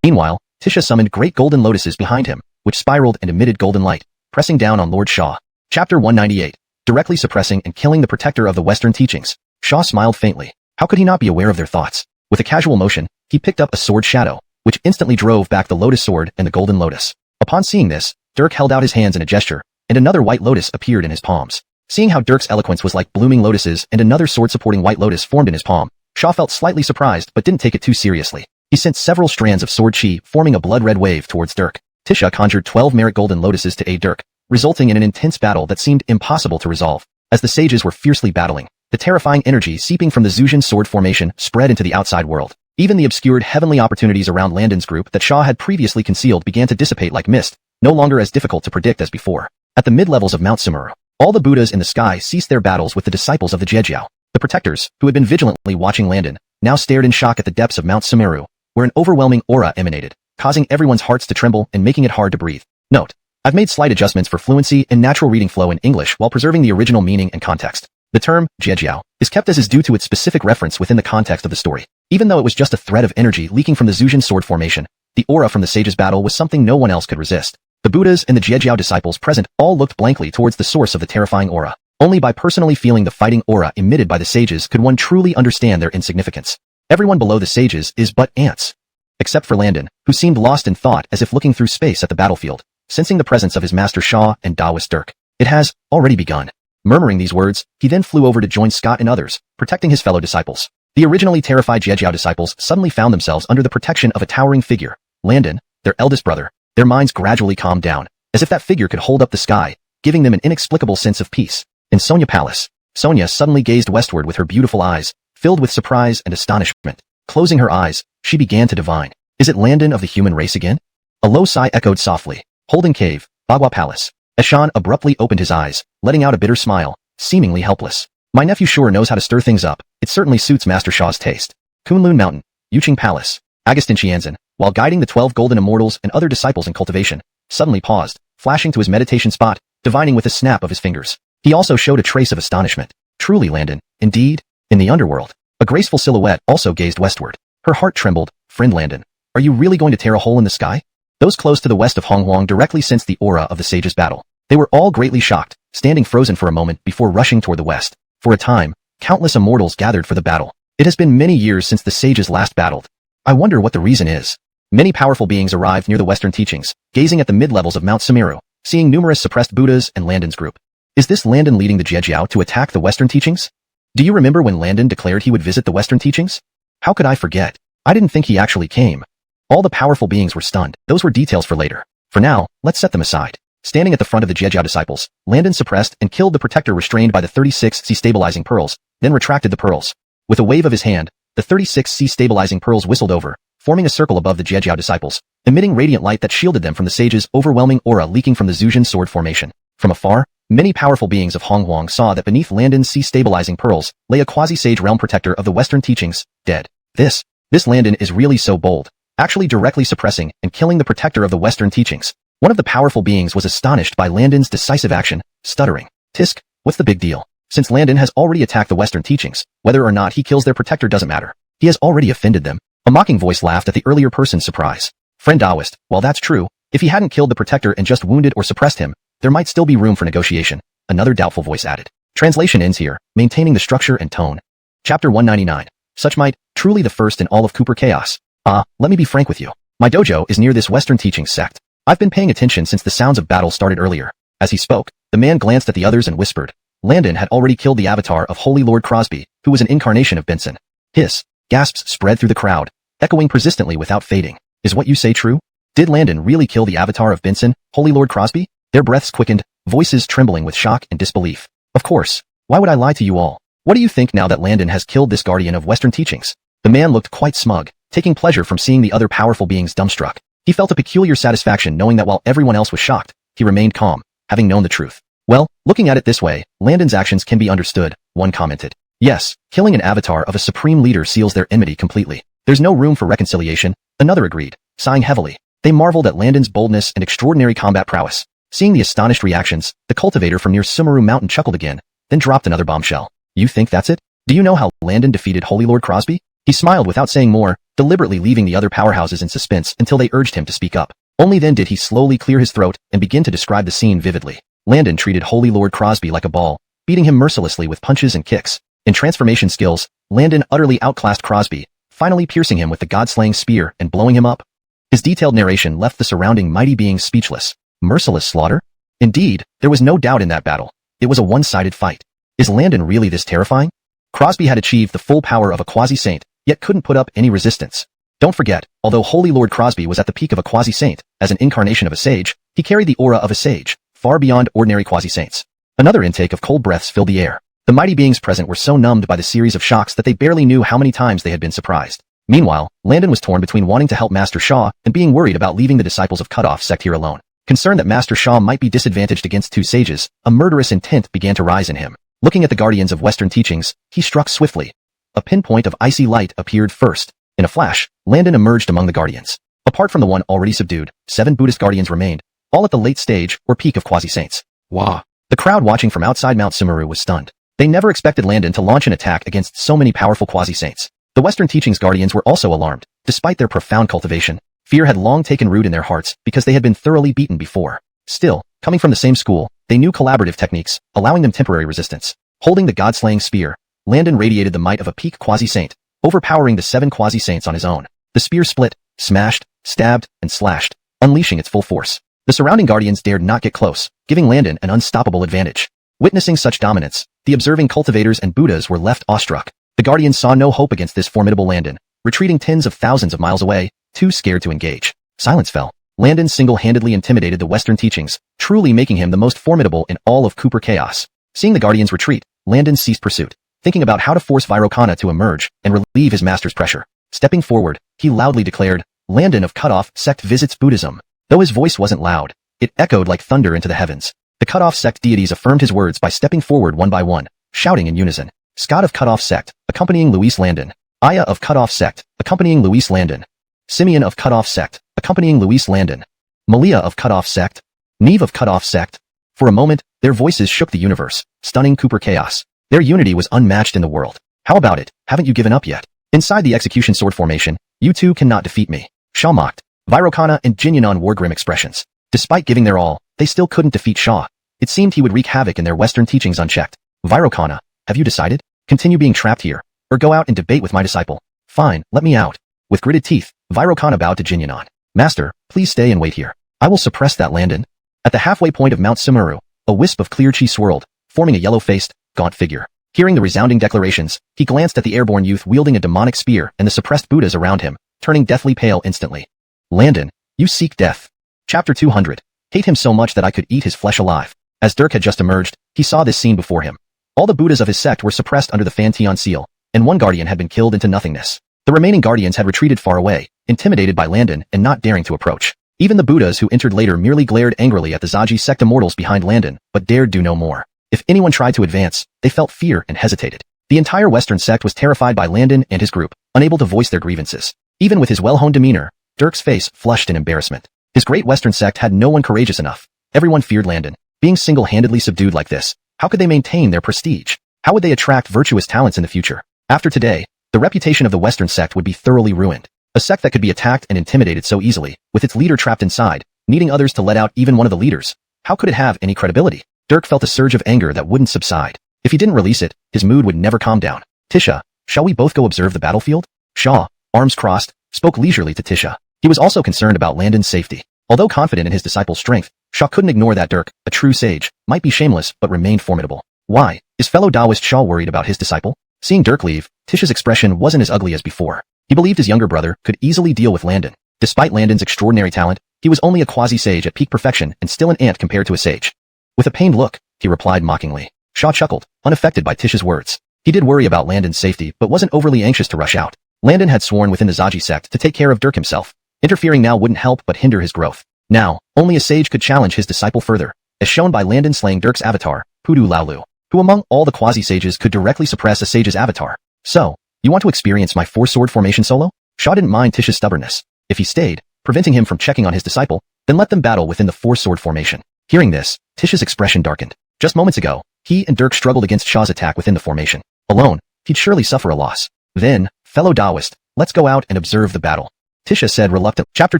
Meanwhile, Tisha summoned great golden lotuses behind him, which spiraled and emitted golden light, pressing down on Lord Xia. Chapter 198. Directly suppressing and killing the protector of the Western teachings. Xia smiled faintly. How could he not be aware of their thoughts? With a casual motion, he picked up a sword shadow, which instantly drove back the lotus sword and the golden lotus. Upon seeing this, Dirk held out his hands in a gesture, and another white lotus appeared in his palms. Seeing how Dirk's eloquence was like blooming lotuses and another sword-supporting white lotus formed in his palm, Xia felt slightly surprised but didn't take it too seriously. He sent several strands of sword chi forming a blood-red wave towards Dirk. Tisha conjured 12 merit golden lotuses to aid Dirk, resulting in an intense battle that seemed impossible to resolve. As the sages were fiercely battling, the terrifying energy seeping from the Zhu Xian sword formation spread into the outside world. Even the obscured heavenly opportunities around Landon's group that Xia had previously concealed began to dissipate like mist, no longer as difficult to predict as before. At the mid-levels of Mount Sumeru, all the Buddhas in the sky ceased their battles with the disciples of the Zhejiao. The protectors, who had been vigilantly watching Landon, now stared in shock at the depths of Mount Sumeru, where an overwhelming aura emanated, causing everyone's hearts to tremble and making it hard to breathe. Note: I've made slight adjustments for fluency and natural reading flow in English while preserving the original meaning and context. The term, Zhejiao, is kept as is due to its specific reference within the context of the story. Even though it was just a thread of energy leaking from the Zhu Xian sword formation, the aura from the sage's battle was something no one else could resist. The Buddhas and the Zhejiao disciples present all looked blankly towards the source of the terrifying aura. Only by personally feeling the fighting aura emitted by the sages could one truly understand their insignificance. Everyone below the sages is but ants. Except for Landon, who seemed lost in thought as if looking through space at the battlefield, sensing the presence of his master Xia and Taoist Dirk. It has already begun. Murmuring these words, he then flew over to join Scott and others, protecting his fellow disciples. The originally terrified Zhejiao disciples suddenly found themselves under the protection of a towering figure, Landon, their eldest brother. Their minds gradually calmed down, as if that figure could hold up the sky, giving them an inexplicable sense of peace. In Sonia Palace, Sonia suddenly gazed westward with her beautiful eyes, filled with surprise and astonishment. Closing her eyes, she began to divine. Is it Landon of the human race again? A low sigh echoed softly. Holding Cave, Bagua Palace. Ashan abruptly opened his eyes, letting out a bitter smile, seemingly helpless. My nephew sure knows how to stir things up. It certainly suits Master Sha's taste. Kunlun Mountain, Yuqing Palace. Agustin Xianxia, while guiding the 12 golden immortals and other disciples in cultivation, suddenly paused, flashing to his meditation spot, divining with a snap of his fingers. He also showed a trace of astonishment. Truly Landon, indeed. In the underworld, a graceful silhouette also gazed westward. Her heart trembled. Friend Landon, are you really going to tear a hole in the sky? Those close to the west of XuanHuan directly sensed the aura of the sage's battle. They were all greatly shocked, standing frozen for a moment before rushing toward the west. For a time, countless immortals gathered for the battle. It has been many years since the sages last battled. I wonder what the reason is. Many powerful beings arrived near the western teachings, gazing at the mid-levels of Mount Sumeru, seeing numerous suppressed Buddhas and Landon's group. Is this Landon leading the Jejiao to attack the western teachings? Do you remember when Landon declared he would visit the western teachings? How could I forget? I didn't think he actually came. All the powerful beings were stunned. Those were details for later. For now, let's set them aside. Standing at the front of the Jejiao disciples, Landon suppressed and killed the protector restrained by the 36 C stabilizing pearls, then retracted the pearls. With a wave of his hand, the 36 C stabilizing pearls whistled over, forming a circle above the Jejiao disciples, emitting radiant light that shielded them from the sage's overwhelming aura leaking from the Zhu Xian sword formation. From afar, many powerful beings of XuanHuan saw that beneath Landon's C stabilizing pearls lay a quasi-sage realm protector of the western teachings, dead. This Landon is really so bold, actually directly suppressing and killing the protector of the western teachings. One of the powerful beings was astonished by Landon's decisive action, stuttering. Tisk, what's the big deal? Since Landon has already attacked the western teachings, whether or not he kills their protector doesn't matter. He has already offended them. A mocking voice laughed at the earlier person's surprise. Friend Taoist, while that's true, if he hadn't killed the protector and just wounded or suppressed him, there might still be room for negotiation, another doubtful voice added. Translation ends here, maintaining the structure and tone. Chapter 199. Such might, truly the first in all of Cooper Chaos. Let me be frank with you. My dojo is near this western teaching sect. I've been paying attention since the sounds of battle started earlier. As he spoke, the man glanced at the others and whispered. Landon had already killed the avatar of Holy Lord Crosby, who was an incarnation of Benson. Hiss, gasps spread through the crowd, echoing persistently without fading. Is what you say true? Did Landon really kill the avatar of Benson, Holy Lord Crosby? Their breaths quickened, voices trembling with shock and disbelief. Of course. Why would I lie to you all? What do you think now that Landon has killed this guardian of Western teachings? The man looked quite smug, taking pleasure from seeing the other powerful beings dumbstruck. He felt a peculiar satisfaction knowing that while everyone else was shocked, he remained calm, having known the truth. Well, looking at it this way, Landon's actions can be understood, one commented. Yes, killing an avatar of a supreme leader seals their enmity completely. There's no room for reconciliation, another agreed, sighing heavily. They marveled at Landon's boldness and extraordinary combat prowess. Seeing the astonished reactions, the cultivator from near Sumeru Mountain chuckled again, then dropped another bombshell. You think that's it? Do you know how Landon defeated Holy Lord Crosby? He smiled without saying more, deliberately leaving the other powerhouses in suspense until they urged him to speak up. Only then did he slowly clear his throat and begin to describe the scene vividly. Landon treated Holy Lord Crosby like a ball, beating him mercilessly with punches and kicks. In transformation skills, Landon utterly outclassed Crosby, finally piercing him with the god-slaying spear and blowing him up. His detailed narration left the surrounding mighty beings speechless. Merciless slaughter? Indeed, there was no doubt in that battle. It was a one-sided fight. Is Landon really this terrifying? Crosby had achieved the full power of a quasi-saint, yet couldn't put up any resistance. Don't forget, although Holy Lord Crosby was at the peak of a quasi-saint, as an incarnation of a sage, he carried the aura of a sage, far beyond ordinary quasi-saints. Another intake of cold breaths filled the air. The mighty beings present were so numbed by the series of shocks that they barely knew how many times they had been surprised. Meanwhile, Landon was torn between wanting to help Master Sha and being worried about leaving the disciples of Cutoff Sect here alone. Concerned that Master Sha might be disadvantaged against two sages, a murderous intent began to rise in him. Looking at the guardians of Western teachings, he struck swiftly. A pinpoint of icy light appeared first. In a flash, Landon emerged among the guardians. Apart from the one already subdued, 7 Buddhist guardians remained, all at the late stage or peak of quasi-saints. Wah! The crowd watching from outside Mount Sumeru was stunned. They never expected Landon to launch an attack against so many powerful quasi-saints. The Western teachings guardians were also alarmed. Despite their profound cultivation, fear had long taken root in their hearts because they had been thoroughly beaten before. Still, coming from the same school, they knew collaborative techniques, allowing them temporary resistance. Holding the god-slaying spear, Landon radiated the might of a peak quasi-saint, overpowering the 7 quasi-saints on his own. The spear split, smashed, stabbed, and slashed, unleashing its full force. The surrounding guardians dared not get close, giving Landon an unstoppable advantage. Witnessing such dominance, the observing cultivators and Buddhas were left awestruck. The guardians saw no hope against this formidable Landon, retreating tens of thousands of miles away, too scared to engage. Silence fell. Landon single-handedly intimidated the Western teachings, truly making him the most formidable in all of Cooper Chaos. Seeing the Guardians retreat, Landon ceased pursuit, thinking about how to force Vairocana to emerge and relieve his master's pressure. Stepping forward, he loudly declared, "Landon of Cutoff Sect visits Buddhism." Though his voice wasn't loud, it echoed like thunder into the heavens. The Cutoff Sect deities affirmed his words by stepping forward one by one, shouting in unison. Scott of Cutoff Sect, accompanying Luis Landon. Aya of Cutoff Sect, accompanying Luis Landon. Simeon of Cutoff Sect, accompanying Luis Landon. Malia of Cutoff Sect. Neve of Cutoff Sect. For a moment, their voices shook the universe, stunning Cooper Chaos. Their unity was unmatched in the world. How about it? Haven't you given up yet? Inside the execution sword formation, you two cannot defeat me. Shaw mocked. Vairocana and Jinyanan wore grim expressions. Despite giving their all, they still couldn't defeat Shaw. It seemed he would wreak havoc in their Western teachings unchecked. Vairocana, have you decided? Continue being trapped here, or go out and debate with my disciple. Fine, let me out. With gritted teeth, Vairocana bowed to Jinyanan. Master, please stay and wait here. I will suppress that Landon. At the halfway point of Mount Sumeru, a wisp of clear chi swirled, forming a yellow-faced, gaunt figure. Hearing the resounding declarations, he glanced at the airborne youth wielding a demonic spear and the suppressed Buddhas around him, turning deathly pale instantly. Landon, you seek death. Chapter 200. Hate him so much that I could eat his flesh alive. As Dirk had just emerged, he saw this scene before him. All the Buddhas of his sect were suppressed under the Fantian seal, and one guardian had been killed into nothingness. The remaining guardians had retreated far away, intimidated by Landon and not daring to approach. Even the Buddhas who entered later merely glared angrily at the Zaji sect immortals behind Landon, but dared do no more. If anyone tried to advance, they felt fear and hesitated. The entire Western sect was terrified by Landon and his group, unable to voice their grievances. Even with his well-honed demeanor, Dirk's face flushed in embarrassment. His great Western sect had no one courageous enough. Everyone feared Landon. Being single-handedly subdued like this, how could they maintain their prestige? How would they attract virtuous talents in the future? After today, the reputation of the Western sect would be thoroughly ruined. A sect that could be attacked and intimidated so easily, with its leader trapped inside, needing others to let out even one of the leaders. How could it have any credibility? Dirk felt a surge of anger that wouldn't subside. If he didn't release it, his mood would never calm down. Tisha, shall we both go observe the battlefield? Shaw, arms crossed, spoke leisurely to Tisha. He was also concerned about Landon's safety. Although confident in his disciple's strength, Shaw couldn't ignore that Dirk, a true sage, might be shameless but remained formidable. Why? Is fellow Taoist Shaw worried about his disciple? Seeing Dirk leave, Tisha's expression wasn't as ugly as before. He believed his younger brother could easily deal with Landon. Despite Landon's extraordinary talent, he was only a quasi-sage at peak perfection and still an ant compared to a sage. With a pained look, he replied mockingly. Shaw chuckled, unaffected by Tisha's words. He did worry about Landon's safety but wasn't overly anxious to rush out. Landon had sworn within the Zaji sect to take care of Dirk himself. Interfering now wouldn't help but hinder his growth. Now, only a sage could challenge his disciple further, as shown by Landon slaying Dirk's avatar, Pudu Laolu, who among all the quasi-sages could directly suppress a sage's avatar. So, you want to experience my four-sword formation solo? Shaw didn't mind Tisha's stubbornness. If he stayed, preventing him from checking on his disciple, then let them battle within the four-sword formation. Hearing this, Tisha's expression darkened. Just moments ago, he and Dirk struggled against Shaw's attack within the formation. Alone, he'd surely suffer a loss. Then, fellow Taoist, let's go out and observe the battle. Tisha said reluctantly. Chapter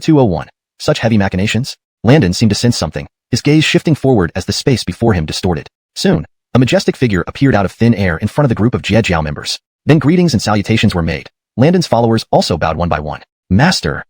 201. Such heavy machinations? Landon seemed to sense something, his gaze shifting forward as the space before him distorted. Soon, a majestic figure appeared out of thin air in front of the group of Jiejiao members. Then greetings and salutations were made. Landon's followers also bowed one by one. Master.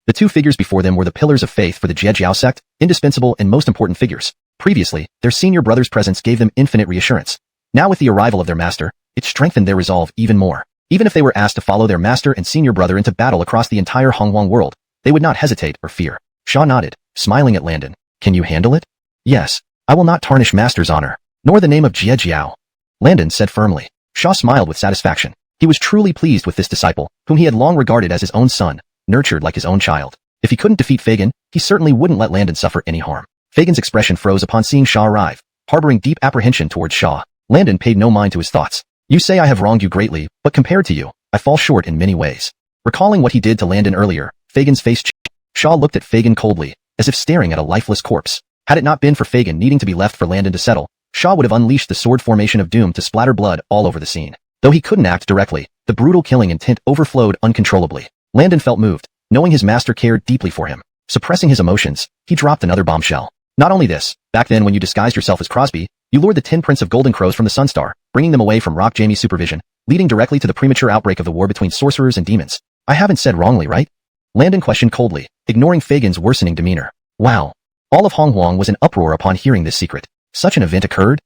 The two figures before them were the pillars of faith for the Jiejiao sect, indispensable and most important figures. Previously, their senior brother's presence gave them infinite reassurance. Now with the arrival of their master, it strengthened their resolve even more. Even if they were asked to follow their master and senior brother into battle across the entire Honghuang world, they would not hesitate or fear. Shaw nodded, smiling at Landon. Can you handle it? Yes. I will not tarnish master's honor, nor the name of Jiejiao. Landon said firmly. Shaw smiled with satisfaction. He was truly pleased with this disciple, whom he had long regarded as his own son, nurtured like his own child. If he couldn't defeat Fagin, he certainly wouldn't let Landon suffer any harm. Fagin's expression froze upon seeing Shaw arrive, harboring deep apprehension towards Shaw. Landon paid no mind to his thoughts. You say I have wronged you greatly, but compared to you, I fall short in many ways. Recalling what he did to Landon earlier, Fagin's face changed. Shaw looked at Fagin coldly, as if staring at a lifeless corpse. Had it not been for Fagin needing to be left for Landon to settle, Shaw would have unleashed the sword formation of doom to splatter blood all over the scene. Though he couldn't act directly, the brutal killing intent overflowed uncontrollably. Landon felt moved, knowing his master cared deeply for him. Suppressing his emotions, he dropped another bombshell. Not only this, back then when you disguised yourself as Crosby, you lured the 10 Prince of Golden Crows from the Sunstar, bringing them away from Rock Jamie's supervision, leading directly to the premature outbreak of the war between sorcerers and demons. I haven't said wrongly, right? Landon questioned coldly, ignoring Fagin's worsening demeanor. Wow. All of Honghuang was in uproar upon hearing this secret. Such an event occurred?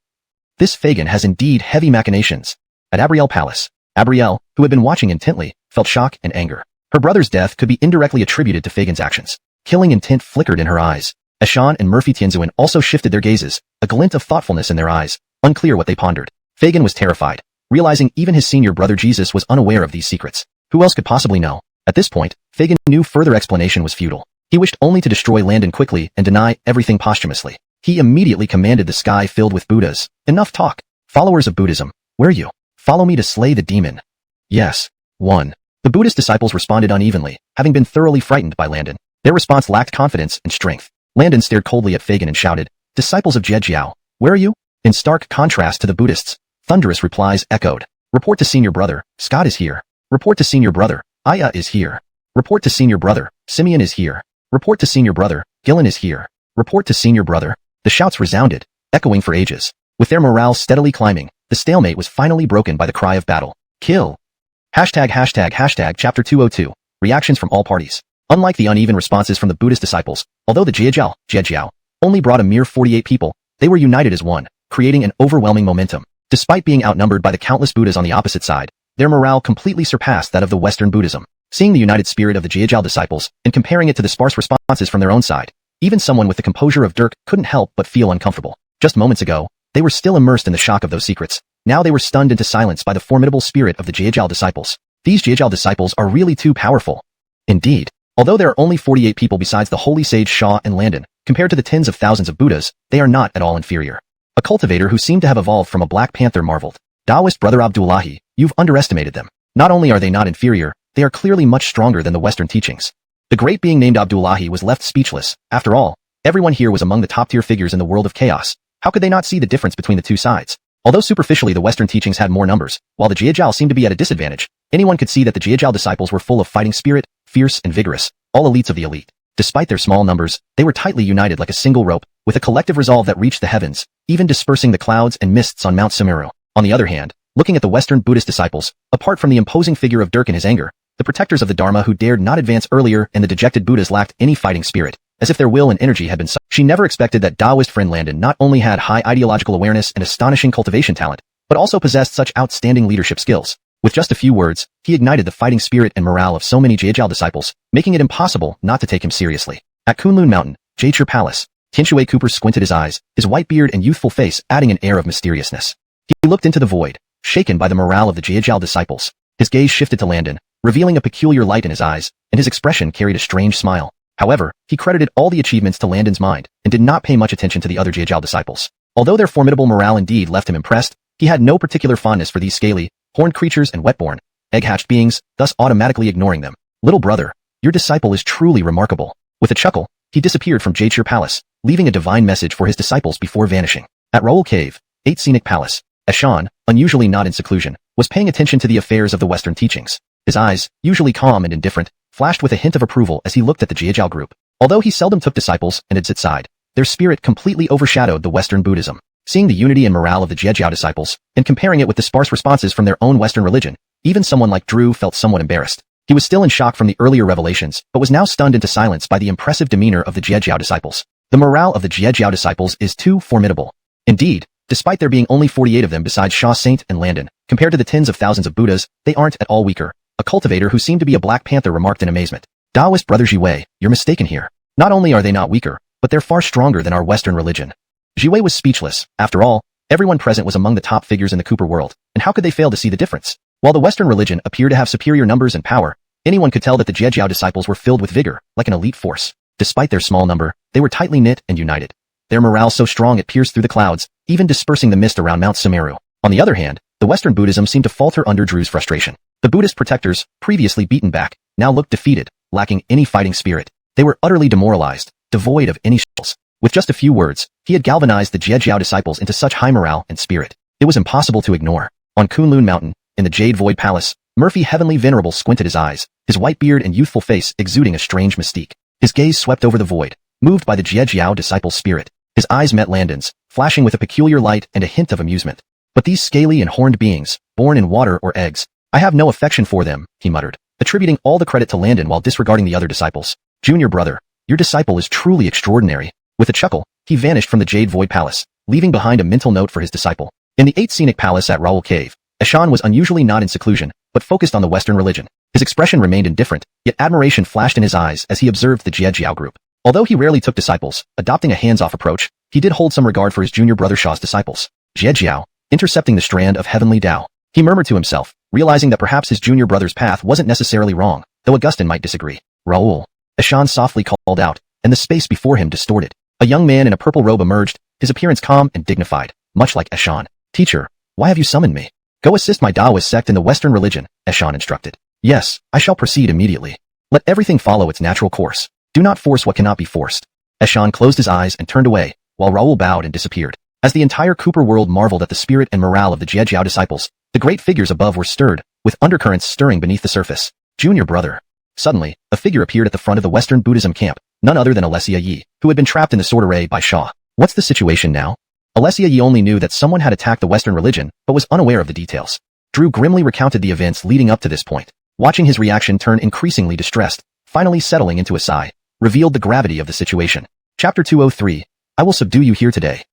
This Fagin has indeed heavy machinations. At Abrielle Palace, Abrielle, who had been watching intently, felt shock and anger. Her brother's death could be indirectly attributed to Fagin's actions. killing intent flickered in her eyes. Ashan and Murphy Tianzuan also shifted their gazes, a glint of thoughtfulness in their eyes, unclear what they pondered. Fagin was terrified, realizing even his senior brother Jesus was unaware of these secrets. Who else could possibly know? At this point, Fagin knew further explanation was futile. He wished only to destroy Landon quickly and deny everything posthumously. He immediately commanded the sky filled with Buddhas. Enough talk. Followers of Buddhism, where are you? Follow me to slay the demon. Yes. 1. The Buddhist disciples responded unevenly, having been thoroughly frightened by Landon. Their response lacked confidence and strength. Landon stared coldly at Fagin and shouted, "Disciples of Jiejiao, where are you?" In stark contrast to the Buddhists, thunderous replies echoed. "Report to senior brother, Scott is here. Report to senior brother, Aya is here. Report to senior brother, Simeon is here. Report to senior brother, Gillen is here. Report to senior brother." The shouts resounded, echoing for ages. With their morale steadily climbing, the stalemate was finally broken by the cry of battle. Kill! Chapter 202. Reactions from all parties. Unlike the uneven responses from the Buddhist disciples, although the Jiejiao only brought a mere 48 people, they were united as one, creating an overwhelming momentum. Despite being outnumbered by the countless Buddhas on the opposite side, their morale completely surpassed that of the Western Buddhism. Seeing the united spirit of the Jiejiao disciples and comparing it to the sparse responses from their own side, even someone with the composure of Dirk couldn't help but feel uncomfortable. Just moments ago, they were still immersed in the shock of those secrets. Now they were stunned into silence by the formidable spirit of the Jiejiao disciples. These Jiejiao disciples are really too powerful. Indeed, although there are only 48 people besides the holy sage Shaw and Landon, compared to the tens of thousands of Buddhas, they are not at all inferior. A cultivator who seemed to have evolved from a Black Panther marveled. Taoist brother Abdullahi, you've underestimated them. Not only are they not inferior, they are clearly much stronger than the Western teachings. The great being named Abdullahi was left speechless. After all, everyone here was among the top-tier figures in the world of chaos. How could they not see the difference between the two sides? Although superficially the Western teachings had more numbers, while the Jiejiao seemed to be at a disadvantage, anyone could see that the Jiejiao disciples were full of fighting spirit, fierce and vigorous, all elites of the elite. Despite their small numbers, they were tightly united like a single rope, with a collective resolve that reached the heavens, even dispersing the clouds and mists on Mount Sumeru. On the other hand, looking at the Western Buddhist disciples, apart from the imposing figure of Dirk in his anger, the protectors of the Dharma who dared not advance earlier and the dejected Buddhas lacked any fighting spirit, as if their will and energy had been sucked. She never expected that Taoist friend Landon not only had high ideological awareness and astonishing cultivation talent, but also possessed such outstanding leadership skills. With just a few words, he ignited the fighting spirit and morale of so many Jiejiao disciples, making it impossible not to take him seriously. At Kunlun Mountain, Jaichur Palace, Tianshui Cooper squinted his eyes, his white beard and youthful face adding an air of mysteriousness. He looked into the void, shaken by the morale of the Jiejiao disciples. His gaze shifted to Landon, revealing a peculiar light in his eyes, and his expression carried a strange smile. However, he credited all the achievements to Landon's mind, and did not pay much attention to the other Jiejiao disciples. Although their formidable morale indeed left him impressed, he had no particular fondness for these scaly, horned creatures and wet-born, egg-hatched beings, thus automatically ignoring them. Little brother, your disciple is truly remarkable. With a chuckle, he disappeared from Jaichur Palace, leaving a divine message for his disciples before vanishing. At Raoul Cave, 8 Scenic Palace, Ashan, unusually not in seclusion, was paying attention to the affairs of the Western teachings. His eyes, usually calm and indifferent, flashed with a hint of approval as he looked at the Jiejiao group. Although he seldom took disciples and at its side, their spirit completely overshadowed the Western Buddhism. Seeing the unity and morale of the Jiejiao disciples, and comparing it with the sparse responses from their own Western religion, even someone like Drew felt somewhat embarrassed. He was still in shock from the earlier revelations, but was now stunned into silence by the impressive demeanor of the Jiejiao disciples. The morale of the Jiejiao disciples is too formidable. Indeed, despite there being only 48 of them besides Shaw Saint and Landon, compared to the tens of thousands of Buddhas, they aren't at all weaker. A cultivator who seemed to be a Black Panther remarked in amazement. Taoist brother Jiwei, you're mistaken here. Not only are they not weaker, but they're far stronger than our Western religion. Jiwei was speechless. After all, everyone present was among the top figures in the Cooper world, and how could they fail to see the difference? While the Western religion appeared to have superior numbers and power, anyone could tell that the Jiejiao disciples were filled with vigor, like an elite force. Despite their small number, they were tightly knit and united. Their morale so strong it pierced through the clouds, even dispersing the mist around Mount Sumeru. On the other hand, the Western Buddhism seemed to falter under Drew's frustration. The Buddhist protectors, previously beaten back, now looked defeated, lacking any fighting spirit. They were utterly demoralized, devoid of any skills. With just a few words, he had galvanized the Jiejiao disciples into such high morale and spirit. It was impossible to ignore. On Kunlun Mountain, in the Jade Void Palace, Murphy Heavenly Venerable squinted his eyes, his white beard and youthful face exuding a strange mystique. His gaze swept over the void, moved by the Jiejiao disciples' spirit. His eyes met Landon's, flashing with a peculiar light and a hint of amusement. But these scaly and horned beings, born in water or eggs, I have no affection for them, he muttered, attributing all the credit to Landon while disregarding the other disciples. Junior brother, your disciple is truly extraordinary. With a chuckle, he vanished from the Jade Void Palace, leaving behind a mental note for his disciple. In the 8 Scenic Palace at Raoul Cave, Ashan was unusually not in seclusion, but focused on the Western religion. His expression remained indifferent, yet admiration flashed in his eyes as he observed the Jiejiao group. Although he rarely took disciples, adopting a hands-off approach, he did hold some regard for his junior brother Sha's disciples. Jiejiao, intercepting the strand of heavenly Tao. He murmured to himself, realizing that perhaps his junior brother's path wasn't necessarily wrong, though Augustine might disagree. Raoul. Xian softly called out, and the space before him distorted. A young man in a purple robe emerged, his appearance calm and dignified, much like Xian. Teacher, why have you summoned me? Go assist my Taoist sect in the Western religion, Xian instructed. Yes, I shall proceed immediately. Let everything follow its natural course. Do not force what cannot be forced. Xian closed his eyes and turned away, while Raoul bowed and disappeared. As the entire Cooper world marveled at the spirit and morale of the Jiejiao disciples, the great figures above were stirred, with undercurrents stirring beneath the surface. Junior brother. Suddenly, a figure appeared at the front of the Western Buddhism camp, none other than Alessia Yi, who had been trapped in the sword array by Sha. What's the situation now? Alessia Yi only knew that someone had attacked the Western religion, but was unaware of the details. Drew grimly recounted the events leading up to this point. Watching his reaction turn increasingly distressed, finally settling into a sigh, revealed the gravity of the situation. Chapter 203. I will subdue you here today.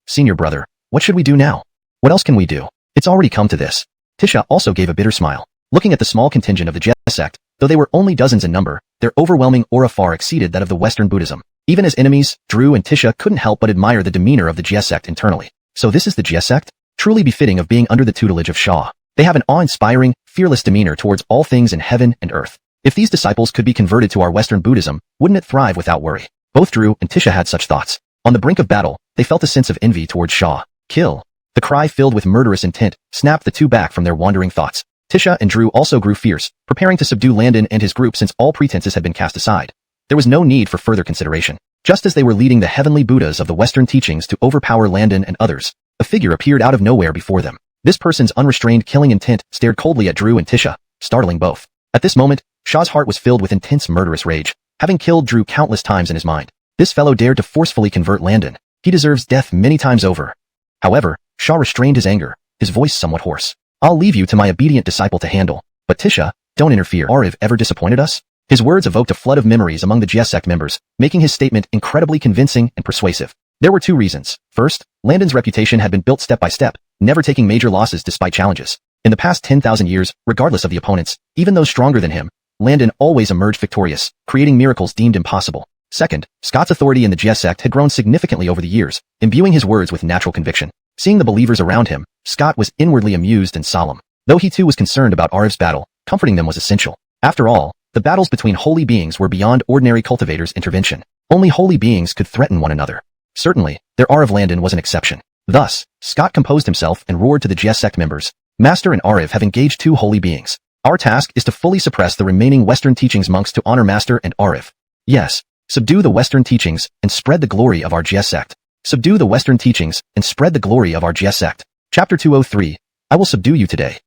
Senior brother, what should we do now? What else can we do? It's already come to this. Tisha also gave a bitter smile. Looking at the small contingent of the Jie sect, though they were only dozens in number, their overwhelming aura far exceeded that of the Western Buddhism. Even as enemies, Drew and Tisha couldn't help but admire the demeanor of the Jie sect internally. So this is the Jie sect? Truly befitting of being under the tutelage of Sha. They have an awe-inspiring, fearless demeanor towards all things in heaven and earth. If these disciples could be converted to our Western Buddhism, wouldn't it thrive without worry? Both Drew and Tisha had such thoughts. On the brink of battle, they felt a sense of envy towards Sha. Kill. The cry filled with murderous intent snapped the two back from their wandering thoughts. Tisha and Drew also grew fierce, preparing to subdue Landon and his group since all pretenses had been cast aside. There was no need for further consideration. Just as they were leading the heavenly Buddhas of the Western teachings to overpower Landon and others, a figure appeared out of nowhere before them. This person's unrestrained killing intent stared coldly at Drew and Tisha, startling both. At this moment, Sha's heart was filled with intense murderous rage, having killed Drew countless times in his mind. This fellow dared to forcefully convert Landon. He deserves death many times over. However, Sha restrained his anger, his voice somewhat hoarse. I'll leave you to my obedient disciple to handle. But Tisha, don't interfere. Ariv ever disappointed us? His words evoked a flood of memories among the Jie sect members, making his statement incredibly convincing and persuasive. There were two reasons. First, Landon's reputation had been built step by step, never taking major losses despite challenges. In the past 10,000 years, regardless of the opponents, even those stronger than him, Landon always emerged victorious, creating miracles deemed impossible. Second, Scott's authority in the Jie sect had grown significantly over the years, imbuing his words with natural conviction. Seeing the believers around him, Scott was inwardly amused and solemn. Though he too was concerned about Ariv's battle, comforting them was essential. After all, the battles between holy beings were beyond ordinary cultivators' intervention. Only holy beings could threaten one another. Certainly, their Ariv Landon was an exception. Thus, Scott composed himself and roared to the Jie sect members. Master and Ariv have engaged two holy beings. Our task is to fully suppress the remaining Western teachings monks to honor Master and Ariv. Yes, subdue the Western teachings and spread the glory of our Jie sect. Subdue the Western teachings and spread the glory of our Jie sect. Chapter 203. I will subdue you today.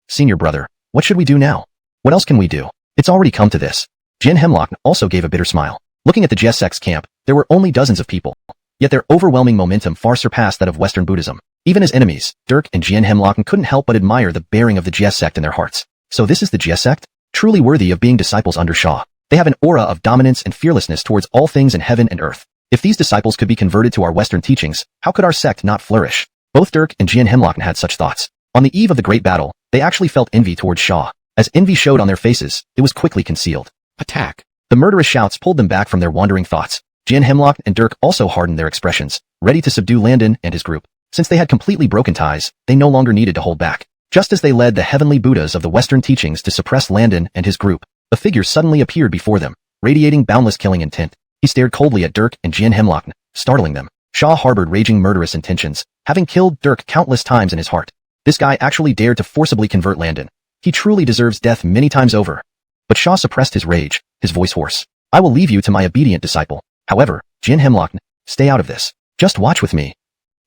Senior brother, what should we do now? What else can we do? It's already come to this. Jin Hemlock also gave a bitter smile. Looking at the Jie sect's camp, there were only dozens of people. Yet their overwhelming momentum far surpassed that of Western Buddhism. Even as enemies, Dirk and Jin Hemlock couldn't help but admire the bearing of the Jie sect in their hearts. So this is the Jie sect? Truly worthy of being disciples under Sha. They have an aura of dominance and fearlessness towards all things in heaven and earth. If these disciples could be converted to our Western teachings, how could our sect not flourish? Both Dirk and Jin Hemlock had such thoughts. On the eve of the great battle, they actually felt envy towards Sha. As envy showed on their faces, it was quickly concealed. Attack! The murderous shouts pulled them back from their wandering thoughts. Jin Hemlock and Dirk also hardened their expressions, ready to subdue Landon and his group. Since they had completely broken ties, they no longer needed to hold back. Just as they led the heavenly Buddhas of the Western teachings to suppress Landon and his group, a figure suddenly appeared before them, radiating boundless killing intent. He stared coldly at Dirk and Jin Hemlock, startling them. Sha harbored raging murderous intentions, having killed Dirk countless times in his heart. This guy actually dared to forcibly convert Landon. He truly deserves death many times over. But Sha suppressed his rage, his voice hoarse. I will leave you to my obedient disciple. However, Jin Hemlock, stay out of this. Just watch with me.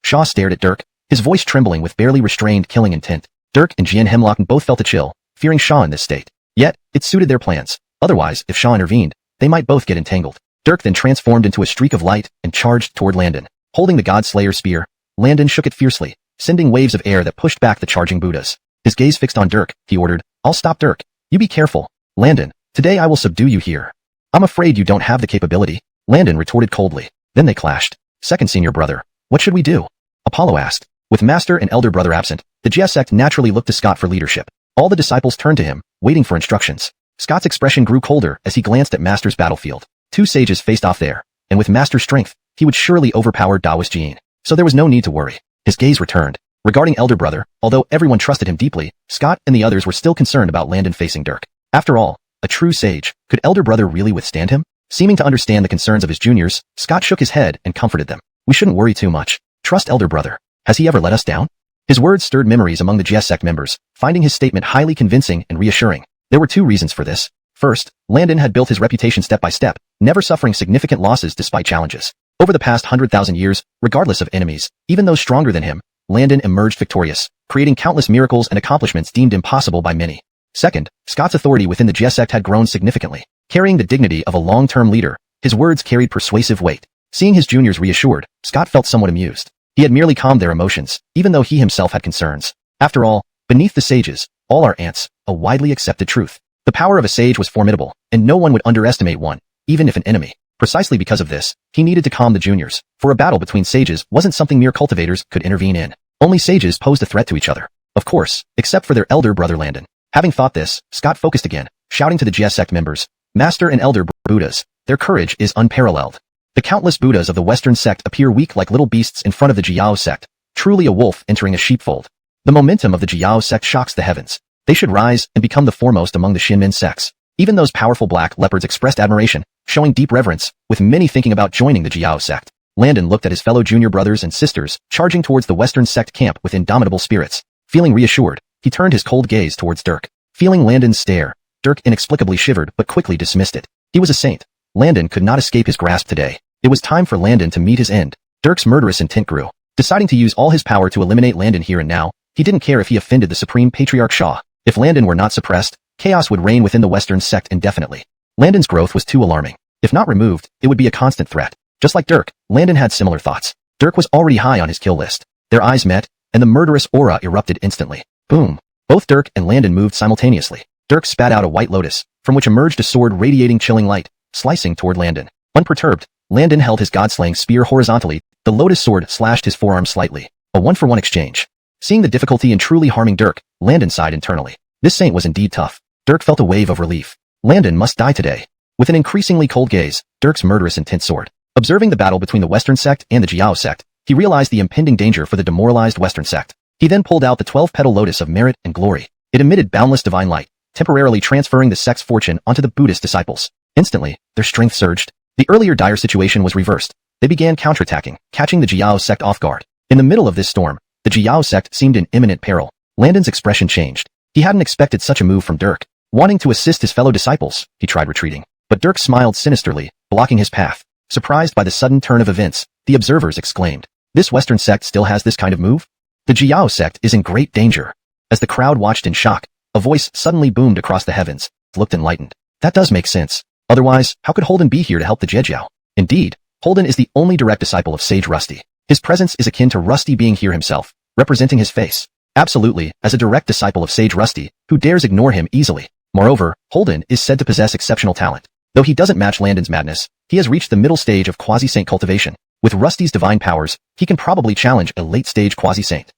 Sha stared at Dirk, his voice trembling with barely restrained killing intent. Dirk and Jin Hemlock both felt a chill, fearing Sha in this state. Yet, it suited their plans. Otherwise, if Sha intervened, they might both get entangled. Dirk then transformed into a streak of light and charged toward Landon. Holding the God Slayer's spear, Landon shook it fiercely, sending waves of air that pushed back the charging Buddhas. His gaze fixed on Dirk, he ordered, I'll stop Dirk. You be careful. Landon, today I will subdue you here. I'm afraid you don't have the capability. Landon retorted coldly. Then they clashed. Second senior brother, what should we do? Apollo asked. With master and elder brother absent, the Jie sect naturally looked to Scott for leadership. All the disciples turned to him, waiting for instructions. Scott's expression grew colder as he glanced at Master's battlefield. Two sages faced off there, and with Master's strength, he would surely overpower Daoist Jin. So there was no need to worry. His gaze returned. Regarding Elder Brother, although everyone trusted him deeply, Scott and the others were still concerned about Landon facing Dirk. After all, a true sage, could Elder Brother really withstand him? Seeming to understand the concerns of his juniors, Scott shook his head and comforted them. We shouldn't worry too much. Trust Elder Brother. Has he ever let us down? His words stirred memories among the Xianxia sect members, finding his statement highly convincing and reassuring. There were two reasons for this. First, Landon had built his reputation step by step, never suffering significant losses despite challenges. Over the past 100,000 years, regardless of enemies, even those stronger than him, Landon emerged victorious, creating countless miracles and accomplishments deemed impossible by many. Second, Scott's authority within the Xianxia sect had grown significantly. Carrying the dignity of a long-term leader, his words carried persuasive weight. Seeing his juniors reassured, Scott felt somewhat amused. He had merely calmed their emotions, even though he himself had concerns. After all, beneath the sages, all are ants, a widely accepted truth. The power of a sage was formidable, and no one would underestimate one, even if an enemy. Precisely because of this, he needed to calm the juniors, for a battle between sages wasn't something mere cultivators could intervene in. Only sages posed a threat to each other. Of course, except for their elder brother Landon. Having thought this, Scott focused again, shouting to the Xianxia sect members, Master and Elder Buddhas, their courage is unparalleled. The countless Buddhas of the Western sect appear weak like little beasts in front of the Jiao sect, truly a wolf entering a sheepfold. The momentum of the Jiao sect shocks the heavens. They should rise and become the foremost among the Xinmin sects. Even those powerful black leopards expressed admiration, showing deep reverence, with many thinking about joining the Jiao sect. Landon looked at his fellow junior brothers and sisters, charging towards the Western sect camp with indomitable spirits. Feeling reassured, he turned his cold gaze towards Dirk. Feeling Landon's stare, Dirk inexplicably shivered but quickly dismissed it. He was a saint. Landon could not escape his grasp today. It was time for Landon to meet his end. Dirk's murderous intent grew. Deciding to use all his power to eliminate Landon here and now, he didn't care if he offended the Supreme Patriarch Shah. If Landon were not suppressed, chaos would reign within the Western sect indefinitely. Landon's growth was too alarming. If not removed, it would be a constant threat. Just like Dirk, Landon had similar thoughts. Dirk was already high on his kill list. Their eyes met, and the murderous aura erupted instantly. Boom. Both Dirk and Landon moved simultaneously. Dirk spat out a white lotus, from which emerged a sword radiating chilling light, slicing toward Landon. Unperturbed, Landon held his god-slaying spear horizontally. The lotus sword slashed his forearm slightly. A one-for-one exchange. Seeing the difficulty in truly harming Dirk, Landon sighed internally. This saint was indeed tough. Dirk felt a wave of relief. Landon must die today. With an increasingly cold gaze, Dirk's murderous intent soared. Observing the battle between the Western sect and the Jiao sect, he realized the impending danger for the demoralized Western sect. He then pulled out the 12-petal lotus of merit and glory. It emitted boundless divine light, temporarily transferring the sect's fortune onto the Buddhist disciples. Instantly, their strength surged. The earlier dire situation was reversed. They began counterattacking, catching the Jiao sect off guard. In the middle of this storm, the Jiao sect seemed in imminent peril. Landon's expression changed. He hadn't expected such a move from Dirk. Wanting to assist his fellow disciples, he tried retreating. But Dirk smiled sinisterly, blocking his path. Surprised by the sudden turn of events, the observers exclaimed, "This Western sect still has this kind of move? The Jiao sect is in great danger." As the crowd watched in shock, a voice suddenly boomed across the heavens. Looked enlightened. That does make sense. Otherwise, how could Holden be here to help the Jejiao? Indeed, Holden is the only direct disciple of Sage Rusty. His presence is akin to Rusty being here himself, representing his face. Absolutely, as a direct disciple of Sage Rusty, who dares ignore him easily. Moreover, Holden is said to possess exceptional talent. Though he doesn't match Landon's madness, he has reached the middle stage of quasi-saint cultivation. With Rusty's divine powers, he can probably challenge a late-stage quasi-saint.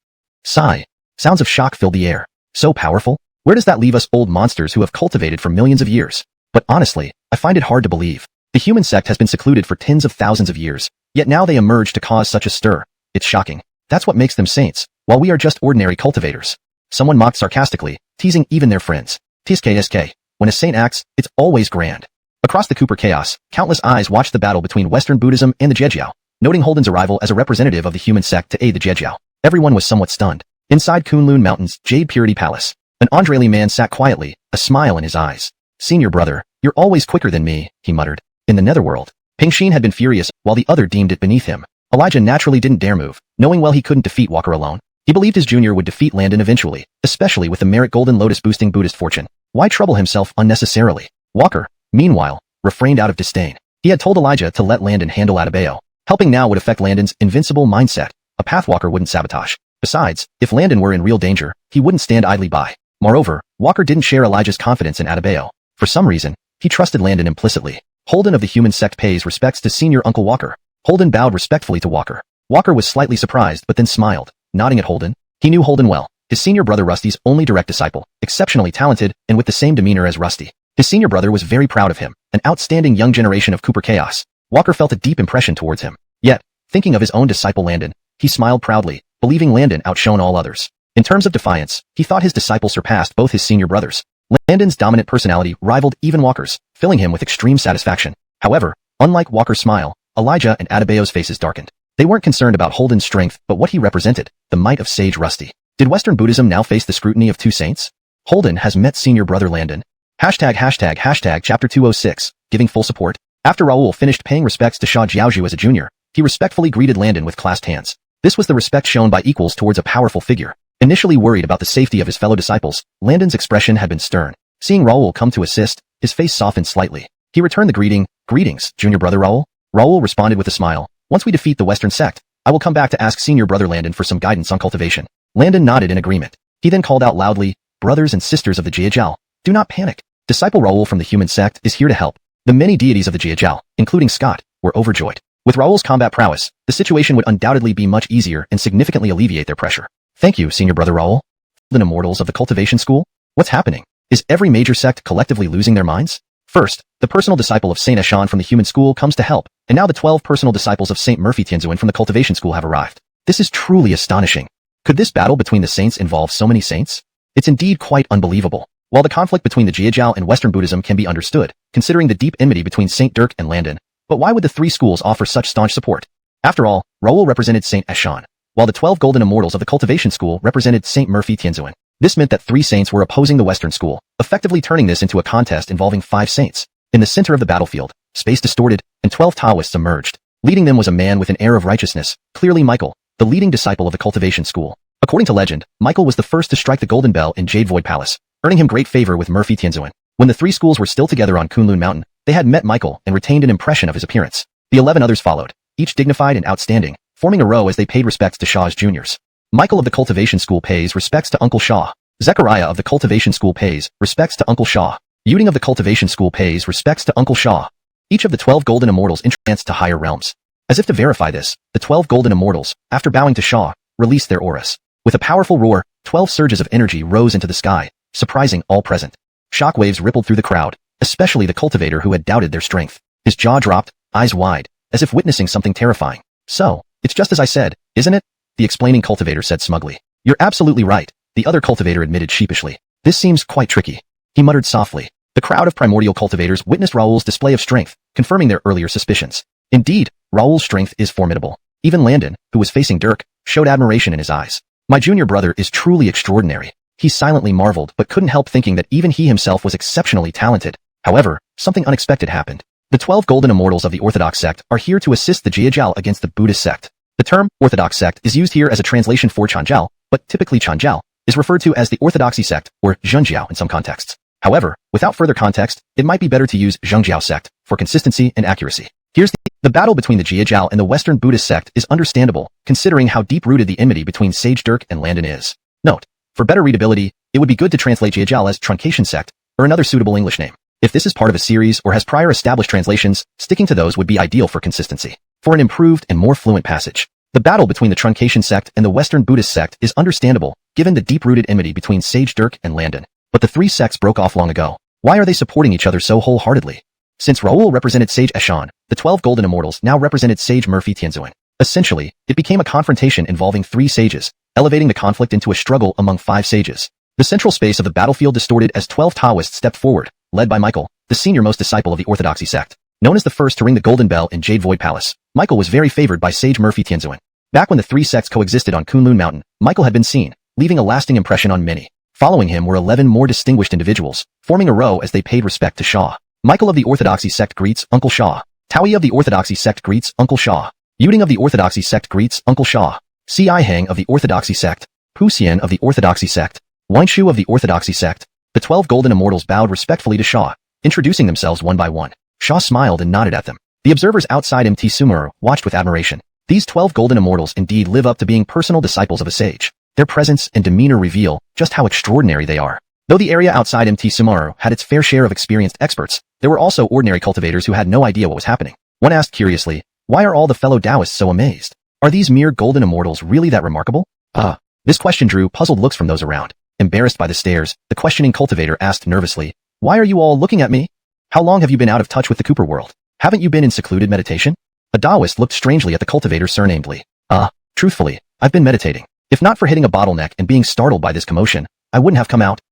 Sigh. Sounds of shock filled the air. So powerful? Where does that leave us old monsters who have cultivated for millions of years? But honestly, I find it hard to believe. The human sect has been secluded for tens of thousands of years, yet now they emerge to cause such a stir. It's shocking. That's what makes them saints, while we are just ordinary cultivators. Someone mocked sarcastically, teasing even their friends. TSKSK. When a saint acts, it's always grand. Across the Cooper chaos, countless eyes watched the battle between Western Buddhism and the Jejiao. Noting Holden's arrival as a representative of the human sect to aid the Jejiao, everyone was somewhat stunned. Inside Kunlun Mountain's Jade Purity Palace, an Andreli man sat quietly, a smile in his eyes. "Senior brother, you're always quicker than me," he muttered. In the netherworld, Pingxin had been furious, while the other deemed it beneath him. Elijah naturally didn't dare move, knowing well he couldn't defeat Walker alone. He believed his junior would defeat Landon eventually, especially with the merit Golden Lotus boosting Buddhist fortune. Why trouble himself unnecessarily? Walker, meanwhile, refrained out of disdain. He had told Elijah to let Landon handle Atabeo. Helping now would affect Landon's invincible mindset. A Pathwalker wouldn't sabotage. Besides, if Landon were in real danger, he wouldn't stand idly by. Moreover, Walker didn't share Elijah's confidence in Atabeo. For some reason, he trusted Landon implicitly. Holden of the human sect pays respects to senior Uncle Walker. Holden bowed respectfully to Walker. Walker was slightly surprised but then smiled, nodding at Holden. He knew Holden well. his senior brother Rusty's only direct disciple, exceptionally talented and with the same demeanor as Rusty. His senior brother was very proud of him, an outstanding young generation of Cooper Chaos. Walker felt a deep impression towards him. Yet, thinking of his own disciple Landon, he smiled proudly, believing Landon outshone all others. In terms of defiance, he thought his disciple surpassed both his senior brothers. Landon's dominant personality rivaled even Walker's, filling him with extreme satisfaction. However, unlike Walker's smile, Elijah and Adebayo's faces darkened. They weren't concerned about Holden's strength, but what he represented, the might of Sage Rusty. Did Western Buddhism now face the scrutiny of two saints? Holden has met senior brother Landon. ####Chapter 206, giving full support. After Raoul finished paying respects to Sha Jiaozhu as a junior, he respectfully greeted Landon with clasped hands. This was the respect shown by equals towards a powerful figure. Initially worried about the safety of his fellow disciples, Landon's expression had been stern. Seeing Raoul come to assist, his face softened slightly. He returned the greeting, "Greetings, junior brother Raoul." Raoul responded with a smile. "Once we defeat the Western sect, I will come back to ask senior brother Landon for some guidance on cultivation." Landon nodded in agreement. He then called out loudly, "Brothers and sisters of the Jiajiao, do not panic. Disciple Raoul from the human sect is here to help." The many deities of the Jiajiao, including Scott, were overjoyed. With Raoul's combat prowess, the situation would undoubtedly be much easier and significantly alleviate their pressure. "Thank you, senior brother Raoul." The immortals of the cultivation school? What's happening? Is every major sect collectively losing their minds? First, the personal disciple of Saint Ashan from the human school comes to help, and now the 12 personal disciples of Saint Murphy Tianzuan from the cultivation school have arrived. This is truly astonishing. Could this battle between the saints involve so many saints? It's indeed quite unbelievable. While the conflict between the Jiajiao and Western Buddhism can be understood, considering the deep enmity between Saint Dirk and Landon, but why would the three schools offer such staunch support? After all, Raoul represented Saint Ashan, while the 12 golden immortals of the cultivation school represented Saint Murphy Tianzuan. This meant that three saints were opposing the Western school, effectively turning this into a contest involving 5 saints. In the center of the battlefield, space distorted, and 12 Taoists emerged. Leading them was a man with an air of righteousness, clearly Michael, the leading disciple of the cultivation school. According to legend, Michael was the first to strike the golden bell in Jade Void Palace, earning him great favor with Murphy Tianzuan. When the three schools were still together on Kunlun Mountain, they had met Michael and retained an impression of his appearance. The 11 others followed, each dignified and outstanding, forming a row as they paid respects to Shaw's juniors. Michael of the cultivation school pays respects to Uncle Shaw. Zechariah of the cultivation school pays respects to Uncle Shaw. Yuding of the cultivation school pays respects to Uncle Shaw. Each of the 12 golden immortals advanced to higher realms. As if to verify this, the 12 golden immortals, after bowing to Shaw, released their auras. With a powerful roar, 12 surges of energy rose into the sky, surprising all present. Shockwaves rippled through the crowd, especially the cultivator who had doubted their strength. His jaw dropped, eyes wide, as if witnessing something terrifying. "So, it's just as I said, isn't it?" the explaining cultivator said smugly. "You're absolutely right," the other cultivator admitted sheepishly. "This seems quite tricky," he muttered softly. The crowd of primordial cultivators witnessed Raoul's display of strength, confirming their earlier suspicions. Indeed, Raoul's strength is formidable. Even Landon, who was facing Dirk, showed admiration in his eyes. "My junior brother is truly extraordinary." He silently marveled but couldn't help thinking that even he himself was exceptionally talented. However, something unexpected happened. The 12 golden immortals of the Orthodox sect are here to assist the Jiajiao against the Buddhist sect. The term Orthodox sect is used here as a translation for Chanjiao, but typically Chanjiao is referred to as the Orthodoxy sect or Zhengjiao in some contexts. However, without further context, it might be better to use Zhengjiao sect for consistency and accuracy. Here's the battle between the Jiajiao and the Western Buddhist sect is understandable, considering how deep-rooted the enmity between Sage Dirk and Landon is. Note, for better readability, it would be good to translate Jiajiao as Truncation sect, or another suitable English name. If this is part of a series or has prior established translations, sticking to those would be ideal for consistency. For an improved and more fluent passage, the battle between the Truncation sect and the Western Buddhist sect is understandable, given the deep-rooted enmity between Sage Dirk and Landon. But the three sects broke off long ago. Why are they supporting each other so wholeheartedly? Since Raoul represented Sage Ashan, the 12 golden immortals now represented Sage Murphy Tianzuan. Essentially, it became a confrontation involving 3 sages, elevating the conflict into a struggle among 5 sages. The central space of the battlefield distorted as 12 Taoists stepped forward, led by Michael, the senior-most disciple of the Orthodoxy sect. Known as the first to ring the golden bell in Jade Void Palace, Michael was very favored by Sage Murphy Tianzuan. Back when the 3 sects coexisted on Kunlun Mountain, Michael had been seen, leaving a lasting impression on many. Following him were 11 more distinguished individuals, forming a row as they paid respect to Shaw. Michael of the Orthodoxy sect greets Uncle Shaw. Taoyi of the Orthodoxy sect greets Uncle Shaw. Yuding of the Orthodoxy sect greets Uncle Shaw. Si Hang of the Orthodoxy sect. Pu Xian of the Orthodoxy sect. Wanshu of the Orthodoxy sect. The 12 golden immortals bowed respectfully to Shaw, introducing themselves one by one. Shaw smiled and nodded at them. The observers outside Mt. Sumuru watched with admiration. These 12 golden immortals indeed live up to being personal disciples of a sage. Their presence and demeanor reveal just how extraordinary they are. Though the area outside Mt. Sumuru had its fair share of experienced experts, there were also ordinary cultivators who had no idea what was happening. One asked curiously, why are all the fellow Taoists so amazed? Are these mere golden immortals really that remarkable? This question drew puzzled looks from those around. Embarrassed by the stares, the questioning cultivator asked nervously, "Why are you all looking at me? How long have you been out of touch with the Cooper world? Haven't you been in secluded meditation?" A Taoist looked strangely at the cultivator surnamedly. Truthfully, I've been meditating. If not for hitting a bottleneck and being startled by this commotion, I wouldn't have come out."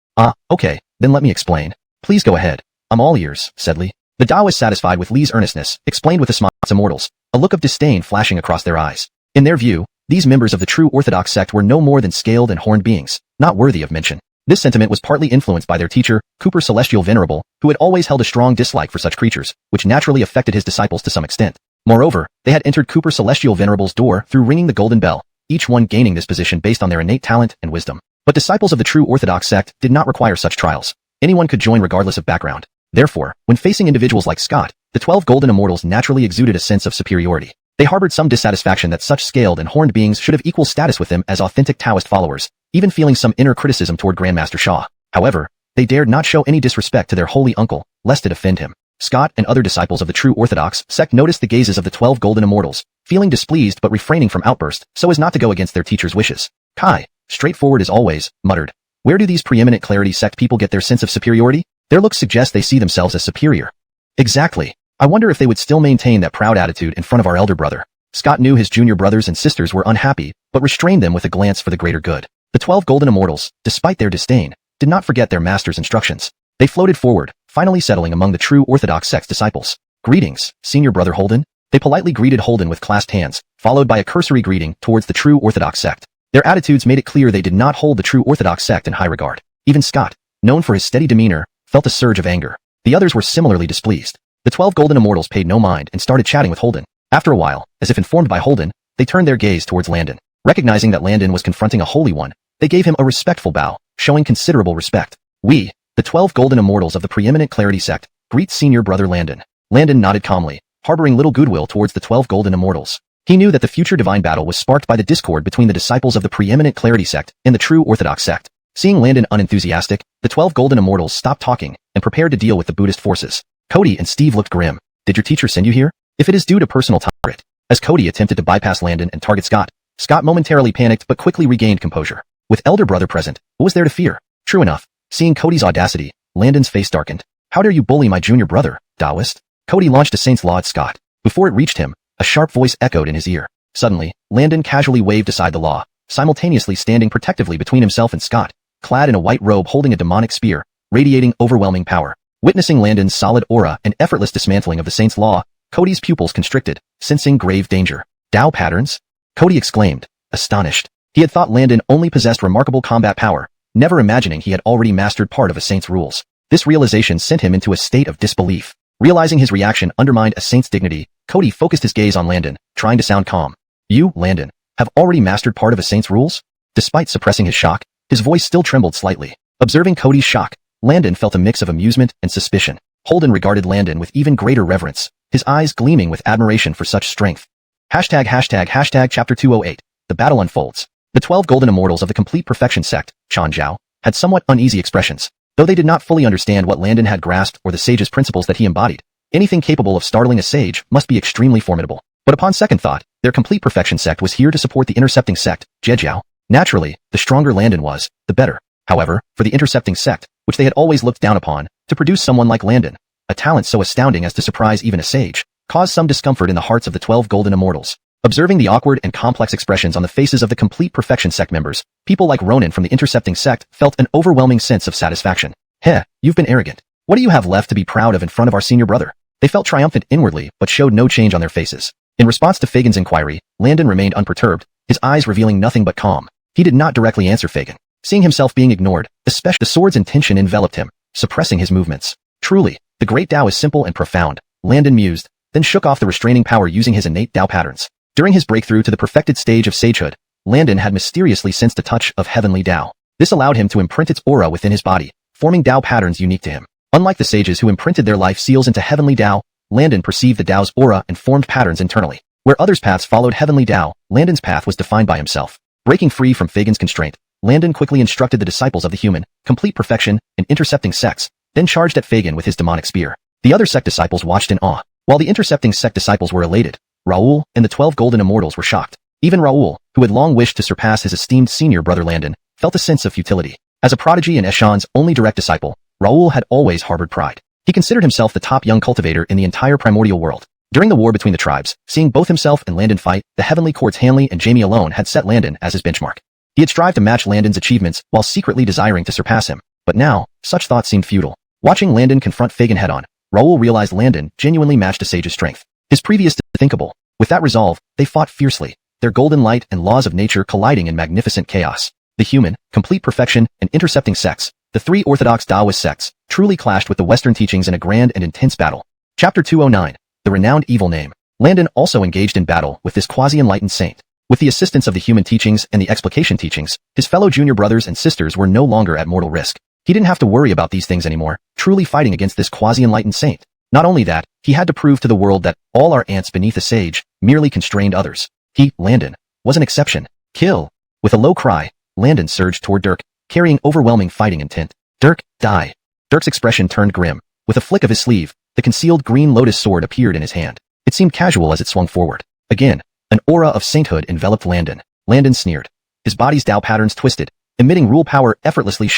Okay, then let me explain. Please go ahead. I'm all ears," said Li. The Taoist, satisfied with Li's earnestness, explained with a smile. Immortals, a look of disdain flashing across their eyes. In their view, these members of the true orthodox sect were no more than scaled and horned beings, not worthy of mention. This sentiment was partly influenced by their teacher, Cooper Celestial Venerable, who had always held a strong dislike for such creatures, which naturally affected his disciples to some extent. Moreover, they had entered Cooper Celestial Venerable's door through ringing the golden bell, each one gaining this position based on their innate talent and wisdom. But disciples of the true orthodox sect did not require such trials. Anyone could join regardless of background. Therefore, when facing individuals like Scott, the 12 golden immortals naturally exuded a sense of superiority. They harbored some dissatisfaction that such scaled and horned beings should have equal status with them as authentic Taoist followers, even feeling some inner criticism toward Grandmaster Shaw. However, they dared not show any disrespect to their holy uncle, lest it offend him. Scott and other disciples of the true orthodox sect noticed the gazes of the 12 golden immortals, feeling displeased but refraining from outburst so as not to go against their teacher's wishes. Kai, straightforward as always, muttered. Where do these preeminent clarity sect people get their sense of superiority? Their looks suggest they see themselves as superior. Exactly. I wonder if they would still maintain that proud attitude in front of our elder brother. Scott knew his junior brothers and sisters were unhappy, but restrained them with a glance for the greater good. The 12 golden immortals, despite their disdain, did not forget their master's instructions. They floated forward, finally settling among the true orthodox sect's disciples. Greetings, senior brother Holden. They politely greeted Holden with clasped hands, followed by a cursory greeting towards the true orthodox sect. Their attitudes made it clear they did not hold the true orthodox sect in high regard. Even Scott, known for his steady demeanor, felt a surge of anger. The others were similarly displeased. The 12 golden immortals paid no mind and started chatting with Holden. After a while, as if informed by Holden, they turned their gaze towards Landon. Recognizing that Landon was confronting a holy one, they gave him a respectful bow, showing considerable respect. We, the 12 golden immortals of the preeminent clarity sect, greet senior brother Landon. Landon nodded calmly, harboring little goodwill towards the 12 golden immortals. He knew that the future divine battle was sparked by the discord between the disciples of the preeminent clarity sect and the true orthodox sect. Seeing Landon unenthusiastic, the 12 golden immortals stopped talking and prepared to deal with the Buddhist forces. Cody and Steve looked grim. Did your teacher send you here? If it is due to personal tolerance. As Cody attempted to bypass Landon and target Scott, Scott momentarily panicked but quickly regained composure. With elder brother present, what was there to fear? True enough, seeing Cody's audacity, Landon's face darkened. How dare you bully my junior brother, Taoist? Cody launched a saint's law at Scott. Before it reached him, a sharp voice echoed in his ear. Suddenly, Landon casually waved aside the law, simultaneously standing protectively between himself and Scott, clad in a white robe holding a demonic spear, radiating overwhelming power. Witnessing Landon's solid aura and effortless dismantling of the saint's law, Cody's pupils constricted, sensing grave danger. Tao patterns? Cody exclaimed, astonished. He had thought Landon only possessed remarkable combat power, never imagining he had already mastered part of a saint's rules. This realization sent him into a state of disbelief. Realizing his reaction undermined a saint's dignity, Cody focused his gaze on Landon, trying to sound calm. You, Landon, have already mastered part of a saint's rules? Despite suppressing his shock, his voice still trembled slightly. Observing Cody's shock, Landon felt a mix of amusement and suspicion. Holden regarded Landon with even greater reverence, his eyes gleaming with admiration for such strength. Hashtag Chapter 208. The battle unfolds. The 12 golden immortals of the complete perfection sect, Xianxia, had somewhat uneasy expressions. Though they did not fully understand what Landon had grasped or the sage's principles that he embodied, anything capable of startling a sage must be extremely formidable. But upon second thought, their complete perfection sect was here to support the intercepting sect, Zhejiao. Naturally, the stronger Landon was, the better. However, for the intercepting sect, which they had always looked down upon, to produce someone like Landon, a talent so astounding as to surprise even a sage, caused some discomfort in the hearts of the 12 golden immortals. Observing the awkward and complex expressions on the faces of the complete perfection sect members, people like Ronan from the intercepting sect felt an overwhelming sense of satisfaction. Heh, you've been arrogant. What do you have left to be proud of in front of our senior brother? They felt triumphant inwardly, but showed no change on their faces. In response to Fagin's inquiry, Landon remained unperturbed, his eyes revealing nothing but calm. He did not directly answer Fagin. Seeing himself being ignored, especially the sword's intention enveloped him, suppressing his movements. Truly, the great Tao is simple and profound, Landon mused, then shook off the restraining power using his innate Tao patterns. During his breakthrough to the perfected stage of sagehood, Landon had mysteriously sensed a touch of heavenly Tao. This allowed him to imprint its aura within his body, forming Tao patterns unique to him. Unlike the sages who imprinted their life seals into heavenly Tao, Landon perceived the Tao's aura and formed patterns internally. Where others' paths followed heavenly Tao, Landon's path was defined by himself. Breaking free from Fagin's constraint, Landon quickly instructed the disciples of the human, complete perfection, and intercepting sects, then charged at Fagin with his demonic spear. The other sect disciples watched in awe. While the intercepting sect disciples were elated, Raoul and the 12 golden immortals were shocked. Even Raoul, who had long wished to surpass his esteemed senior brother Landon, felt a sense of futility. As a prodigy and Eshan's only direct disciple, Raoul had always harbored pride. He considered himself the top young cultivator in the entire primordial world. During the war between the tribes, seeing both himself and Landon fight, the Heavenly Court's Hanley and Jamie alone had set Landon as his benchmark. He had strived to match Landon's achievements while secretly desiring to surpass him. But now, such thoughts seemed futile. Watching Landon confront Fagin head-on, Raoul realized Landon genuinely matched a sage's strength. His previous unthinkable. With that resolve, they fought fiercely, their golden light and laws of nature colliding in magnificent chaos. The human, complete perfection, and intercepting sects, the three orthodox Taoist sects, truly clashed with the Western teachings in a grand and intense battle. Chapter 209. The Renowned Evil Name. Landon also engaged in battle with this quasi-enlightened saint. With the assistance of the human teachings and the explication teachings, his fellow junior brothers and sisters were no longer at mortal risk. He didn't have to worry about these things anymore, truly fighting against this quasi-enlightened saint. Not only that, he had to prove to the world that all our ants beneath a sage merely constrained others. He, Landon, was an exception. Kill! With a low cry, Landon surged toward Dirk, carrying overwhelming fighting intent. Dirk, die! Dirk's expression turned grim. With a flick of his sleeve, the concealed green lotus sword appeared in his hand. It seemed casual as it swung forward. Again, an aura of sainthood enveloped Landon. Landon sneered. His body's Tao patterns twisted, emitting rule power effortlessly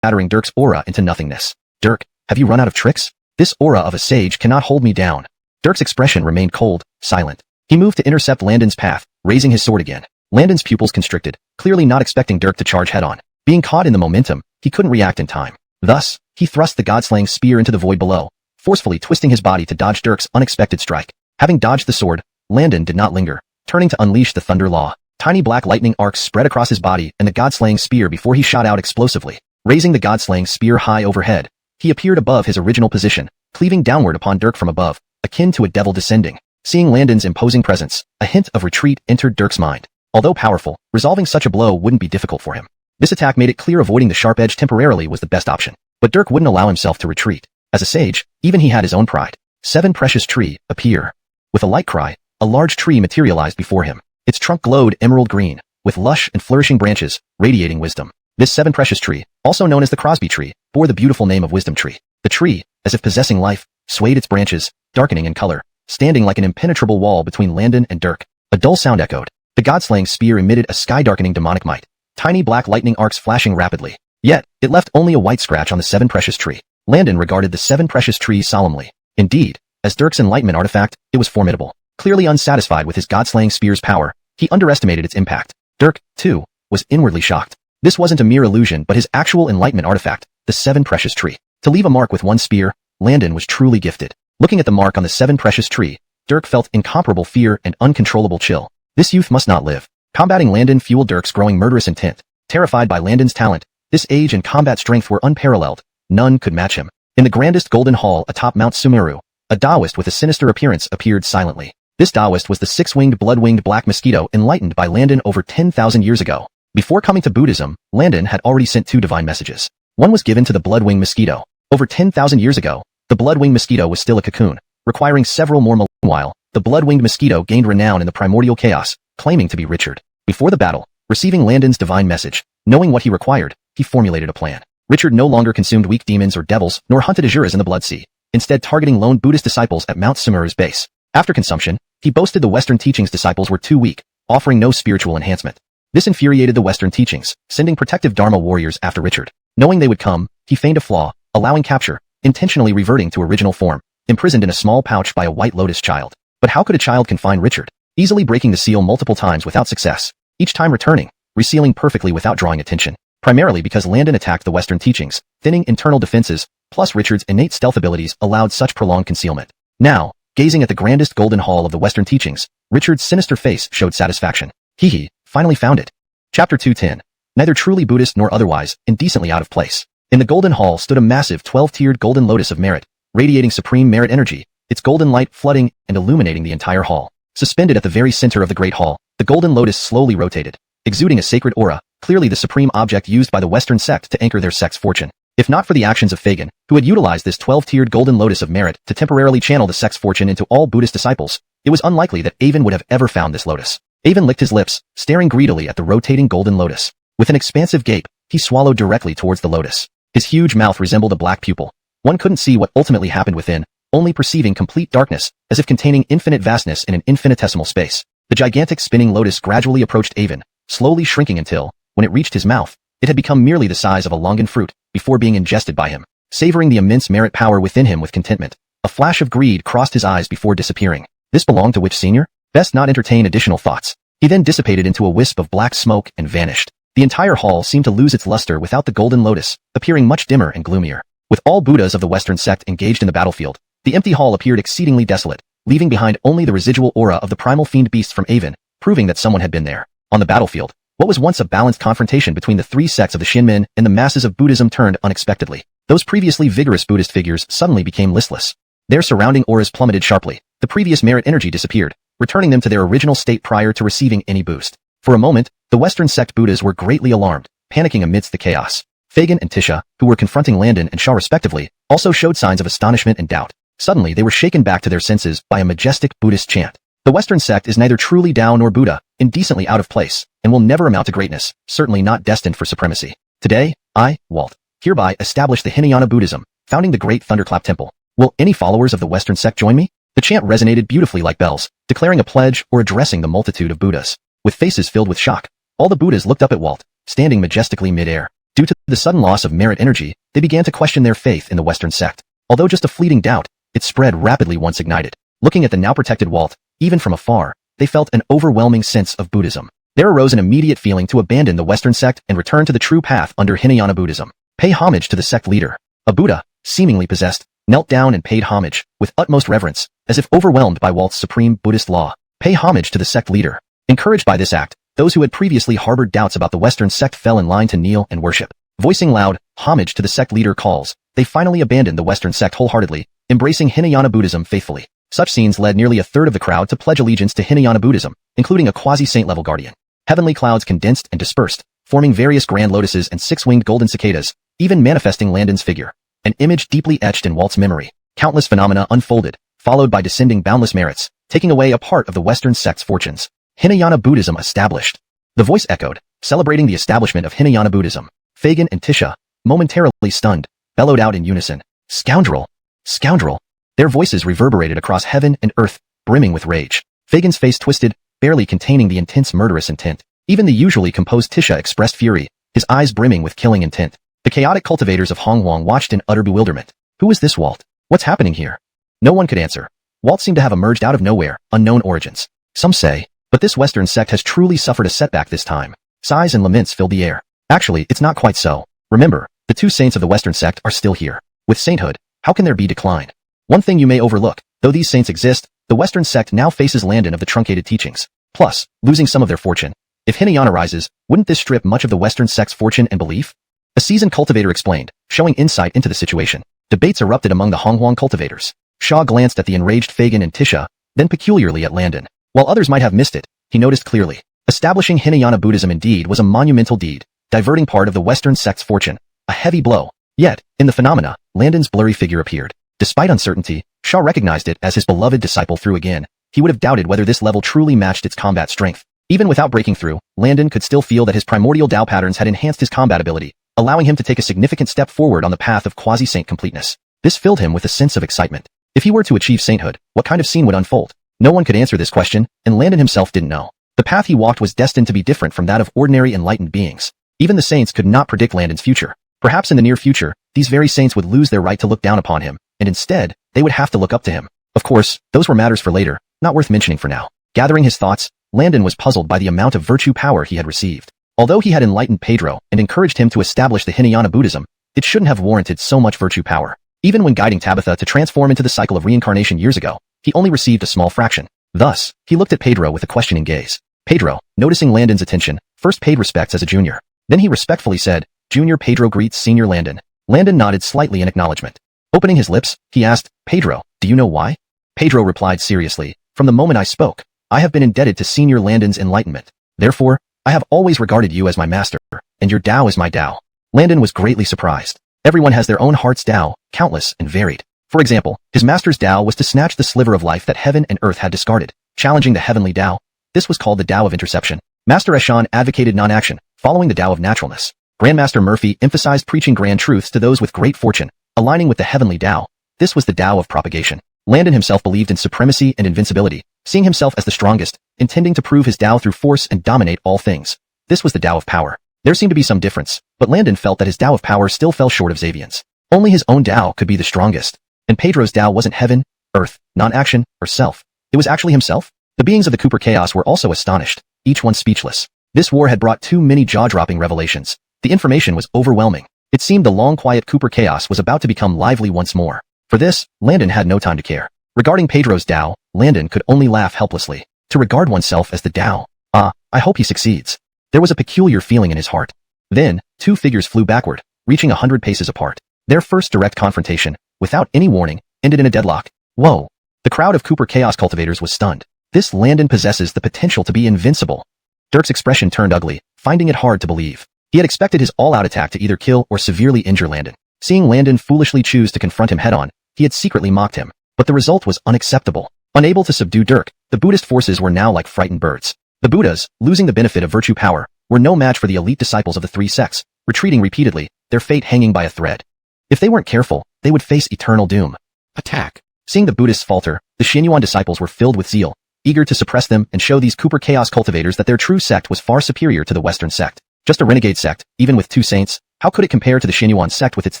shattering Dirk's aura into nothingness. Dirk, have you run out of tricks? This aura of a sage cannot hold me down. Dirk's expression remained cold, silent. He moved to intercept Landon's path, raising his sword again. Landon's pupils constricted, clearly not expecting Dirk to charge head-on. Being caught in the momentum, he couldn't react in time. Thus, he thrust the god-slaying spear into the void below, forcefully twisting his body to dodge Dirk's unexpected strike. Having dodged the sword, Landon did not linger, turning to unleash the thunder law. Tiny black lightning arcs spread across his body and the god-slaying spear before he shot out explosively. Raising the god-slaying spear high overhead, he appeared above his original position, cleaving downward upon Dirk from above, akin to a devil descending. Seeing Landon's imposing presence, a hint of retreat entered Dirk's mind. Although powerful, resolving such a blow wouldn't be difficult for him. This attack made it clear avoiding the sharp edge temporarily was the best option. But Dirk wouldn't allow himself to retreat. As a sage, even he had his own pride. Seven precious tree, appear. With a light cry, a large tree materialized before him. Its trunk glowed emerald green, with lush and flourishing branches, radiating wisdom. This seven precious tree, also known as the Crosby tree, bore the beautiful name of Wisdom Tree. The tree, as if possessing life, swayed its branches, darkening in color, standing like an impenetrable wall between Landon and Dirk. A dull sound echoed. The god-slaying spear emitted a sky-darkening demonic might. Tiny black lightning arcs flashing rapidly. Yet, it left only a white scratch on the seven precious tree. Landon regarded the seven precious trees solemnly. Indeed, as Dirk's enlightenment artifact, it was formidable. Clearly unsatisfied with his god-slaying spear's power, he underestimated its impact. Dirk, too, was inwardly shocked. This wasn't a mere illusion but his actual enlightenment artifact, the seven precious tree. To leave a mark with one spear, Landon was truly gifted. Looking at the mark on the seven precious tree, Dirk felt incomparable fear and uncontrollable chill. This youth must not live. Combating Landon fueled Dirk's growing murderous intent. Terrified by Landon's talent, this age and combat strength were unparalleled. None could match him. In the grandest golden hall atop Mount Sumeru, a Taoist with a sinister appearance appeared silently. This Taoist was the six-winged blood-winged black mosquito enlightened by Landon over 10,000 years ago. Before coming to Buddhism, Landon had already sent two divine messages. One was given to the blood-winged mosquito. Over 10,000 years ago, the blood-winged mosquito was still a cocoon, requiring several more millennia. Meanwhile, the blood-winged mosquito gained renown in the primordial chaos, claiming to be Richard. Before the battle, receiving Landon's divine message, knowing what he required, he formulated a plan. Richard no longer consumed weak demons or devils, nor hunted Azuras in the Blood Sea, instead targeting lone Buddhist disciples at Mount Sumeru's base. After consumption, he boasted the Western teachings disciples were too weak, offering no spiritual enhancement. This infuriated the Western teachings, sending protective Dharma warriors after Richard. Knowing they would come, he feigned a flaw, allowing capture, intentionally reverting to original form, imprisoned in a small pouch by a white lotus child. But how could a child confine Richard? Easily breaking the seal multiple times without success, each time returning, resealing perfectly without drawing attention. Primarily because Landon attacked the Western teachings, thinning internal defenses, plus Richard's innate stealth abilities allowed such prolonged concealment. Now, gazing at the grandest golden hall of the Western teachings, Richard's sinister face showed satisfaction. He finally found it. Chapter 210. Neither truly Buddhist nor otherwise, indecently out of place. In the golden hall stood a massive 12-tiered golden lotus of merit, radiating supreme merit energy, its golden light flooding and illuminating the entire hall. Suspended at the very center of the great hall, the golden lotus slowly rotated, exuding a sacred aura, clearly the supreme object used by the Western sect to anchor their sect's fortune. If not for the actions of Fagin, who had utilized this 12-tiered golden lotus of merit to temporarily channel the sect's fortune into all Buddhist disciples, it was unlikely that Avon would have ever found this lotus. Avon licked his lips, staring greedily at the rotating golden lotus. With an expansive gape, he swallowed directly towards the lotus. His huge mouth resembled a black pupil, One couldn't see what ultimately happened within, only perceiving complete darkness, as if containing infinite vastness in an infinitesimal space. The gigantic spinning lotus gradually approached Avon, slowly shrinking until, when it reached his mouth, it had become merely the size of a longan fruit, before being ingested by him. Savoring the immense merit power within him with contentment, a flash of greed crossed his eyes before disappearing. This belonged to which senior? Best not entertain additional thoughts. He then dissipated into a wisp of black smoke and vanished. The entire hall seemed to lose its luster without the golden lotus, appearing much dimmer and gloomier. With all Buddhas of the Western sect engaged in the battlefield, the empty hall appeared exceedingly desolate, leaving behind only the residual aura of the primal fiend beasts from Avon, proving that someone had been there. On the battlefield, what was once a balanced confrontation between the three sects of the Xianmen and the masses of Buddhism turned unexpectedly. Those previously vigorous Buddhist figures suddenly became listless. Their surrounding auras plummeted sharply. The previous merit energy disappeared, returning them to their original state prior to receiving any boost. For a moment, the Western sect Buddhas were greatly alarmed, panicking amidst the chaos. Fagin and Tisha, who were confronting Landon and Shaw respectively, also showed signs of astonishment and doubt. Suddenly they were shaken back to their senses by a majestic Buddhist chant. The Western sect is neither truly Tao nor Buddha, indecently out of place, and will never amount to greatness, certainly not destined for supremacy. Today, I, Walt, hereby establish the Hinayana Buddhism, founding the Great Thunderclap Temple. Will any followers of the Western sect join me? The chant resonated beautifully like bells, declaring a pledge or addressing the multitude of Buddhas. With faces filled with shock, all the Buddhas looked up at Walt, standing majestically mid-air. Due to the sudden loss of merit energy, they began to question their faith in the Western sect. Although just a fleeting doubt, it spread rapidly once ignited. Looking at the now protected Walt, even from afar, they felt an overwhelming sense of Buddhism. There arose an immediate feeling to abandon the Western sect and return to the true path under Hinayana Buddhism. Pay homage to the sect leader. A Buddha, seemingly possessed, knelt down and paid homage, with utmost reverence, as if overwhelmed by Walt's supreme Buddhist law. Pay homage to the sect leader. Encouraged by this act, those who had previously harbored doubts about the Western sect fell in line to kneel and worship. Voicing loud homage to the sect leader calls, they finally abandoned the Western sect wholeheartedly, embracing Hinayana Buddhism faithfully. Such scenes led nearly a third of the crowd to pledge allegiance to Hinayana Buddhism, including a quasi-saint level guardian. Heavenly clouds condensed and dispersed, forming various grand lotuses and six-winged golden cicadas, even manifesting Landon's figure. An image deeply etched in Walt's memory. Countless phenomena unfolded, followed by descending boundless merits, taking away a part of the Western sect's fortunes. Hinayana Buddhism established. The voice echoed, celebrating the establishment of Hinayana Buddhism. Fagin and Tisha, momentarily stunned, bellowed out in unison. Scoundrel! Scoundrel! Their voices reverberated across heaven and earth, brimming with rage. Fagin's face twisted, barely containing the intense murderous intent. Even the usually composed Tisha expressed fury, his eyes brimming with killing intent. The chaotic cultivators of XuanHuan watched in utter bewilderment. Who is this Walt? What's happening here? No one could answer. Walt seemed to have emerged out of nowhere, unknown origins. Some say, but this Western sect has truly suffered a setback this time. Sighs and laments filled the air. Actually, it's not quite so. Remember, the two saints of the Western sect are still here. With sainthood, how can there be decline? One thing you may overlook, though these saints exist, the Western sect now faces Landon of the truncated teachings. Plus, losing some of their fortune. If Hinayana rises, wouldn't this strip much of the Western sect's fortune and belief? A seasoned cultivator explained, showing insight into the situation. Debates erupted among the XuanHuan cultivators. Shaw glanced at the enraged Fagin and Tisha, then peculiarly at Landon. While others might have missed it, he noticed clearly. Establishing Hinayana Buddhism indeed was a monumental deed, diverting part of the Western sect's fortune. A heavy blow. Yet, in the phenomena, Landon's blurry figure appeared. Despite uncertainty, Shaw recognized it as his beloved disciple through again. He would have doubted whether this level truly matched its combat strength. Even without breaking through, Landon could still feel that his primordial Tao patterns had enhanced his combat ability, allowing him to take a significant step forward on the path of quasi-saint completeness. This filled him with a sense of excitement. If he were to achieve sainthood, what kind of scene would unfold? No one could answer this question, and Landon himself didn't know. The path he walked was destined to be different from that of ordinary enlightened beings. Even the saints could not predict Landon's future. Perhaps in the near future, these very saints would lose their right to look down upon him, and instead, they would have to look up to him. Of course, those were matters for later, not worth mentioning for now. Gathering his thoughts, Landon was puzzled by the amount of virtue power he had received. Although he had enlightened Pedro and encouraged him to establish the Hinayana Buddhism, it shouldn't have warranted so much virtue power. Even when guiding Tabitha to transform into the cycle of reincarnation years ago, he only received a small fraction. Thus, he looked at Pedro with a questioning gaze. Pedro, noticing Landon's attention, first paid respects as a junior. Then he respectfully said, "Junior Pedro greets Senior Landon." Landon nodded slightly in acknowledgement. Opening his lips, he asked, "Pedro, do you know why?" Pedro replied seriously, "From the moment I spoke, I have been indebted to Senior Landon's enlightenment. Therefore, I have always regarded you as my master, and your Tao is my Tao." Landon was greatly surprised. Everyone has their own heart's Tao, countless and varied. For example, his master's Tao was to snatch the sliver of life that heaven and earth had discarded, challenging the heavenly Tao. This was called the Tao of interception. Master Eshan advocated non-action, following the Tao of naturalness. Grandmaster Murphy emphasized preaching grand truths to those with great fortune, aligning with the heavenly Tao. This was the Tao of propagation. Landon himself believed in supremacy and invincibility, seeing himself as the strongest, intending to prove his Tao through force and dominate all things. This was the Tao of power. There seemed to be some difference, but Landon felt that his Tao of power still fell short of Xavian's. Only his own Tao could be the strongest. And Pedro's Tao wasn't heaven, earth, non-action, or self. It was actually himself. The beings of the Cooper Chaos were also astonished, each one speechless. This war had brought too many jaw-dropping revelations. The information was overwhelming. It seemed the long quiet Cooper Chaos was about to become lively once more. For this, Landon had no time to care. Regarding Pedro's Tao, Landon could only laugh helplessly. To regard oneself as the Tao. I hope he succeeds. There was a peculiar feeling in his heart. Then, two figures flew backward, reaching 100 paces apart. Their first direct confrontation, without any warning, ended in a deadlock. Whoa! The crowd of Cooper Chaos cultivators was stunned. This Landon possesses the potential to be invincible. Dirk's expression turned ugly, finding it hard to believe. He had expected his all-out attack to either kill or severely injure Landon. Seeing Landon foolishly choose to confront him head-on, he had secretly mocked him. But the result was unacceptable. Unable to subdue Dirk, the Buddhist forces were now like frightened birds. The Buddhas, losing the benefit of virtue power, were no match for the elite disciples of the three sects, retreating repeatedly, their fate hanging by a thread. If they weren't careful, they would face eternal doom. Attack. Seeing the Buddhists falter, the XuanHuan disciples were filled with zeal, eager to suppress them and show these Cooper Chaos cultivators that their true sect was far superior to the Western sect. Just a renegade sect, even with 2 saints, how could it compare to the XuanHuan sect with its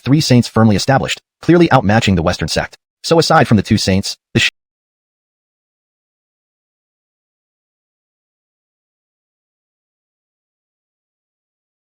3 saints firmly established, clearly outmatching the Western sect? So aside from the 2 saints, the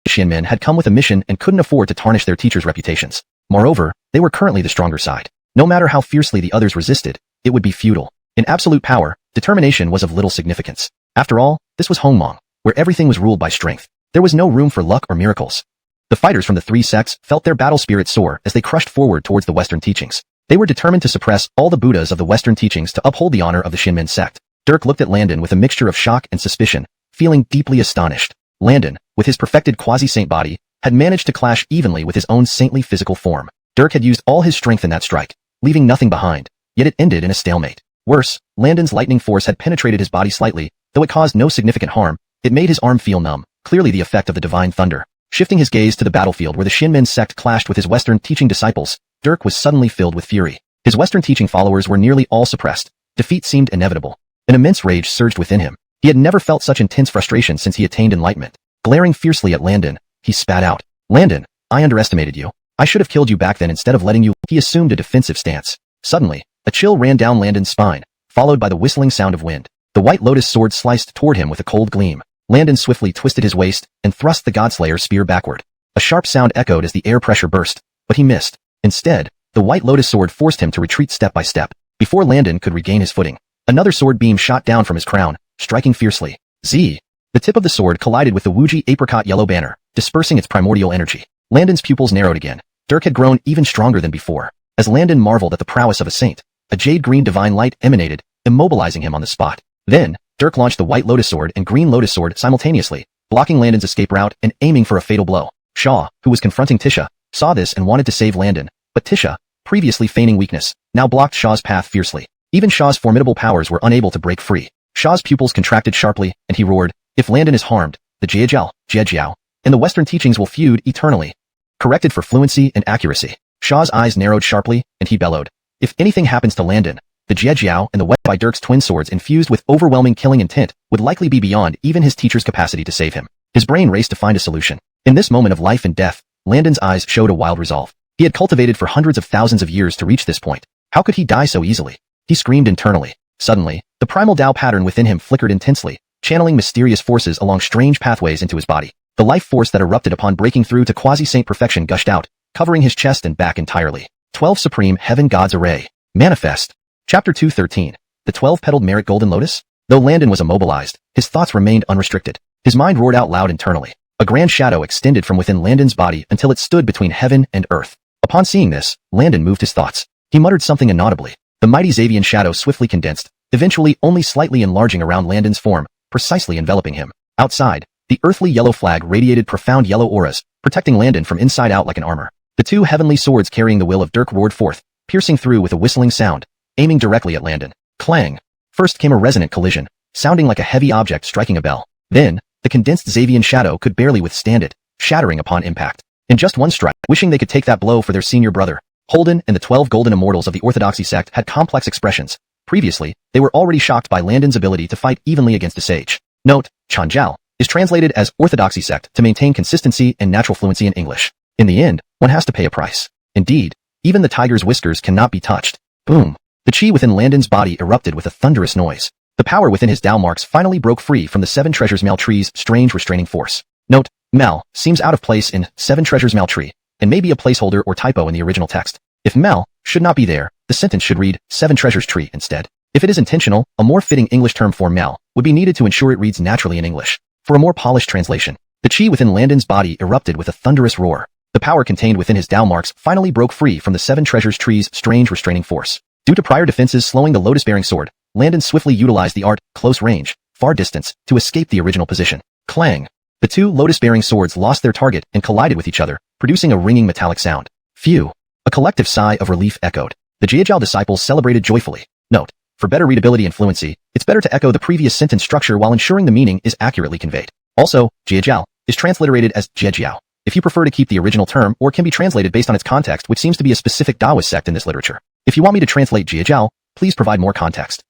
Xian men had come with a mission and couldn't afford to tarnish their teachers' reputations. Moreover, they were currently the stronger side. No matter how fiercely the others resisted, it would be futile. In absolute power, determination was of little significance. After all, this was Hongmong, where everything was ruled by strength. There was no room for luck or miracles. The fighters from the 3 sects felt their battle spirit soar as they crushed forward towards the Western teachings. They were determined to suppress all the Buddhas of the Western teachings to uphold the honor of the Xinmen sect. Dirk looked at Landon with a mixture of shock and suspicion, feeling deeply astonished. Landon, with his perfected quasi-saint body, had managed to clash evenly with his own saintly physical form. Dirk had used all his strength in that strike, leaving nothing behind, yet it ended in a stalemate. Worse, Landon's lightning force had penetrated his body slightly, though it caused no significant harm. It made his arm feel numb, clearly the effect of the divine thunder. Shifting his gaze to the battlefield where the Xinmen sect clashed with his Western teaching disciples, Dirk was suddenly filled with fury. His Western teaching followers were nearly all suppressed. Defeat seemed inevitable. An immense rage surged within him. He had never felt such intense frustration since he attained enlightenment. Glaring fiercely at Landon, he spat out. Landon, I underestimated you. I should have killed you back then instead of letting you. He assumed a defensive stance. Suddenly, a chill ran down Landon's spine, followed by the whistling sound of wind. The white lotus sword sliced toward him with a cold gleam. Landon swiftly twisted his waist and thrust the Godslayer's spear backward. A sharp sound echoed as the air pressure burst, but he missed. Instead, the white lotus sword forced him to retreat step by step. Before Landon could regain his footing, another sword beam shot down from his crown, striking fiercely. Z. The tip of the sword collided with the Wuji apricot yellow banner, dispersing its primordial energy. Landon's pupils narrowed again. Dirk had grown even stronger than before. As Landon marveled at the prowess of a saint, a jade-green divine light emanated, immobilizing him on the spot. Then, Dirk launched the white lotus sword and green lotus sword simultaneously, blocking Landon's escape route and aiming for a fatal blow. Shaw, who was confronting Tisha, saw this and wanted to save Landon, but Tisha, previously feigning weakness, now blocked Shaw's path fiercely. Even Shaw's formidable powers were unable to break free. Shaw's pupils contracted sharply, and he roared, "If Landon is harmed, the Jiejiao, and the Western teachings will feud eternally." Corrected for fluency and accuracy, Shaw's eyes narrowed sharply, and he bellowed, "If anything happens to Landon, the Jiejiao and the West by Dirk's twin swords infused with overwhelming killing intent would likely be beyond even his teacher's capacity to save him." His brain raced to find a solution. In this moment of life and death, Landon's eyes showed a wild resolve. He had cultivated for hundreds of thousands of years to reach this point. How could he die so easily? He screamed internally. Suddenly, the primal Tao pattern within him flickered intensely, channeling mysterious forces along strange pathways into his body. The life force that erupted upon breaking through to quasi-saint perfection gushed out, covering his chest and back entirely. 12 Supreme Heaven Gods Array. Manifest. Chapter 213. The 12-petaled merit golden lotus? Though Landon was immobilized, his thoughts remained unrestricted. His mind roared out loud internally. A grand shadow extended from within Landon's body until it stood between heaven and earth. Upon seeing this, Landon moved his thoughts. He muttered something inaudibly. The mighty Xavian shadow swiftly condensed, eventually only slightly enlarging around Landon's form, precisely enveloping him. Outside, the earthly yellow flag radiated profound yellow auras, protecting Landon from inside out like an armor. The 2 heavenly swords carrying the will of Dirk roared forth, piercing through with a whistling sound, aiming directly at Landon. Clang! First came a resonant collision, sounding like a heavy object striking a bell. Then, the condensed Xavian shadow could barely withstand it, shattering upon impact. In just one strike, wishing they could take that blow for their senior brother, Holden and the 12 golden immortals of the Orthodoxy sect had complex expressions. Previously, they were already shocked by Landon's ability to fight evenly against a sage. Note, Chanjiao is translated as Orthodoxy sect to maintain consistency and natural fluency in English. In the end, one has to pay a price. Indeed, even the tiger's whiskers cannot be touched. Boom. The chi within Landon's body erupted with a thunderous noise. The power within his Dao marks finally broke free from the Seven Treasures Mal tree's strange restraining force. Note, Mal seems out of place in Seven Treasures Mal tree, and may be a placeholder or typo in the original text. If Mal should not be there, the sentence should read Seven Treasures tree instead. If it is intentional, a more fitting English term for Mal would be needed to ensure it reads naturally in English. For a more polished translation, the chi within Landon's body erupted with a thunderous roar. The power contained within his Dao marks finally broke free from the Seven Treasures tree's strange restraining force. Due to prior defenses slowing the lotus-bearing sword, Landon swiftly utilized the art, close range, far distance, to escape the original position. Clang! The two lotus-bearing swords lost their target and collided with each other, producing a ringing metallic sound. Phew! A collective sigh of relief echoed. The Jiajiao disciples celebrated joyfully. Note, for better readability and fluency, it's better to echo the previous sentence structure while ensuring the meaning is accurately conveyed. Also, Jiajiao is transliterated as Jiejiao, if you prefer to keep the original term, or can be translated based on its context, which seems to be a specific Taoist sect in this literature. If you want me to translate Jiajiao, please provide more context.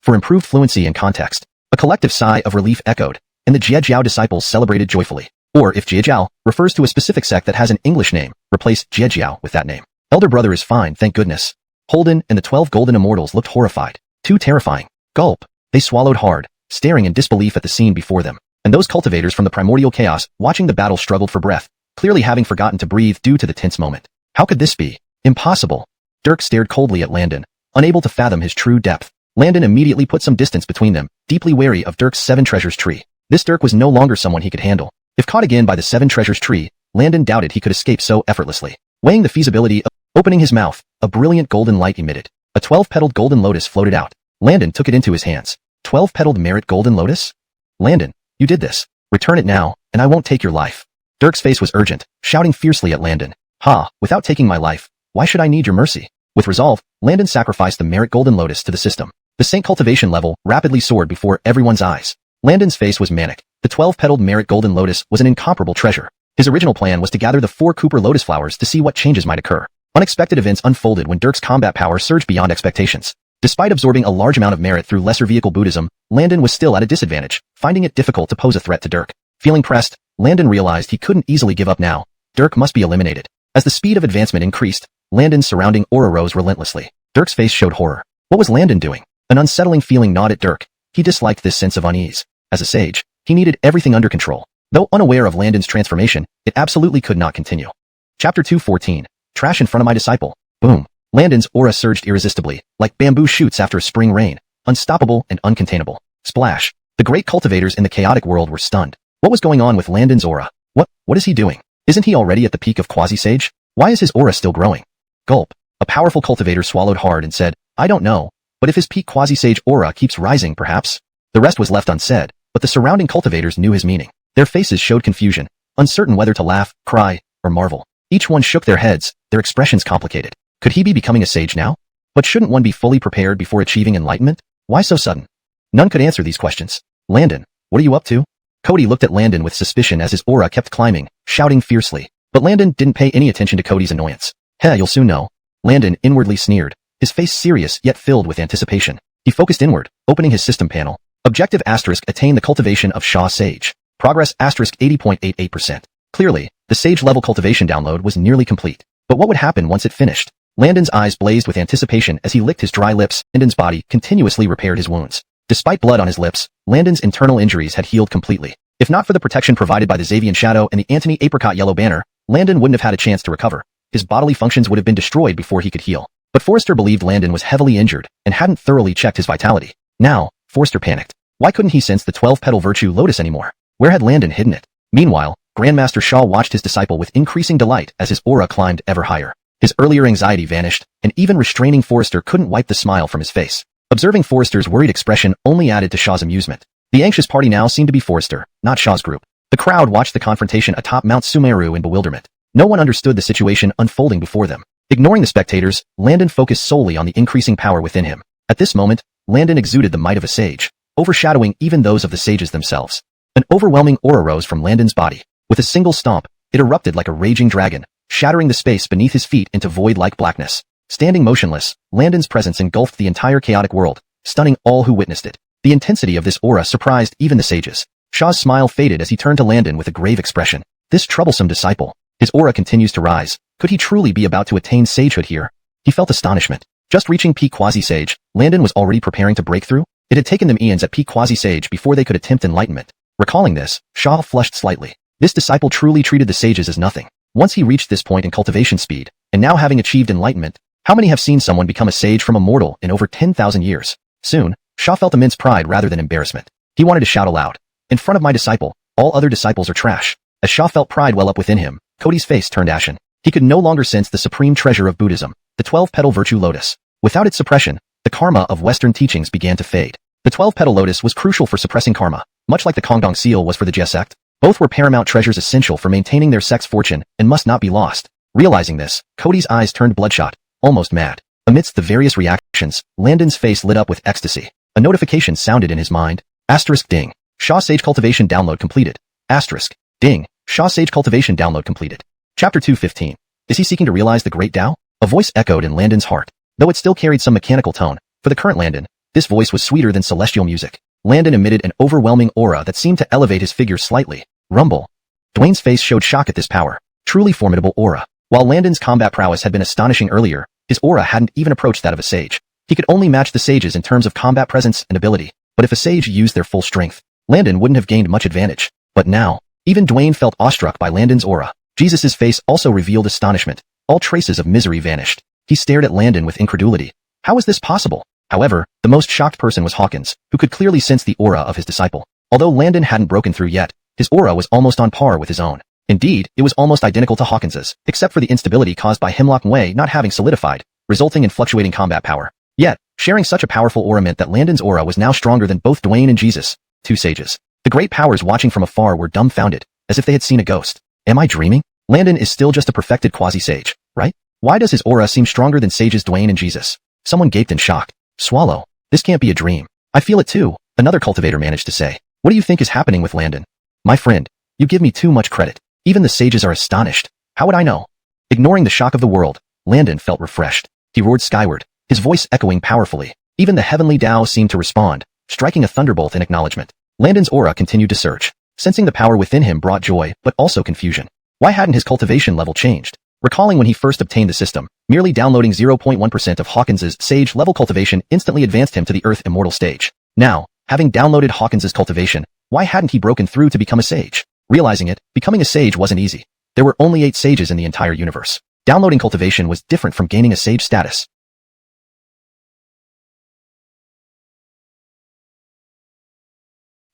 For improved fluency and context, a collective sigh of relief echoed, and the Jiejiao disciples celebrated joyfully. Or if Jiejiao refers to a specific sect that has an English name, replace Jiejiao with that name. Elder brother is fine, thank goodness. Holden and the 12 golden immortals looked horrified. Too terrifying. Gulp. They swallowed hard, staring in disbelief at the scene before them. And those cultivators from the primordial chaos, watching the battle, struggled for breath, clearly having forgotten to breathe due to the tense moment. How could this be? Impossible. Dirk stared coldly at Landon, unable to fathom his true depth. Landon immediately put some distance between them, deeply wary of Dirk's Seven Treasures tree. This Dirk was no longer someone he could handle. If caught again by the Seven Treasures tree, Landon doubted he could escape so effortlessly. Weighing the feasibility of opening his mouth, a brilliant golden light emitted. A 12-petaled golden lotus floated out. Landon took it into his hands. 12-petaled merit golden lotus? Landon, you did this. Return it now, and I won't take your life. Dirk's face was urgent, shouting fiercely at Landon. Ha, without taking my life, why should I need your mercy? With resolve, Landon sacrificed the merit golden lotus to the system. The saint cultivation level rapidly soared before everyone's eyes. Landon's face was manic. The 12-petaled merit golden lotus was an incomparable treasure. His original plan was to gather the 4 Cooper lotus flowers to see what changes might occur. Unexpected events unfolded when Dirk's combat power surged beyond expectations. Despite absorbing a large amount of merit through lesser vehicle Buddhism, Landon was still at a disadvantage, finding it difficult to pose a threat to Dirk. Feeling pressed, Landon realized he couldn't easily give up now. Dirk must be eliminated. As the speed of advancement increased, Landon's surrounding aura rose relentlessly. Dirk's face showed horror. What was Landon doing? An unsettling feeling gnawed at Dirk. He disliked this sense of unease. As a sage, he needed everything under control. Though unaware of Landon's transformation, it absolutely could not continue. Chapter 214. Trash in front of my disciple. Boom. Landon's aura surged irresistibly, like bamboo shoots after a spring rain, unstoppable and uncontainable. Splash. The great cultivators in the chaotic world were stunned. What was going on with Landon's aura? What is he doing? Isn't he already at the peak of quasi-sage? Why is his aura still growing? Gulp. A powerful cultivator swallowed hard and said, I don't know, but if his peak quasi-sage aura keeps rising, perhaps. The rest was left unsaid, but the surrounding cultivators knew his meaning. Their faces showed confusion, uncertain whether to laugh, cry, or marvel. Each one shook their heads, their expressions complicated. Could he be becoming a sage now? But shouldn't one be fully prepared before achieving enlightenment? Why so sudden? None could answer these questions. Landon, what are you up to? Cody looked at Landon with suspicion as his aura kept climbing, shouting fiercely. But Landon didn't pay any attention to Cody's annoyance. You'll soon know. Landon inwardly sneered, his face serious yet filled with anticipation. He focused inward, opening his system panel. Objective asterisk attain the cultivation of Sha Sage. Progress asterisk 80.88%. Clearly, the sage level cultivation download was nearly complete. But what would happen once it finished? Landon's eyes blazed with anticipation as he licked his dry lips. Landon's body continuously repaired his wounds. Despite blood on his lips, Landon's internal injuries had healed completely. If not for the protection provided by the Xavian Shadow and the Antony Apricot Yellow Banner, Landon wouldn't have had a chance to recover. His bodily functions would have been destroyed before he could heal. But Forrester believed Landon was heavily injured and hadn't thoroughly checked his vitality. Now, Forrester panicked. Why couldn't he sense the 12-petal virtue lotus anymore? Where had Landon hidden it? Meanwhile, Grandmaster Shaw watched his disciple with increasing delight as his aura climbed ever higher. His earlier anxiety vanished, and even restraining Forrester couldn't wipe the smile from his face. Observing Forrester's worried expression only added to Shaw's amusement. The anxious party now seemed to be Forrester, not Shaw's group. The crowd watched the confrontation atop Mount Sumeru in bewilderment. No one understood the situation unfolding before them. Ignoring the spectators, Landon focused solely on the increasing power within him. At this moment, Landon exuded the might of a sage, overshadowing even those of the sages themselves. An overwhelming aura rose from Landon's body. With a single stomp, it erupted like a raging dragon, shattering the space beneath his feet into void-like blackness. Standing motionless, Landon's presence engulfed the entire chaotic world, stunning all who witnessed it. The intensity of this aura surprised even the sages. Shaw's smile faded as he turned to Landon with a grave expression. This troublesome disciple. His aura continues to rise. Could he truly be about to attain sagehood here? He felt astonishment. Just reaching peak quasi-sage, Landon was already preparing to break through. It had taken them eons at peak quasi-sage before they could attempt enlightenment. Recalling this, Shaw flushed slightly. This disciple truly treated the sages as nothing. Once he reached this point in cultivation speed, and now having achieved enlightenment, how many have seen someone become a sage from a mortal in over 10,000 years? Soon, Shaw felt immense pride rather than embarrassment. He wanted to shout aloud. In front of my disciple, all other disciples are trash. As Shaw felt pride well up within him, Cody's face turned ashen. He could no longer sense the supreme treasure of Buddhism, the 12-petal virtue lotus. Without its suppression, the karma of Western teachings began to fade. The 12-petal lotus was crucial for suppressing karma, much like the Kongdong seal was for the Jia sect. Both were paramount treasures essential for maintaining their sect's fortune and must not be lost. Realizing this, Cody's eyes turned bloodshot, almost mad. Amidst the various reactions, Landon's face lit up with ecstasy. A notification sounded in his mind. Asterisk ding. Shaw Sage Cultivation download completed. Asterisk ding. Shaw Sage Cultivation download completed. Chapter 215. Is he seeking to realize the Great Tao? A voice echoed in Landon's heart. Though it still carried some mechanical tone, for the current Landon, this voice was sweeter than celestial music. Landon emitted an overwhelming aura that seemed to elevate his figure slightly. Rumble. Dwayne's face showed shock at this power. Truly formidable aura. While Landon's combat prowess had been astonishing earlier, his aura hadn't even approached that of a sage. He could only match the sages in terms of combat presence and ability, but if a sage used their full strength, Landon wouldn't have gained much advantage. But now, even Dwayne felt awestruck by Landon's aura. Jesus' face also revealed astonishment. All traces of misery vanished. He stared at Landon with incredulity. How was this possible? However, the most shocked person was Hawkins, who could clearly sense the aura of his disciple. Although Landon hadn't broken through yet, his aura was almost on par with his own. Indeed, it was almost identical to Hawkins's, except for the instability caused by Hemlock Way not having solidified, resulting in fluctuating combat power. Yet, sharing such a powerful aura meant that Landon's aura was now stronger than both Dwayne and Jesus, two sages. The great powers watching from afar were dumbfounded, as if they had seen a ghost. Am I dreaming? Landon is still just a perfected quasi-sage, right? Why does his aura seem stronger than sages Dwayne and Jesus? Someone gaped in shock. Swallow. This can't be a dream. I feel it too, another cultivator managed to say. What do you think is happening with Landon? My friend, you give me too much credit. Even the sages are astonished. How would I know? Ignoring the shock of the world, Landon felt refreshed. He roared skyward, his voice echoing powerfully. Even the heavenly Tao seemed to respond, striking a thunderbolt in acknowledgement. Landon's aura continued to surge. Sensing the power within him brought joy, but also confusion. Why hadn't his cultivation level changed? Recalling when he first obtained the system, merely downloading 0.1% of Hawkins's sage-level cultivation instantly advanced him to the Earth Immortal stage. Now, having downloaded Hawkins's cultivation, why hadn't he broken through to become a sage? Realizing it, becoming a sage wasn't easy. There were only 8 sages in the entire universe. Downloading cultivation was different from gaining a sage status.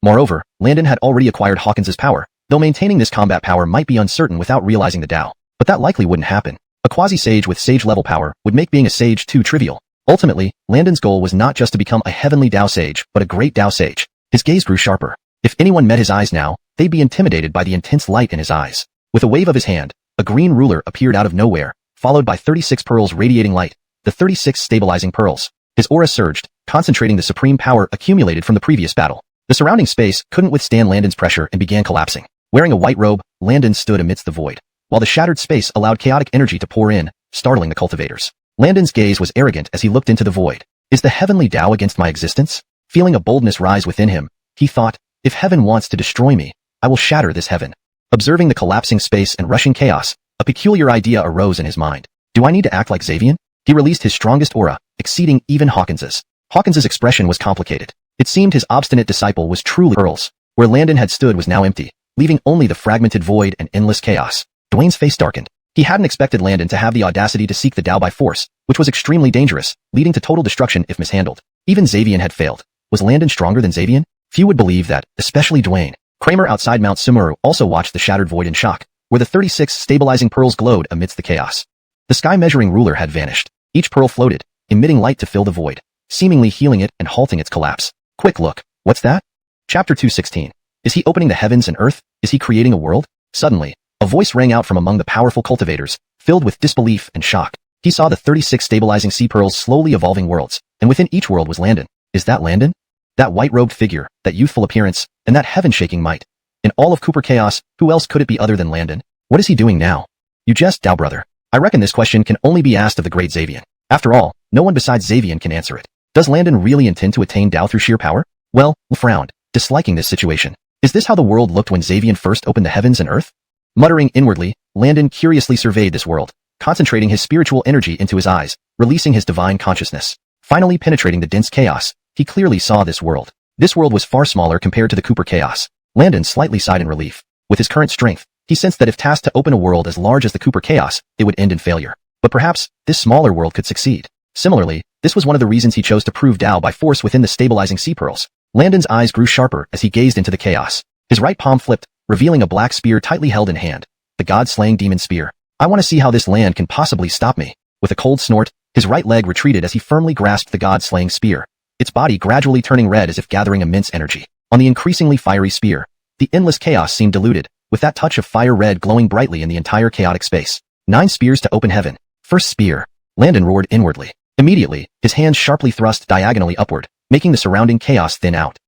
Moreover, Landon had already acquired Hawkins's power, though maintaining this combat power might be uncertain without realizing the Tao. But that likely wouldn't happen. A quasi-sage with sage-level power would make being a sage too trivial. Ultimately, Landon's goal was not just to become a heavenly Tao sage, but a great Tao sage. His gaze grew sharper. If anyone met his eyes now, they'd be intimidated by the intense light in his eyes. With a wave of his hand, a green ruler appeared out of nowhere, followed by 36 pearls radiating light, the 36 stabilizing pearls. His aura surged, concentrating the supreme power accumulated from the previous battle. The surrounding space couldn't withstand Landon's pressure and began collapsing. Wearing a white robe, Landon stood amidst the void, while the shattered space allowed chaotic energy to pour in, startling the cultivators. Landon's gaze was arrogant as he looked into the void. Is the heavenly Tao against my existence? Feeling a boldness rise within him, he thought, if heaven wants to destroy me, I will shatter this heaven. Observing the collapsing space and rushing chaos, a peculiar idea arose in his mind. Do I need to act like Xavian? He released his strongest aura, exceeding even Hawkins's. Hawkins's expression was complicated. It seemed his obstinate disciple was truly pearls. Where Landon had stood was now empty, leaving only the fragmented void and endless chaos. Dwayne's face darkened. He hadn't expected Landon to have the audacity to seek the Tao by force, which was extremely dangerous, leading to total destruction if mishandled. Even Xavian had failed. Was Landon stronger than Xavian? Few would believe that, especially Dwayne. Kramer outside Mount Sumeru also watched the shattered void in shock, where the 36 stabilizing pearls glowed amidst the chaos. The sky-measuring ruler had vanished. Each pearl floated, emitting light to fill the void, seemingly healing it and halting its collapse. Quick look. What's that? Chapter 216. Is he opening the heavens and earth? Is he creating a world? Suddenly, a voice rang out from among the powerful cultivators, filled with disbelief and shock. He saw the 36 stabilizing sea pearls slowly evolving worlds, and within each world was Landon. Is that Landon? That white-robed figure, that youthful appearance, and that heaven-shaking might. In all of Cooper Chaos, who else could it be other than Landon? What is he doing now? You jest, Dao brother. I reckon this question can only be asked of the great Xavian. After all, no one besides Xavian can answer it. Does Landon really intend to attain Dao through sheer power? Well, Wu frowned, disliking this situation. Is this how the world looked when Xavian first opened the heavens and earth? Muttering inwardly, Landon curiously surveyed this world, concentrating his spiritual energy into his eyes, releasing his divine consciousness. Finally penetrating the dense chaos, he clearly saw this world. This world was far smaller compared to the Cooper chaos. Landon slightly sighed in relief. With his current strength, he sensed that if tasked to open a world as large as the Cooper chaos, it would end in failure. But perhaps, this smaller world could succeed. Similarly, this was one of the reasons he chose to prove Dao by force within the stabilizing sea pearls. Landon's eyes grew sharper as he gazed into the chaos. His right palm flipped, revealing a black spear tightly held in hand. The god-slaying demon spear. I want to see how this land can possibly stop me. With a cold snort, his right leg retreated as he firmly grasped the god-slaying spear, its body gradually turning red as if gathering immense energy. On the increasingly fiery spear, the endless chaos seemed diluted, with that touch of fire red glowing brightly in the entire chaotic space. 9 spears to open heaven. First spear. Landon roared inwardly. Immediately, his hands sharply thrust diagonally upward, making the surrounding chaos thin out.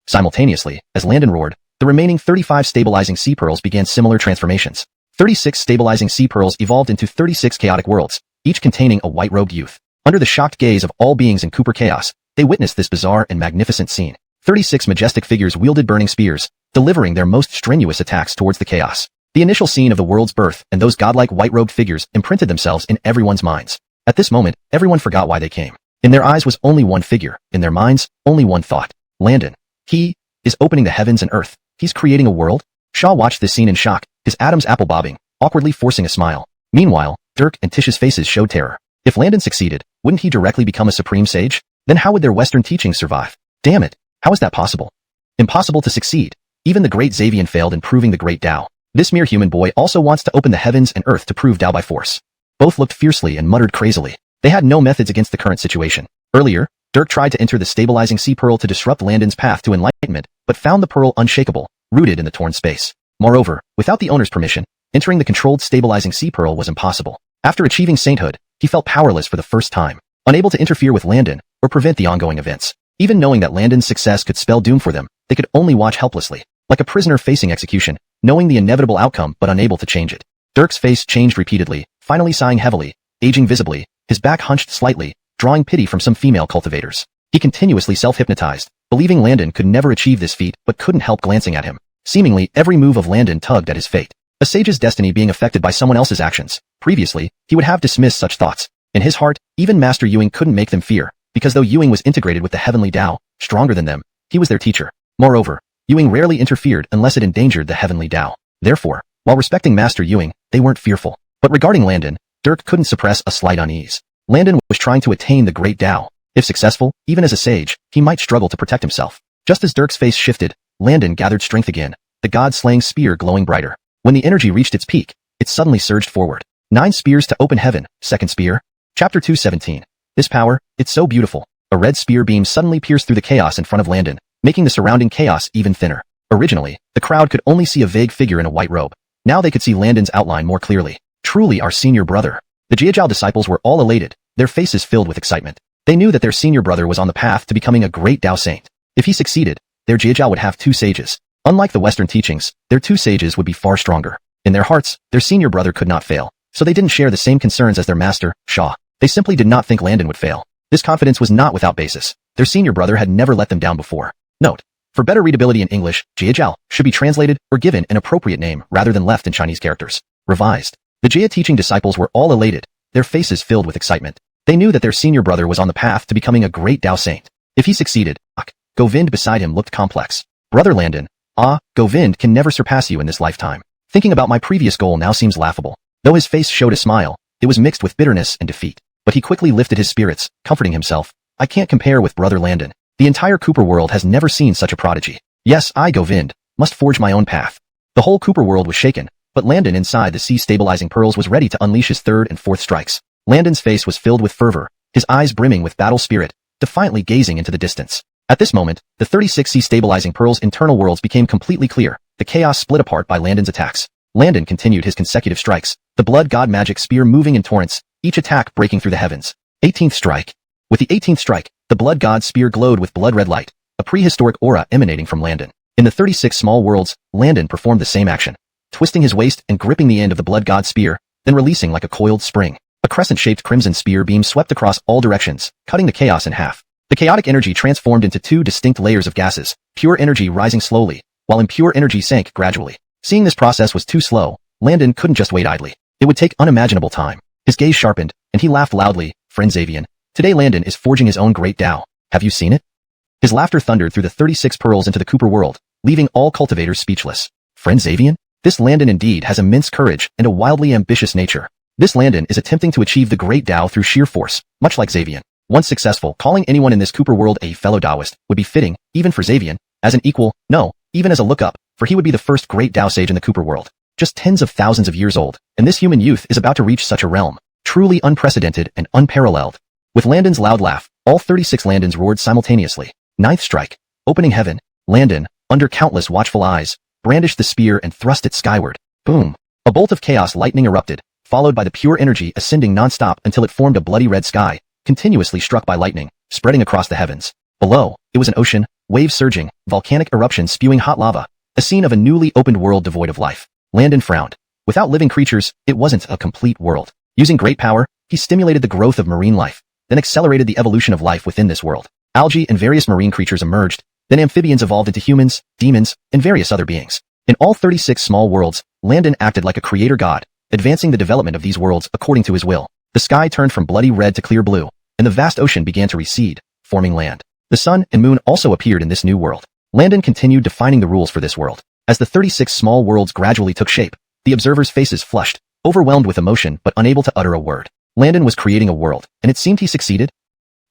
Simultaneously, as Landon roared, the remaining 35 stabilizing sea pearls began similar transformations. 36 stabilizing sea pearls evolved into 36 chaotic worlds, each containing a white-robed youth. Under the shocked gaze of all beings in Cooper chaos, they witnessed this bizarre and magnificent scene. 36 majestic figures wielded burning spears, delivering their most strenuous attacks towards the chaos. The initial scene of the world's birth and those godlike white-robed figures imprinted themselves in everyone's minds. At this moment, everyone forgot why they came. In their eyes was only one figure, in their minds, only one thought. Landon. He is opening the heavens and earth. He's creating a world? Shaw watched this scene in shock, his Adam's apple bobbing, awkwardly forcing a smile. Meanwhile, Dirk and Tish's faces showed terror. If Landon succeeded, wouldn't he directly become a supreme sage? Then how would their Western teachings survive? Damn it, how is that possible? Impossible to succeed. Even the great Xavian failed in proving the great Dao. This mere human boy also wants to open the heavens and earth to prove Dao by force. Both looked fiercely and muttered crazily. They had no methods against the current situation. Earlier, Dirk tried to enter the stabilizing sea pearl to disrupt Landon's path to enlightenment, but found the pearl unshakable, rooted in the torn space. Moreover, without the owner's permission, entering the controlled stabilizing sea pearl was impossible. After achieving sainthood, he felt powerless for the first time, unable to interfere with Landon or prevent the ongoing events. Even knowing that Landon's success could spell doom for them, they could only watch helplessly, like a prisoner facing execution, knowing the inevitable outcome but unable to change it. Dirk's face changed repeatedly, finally sighing heavily, aging visibly, his back hunched slightly, drawing pity from some female cultivators. He continuously self-hypnotized, believing Landon could never achieve this feat but couldn't help glancing at him. Seemingly, every move of Landon tugged at his fate. A sage's destiny being affected by someone else's actions. Previously, he would have dismissed such thoughts. In his heart, even Master Ewing couldn't make them fear, because though Ewing was integrated with the heavenly Dao, stronger than them, he was their teacher. Moreover, Ewing rarely interfered unless it endangered the heavenly Dao. Therefore, while respecting Master Ewing, they weren't fearful. But regarding Landon, Dirk couldn't suppress a slight unease. Landon was trying to attain the great Dao. If successful, even as a sage, he might struggle to protect himself. Just as Dirk's face shifted, Landon gathered strength again, the god-slaying spear glowing brighter. When the energy reached its peak, it suddenly surged forward. 9 spears to open heaven, second spear. Chapter 217. This power, it's so beautiful. A red spear beam suddenly pierced through the chaos in front of Landon, making the surrounding chaos even thinner. Originally, the crowd could only see a vague figure in a white robe. Now they could see Landon's outline more clearly. Truly our senior brother. The Jiajiao disciples were all elated, their faces filled with excitement. They knew that their senior brother was on the path to becoming a great Dao saint. If he succeeded, their Jiajiao would have 2 sages. Unlike the Western teachings, their 2 sages would be far stronger. In their hearts, their senior brother could not fail, so they didn't share the same concerns as their master, Shaw. They simply did not think Landon would fail. This confidence was not without basis. Their senior brother had never let them down before. Note: for better readability in English, Jiajiao should be translated or given an appropriate name rather than left in Chinese characters. Revised. The Jia teaching disciples were all elated, their faces filled with excitement. They knew that their senior brother was on the path to becoming a great Dao saint. If he succeeded, Govind beside him looked complex. Brother Landon, Govind can never surpass you in this lifetime. Thinking about my previous goal now seems laughable. Though his face showed a smile, it was mixed with bitterness and defeat. But he quickly lifted his spirits, comforting himself. I can't compare with Brother Landon. The entire Cooper world has never seen such a prodigy. Yes, I, Govind, must forge my own path. The whole Cooper world was shaken, but Landon inside the sea stabilizing pearls was ready to unleash his 3rd and 4th strikes. Landon's face was filled with fervor, his eyes brimming with battle spirit, defiantly gazing into the distance. At this moment, the 36 sea stabilizing pearls' internal worlds became completely clear, the chaos split apart by Landon's attacks. Landon continued his consecutive strikes, the blood god magic spear moving in torrents, each attack breaking through the heavens. 18th strike. With the 18th strike, the blood god spear glowed with blood-red light, a prehistoric aura emanating from Landon. In the 36 small worlds, Landon performed the same action. Twisting his waist and gripping the end of the blood god spear, then releasing like a coiled spring. A crescent-shaped crimson spear beam swept across all directions, cutting the chaos in half. The chaotic energy transformed into two distinct layers of gases, pure energy rising slowly, while impure energy sank gradually. Seeing this process was too slow, Landon couldn't just wait idly. It would take unimaginable time. His gaze sharpened, and he laughed loudly. Friend Xavian, today Landon is forging his own great Tao. Have you seen it? His laughter thundered through the 36 pearls into the Cooper world, leaving all cultivators speechless. Friend Xavian? This Landon indeed has immense courage and a wildly ambitious nature. This Landon is attempting to achieve the great Tao through sheer force, much like Xavian. Once successful, calling anyone in this Cooper world a fellow Taoist would be fitting, even for Xavian, as an equal, no, even as a look-up, for he would be the first great Tao sage in the Cooper world. Just tens of thousands of years old, and this human youth is about to reach such a realm, truly unprecedented and unparalleled. With Landon's loud laugh, all 36 Landons roared simultaneously. Ninth strike. Opening heaven. Landon, under countless watchful eyes, brandished the spear and thrust it skyward. Boom. A bolt of chaos lightning erupted, followed by the pure energy ascending non-stop until it formed a bloody red sky, continuously struck by lightning, spreading across the heavens. Below, it was an ocean, waves surging, volcanic eruptions spewing hot lava, a scene of a newly opened world devoid of life. Landon frowned. Without living creatures, it wasn't a complete world. Using great power, he stimulated the growth of marine life, then accelerated the evolution of life within this world. Algae and various marine creatures emerged, then amphibians evolved into humans, demons, and various other beings. In all 36 small worlds, Landon acted like a creator god, advancing the development of these worlds according to his will. The sky turned from bloody red to clear blue, and the vast ocean began to recede, forming land. The sun and moon also appeared in this new world. Landon continued defining the rules for this world. As the 36 small worlds gradually took shape, the observers' faces flushed, overwhelmed with emotion but unable to utter a word. Landon was creating a world, and it seemed he succeeded.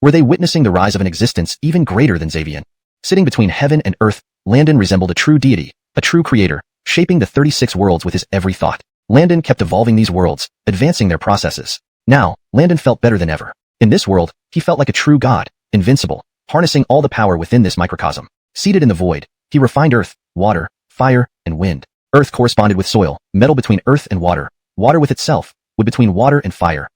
Were they witnessing the rise of an existence even greater than Xavian? Sitting between heaven and earth, Landon resembled a true deity, a true creator, shaping the 36 worlds with his every thought. Landon kept evolving these worlds, advancing their processes. Now, Landon felt better than ever. In this world, he felt like a true god, invincible, harnessing all the power within this microcosm. Seated in the void, he refined earth, water, fire, and wind. Earth corresponded with soil, metal between earth and water, water with itself, wood between water and fire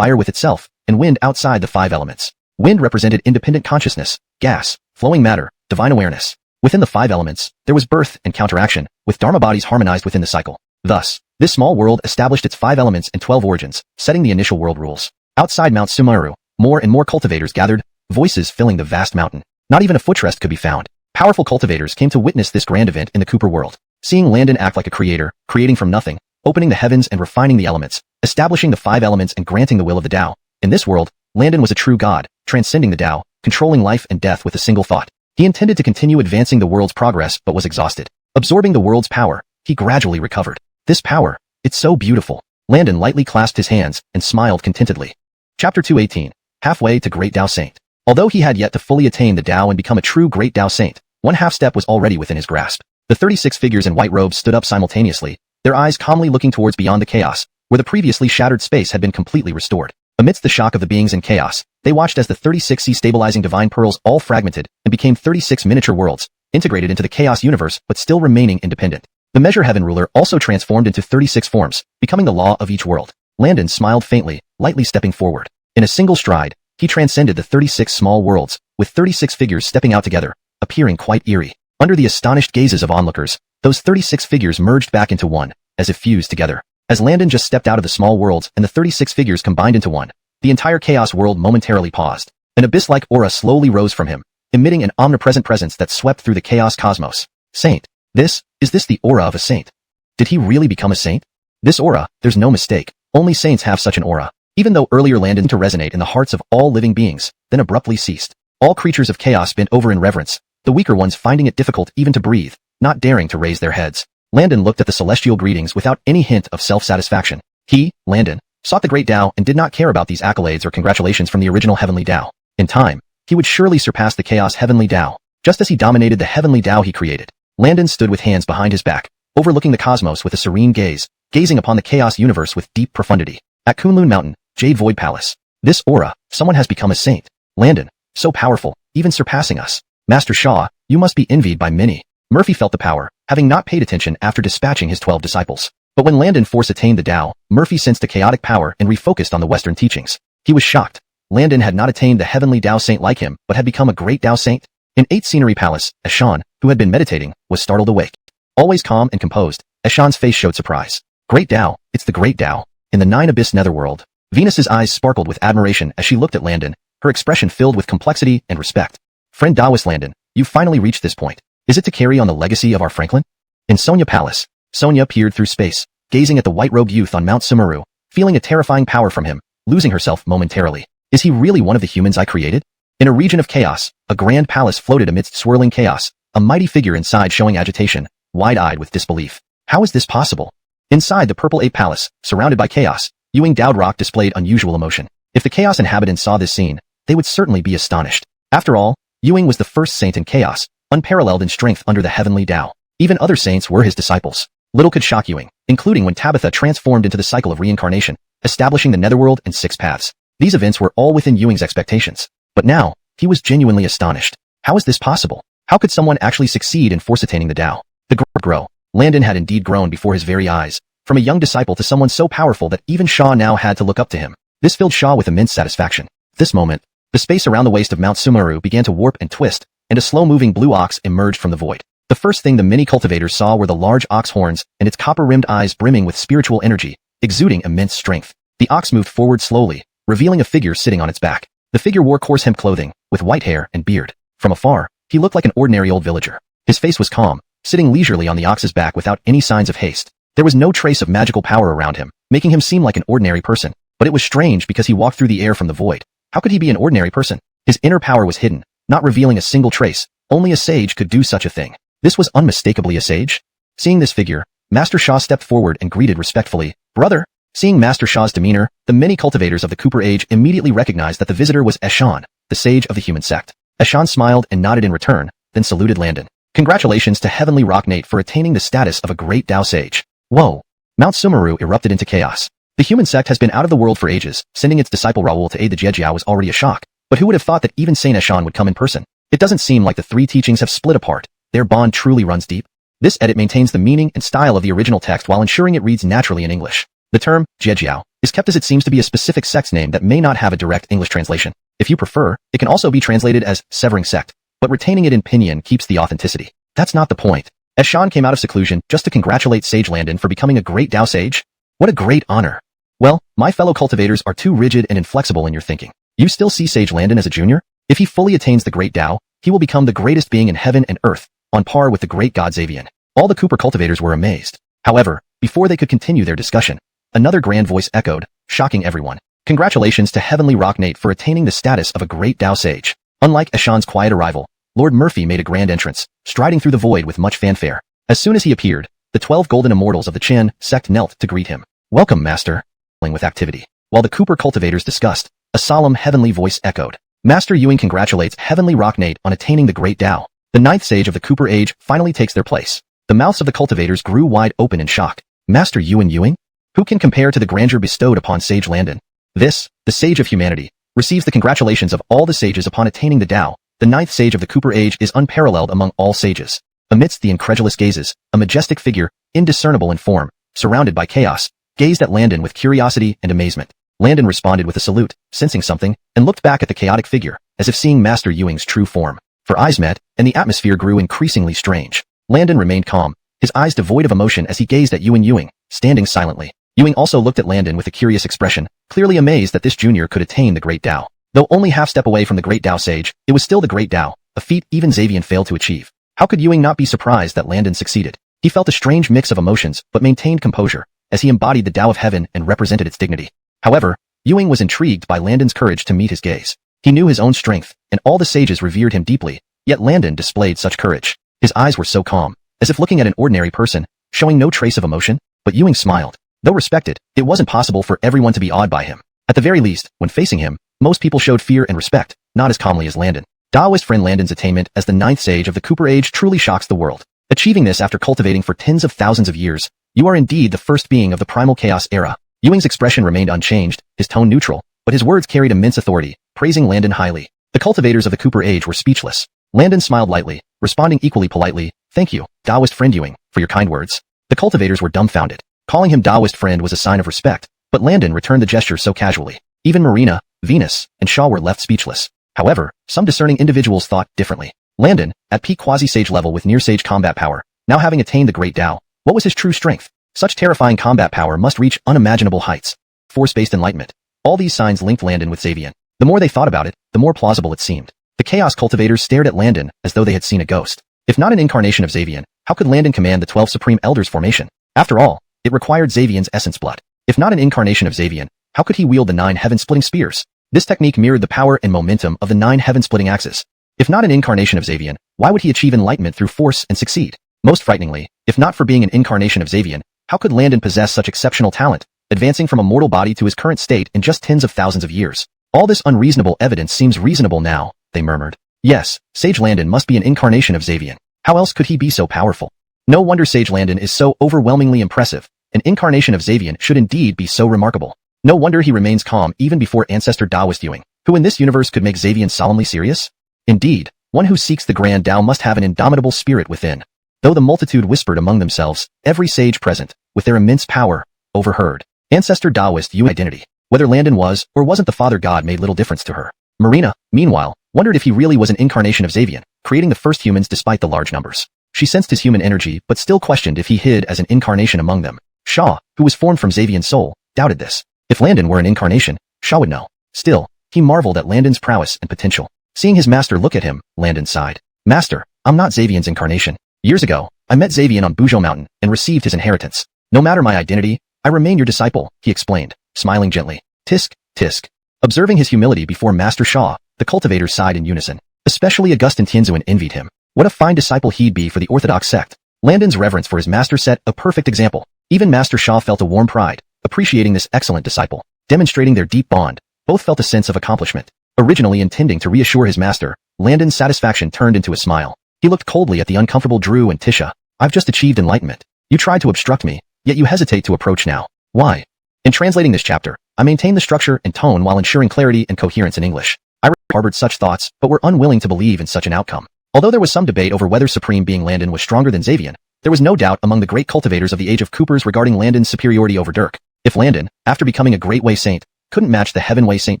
with itself, and wind outside the 5 elements. Wind represented independent consciousness, gas, flowing matter, divine awareness. Within the 5 elements, there was birth and counteraction, with dharma bodies harmonized within the cycle. Thus, this small world established its 5 elements and 12 origins, setting the initial world rules. Outside Mount Sumeru, more and more cultivators gathered, voices filling the vast mountain. Not even a footrest could be found. Powerful cultivators came to witness this grand event in the Cooper world. Seeing Landon act like a creator, creating from nothing, opening the heavens and refining the elements, establishing the 5 elements and granting the will of the Tao. In this world, Landon was a true god, transcending the Tao, controlling life and death with a single thought. He intended to continue advancing the world's progress but was exhausted. Absorbing the world's power, he gradually recovered. This power, it's so beautiful. Landon lightly clasped his hands and smiled contentedly. Chapter 218. Halfway to Great Tao Saint. Although he had yet to fully attain the Tao and become a true Great Tao Saint, one half step was already within his grasp. The 36 figures in white robes stood up simultaneously, their eyes calmly looking towards beyond the chaos, where the previously shattered space had been completely restored. Amidst the shock of the beings in chaos, they watched as the 36 sea-stabilizing divine pearls all fragmented and became 36 miniature worlds, integrated into the chaos universe but still remaining independent. The measure heaven ruler also transformed into 36 forms, becoming the law of each world. Landon smiled faintly, lightly stepping forward. In a single stride, he transcended the 36 small worlds, with 36 figures stepping out together, appearing quite eerie. Under the astonished gazes of onlookers, those 36 figures merged back into one, as if fused together. As Landon just stepped out of the small worlds and the 36 figures combined into one, the entire chaos world momentarily paused. An abyss-like aura slowly rose from him, emitting an omnipresent presence that swept through the chaos cosmos. Saint. Is this the aura of a saint? Did he really become a saint? This aura, there's no mistake, only saints have such an aura. Even though earlier Landon to resonate in the hearts of all living beings, then abruptly ceased. All creatures of chaos bent over in reverence, the weaker ones finding it difficult even to breathe, not daring to raise their heads. Landon looked at the celestial greetings without any hint of self-satisfaction. He, Landon, sought the great Tao and did not care about these accolades or congratulations from the original heavenly Tao. In time, he would surely surpass the chaos heavenly Tao, just as he dominated the heavenly Tao he created. Landon stood with hands behind his back, overlooking the cosmos with a serene gaze, gazing upon the chaos universe with deep profundity. At Kunlun Mountain, Jade Void Palace. This aura, someone has become a saint. Landon, so powerful, even surpassing us. Master Shaw, you must be envied by many. Murphy felt the power, having not paid attention after dispatching his 12 disciples. But when Landon Force attained the Tao, Murphy sensed a chaotic power and refocused on the Western teachings. He was shocked. Landon had not attained the heavenly Tao Saint like him, but had become a great Tao Saint. In 8 Scenery Palace, Ashan, who had been meditating, was startled awake. Always calm and composed, Ashan's face showed surprise. Great Tao, it's the great Tao. In the Nine Abyss Netherworld, Venus's eyes sparkled with admiration as she looked at Landon, her expression filled with complexity and respect. Friend Taoist Landon, you've finally reached this point. Is it to carry on the legacy of our Franklin? In Sonia Palace, Sonia peered through space, gazing at the white-robed youth on Mount Sumeru, feeling a terrifying power from him, losing herself momentarily. Is he really one of the humans I created? In a region of chaos, a grand palace floated amidst swirling chaos, a mighty figure inside showing agitation, wide-eyed with disbelief. How is this possible? Inside the Purple Ape Palace, surrounded by chaos, Ewing Dowdrock displayed unusual emotion. If the chaos inhabitants saw this scene, they would certainly be astonished. After all, Ewing was the first saint in chaos, unparalleled in strength under the heavenly Tao. Even other saints were his disciples. Little could shock Ewing, including when Tabitha transformed into the cycle of reincarnation, establishing the Netherworld and Six Paths. These events were all within Ewing's expectations. But now, he was genuinely astonished. How is this possible? How could someone actually succeed in force-attaining the Tao? The grow. Landon had indeed grown before his very eyes, from a young disciple to someone so powerful that even Shaw now had to look up to him. This filled Shaw with immense satisfaction. At this moment, the space around the waist of Mount Sumeru began to warp and twist, and a slow-moving blue ox emerged from the void. The first thing the many cultivators saw were the large ox horns and its copper-rimmed eyes brimming with spiritual energy, exuding immense strength. The ox moved forward slowly, revealing a figure sitting on its back. The figure wore coarse hemp clothing, with white hair and beard. From afar, he looked like an ordinary old villager. His face was calm, sitting leisurely on the ox's back without any signs of haste. There was no trace of magical power around him, making him seem like an ordinary person. But it was strange because he walked through the air from the void. How could he be an ordinary person? His inner power was hidden, not revealing a single trace. Only a sage could do such a thing. This was unmistakably a sage. Seeing this figure, Master Shaw stepped forward and greeted respectfully, "Brother." Seeing Master Shaw's demeanor, the many cultivators of the Cooper Age immediately recognized that the visitor was Eshan, the sage of the human sect. Eshan smiled and nodded in return, then saluted Landon. Congratulations to Heavenly Rocknate for attaining the status of a great Tao sage. Whoa! Mount Sumeru erupted into chaos. The human sect has been out of the world for ages. Sending its disciple Raoul to aid the Jejiao was already a shock. But who would have thought that even Saint Eshan would come in person? It doesn't seem like the three teachings have split apart. Their bond truly runs deep. This edit maintains the meaning and style of the original text while ensuring it reads naturally in English. The term, Jejiao, is kept as it seems to be a specific sect's name that may not have a direct English translation. If you prefer, it can also be translated as severing sect, but retaining it in pinyin keeps the authenticity. That's not the point. Eshan came out of seclusion just to congratulate Sage Landon for becoming a great Tao sage. What a great honor. Well, my fellow cultivators are too rigid and inflexible in your thinking. You still see Sage Landon as a junior? If he fully attains the great Tao, he will become the greatest being in heaven and earth, on par with the great god Xavian. All the Cooper cultivators were amazed. However, before they could continue their discussion, another grand voice echoed, shocking everyone. Congratulations to Heavenly Rocknate for attaining the status of a great Tao sage. Unlike Eshan's quiet arrival, Lord Murphy made a grand entrance, striding through the void with much fanfare. As soon as he appeared, the 12 golden immortals of the Qian sect knelt to greet him. Welcome, Master. With activity. While the Cooper cultivators discussed, a solemn heavenly voice echoed. Master Ewing congratulates Heavenly Rocknate on attaining the great Tao. The ninth sage of the Cooper Age finally takes their place. The mouths of the cultivators grew wide open in shock. Master Ewing? Who can compare to the grandeur bestowed upon Sage Landon? This, the sage of humanity, receives the congratulations of all the sages upon attaining the Tao. The ninth sage of the Cooper Age is unparalleled among all sages. Amidst the incredulous gazes, a majestic figure, indiscernible in form, surrounded by chaos, gazed at Landon with curiosity and amazement. Landon responded with a salute, sensing something, and looked back at the chaotic figure, as if seeing Master Ewing's true form. Their eyes met, and the atmosphere grew increasingly strange. Landon remained calm, his eyes devoid of emotion as he gazed at Ewing, standing silently. Ewing also looked at Landon with a curious expression, clearly amazed that this junior could attain the great Tao. Though only half step away from the great Tao sage, it was still the great Tao, a feat even Xavian failed to achieve. How could Ewing not be surprised that Landon succeeded? He felt a strange mix of emotions but maintained composure, as he embodied the Tao of heaven and represented its dignity. However, Ewing was intrigued by Landon's courage to meet his gaze. He knew his own strength, and all the sages revered him deeply, yet Landon displayed such courage. His eyes were so calm, as if looking at an ordinary person, showing no trace of emotion, but Ewing smiled. Though respected, it wasn't possible for everyone to be awed by him. At the very least, when facing him, most people showed fear and respect, not as calmly as Landon. Taoist friend Landon's attainment as the ninth sage of the Cooper Age truly shocks the world. Achieving this after cultivating for tens of thousands of years, you are indeed the first being of the primal chaos era. Ewing's expression remained unchanged, his tone neutral, but his words carried immense authority, praising Landon highly. The cultivators of the Cooper Age were speechless. Landon smiled lightly, responding equally politely, "Thank you, Taoist friend Ewing, for your kind words." The cultivators were dumbfounded. Calling him Taoist friend was a sign of respect, but Landon returned the gesture so casually. Even Marina, Venus, and Shaw were left speechless. However, some discerning individuals thought differently. Landon, at peak quasi-sage level with near-sage combat power, now having attained the great Tao, what was his true strength? Such terrifying combat power must reach unimaginable heights. force-based enlightenment. All these signs linked Landon with Xavian. The more they thought about it, the more plausible it seemed. The Chaos Cultivators stared at Landon as though they had seen a ghost. If not an incarnation of Xavian, how could Landon command the 12 Supreme Elders formation? After all, it required Xavian's essence blood. If not an incarnation of Xavian, how could he wield the 9 heaven-splitting spears? This technique mirrored the power and momentum of the 9 heaven-splitting axes. If not an incarnation of Xavian, why would he achieve enlightenment through force and succeed? Most frighteningly, if not for being an incarnation of Xavian, how could Landon possess such exceptional talent, advancing from a mortal body to his current state in just tens of thousands of years? All this unreasonable evidence seems reasonable now, they murmured. Yes, Sage Landon must be an incarnation of Xavian. How else could he be so powerful? No wonder Sage Landon is so overwhelmingly impressive. An incarnation of Xavian should indeed be so remarkable. No wonder he remains calm even before Ancestor Daoist Yuing, who in this universe could make Xavian solemnly serious? Indeed, one who seeks the Grand Tao must have an indomitable spirit within. Though the multitude whispered among themselves, every sage present, with their immense power, overheard. Ancestor Daoist Yuing's identity. Whether Landon was or wasn't the father god made little difference to her. Marina, meanwhile, wondered if he really was an incarnation of Xavian, creating the first humans despite the large numbers. She sensed his human energy but still questioned if he hid as an incarnation among them. Shaw, who was formed from Xavian's soul, doubted this. If Landon were an incarnation, Shaw would know. Still, he marveled at Landon's prowess and potential. Seeing his master look at him, Landon sighed. Master, I'm not Xavian's incarnation. Years ago, I met Xavian on Buzhou Mountain and received his inheritance. No matter my identity, I remain your disciple, he explained, smiling gently. Tisk, tisk. Observing his humility before Master Shaw, the cultivators sighed in unison. Especially Augustin Tianzuan envied him. What a fine disciple he'd be for the Orthodox sect. Landon's reverence for his master set a perfect example. Even Master Shaw felt a warm pride, appreciating this excellent disciple. Demonstrating their deep bond, both felt a sense of accomplishment. Originally intending to reassure his master, Landon's satisfaction turned into a smile. He looked coldly at the uncomfortable Drew and Tisha. I've just achieved enlightenment. You tried to obstruct me, yet you hesitate to approach now. Why? In translating this chapter, I maintain the structure and tone while ensuring clarity and coherence in English. I harbored such thoughts, but were unwilling to believe in such an outcome. Although there was some debate over whether Supreme Being Landon was stronger than Xavian, there was no doubt among the great cultivators of the Age of Coopers regarding Landon's superiority over Dirk. If Landon, after becoming a Great Way Saint, couldn't match the Heaven Way Saint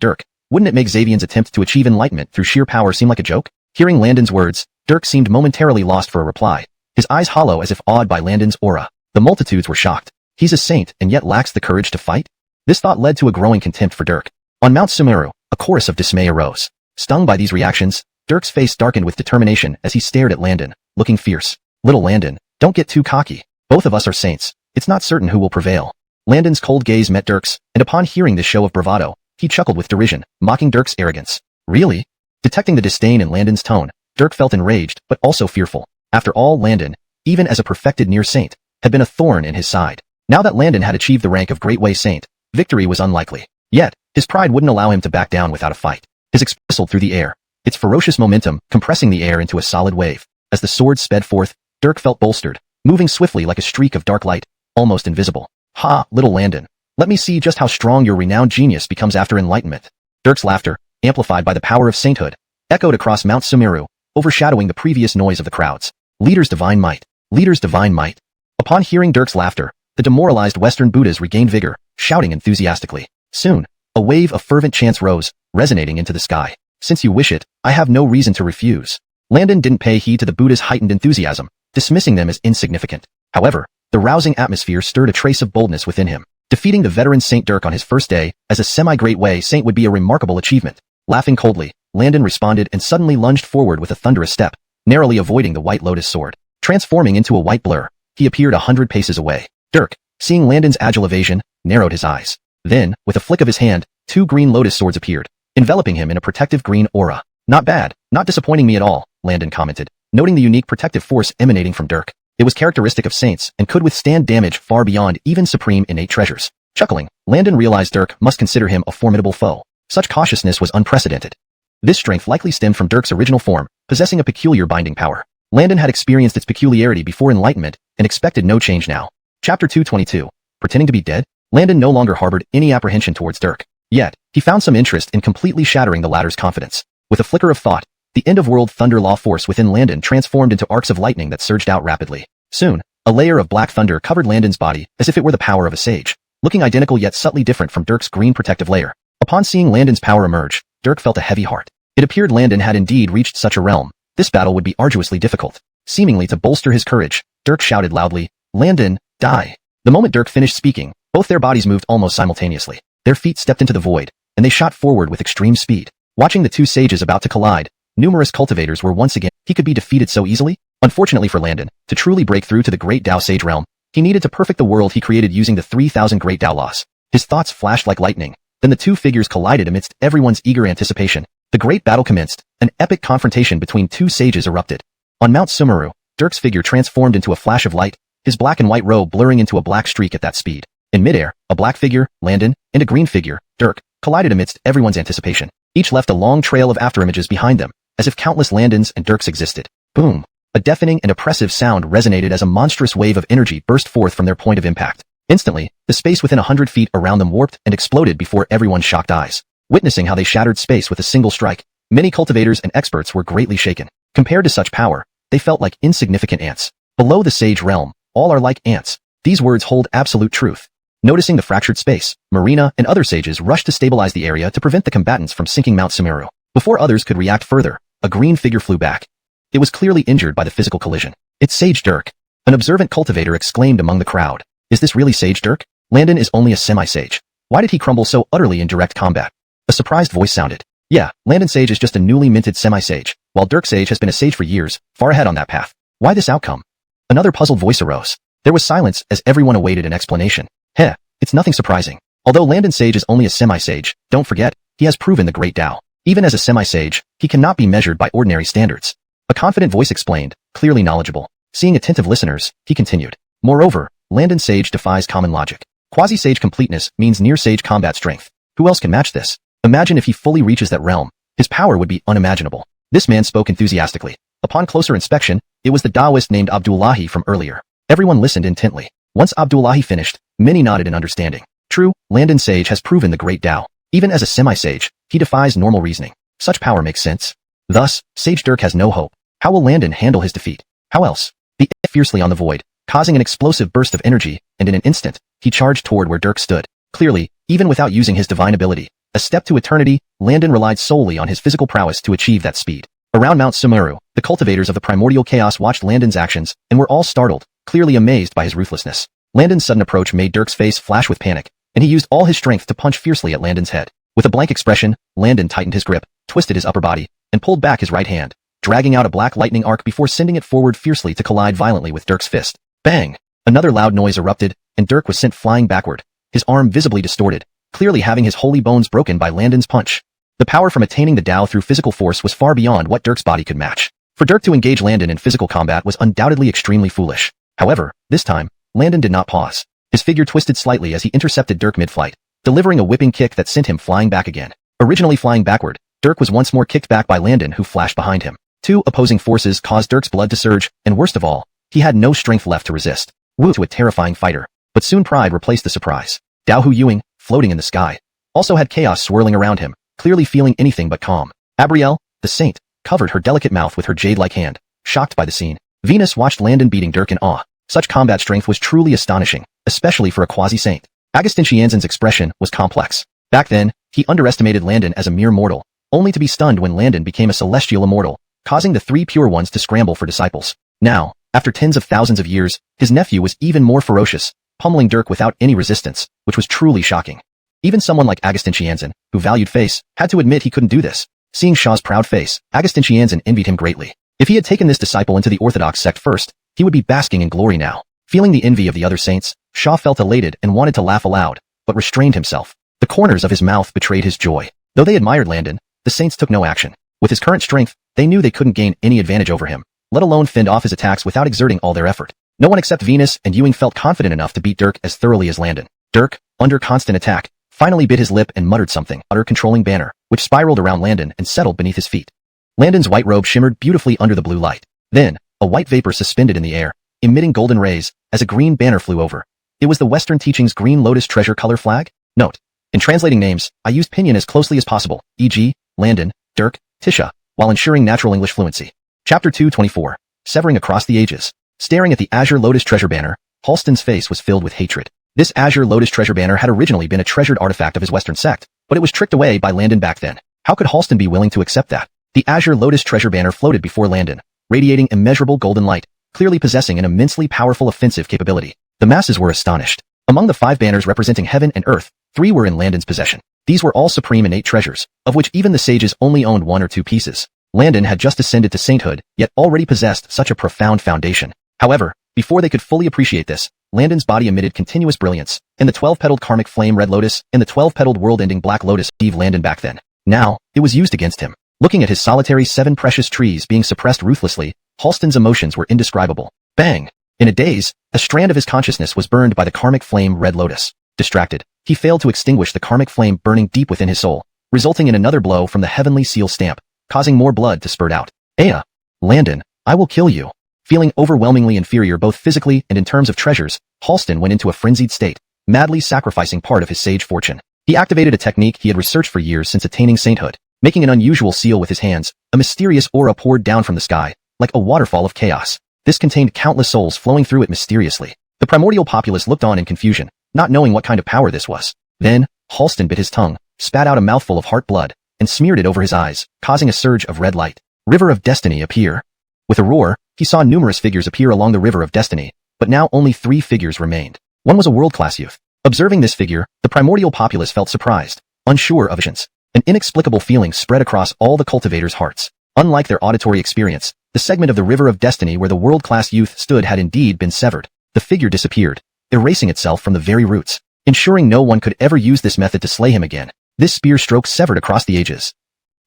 Dirk, wouldn't it make Xavian's attempt to achieve enlightenment through sheer power seem like a joke? Hearing Landon's words, Dirk seemed momentarily lost for a reply, his eyes hollow as if awed by Landon's aura. The multitudes were shocked. He's a saint and yet lacks the courage to fight? This thought led to a growing contempt for Dirk. On Mount Sumeru, a chorus of dismay arose. Stung by these reactions, Dirk's face darkened with determination as he stared at Landon, looking fierce. Little Landon, don't get too cocky. Both of us are saints. It's not certain who will prevail. Landon's cold gaze met Dirk's, and upon hearing this show of bravado, he chuckled with derision, mocking Dirk's arrogance. Really? Detecting the disdain in Landon's tone, Dirk felt enraged, but also fearful. After all, Landon, even as a perfected near saint, had been a thorn in his side. Now that Landon had achieved the rank of Great Way Saint, victory was unlikely. Yet, his pride wouldn't allow him to back down without a fight. His expression whistled through the air, its ferocious momentum compressing the air into a solid wave. As the sword sped forth, Dirk felt bolstered, moving swiftly like a streak of dark light, almost invisible. Ha, little Landon. Let me see just how strong your renowned genius becomes after enlightenment. Dirk's laughter, amplified by the power of sainthood, echoed across Mount Sumeru, overshadowing the previous noise of the crowds. Leader's divine might. Leader's divine might. Upon hearing Dirk's laughter, the demoralized Western Buddhas regained vigor, shouting enthusiastically. Soon, a wave of fervent chants rose, resonating into the sky. Since you wish it, I have no reason to refuse. Landon didn't pay heed to the Buddha's heightened enthusiasm, dismissing them as insignificant. However, the rousing atmosphere stirred a trace of boldness within him. Defeating the veteran Saint Dirk on his first day as a semi-Great Way Saint would be a remarkable achievement. Laughing coldly, Landon responded and suddenly lunged forward with a thunderous step, narrowly avoiding the White Lotus sword. Transforming into a white blur, he appeared 100 paces away. Dirk, seeing Landon's agile evasion, narrowed his eyes. Then, with a flick of his hand, 2 green lotus swords appeared, enveloping him in a protective green aura. Not bad, not disappointing me at all, Landon commented, noting the unique protective force emanating from Dirk. It was characteristic of saints and could withstand damage far beyond even supreme innate treasures. Chuckling, Landon realized Dirk must consider him a formidable foe. Such cautiousness was unprecedented. This strength likely stemmed from Dirk's original form, possessing a peculiar binding power. Landon had experienced its peculiarity before enlightenment and expected no change now. Chapter 222. Pretending to be dead? Landon no longer harbored any apprehension towards Dirk. Yet, he found some interest in completely shattering the latter's confidence. With a flicker of thought, the end-of-world thunder law force within Landon transformed into arcs of lightning that surged out rapidly. Soon, a layer of black thunder covered Landon's body as if it were the power of a sage, looking identical yet subtly different from Dirk's green protective layer. Upon seeing Landon's power emerge, Dirk felt a heavy heart. It appeared Landon had indeed reached such a realm. This battle would be arduously difficult. Seemingly to bolster his courage, Dirk shouted loudly, "Landon, die!" The moment Dirk finished speaking, both their bodies moved almost simultaneously. Their feet stepped into the void, and they shot forward with extreme speed. Watching the two sages about to collide, numerous cultivators were once again, he could be defeated so easily? Unfortunately for Landon, to truly break through to the Great Tao Sage realm, he needed to perfect the world he created using the 3,000 Great Tao laws. His thoughts flashed like lightning. Then the two figures collided amidst everyone's eager anticipation. The great battle commenced. An epic confrontation between two sages erupted. On Mount Sumeru, Dirk's figure transformed into a flash of light, his black and white robe blurring into a black streak at that speed. In midair, a black figure, Landon, and a green figure, Dirk, collided amidst everyone's anticipation. Each left a long trail of afterimages behind them, as if countless Landons and Dirks existed. Boom! A deafening and oppressive sound resonated as a monstrous wave of energy burst forth from their point of impact. Instantly, the space within 100 feet around them warped and exploded before everyone's shocked eyes. Witnessing how they shattered space with a single strike, many cultivators and experts were greatly shaken. Compared to such power, they felt like insignificant ants. Below the sage realm, all are like ants. These words hold absolute truth. Noticing the fractured space, Marina and other sages rushed to stabilize the area to prevent the combatants from sinking Mount Sumeru. Before others could react further, a green figure flew back. It was clearly injured by the physical collision. It's Sage Dirk. An observant cultivator exclaimed among the crowd. Is this really Sage Dirk? Landon is only a semi-sage. Why did he crumble so utterly in direct combat? A surprised voice sounded. Yeah, Landon Sage is just a newly minted semi-sage, while Dirk Sage has been a sage for years, far ahead on that path. Why this outcome? Another puzzled voice arose. There was silence as everyone awaited an explanation. Heh, it's nothing surprising. Although Landon Sage is only a semi-sage, don't forget, he has proven the Great Tao. Even as a semi-sage, he cannot be measured by ordinary standards. A confident voice explained, clearly knowledgeable. Seeing attentive listeners, he continued. Moreover, Landon Sage defies common logic. Quasi-sage completeness means near-sage combat strength. Who else can match this? Imagine if he fully reaches that realm. His power would be unimaginable. This man spoke enthusiastically. Upon closer inspection, it was the Taoist named Abdullahi from earlier. Everyone listened intently. Once Abdullahi finished, many nodded in understanding. True, Landon Sage has proven the Great Tao. Even as a semi-sage, he defies normal reasoning. Such power makes sense. Thus, Sage Dirk has no hope. How will Landon handle his defeat? How else? He fiercely on the void, causing an explosive burst of energy, and in an instant, he charged toward where Dirk stood. Clearly, even without using his divine ability, a step to eternity, Landon relied solely on his physical prowess to achieve that speed. Around Mount Sumeru, the cultivators of the primordial chaos watched Landon's actions, and were all startled, clearly amazed by his ruthlessness. Landon's sudden approach made Dirk's face flash with panic, and he used all his strength to punch fiercely at Landon's head. With a blank expression, Landon tightened his grip, twisted his upper body, and pulled back his right hand, dragging out a black lightning arc before sending it forward fiercely to collide violently with Dirk's fist. Bang! Another loud noise erupted, and Dirk was sent flying backward, his arm visibly distorted, clearly having his holy bones broken by Landon's punch. The power from attaining the Tao through physical force was far beyond what Dirk's body could match. For Dirk to engage Landon in physical combat was undoubtedly extremely foolish. However, this time, Landon did not pause. His figure twisted slightly as he intercepted Dirk mid-flight, delivering a whipping kick that sent him flying back again. Originally flying backward, Dirk was once more kicked back by Landon, who flashed behind him. Two opposing forces caused Dirk's blood to surge, and worst of all, he had no strength left to resist. Woo to a terrifying fighter. But soon pride replaced the surprise. Dao Hu Yuing, floating in the sky, also had chaos swirling around him, clearly feeling anything but calm. Abrielle, the saint, covered her delicate mouth with her jade-like hand, shocked by the scene. Venus watched Landon beating Dirk in awe. Such combat strength was truly astonishing, especially for a quasi-saint. Agustin Xianzhen's expression was complex. Back then, he underestimated Landon as a mere mortal, only to be stunned when Landon became a celestial immortal, causing the three pure ones to scramble for disciples. Now, after tens of thousands of years, his nephew was even more ferocious, pummeling Dirk without any resistance, which was truly shocking. Even someone like Agustin Xianzhen, who valued face, had to admit he couldn't do this. Seeing Shaw's proud face, Agustin Xianzhen envied him greatly. If he had taken this disciple into the Orthodox sect first, he would be basking in glory now. Feeling the envy of the other saints, Shaw felt elated and wanted to laugh aloud, but restrained himself. The corners of his mouth betrayed his joy. Though they admired Landon, the saints took no action. With his current strength, they knew they couldn't gain any advantage over him, let alone fend off his attacks without exerting all their effort. No one except Venus and Ewing felt confident enough to beat Dirk as thoroughly as Landon. Dirk, under constant attack, finally bit his lip and muttered something, utter controlling banner, which spiraled around Landon and settled beneath his feet. Landon's white robe shimmered beautifully under the blue light. Then, a white vapor suspended in the air, emitting golden rays, as a green banner flew over. It was the Western Teachings Green Lotus Treasure Color flag? Note: in translating names, I used pinyin as closely as possible, e.g., Landon, Dirk, Tisha, while ensuring natural English fluency. Chapter 224. Severing Across the Ages. Staring at the Azure Lotus Treasure banner, Halston's face was filled with hatred. This Azure Lotus Treasure banner had originally been a treasured artifact of his Western sect, but it was tricked away by Landon back then. How could Halston be willing to accept that? The Azure Lotus Treasure banner floated before Landon, radiating immeasurable golden light, clearly possessing an immensely powerful offensive capability. The masses were astonished. Among the 5 banners representing heaven and earth, 3 were in Landon's possession. These were all supreme innate treasures, of which even the sages only owned 1 or 2 pieces. Landon had just ascended to sainthood, yet already possessed such a profound foundation. However, before they could fully appreciate this, Landon's body emitted continuous brilliance, and the 12-petaled karmic flame red lotus and the 12-petaled world-ending black lotus gave Landon back then. Now, it was used against him. Looking at his solitary 7 precious trees being suppressed ruthlessly, Halston's emotions were indescribable. Bang! In a daze, a strand of his consciousness was burned by the karmic flame red lotus. Distracted, he failed to extinguish the karmic flame burning deep within his soul, resulting in another blow from the heavenly seal stamp, causing more blood to spurt out. Aya! Landon, I will kill you. Feeling overwhelmingly inferior both physically and in terms of treasures, Halston went into a frenzied state, madly sacrificing part of his sage fortune. He activated a technique he had researched for years since attaining sainthood. Making an unusual seal with his hands, a mysterious aura poured down from the sky, like a waterfall of chaos. This contained countless souls flowing through it mysteriously. The primordial populace looked on in confusion, not knowing what kind of power this was. Then, Halston bit his tongue, spat out a mouthful of heart blood, and smeared it over his eyes, causing a surge of red light. River of Destiny appear. With a roar, he saw numerous figures appear along the River of Destiny, but now only 3 figures remained. One was a world-class youth. Observing this figure, the primordial populace felt surprised, unsure of visions. An inexplicable feeling spread across all the cultivators' hearts. Unlike their auditory experience, the segment of the River of Destiny where the world-class youth stood had indeed been severed. The figure disappeared, erasing itself from the very roots, ensuring no one could ever use this method to slay him again. This spear stroke severed across the ages.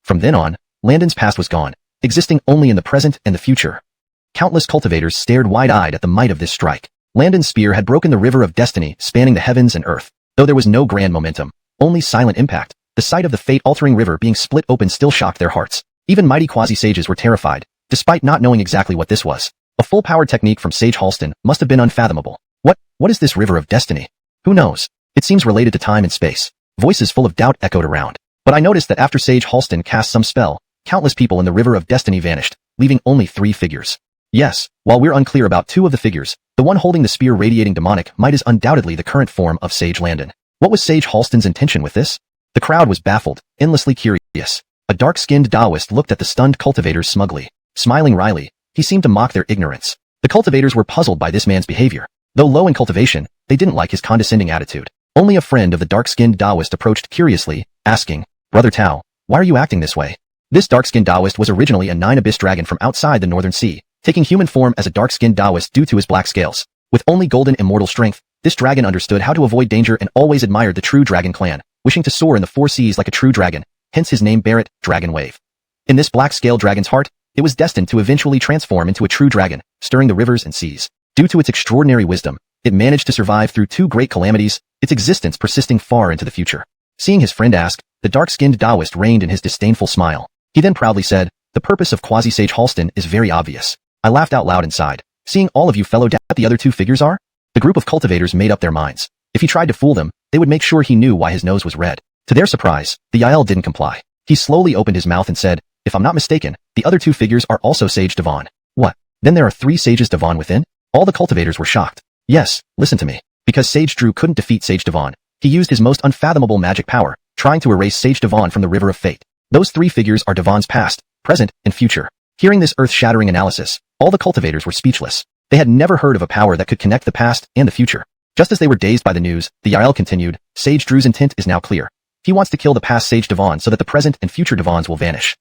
From then on, Landon's past was gone, existing only in the present and the future. Countless cultivators stared wide-eyed at the might of this strike. Landon's spear had broken the River of Destiny, spanning the heavens and earth. Though there was no grand momentum, only silent impact, the sight of the fate-altering river being split open still shocked their hearts. Even mighty quasi-sages were terrified, despite not knowing exactly what this was. A full-powered technique from Sage Halston must have been unfathomable. What is this River of Destiny? Who knows? It seems related to time and space. Voices full of doubt echoed around. But I noticed that after Sage Halston cast some spell, countless people in the River of Destiny vanished, leaving only 3 figures. Yes, while we're unclear about 2 of the figures, the one holding the spear radiating demonic might is undoubtedly the current form of Sage Landon. What was Sage Halston's intention with this? The crowd was baffled, endlessly curious. A dark-skinned Taoist looked at the stunned cultivators smugly. Smiling wryly, he seemed to mock their ignorance. The cultivators were puzzled by this man's behavior. Though low in cultivation, they didn't like his condescending attitude. Only a friend of the dark-skinned Taoist approached curiously, asking, "Brother Tao, why are you acting this way?" This dark-skinned Taoist was originally a 9-abyss dragon from outside the Northern Sea, taking human form as a dark-skinned Taoist due to his black scales. With only golden immortal strength, this dragon understood how to avoid danger and always admired the true dragon clan, wishing to soar in the 4 seas like a true dragon, hence his name Barrett, Dragon Wave. In this black-scale dragon's heart, it was destined to eventually transform into a true dragon, stirring the rivers and seas. Due to its extraordinary wisdom, it managed to survive through 2 great calamities, its existence persisting far into the future. Seeing his friend ask, the dark-skinned Taoist reined in his disdainful smile. He then proudly said, "The purpose of Quasi-Sage Halston is very obvious." I laughed out loud inside, seeing all of you fellow doubt the other 2 figures are? The group of cultivators made up their minds. If he tried to fool them, they would make sure he knew why his nose was red. To their surprise, the Yael didn't comply. He slowly opened his mouth and said, "If I'm not mistaken, the other 2 figures are also Sage Devon." What? Then there are 3 Sages Devon within? All the cultivators were shocked. Yes, listen to me. Because Sage Drew couldn't defeat Sage Devon, he used his most unfathomable magic power, trying to erase Sage Devon from the River of Fate. Those 3 figures are Devon's past, present, and future. Hearing this earth-shattering analysis, all the cultivators were speechless. They had never heard of a power that could connect the past and the future. Just as they were dazed by the news, the Yael continued, "Sage Drew's intent is now clear. He wants to kill the past Sage Devon so that the present and future Devons will vanish."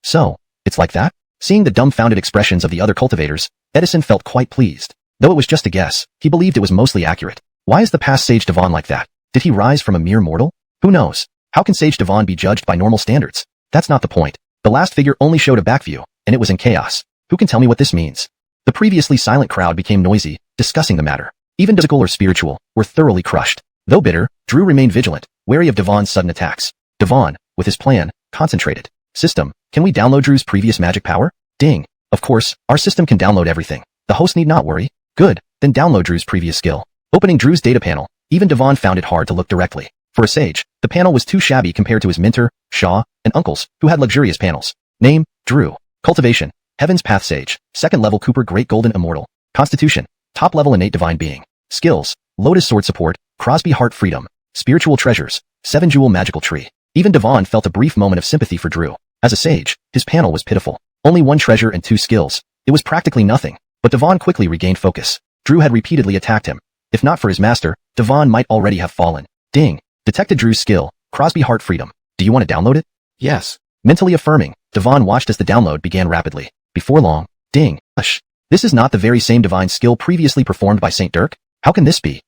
So, it's like that? Seeing the dumbfounded expressions of the other cultivators, Edison felt quite pleased. Though it was just a guess, he believed it was mostly accurate. Why is the past Sage Devon like that? Did he rise from a mere mortal? Who knows? How can Sage Devon be judged by normal standards? That's not the point. The last figure only showed a back view, and it was in chaos. Who can tell me what this means? The previously silent crowd became noisy, discussing the matter. Even physical or spiritual, were thoroughly crushed. Though bitter, Drew remained vigilant, wary of Devon's sudden attacks. Devon, with his plan, concentrated. System, can we download Drew's previous magic power? Ding. Of course, our system can download everything. The host need not worry. Good, then download Drew's previous skill. Opening Drew's data panel, even Devon found it hard to look directly. For a sage, the panel was too shabby compared to his mentor, Shaw, and uncles, who had luxurious panels. Name, Drew. Cultivation, Heaven's Path Sage. 2nd level Cooper Great Golden Immortal. Constitution, top level Innate Divine Being. Skills, Lotus Sword Support, Crosby Heart Freedom. Spiritual Treasures, 7 Jewel Magical Tree. Even Devon felt a brief moment of sympathy for Drew. As a sage, his panel was pitiful. Only 1 treasure and 2 skills. It was practically nothing. But Devon quickly regained focus. Drew had repeatedly attacked him. If not for his master, Devon might already have fallen. Ding. Detected Drew's skill, Crosby Heart Freedom. Do you want to download it? Yes. Mentally affirming, Devon watched as the download began rapidly. Before long, ding, hush. This is not the very same divine skill previously performed by St. Dirk? How can this be?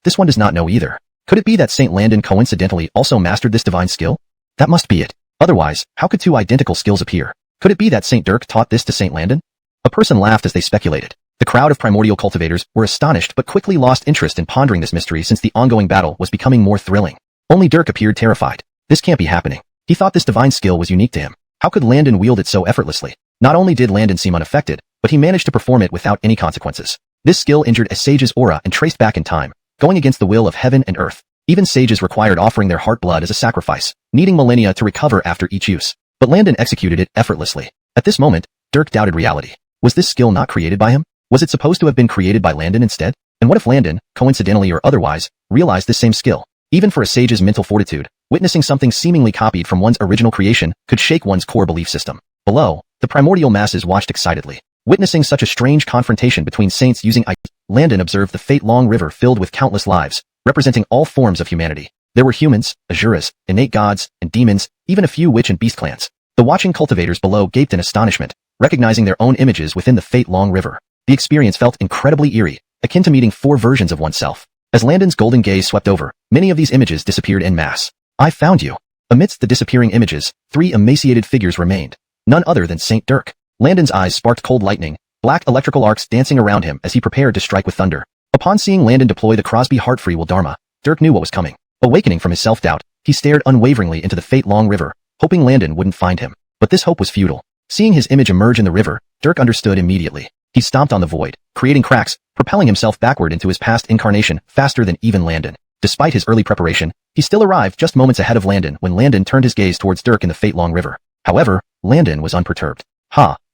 This one does not know either. Could it be that St. Landon coincidentally also mastered this divine skill? That must be it. Otherwise, how could two identical skills appear? Could it be that St. Dirk taught this to St. Landon? A person laughed as they speculated. The crowd of primordial cultivators were astonished but quickly lost interest in pondering this mystery since the ongoing battle was becoming more thrilling. Only Dirk appeared terrified. This can't be happening. He thought this divine skill was unique to him. How could Landon wield it so effortlessly? Not only did Landon seem unaffected, but he managed to perform it without any consequences. This skill injured a sage's aura and traced back in time, going against the will of heaven and earth. Even sages required offering their heart blood as a sacrifice, needing millennia to recover after each use. But Landon executed it effortlessly. At this moment, Dirk doubted reality. Was this skill not created by him? Was it supposed to have been created by Landon instead? And what if Landon, coincidentally or otherwise, realized this same skill? Even for a sage's mental fortitude, witnessing something seemingly copied from one's original creation could shake one's core belief system. Below, the primordial masses watched excitedly. Witnessing such a strange confrontation between saints using Landon observed the fate-long river filled with countless lives, representing all forms of humanity. There were humans, asuras, innate gods, and demons, even a few witch and beast clans. The watching cultivators below gaped in astonishment, recognizing their own images within the fate-long river. The experience felt incredibly eerie, akin to meeting four versions of oneself. As Landon's golden gaze swept over, many of these images disappeared en masse. I found you. Amidst the disappearing images, three emaciated figures remained. None other than St. Dirk. Landon's eyes sparked cold lightning, black electrical arcs dancing around him as he prepared to strike with thunder. Upon seeing Landon deploy the Crosby Heart Free Will Dharma, Dirk knew what was coming. Awakening from his self-doubt, he stared unwaveringly into the fate-long river, hoping Landon wouldn't find him. But this hope was futile. Seeing his image emerge in the river, Dirk understood immediately. He stomped on the void, creating cracks, propelling himself backward into his past incarnation faster than even Landon. Despite his early preparation, he still arrived just moments ahead of Landon when Landon turned his gaze towards Dirk in the fate-long river. However, Landon was unperturbed.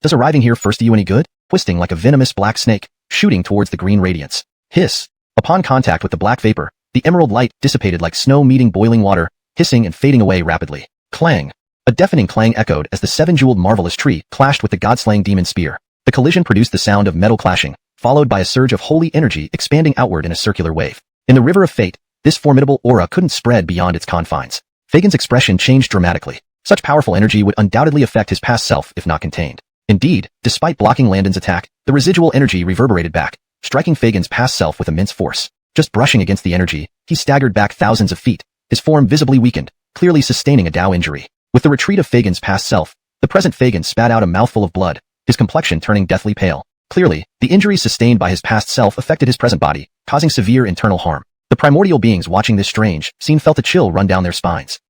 Does arriving here first do you any good? Twisting like a venomous black snake, shooting towards the green radiance. Hiss. Upon contact with the black vapor, the emerald light dissipated like snow meeting boiling water, hissing and fading away rapidly. Clang. A deafening clang echoed as the seven-jeweled marvelous tree clashed with the god-slaying demon spear. The collision produced the sound of metal clashing, followed by a surge of holy energy expanding outward in a circular wave. In the river of fate, this formidable aura couldn't spread beyond its confines. Fagin's expression changed dramatically. Such powerful energy would undoubtedly affect his past self if not contained. Indeed, despite blocking Landon's attack, the residual energy reverberated back, striking Fagin's past self with immense force. Just brushing against the energy, he staggered back thousands of feet, his form visibly weakened, clearly sustaining a Dao injury. With the retreat of Fagin's past self, the present Fagin spat out a mouthful of blood, his complexion turning deathly pale. Clearly, the injuries sustained by his past self affected his present body, causing severe internal harm. The primordial beings watching this strange scene felt a chill run down their spines.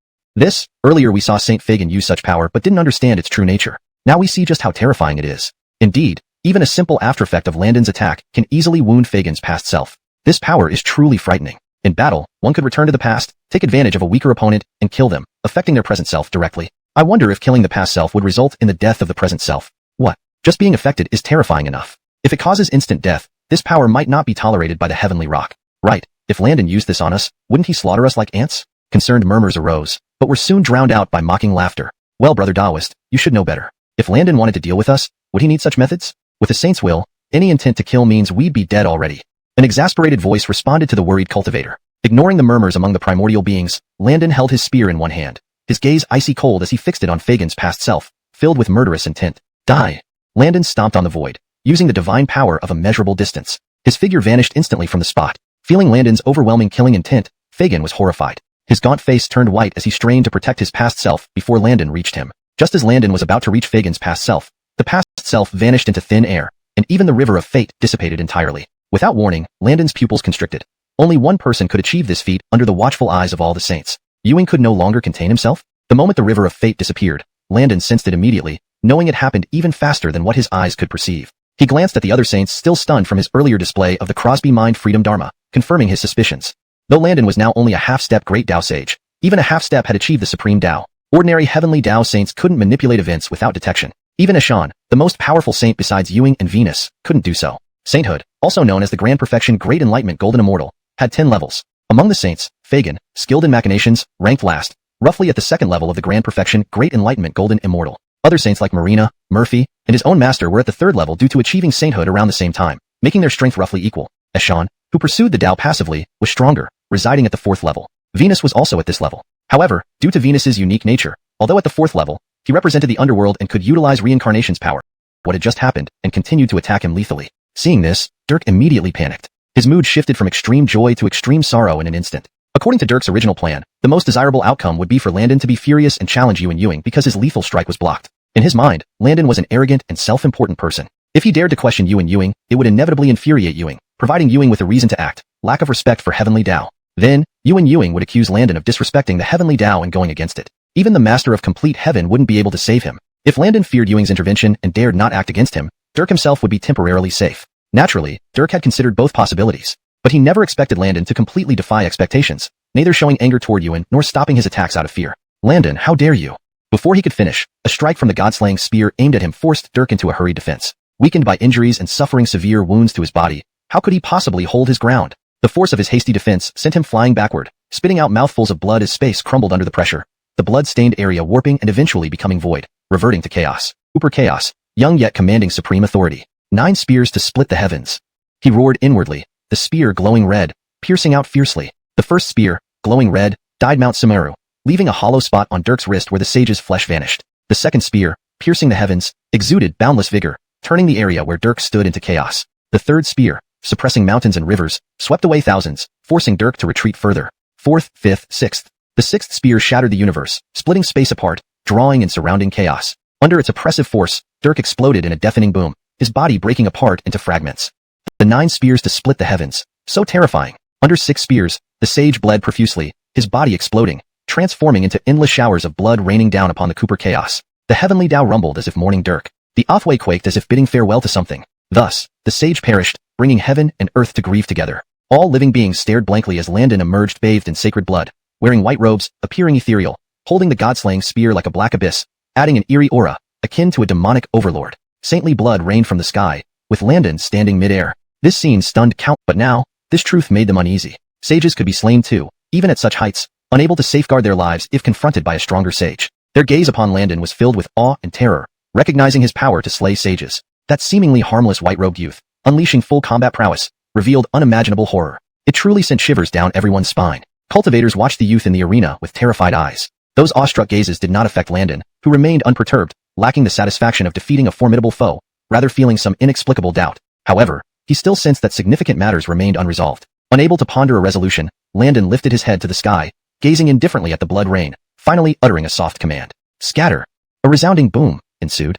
Earlier we saw Saint Fagin use such power but didn't understand its true nature. Now we see just how terrifying it is. Indeed, even a simple aftereffect of Landon's attack can easily wound Fagin's past self. This power is truly frightening. In battle, one could return to the past, take advantage of a weaker opponent, and kill them, affecting their present self directly. I wonder if killing the past self would result in the death of the present self. What? Just being affected is terrifying enough. If it causes instant death, this power might not be tolerated by the heavenly rock. Right, if Landon used this on us, wouldn't he slaughter us like ants? Concerned murmurs arose, but were soon drowned out by mocking laughter. Well, brother Taoist, you should know better. If Landon wanted to deal with us, would he need such methods? With a saint's will, any intent to kill means we'd be dead already. An exasperated voice responded to the worried cultivator. Ignoring the murmurs among the primordial beings, Landon held his spear in one hand, his gaze icy cold as he fixed it on Fagin's past self, filled with murderous intent. Die! Landon stomped on the void, using the divine power of immeasurable distance. His figure vanished instantly from the spot. Feeling Landon's overwhelming killing intent, Fagin was horrified. His gaunt face turned white as he strained to protect his past self before Landon reached him. Just as Landon was about to reach Fagin's past self, the past self vanished into thin air, and even the river of fate dissipated entirely. Without warning, Landon's pupils constricted. Only one person could achieve this feat under the watchful eyes of all the saints. Ewing could no longer contain himself. The moment the river of fate disappeared, Landon sensed it immediately, knowing it happened even faster than what his eyes could perceive. He glanced at the other saints still stunned from his earlier display of the Crosby Mind Freedom Dharma, confirming his suspicions. Though Landon was now only a half-step great Dao sage, even a half-step had achieved the supreme Dao. Ordinary heavenly Dao saints couldn't manipulate events without detection. Even Xuan, the most powerful saint besides Ewing and Venus, couldn't do so. Sainthood, also known as the Grand Perfection Great Enlightenment Golden Immortal, had 10 levels. Among the saints, Fagin, skilled in machinations, ranked last, roughly at the second level of the Grand Perfection Great Enlightenment Golden Immortal. Other saints like Marina, Murphy, and his own master were at the third level due to achieving sainthood around the same time, making their strength roughly equal. Xuan, who pursued the Dao passively, was stronger, residing at the fourth level. Venus was also at this level. However, due to Venus's unique nature, although at the 4th level, he represented the underworld and could utilize reincarnation's power. What had just happened, and continued to attack him lethally. Seeing this, Dirk immediately panicked. His mood shifted from extreme joy to extreme sorrow in an instant. According to Dirk's original plan, the most desirable outcome would be for Landon to be furious and challenge Yuan because his lethal strike was blocked. In his mind, Landon was an arrogant and self-important person. If he dared to question Yuan, it would inevitably infuriate Yuan, providing Yuan with a reason to act, lack of respect for Heavenly Tao. Then, Yuan would accuse Landon of disrespecting the Heavenly Tao and going against it. Even the Master of Complete Heaven wouldn't be able to save him. If Landon feared Yuan's intervention and dared not act against him, Dirk himself would be temporarily safe. Naturally, Dirk had considered both possibilities. But he never expected Landon to completely defy expectations, neither showing anger toward Yuan nor stopping his attacks out of fear. Landon, how dare you? Before he could finish, a strike from the god-slaying spear aimed at him forced Dirk into a hurried defense. Weakened by injuries and suffering severe wounds to his body, how could he possibly hold his ground? The force of his hasty defense sent him flying backward, spitting out mouthfuls of blood as space crumbled under the pressure. The blood-stained area warping and eventually becoming void, reverting to chaos. Uber chaos, young yet commanding supreme authority. 9 spears to split the heavens. He roared inwardly, the spear glowing red, piercing out fiercely. The first spear, glowing red, dyed Mount Sumeru, leaving a hollow spot on Dirk's wrist where the sage's flesh vanished. The second spear, piercing the heavens, exuded boundless vigor, turning the area where Dirk stood into chaos. The third spear, suppressing mountains and rivers, swept away thousands, forcing Dirk to retreat further. 4th, 5th, 6th. The 6th spear shattered the universe, splitting space apart, drawing and surrounding chaos. Under its oppressive force, Dirk exploded in a deafening boom, his body breaking apart into fragments. The 9 spears to split the heavens, so terrifying. Under 6 spears, the sage bled profusely, his body exploding, transforming into endless showers of blood raining down upon the Cooper chaos. The Heavenly Tao rumbled as if mourning Dirk. The Othway quaked as if bidding farewell to something. Thus, the sage perished, bringing heaven and earth to grieve together. All living beings stared blankly as Landon emerged bathed in sacred blood, wearing white robes, appearing ethereal, holding the god-slaying spear like a black abyss, adding an eerie aura, akin to a demonic overlord. Saintly blood rained from the sky, with Landon standing mid-air. This scene stunned Count, but now, this truth made them uneasy. Sages could be slain too, even at such heights, unable to safeguard their lives if confronted by a stronger sage. Their gaze upon Landon was filled with awe and terror, recognizing his power to slay sages. That seemingly harmless white-robed youth, unleashing full combat prowess, revealed unimaginable horror. It truly sent shivers down everyone's spine. Cultivators watched the youth in the arena with terrified eyes. Those awestruck gazes did not affect Landon, who remained unperturbed, lacking the satisfaction of defeating a formidable foe, rather feeling some inexplicable doubt. However, he still sensed that significant matters remained unresolved. Unable to ponder a resolution, Landon lifted his head to the sky, gazing indifferently at the blood rain, finally uttering a soft command. Scatter! A resounding boom ensued.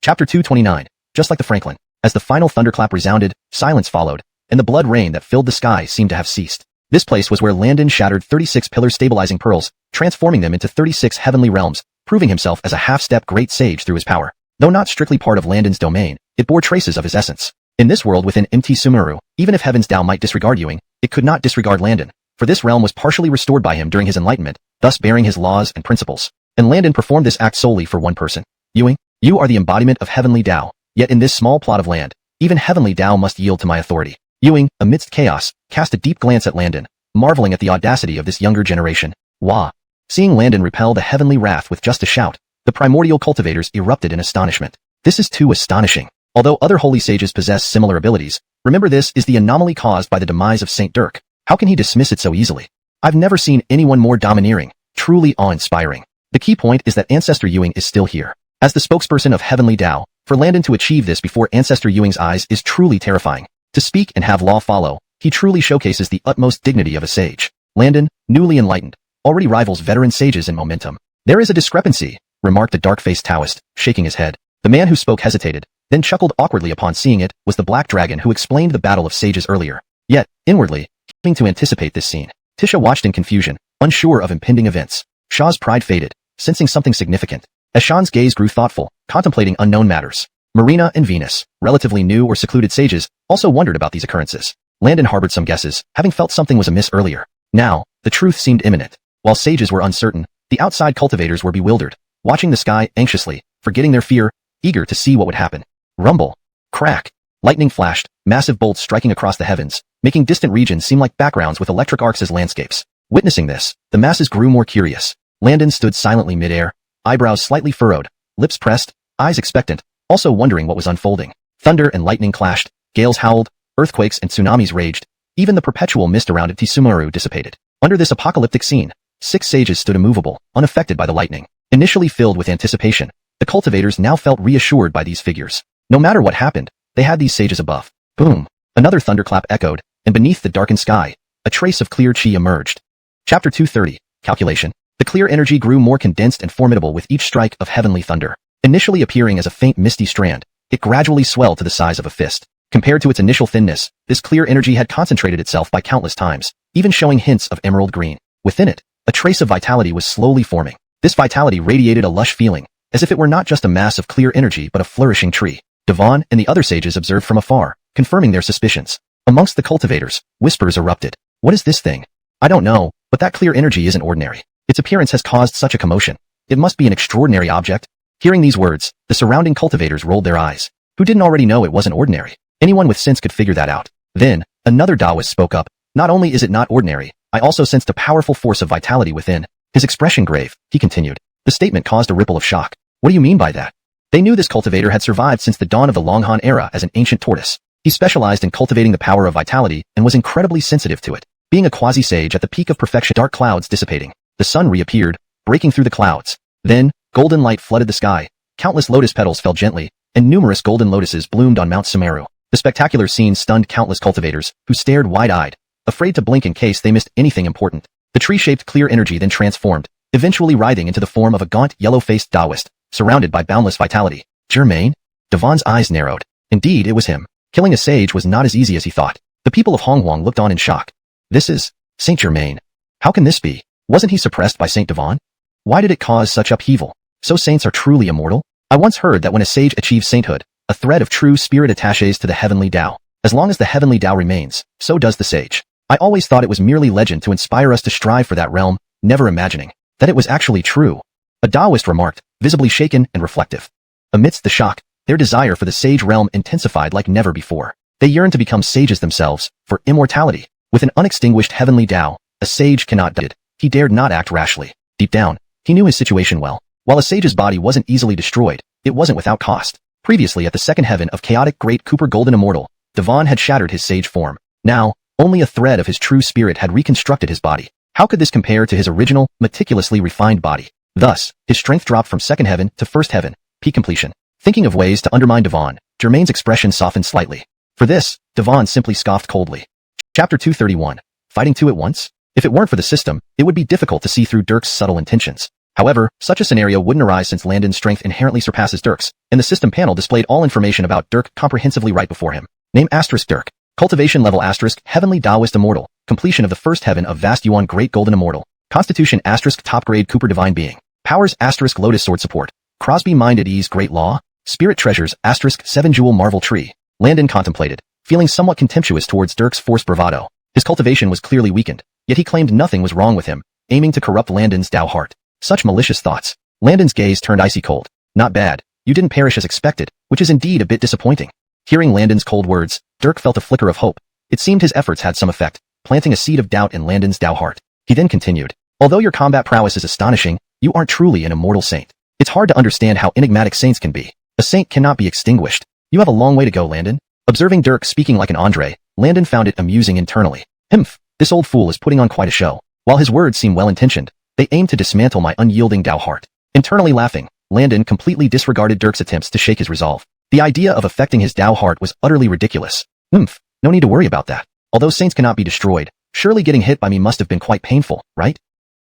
Chapter 229. Just like the Franklin. As the final thunderclap resounded, silence followed, and the blood rain that filled the sky seemed to have ceased. This place was where Landon shattered 36 pillar stabilizing pearls, transforming them into 36 heavenly realms, proving himself as a half-step great sage through his power. Though not strictly part of Landon's domain, it bore traces of his essence. In this world within MT Sumeru, even if Heaven's Tao might disregard Yuan, it could not disregard Landon, for this realm was partially restored by him during his enlightenment, thus bearing his laws and principles. And Landon performed this act solely for one person. Yuan, you are the embodiment of Heavenly Tao, yet in this small plot of land, even Heavenly Tao must yield to my authority. Yuan, amidst chaos, cast a deep glance at Landon, marveling at the audacity of this younger generation. Wah! Seeing Landon repel the heavenly wrath with just a shout, the primordial cultivators erupted in astonishment. This is too astonishing. Although other holy sages possess similar abilities, remember this is the anomaly caused by the demise of Saint Dirk. How can he dismiss it so easily? I've never seen anyone more domineering, truly awe-inspiring. The key point is that Ancestor Yuan is still here. As the spokesperson of Heavenly Tao, for Landon to achieve this before Ancestor Yuan's eyes is truly terrifying. To speak and have law follow, he truly showcases the utmost dignity of a sage. Landon, newly enlightened, already rivals veteran sages in momentum. There is a discrepancy, remarked the dark-faced Taoist, shaking his head. The man who spoke hesitated, then chuckled awkwardly upon seeing it, was the Black Dragon who explained the battle of sages earlier. Yet, inwardly, hoping to anticipate this scene, Tisha watched in confusion, unsure of impending events. Shaw's pride faded, sensing something significant. As Shan's gaze grew thoughtful, contemplating unknown matters. Marina and Venus, relatively new or secluded sages, also wondered about these occurrences. Landon harbored some guesses, having felt something was amiss earlier. Now, the truth seemed imminent. While sages were uncertain, the outside cultivators were bewildered, watching the sky anxiously, forgetting their fear, eager to see what would happen. Rumble. Crack. Lightning flashed, massive bolts striking across the heavens, making distant regions seem like backgrounds with electric arcs as landscapes. Witnessing this, the masses grew more curious. Landon stood silently mid-air, eyebrows slightly furrowed, lips pressed, eyes expectant, also wondering what was unfolding. Thunder and lightning clashed, gales howled, earthquakes and tsunamis raged, even the perpetual mist around Tsumuru dissipated. Under this apocalyptic scene, 6 sages stood immovable, unaffected by the lightning. Initially filled with anticipation, the cultivators now felt reassured by these figures. No matter what happened, they had these sages above. Boom! Another thunderclap echoed, and beneath the darkened sky, a trace of clear chi emerged. Chapter 230, Calculation. The clear energy grew more condensed and formidable with each strike of heavenly thunder. Initially appearing as a faint misty strand, it gradually swelled to the size of a fist. Compared to its initial thinness, this clear energy had concentrated itself by countless times, even showing hints of emerald green. Within it, a trace of vitality was slowly forming. This vitality radiated a lush feeling, as if it were not just a mass of clear energy but a flourishing tree. Devon and the other sages observed from afar, confirming their suspicions. Amongst the cultivators, whispers erupted. What is this thing? I don't know, but that clear energy isn't ordinary. Its appearance has caused such a commotion. It must be an extraordinary object. Hearing these words, the surrounding cultivators rolled their eyes. Who didn't already know it wasn't ordinary? Anyone with sense could figure that out. Then, another Taoist spoke up. Not only is it not ordinary, I also sensed a powerful force of vitality within. His expression grave, he continued. The statement caused a ripple of shock. What do you mean by that? They knew this cultivator had survived since the dawn of the Longhorn era as an ancient tortoise. He specialized in cultivating the power of vitality and was incredibly sensitive to it. Being a quasi-sage at the peak of perfection, dark clouds dissipating. The sun reappeared, breaking through the clouds. Then, golden light flooded the sky. Countless lotus petals fell gently, and numerous golden lotuses bloomed on Mount Sumeru. The spectacular scene stunned countless cultivators, who stared wide-eyed, afraid to blink in case they missed anything important. The tree-shaped clear energy then transformed, eventually writhing into the form of a gaunt, yellow-faced Taoist, surrounded by boundless vitality. Germain? Devon's eyes narrowed. Indeed, it was him. Killing a sage was not as easy as he thought. The people of Honghuang looked on in shock. This is Saint Germain. How can this be? Wasn't he suppressed by Saint Devon? Why did it cause such upheaval? So saints are truly immortal? I once heard that when a sage achieves sainthood, a thread of true spirit attaches to the heavenly Tao. As long as the heavenly Tao remains, so does the sage. I always thought it was merely legend to inspire us to strive for that realm, never imagining that it was actually true. A Taoist remarked, visibly shaken and reflective. Amidst the shock, their desire for the sage realm intensified like never before. They yearned to become sages themselves, for immortality. With an unextinguished heavenly Tao, a sage cannot die. He dared not act rashly. Deep down, he knew his situation well. While a sage's body wasn't easily destroyed, it wasn't without cost. Previously at the second heaven of chaotic great Cooper Golden Immortal, Devon had shattered his sage form. Now, only a thread of his true spirit had reconstructed his body. How could this compare to his original, meticulously refined body? Thus, his strength dropped from second heaven to first heaven, peak completion. Thinking of ways to undermine Devon, Germain's expression softened slightly. For this, Devon simply scoffed coldly. Chapter 231. Fighting two at once? If it weren't for the system, it would be difficult to see through Dirk's subtle intentions. However, such a scenario wouldn't arise since Landon's strength inherently surpasses Dirk's, and the system panel displayed all information about Dirk comprehensively right before him. Name * Dirk. Cultivation level * Heavenly Taoist Immortal. Completion of the first heaven of Vast Yuan Great Golden Immortal. Constitution * Top Grade Cooper Divine Being. Powers * Lotus Sword Support. Crosby Mind at Ease Great Law. Spirit Treasures * 7 Jewel Marvel Tree. Landon contemplated, feeling somewhat contemptuous towards Dirk's forced bravado. His cultivation was clearly weakened, yet he claimed nothing was wrong with him, aiming to corrupt Landon's Tao heart. Such malicious thoughts. Landon's gaze turned icy cold. Not bad. You didn't perish as expected, which is indeed a bit disappointing. Hearing Landon's cold words, Dirk felt a flicker of hope. It seemed his efforts had some effect, planting a seed of doubt in Landon's Tao heart. He then continued. Although your combat prowess is astonishing, you aren't truly an immortal saint. It's hard to understand how enigmatic saints can be. A saint cannot be extinguished. You have a long way to go, Landon. Observing Dirk speaking like an Andre, Landon found it amusing internally. Humph, this old fool is putting on quite a show. While his words seem well-intentioned, they aim to dismantle my unyielding Tao heart. Internally laughing, Landon completely disregarded Dirk's attempts to shake his resolve. The idea of affecting his Tao heart was utterly ridiculous. Humph, no need to worry about that. Although saints cannot be destroyed, surely getting hit by me must have been quite painful, right?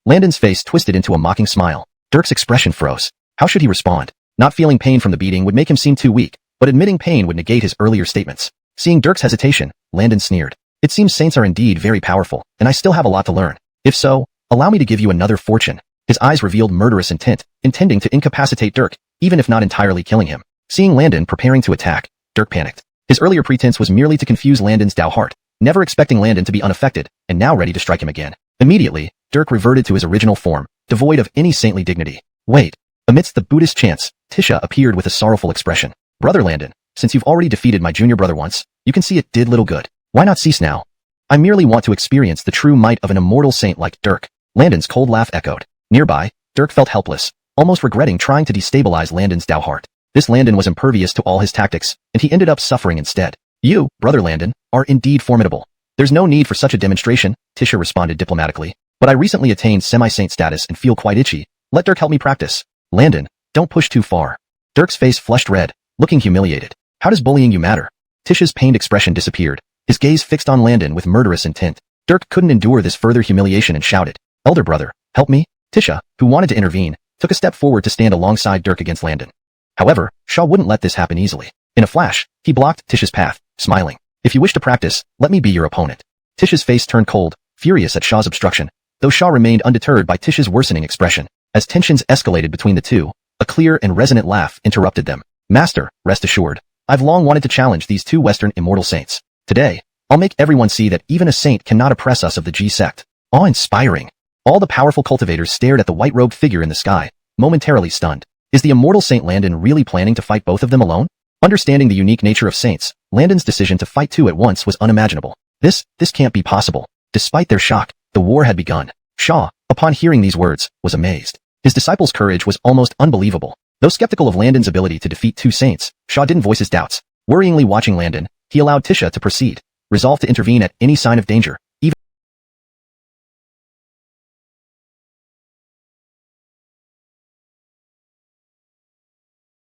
Landon's face twisted into a mocking smile. Dirk's expression froze. How should he respond? Not feeling pain from the beating would make him seem too weak, but admitting pain would negate his earlier statements. Seeing Dirk's hesitation, Landon sneered. It seems saints are indeed very powerful, and I still have a lot to learn. If so, allow me to give you another fortune. His eyes revealed murderous intent, intending to incapacitate Dirk, even if not entirely killing him. Seeing Landon preparing to attack, Dirk panicked. His earlier pretense was merely to confuse Landon's Tao heart, never expecting Landon to be unaffected, and now ready to strike him again. Immediately, Dirk reverted to his original form, devoid of any saintly dignity. Wait. Amidst the Buddhist chants, Tisha appeared with a sorrowful expression. Brother Landon, since you've already defeated my junior brother once, you can see it did little good. Why not cease now? I merely want to experience the true might of an immortal saint like Dirk. Landon's cold laugh echoed. Nearby, Dirk felt helpless, almost regretting trying to destabilize Landon's Tao heart. This Landon was impervious to all his tactics, and he ended up suffering instead. You, Brother Landon, are indeed formidable. There's no need for such a demonstration, Tisha responded diplomatically. But I recently attained semi-saint status and feel quite itchy. Let Dirk help me practice. Landon, don't push too far. Dirk's face flushed red, looking humiliated. How does bullying you matter? Tisha's pained expression disappeared, his gaze fixed on Landon with murderous intent. Dirk couldn't endure this further humiliation and shouted, "Elder brother, help me." Tisha, who wanted to intervene, took a step forward to stand alongside Dirk against Landon. However, Shaw wouldn't let this happen easily. In a flash, he blocked Tisha's path, smiling. "If you wish to practice, let me be your opponent." Tisha's face turned cold, furious at Shaw's obstruction, though Shaw remained undeterred by Tisha's worsening expression. As tensions escalated between the two, a clear and resonant laugh interrupted them. "Master, rest assured, I've long wanted to challenge these two Western immortal saints. Today, I'll make everyone see that even a saint cannot oppress us of the G sect." Awe-inspiring. All the powerful cultivators stared at the white-robed figure in the sky, momentarily stunned. Is the immortal Saint Landon really planning to fight both of them alone? Understanding the unique nature of saints, Landon's decision to fight two at once was unimaginable. This can't be possible. Despite their shock, the war had begun. Shaw, upon hearing these words, was amazed. His disciple's courage was almost unbelievable. Though skeptical of Landon's ability to defeat two saints, Shaw didn't voice his doubts. Worryingly watching Landon, he allowed Tisha to proceed, resolved to intervene at any sign of danger, even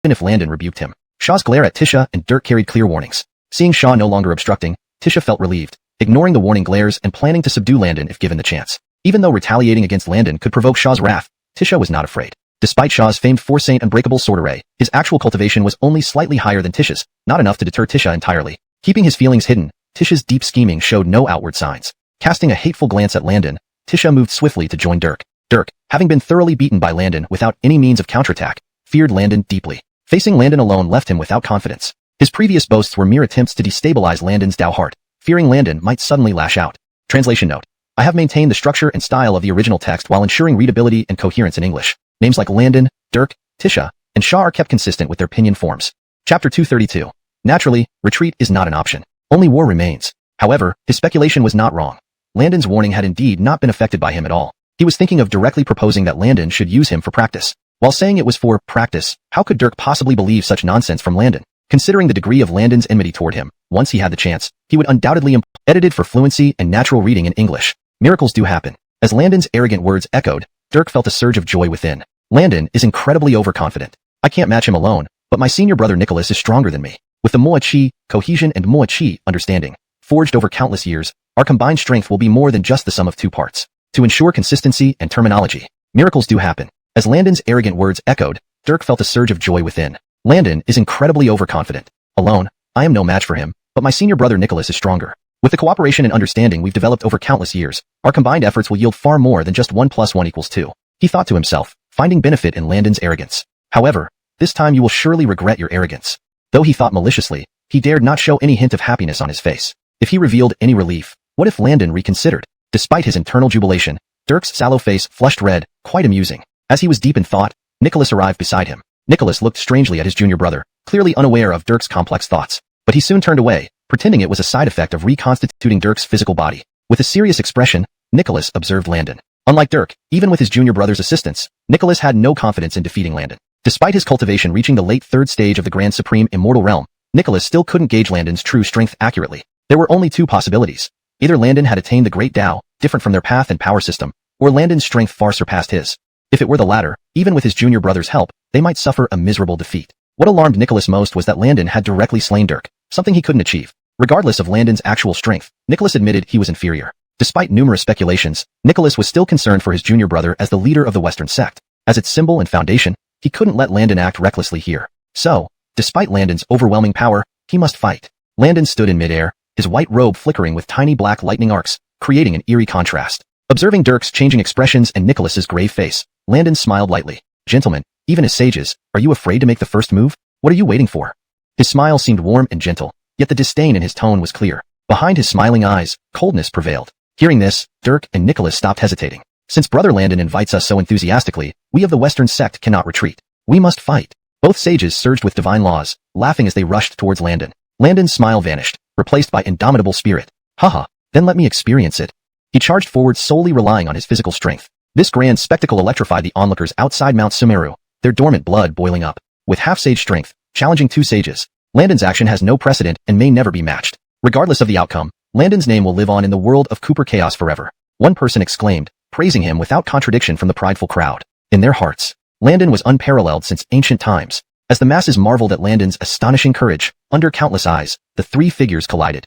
if Landon rebuked him. Shaw's glare at Tisha and Dirk carried clear warnings. Seeing Shaw no longer obstructing, Tisha felt relieved, ignoring the warning glares and planning to subdue Landon if given the chance. Even though retaliating against Landon could provoke Shaw's wrath, Tisha was not afraid. Despite Shaw's famed four-saint unbreakable sword array, his actual cultivation was only slightly higher than Tisha's, not enough to deter Tisha entirely. Keeping his feelings hidden, Tisha's deep scheming showed no outward signs. Casting a hateful glance at Landon, Tisha moved swiftly to join Dirk. Dirk, having been thoroughly beaten by Landon without any means of counterattack, feared Landon deeply. Facing Landon alone left him without confidence. His previous boasts were mere attempts to destabilize Landon's Dao heart, fearing Landon might suddenly lash out. Translation note. I have maintained the structure and style of the original text while ensuring readability and coherence in English. Names like Landon, Dirk, Tisha, and Shaw are kept consistent with their pinyin forms. Chapter 232. Naturally, retreat is not an option. Only war remains. However, his speculation was not wrong. Landon's warning had indeed not been affected by him at all. He was thinking of directly proposing that Landon should use him for practice. While saying it was for practice, how could Dirk possibly believe such nonsense from Landon? Considering the degree of Landon's enmity toward him, once he had the chance, he would undoubtedly edited for fluency and natural reading in English. Miracles do happen. As Landon's arrogant words echoed, Dirk felt a surge of joy within. Landon is incredibly overconfident. I can't match him alone, but my senior brother Nicholas is stronger than me. With the Mo Chi, cohesion and Mo Chi, understanding, forged over countless years, our combined strength will be more than just the sum of two parts. To ensure consistency and terminology, miracles do happen. As Landon's arrogant words echoed, Dirk felt a surge of joy within. Landon is incredibly overconfident. Alone, I am no match for him, but my senior brother Nicholas is stronger. With the cooperation and understanding we've developed over countless years, our combined efforts will yield far more than just 1 + 1 = 2. He thought to himself, finding benefit in Landon's arrogance. However, this time you will surely regret your arrogance. Though he thought maliciously, he dared not show any hint of happiness on his face. If he revealed any relief, what if Landon reconsidered? Despite his internal jubilation, Dirk's sallow face flushed red, quite amusing. As he was deep in thought, Nicholas arrived beside him. Nicholas looked strangely at his junior brother, clearly unaware of Dirk's complex thoughts. But he soon turned away, pretending it was a side effect of reconstituting Dirk's physical body. With a serious expression, Nicholas observed Landon. Unlike Dirk, even with his junior brother's assistance, Nicholas had no confidence in defeating Landon. Despite his cultivation reaching the late third stage of the Grand Supreme Immortal Realm, Nicholas still couldn't gauge Landon's true strength accurately. There were only two possibilities. Either Landon had attained the Great Tao, different from their path and power system, or Landon's strength far surpassed his. If it were the latter, even with his junior brother's help, they might suffer a miserable defeat. What alarmed Nicholas most was that Landon had directly slain Dirk, something he couldn't achieve. Regardless of Landon's actual strength, Nicholas admitted he was inferior. Despite numerous speculations, Nicholas was still concerned for his junior brother as the leader of the Western sect. As its symbol and foundation, he couldn't let Landon act recklessly here. So, despite Landon's overwhelming power, he must fight. Landon stood in midair, his white robe flickering with tiny black lightning arcs, creating an eerie contrast. Observing Dirk's changing expressions and Nicholas's grave face, Landon smiled lightly. Gentlemen, even as sages, are you afraid to make the first move? What are you waiting for? His smile seemed warm and gentle, yet the disdain in his tone was clear. Behind his smiling eyes, coldness prevailed. Hearing this, Dirk and Nicholas stopped hesitating. Since Brother Landon invites us so enthusiastically, we of the Western sect cannot retreat. We must fight. Both sages surged with divine laws, laughing as they rushed towards Landon. Landon's smile vanished, replaced by indomitable spirit. Haha, then let me experience it. He charged forward solely relying on his physical strength. This grand spectacle electrified the onlookers outside Mount Sumeru, their dormant blood boiling up. With half-sage strength, challenging two sages, Landon's action has no precedent and may never be matched. Regardless of the outcome, Landon's name will live on in the world of Cooper Chaos forever. One person exclaimed, praising him without contradiction from the prideful crowd. In their hearts, Landon was unparalleled since ancient times. As the masses marveled at Landon's astonishing courage, under countless eyes, the three figures collided.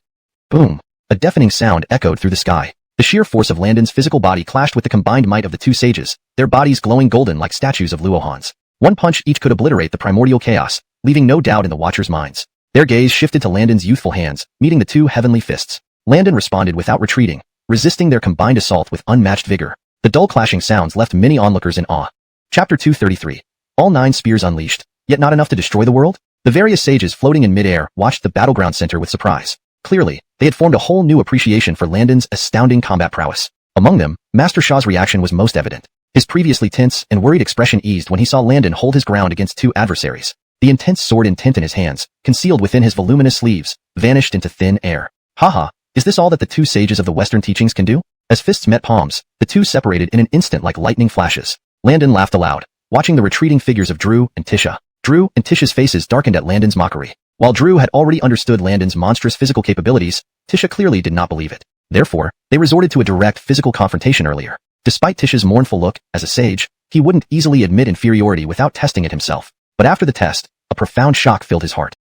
Boom! A deafening sound echoed through the sky. The sheer force of Landon's physical body clashed with the combined might of the two sages, their bodies glowing golden like statues of Luohans. One punch each could obliterate the primordial chaos, leaving no doubt in the watchers' minds. Their gaze shifted to Landon's youthful hands, meeting the two heavenly fists. Landon responded without retreating, resisting their combined assault with unmatched vigor. The dull clashing sounds left many onlookers in awe. Chapter 233. All 9 spears unleashed, yet not enough to destroy the world? The various sages floating in midair watched the battleground center with surprise. Clearly, they had formed a whole new appreciation for Landon's astounding combat prowess. Among them, Master Sha's reaction was most evident. His previously tense and worried expression eased when he saw Landon hold his ground against 2 adversaries. The intense sword intent in his hands, concealed within his voluminous sleeves, vanished into thin air. Haha, is this all that the 2 sages of the Western teachings can do? As fists met palms, the 2 separated in an instant like lightning flashes. Landon laughed aloud, watching the retreating figures of Drew and Tisha. Drew and Tisha's faces darkened at Landon's mockery. While Drew had already understood Landon's monstrous physical capabilities, Tisha clearly did not believe it. Therefore, they resorted to a direct physical confrontation earlier. Despite Tisha's mournful look, as a sage, he wouldn't easily admit inferiority without testing it himself. But after the test, a profound shock filled his heart.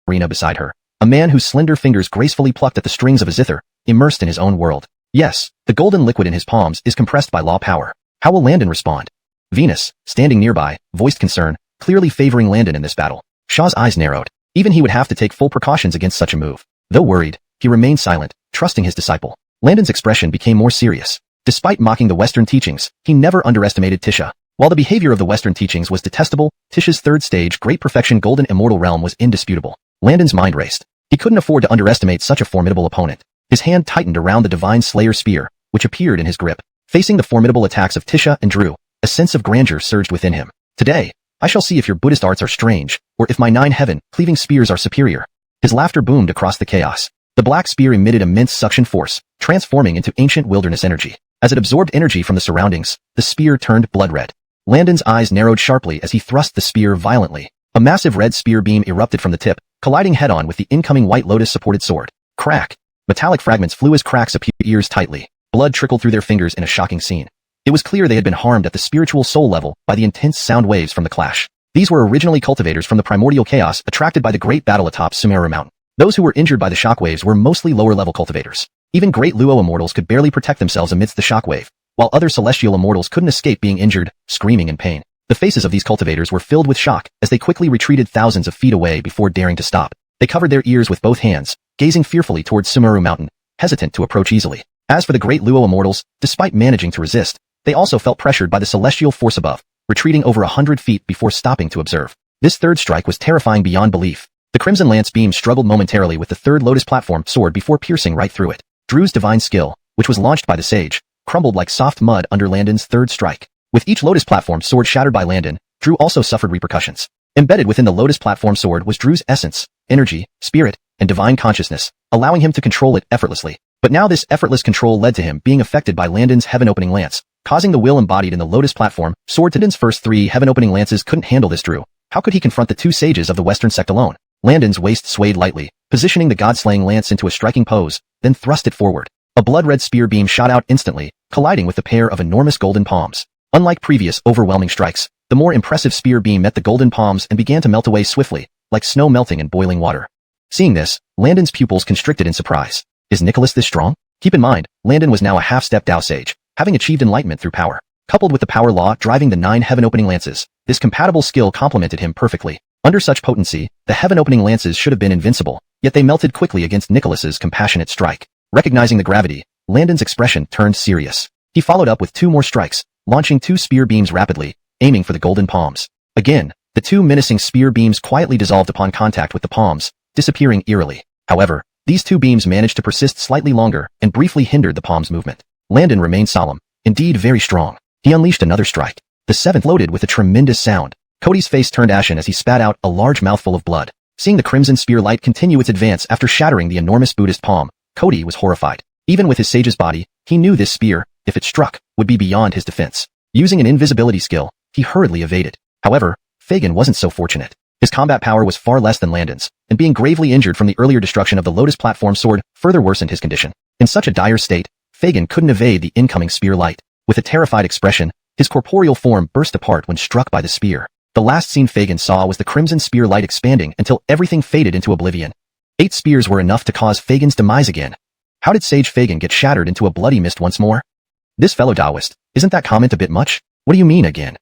Arena beside her, a man whose slender fingers gracefully plucked at the strings of a zither, immersed in his own world. Yes, the golden liquid in his palms is compressed by law power. How will Landon respond? Venus, standing nearby, voiced concern, clearly favoring Landon in this battle. Shaw's eyes narrowed. Even he would have to take full precautions against such a move. Though worried, he remained silent, trusting his disciple. Landon's expression became more serious. Despite mocking the Western teachings, he never underestimated Tisha. While the behavior of the Western teachings was detestable, Tisha's third stage Great Perfection Golden Immortal Realm was indisputable. Landon's mind raced. He couldn't afford to underestimate such a formidable opponent. His hand tightened around the Divine Slayer spear, which appeared in his grip. Facing the formidable attacks of Tisha and Drew, a sense of grandeur surged within him. Today, I shall see if your Buddhist arts are strange, or if my 9 heaven-cleaving spears are superior. His laughter boomed across the chaos. The black spear emitted immense suction force, transforming into ancient wilderness energy. As it absorbed energy from the surroundings, the spear turned blood red. Landon's eyes narrowed sharply as he thrust the spear violently. A massive red spear beam erupted from the tip, colliding head-on with the incoming White Lotus-supported sword. Crack! Metallic fragments flew as cracks appeared ears tightly. Blood trickled through their fingers in a shocking scene. It was clear they had been harmed at the spiritual soul level by the intense sound waves from the clash. These were originally cultivators from the primordial chaos attracted by the great battle atop Sumeru Mountain. Those who were injured by the shockwaves were mostly lower-level cultivators. Even great Luo immortals could barely protect themselves amidst the shockwave, while other celestial immortals couldn't escape being injured, screaming in pain. The faces of these cultivators were filled with shock as they quickly retreated thousands of feet away before daring to stop. They covered their ears with both hands, gazing fearfully towards Sumeru Mountain, hesitant to approach easily. As for the great Luo immortals, despite managing to resist, they also felt pressured by the celestial force above, retreating over 100 feet before stopping to observe. This third strike was terrifying beyond belief. The Crimson Lance beam struggled momentarily with the third Lotus platform sword before piercing right through it. Drew's divine skill, which was launched by the sage, crumbled like soft mud under Landon's third strike. With each Lotus platform sword shattered by Landon, Drew also suffered repercussions. Embedded within the Lotus platform sword was Drew's essence, energy, spirit, and divine consciousness, allowing him to control it effortlessly. But now this effortless control led to him being affected by Landon's heaven-opening lance, causing the will embodied in the Lotus platform sword. Landon's first 3 heaven-opening lances couldn't handle this Drew. How could he confront the 2 sages of the Western sect alone? Landon's waist swayed lightly, positioning the god-slaying lance into a striking pose, then thrust it forward. A blood-red spear beam shot out instantly, colliding with the pair of enormous golden palms. Unlike previous overwhelming strikes, the more impressive spear beam met the golden palms and began to melt away swiftly, like snow melting in boiling water. Seeing this, Landon's pupils constricted in surprise. Is Nicholas this strong? Keep in mind, Landon was now a half-step Dao sage, having achieved enlightenment through power. Coupled with the power law driving the 9 heaven-opening lances, this compatible skill complemented him perfectly. Under such potency, the heaven-opening lances should have been invincible, yet they melted quickly against Nicholas's compassionate strike. Recognizing the gravity, Landon's expression turned serious. He followed up with 2 more strikes, launching 2 spear beams rapidly, aiming for the golden palms. Again, the 2 menacing spear beams quietly dissolved upon contact with the palms, disappearing eerily. However, these 2 beams managed to persist slightly longer and briefly hindered the palms' movement. Landon remained solemn, indeed very strong. He unleashed another strike. The 7th loaded with a tremendous sound. Cody's face turned ashen as he spat out a large mouthful of blood. Seeing the crimson spear light continue its advance after shattering the enormous Buddhist palm, Cody was horrified. Even with his sage's body, he knew this spear, if it struck, would be beyond his defense. Using an invisibility skill, he hurriedly evaded. However, Fagin wasn't so fortunate. His combat power was far less than Landon's, and being gravely injured from the earlier destruction of the Lotus platform sword further worsened his condition. In such a dire state, Fagin couldn't evade the incoming spear light. With a terrified expression, his corporeal form burst apart when struck by the spear. The last scene Fagin saw was the crimson spear light expanding until everything faded into oblivion. 8 spears were enough to cause Fagin's demise again. How did Sage Fagin get shattered into a bloody mist once more? This fellow Taoist, isn't that comment a bit much? What do you mean again?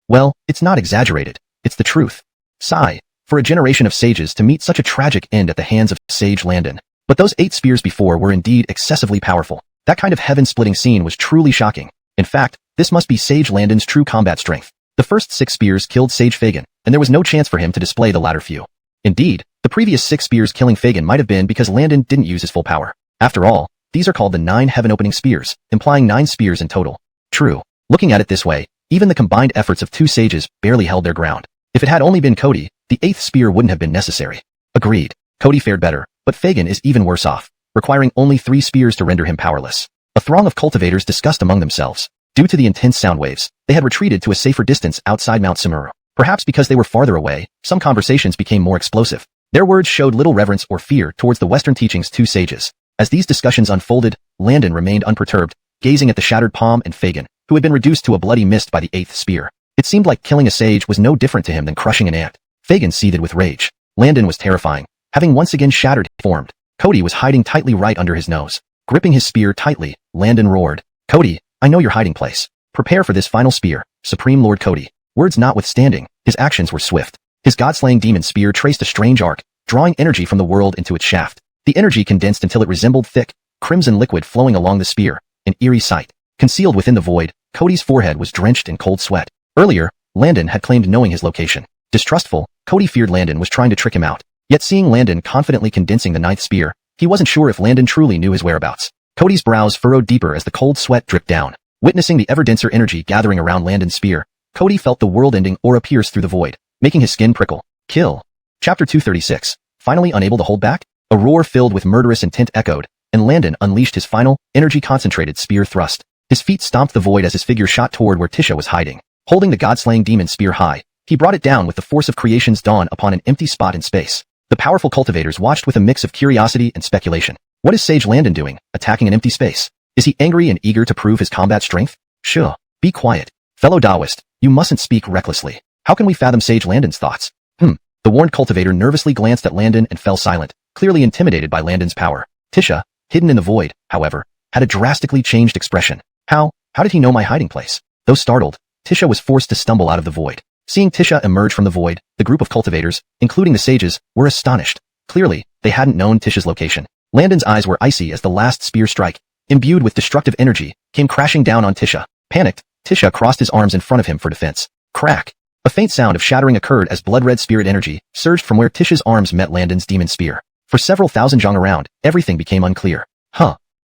Well, it's not exaggerated. It's the truth. Sigh, for a generation of sages to meet such a tragic end at the hands of Sage Landon. But those 8 spears before were indeed excessively powerful. That kind of heaven-splitting scene was truly shocking. In fact, this must be Sage Landon's true combat strength. The first 6 spears killed Sage Fagin, and there was no chance for him to display the latter few. Indeed, the previous 6 spears killing Fagin might have been because Landon didn't use his full power. After all, these are called the 9 heaven-opening spears, implying 9 spears in total. True. Looking at it this way, even the combined efforts of 2 sages barely held their ground. If it had only been Cody, the 8th spear wouldn't have been necessary. Agreed. Cody fared better, but Fagin is even worse off, requiring only 3 spears to render him powerless. A throng of cultivators discussed among themselves. Due to the intense sound waves, they had retreated to a safer distance outside Mount Samuru. Perhaps because they were farther away, some conversations became more explosive. Their words showed little reverence or fear towards the Western teachings 2 sages. As these discussions unfolded, Landon remained unperturbed, gazing at the shattered palm and Fagin, who had been reduced to a bloody mist by the 8th spear. It seemed like killing a sage was no different to him than crushing an ant. Fagin seethed with rage. Landon was terrifying, having once again shattered, formed. Cody was hiding tightly right under his nose. Gripping his spear tightly, Landon roared, "Cody, I know your hiding place. Prepare for this final spear, Supreme Lord Cody." Words notwithstanding, his actions were swift. His god-slaying demon spear traced a strange arc, drawing energy from the world into its shaft. The energy condensed until it resembled thick, crimson liquid flowing along the spear, an eerie sight. Concealed within the void, Cody's forehead was drenched in cold sweat. Earlier, Landon had claimed knowing his location. Distrustful, Cody feared Landon was trying to trick him out. Yet seeing Landon confidently condensing the 9th spear, he wasn't sure if Landon truly knew his whereabouts. Cody's brows furrowed deeper as the cold sweat dripped down. Witnessing the ever-denser energy gathering around Landon's spear, Cody felt the world-ending aura pierce through the void, making his skin prickle. Kill. Chapter 236. Finally unable to hold back? A roar filled with murderous intent echoed, and Landon unleashed his final, energy-concentrated spear thrust. His feet stomped the void as his figure shot toward where Tisha was hiding. Holding the god-slaying demon spear high, he brought it down with the force of creation's dawn upon an empty spot in space. The powerful cultivators watched with a mix of curiosity and speculation. What is Sage Landon doing, attacking an empty space? Is he angry and eager to prove his combat strength? Shh. Be quiet. Fellow Taoist, you mustn't speak recklessly. How can we fathom Sage Landon's thoughts? The warned cultivator nervously glanced at Landon and fell silent, clearly intimidated by Landon's power. Tisha, hidden in the void, however, had a drastically changed expression. How did he know my hiding place? Though startled, Tisha was forced to stumble out of the void. Seeing Tisha emerge from the void, the group of cultivators, including the sages, were astonished. Clearly, they hadn't known Tisha's location. Landon's eyes were icy as the last spear strike, imbued with destructive energy, came crashing down on Tisha. Panicked, Tisha crossed his arms in front of him for defense. Crack! A faint sound of shattering occurred as blood-red spirit energy surged from where Tisha's arms met Landon's demon spear. For several thousand zhang around, everything became unclear.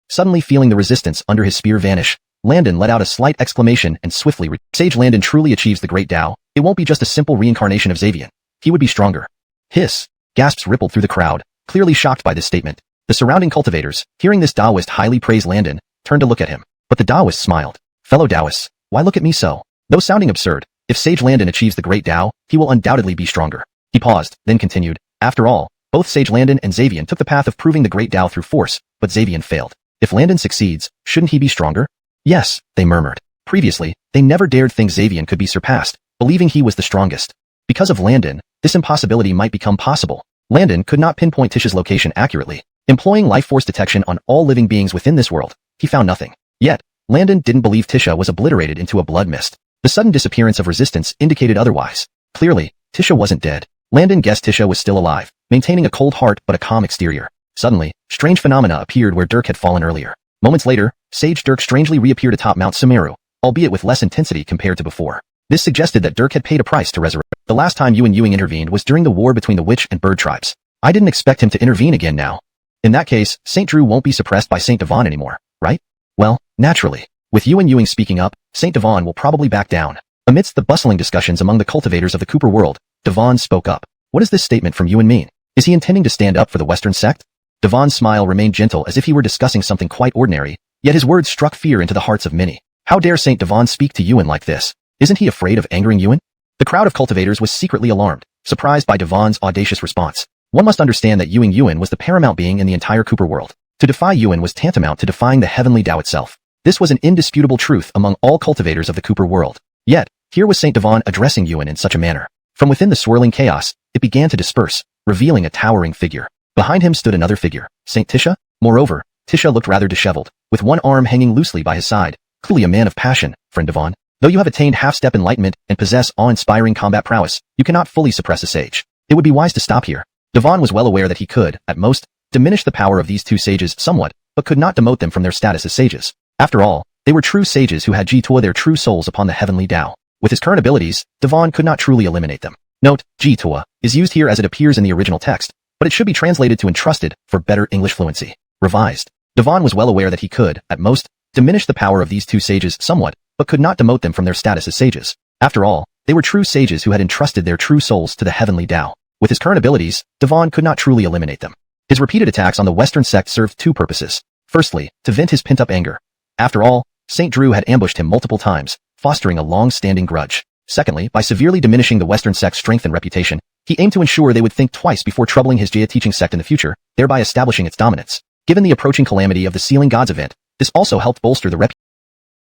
Suddenly feeling the resistance under his spear vanish, Landon let out a slight exclamation and swiftly Sage Landon truly achieves the great Tao. It won't be just a simple reincarnation of Xavian. He would be stronger. Hiss! Gasps rippled through the crowd, clearly shocked by this statement. The surrounding cultivators, hearing this Taoist highly praise Landon, turned to look at him. But the Taoist smiled. Fellow Taoists, why look at me so? Though sounding absurd, if Sage Landon achieves the great Tao, he will undoubtedly be stronger. He paused, then continued. After all, both Sage Landon and Xavian took the path of proving the great Tao through force, but Xavian failed. If Landon succeeds, shouldn't he be stronger? Yes, they murmured. Previously, they never dared think Xavian could be surpassed, believing he was the strongest. Because of Landon, this impossibility might become possible. Landon could not pinpoint Tisha's location accurately. Employing life force detection on all living beings within this world, he found nothing. Yet, Landon didn't believe Tisha was obliterated into a blood mist. The sudden disappearance of resistance indicated otherwise. Clearly, Tisha wasn't dead. Landon guessed Tisha was still alive, maintaining a cold heart but a calm exterior. Suddenly, strange phenomena appeared where Dirk had fallen earlier. Moments later, Sage Dirk strangely reappeared atop Mount Sumeru, albeit with less intensity compared to before. This suggested that Dirk had paid a price to resurrect. The last time Yuan Yuing intervened was during the war between the witch and bird tribes. I didn't expect him to intervene again now. In that case, Saint Drew won't be suppressed by Saint Devon anymore, right? Well, naturally. With Yuan Yuing speaking up, Saint Devon will probably back down. Amidst the bustling discussions among the cultivators of the Cooper world, Devon spoke up. What does this statement from Yuan mean? Is he intending to stand up for the Western sect? Devon's smile remained gentle as if he were discussing something quite ordinary, yet his words struck fear into the hearts of many. How dare Saint Devon speak to Yuan like this? Isn't he afraid of angering Yuan? The crowd of cultivators was secretly alarmed. surprised by Devon's audacious response. One must understand that Yuan was the paramount being in the entire Cooper world. To defy Yuan was tantamount to defying the heavenly Tao itself. This was an indisputable truth among all cultivators of the Cooper world. Yet, here was Saint Devon addressing Yuan in such a manner. From within the swirling chaos, it began to disperse, revealing a towering figure. Behind him stood another figure, Saint Tisha. Moreover, Tisha looked rather disheveled, with one arm hanging loosely by his side. Clearly a man of passion, friend Devon. Though you have attained half-step enlightenment and possess awe-inspiring combat prowess, you cannot fully suppress a sage. It would be wise to stop here. Devon was well aware that he could, at most, diminish the power of these two sages somewhat, but could not demote them from their status as sages. After all, they were true sages who had Jitua their true souls upon the heavenly Tao. With his current abilities, Devon could not truly eliminate them. Note, Jitua is used here as it appears in the original text, but it should be translated to entrusted for better English fluency. Revised. Devon was well aware that he could, at most, diminish the power of these two sages somewhat, but could not demote them from their status as sages. After all, they were true sages who had entrusted their true souls to the heavenly Tao. With his current abilities, Devon could not truly eliminate them. His repeated attacks on the Western sect served two purposes. Firstly, to vent his pent-up anger. After all, Saint Drew had ambushed him multiple times, fostering a long-standing grudge. Secondly, by severely diminishing the Western sect's strength and reputation, he aimed to ensure they would think twice before troubling his Jia teaching sect in the future, thereby establishing its dominance. Given the approaching calamity of the Sealing Gods event, this also helped bolster the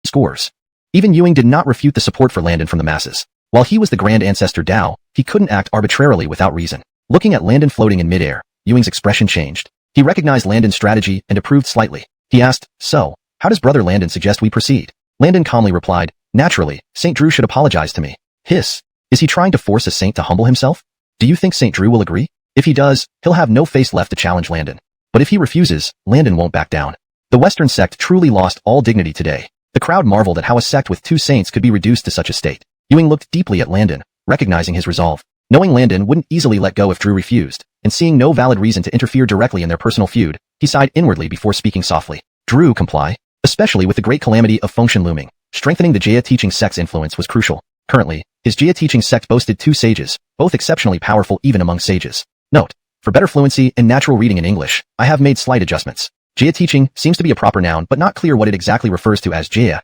scores. Even Ewing did not refute the support for Landon from the masses. While he was the Grand Ancestor Dao, he couldn't act arbitrarily without reason. Looking at Landon floating in midair, Ewing's expression changed. He recognized Landon's strategy and approved slightly. He asked, "So, how does Brother Landon suggest we proceed?" Landon calmly replied, "Naturally, Saint Drew should apologize to me." Hiss. Is he trying to force a saint to humble himself? Do you think Saint Drew will agree? If he does, he'll have no face left to challenge Landon. But if he refuses, Landon won't back down. The Western sect truly lost all dignity today. The crowd marveled at how a sect with two saints could be reduced to such a state. Ewing looked deeply at Landon, recognizing his resolve. Knowing Landon wouldn't easily let go if Drew refused, and seeing no valid reason to interfere directly in their personal feud, he sighed inwardly before speaking softly. Drew comply? Especially with the great calamity of Fengshan looming, strengthening the Jia teaching sect's influence was crucial. Currently, his Jia teaching sect boasted two sages, both exceptionally powerful even among sages. Note: for better fluency and natural reading in English, I have made slight adjustments. Jia teaching seems to be a proper noun but not clear what it exactly refers to as Jia.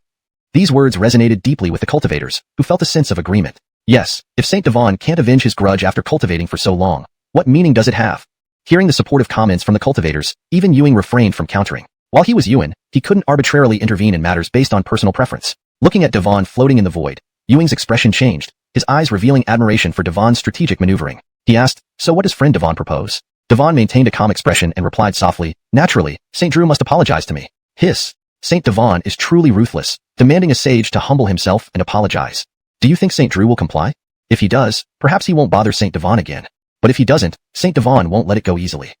These words resonated deeply with the cultivators, who felt a sense of agreement. Yes, if Saint Devon can't avenge his grudge after cultivating for so long, what meaning does it have? Hearing the supportive comments from the cultivators, even Ewing refrained from countering. While he was Ewing, he couldn't arbitrarily intervene in matters based on personal preference. Looking at Devon floating in the void, Ewing's expression changed, his eyes revealing admiration for Devon's strategic maneuvering. He asked, "So what does friend Devon propose?" Devon maintained a calm expression and replied softly, "Naturally, Saint Drew must apologize to me." Hiss. Saint Devon is truly ruthless, demanding a sage to humble himself and apologize. Do you think Saint Drew will comply? If he does, perhaps he won't bother Saint Devon again. But if he doesn't, Saint Devon won't let it go easily.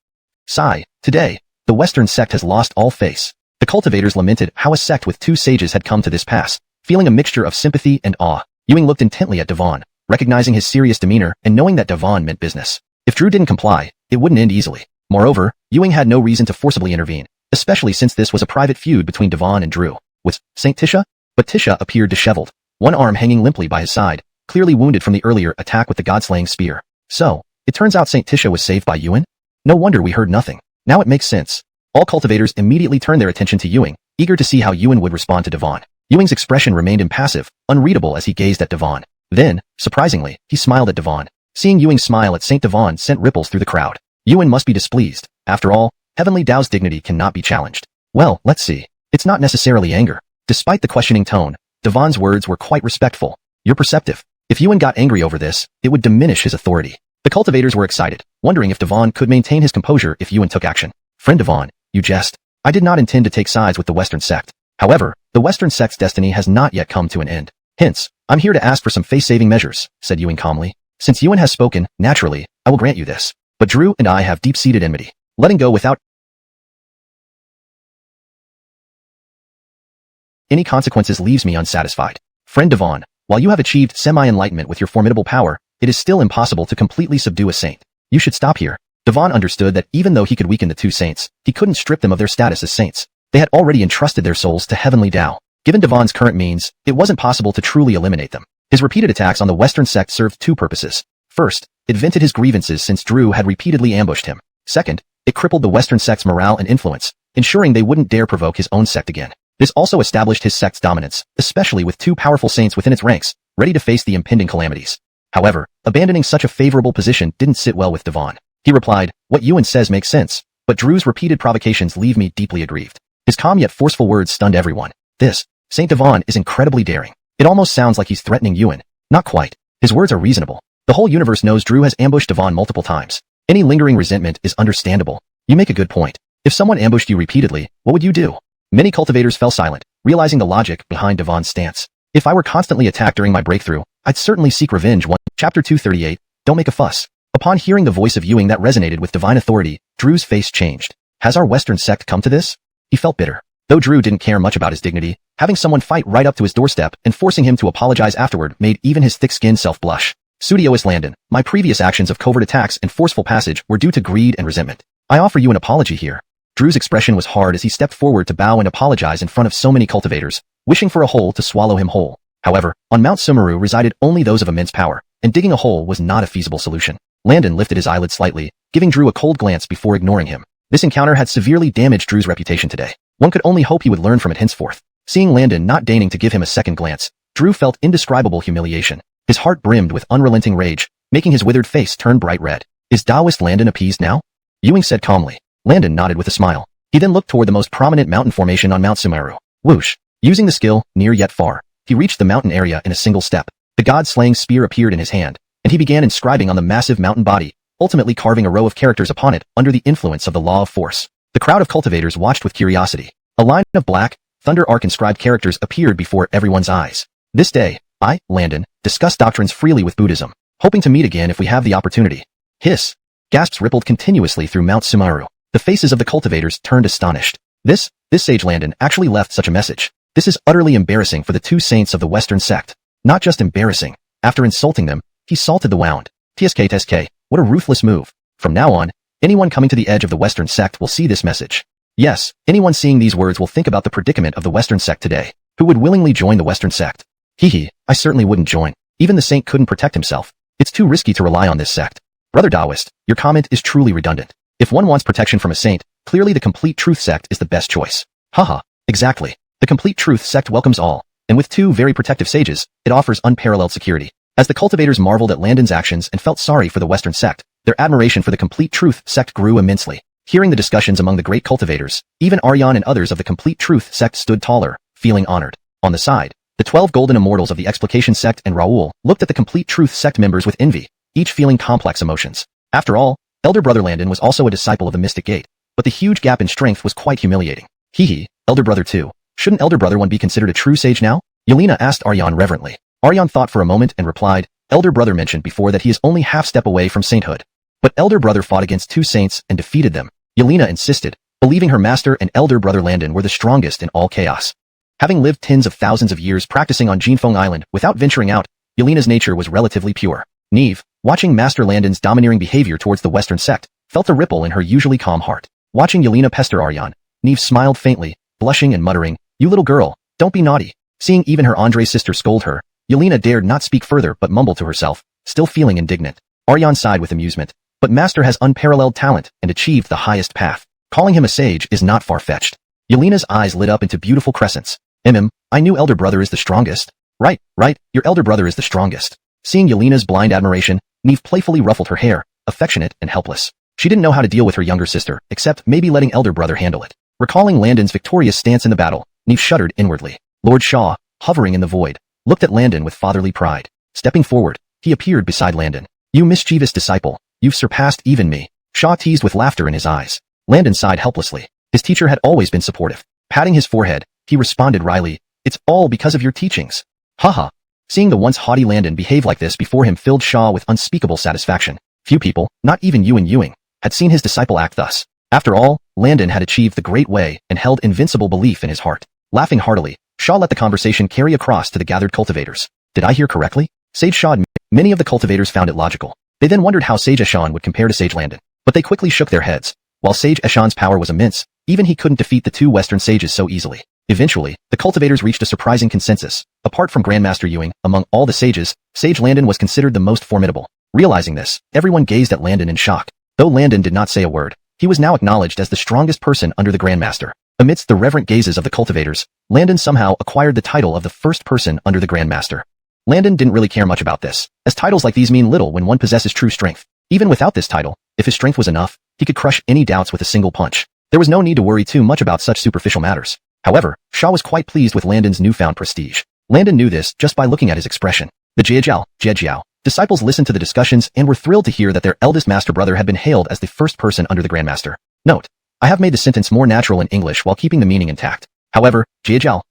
Sigh. Today, the Western sect has lost all face. The cultivators lamented how a sect with two sages had come to this pass, feeling a mixture of sympathy and awe. Ewing looked intently at Devon, recognizing his serious demeanor and knowing that Devon meant business. If Drew didn't comply, it wouldn't end easily. Moreover, Ewing had no reason to forcibly intervene, especially since this was a private feud between Devon and Drew. Was Saint Tisha? But Tisha appeared disheveled, one arm hanging limply by his side, clearly wounded from the earlier attack with the god-slaying spear. So, it turns out Saint Tisha was saved by Ewing? No wonder we heard nothing. Now it makes sense. All cultivators immediately turned their attention to Ewing, eager to see how Ewing would respond to Devon. Ewing's expression remained impassive, unreadable as he gazed at Devon. Then, surprisingly, he smiled at Devon. Seeing Ewing smile at Saint Devon sent ripples through the crowd. Ewing must be displeased. After all, Heavenly Dao's dignity cannot be challenged. Well, let's see. It's not necessarily anger. Despite the questioning tone, Devon's words were quite respectful. You're perceptive. If Ewing got angry over this, it would diminish his authority. The cultivators were excited, wondering if Devon could maintain his composure if Ewing took action. Friend Devon, you jest. I did not intend to take sides with the Western sect. However, the Western sect's destiny has not yet come to an end. Hence, I'm here to ask for some face-saving measures, said Ewing calmly. Since Ewing has spoken, naturally, I will grant you this. But Drew and I have deep-seated enmity. Letting go without any consequences leaves me unsatisfied. Friend Devon, while you have achieved semi-enlightenment with your formidable power, it is still impossible to completely subdue a saint. You should stop here. Devon understood that even though he could weaken the two saints, he couldn't strip them of their status as saints. They had already entrusted their souls to Heavenly Tao. Given Devon's current means, it wasn't possible to truly eliminate them. His repeated attacks on the Western sect served two purposes. First, it vented his grievances since Drew had repeatedly ambushed him. Second, it crippled the Western sect's morale and influence, ensuring they wouldn't dare provoke his own sect again. This also established his sect's dominance, especially with two powerful saints within its ranks, ready to face the impending calamities. However, abandoning such a favorable position didn't sit well with Devon. He replied, "What Yuan says makes sense, but Drew's repeated provocations leave me deeply aggrieved." His calm yet forceful words stunned everyone. This, Saint Devon is incredibly daring. It almost sounds like he's threatening Yuan. Not quite. His words are reasonable. The whole universe knows Drew has ambushed Devon multiple times. Any lingering resentment is understandable. You make a good point. If someone ambushed you repeatedly, what would you do? Many cultivators fell silent, realizing the logic behind Devon's stance. If I were constantly attacked during my breakthrough, I'd certainly seek revenge. Chapter 238, Don't Make a Fuss. Upon hearing the voice of Ewing that resonated with divine authority, Drew's face changed. Has our Western sect come to this? He felt bitter. Though Drew didn't care much about his dignity, having someone fight right up to his doorstep and forcing him to apologize afterward made even his thick-skinned self blush. Studioist Landon, my previous actions of covert attacks and forceful passage were due to greed and resentment. I offer you an apology here. Drew's expression was hard as he stepped forward to bow and apologize in front of so many cultivators, wishing for a hole to swallow him whole. However, on Mount Sumeru resided only those of immense power, and digging a hole was not a feasible solution. Landon lifted his eyelid slightly, giving Drew a cold glance before ignoring him. This encounter had severely damaged Drew's reputation today. One could only hope he would learn from it henceforth. Seeing Landon not deigning to give him a second glance, Drew felt indescribable humiliation. His heart brimmed with unrelenting rage, making his withered face turn bright red. Is Taoist Landon appeased now? Ewing said calmly. Landon nodded with a smile. He then looked toward the most prominent mountain formation on Mount Sumeru. Whoosh. Using the skill, near yet far, he reached the mountain area in a single step. The god-slaying spear appeared in his hand, and he began inscribing on the massive mountain body, ultimately carving a row of characters upon it under the influence of the law of force. The crowd of cultivators watched with curiosity. A line of black, thunder arc inscribed characters appeared before everyone's eyes. This day, I, Landon, discuss doctrines freely with Buddhism, hoping to meet again if we have the opportunity. Hiss. Gasps rippled continuously through Mount Sumeru. The faces of the cultivators turned astonished. This sage Landon actually left such a message. This is utterly embarrassing for the two saints of the Western sect. Not just embarrassing. After insulting them, he salted the wound. TSK, what a ruthless move. From now on, anyone coming to the edge of the Western sect will see this message. Yes, anyone seeing these words will think about the predicament of the Western sect today. Who would willingly join the Western sect? I certainly wouldn't join. Even the saint couldn't protect himself. It's too risky to rely on this sect. Brother Taoist, your comment is truly redundant. If one wants protection from a saint, clearly the Complete Truth sect is the best choice. Haha, exactly. The Complete Truth sect welcomes all, and with two very protective sages, it offers unparalleled security. As the cultivators marveled at Landon's actions and felt sorry for the Western sect, their admiration for the Complete Truth sect grew immensely. Hearing the discussions among the great cultivators, even Aryan and others of the Complete Truth sect stood taller, feeling honored. On the side, the 12 golden immortals of the Explication sect and Raoul looked at the Complete Truth sect members with envy, each feeling complex emotions. After all, Elder Brother Landon was also a disciple of the Mystic Gate, but the huge gap in strength was quite humiliating. Elder Brother 2. Shouldn't Elder Brother 1 be considered a true sage now? Yelena asked Aryan reverently. Aryan thought for a moment and replied, Elder Brother mentioned before that he is only half step away from sainthood. But Elder Brother fought against two saints and defeated them. Yelena insisted, believing her master and Elder Brother Landon were the strongest in all chaos. Having lived tens of thousands of years practicing on Jinfeng Island without venturing out, Yelena's nature was relatively pure. Neve, watching Master Landon's domineering behavior towards the Western sect, felt a ripple in her usually calm heart. Watching Yelena pester Aryan, Neve smiled faintly, blushing and muttering, You little girl, don't be naughty. Seeing even her Andre's sister scold her, Yelena dared not speak further but mumbled to herself, still feeling indignant. Aryan sighed with amusement. But Master has unparalleled talent and achieved the highest path. Calling him a sage is not far-fetched. Yelena's eyes lit up into beautiful crescents. I knew Elder Brother is the strongest. Right, your Elder Brother is the strongest. Seeing Yelena's blind admiration, Neve playfully ruffled her hair, affectionate and helpless. She didn't know how to deal with her younger sister, except maybe letting Elder Brother handle it. Recalling Landon's victorious stance in the battle, Neve shuddered inwardly. Lord Shaw, hovering in the void, looked at Landon with fatherly pride. Stepping forward, he appeared beside Landon. You mischievous disciple, you've surpassed even me. Shaw teased with laughter in his eyes. Landon sighed helplessly. His teacher had always been supportive. Patting his forehead, he responded wryly, It's all because of your teachings. Haha. Seeing the once haughty Landon behave like this before him filled Shaw with unspeakable satisfaction. Few people, not even Ewing, had seen his disciple act thus. After all, Landon had achieved the great way and held invincible belief in his heart. Laughing heartily, Shaw let the conversation carry across to the gathered cultivators. Did I hear correctly? Sage Shaw. Many of the cultivators found it logical. They then wondered how Sage Eshan would compare to Sage Landon, but they quickly shook their heads. While Sage Eshan's power was immense, even he couldn't defeat the two Western sages so easily. Eventually, the cultivators reached a surprising consensus. Apart from Grandmaster Ewing, among all the sages, Sage Landon was considered the most formidable. Realizing this, everyone gazed at Landon in shock. Though Landon did not say a word, he was now acknowledged as the strongest person under the Grandmaster. Amidst the reverent gazes of the cultivators, Landon somehow acquired the title of the first person under the Grandmaster. Landon didn't really care much about this, as titles like these mean little when one possesses true strength. Even without this title, if his strength was enough, he could crush any doubts with a single punch. There was no need to worry too much about such superficial matters. However, Shaw was quite pleased with Landon's newfound prestige. Landon knew this just by looking at his expression. The Jiejiao disciples listened to the discussions and were thrilled to hear that their eldest master brother had been hailed as the first person under the Grandmaster. Note: I have made the sentence more natural in English while keeping the meaning intact. However, Jiejiao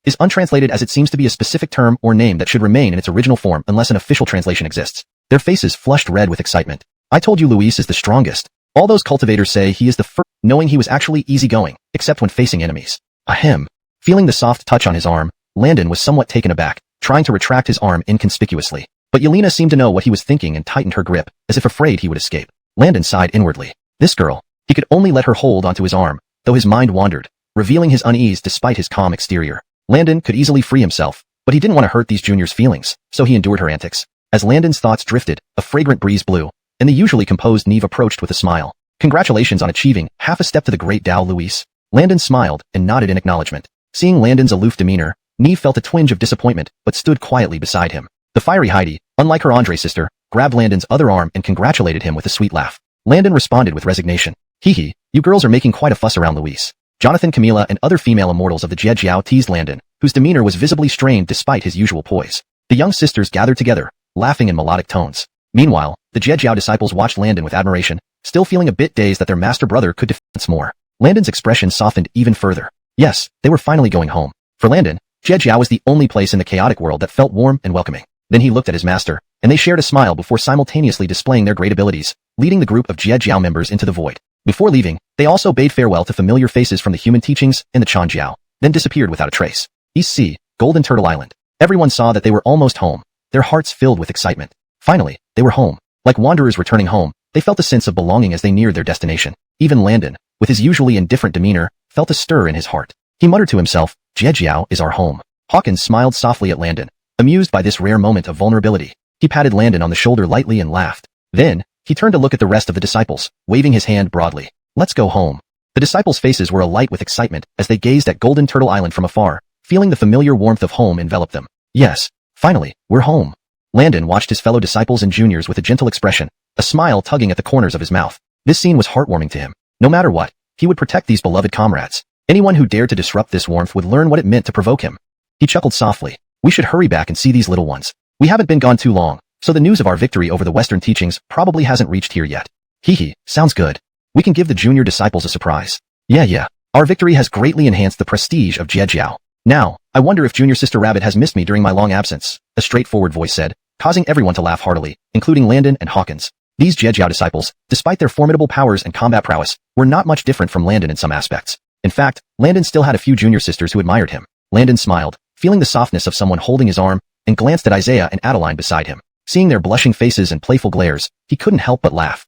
is untranslated as it seems to be a specific term or name that should remain in its original form unless an official translation exists. Their faces flushed red with excitement. I told you Luis is the strongest. All those cultivators say he is the first, knowing he was actually easygoing, except when facing enemies. Ahem. Feeling the soft touch on his arm, Landon was somewhat taken aback, trying to retract his arm inconspicuously. But Yelena seemed to know what he was thinking and tightened her grip, as if afraid he would escape. Landon sighed inwardly. This girl. He could only let her hold onto his arm, though his mind wandered, revealing his unease despite his calm exterior. Landon could easily free himself, but he didn't want to hurt these juniors' feelings, so he endured her antics. As Landon's thoughts drifted, a fragrant breeze blew, and the usually composed Neve approached with a smile. Congratulations on achieving half a step to the great Tao, Luis. Landon smiled and nodded in acknowledgement. Seeing Landon's aloof demeanor, Neve felt a twinge of disappointment, but stood quietly beside him. The fiery Heidi, unlike her Andre sister, grabbed Landon's other arm and congratulated him with a sweet laugh. Landon responded with resignation. Hee, you girls are making quite a fuss around Luis. Jonathan, Camila, and other female immortals of the Jiejiao teased Landon, whose demeanor was visibly strained despite his usual poise. The young sisters gathered together, laughing in melodic tones. Meanwhile, the Jiejiao disciples watched Landon with admiration, still feeling a bit dazed that their master brother could defend more. Landon's expression softened even further. Yes, they were finally going home. For Landon, Jiejiao was the only place in the chaotic world that felt warm and welcoming. Then he looked at his master, and they shared a smile before simultaneously displaying their great abilities, leading the group of Jiejiao members into the void. Before leaving, they also bade farewell to familiar faces from the human teachings and the Changjiao, then disappeared without a trace. East Sea, Golden Turtle Island. Everyone saw that they were almost home, their hearts filled with excitement. Finally, they were home. Like wanderers returning home, they felt a sense of belonging as they neared their destination. Even Landon, with his usually indifferent demeanor, felt a stir in his heart. He muttered to himself, Jiejiao is our home. Hawkins smiled softly at Landon, amused by this rare moment of vulnerability. He patted Landon on the shoulder lightly and laughed. Then, he turned to look at the rest of the disciples, waving his hand broadly. Let's go home. The disciples' faces were alight with excitement as they gazed at Golden Turtle Island from afar, feeling the familiar warmth of home envelop them. Yes, finally, we're home. Landon watched his fellow disciples and juniors with a gentle expression, a smile tugging at the corners of his mouth. This scene was heartwarming to him. No matter what, he would protect these beloved comrades. Anyone who dared to disrupt this warmth would learn what it meant to provoke him. He chuckled softly. We should hurry back and see these little ones. We haven't been gone too long, so the news of our victory over the Western teachings probably hasn't reached here yet. Hee, sounds good. We can give the junior disciples a surprise. Yeah. Our victory has greatly enhanced the prestige of Jiejiao. Now, I wonder if Junior Sister Rabbit has missed me during my long absence, a straightforward voice said, causing everyone to laugh heartily, including Landon and Hawkins. These Jiejiao disciples, despite their formidable powers and combat prowess, were not much different from Landon in some aspects. In fact, Landon still had a few junior sisters who admired him. Landon smiled, feeling the softness of someone holding his arm, and glanced at Isaiah and Adeline beside him. Seeing their blushing faces and playful glares, he couldn't help but laugh.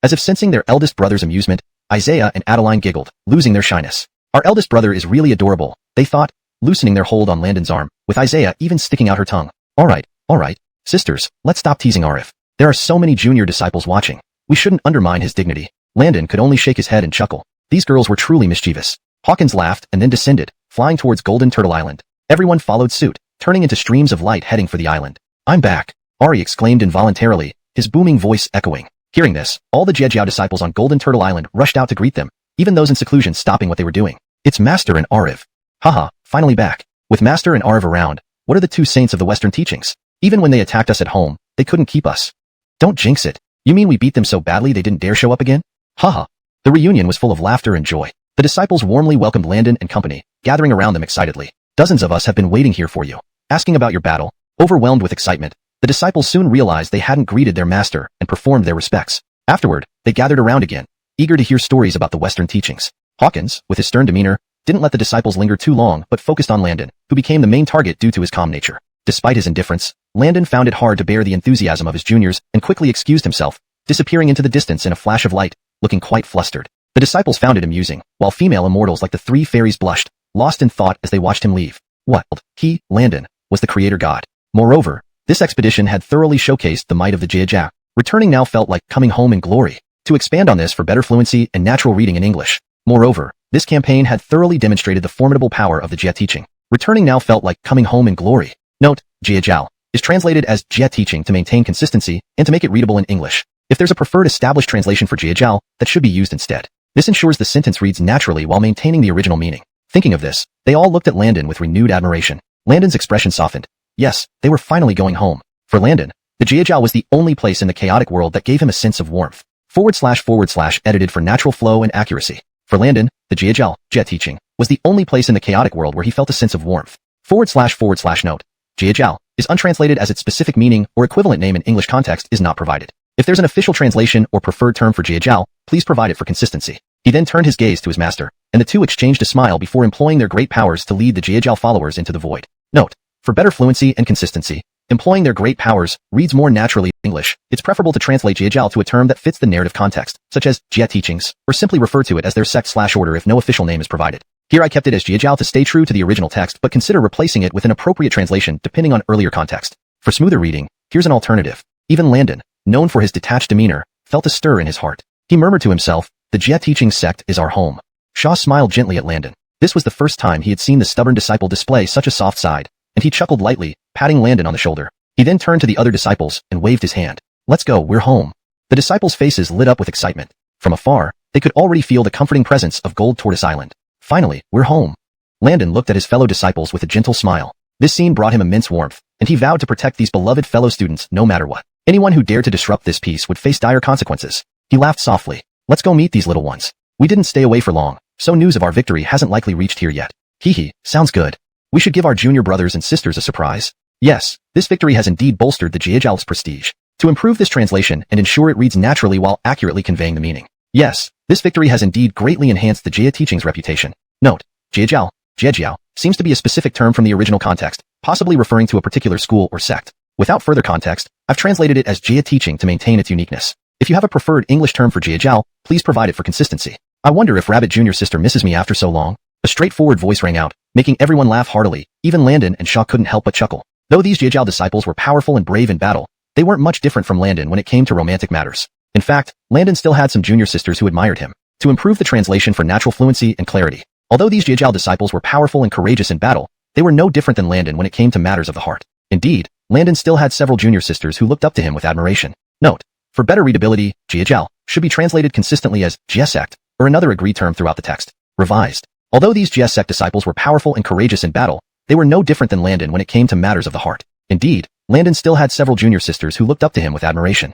As if sensing their eldest brother's amusement, Isaiah and Adeline giggled, losing their shyness. Our eldest brother is really adorable, they thought, loosening their hold on Landon's arm, with Isaiah even sticking out her tongue. All right, sisters, let's stop teasing Arif. There are so many junior disciples watching. We shouldn't undermine his dignity. Landon could only shake his head and chuckle. These girls were truly mischievous. Hawkins laughed and then descended, flying towards Golden Turtle Island. Everyone followed suit, turning into streams of light heading for the island. I'm back, Ari exclaimed involuntarily, his booming voice echoing. Hearing this, all the Jiejiao disciples on Golden Turtle Island rushed out to greet them, even those in seclusion stopping what they were doing. It's Master and Ariv. Haha, finally back. With Master and Ariv around, what are the two saints of the Western teachings? Even when they attacked us at home, they couldn't keep us. Don't jinx it. You mean we beat them so badly they didn't dare show up again? Haha. The reunion was full of laughter and joy. The disciples warmly welcomed Landon and company, gathering around them excitedly. Dozens of us have been waiting here for you. Asking about your battle, overwhelmed with excitement, the disciples soon realized they hadn't greeted their master and performed their respects. Afterward, they gathered around again, eager to hear stories about the Western teachings. Hawkins, with his stern demeanor, didn't let the disciples linger too long but focused on Landon, who became the main target due to his calm nature. Despite his indifference, Landon found it hard to bear the enthusiasm of his juniors and quickly excused himself, disappearing into the distance in a flash of light, looking quite flustered. The disciples found it amusing, while female immortals like the three fairies blushed, lost in thought as they watched him leave. What? He, Landon, was the creator god. Moreover, this expedition had thoroughly showcased the might of the Jiejiao. Returning now felt like coming home in glory. To expand on this for better fluency and natural reading in English. Moreover, this campaign had thoroughly demonstrated the formidable power of the Jie teaching. Returning now felt like coming home in glory. Note, Jiajiao, is translated as Jia teaching to maintain consistency and to make it readable in English. If there's a preferred established translation for Jiajiao, that should be used instead. This ensures the sentence reads naturally while maintaining the original meaning. Thinking of this, they all looked at Landon with renewed admiration. Landon's expression softened. Yes, they were finally going home. For Landon, the Jiajiao was the only place in the chaotic world that gave him a sense of warmth. / edited for natural flow and accuracy. For Landon, the Jiajiao, Jia teaching, was the only place in the chaotic world where he felt a sense of warmth. / note. Jiajiao is untranslated as its specific meaning or equivalent name in English context is not provided. If there's an official translation or preferred term for Jiajiao, please provide it for consistency. He then turned his gaze to his master, and the two exchanged a smile before employing their great powers to lead the Jiajiao followers into the void. Note: for better fluency and consistency, employing their great powers reads more naturally in English. It's preferable to translate Jiajiao to a term that fits the narrative context, such as Jia teachings, or simply refer to it as their sect/order if no official name is provided. Here I kept it as Jiajiao to stay true to the original text, but consider replacing it with an appropriate translation depending on earlier context. For smoother reading, here's an alternative. Even Landon, known for his detached demeanor, felt a stir in his heart. He murmured to himself, "The Jia teaching sect is our home." Shaw smiled gently at Landon. This was the first time he had seen the stubborn disciple display such a soft side, and he chuckled lightly, patting Landon on the shoulder. He then turned to the other disciples and waved his hand. "Let's go, we're home." The disciples' faces lit up with excitement. From afar, they could already feel the comforting presence of Gold Tortoise Island. Finally, we're home. Landon looked at his fellow disciples with a gentle smile. This scene brought him immense warmth, and he vowed to protect these beloved fellow students no matter what. Anyone who dared to disrupt this peace would face dire consequences. He laughed softly. "Let's go meet these little ones. We didn't stay away for long, so news of our victory hasn't likely reached here yet." Hee, sounds good. We should give our junior brothers and sisters a surprise. Yes, this victory has indeed bolstered the Jiajiao's prestige. To improve this translation and ensure it reads naturally while accurately conveying the meaning. Yes, this victory has indeed greatly enhanced the Jia teaching's reputation. Note: Jiajiao, Jiajiao, seems to be a specific term from the original context, possibly referring to a particular school or sect. Without further context, I've translated it as Jia teaching to maintain its uniqueness. If you have a preferred English term for Jiajiao, please provide it for consistency. I wonder if Rabbit Jr.'s sister misses me after so long. A straightforward voice rang out, making everyone laugh heartily. Even Landon and Shaw couldn't help but chuckle. Though these Jiajiao disciples were powerful and brave in battle, they weren't much different from Landon when it came to romantic matters. In fact, Landon still had some junior sisters who admired him. To improve the translation for natural fluency and clarity, although these Jiajiao disciples were powerful and courageous in battle, they were no different than Landon when it came to matters of the heart. Indeed, Landon still had several junior sisters who looked up to him with admiration. Note: for better readability, Jiajiao should be translated consistently as Jia sect, or another agreed term throughout the text. Revised. Although these Jia sect disciples were powerful and courageous in battle, they were no different than Landon when it came to matters of the heart. Indeed, Landon still had several junior sisters who looked up to him with admiration.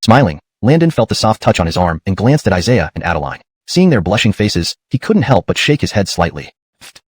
Smiling, Landon felt the soft touch on his arm and glanced at Isaiah and Adeline. Seeing their blushing faces, he couldn't help but shake his head slightly.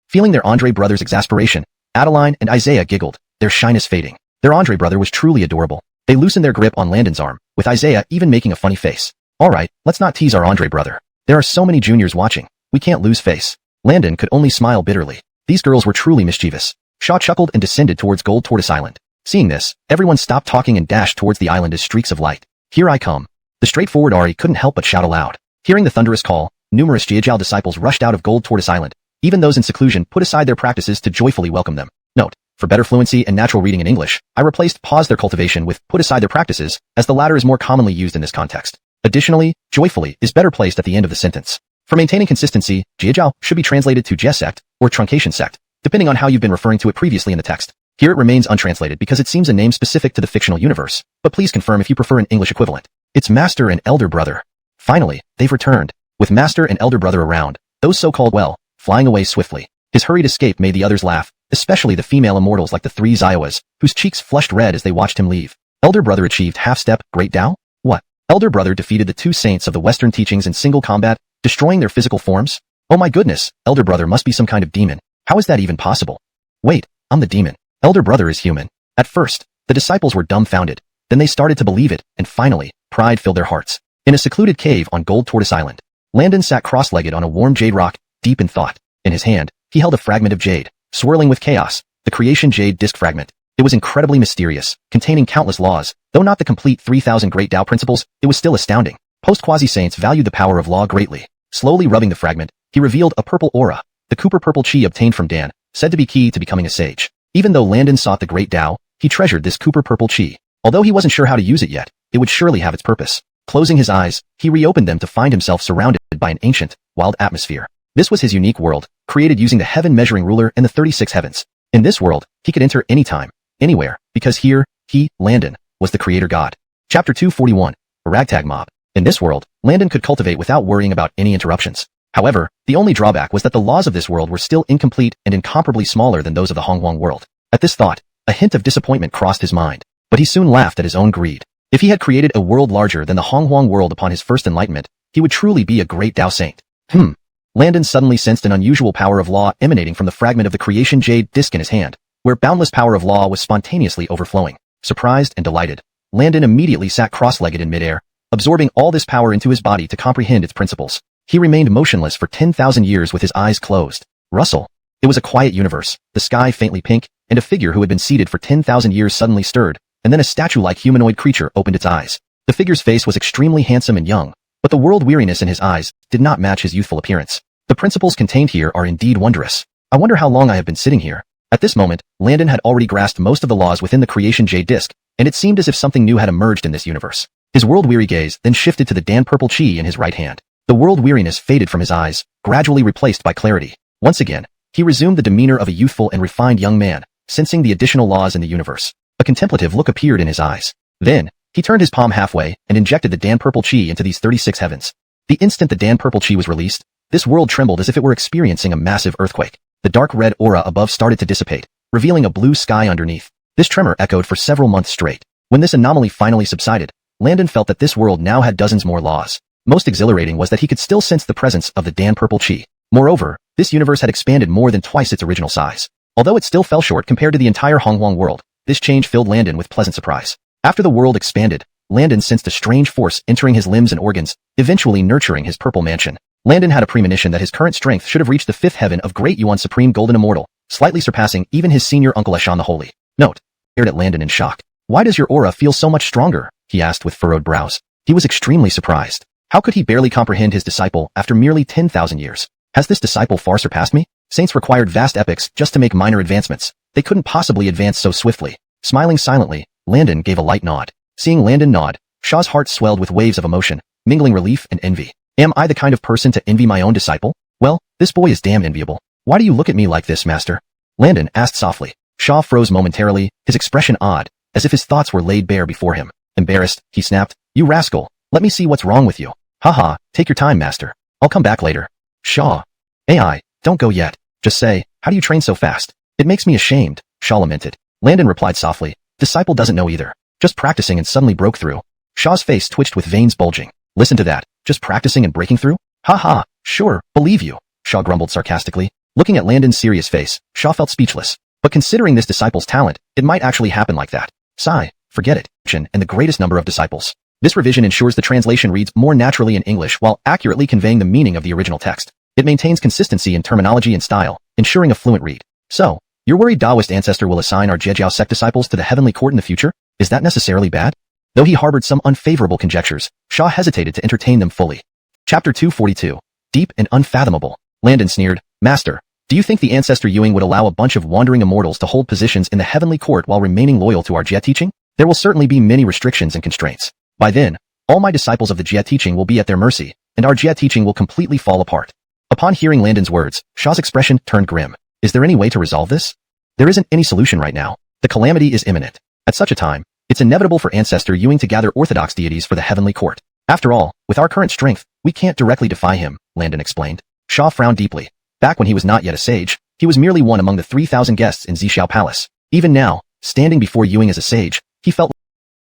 Feeling their Andre brother's exasperation, Adeline and Isaiah giggled, their shyness fading. Their Andre brother was truly adorable. They loosened their grip on Landon's arm, with Isaiah even making a funny face. "Alright, let's not tease our Andre brother. There are so many juniors watching. We can't lose face." Landon could only smile bitterly. These girls were truly mischievous. Shaw chuckled and descended towards Gold Tortoise Island. Seeing this, everyone stopped talking and dashed towards the island as streaks of light. "Here I come." The straightforward Ari couldn't help but shout aloud. Hearing the thunderous call, numerous Jiajiao disciples rushed out of Gold Tortoise Island. Even those in seclusion put aside their practices to joyfully welcome them. Note: for better fluency and natural reading in English, I replaced pause their cultivation with put aside their practices, as the latter is more commonly used in this context. Additionally, joyfully is better placed at the end of the sentence. For maintaining consistency, Jiajiao should be translated to Jia sect, or Truncation sect, depending on how you've been referring to it previously in the text. Here it remains untranslated because it seems a name specific to the fictional universe, but please confirm if you prefer an English equivalent. It's Master and Elder Brother. Finally, they've returned. With Master and Elder Brother around, those so-called flying away swiftly. His hurried escape made the others laugh, especially the female immortals like the three Zioas, whose cheeks flushed red as they watched him leave. Elder Brother achieved half-step, Great Tao? What? Elder Brother defeated the two saints of the Western teachings in single combat, destroying their physical forms? Oh my goodness, Elder Brother must be some kind of demon. How is that even possible? Wait, I'm the demon. Elder Brother is human. At first, the disciples were dumbfounded. Then they started to believe it, and finally, pride filled their hearts. In a secluded cave on Gold Tortoise Island, Landon sat cross-legged on a warm jade rock, deep in thought. In his hand, he held a fragment of jade, swirling with chaos, the creation jade disc fragment. It was incredibly mysterious, containing countless laws. Though not the complete 3,000 Great Tao principles, it was still astounding. Post-Quasi-Saints valued the power of law greatly. Slowly rubbing the fragment, he revealed a purple aura, the Cooper purple chi obtained from Dan, said to be key to becoming a sage. Even though Landon sought the Great Tao, he treasured this Cooper purple chi. Although he wasn't sure how to use it yet, it would surely have its purpose. Closing his eyes, he reopened them to find himself surrounded by an ancient, wild atmosphere. This was his unique world, created using the heaven measuring ruler and the 36 heavens. In this world, he could enter anytime, anywhere, because here, he, Landon, was the creator god. Chapter 241, a ragtag mob. In this world, Landon could cultivate without worrying about any interruptions. However, the only drawback was that the laws of this world were still incomplete and incomparably smaller than those of the XuanHuan world. At this thought, a hint of disappointment crossed his mind, but he soon laughed at his own greed. If he had created a world larger than the XuanHuan world upon his first enlightenment, he would truly be a great Tao saint. Landon suddenly sensed an unusual power of law emanating from the fragment of the creation jade disc in his hand, where boundless power of law was spontaneously overflowing. Surprised and delighted, Landon immediately sat cross-legged in midair, absorbing all this power into his body to comprehend its principles. He remained motionless for 10,000 years with his eyes closed. Rustle. It was a quiet universe, the sky faintly pink, and a figure who had been seated for 10,000 years suddenly stirred, and then a statue-like humanoid creature opened its eyes. The figure's face was extremely handsome and young, but the world weariness in his eyes did not match his youthful appearance. The principles contained here are indeed wondrous. I wonder how long I have been sitting here. At this moment, Landon had already grasped most of the laws within the creation jade disc, and it seemed as if something new had emerged in this universe. His world-weary gaze then shifted to the Dan purple chi in his right hand. The world weariness faded from his eyes, gradually replaced by clarity. Once again, he resumed the demeanor of a youthful and refined young man, sensing the additional laws in the universe. A contemplative look appeared in his eyes. Then, he turned his palm halfway and injected the Dan purple chi into these 36 heavens. The instant the Dan purple chi was released, this world trembled as if it were experiencing a massive earthquake. The dark red aura above started to dissipate, revealing a blue sky underneath. This tremor echoed for several months straight. When this anomaly finally subsided, Landon felt that this world now had dozens more laws. Most exhilarating was that he could still sense the presence of the Dan purple chi. Moreover, this universe had expanded more than twice its original size. Although it still fell short compared to the entire XuanHuan world, this change filled Landon with pleasant surprise. After the world expanded, Landon sensed a strange force entering his limbs and organs, eventually nurturing his purple mansion. Landon had a premonition that his current strength should have reached the fifth heaven of Great Yuan Supreme Golden Immortal, slightly surpassing even his senior uncle Eshan the Holy. Note. Stared at Landon in shock. Why does your aura feel so much stronger? He asked with furrowed brows. He was extremely surprised. How could he barely comprehend his disciple after merely 10,000 years? Has this disciple far surpassed me? Saints required vast epics just to make minor advancements. They couldn't possibly advance so swiftly. Smiling silently, Landon gave a light nod. Seeing Landon nod, Shaw's heart swelled with waves of emotion, mingling relief and envy. Am I the kind of person to envy my own disciple? Well, this boy is damn enviable. Why do you look at me like this, master? Landon asked softly. Shaw froze momentarily, his expression odd, as if his thoughts were laid bare before him. Embarrassed, he snapped, You rascal, let me see what's wrong with you. Haha, take your time, master. I'll come back later. Shaw. AI, don't go yet. Just say, how do you train so fast? It makes me ashamed, Shaw lamented. Landon replied softly, Disciple doesn't know either. Just practicing and suddenly broke through. Shaw's face twitched with veins bulging. Listen to that, just practicing and breaking through? Haha, sure, believe you, Shaw grumbled sarcastically. Looking at Landon's serious face, Shaw felt speechless. But considering this disciple's talent, it might actually happen like that. Sigh, forget it, and the greatest number of disciples. This revision ensures the translation reads more naturally in English while accurately conveying the meaning of the original text. It maintains consistency in terminology and style, ensuring a fluent read. So, your worried Taoist ancestor will assign our Zhejiao sect disciples to the heavenly court in the future? Is that necessarily bad? Though he harbored some unfavorable conjectures, Shaw hesitated to entertain them fully. Chapter 242. Deep and Unfathomable. Landon sneered, Master, do you think the ancestor Ewing would allow a bunch of wandering immortals to hold positions in the heavenly court while remaining loyal to our Jia teaching? There will certainly be many restrictions and constraints. By then, all my disciples of the Jia teaching will be at their mercy, and our Jia teaching will completely fall apart. Upon hearing Landon's words, Shaw's expression turned grim. Is there any way to resolve this? There isn't any solution right now. The calamity is imminent. At such a time, it's inevitable for Ancestor Ewing to gather orthodox deities for the heavenly court. After all, with our current strength, we can't directly defy him, Landon explained. Shaw frowned deeply. Back when he was not yet a sage, he was merely one among the 3,000 guests in Xixiao Palace. Even now, standing before Ewing as a sage, he felt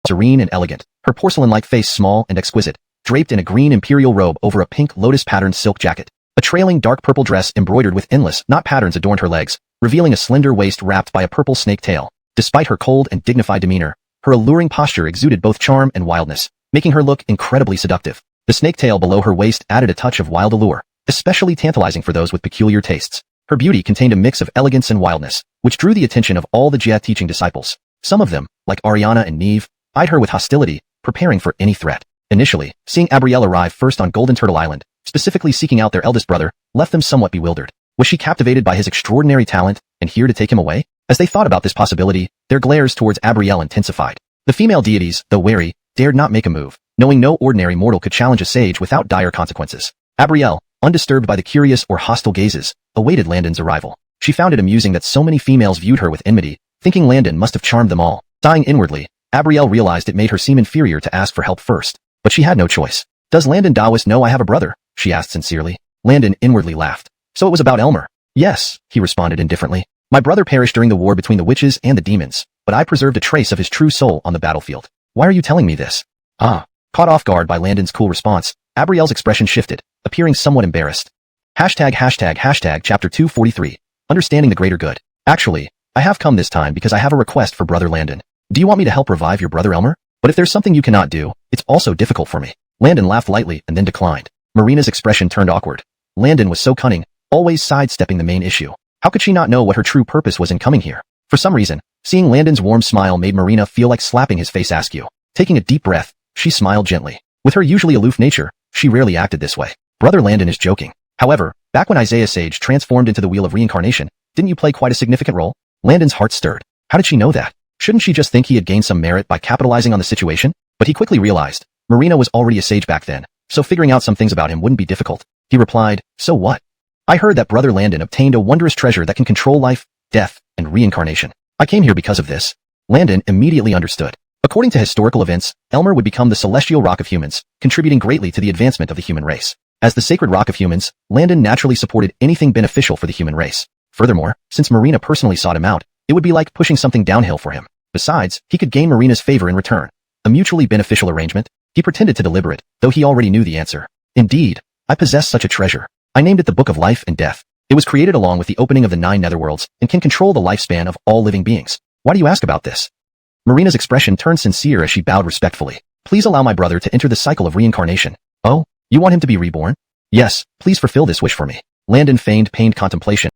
serene and elegant, her porcelain-like face small and exquisite, draped in a green imperial robe over a pink lotus-patterned silk jacket. A trailing dark purple dress embroidered with endless knot patterns adorned her legs, revealing a slender waist wrapped by a purple snake tail. Despite her cold and dignified demeanor, her alluring posture exuded both charm and wildness, making her look incredibly seductive. The snake tail below her waist added a touch of wild allure, especially tantalizing for those with peculiar tastes. Her beauty contained a mix of elegance and wildness, which drew the attention of all the Jia teaching disciples. Some of them, like Ariana and Neve, eyed her with hostility, preparing for any threat. Initially, seeing Abrielle arrive first on Golden Turtle Island, specifically seeking out their eldest brother, left them somewhat bewildered. Was she captivated by his extraordinary talent and here to take him away? As they thought about this possibility, their glares towards Abrielle intensified. The female deities, though wary, dared not make a move, knowing no ordinary mortal could challenge a sage without dire consequences. Abrielle, undisturbed by the curious or hostile gazes, awaited Landon's arrival. She found it amusing that so many females viewed her with enmity, thinking Landon must have charmed them all. Sighing inwardly, Abrielle realized it made her seem inferior to ask for help first. But she had no choice. Does Landon Daoist know I have a brother? She asked sincerely. Landon inwardly laughed. So it was about Elmer. Yes, he responded indifferently. My brother perished during the war between the witches and the demons, but I preserved a trace of his true soul on the battlefield. Why are you telling me this? Ah. Caught off guard by Landon's cool response, Abrielle's expression shifted, appearing somewhat embarrassed. Hashtag chapter 243. Understanding the greater good. Actually, I have come this time because I have a request for brother Landon. Do you want me to help revive your brother Elmer? But if there's something you cannot do, it's also difficult for me. Landon laughed lightly and then declined. Marina's expression turned awkward. Landon was so cunning, always sidestepping the main issue. How could she not know what her true purpose was in coming here? For some reason, seeing Landon's warm smile made Marina feel like slapping his face askew. Taking a deep breath, she smiled gently. With her usually aloof nature, she rarely acted this way. Brother Landon is joking. However, back when Isaiah Sage transformed into the Wheel of Reincarnation, didn't you play quite a significant role? Landon's heart stirred. How did she know that? Shouldn't she just think he had gained some merit by capitalizing on the situation? But he quickly realized, Marina was already a sage back then, so figuring out some things about him wouldn't be difficult. He replied, so what? I heard that brother Landon obtained a wondrous treasure that can control life, death, and reincarnation. I came here because of this. Landon immediately understood. According to historical events, Elmer would become the celestial rock of humans, contributing greatly to the advancement of the human race. As the sacred rock of humans, Landon naturally supported anything beneficial for the human race. Furthermore, since Marina personally sought him out, it would be like pushing something downhill for him. Besides, he could gain Marina's favor in return. A mutually beneficial arrangement? He pretended to deliberate, though he already knew the answer. Indeed, I possess such a treasure. I named it the Book of Life and Death. It was created along with the opening of the 9 netherworlds and can control the lifespan of all living beings. Why do you ask about this? Marina's expression turned sincere as she bowed respectfully. Please allow my brother to enter the cycle of reincarnation. Oh, you want him to be reborn? Yes, please fulfill this wish for me. Landon feigned pained contemplation.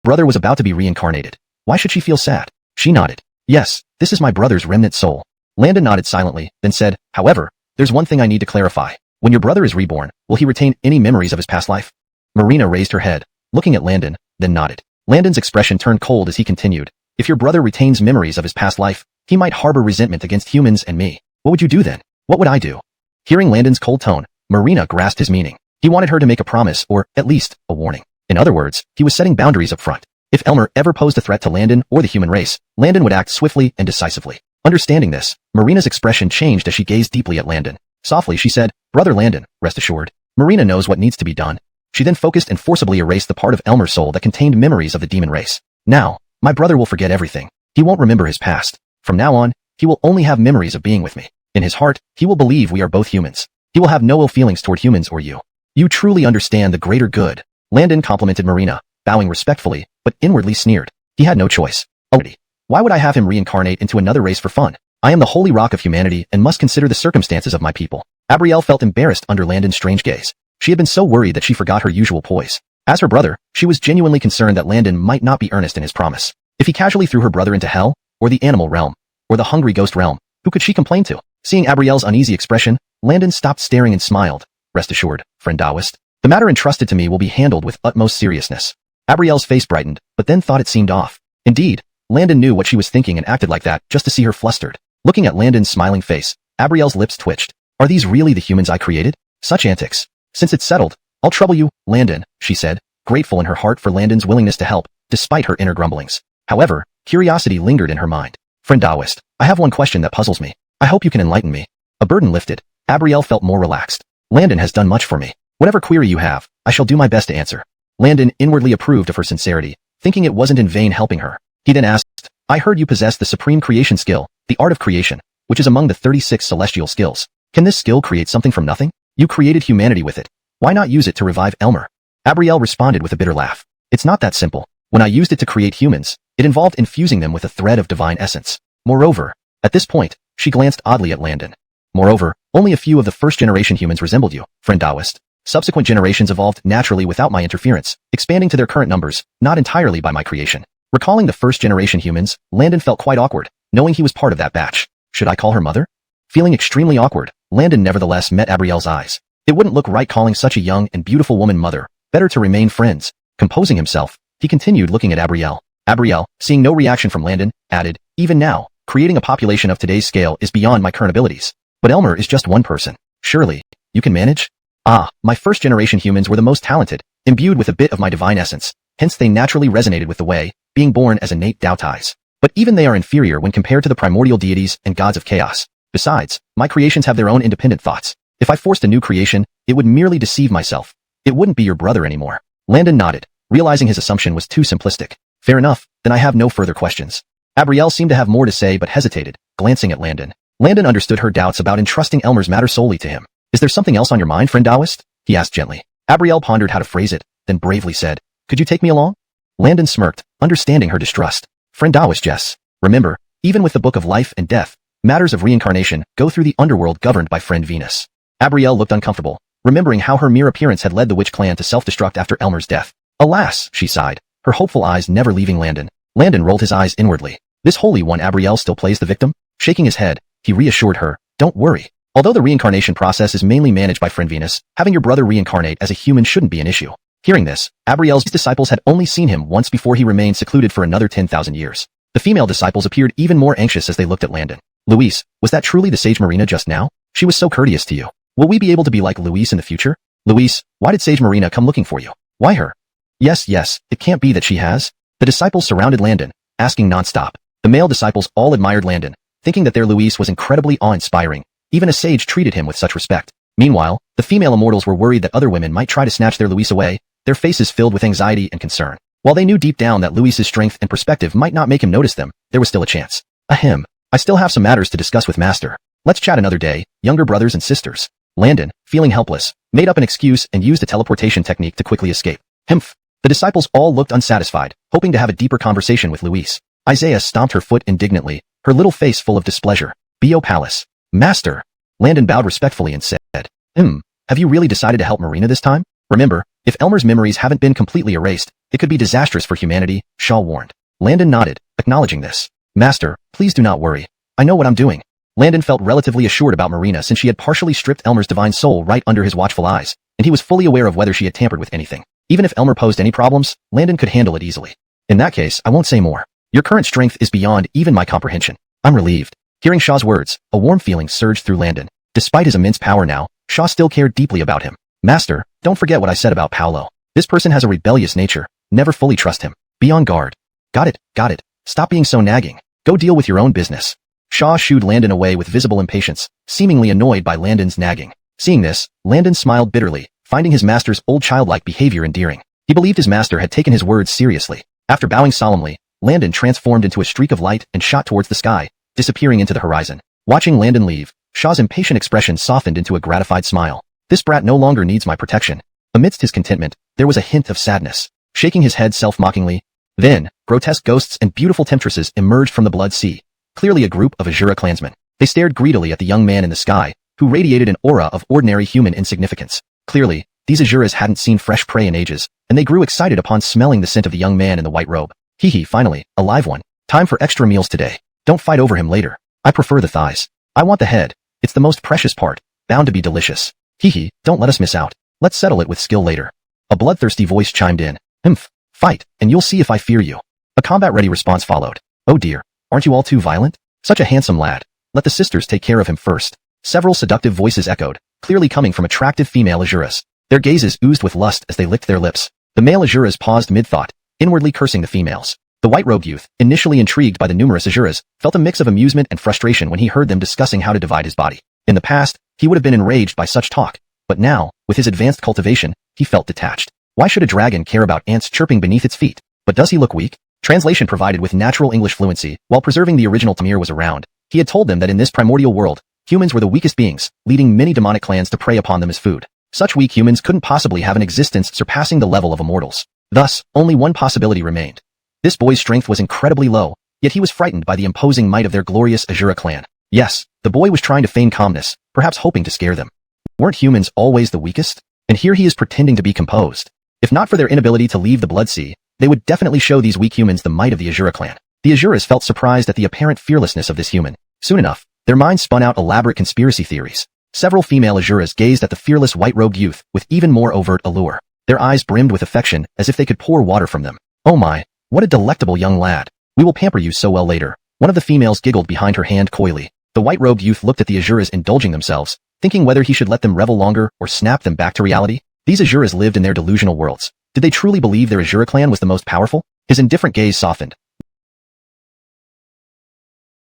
Brother was about to be reincarnated. Why should she feel sad? She nodded. Yes, this is my brother's remnant soul. Landon nodded silently, then said, however, there's one thing I need to clarify. When your brother is reborn, will he retain any memories of his past life? Marina raised her head, looking at Landon, then nodded. Landon's expression turned cold as he continued. If your brother retains memories of his past life, he might harbor resentment against humans and me. What would you do then? What would I do? Hearing Landon's cold tone, Marina grasped his meaning. He wanted her to make a promise or, at least, a warning. In other words, he was setting boundaries up front. If Elmer ever posed a threat to Landon or the human race, Landon would act swiftly and decisively. Understanding this, Marina's expression changed as she gazed deeply at Landon. Softly she said, Brother Landon, rest assured. Marina knows what needs to be done. She then focused and forcibly erased the part of Elmer's soul that contained memories of the demon race. Now, my brother will forget everything. He won't remember his past. From now on, he will only have memories of being with me. In his heart, he will believe we are both humans. He will have no ill feelings toward humans or you. You truly understand the greater good. Landon complimented Marina, bowing respectfully, but inwardly sneered. He had no choice. Already. Why would I have him reincarnate into another race for fun? I am the holy rock of humanity and must consider the circumstances of my people. Abrielle felt embarrassed under Landon's strange gaze. She had been so worried that she forgot her usual poise. As her brother, she was genuinely concerned that Landon might not be earnest in his promise. If he casually threw her brother into hell, or the animal realm, or the hungry ghost realm, who could she complain to? Seeing Abrielle's uneasy expression, Landon stopped staring and smiled. Rest assured, friend Daoist. The matter entrusted to me will be handled with utmost seriousness. Abrielle's face brightened, but then thought it seemed off. Indeed, Landon knew what she was thinking and acted like that just to see her flustered. Looking at Landon's smiling face, Abrielle's lips twitched. Are these really the humans I created? Such antics. Since it's settled, I'll trouble you, Landon, she said, grateful in her heart for Landon's willingness to help, despite her inner grumblings. However, curiosity lingered in her mind. Friend Daoist, I have one question that puzzles me. I hope you can enlighten me. A burden lifted, Abrielle felt more relaxed. Landon has done much for me. Whatever query you have, I shall do my best to answer. Landon inwardly approved of her sincerity, thinking it wasn't in vain helping her. He then asked, I heard you possess the supreme creation skill, the art of creation, which is among the 36 celestial skills. Can this skill create something from nothing? You created humanity with it. Why not use it to revive Elmer? Abrielle responded with a bitter laugh. It's not that simple. When I used it to create humans, it involved infusing them with a thread of divine essence. Moreover, at this point, she glanced oddly at Landon. Moreover, only a few of the first-generation humans resembled you, friend Daoist. Subsequent generations evolved naturally without my interference, expanding to their current numbers, not entirely by my creation. Recalling the first-generation humans, Landon felt quite awkward, knowing he was part of that batch. Should I call her mother? Feeling extremely awkward, Landon nevertheless met Abrielle's eyes. It wouldn't look right calling such a young and beautiful woman mother. Better to remain friends. Composing himself, he continued looking at Abrielle. Abrielle, seeing no reaction from Landon, added, even now, creating a population of today's scale is beyond my current abilities. But Elmer is just one person. Surely, you can manage? Ah, my first-generation humans were the most talented, imbued with a bit of my divine essence, hence they naturally resonated with the way, being born as innate Dao ties. But even they are inferior when compared to the primordial deities and gods of chaos. Besides, my creations have their own independent thoughts. If I forced a new creation, it would merely deceive myself. It wouldn't be your brother anymore. Landon nodded, realizing his assumption was too simplistic. Fair enough, then I have no further questions. Abrielle seemed to have more to say but hesitated, glancing at Landon. Landon understood her doubts about entrusting Elmer's matter solely to him. Is there something else on your mind, friend Taoist? He asked gently. Abrielle pondered how to phrase it, then bravely said, Could you take me along? Landon smirked, understanding her distrust. Friend Taoist, Jess. Remember, even with the Book of Life and Death, matters of reincarnation go through the underworld governed by Friend Venus. Abrielle looked uncomfortable, remembering how her mere appearance had led the witch clan to self-destruct after Elmer's death. Alas, she sighed, her hopeful eyes never leaving Landon. Landon rolled his eyes inwardly. This holy one Abrielle still plays the victim? Shaking his head, he reassured her, Don't worry. Although the reincarnation process is mainly managed by Friend Venus, having your brother reincarnate as a human shouldn't be an issue. Hearing this, Abrielle's disciples had only seen him once before he remained secluded for another 10,000 years. The female disciples appeared even more anxious as they looked at Landon. Luis, was that truly the Sage Marina just now? She was so courteous to you. Will we be able to be like Luis in the future? Luis, why did Sage Marina come looking for you? Why her? Yes, it can't be that she has. The disciples surrounded Landon, asking nonstop. The male disciples all admired Landon, thinking that their Luis was incredibly awe-inspiring. Even a sage treated him with such respect. Meanwhile, the female immortals were worried that other women might try to snatch their Luis away, their faces filled with anxiety and concern. While they knew deep down that Luis's strength and perspective might not make him notice them, there was still a chance. Ahem. I still have some matters to discuss with Master. Let's chat another day, younger brothers and sisters. Landon, feeling helpless, made up an excuse and used a teleportation technique to quickly escape. Humph. The disciples all looked unsatisfied, hoping to have a deeper conversation with Luis. Isaiah stomped her foot indignantly, her little face full of displeasure. Bo Palace. Master. Landon bowed respectfully and said, Have you really decided to help Marina this time? Remember, if Elmer's memories haven't been completely erased, it could be disastrous for humanity, Shaw warned. Landon nodded, acknowledging this. Master, please do not worry. I know what I'm doing. Landon felt relatively assured about Marina since she had partially stripped Elmer's divine soul right under his watchful eyes, and he was fully aware of whether she had tampered with anything. Even if Elmer posed any problems, Landon could handle it easily. In that case, I won't say more. Your current strength is beyond even my comprehension. I'm relieved. Hearing Shaw's words, a warm feeling surged through Landon. Despite his immense power now, Shaw still cared deeply about him. Master, don't forget what I said about Paolo. This person has a rebellious nature. Never fully trust him. Be on guard. Got it. Stop being so nagging. Go deal with your own business. Shaw shooed Landon away with visible impatience, seemingly annoyed by Landon's nagging. Seeing this, Landon smiled bitterly, finding his master's old childlike behavior endearing. He believed his master had taken his words seriously. After bowing solemnly, Landon transformed into a streak of light and shot towards the sky, disappearing into the horizon. Watching Landon leave, Shaw's impatient expression softened into a gratified smile. This brat no longer needs my protection. Amidst his contentment, there was a hint of sadness. Shaking his head self-mockingly, then, grotesque ghosts and beautiful temptresses emerged from the blood sea, clearly a group of Azura clansmen. They stared greedily at the young man in the sky, who radiated an aura of ordinary human insignificance. Clearly, these Azuras hadn't seen fresh prey in ages, and they grew excited upon smelling the scent of the young man in the white robe. Finally, a live one. Time for extra meals today. Don't fight over him later. I prefer the thighs. I want the head. It's the most precious part, bound to be delicious. Don't let us miss out. Let's settle it with skill later. A bloodthirsty voice chimed in. Fight, and you'll see if I fear you. A combat-ready response followed. Oh dear, aren't you all too violent? Such a handsome lad. Let the sisters take care of him first. Several seductive voices echoed, clearly coming from attractive female Azuras. Their gazes oozed with lust as they licked their lips. The male Azuras paused mid-thought, inwardly cursing the females. The white-robed youth, initially intrigued by the numerous Azuras, felt a mix of amusement and frustration when he heard them discussing how to divide his body. In the past, he would have been enraged by such talk, but now, with his advanced cultivation, he felt detached. Why should a dragon care about ants chirping beneath its feet? But does he look weak? Translation provided with natural English fluency, while preserving the original Tamir was around. He had told them that in this primordial world, humans were the weakest beings, leading many demonic clans to prey upon them as food. Such weak humans couldn't possibly have an existence surpassing the level of immortals. Thus, only one possibility remained. This boy's strength was incredibly low, yet he was frightened by the imposing might of their glorious Azura clan. Yes, the boy was trying to feign calmness, perhaps hoping to scare them. Weren't humans always the weakest? And here he is pretending to be composed. If not for their inability to leave the Blood Sea, they would definitely show these weak humans the might of the Azura clan. The Azuras felt surprised at the apparent fearlessness of this human. Soon enough, their minds spun out elaborate conspiracy theories. Several female Azuras gazed at the fearless white-robed youth with even more overt allure. Their eyes brimmed with affection as if they could pour water from them. Oh my, what a delectable young lad. We will pamper you so well later. One of the females giggled behind her hand coyly. The white-robed youth looked at the Azuras indulging themselves, thinking whether he should let them revel longer or snap them back to reality. These Azuras lived in their delusional worlds. Did they truly believe their Azura clan was the most powerful? His indifferent gaze softened,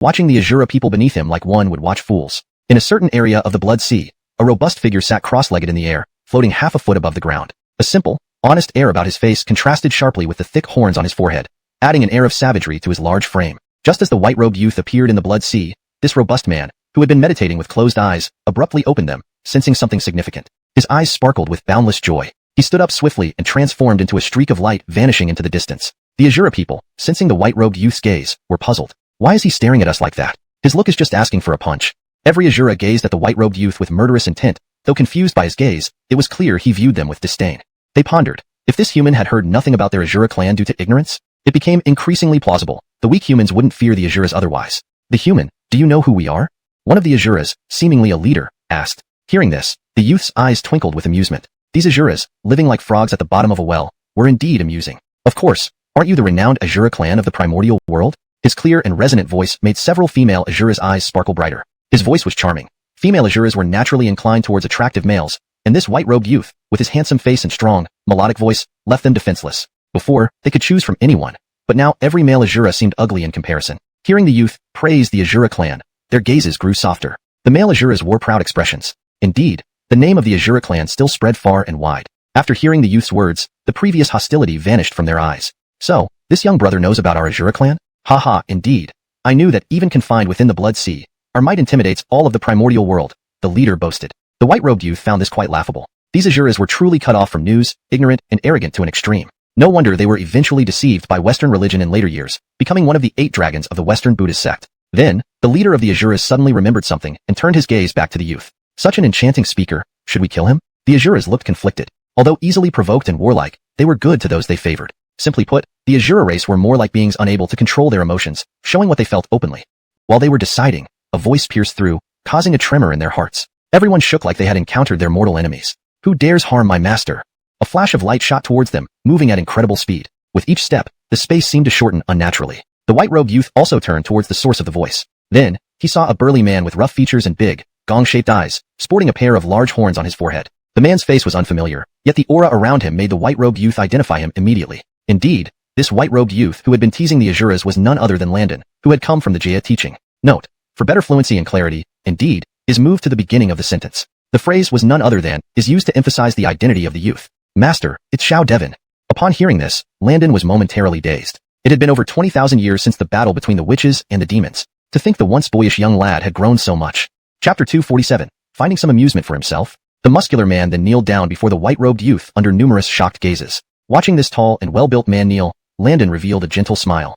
watching the Azura people beneath him like one would watch fools. In a certain area of the Blood Sea, a robust figure sat cross-legged in the air, floating half a foot above the ground. A simple, honest air about his face contrasted sharply with the thick horns on his forehead, adding an air of savagery to his large frame. Just as the white-robed youth appeared in the Blood Sea, this robust man, who had been meditating with closed eyes, abruptly opened them, sensing something significant. His eyes sparkled with boundless joy. He stood up swiftly and transformed into a streak of light vanishing into the distance. The Azura people, sensing the white-robed youth's gaze, were puzzled. Why is he staring at us like that? His look is just asking for a punch. Every Azura gazed at the white-robed youth with murderous intent. Though confused by his gaze, it was clear he viewed them with disdain. They pondered. If this human had heard nothing about their Azura clan due to ignorance, it became increasingly plausible. The weak humans wouldn't fear the Azuras otherwise. The human, do you know who we are? One of the Azuras, seemingly a leader, asked. Hearing this, the youth's eyes twinkled with amusement. These Azuras, living like frogs at the bottom of a well, were indeed amusing. Of course, aren't you the renowned Azura clan of the primordial world? His clear and resonant voice made several female Azura's eyes sparkle brighter. His voice was charming. Female Azuras were naturally inclined towards attractive males, and this white-robed youth, with his handsome face and strong, melodic voice, left them defenseless. Before, they could choose from anyone, but now every male Azura seemed ugly in comparison. Hearing the youth praise the Azura clan, their gazes grew softer. The male Azuras wore proud expressions. Indeed, the name of the Azura clan still spread far and wide. After hearing the youth's words, the previous hostility vanished from their eyes. So, this young brother knows about our Azura clan? Haha, indeed. I knew that even confined within the Blood Sea, our might intimidates all of the primordial world, the leader boasted. The white-robed youth found this quite laughable. These Azuras were truly cut off from news, ignorant and arrogant to an extreme. No wonder they were eventually deceived by Western religion in later years, becoming one of the 8 dragons of the Western Buddhist sect. Then, the leader of the Azuras suddenly remembered something and turned his gaze back to the youth. Such an enchanting speaker, should we kill him? The Azuras looked conflicted. Although easily provoked and warlike, they were good to those they favored. Simply put, the Azura race were more like beings unable to control their emotions, showing what they felt openly. While they were deciding, a voice pierced through, causing a tremor in their hearts. Everyone shook like they had encountered their mortal enemies. Who dares harm my master? A flash of light shot towards them, moving at incredible speed. With each step, the space seemed to shorten unnaturally. The white-robed youth also turned towards the source of the voice. Then, he saw a burly man with rough features and big, gong-shaped eyes, sporting a pair of large horns on his forehead. The man's face was unfamiliar, yet the aura around him made the white-robed youth identify him immediately. Indeed, this white-robed youth who had been teasing the Azuras was none other than Landon, who had come from the Jaya teaching. Note, for better fluency and clarity, indeed, is moved to the beginning of the sentence. The phrase was none other than is used to emphasize the identity of the youth. Master, it's Xiao Devon. Upon hearing this, Landon was momentarily dazed. It had been over 20,000 years since the battle between the witches and the demons. To think the once boyish young lad had grown so much. Chapter 247. Finding some amusement for himself, the muscular man then kneeled down before the white-robed youth under numerous shocked gazes. Watching this tall and well-built man kneel, Landon revealed a gentle smile.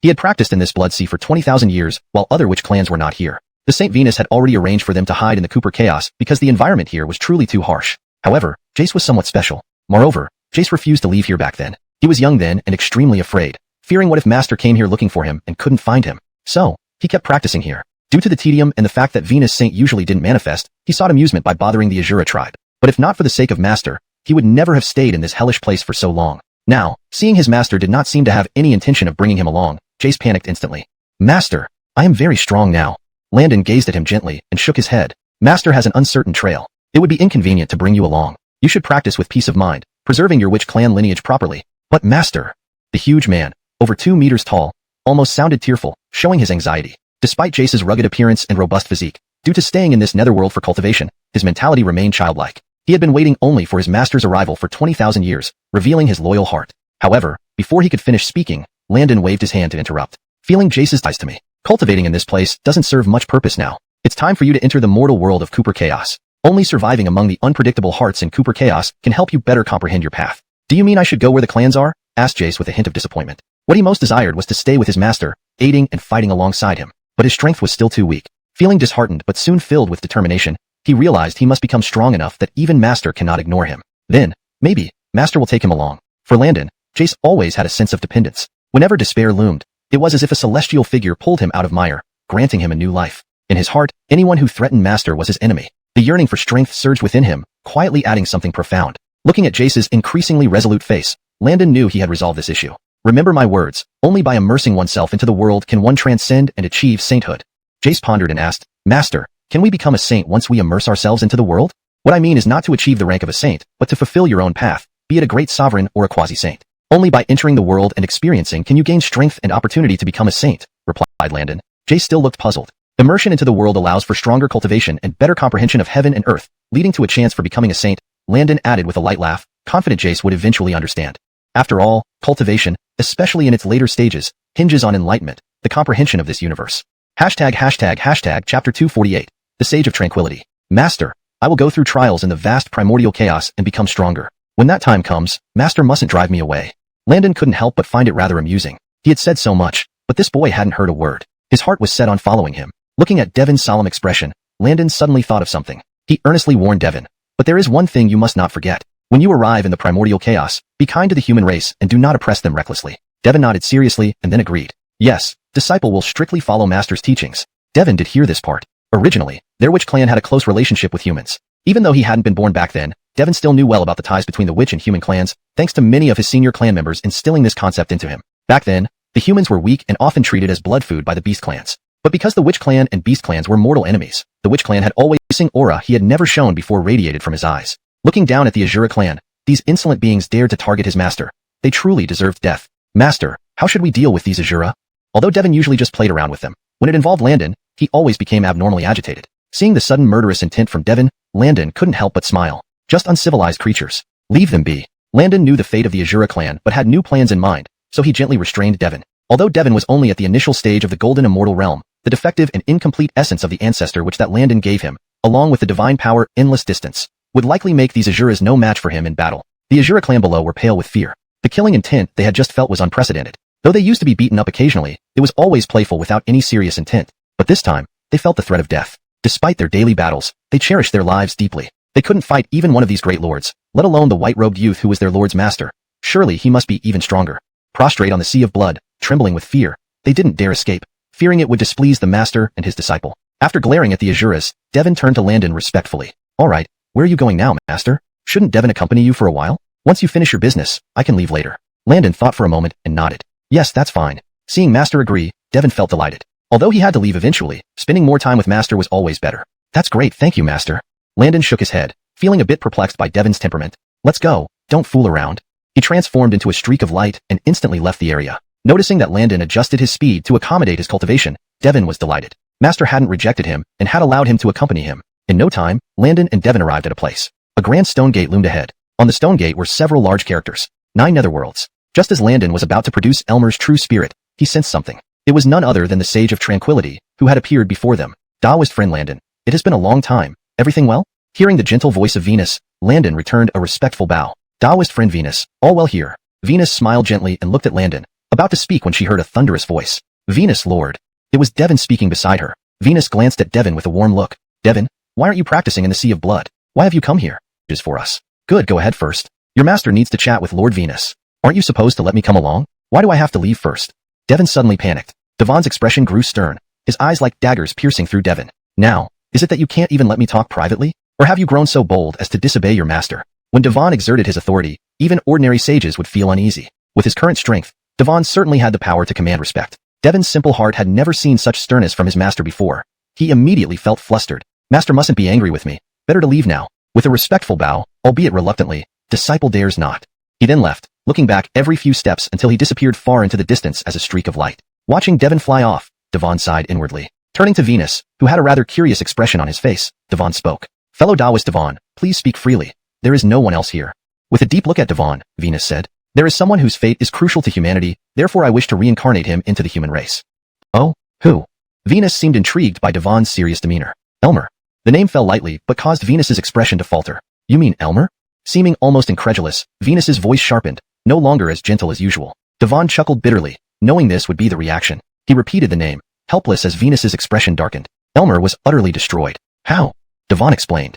He had practiced in this Blood Sea for 20,000 years, while other witch clans were not here. The Saint Venus had already arranged for them to hide in the Cooper Chaos because the environment here was truly too harsh. However, Jace was somewhat special. Moreover, Jace refused to leave here back then. He was young then and extremely afraid, fearing what if Master came here looking for him and couldn't find him. So, he kept practicing here. Due to the tedium and the fact that Venus Saint usually didn't manifest, he sought amusement by bothering the Azura tribe. But if not for the sake of Master, he would never have stayed in this hellish place for so long. Now, seeing his master did not seem to have any intention of bringing him along, Jace panicked instantly. Master, I am very strong now. Landon gazed at him gently and shook his head. Master has an uncertain trail. It would be inconvenient to bring you along. You should practice with peace of mind, preserving your witch clan lineage properly. But Master, the huge man, over 2 meters tall, almost sounded tearful, showing his anxiety. Despite Jace's rugged appearance and robust physique, due to staying in this netherworld for cultivation, his mentality remained childlike. He had been waiting only for his master's arrival for 20,000 years, revealing his loyal heart. However, before he could finish speaking, Landon waved his hand to interrupt. Feeling Jace's ties to me. Cultivating in this place doesn't serve much purpose now. It's time for you to enter the mortal world of Cooper Chaos. Only surviving among the unpredictable hearts in Cooper Chaos can help you better comprehend your path. Do you mean I should go where the clans are? Asked Jace with a hint of disappointment. What he most desired was to stay with his master, aiding and fighting alongside him. But his strength was still too weak. Feeling disheartened but soon filled with determination, he realized he must become strong enough that even Master cannot ignore him. Then, maybe, Master will take him along. For Landon, Jace always had a sense of dependence. Whenever despair loomed, it was as if a celestial figure pulled him out of mire, granting him a new life. In his heart, anyone who threatened Master was his enemy. The yearning for strength surged within him, quietly adding something profound. Looking at Jace's increasingly resolute face, Landon knew he had resolved this issue. Remember my words, only by immersing oneself into the world can one transcend and achieve sainthood. Jace pondered and asked, Master, Can we become a saint once we immerse ourselves into the world? What I mean is not to achieve the rank of a saint, but to fulfill your own path, be it a great sovereign or a quasi-saint. Only by entering the world and experiencing can you gain strength and opportunity to become a saint, replied Landon. Jay still looked puzzled. Immersion into the world allows for stronger cultivation and better comprehension of heaven and earth, leading to a chance for becoming a saint, Landon added with a light laugh, confident Jace would eventually understand. After all, cultivation, especially in its later stages, hinges on enlightenment, the comprehension of this universe. Chapter 248. The Sage of Tranquility. Master, I will go through trials in the vast primordial chaos and become stronger. When that time comes, Master mustn't drive me away. Landon couldn't help but find it rather amusing. He had said so much, but this boy hadn't heard a word. His heart was set on following him. Looking at Devon's solemn expression, Landon suddenly thought of something. He earnestly warned Devon. But there is one thing you must not forget. When you arrive in the primordial chaos, be kind to the human race and do not oppress them recklessly. Devon nodded seriously and then agreed. Yes, disciple will strictly follow Master's teachings. Devon did hear this part. Originally, their witch clan had a close relationship with humans. Even though he hadn't been born back then, Devon still knew well about the ties between the witch and human clans, thanks to many of his senior clan members instilling this concept into him. Back then, the humans were weak and often treated as blood food by the beast clans. But because the witch clan and beast clans were mortal enemies, the witch clan had always seen aura he had never shown before radiated from his eyes. Looking down at the Azura clan, these insolent beings dared to target his master. They truly deserved death. Master, how should we deal with these Azura? Although Devon usually just played around with them, when it involved Landon, he always became abnormally agitated. Seeing the sudden murderous intent from Devon, Landon couldn't help but smile. Just uncivilized creatures. Leave them be. Landon knew the fate of the Azura clan but had new plans in mind, so he gently restrained Devon. Although Devon was only at the initial stage of the golden immortal realm, the defective and incomplete essence of the ancestor which that Landon gave him, along with the divine power endless distance, would likely make these Azuras no match for him in battle. The Azura clan below were pale with fear. The killing intent they had just felt was unprecedented. Though they used to be beaten up occasionally, it was always playful without any serious intent. But this time, they felt the threat of death. Despite their daily battles, they cherished their lives deeply. They couldn't fight even one of these great lords, let alone the white-robed youth who was their lord's master. Surely he must be even stronger. Prostrate on the sea of blood, trembling with fear, they didn't dare escape, fearing it would displease the master and his disciple. After glaring at the Azuras, Devon turned to Landon respectfully. All right, where are you going now, master? Shouldn't Devon accompany you for a while? Once you finish your business, I can leave later. Landon thought for a moment and nodded. Yes, that's fine. Seeing Master agree, Devon felt delighted. Although he had to leave eventually, spending more time with Master was always better. That's great, thank you, Master. Landon shook his head, feeling a bit perplexed by Devon's temperament. Let's go, don't fool around. He transformed into a streak of light and instantly left the area. Noticing that Landon adjusted his speed to accommodate his cultivation, Devon was delighted. Master hadn't rejected him and had allowed him to accompany him. In no time, Landon and Devon arrived at a place. A grand stone gate loomed ahead. On the stone gate were several large characters, 9 netherworlds. Just as Landon was about to produce Elmer's true spirit, he sensed something. It was none other than the Sage of Tranquility, who had appeared before them. Taoist friend Landon, it has been a long time. Everything well? Hearing the gentle voice of Venus, Landon returned a respectful bow. Taoist friend Venus, all well here. Venus smiled gently and looked at Landon, about to speak when she heard a thunderous voice. Venus, Lord. It was Devon speaking beside her. Venus glanced at Devon with a warm look. Devon, why aren't you practicing in the Sea of Blood? Why have you come here? It is for us. Good, go ahead first. Your master needs to chat with Lord Venus. Aren't you supposed to let me come along? Why do I have to leave first? Devon suddenly panicked. Devon's expression grew stern, his eyes like daggers piercing through Devon. Now, is it that you can't even let me talk privately? Or have you grown so bold as to disobey your master? When Devon exerted his authority, even ordinary sages would feel uneasy. With his current strength, Devon certainly had the power to command respect. Devon's simple heart had never seen such sternness from his master before. He immediately felt flustered. Master mustn't be angry with me. Better to leave now. With a respectful bow, albeit reluctantly, disciple dares not. He then left, looking back every few steps until he disappeared far into the distance as a streak of light. Watching Devon fly off, Devon sighed inwardly. Turning to Venus, who had a rather curious expression on his face, Devon spoke. Fellow Taoist Devon, please speak freely. There is no one else here. With a deep look at Devon, Venus said, there is someone whose fate is crucial to humanity, therefore I wish to reincarnate him into the human race. Oh, who? Venus seemed intrigued by Devon's serious demeanor. Elmer. The name fell lightly, but caused Venus's expression to falter. You mean Elmer? Seeming almost incredulous, Venus's voice sharpened, no longer as gentle as usual. Devon chuckled bitterly, knowing this would be the reaction. He repeated the name, helpless as Venus's expression darkened. Elmer was utterly destroyed. How? Devon explained.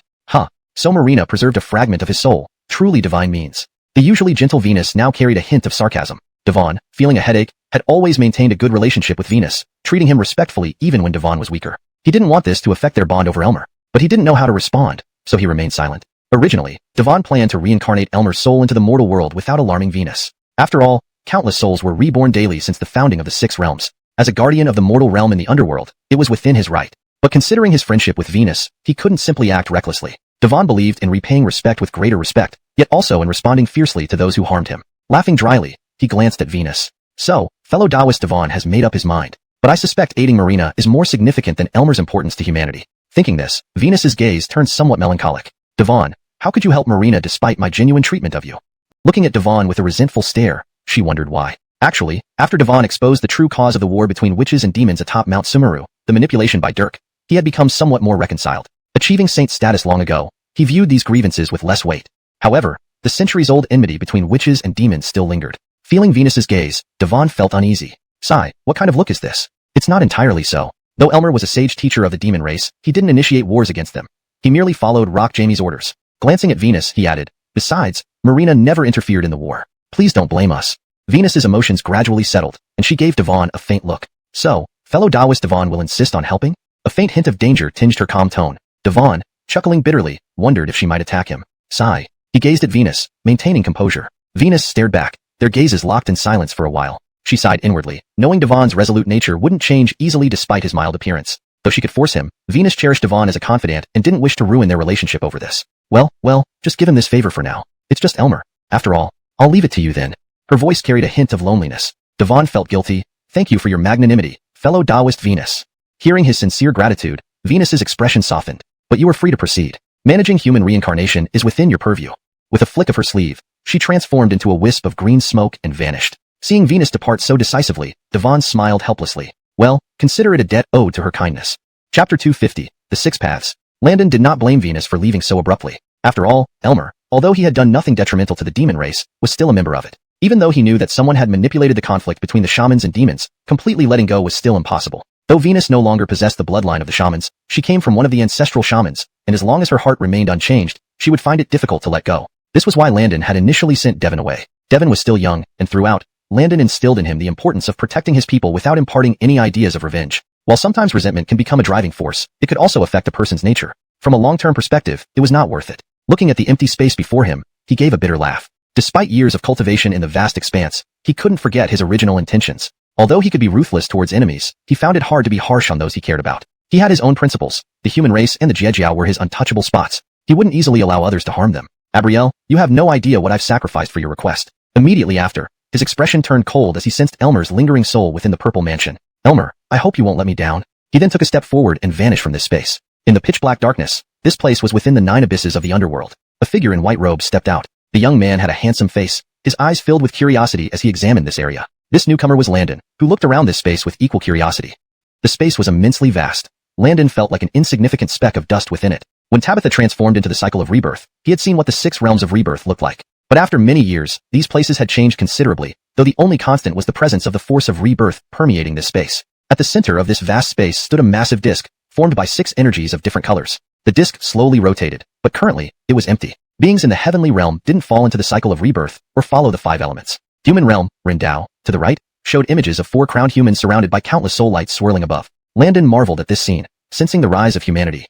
So Marina preserved a fragment of his soul, truly divine means. The usually gentle Venus now carried a hint of sarcasm. Devon, feeling a headache, had always maintained a good relationship with Venus, treating him respectfully even when Devon was weaker. He didn't want this to affect their bond over Elmer, but he didn't know how to respond, so he remained silent. Originally, Devon planned to reincarnate Elmer's soul into the mortal world without alarming Venus. After all, countless souls were reborn daily since the founding of the 6 realms. As a guardian of the mortal realm in the underworld, it was within his right. But considering his friendship with Venus, he couldn't simply act recklessly. Devon believed in repaying respect with greater respect, yet also in responding fiercely to those who harmed him. Laughing dryly, he glanced at Venus. So, fellow Taoist Devon has made up his mind. But I suspect aiding Marina is more significant than Elmer's importance to humanity. Thinking this, Venus's gaze turned somewhat melancholic. Devon, how could you help Marina despite my genuine treatment of you? Looking at Devon with a resentful stare, she wondered why. Actually, after Devon exposed the true cause of the war between witches and demons atop Mount Sumeru, the manipulation by Dirk, he had become somewhat more reconciled. Achieving saint status long ago, he viewed these grievances with less weight. However, the centuries-old enmity between witches and demons still lingered. Feeling Venus's gaze, Devon felt uneasy. Sigh, what kind of look is this? It's not entirely so. Though Elmer was a sage teacher of the demon race, he didn't initiate wars against them. He merely followed Rock Jamie's orders. Glancing at Venus, he added, besides, Marina never interfered in the war. Please don't blame us. Venus's emotions gradually settled, and she gave Devon a faint look. So, fellow Taoist Devon will insist on helping? A faint hint of danger tinged her calm tone. Devon, chuckling bitterly, wondered if she might attack him. Sigh. He gazed at Venus, maintaining composure. Venus stared back, their gazes locked in silence for a while. She sighed inwardly, knowing Devon's resolute nature wouldn't change easily despite his mild appearance. Though she could force him, Venus cherished Devon as a confidant and didn't wish to ruin their relationship over this. Well, just give him this favor for now. It's just Elmer. After all, I'll leave it to you then. Her voice carried a hint of loneliness. Devon felt guilty. Thank you for your magnanimity, fellow Taoist Venus. Hearing his sincere gratitude, Venus's expression softened. But you are free to proceed. Managing human reincarnation is within your purview. With a flick of her sleeve, she transformed into a wisp of green smoke and vanished. Seeing Venus depart so decisively, Devon smiled helplessly. Well, consider it a debt owed to her kindness. Chapter 250, The Six Paths. Landon did not blame Venus for leaving so abruptly. After all, Elmer, although he had done nothing detrimental to the demon race, was still a member of it. Even though he knew that someone had manipulated the conflict between the shamans and demons, completely letting go was still impossible. Though Venus no longer possessed the bloodline of the shamans, she came from one of the ancestral shamans, and as long as her heart remained unchanged, she would find it difficult to let go. This was why Landon had initially sent Devon away. Devon was still young, and throughout, Landon instilled in him the importance of protecting his people without imparting any ideas of revenge. While sometimes resentment can become a driving force, it could also affect a person's nature. From a long-term perspective, it was not worth it. Looking at the empty space before him, he gave a bitter laugh. Despite years of cultivation in the vast expanse, he couldn't forget his original intentions. Although he could be ruthless towards enemies, he found it hard to be harsh on those he cared about. He had his own principles. The human race and the Jiejiao were his untouchable spots. He wouldn't easily allow others to harm them. Abrielle, you have no idea what I've sacrificed for your request. Immediately after, his expression turned cold as he sensed Elmer's lingering soul within the purple mansion. Elmer, I hope you won't let me down. He then took a step forward and vanished from this space. In the pitch-black darkness, this place was within the 9 abysses of the underworld. A figure in white robes stepped out. The young man had a handsome face, his eyes filled with curiosity as he examined this area. This newcomer was Landon, who looked around this space with equal curiosity. The space was immensely vast. Landon felt like an insignificant speck of dust within it. When Tabitha transformed into the cycle of rebirth, he had seen what the 6 realms of rebirth looked like. But after many years, these places had changed considerably, though the only constant was the presence of the force of rebirth permeating this space. At the center of this vast space stood a massive disk, formed by 6 energies of different colors. The disk slowly rotated, but currently, it was empty. Beings in the heavenly realm didn't fall into the cycle of rebirth or follow the 5 elements. Human realm, Rindao, to the right, showed images of 4 crowned humans surrounded by countless soul lights swirling above. Landon marveled at this scene, sensing the rise of humanity.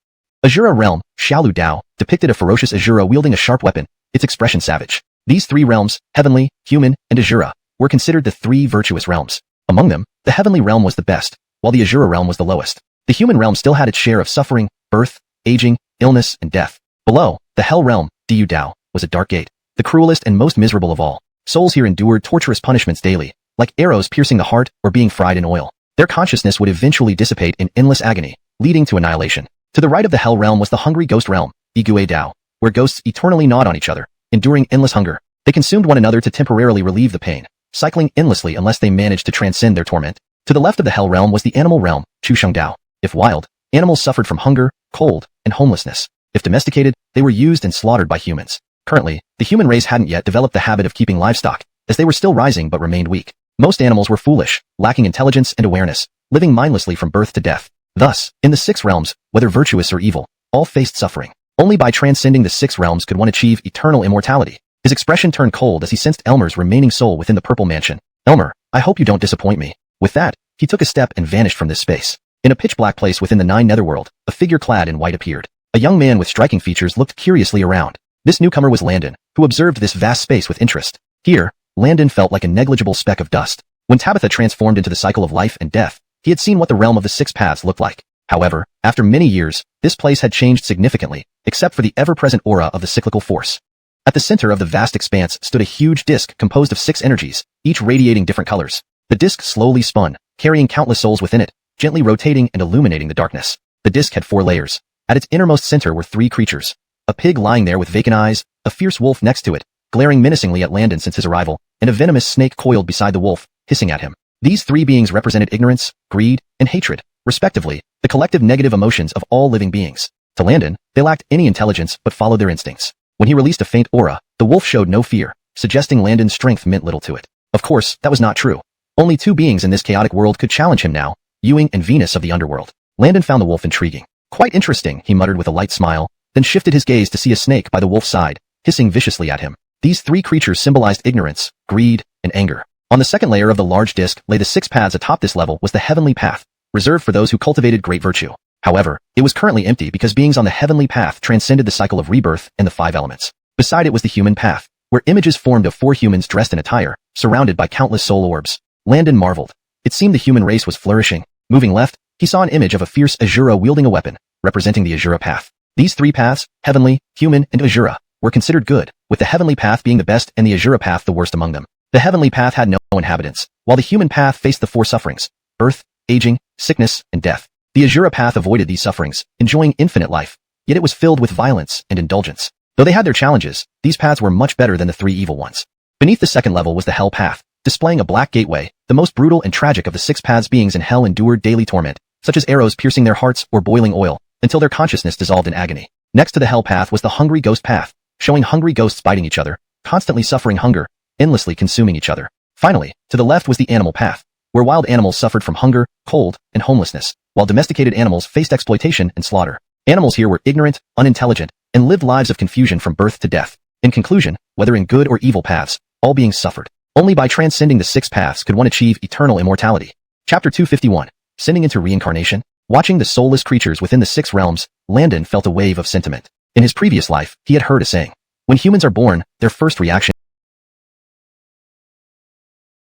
Azura realm, Xiaolu Dao, depicted a ferocious Azura wielding a sharp weapon, its expression savage. These 3 realms, heavenly, human, and Azura, were considered the 3 virtuous realms. Among them, the heavenly realm was the best, while the Azura realm was the lowest. The human realm still had its share of suffering, birth, aging, illness, and death. Below, the hell realm, Diyu Dao, was a dark gate, the cruelest and most miserable of all. Souls here endured torturous punishments daily, like arrows piercing the heart or being fried in oil. Their consciousness would eventually dissipate in endless agony, leading to annihilation. To the right of the hell realm was the hungry ghost realm, Igue Dao, where ghosts eternally gnawed on each other, enduring endless hunger. They consumed one another to temporarily relieve the pain, cycling endlessly unless they managed to transcend their torment. To the left of the hell realm was the animal realm, Chusheng Dao. If wild, animals suffered from hunger, cold, and homelessness. If domesticated, they were used and slaughtered by humans. Currently, the human race hadn't yet developed the habit of keeping livestock, as they were still rising but remained weak. Most animals were foolish, lacking intelligence and awareness, living mindlessly from birth to death. Thus, in the 6 realms, whether virtuous or evil, all faced suffering. Only by transcending the 6 realms could one achieve eternal immortality. His expression turned cold as he sensed Elmer's remaining soul within the purple mansion. Elmer, I hope you don't disappoint me. With that, he took a step and vanished from this space. In a pitch-black place within the 9 netherworld, a figure clad in white appeared. A young man with striking features looked curiously around. This newcomer was Landon, who observed this vast space with interest. Here, Landon felt like a negligible speck of dust. When Tabitha transformed into the cycle of life and death, he had seen what the realm of the 6 paths looked like. However, after many years, this place had changed significantly, except for the ever-present aura of the cyclical force. At the center of the vast expanse stood a huge disk composed of 6 energies, each radiating different colors. The disk slowly spun, carrying countless souls within it, gently rotating and illuminating the darkness. The disk had 4 layers. At its innermost center were 3 creatures. A pig lying there with vacant eyes, a fierce wolf next to it, glaring menacingly at Landon since his arrival, and a venomous snake coiled beside the wolf, hissing at him. These 3 beings represented ignorance, greed, and hatred, respectively, the collective negative emotions of all living beings. To Landon, they lacked any intelligence but followed their instincts. When he released a faint aura, the wolf showed no fear, suggesting Landon's strength meant little to it. Of course, that was not true. Only 2 beings in this chaotic world could challenge him now, Ewing and Venus of the underworld. Landon found the wolf intriguing. Quite interesting, he muttered with a light smile, then shifted his gaze to see a snake by the wolf's side, hissing viciously at him. These 3 creatures symbolized ignorance, greed, and anger. On the second layer of the large disk lay the 6 paths. Atop this level was the heavenly path, reserved for those who cultivated great virtue. However, it was currently empty because beings on the heavenly path transcended the cycle of rebirth and the 5 elements. Beside it was the human path, where images formed of 4 humans dressed in attire, surrounded by countless soul orbs. Landon marveled. It seemed the human race was flourishing. Moving left, he saw an image of a fierce Azura wielding a weapon, representing the Azura path. These 3 paths, heavenly, human, and Azura, were considered good, with the heavenly path being the best and the Azura path the worst among them. The heavenly path had no inhabitants, while the human path faced the 4 sufferings: birth, aging, sickness, and death. The Azura path avoided these sufferings, enjoying infinite life, yet it was filled with violence and indulgence. Though they had their challenges, these paths were much better than the 3 evil ones. Beneath the second level was the hell path, displaying a black gateway. The most brutal and tragic of the 6 paths. Beings in hell endured daily torment, such as arrows piercing their hearts or boiling oil, until their consciousness dissolved in agony. Next to the hell path was the hungry ghost path, showing hungry ghosts biting each other, constantly suffering hunger, endlessly consuming each other. Finally, to the left was the animal path, where wild animals suffered from hunger, cold, and homelessness, while domesticated animals faced exploitation and slaughter. Animals here were ignorant, unintelligent, and lived lives of confusion from birth to death. In conclusion, whether in good or evil paths, all beings suffered. Only by transcending the 6 paths could one achieve eternal immortality. Chapter 251. Sending into reincarnation. Watching the soulless creatures within the 6 realms, Landon felt a wave of sentiment. In his previous life, he had heard a saying: when humans are born, their first reaction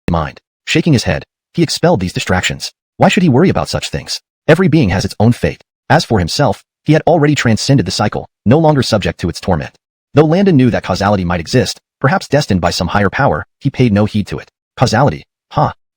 is mind. Shaking his head, he expelled these distractions. Why should he worry about such things? Every being has its own fate. As for himself, he had already transcended the cycle, no longer subject to its torment. Though Landon knew that causality might exist, perhaps destined by some higher power, he paid no heed to it. Causality?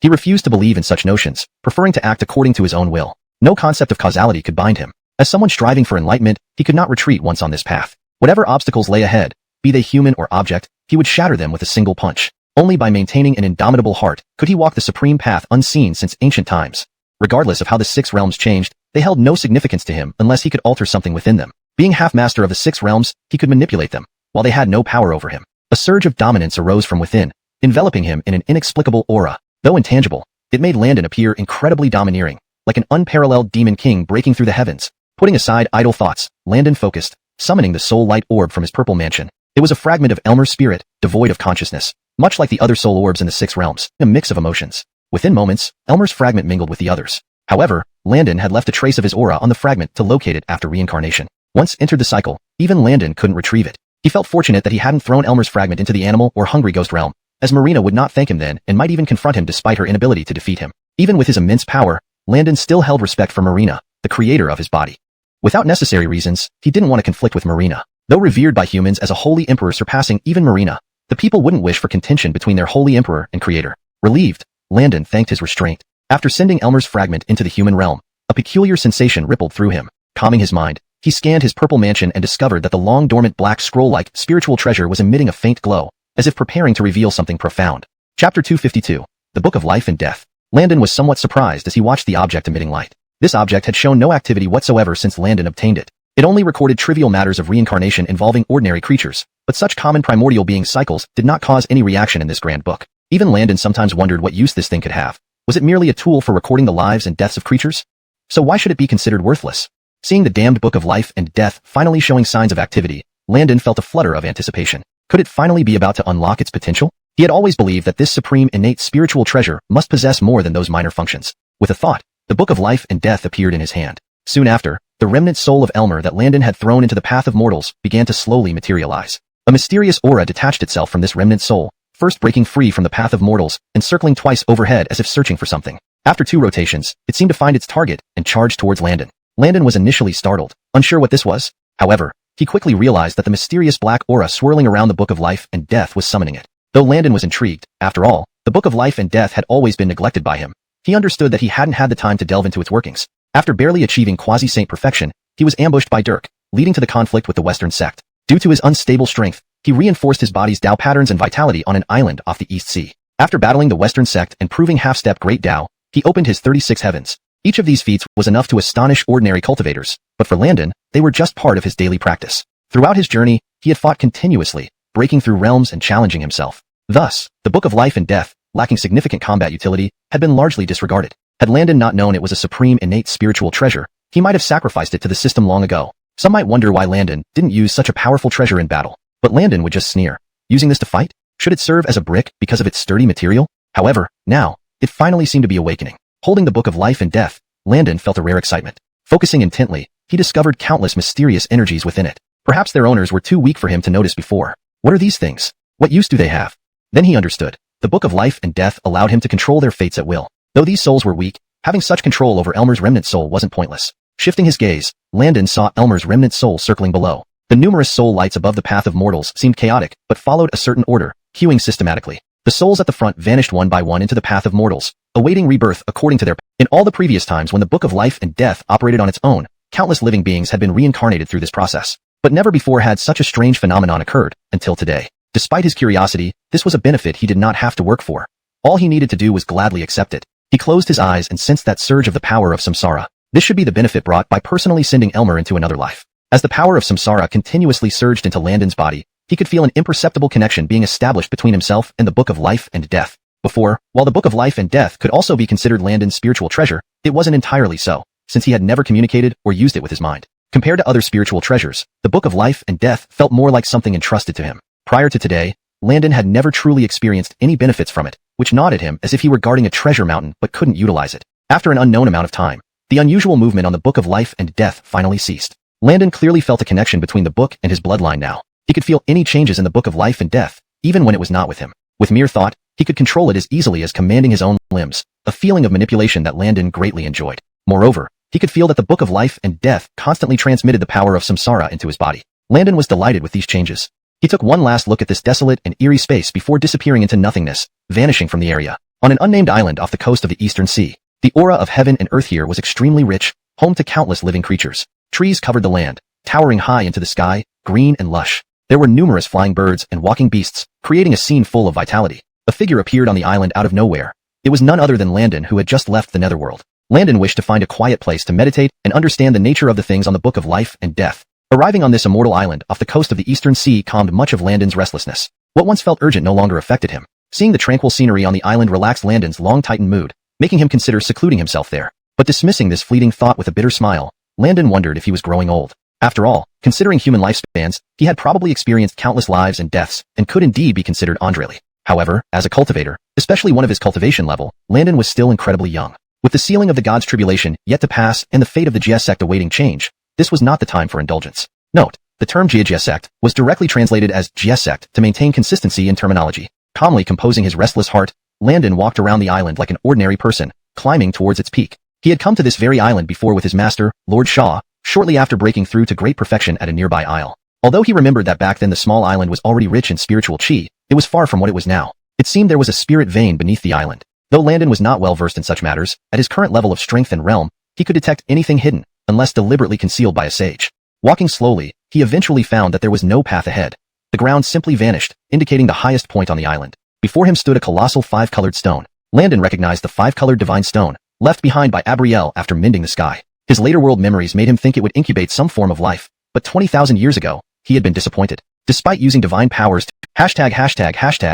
He refused to believe in such notions, preferring to act according to his own will. No concept of causality could bind him. As someone striving for enlightenment, he could not retreat once on this path. Whatever obstacles lay ahead, be they human or object, he would shatter them with a single punch. Only by maintaining an indomitable heart could he walk the supreme path unseen since ancient times. Regardless of how the 6 realms changed, they held no significance to him unless he could alter something within them. Being half-master of the 6 realms, he could manipulate them, while they had no power over him. A surge of dominance arose from within, enveloping him in an inexplicable aura. Though intangible, it made Landon appear incredibly domineering, like an unparalleled demon king breaking through the heavens. Putting aside idle thoughts, Landon focused, summoning the soul light orb from his purple mansion. It was a fragment of Elmer's spirit, devoid of consciousness, much like the other soul orbs in the 6 realms, a mix of emotions. Within moments, Elmer's fragment mingled with the others. However, Landon had left a trace of his aura on the fragment to locate it after reincarnation. Once entered the cycle, even Landon couldn't retrieve it. He felt fortunate that he hadn't thrown Elmer's fragment into the animal or hungry ghost realm, as Marina would not thank him then and might even confront him despite her inability to defeat him. Even with his immense power, Landon still held respect for Marina, the creator of his body. Without necessary reasons, he didn't want to conflict with Marina. Though revered by humans as a holy emperor surpassing even Marina, the people wouldn't wish for contention between their holy emperor and creator. Relieved, Landon thanked his restraint. After sending Elmer's fragment into the human realm, a peculiar sensation rippled through him. Calming his mind, he scanned his purple mansion and discovered that the long-dormant black scroll-like spiritual treasure was emitting a faint glow, as if preparing to reveal something profound. Chapter 252. The Book of Life and Death. Landon was somewhat surprised as he watched the object emitting light. This object had shown no activity whatsoever since Landon obtained it. It only recorded trivial matters of reincarnation involving ordinary creatures, but such common primordial being cycles did not cause any reaction in this grand book. Even Landon sometimes wondered what use this thing could have. Was it merely a tool for recording the lives and deaths of creatures? So why should it be considered worthless? Seeing the damned Book of Life and Death finally showing signs of activity, Landon felt a flutter of anticipation. Could it finally be about to unlock its potential? He had always believed that this supreme innate spiritual treasure must possess more than those minor functions. With a thought, the Book of Life and Death appeared in his hand. Soon after, the remnant soul of Elmer that Landon had thrown into the path of mortals began to slowly materialize. A mysterious aura detached itself from this remnant soul, first breaking free from the path of mortals and circling twice overhead as if searching for something. After 2 rotations, it seemed to find its target and charged towards Landon. Landon was initially startled, unsure what this was. However, he quickly realized that the mysterious black aura swirling around the Book of Life and Death was summoning it. Though Landon was intrigued, after all, the Book of Life and Death had always been neglected by him. He understood that he hadn't had the time to delve into its workings. After barely achieving quasi-saint perfection, he was ambushed by Dirk, leading to the conflict with the Western sect. Due to his unstable strength, he reinforced his body's Dao patterns and vitality on an island off the East Sea. After battling the Western sect and proving half-step Great Dao, he opened his 36 heavens. Each of these feats was enough to astonish ordinary cultivators, but for Landon, they were just part of his daily practice. Throughout his journey, he had fought continuously, breaking through realms and challenging himself. Thus, the Book of Life and Death, lacking significant combat utility, had been largely disregarded. Had Landon not known it was a supreme innate spiritual treasure, he might have sacrificed it to the system long ago. Some might wonder why Landon didn't use such a powerful treasure in battle, but Landon would just sneer. Using this to fight? Should it serve as a brick because of its sturdy material? However, now, it finally seemed to be awakening. Holding the Book of Life and Death, Landon felt a rare excitement. Focusing intently, he discovered countless mysterious energies within it. Perhaps their owners were too weak for him to notice before. What are these things? What use do they have? Then he understood. The Book of Life and Death allowed him to control their fates at will. Though these souls were weak, having such control over Elmer's remnant soul wasn't pointless. Shifting his gaze, Landon saw Elmer's remnant soul circling below. The numerous soul lights above the path of mortals seemed chaotic, but followed a certain order, queuing systematically. The souls at the front vanished one by one into the path of mortals, awaiting rebirth according to their path. In all the previous times when the Book of Life and Death operated on its own, countless living beings had been reincarnated through this process. But never before had such a strange phenomenon occurred, until today. Despite his curiosity, this was a benefit he did not have to work for. All he needed to do was gladly accept it. He closed his eyes and sensed that surge of the power of samsara. This should be the benefit brought by personally sending Elmer into another life. As the power of samsara continuously surged into Landon's body, he could feel an imperceptible connection being established between himself and the Book of Life and Death. Before, while the Book of Life and Death could also be considered Landon's spiritual treasure, it wasn't entirely so, since he had never communicated or used it with his mind. Compared to other spiritual treasures, the Book of Life and Death felt more like something entrusted to him. Prior to today, Landon had never truly experienced any benefits from it, which gnawed at him as if he were guarding a treasure mountain but couldn't utilize it. After an unknown amount of time, the unusual movement on the Book of Life and Death finally ceased. Landon clearly felt a connection between the book and his bloodline now. He could feel any changes in the Book of Life and Death, even when it was not with him. With mere thought, he could control it as easily as commanding his own limbs, a feeling of manipulation that Landon greatly enjoyed. Moreover, he could feel that the Book of Life and Death constantly transmitted the power of samsara into his body. Landon was delighted with these changes. He took one last look at this desolate and eerie space before disappearing into nothingness, vanishing from the area. On an unnamed island off the coast of the Eastern Sea, the aura of heaven and earth here was extremely rich, home to countless living creatures. Trees covered the land, towering high into the sky, green and lush. There were numerous flying birds and walking beasts, creating a scene full of vitality. A figure appeared on the island out of nowhere. It was none other than Landon, who had just left the netherworld. Landon wished to find a quiet place to meditate and understand the nature of the things on the Book of Life and Death. Arriving on this immortal island off the coast of the Eastern Sea calmed much of Landon's restlessness. What once felt urgent no longer affected him. Seeing the tranquil scenery on the island relaxed Landon's long-tightened mood, making him consider secluding himself there. But dismissing this fleeting thought with a bitter smile, Landon wondered if he was growing old. After all, considering human lifespans, he had probably experienced countless lives and deaths, and could indeed be considered elderly. However, as a cultivator, especially one of his cultivation level, Landon was still incredibly young. With the sealing of the gods' tribulation yet to pass and the fate of the Jia sect awaiting change, this was not the time for indulgence. Note, the term Jia sect was directly translated as Jia sect to maintain consistency in terminology. Calmly composing his restless heart, Landon walked around the island like an ordinary person, climbing towards its peak. He had come to this very island before with his master, Lord Shaw, shortly after breaking through to great perfection at a nearby isle. Although he remembered that back then the small island was already rich in spiritual chi, it was far from what it was now. It seemed there was a spirit vein beneath the island. Though Landon was not well versed in such matters, at his current level of strength and realm, he could detect anything hidden, unless deliberately concealed by a sage. Walking slowly, he eventually found that there was no path ahead. The ground simply vanished, indicating the highest point on the island. Before him stood a colossal five-colored stone. Landon recognized the five-colored divine stone, left behind by Abriel after mending the sky. His later world memories made him think it would incubate some form of life, but 20,000 years ago, he had been disappointed. Despite using divine powers to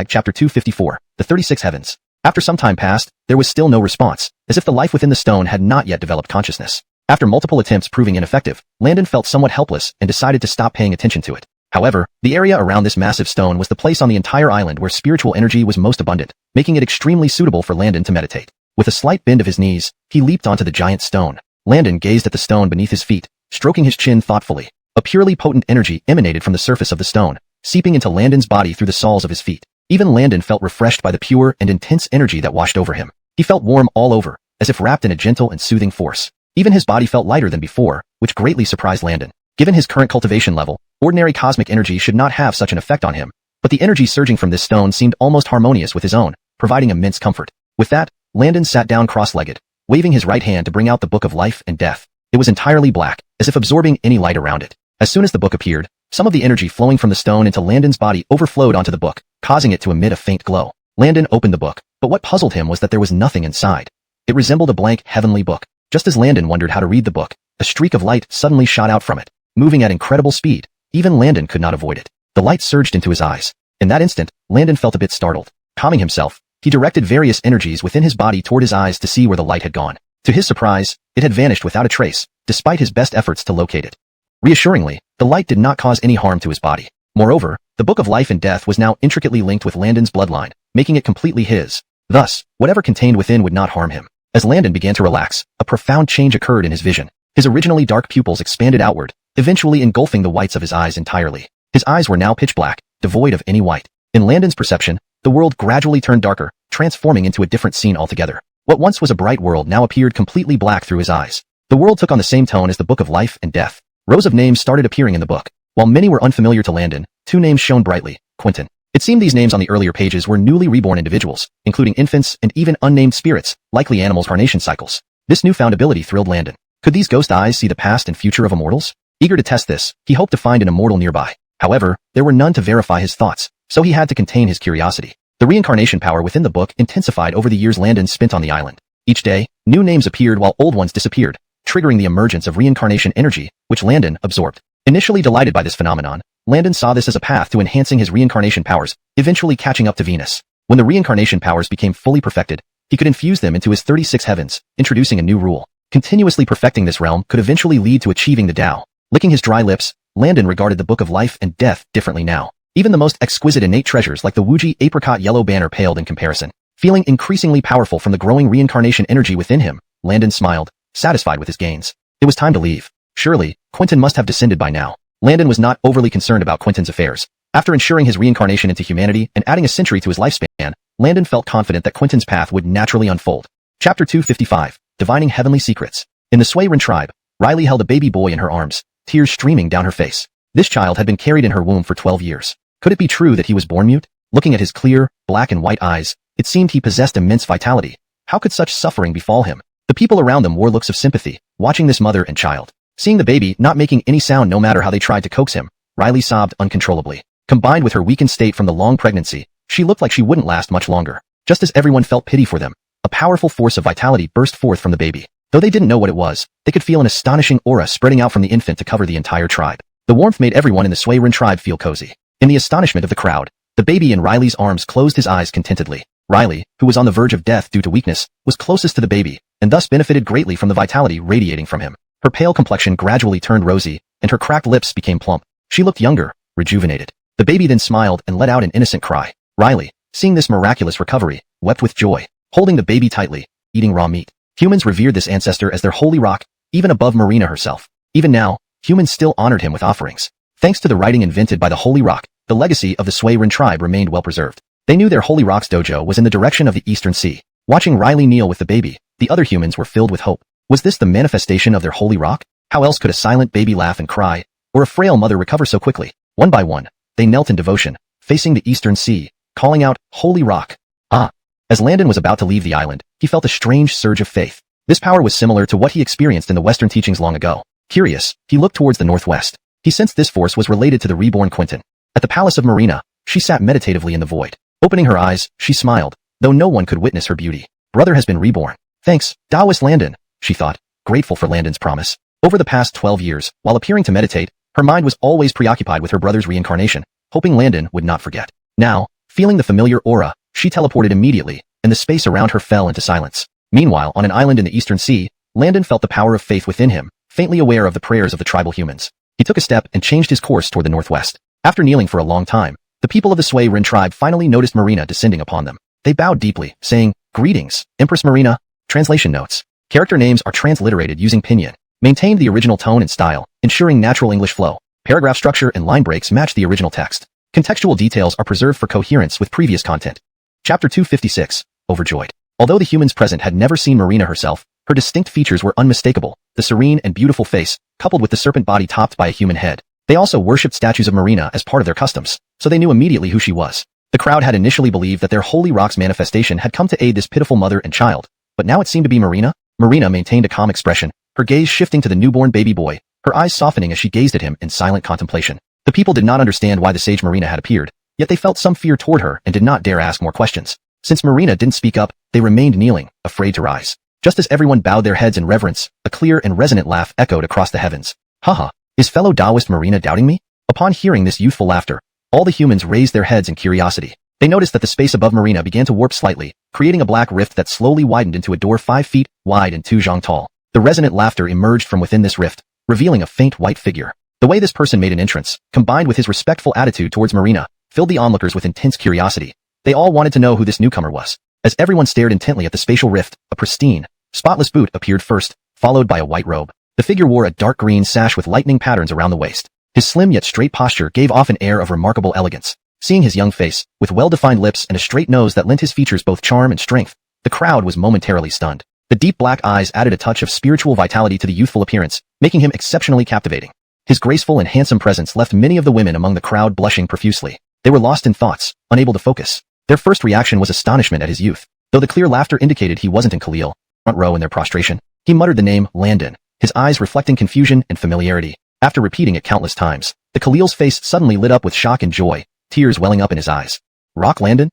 chapter 254, the 36 heavens. After some time passed, there was still no response, as if the life within the stone had not yet developed consciousness. After multiple attempts proving ineffective, Landon felt somewhat helpless and decided to stop paying attention to it. However, the area around this massive stone was the place on the entire island where spiritual energy was most abundant, making it extremely suitable for Landon to meditate. With a slight bend of his knees, he leaped onto the giant stone. Landon gazed at the stone beneath his feet, stroking his chin thoughtfully. A purely potent energy emanated from the surface of the stone, seeping into Landon's body through the soles of his feet. Even Landon felt refreshed by the pure and intense energy that washed over him. He felt warm all over, as if wrapped in a gentle and soothing force. Even his body felt lighter than before, which greatly surprised Landon. Given his current cultivation level, ordinary cosmic energy should not have such an effect on him, but the energy surging from this stone seemed almost harmonious with his own, providing immense comfort. With that, Landon sat down cross-legged, waving his right hand to bring out the Book of Life and Death. It was entirely black, as if absorbing any light around it. As soon as the book appeared, some of the energy flowing from the stone into Landon's body overflowed onto the book, causing it to emit a faint glow. Landon opened the book, but what puzzled him was that there was nothing inside. It resembled a blank heavenly book. Just as Landon wondered how to read the book, a streak of light suddenly shot out from it, moving at incredible speed. Even Landon could not avoid it. The light surged into his eyes. In that instant, Landon felt a bit startled. Calming himself, he directed various energies within his body toward his eyes to see where the light had gone. To his surprise, it had vanished without a trace, despite his best efforts to locate it. Reassuringly, the light did not cause any harm to his body. Moreover, the Book of Life and Death was now intricately linked with Landon's bloodline, making it completely his. Thus, whatever contained within would not harm him. As Landon began to relax, a profound change occurred in his vision. His originally dark pupils expanded outward, eventually engulfing the whites of his eyes entirely. His eyes were now pitch black, devoid of any white. In Landon's perception, the world gradually turned darker, transforming into a different scene altogether. What once was a bright world now appeared completely black through his eyes. The world took on the same tone as the Book of Life and Death. Rows of names started appearing in the book. While many were unfamiliar to Landon, two names shone brightly: Quentin. It seemed these names on the earlier pages were newly reborn individuals, including infants and even unnamed spirits, likely animals' carnation cycles. This newfound ability thrilled Landon. Could these ghost eyes see the past and future of immortals? Eager to test this, he hoped to find an immortal nearby. However, there were none to verify his thoughts, so he had to contain his curiosity. The reincarnation power within the book intensified over the years Landon spent on the island. Each day, new names appeared while old ones disappeared, triggering the emergence of reincarnation energy, which Landon absorbed. Initially delighted by this phenomenon, Landon saw this as a path to enhancing his reincarnation powers, eventually catching up to Venus. When the reincarnation powers became fully perfected, he could infuse them into his 36 heavens, introducing a new rule. Continuously perfecting this realm could eventually lead to achieving the Tao. Licking his dry lips, Landon regarded the Book of Life and Death differently now. Even the most exquisite innate treasures like the Wuji apricot yellow banner paled in comparison. Feeling increasingly powerful from the growing reincarnation energy within him, Landon smiled, satisfied with his gains. It was time to leave. Surely, Quentin must have descended by now. Landon was not overly concerned about Quentin's affairs. After ensuring his reincarnation into humanity and adding a century to his lifespan, Landon felt confident that Quentin's path would naturally unfold. Chapter 255, Divining Heavenly Secrets. In the XuanHuan tribe, Riley held a baby boy in her arms, tears streaming down her face. This child had been carried in her womb for 12 years. Could it be true that he was born mute? Looking at his clear, black and white eyes, it seemed he possessed immense vitality. How could such suffering befall him? The people around them wore looks of sympathy, watching this mother and child. Seeing the baby not making any sound no matter how they tried to coax him, Riley sobbed uncontrollably. Combined with her weakened state from the long pregnancy, she looked like she wouldn't last much longer. Just as everyone felt pity for them, a powerful force of vitality burst forth from the baby. Though they didn't know what it was, they could feel an astonishing aura spreading out from the infant to cover the entire tribe. The warmth made everyone in the XuanHuan tribe feel cozy. In the astonishment of the crowd, the baby in Riley's arms closed his eyes contentedly. Riley, who was on the verge of death due to weakness, was closest to the baby, and thus benefited greatly from the vitality radiating from him. Her pale complexion gradually turned rosy, and her cracked lips became plump. She looked younger, rejuvenated. The baby then smiled and let out an innocent cry. Riley, seeing this miraculous recovery, wept with joy, holding the baby tightly, eating raw meat. Humans revered this ancestor as their holy rock, even above Marina herself. Even now, humans still honored him with offerings. Thanks to the writing invented by the Holy Rock, the legacy of the XuanHuan tribe remained well preserved. They knew their Holy Rock's dojo was in the direction of the Eastern Sea. Watching Riley kneel with the baby, the other humans were filled with hope. Was this the manifestation of their Holy Rock? How else could a silent baby laugh and cry, or a frail mother recover so quickly? One by one, they knelt in devotion, facing the Eastern Sea, calling out, "Holy Rock!" Ah! As Landon was about to leave the island, he felt a strange surge of faith. This power was similar to what he experienced in the Western teachings long ago. Curious, he looked towards the northwest. He sensed this force was related to the reborn Quentin. At the palace of Marina, she sat meditatively in the void. Opening her eyes, she smiled, though no one could witness her beauty. Brother has been reborn. Thanks, Taoist Landon, she thought, grateful for Landon's promise. Over the past 12 years, while appearing to meditate, her mind was always preoccupied with her brother's reincarnation, hoping Landon would not forget. Now, feeling the familiar aura, she teleported immediately, and the space around her fell into silence. Meanwhile, on an island in the Eastern Sea, Landon felt the power of faith within him, faintly aware of the prayers of the tribal humans. He took a step and changed his course toward the northwest. After kneeling for a long time, the people of the XuanHuan tribe finally noticed Marina descending upon them. They bowed deeply, saying, "Greetings, Empress Marina." Translation notes. Character names are transliterated using pinyin. Maintained the original tone and style, ensuring natural English flow. Paragraph structure and line breaks match the original text. Contextual details are preserved for coherence with previous content. Chapter 256, Overjoyed. Although the humans present had never seen Marina herself, Her distinct features were unmistakable, the serene and beautiful face, coupled with the serpent body topped by a human head. They also worshipped statues of Marina as part of their customs, so they knew immediately who she was. The crowd had initially believed that their holy rock's manifestation had come to aid this pitiful mother and child, but now it seemed to be Marina. Marina maintained a calm expression, her gaze shifting to the newborn baby boy, her eyes softening as she gazed at him in silent contemplation. The people did not understand why the sage Marina had appeared, yet they felt some fear toward her and did not dare ask more questions. Since Marina didn't speak up, they remained kneeling, afraid to rise. Just as everyone bowed their heads in reverence, a clear and resonant laugh echoed across the heavens. Haha, is fellow Taoist Marina doubting me? Upon hearing this youthful laughter, all the humans raised their heads in curiosity. They noticed that the space above Marina began to warp slightly, creating a black rift that slowly widened into a door 5 feet wide and 2 zhang tall. The resonant laughter emerged from within this rift, revealing a faint white figure. The way this person made an entrance, combined with his respectful attitude towards Marina, filled the onlookers with intense curiosity. They all wanted to know who this newcomer was. As everyone stared intently at the spatial rift, a pristine, spotless boot appeared first, followed by a white robe. The figure wore a dark green sash with lightning patterns around the waist. His slim yet straight posture gave off an air of remarkable elegance. Seeing his young face, with well-defined lips and a straight nose that lent his features both charm and strength, the crowd was momentarily stunned. The deep black eyes added a touch of spiritual vitality to the youthful appearance, making him exceptionally captivating. His graceful and handsome presence left many of the women among the crowd blushing profusely. They were lost in thoughts, unable to focus. Their first reaction was astonishment at his youth. Though the clear laughter indicated he wasn't in Khalil, front row in their prostration, he muttered the name Landon, his eyes reflecting confusion and familiarity. After repeating it countless times, the Khalil's face suddenly lit up with shock and joy, tears welling up in his eyes. Rock Landon?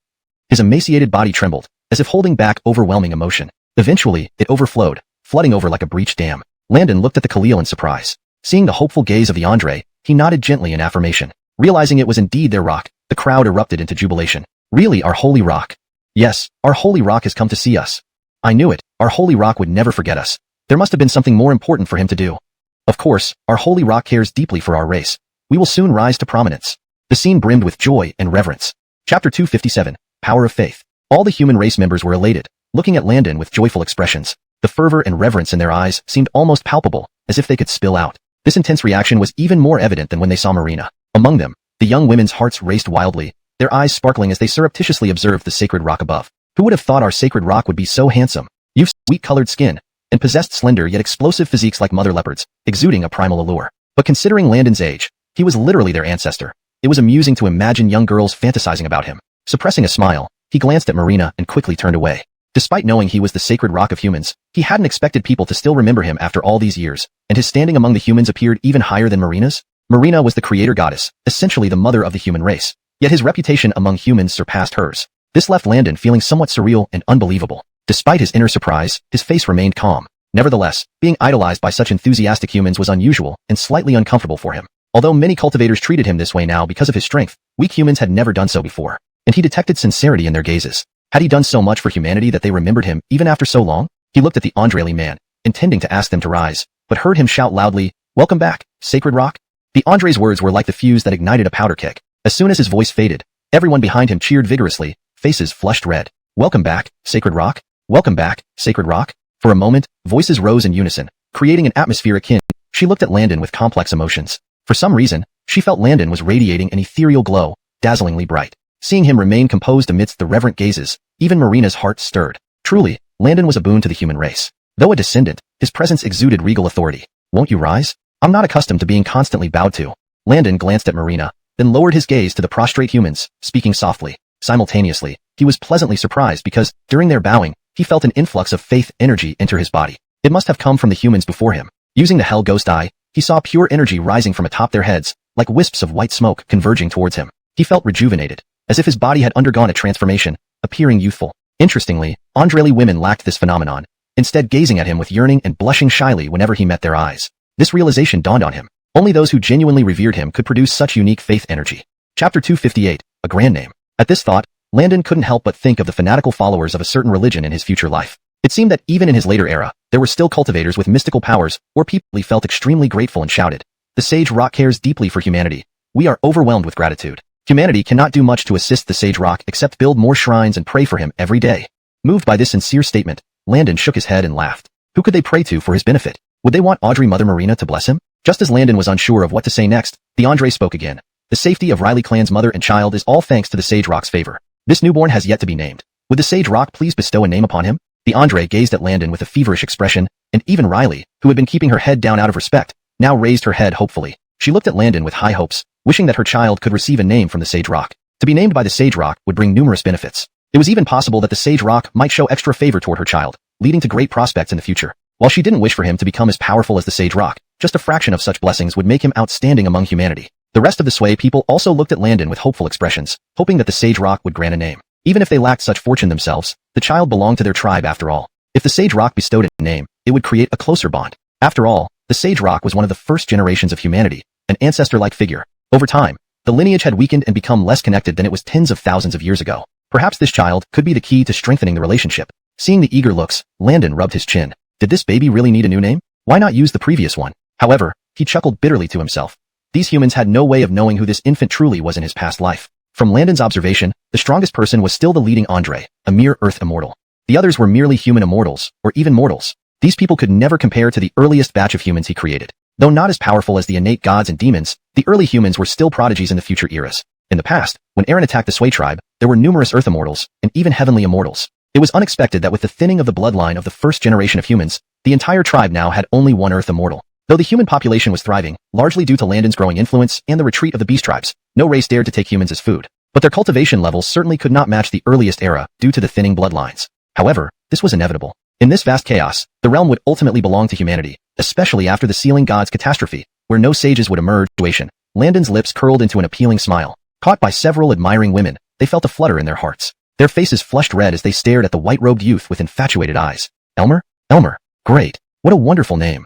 His emaciated body trembled, as if holding back overwhelming emotion. Eventually, it overflowed, flooding over like a breached dam. Landon looked at the Khalil in surprise. Seeing the hopeful gaze of the Andre, he nodded gently in affirmation. Realizing it was indeed their rock, the crowd erupted into jubilation. Really, our holy rock? Yes, our holy rock has come to see us. I knew it, our holy rock would never forget us. There must have been something more important for him to do. Of course, our holy rock cares deeply for our race. We will soon rise to prominence. The scene brimmed with joy and reverence. Chapter 257, Power of Faith. All the human race members were elated, looking at Landon with joyful expressions. The fervor and reverence in their eyes seemed almost palpable, as if they could spill out. This intense reaction was even more evident than when they saw Marina. Among them, the young women's hearts raced wildly, their eyes sparkling as they surreptitiously observed the sacred rock above. Who would have thought our sacred rock would be so handsome? You've sweet-colored skin, and possessed slender yet explosive physiques like mother leopards, exuding a primal allure. But considering Landon's age, he was literally their ancestor. It was amusing to imagine young girls fantasizing about him. Suppressing a smile, he glanced at Marina and quickly turned away. Despite knowing he was the sacred rock of humans, he hadn't expected people to still remember him after all these years, and his standing among the humans appeared even higher than Marina's. Marina was the creator goddess, essentially the mother of the human race, yet his reputation among humans surpassed hers. This left Landon feeling somewhat surreal and unbelievable. Despite his inner surprise, his face remained calm. Nevertheless, being idolized by such enthusiastic humans was unusual and slightly uncomfortable for him. Although many cultivators treated him this way now because of his strength, weak humans had never done so before, and he detected sincerity in their gazes. Had he done so much for humanity that they remembered him even after so long? He looked at the Andreli man, intending to ask them to rise, but heard him shout loudly, "Welcome back, Sacred Rock." The Andre's words were like the fuse that ignited a powder keg. As soon as his voice faded, everyone behind him cheered vigorously, faces flushed red. "Welcome back, Sacred Rock. Welcome back, Sacred Rock." For a moment, voices rose in unison, creating an atmosphere akin. She looked at Landon with complex emotions. For some reason, she felt Landon was radiating an ethereal glow, dazzlingly bright. Seeing him remain composed amidst the reverent gazes, even Marina's heart stirred. Truly, Landon was a boon to the human race. Though a descendant, his presence exuded regal authority. "Won't you rise? I'm not accustomed to being constantly bowed to." Landon glanced at Marina, then lowered his gaze to the prostrate humans, speaking softly. Simultaneously, he was pleasantly surprised because, during their bowing, he felt an influx of faith energy enter his body. It must have come from the humans before him. Using the Hell Ghost Eye, he saw pure energy rising from atop their heads, like wisps of white smoke converging towards him. He felt rejuvenated, as if his body had undergone a transformation, appearing youthful. Interestingly, Andreli women lacked this phenomenon, instead gazing at him with yearning and blushing shyly whenever he met their eyes. This realization dawned on him. Only those who genuinely revered him could produce such unique faith energy. Chapter 258, A Grand Name. At this thought, Landon couldn't help but think of the fanatical followers of a certain religion in his future life. It seemed that even in his later era, there were still cultivators with mystical powers, or people he felt extremely grateful and shouted, "The Sage Rock cares deeply for humanity. We are overwhelmed with gratitude." Humanity cannot do much to assist the Sage Rock except build more shrines and pray for him every day. Moved by this sincere statement, Landon shook his head and laughed. Who could they pray to for his benefit? Would they want Audrey Mother Marina to bless him? Just as Landon was unsure of what to say next, the Andre spoke again. "The safety of Riley clan's mother and child is all thanks to the Sage Rock's favor. This newborn has yet to be named. Would the Sage Rock please bestow a name upon him?" The Andre gazed at Landon with a feverish expression, and even Riley, who had been keeping her head down out of respect, now raised her head hopefully. She looked at Landon with high hopes, wishing that her child could receive a name from the Sage Rock. To be named by the Sage Rock would bring numerous benefits. It was even possible that the Sage Rock might show extra favor toward her child, leading to great prospects in the future. While she didn't wish for him to become as powerful as the Sage Rock, just a fraction of such blessings would make him outstanding among humanity. The rest of the Sui people also looked at Landon with hopeful expressions, hoping that the Sage Rock would grant a name. Even if they lacked such fortune themselves, the child belonged to their tribe after all. If the Sage Rock bestowed a name, it would create a closer bond. After all, the Sage Rock was one of the first generations of humanity, an ancestor-like figure. Over time, the lineage had weakened and become less connected than it was tens of thousands of years ago. Perhaps this child could be the key to strengthening the relationship. Seeing the eager looks, Landon rubbed his chin. Did this baby really need a new name? Why not use the previous one? However, he chuckled bitterly to himself. These humans had no way of knowing who this infant truly was in his past life. From Landon's observation, the strongest person was still the leading Andre, a mere earth immortal. The others were merely human immortals, or even mortals. These people could never compare to the earliest batch of humans he created. Though not as powerful as the innate gods and demons, the early humans were still prodigies in the future eras. In the past, when Eren attacked the Sui tribe, there were numerous earth immortals, and even heavenly immortals. It was unexpected that with the thinning of the bloodline of the first generation of humans, the entire tribe now had only one earth immortal. Though the human population was thriving, largely due to Landon's growing influence and the retreat of the beast tribes, no race dared to take humans as food. But their cultivation levels certainly could not match the earliest era due to the thinning bloodlines. However, this was inevitable. In this vast chaos, the realm would ultimately belong to humanity, especially after the sealing god's catastrophe, where no sages would emerge. Landon's lips curled into an appealing smile. Caught by several admiring women, they felt a flutter in their hearts. Their faces flushed red as they stared at the white-robed youth with infatuated eyes. Elmer? Elmer. Great. What a wonderful name.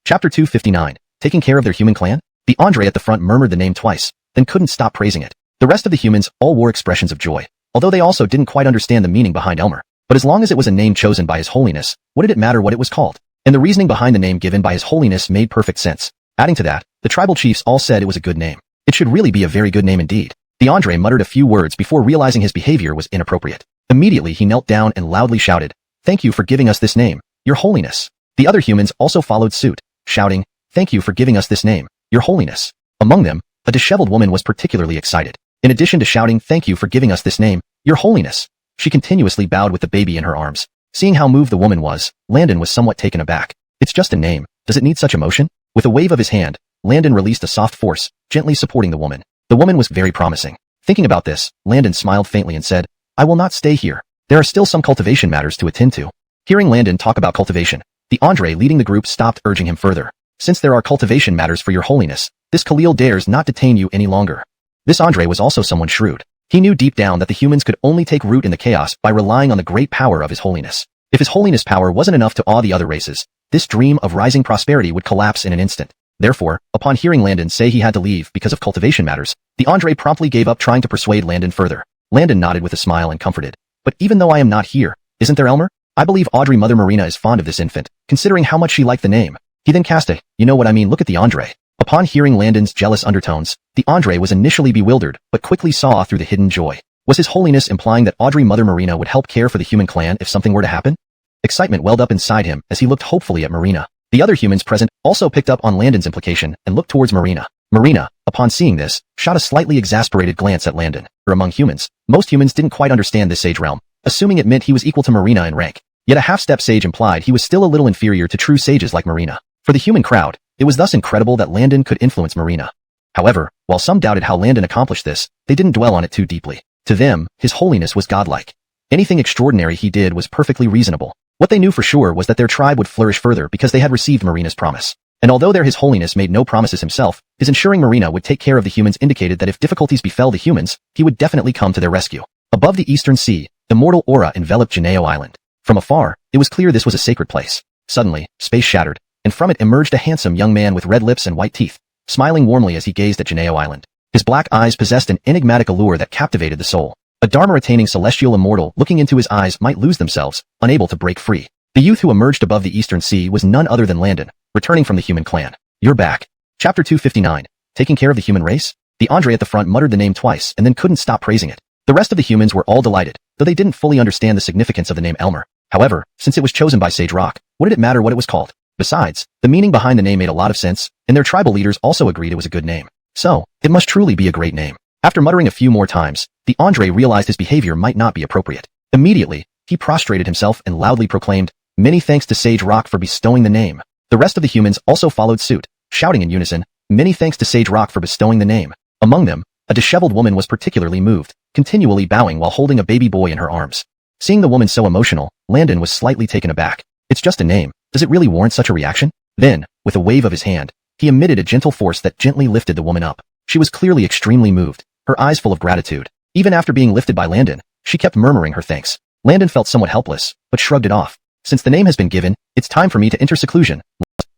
Chapter 259. Taking care of their human clan? The Andre at the front murmured the name twice, then couldn't stop praising it. The rest of the humans all wore expressions of joy, although they also didn't quite understand the meaning behind Elmer. But as long as it was a name chosen by His Holiness, what did it matter what it was called? And the reasoning behind the name given by His Holiness made perfect sense. Adding to that, the tribal chiefs all said it was a good name. It should really be a very good name indeed. The Andre muttered a few words before realizing his behavior was inappropriate. Immediately he knelt down and loudly shouted, "Thank you for giving us this name, Your Holiness." The other humans also followed suit, shouting, "Thank you for giving us this name, Your Holiness." Among them, a disheveled woman was particularly excited. In addition to shouting, "Thank you for giving us this name, Your Holiness," she continuously bowed with the baby in her arms. Seeing how moved the woman was, Landon was somewhat taken aback. It's just a name. Does it need such emotion? With a wave of his hand, Landon released a soft force, gently supporting the woman. The woman was very promising. Thinking about this, Landon smiled faintly and said, "I will not stay here. There are still some cultivation matters to attend to." Hearing Landon talk about cultivation, the Andre leading the group stopped urging him further. "Since there are cultivation matters for Your Holiness, this Khalil dares not detain you any longer." This Andre was also someone shrewd. He knew deep down that the humans could only take root in the chaos by relying on the great power of His Holiness. If His Holiness' power wasn't enough to awe the other races, this dream of rising prosperity would collapse in an instant. Therefore, upon hearing Landon say he had to leave because of cultivation matters, the Andre promptly gave up trying to persuade Landon further. Landon nodded with a smile and comforted. "But even though I am not here, isn't there Elmer? I believe Audrey Mother Marina is fond of this infant, considering how much she liked the name." He then cast a, "You know what I mean, look at the Andre." Upon hearing Landon's jealous undertones, the Andre was initially bewildered, but quickly saw through the hidden joy. Was His Holiness implying that Audrey Mother Marina would help care for the human clan if something were to happen? Excitement welled up inside him as he looked hopefully at Marina. The other humans present also picked up on Landon's implication and looked towards Marina. Marina, upon seeing this, shot a slightly exasperated glance at Landon. Among humans, most humans didn't quite understand this sage realm, assuming it meant he was equal to Marina in rank. Yet a half-step sage implied he was still a little inferior to true sages like Marina. For the human crowd, it was thus incredible that Landon could influence Marina. However, while some doubted how Landon accomplished this, they didn't dwell on it too deeply. To them, His Holiness was godlike. Anything extraordinary he did was perfectly reasonable. What they knew for sure was that their tribe would flourish further because they had received Marina's promise. And although His Holiness made no promises himself, his ensuring Marina would take care of the humans indicated that if difficulties befell the humans, he would definitely come to their rescue. Above the eastern sea, immortal aura enveloped Geneo Island. From afar, it was clear this was a sacred place. Suddenly, space shattered, and from it emerged a handsome young man with red lips and white teeth, smiling warmly as he gazed at Geneo Island. His black eyes possessed an enigmatic allure that captivated the soul. A Dharma-retaining celestial immortal looking into his eyes might lose themselves, unable to break free. The youth who emerged above the eastern sea was none other than Landon, returning from the human clan. "You're back." Chapter 259. Taking care of the human race? The Andre at the front muttered the name twice and then couldn't stop praising it. The rest of the humans were all delighted, though they didn't fully understand the significance of the name Elmer. However, since it was chosen by Sage Rock, what did it matter what it was called? Besides, the meaning behind the name made a lot of sense, and their tribal leaders also agreed it was a good name. So, it must truly be a great name. After muttering a few more times, the Andre realized his behavior might not be appropriate. Immediately, he prostrated himself and loudly proclaimed, "Many thanks to Sage Rock for bestowing the name." The rest of the humans also followed suit, shouting in unison, "Many thanks to Sage Rock for bestowing the name." Among them, a disheveled woman was particularly moved, continually bowing while holding a baby boy in her arms. Seeing the woman so emotional, Landon was slightly taken aback. It's just a name. Does it really warrant such a reaction? Then, with a wave of his hand, he emitted a gentle force that gently lifted the woman up. She was clearly extremely moved, her eyes full of gratitude. Even after being lifted by Landon, she kept murmuring her thanks. Landon felt somewhat helpless, but shrugged it off. Since the name has been given, it's time for me to enter seclusion.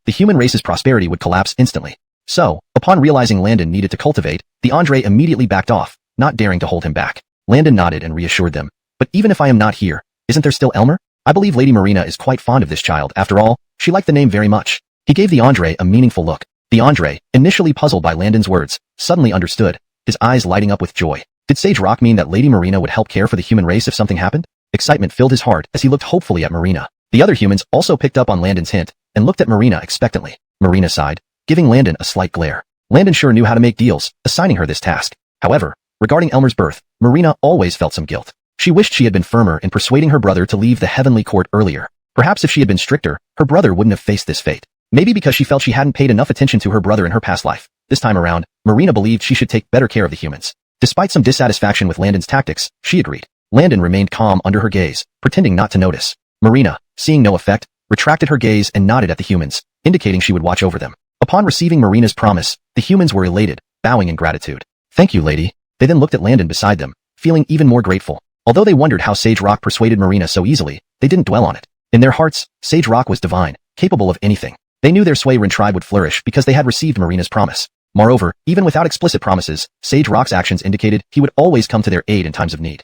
The human race's prosperity would collapse instantly. So, upon realizing Landon needed to cultivate, the Andre immediately backed off, not daring to hold him back. Landon nodded and reassured them. But even if I am not here, isn't there still Elmer? I believe Lady Marina is quite fond of this child. After all, she liked the name very much. He gave the Andre a meaningful look. The Andre, initially puzzled by Landon's words, suddenly understood, his eyes lighting up with joy. Did Sage Rock mean that Lady Marina would help care for the human race if something happened? Excitement filled his heart as he looked hopefully at Marina. The other humans also picked up on Landon's hint and looked at Marina expectantly. Marina sighed, giving Landon a slight glare. Landon sure knew how to make deals, assigning her this task. However, regarding Elmer's birth, Marina always felt some guilt. She wished she had been firmer in persuading her brother to leave the heavenly court earlier. Perhaps if she had been stricter, her brother wouldn't have faced this fate. Maybe because she felt she hadn't paid enough attention to her brother in her past life. This time around, Marina believed she should take better care of the humans. Despite some dissatisfaction with Landon's tactics, she agreed. Landon remained calm under her gaze, pretending not to notice. Marina, seeing no effect, retracted her gaze and nodded at the humans, indicating she would watch over them. Upon receiving Marina's promise, the humans were elated, bowing in gratitude. "Thank you, lady." They then looked at Landon beside them, feeling even more grateful. Although they wondered how Sage Rock persuaded Marina so easily, they didn't dwell on it. In their hearts, Sage Rock was divine, capable of anything. They knew their Sui-Ren tribe would flourish because they had received Marina's promise. Moreover, even without explicit promises, Sage Rock's actions indicated he would always come to their aid in times of need.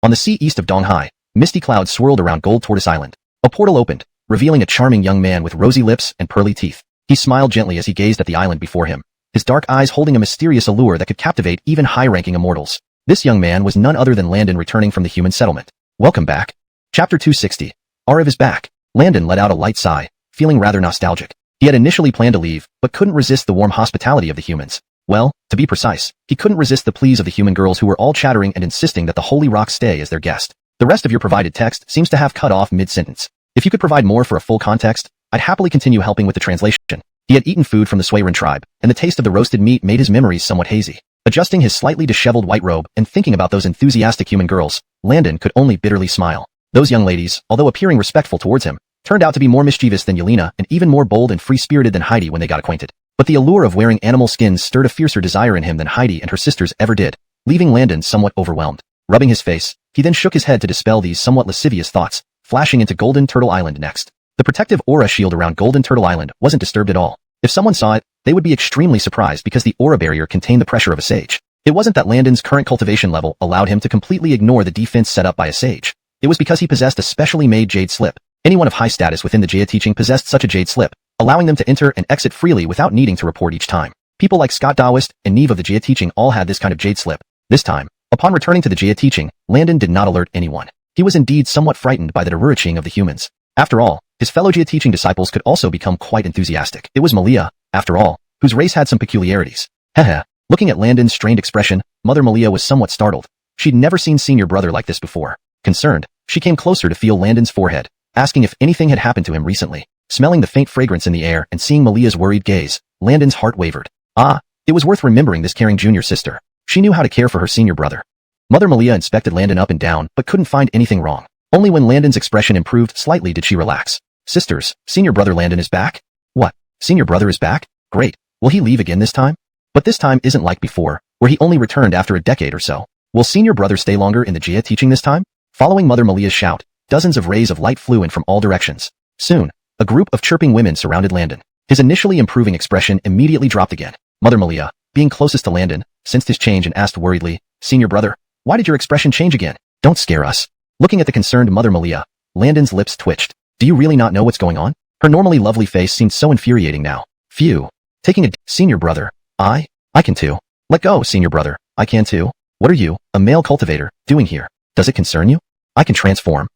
On the sea east of Donghai, misty clouds swirled around Gold Tortoise Island. A portal opened, revealing a charming young man with rosy lips and pearly teeth. He smiled gently as he gazed at the island before him, his dark eyes holding a mysterious allure that could captivate even high-ranking immortals. This young man was none other than Landon returning from the human settlement. Welcome back. Chapter 260. Ariv is back. Landon let out a light sigh, feeling rather nostalgic. He had initially planned to leave, but couldn't resist the warm hospitality of the humans. Well, to be precise, he couldn't resist the pleas of the human girls who were all chattering and insisting that the Holy Rock stay as their guest. The rest of your provided text seems to have cut off mid-sentence. If you could provide more for a full context, I'd happily continue helping with the translation. He had eaten food from the Sui-Ren tribe, and the taste of the roasted meat made his memories somewhat hazy. Adjusting his slightly disheveled white robe and thinking about those enthusiastic human girls, Landon could only bitterly smile. Those young ladies, although appearing respectful towards him, turned out to be more mischievous than Yelena and even more bold and free-spirited than Heidi when they got acquainted. But the allure of wearing animal skins stirred a fiercer desire in him than Heidi and her sisters ever did, leaving Landon somewhat overwhelmed. Rubbing his face, he then shook his head to dispel these somewhat lascivious thoughts, flashing into Golden Turtle Island next. The protective aura shield around Golden Turtle Island wasn't disturbed at all. If someone saw it, they would be extremely surprised because the aura barrier contained the pressure of a sage. It wasn't that Landon's current cultivation level allowed him to completely ignore the defense set up by a sage. It was because he possessed a specially made jade slip. Anyone of high status within the Jia teaching possessed such a jade slip, allowing them to enter and exit freely without needing to report each time. People like Scott Daoist and Neve of the Jia teaching all had this kind of jade slip. This time, upon returning to the Jia teaching, Landon did not alert anyone. He was indeed somewhat frightened by the Daruruching of the humans. After all, his fellow Jia teaching disciples could also become quite enthusiastic. It was Malia, after all, whose race had some peculiarities. Heh. Looking at Landon's strained expression, Mother Malia was somewhat startled. She'd never seen senior brother like this before. Concerned, she came closer to feel Landon's forehead, asking if anything had happened to him recently. Smelling the faint fragrance in the air and seeing Malia's worried gaze, Landon's heart wavered. It was worth remembering this caring junior sister. She knew how to care for her senior brother. Mother Malia inspected Landon up and down, but couldn't find anything wrong. Only when Landon's expression improved slightly did she relax. Sisters, senior brother Landon is back? What? Senior brother is back? Great. Will he leave again this time? But this time isn't like before, where he only returned after a decade or so. Will senior brother stay longer in the Jia teaching this time? Following Mother Malia's shout, dozens of rays of light flew in from all directions. Soon, a group of chirping women surrounded Landon. His initially improving expression immediately dropped again. Mother Malia, being closest to Landon, sensed his change and asked worriedly, "Senior brother, why did your expression change again? Don't scare us." Looking at the concerned Mother Malia, Landon's lips twitched. Do you really not know what's going on? Her normally lovely face seemed so infuriating now. Phew. Taking a senior brother. I can too. Let go, senior brother. I can too. What are you, a male cultivator, doing here? Does it concern you? I can transform.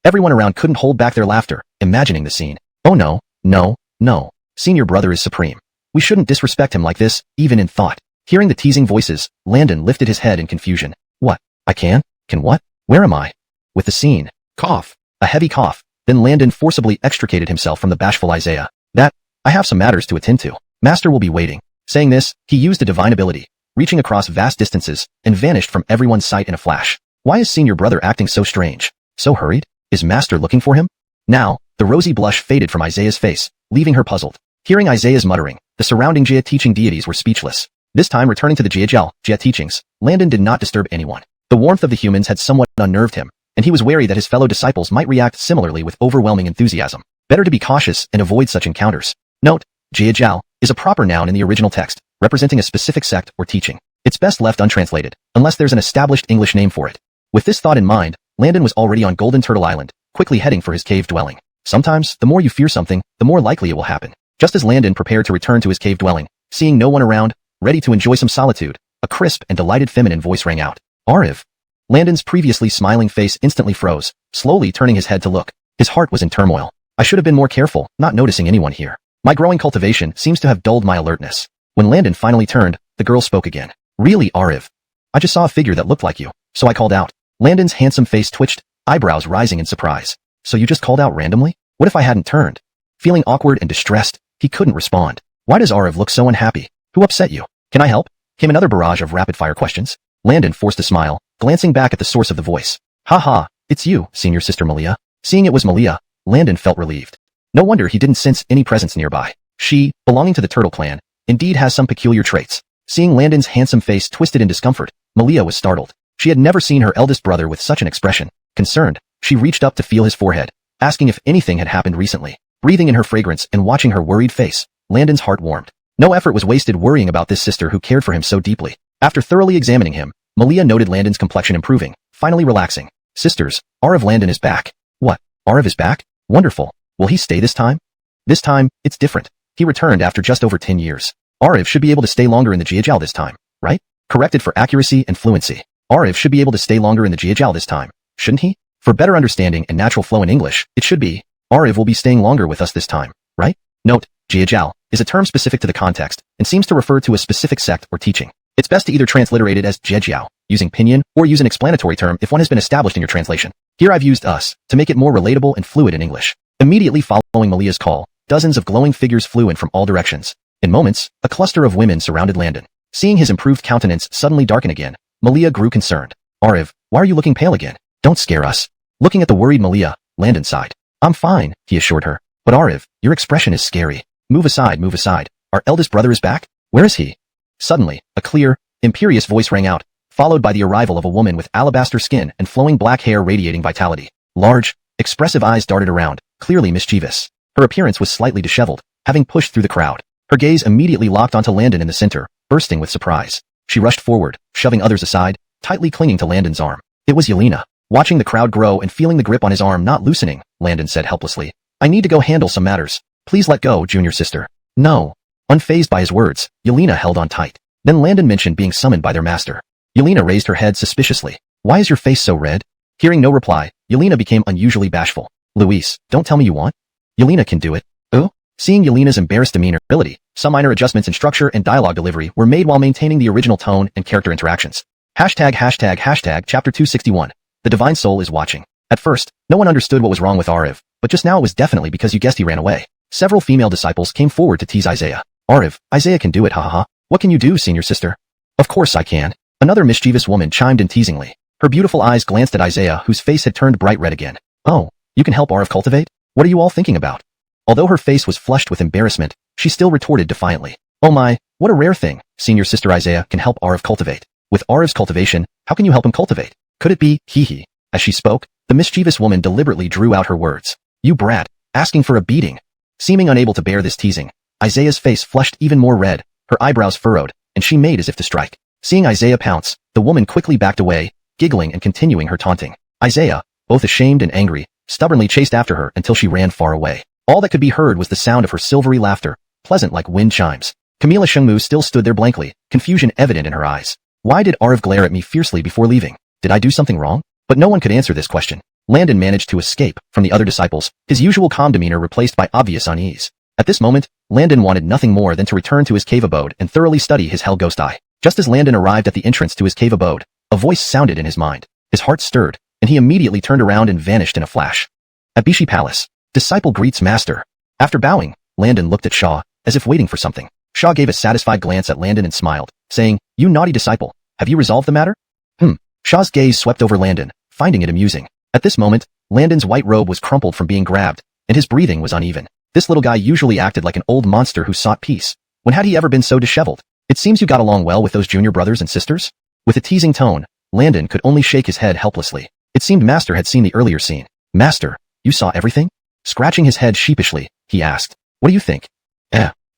Everyone around couldn't hold back their laughter, imagining the scene. Oh no. Senior brother is supreme. We shouldn't disrespect him like this, even in thought. Hearing the teasing voices, Landon lifted his head in confusion. What? I can? Can what? Where am I? With the scene. Cough. A heavy cough. Then Landon forcibly extricated himself from the bashful Isaiah. I have some matters to attend to. Master will be waiting. Saying this, he used a divine ability, reaching across vast distances, and vanished from everyone's sight in a flash. Why is senior brother acting so strange? So hurried? Is Master looking for him? Now, the rosy blush faded from Isaiah's face, leaving her puzzled. Hearing Isaiah's muttering, the surrounding Jia teaching deities were speechless. This time returning to the Jia teachings, Landon did not disturb anyone. The warmth of the humans had somewhat unnerved him, and he was wary that his fellow disciples might react similarly with overwhelming enthusiasm. Better to be cautious and avoid such encounters. Note, Jia is a proper noun in the original text, representing a specific sect or teaching. It's best left untranslated, unless there's an established English name for it. With this thought in mind, Landon was already on Golden Turtle Island, quickly heading for his cave dwelling. Sometimes, the more you fear something, the more likely it will happen. Just as Landon prepared to return to his cave dwelling, seeing no one around, ready to enjoy some solitude, a crisp and delighted feminine voice rang out. Ariv. Landon's previously smiling face instantly froze, slowly turning his head to look. His heart was in turmoil. I should have been more careful, not noticing anyone here. My growing cultivation seems to have dulled my alertness. When Landon finally turned, the girl spoke again. Really, Ariv? I just saw a figure that looked like you, so I called out. Landon's handsome face twitched, eyebrows rising in surprise. So you just called out randomly? What if I hadn't turned? Feeling awkward and distressed, he couldn't respond. Why does Ariv look so unhappy? Who upset you? Can I help? Came another barrage of rapid-fire questions. Landon forced a smile, glancing back at the source of the voice. Ha, it's you, senior sister Malia. Seeing it was Malia, Landon felt relieved. No wonder he didn't sense any presence nearby. She, belonging to the Turtle Clan, indeed has some peculiar traits. Seeing Landon's handsome face twisted in discomfort, Malia was startled. She had never seen her eldest brother with such an expression. Concerned, she reached up to feel his forehead, asking if anything had happened recently. Breathing in her fragrance and watching her worried face, Landon's heart warmed. No effort was wasted worrying about this sister who cared for him so deeply. After thoroughly examining him, Malia noted Landon's complexion improving, finally relaxing. Sisters, Ariv Landon is back. What? Ariv is back? Wonderful. Will he stay this time? This time, it's different. He returned after just over 10 years. Ariv should be able to stay longer in the Jiajao this time, right? Corrected for accuracy and fluency. Ariv should be able to stay longer in the Jiajao this time, shouldn't he? For better understanding and natural flow in English, it should be, Ariv will be staying longer with us this time, right? Note, Jiajao is a term specific to the context and seems to refer to a specific sect or teaching. It's best to either transliterate it as Jiajiao, using pinyin, or use an explanatory term if one has been established in your translation. Here I've used us, to make it more relatable and fluid in English. Immediately following Malia's call, dozens of glowing figures flew in from all directions. In moments, a cluster of women surrounded Landon. Seeing his improved countenance suddenly darken again, Malia grew concerned. Ariv, why are you looking pale again? Don't scare us. Looking at the worried Malia, Landon sighed. I'm fine, he assured her. But Ariv, your expression is scary. Move aside, move aside. Our eldest brother is back? Where is he? Suddenly, a clear, imperious voice rang out, followed by the arrival of a woman with alabaster skin and flowing black hair radiating vitality. Large, expressive eyes darted around, clearly mischievous. Her appearance was slightly disheveled, having pushed through the crowd. Her gaze immediately locked onto Landon in the center, bursting with surprise. She rushed forward, shoving others aside, tightly clinging to Landon's arm. It was Yelena. Watching the crowd grow and feeling the grip on his arm not loosening, Landon said helplessly. I need to go handle some matters. Please let go, junior sister. No. Unfazed by his words, Yelena held on tight. Then Landon mentioned being summoned by their master. Yelena raised her head suspiciously. Why is your face so red? Hearing no reply, Yelena became unusually bashful. Luis, don't tell me you want. Yelena can do it. Oh? Seeing Yelena's embarrassed demeanor, ability, some minor adjustments in structure and dialogue delivery were made while maintaining the original tone and character interactions. Hashtag chapter 261. The divine soul is watching. At first, no one understood what was wrong with Ariv, but just now it was definitely because you guessed he ran away. Several female disciples came forward to tease Isaiah. Ariv, Isaiah can do it, ha. What can you do, senior sister? Of course I can. Another mischievous woman chimed in teasingly. Her beautiful eyes glanced at Isaiah, whose face had turned bright red again. Oh, you can help Ariv cultivate? What are you all thinking about? Although her face was flushed with embarrassment, she still retorted defiantly. Oh my, what a rare thing. Senior sister Isaiah can help Ariv cultivate. With Ariv's cultivation, how can you help him cultivate? Could it be, hee? As she spoke, the mischievous woman deliberately drew out her words. You brat, asking for a beating. Seeming unable to bear this teasing, Isaiah's face flushed even more red, her eyebrows furrowed, and she made as if to strike. Seeing Isaiah pounce, the woman quickly backed away, giggling and continuing her taunting. Isaiah, both ashamed and angry, stubbornly chased after her until she ran far away. All that could be heard was the sound of her silvery laughter, pleasant like wind chimes. Camila Shengmu still stood there blankly, confusion evident in her eyes. Why did Ariv glare at me fiercely before leaving? Did I do something wrong? But no one could answer this question. Landon managed to escape from the other disciples, his usual calm demeanor replaced by obvious unease. At this moment, Landon wanted nothing more than to return to his cave abode and thoroughly study his Hell Ghost Eye. Just as Landon arrived at the entrance to his cave abode, a voice sounded in his mind. His heart stirred, and he immediately turned around and vanished in a flash. At Bishi Palace, disciple greets master. After bowing, Landon looked at Shaw, as if waiting for something. Shaw gave a satisfied glance at Landon and smiled, saying, "You naughty disciple, have you resolved the matter?" Shaw's gaze swept over Landon, finding it amusing. At this moment, Landon's white robe was crumpled from being grabbed, and his breathing was uneven. This little guy usually acted like an old monster who sought peace. When had he ever been so disheveled? It seems you got along well with those junior brothers and sisters? With a teasing tone, Landon could only shake his head helplessly. It seemed Master had seen the earlier scene. "Master, you saw everything?" Scratching his head sheepishly, he asked. "What do you think?"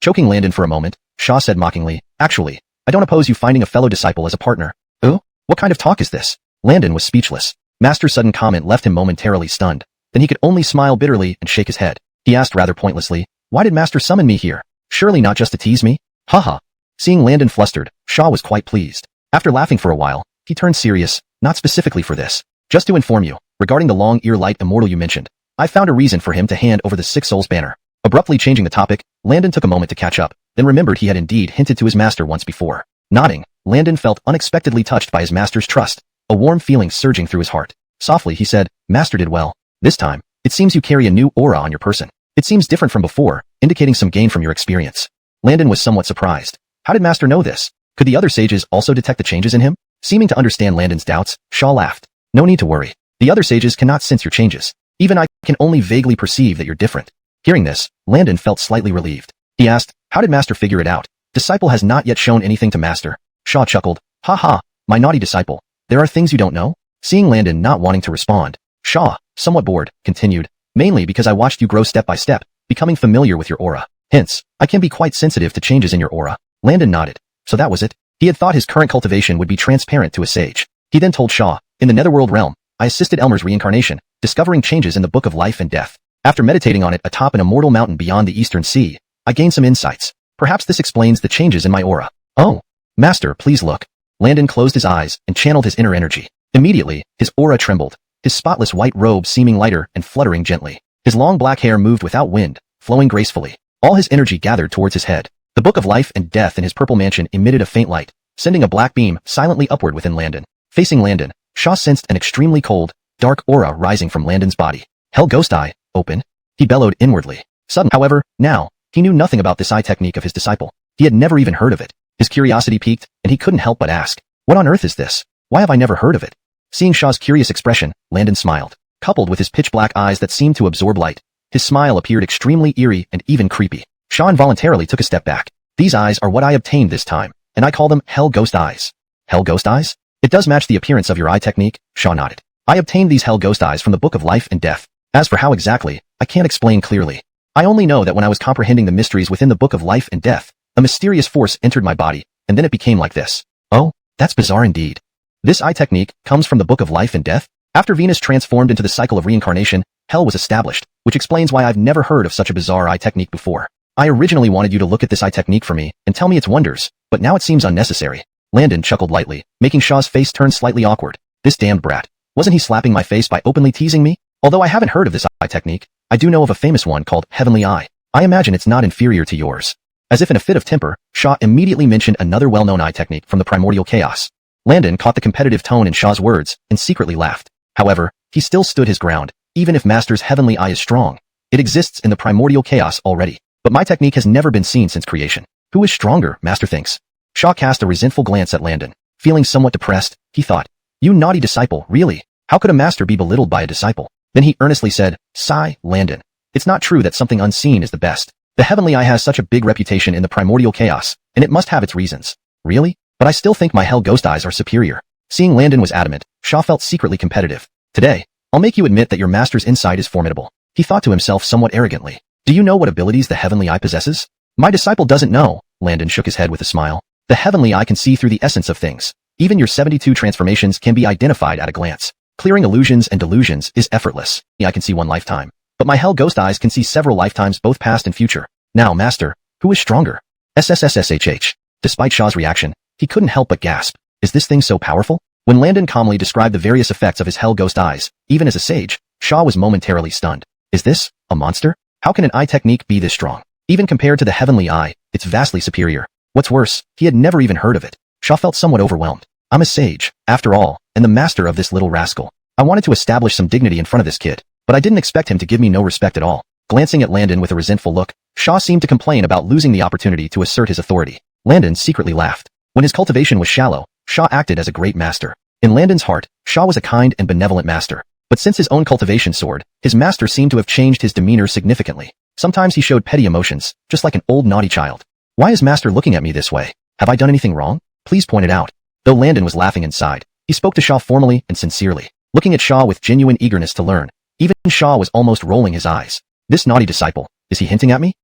Choking Landon for a moment, Shaw said mockingly, "Actually, I don't oppose you finding a fellow disciple as a partner." "Oh? What kind of talk is this?" Landon was speechless. Master's sudden comment left him momentarily stunned. Then he could only smile bitterly and shake his head. He asked rather pointlessly, "Why did Master summon me here? Surely not just to tease me?" Haha. Seeing Landon flustered, Shaw was quite pleased. After laughing for a while, he turned serious, "Not specifically for this. Just to inform you, regarding the long ear light immortal you mentioned, I found a reason for him to hand over the Six Souls banner." Abruptly changing the topic, Landon took a moment to catch up, then remembered he had indeed hinted to his master once before. Nodding, Landon felt unexpectedly touched by his master's trust, a warm feeling surging through his heart. Softly he said, "Master did well. This time, it seems you carry a new aura on your person. It seems different from before, indicating some gain from your experience." Landon was somewhat surprised. How did Master know this? Could the other sages also detect the changes in him? Seeming to understand Landon's doubts, Shaw laughed. "No need to worry. The other sages cannot sense your changes. Even I can only vaguely perceive that you're different." Hearing this, Landon felt slightly relieved. He asked, "How did Master figure it out? Disciple has not yet shown anything to Master." Shaw chuckled, "Ha ha, my naughty disciple. There are things you don't know?" Seeing Landon not wanting to respond, Shaw, somewhat bored, continued, "Mainly because I watched you grow step by step, becoming familiar with your aura. Hence, I can be quite sensitive to changes in your aura." Landon nodded. So that was it. He had thought his current cultivation would be transparent to a sage. He then told Shaw, "In the netherworld realm, I assisted Elmer's reincarnation, discovering changes in the Book of Life and Death. After meditating on it atop an immortal mountain beyond the Eastern Sea, I gained some insights. Perhaps this explains the changes in my aura." "Oh, Master, please look." Landon closed his eyes and channeled his inner energy. Immediately, his aura trembled, his spotless white robe seeming lighter and fluttering gently. His long black hair moved without wind, flowing gracefully. All his energy gathered towards his head. The Book of Life and Death in his purple mansion emitted a faint light, sending a black beam silently upward within Landon. Facing Landon, Shaw sensed an extremely cold, dark aura rising from Landon's body. "Hell Ghost Eye, open," he bellowed inwardly. However, now, he knew nothing about this eye technique of his disciple. He had never even heard of it. His curiosity piqued, and he couldn't help but ask, "What on earth is this? Why have I never heard of it?" Seeing Shaw's curious expression, Landon smiled. Coupled with his pitch-black eyes that seemed to absorb light, his smile appeared extremely eerie and even creepy. Shaw involuntarily took a step back. "These eyes are what I obtained this time, and I call them Hell Ghost Eyes." "Hell Ghost Eyes? It does match the appearance of your eye technique," Shaw nodded. "I obtained these Hell Ghost Eyes from the Book of Life and Death. As for how exactly, I can't explain clearly. I only know that when I was comprehending the mysteries within the Book of Life and Death, a mysterious force entered my body, and then it became like this." "Oh, that's bizarre indeed. This eye technique comes from the Book of Life and Death?" After Venus transformed into the cycle of reincarnation, Hell was established, which explains why I've never heard of such a bizarre eye technique before. I originally wanted you to look at this eye technique for me and tell me its wonders, but now it seems unnecessary. Landon chuckled lightly, making Shaw's face turn slightly awkward. This damned brat. Wasn't he slapping my face by openly teasing me? Although I haven't heard of this eye technique, I do know of a famous one called Heavenly Eye. I imagine it's not inferior to yours. As if in a fit of temper, Shaw immediately mentioned another well-known eye technique from the primordial chaos. Landon caught the competitive tone in Shaw's words and secretly laughed. However, he still stood his ground. Even if Master's Heavenly Eye is strong, it exists in the primordial chaos already. But my technique has never been seen since creation. Who is stronger, Master thinks? Shaw cast a resentful glance at Landon. Feeling somewhat depressed, he thought, "You naughty disciple, really? How could a master be belittled by a disciple?" Then he earnestly said, "Sigh, Landon. It's not true that something unseen is the best. The Heavenly Eye has such a big reputation in the primordial chaos, and it must have its reasons." "Really? But I still think my Hell Ghost Eyes are superior." Seeing Landon was adamant, Shaw felt secretly competitive. "Today, I'll make you admit that your master's insight is formidable," he thought to himself somewhat arrogantly. "Do you know what abilities the Heavenly Eye possesses?" "My disciple doesn't know," Landon shook his head with a smile. "The Heavenly Eye can see through the essence of things. Even your 72 transformations can be identified at a glance. Clearing illusions and delusions is effortless. I can see one lifetime. But my Hell Ghost Eyes can see several lifetimes, both past and future. Now, Master, who is stronger?" SSSSHH. Despite Shaw's reaction, he couldn't help but gasp. Is this thing so powerful? When Landon calmly described the various effects of his Hell Ghost Eyes, even as a sage, Shaw was momentarily stunned. Is this a monster? How can an eye technique be this strong? Even compared to the Heavenly Eye, it's vastly superior. What's worse, he had never even heard of it. Shaw felt somewhat overwhelmed. I'm a sage, after all, and the master of this little rascal. I wanted to establish some dignity in front of this kid, but I didn't expect him to give me no respect at all. Glancing at Landon with a resentful look, Xia seemed to complain about losing the opportunity to assert his authority. Landon secretly laughed. When his cultivation was shallow, Xia acted as a great master. In Landon's heart, Xia was a kind and benevolent master. But since his own cultivation soared, his master seemed to have changed his demeanor significantly. Sometimes he showed petty emotions, just like an old naughty child. Why is master looking at me this way? Have I done anything wrong? Please point it out. Though Landon was laughing inside, he spoke to Xia formally and sincerely. Looking at Xia with genuine eagerness to learn, even Xia was almost rolling his eyes. This naughty disciple, is he hinting at me?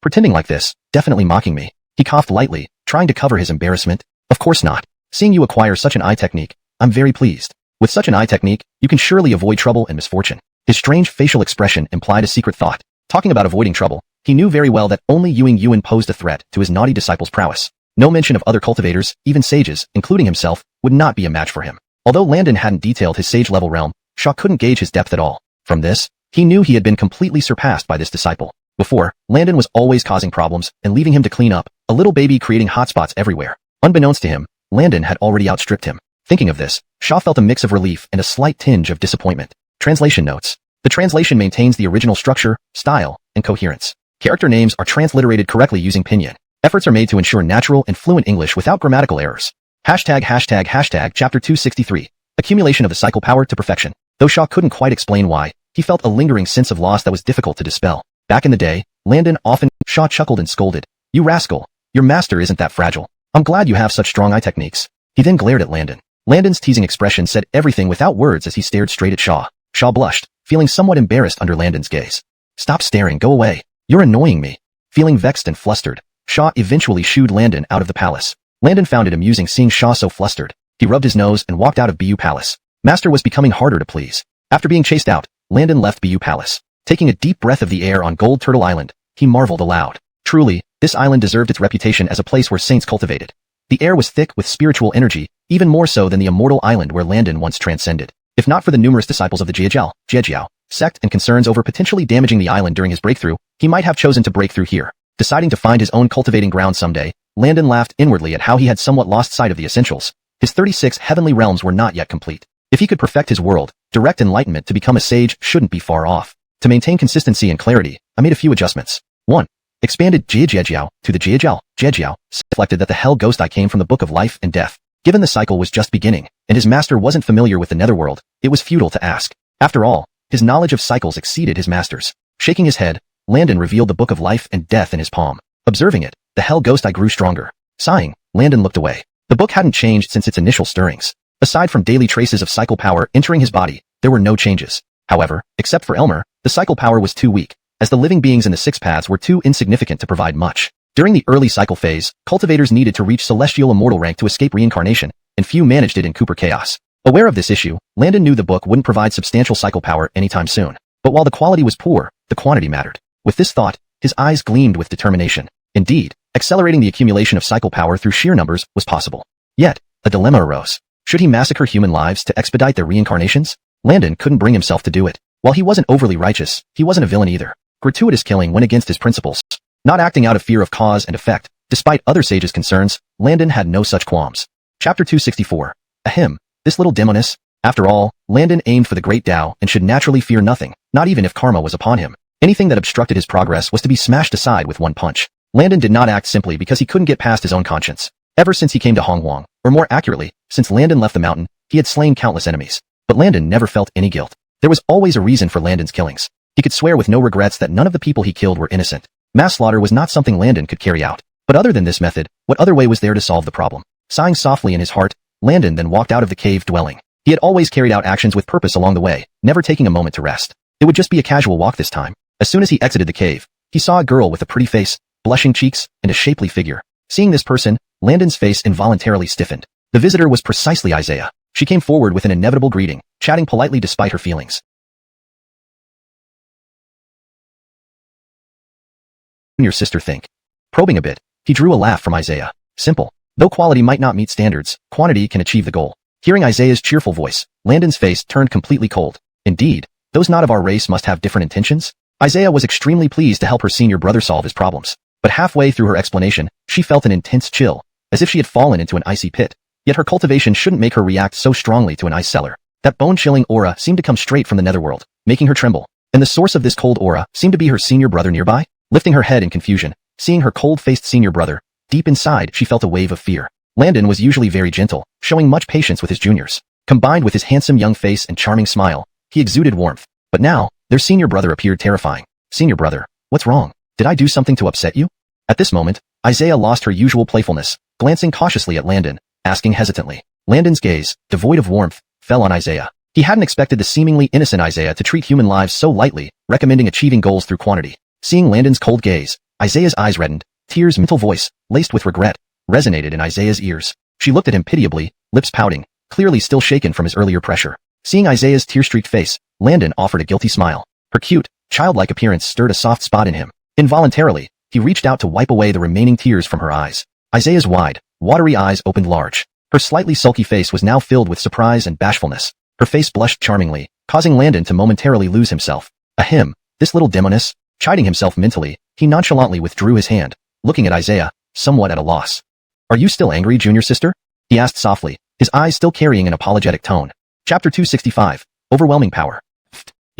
Pretending like this, definitely mocking me. He coughed lightly, trying to cover his embarrassment. Of course not. Seeing you acquire such an eye technique, I'm very pleased. With such an eye technique, you can surely avoid trouble and misfortune. His strange facial expression implied a secret thought. Talking about avoiding trouble, he knew very well that only Yuan posed a threat to his naughty disciple's prowess. No mention of other cultivators, even sages, including himself, would not be a match for him. Although Landon hadn't detailed his sage-level realm, Xia couldn't gauge his depth at all. From this, he knew he had been completely surpassed by this disciple. Before, Landon was always causing problems and leaving him to clean up, a little baby creating hotspots everywhere. Unbeknownst to him, Landon had already outstripped him. Thinking of this, Xia felt a mix of relief and a slight tinge of disappointment. Translation notes. The translation maintains the original structure, style, and coherence. Character names are transliterated correctly using pinyin. Efforts are made to ensure natural and fluent English without grammatical errors. Chapter 263. Accumulation of the cycle power to perfection. Though Xia couldn't quite explain why, he felt a lingering sense of loss that was difficult to dispel. Back in the day, Landon often... Xia chuckled and scolded. You rascal. Your master isn't that fragile. I'm glad you have such strong eye techniques. He then glared at Landon. Landon's teasing expression said everything without words as he stared straight at Xia. Xia blushed, feeling somewhat embarrassed under Landon's gaze. Stop staring, go away. You're annoying me. Feeling vexed and flustered, Xia eventually shooed Landon out of the palace. Landon found it amusing seeing Xia so flustered. He rubbed his nose and walked out of Bu Palace. Master was becoming harder to please. After being chased out, Landon left Bu Palace. Taking a deep breath of the air on Gold Turtle Island, he marveled aloud. Truly, this island deserved its reputation as a place where saints cultivated. The air was thick with spiritual energy, even more so than the immortal island where Landon once transcended. If not for the numerous disciples of the Jiajiao sect and concerns over potentially damaging the island during his breakthrough, he might have chosen to break through here. Deciding to find his own cultivating ground someday, Landon laughed inwardly at how he had somewhat lost sight of the essentials. His 36 heavenly realms were not yet complete. If he could perfect his world, direct enlightenment to become a sage shouldn't be far off. To maintain consistency and clarity, I made a few adjustments. 1. Expanded Jiajiao to the Jiajiao reflected that the Hell Ghost Eye came from the Book of Life and Death. Given the cycle was just beginning, and his master wasn't familiar with the netherworld, it was futile to ask. After all, his knowledge of cycles exceeded his master's. Shaking his head, Landon revealed the Book of Life and Death in his palm. Observing it, the Hell Ghost Eye grew stronger. Sighing, Landon looked away. The book hadn't changed since its initial stirrings. Aside from daily traces of cycle power entering his body, there were no changes. However, except for Elmer, the cycle power was too weak, as the living beings in the six paths were too insignificant to provide much. During the early cycle phase, cultivators needed to reach celestial immortal rank to escape reincarnation, and few managed it in Cooper Chaos. Aware of this issue, Landon knew the book wouldn't provide substantial cycle power anytime soon. But while the quality was poor, the quantity mattered. With this thought, his eyes gleamed with determination. Indeed, accelerating the accumulation of cycle power through sheer numbers was possible. Yet, a dilemma arose. Should he massacre human lives to expedite their reincarnations? Landon couldn't bring himself to do it. While he wasn't overly righteous, he wasn't a villain either. Gratuitous killing went against his principles. Not acting out of fear of cause and effect, despite other sages' concerns, Landon had no such qualms. Chapter 264. Ahem. This little demoness. After all, Landon aimed for the great Tao and should naturally fear nothing, not even if karma was upon him. Anything that obstructed his progress was to be smashed aside with one punch. Landon did not act simply because he couldn't get past his own conscience. Ever since he came to XuanHuan, or more accurately, since Landon left the mountain, he had slain countless enemies. But Landon never felt any guilt. There was always a reason for Landon's killings. He could swear with no regrets that none of the people he killed were innocent. Mass slaughter was not something Landon could carry out. But other than this method, what other way was there to solve the problem? Sighing softly in his heart, Landon then walked out of the cave dwelling. He had always carried out actions with purpose along the way, never taking a moment to rest. It would just be a casual walk this time. As soon as he exited the cave, he saw a girl with a pretty face, blushing cheeks, and a shapely figure. Seeing this person, Landon's face involuntarily stiffened. The visitor was precisely Xianxia. She came forward with an inevitable greeting, chatting politely despite her feelings. Your sister think? Probing a bit, he drew a laugh from Xianxia. Simple. Though quality might not meet standards, quantity can achieve the goal. Hearing Xianxia's cheerful voice, Landon's face turned completely cold. Indeed, those not of our race must have different intentions? Xianxia was extremely pleased to help her senior brother solve his problems. But halfway through her explanation, she felt an intense chill, as if she had fallen into an icy pit. Yet her cultivation shouldn't make her react so strongly to an ice cellar. That bone-chilling aura seemed to come straight from the netherworld, making her tremble. And the source of this cold aura seemed to be her senior brother nearby. Lifting her head in confusion, seeing her cold-faced senior brother, deep inside she felt a wave of fear. Landon was usually very gentle, showing much patience with his juniors. Combined with his handsome young face and charming smile, he exuded warmth. But now, their senior brother appeared terrifying. Senior brother, what's wrong? Did I do something to upset you? At this moment, Isaiah lost her usual playfulness, glancing cautiously at Landon, asking hesitantly. Landon's gaze, devoid of warmth, fell on Isaiah. He hadn't expected the seemingly innocent Isaiah to treat human lives so lightly, recommending achieving goals through quantity. Seeing Landon's cold gaze, Isaiah's eyes reddened. Tears' mental voice, laced with regret, resonated in Isaiah's ears. She looked at him pitiably, lips pouting, clearly still shaken from his earlier pressure. Seeing Isaiah's tear-streaked face, Landon offered a guilty smile. Her cute, childlike appearance stirred a soft spot in him. Involuntarily, he reached out to wipe away the remaining tears from her eyes. Isaiah's wide, watery eyes opened large. Her slightly sulky face was now filled with surprise and bashfulness. Her face blushed charmingly, causing Landon to momentarily lose himself. Ahem, this little demoness. Chiding himself mentally, he nonchalantly withdrew his hand, looking at Isaiah, somewhat at a loss. Are you still angry, junior sister? He asked softly, his eyes still carrying an apologetic tone. Chapter 265, Overwhelming Power.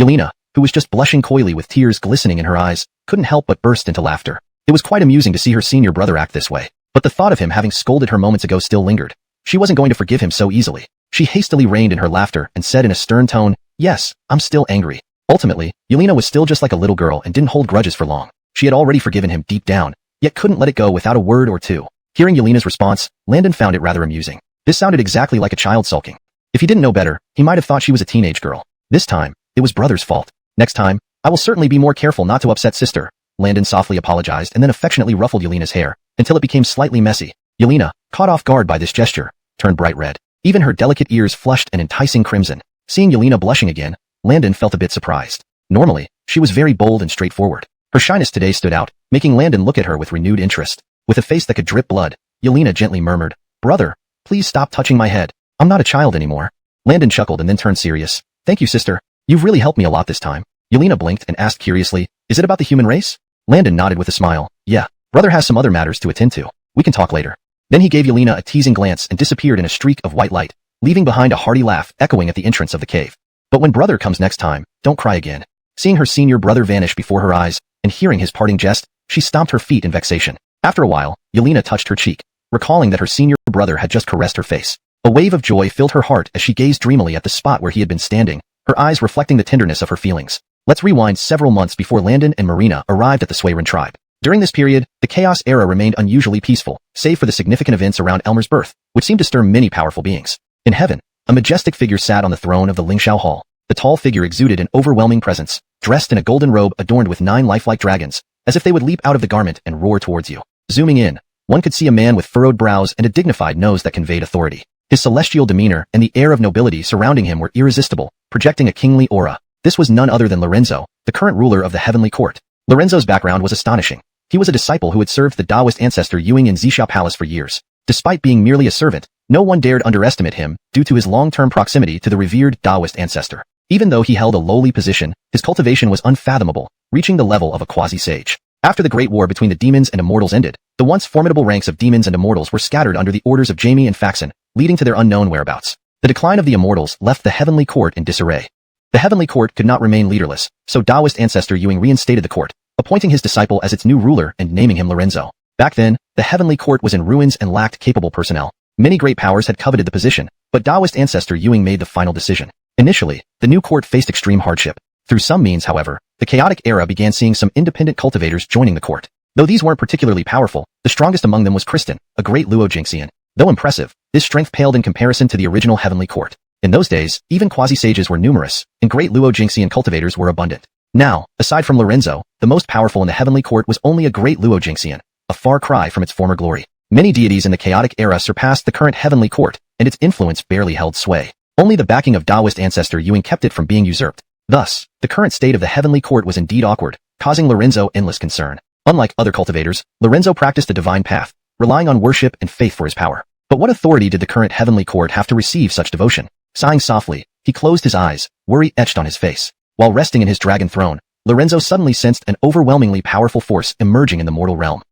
Yelena, who was just blushing coyly with tears glistening in her eyes, couldn't help but burst into laughter. It was quite amusing to see her senior brother act this way, but the thought of him having scolded her moments ago still lingered. She wasn't going to forgive him so easily. She hastily reined in her laughter and said in a stern tone, yes, I'm still angry. Ultimately, Yelena was still just like a little girl and didn't hold grudges for long. She had already forgiven him deep down, yet couldn't let it go without a word or two. Hearing Yelena's response, Landon found it rather amusing. This sounded exactly like a child sulking. If he didn't know better, he might have thought she was a teenage girl. This time, it was brother's fault. Next time, I will certainly be more careful not to upset sister. Landon softly apologized and then affectionately ruffled Yelena's hair, until it became slightly messy. Yelena, caught off guard by this gesture, turned bright red. Even her delicate ears flushed an enticing crimson. Seeing Yelena blushing again, Landon felt a bit surprised. Normally, she was very bold and straightforward. Her shyness today stood out, making Landon look at her with renewed interest. With a face that could drip blood, Yelena gently murmured, brother, please stop touching my head. I'm not a child anymore. Landon chuckled and then turned serious. Thank you, sister. You've really helped me a lot this time. Yelena blinked and asked curiously, is it about the human race? Landon nodded with a smile. Yeah, brother has some other matters to attend to. We can talk later. Then he gave Yelena a teasing glance and disappeared in a streak of white light, leaving behind a hearty laugh echoing at the entrance of the cave. But when brother comes next time, don't cry again. Seeing her senior brother vanish before her eyes, and hearing his parting jest, she stomped her feet in vexation. After a while, Yelena touched her cheek, recalling that her senior brother had just caressed her face. A wave of joy filled her heart as she gazed dreamily at the spot where he had been standing, her eyes reflecting the tenderness of her feelings. Let's rewind several months before Landon and Marina arrived at the Suiren tribe. During this period, the Chaos era remained unusually peaceful, save for the significant events around Elmer's birth, which seemed to stir many powerful beings. In heaven, a majestic figure sat on the throne of the Lingxiao Hall. The tall figure exuded an overwhelming presence, dressed in a golden robe adorned with 9 lifelike dragons, as if they would leap out of the garment and roar towards you. Zooming in, one could see a man with furrowed brows and a dignified nose that conveyed authority. His celestial demeanor and the air of nobility surrounding him were irresistible, projecting a kingly aura. This was none other than Lorenzo, the current ruler of the heavenly court. Lorenzo's background was astonishing. He was a disciple who had served the Taoist ancestor Yuing in Xixia Palace for years. Despite being merely a servant, no one dared underestimate him due to his long-term proximity to the revered Taoist ancestor. Even though he held a lowly position, his cultivation was unfathomable, reaching the level of a quasi-sage. After the Great War between the demons and immortals ended, the once formidable ranks of demons and immortals were scattered under the orders of Jamie and Faxon, leading to their unknown whereabouts. The decline of the immortals left the heavenly court in disarray. The heavenly court could not remain leaderless, so Taoist ancestor Yuing reinstated the court, appointing his disciple as its new ruler and naming him Lorenzo. Back then, the heavenly court was in ruins and lacked capable personnel. Many great powers had coveted the position, but Taoist ancestor Yuing made the final decision. Initially, the new court faced extreme hardship. Through some means, however, the chaotic era began seeing some independent cultivators joining the court. Though these weren't particularly powerful, the strongest among them was Kristen, a great Luo Jingxian. Though impressive, this strength paled in comparison to the original heavenly court. In those days, even quasi-sages were numerous, and great Luo Jingxian cultivators were abundant. Now, aside from Lorenzo, the most powerful in the heavenly court was only a great Luo Jingxian, a far cry from its former glory. Many deities in the chaotic era surpassed the current heavenly court, and its influence barely held sway. Only the backing of Taoist ancestor Yuing kept it from being usurped. Thus, the current state of the heavenly court was indeed awkward, causing Lorenzo endless concern. Unlike other cultivators, Lorenzo practiced a divine path, relying on worship and faith for his power. But what authority did the current heavenly court have to receive such devotion? Sighing softly, he closed his eyes, worry etched on his face. While resting in his dragon throne, Lorenzo suddenly sensed an overwhelmingly powerful force emerging in the mortal realm.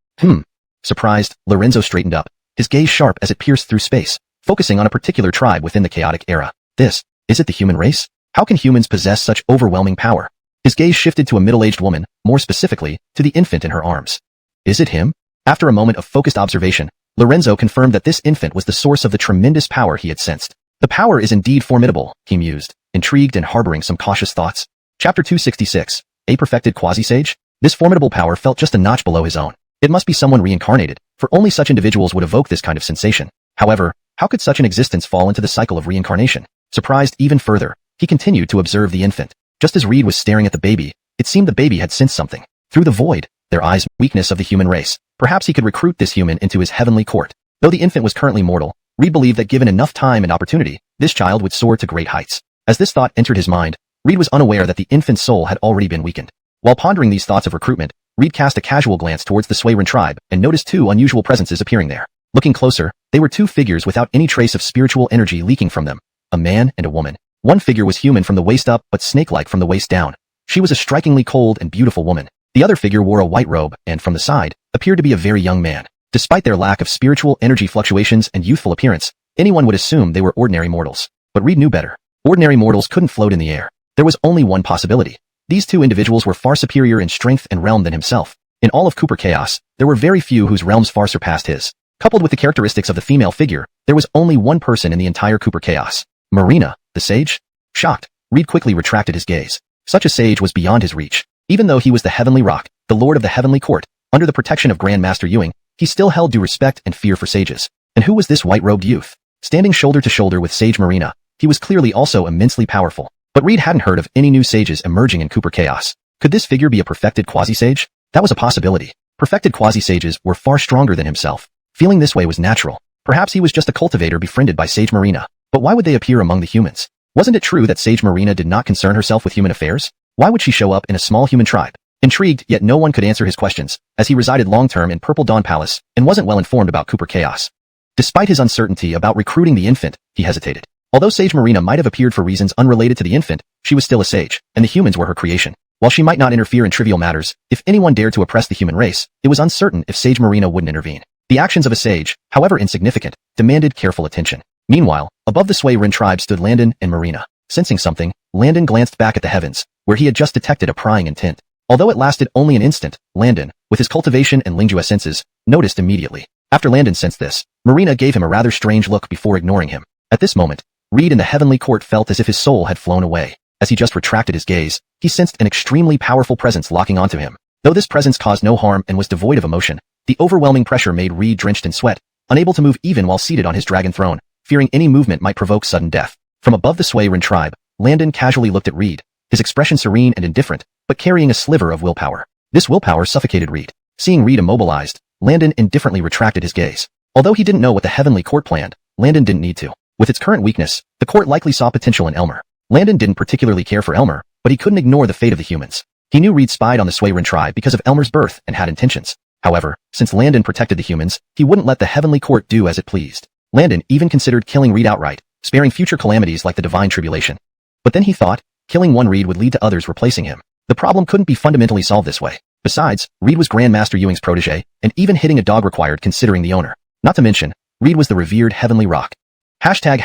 Surprised, Lorenzo straightened up, his gaze sharp as it pierced through space, focusing on a particular tribe within the chaotic era. This Is it the human race? How can humans possess such overwhelming power? His gaze shifted to a middle-aged woman, more specifically, to the infant in her arms. Is it him? After a moment of focused observation, Lorenzo confirmed that this infant was the source of the tremendous power he had sensed. The power is indeed formidable, he mused, intrigued and harboring some cautious thoughts. Chapter 266. A perfected quasi-sage? This formidable power felt just a notch below his own. It must be someone reincarnated, for only such individuals would evoke this kind of sensation. However, how could such an existence fall into the cycle of reincarnation? Surprised even further, he continued to observe the infant. Just as Reed was staring at the baby, it seemed the baby had sensed something. Through the void, their eyes, weakness of the human race. Perhaps he could recruit this human into his heavenly court. Though the infant was currently mortal, Reed believed that given enough time and opportunity, this child would soar to great heights. As this thought entered his mind, Reed was unaware that the infant's soul had already been weakened. While pondering these thoughts of recruitment, Reed cast a casual glance towards the XuanHuan tribe and noticed two unusual presences appearing there. Looking closer, they were two figures without any trace of spiritual energy leaking from them. A man and a woman. One figure was human from the waist up but snake-like from the waist down. She was a strikingly cold and beautiful woman. The other figure wore a white robe and, from the side, appeared to be a very young man. Despite their lack of spiritual energy fluctuations and youthful appearance, anyone would assume they were ordinary mortals. But Reed knew better. Ordinary mortals couldn't float in the air. There was only one possibility. These two individuals were far superior in strength and realm than himself. In all of Cooper Chaos, there were very few whose realms far surpassed his. Coupled with the characteristics of the female figure, there was only one person in the entire Cooper Chaos. Marina, the sage? Shocked, Reed quickly retracted his gaze. Such a sage was beyond his reach. Even though he was the Heavenly Rock, the Lord of the Heavenly Court, under the protection of Grand Master Ewing, he still held due respect and fear for sages. And who was this white-robed youth? Standing shoulder to shoulder with Sage Marina, he was clearly also immensely powerful. But Reed hadn't heard of any new sages emerging in Cooper Chaos. Could this figure be a perfected quasi-sage? That was a possibility. Perfected quasi-sages were far stronger than himself. Feeling this way was natural. Perhaps he was just a cultivator befriended by Sage Marina. But why would they appear among the humans? Wasn't it true that Sage Marina did not concern herself with human affairs? Why would she show up in a small human tribe? Intrigued, yet no one could answer his questions, as he resided long-term in Purple Dawn Palace and wasn't well informed about Cooper Chaos. Despite his uncertainty about recruiting the infant, he hesitated. Although Sage Marina might have appeared for reasons unrelated to the infant, she was still a sage, and the humans were her creation. While she might not interfere in trivial matters, if anyone dared to oppress the human race, it was uncertain if Sage Marina wouldn't intervene. The actions of a sage, however insignificant, demanded careful attention. Meanwhile, above the XuanHuan tribe stood Landon and Marina. Sensing something, Landon glanced back at the heavens, where he had just detected a prying intent. Although it lasted only an instant, Landon, with his cultivation and lingua senses, noticed immediately. After Landon sensed this, Marina gave him a rather strange look before ignoring him. At this moment, Reed in the heavenly court felt as if his soul had flown away. As he just retracted his gaze, he sensed an extremely powerful presence locking onto him. Though this presence caused no harm and was devoid of emotion, the overwhelming pressure made Reed drenched in sweat, unable to move even while seated on his dragon throne, fearing any movement might provoke sudden death. From above the XuanHuan tribe, Landon casually looked at Reed, his expression serene and indifferent, but carrying a sliver of willpower. This willpower suffocated Reed. Seeing Reed immobilized, Landon indifferently retracted his gaze. Although he didn't know what the heavenly court planned, Landon didn't need to. With its current weakness, the court likely saw potential in Elmer. Landon didn't particularly care for Elmer, but he couldn't ignore the fate of the humans. He knew Reed spied on the XuanHuan tribe because of Elmer's birth and had intentions. However, since Landon protected the humans, he wouldn't let the heavenly court do as it pleased. Landon even considered killing Reed outright, sparing future calamities like the divine tribulation. But then he thought, killing one Reed would lead to others replacing him. The problem couldn't be fundamentally solved this way. Besides, Reed was Grand Master Ewing's protege, and even hitting a dog required considering the owner. Not to mention, Reed was the revered heavenly rock. Chapter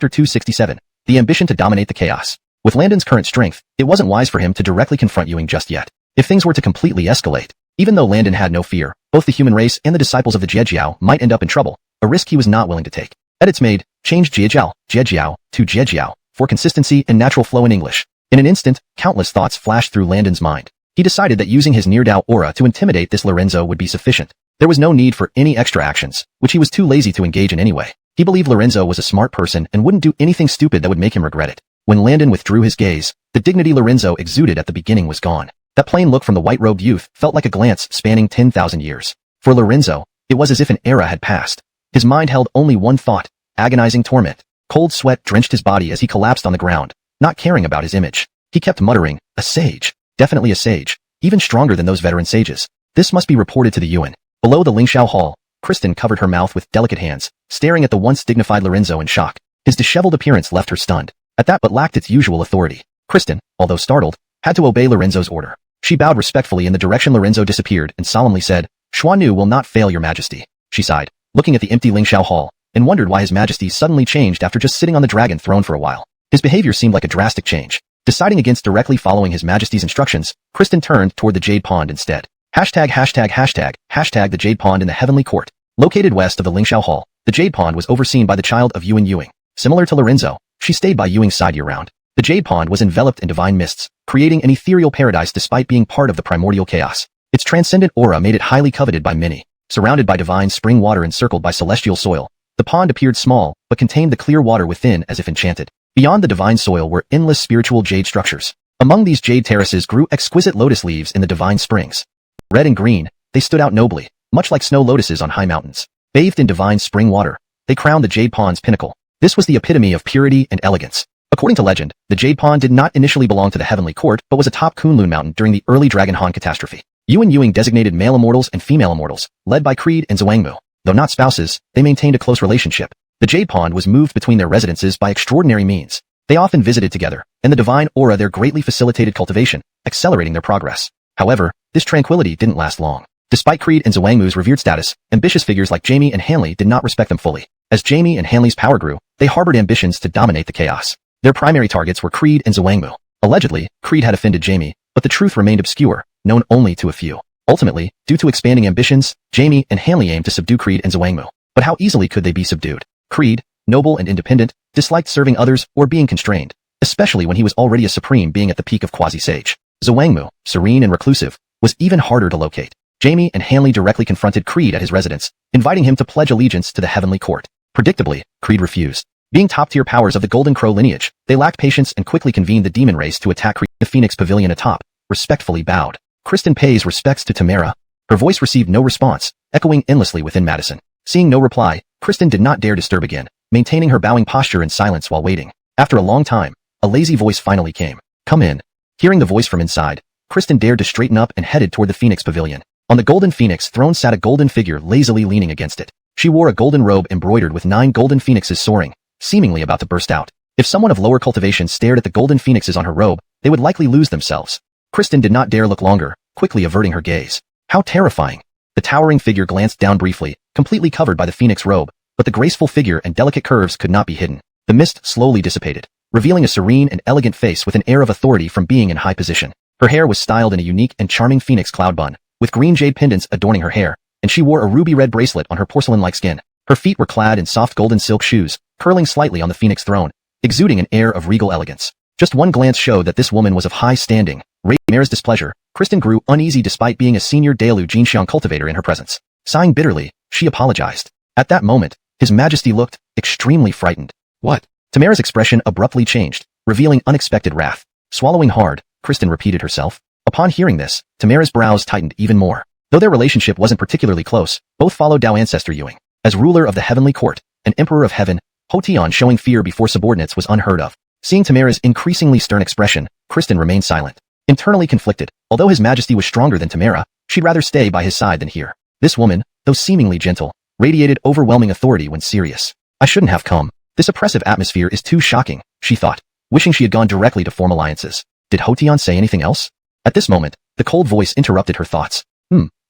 267. The ambition to dominate the chaos. With Landon's current strength, it wasn't wise for him to directly confront Ewing just yet. If things were to completely escalate, even though Landon had no fear, both the human race and the disciples of the Jiejiao might end up in trouble, a risk he was not willing to take. Edits made, change Jiejiao to Jiejiao, for consistency and natural flow in English. In an instant, countless thoughts flashed through Landon's mind. He decided that using his near-Dao aura to intimidate this Lorenzo would be sufficient. There was no need for any extra actions, which he was too lazy to engage in anyway. He believed Lorenzo was a smart person and wouldn't do anything stupid that would make him regret it. When Landon withdrew his gaze, the dignity Lorenzo exuded at the beginning was gone. That plain look from the white-robed youth felt like a glance spanning 10,000 years. For Lorenzo, it was as if an era had passed. His mind held only one thought, agonizing torment. Cold sweat drenched his body as he collapsed on the ground, not caring about his image. He kept muttering, a sage. Definitely a sage. Even stronger than those veteran sages. This must be reported to the Yuan. Below the Lingxiao Hall, Kristen covered her mouth with delicate hands, staring at the once dignified Lorenzo in shock. His disheveled appearance left her stunned. At that but lacked its usual authority. Kristen, although startled, had to obey Lorenzo's order. She bowed respectfully in the direction Lorenzo disappeared and solemnly said, XuanHuan will not fail your majesty. She sighed, looking at the empty Lingxiao Hall, and wondered why his majesty suddenly changed after just sitting on the dragon throne for a while. His behavior seemed like a drastic change. Deciding against directly following His Majesty's instructions, Kristen turned toward the Jade Pond instead. #######The Jade Pond in the Heavenly Court. Located west of the Lingxiao Hall, the Jade Pond was overseen by the child of Yuan Yuing. Similar to Lorenzo, she stayed by Yuing's side year-round. The Jade Pond was enveloped in divine mists, creating an ethereal paradise despite being part of the primordial chaos. Its transcendent aura made it highly coveted by many. Surrounded by divine spring water encircled by celestial soil, the pond appeared small, but contained the clear water within as if enchanted. Beyond the divine soil were endless spiritual jade structures. Among these jade terraces grew exquisite lotus leaves in the divine springs. Red and green, they stood out nobly, much like snow lotuses on high mountains. Bathed in divine spring water, they crowned the Jade Pond's pinnacle. This was the epitome of purity and elegance. According to legend, the Jade Pond did not initially belong to the Heavenly Court, but was atop Kunlun Mountain during the early Dragon Han catastrophe. Yuan Yuing designated male immortals and female immortals, led by Creed and Zhuangmu. Though not spouses, they maintained a close relationship. The Jade Pond was moved between their residences by extraordinary means. They often visited together, and the divine aura there greatly facilitated cultivation, accelerating their progress. However, this tranquility didn't last long. Despite Creed and Zhuangmu's revered status, ambitious figures like Jamie and Hanley did not respect them fully. As Jamie and Hanley's power grew, they harbored ambitions to dominate the chaos. Their primary targets were Creed and Zhuangmu. Allegedly, Creed had offended Jamie, but the truth remained obscure, known only to a few. Ultimately, due to expanding ambitions, Jamie and Hanley aimed to subdue Creed and Zhuangmu. But how easily could they be subdued? Creed, noble and independent, disliked serving others or being constrained, especially when he was already a supreme being at the peak of quasi-sage. Zhuangmu, serene and reclusive, was even harder to locate. Jamie and Hanley directly confronted Creed at his residence, inviting him to pledge allegiance to the Heavenly Court. Predictably, Creed refused. Being top-tier powers of the Golden Crow lineage, they lacked patience and quickly convened the demon race to attack Creed. The Phoenix Pavilion atop respectfully bowed. Kristen pays respects to Tamara. Her voice received no response, echoing endlessly within Madison. Seeing no reply, Kristen did not dare disturb again, maintaining her bowing posture in silence while waiting. After a long time, a lazy voice finally came. "Come in." Hearing the voice from inside, Kristen dared to straighten up and headed toward the Phoenix Pavilion. On the golden phoenix throne sat a golden figure lazily leaning against it. She wore a golden robe embroidered with 9 golden phoenixes soaring, seemingly about to burst out. If someone of lower cultivation stared at the golden phoenixes on her robe, they would likely lose themselves. Kristen did not dare look longer, quickly averting her gaze. How terrifying! The towering figure glanced down briefly, completely covered by the phoenix robe, but the graceful figure and delicate curves could not be hidden. The mist slowly dissipated, revealing a serene and elegant face with an air of authority from being in high position. Her hair was styled in a unique and charming phoenix cloud bun, with green jade pendants adorning her hair, and she wore a ruby-red bracelet on her porcelain-like skin. Her feet were clad in soft golden silk shoes, curling slightly on the phoenix throne, exuding an air of regal elegance. Just one glance showed that this woman was of high standing. Raising Mara's displeasure, Kristen grew uneasy despite being a senior Daelu Jinxiang cultivator in her presence. Sighing bitterly, she apologized. At that moment, His Majesty looked extremely frightened. What? Tamara's expression abruptly changed, revealing unexpected wrath. Swallowing hard, Kristen repeated herself. Upon hearing this, Tamara's brows tightened even more. Though their relationship wasn't particularly close, both followed Dao ancestor Yuing. As ruler of the Heavenly Court, an emperor of heaven, Hotian showing fear before subordinates was unheard of. Seeing Tamara's increasingly stern expression, Kristen remained silent. Internally conflicted, although His Majesty was stronger than Tamara, she'd rather stay by his side than hear. This woman, though seemingly gentle, radiated overwhelming authority when serious. I shouldn't have come. This oppressive atmosphere is too shocking, she thought, wishing she had gone directly to form alliances. Did Hotian say anything else? At this moment, the cold voice interrupted her thoughts.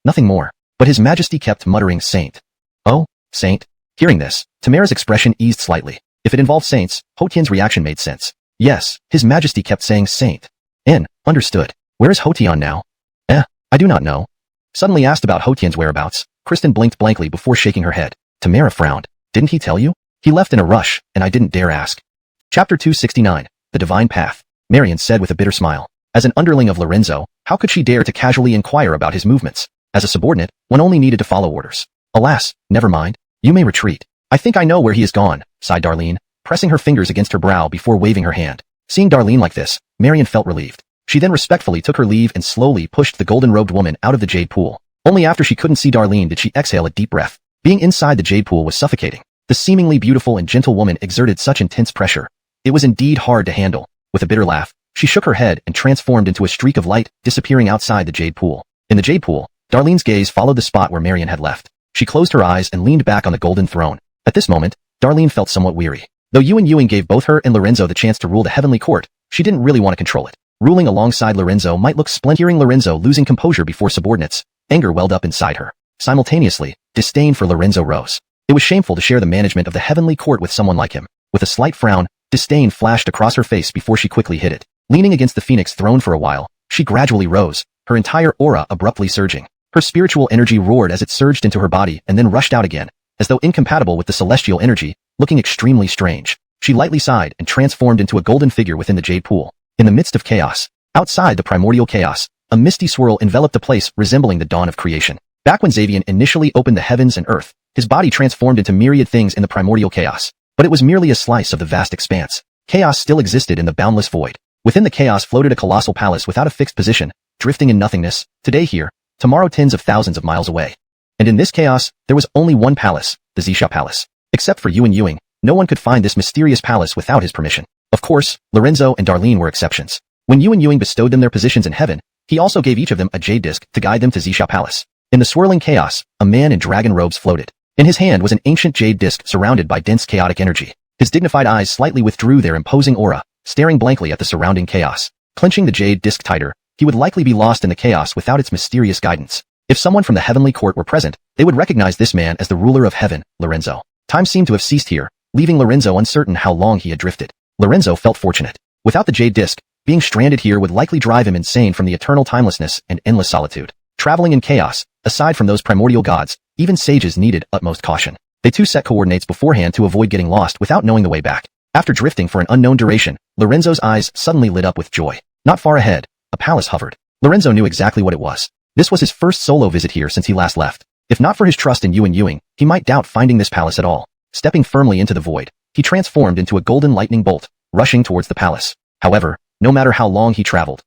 Nothing more. But His Majesty kept muttering Saint. Oh, Saint. Hearing this, Tamara's expression eased slightly. If it involved saints, Hotian's reaction made sense. Yes, His Majesty kept saying Saint. Understood. Where is Hotian now? I do not know. Suddenly asked about Hotian's whereabouts, Kristen blinked blankly before shaking her head. Tamara frowned. Didn't he tell you? He left in a rush, and I didn't dare ask. Chapter 269. The Divine Path. Marian said with a bitter smile. As an underling of Lorenzo, how could she dare to casually inquire about his movements? As a subordinate, one only needed to follow orders. Alas, never mind. You may retreat. I think I know where he is gone, sighed Darlene, pressing her fingers against her brow before waving her hand. Seeing Darlene like this, Marian felt relieved. She then respectfully took her leave and slowly pushed the golden-robed woman out of the jade pool. Only after she couldn't see Darlene did she exhale a deep breath. Being inside the jade pool was suffocating. The seemingly beautiful and gentle woman exerted such intense pressure. It was indeed hard to handle. With a bitter laugh, she shook her head and transformed into a streak of light, disappearing outside the jade pool. In the jade pool, Darlene's gaze followed the spot where Marian had left. She closed her eyes and leaned back on the golden throne. At this moment, Darlene felt somewhat weary. Though Yuan Yuing gave both her and Lorenzo the chance to rule the Heavenly Court, she didn't really want to control it. Ruling alongside Lorenzo might look splendid. Hearing Lorenzo losing composure before subordinates, anger welled up inside her. Simultaneously, disdain for Lorenzo rose. It was shameful to share the management of the Heavenly Court with someone like him. With a slight frown, Disdain flashed across her face before she quickly hid it. Leaning against the phoenix throne for a while, she gradually rose, her entire aura abruptly surging. Her spiritual energy roared as it surged into her body and then rushed out again, as though incompatible with the celestial energy, looking extremely strange. She lightly sighed and transformed into a golden figure within the jade pool. In the midst of chaos, outside the primordial chaos, a misty swirl enveloped the place resembling the dawn of creation. Back when Xavian initially opened the heavens and earth, his body transformed into myriad things in the primordial chaos. But it was merely a slice of the vast expanse. Chaos still existed in the boundless void. Within the chaos floated a colossal palace without a fixed position, drifting in nothingness, today here, tomorrow tens of thousands of miles away. And in this chaos, there was only one palace, the Xianxia Palace. Except for Yuan Yuing, no one could find this mysterious palace without his permission. Of course, Lorenzo and Darlene were exceptions. When Yuan Yuing bestowed them their positions in heaven, he also gave each of them a jade disc to guide them to Xianxia Palace. In the swirling chaos, a man in dragon robes floated. In his hand was an ancient jade disc surrounded by dense chaotic energy. His dignified eyes slightly withdrew their imposing aura, staring blankly at the surrounding chaos. Clenching the jade disc tighter, he would likely be lost in the chaos without its mysterious guidance. If someone from the heavenly court were present, they would recognize this man as the ruler of heaven, Lorenzo. Time seemed to have ceased here, leaving Lorenzo uncertain how long he had drifted. Lorenzo felt fortunate. Without the jade disc, being stranded here would likely drive him insane from the eternal timelessness and endless solitude. Traveling in chaos, aside from those primordial gods, even sages needed utmost caution. They too set coordinates beforehand to avoid getting lost without knowing the way back. After drifting for an unknown duration, Lorenzo's eyes suddenly lit up with joy. Not far ahead, a palace hovered. Lorenzo knew exactly what it was. This was his first solo visit here since he last left. If not for his trust in Yuan Yuing, he might doubt finding this palace at all. Stepping firmly into the void, he transformed into a golden lightning bolt, rushing towards the palace. However, no matter how long he traveled.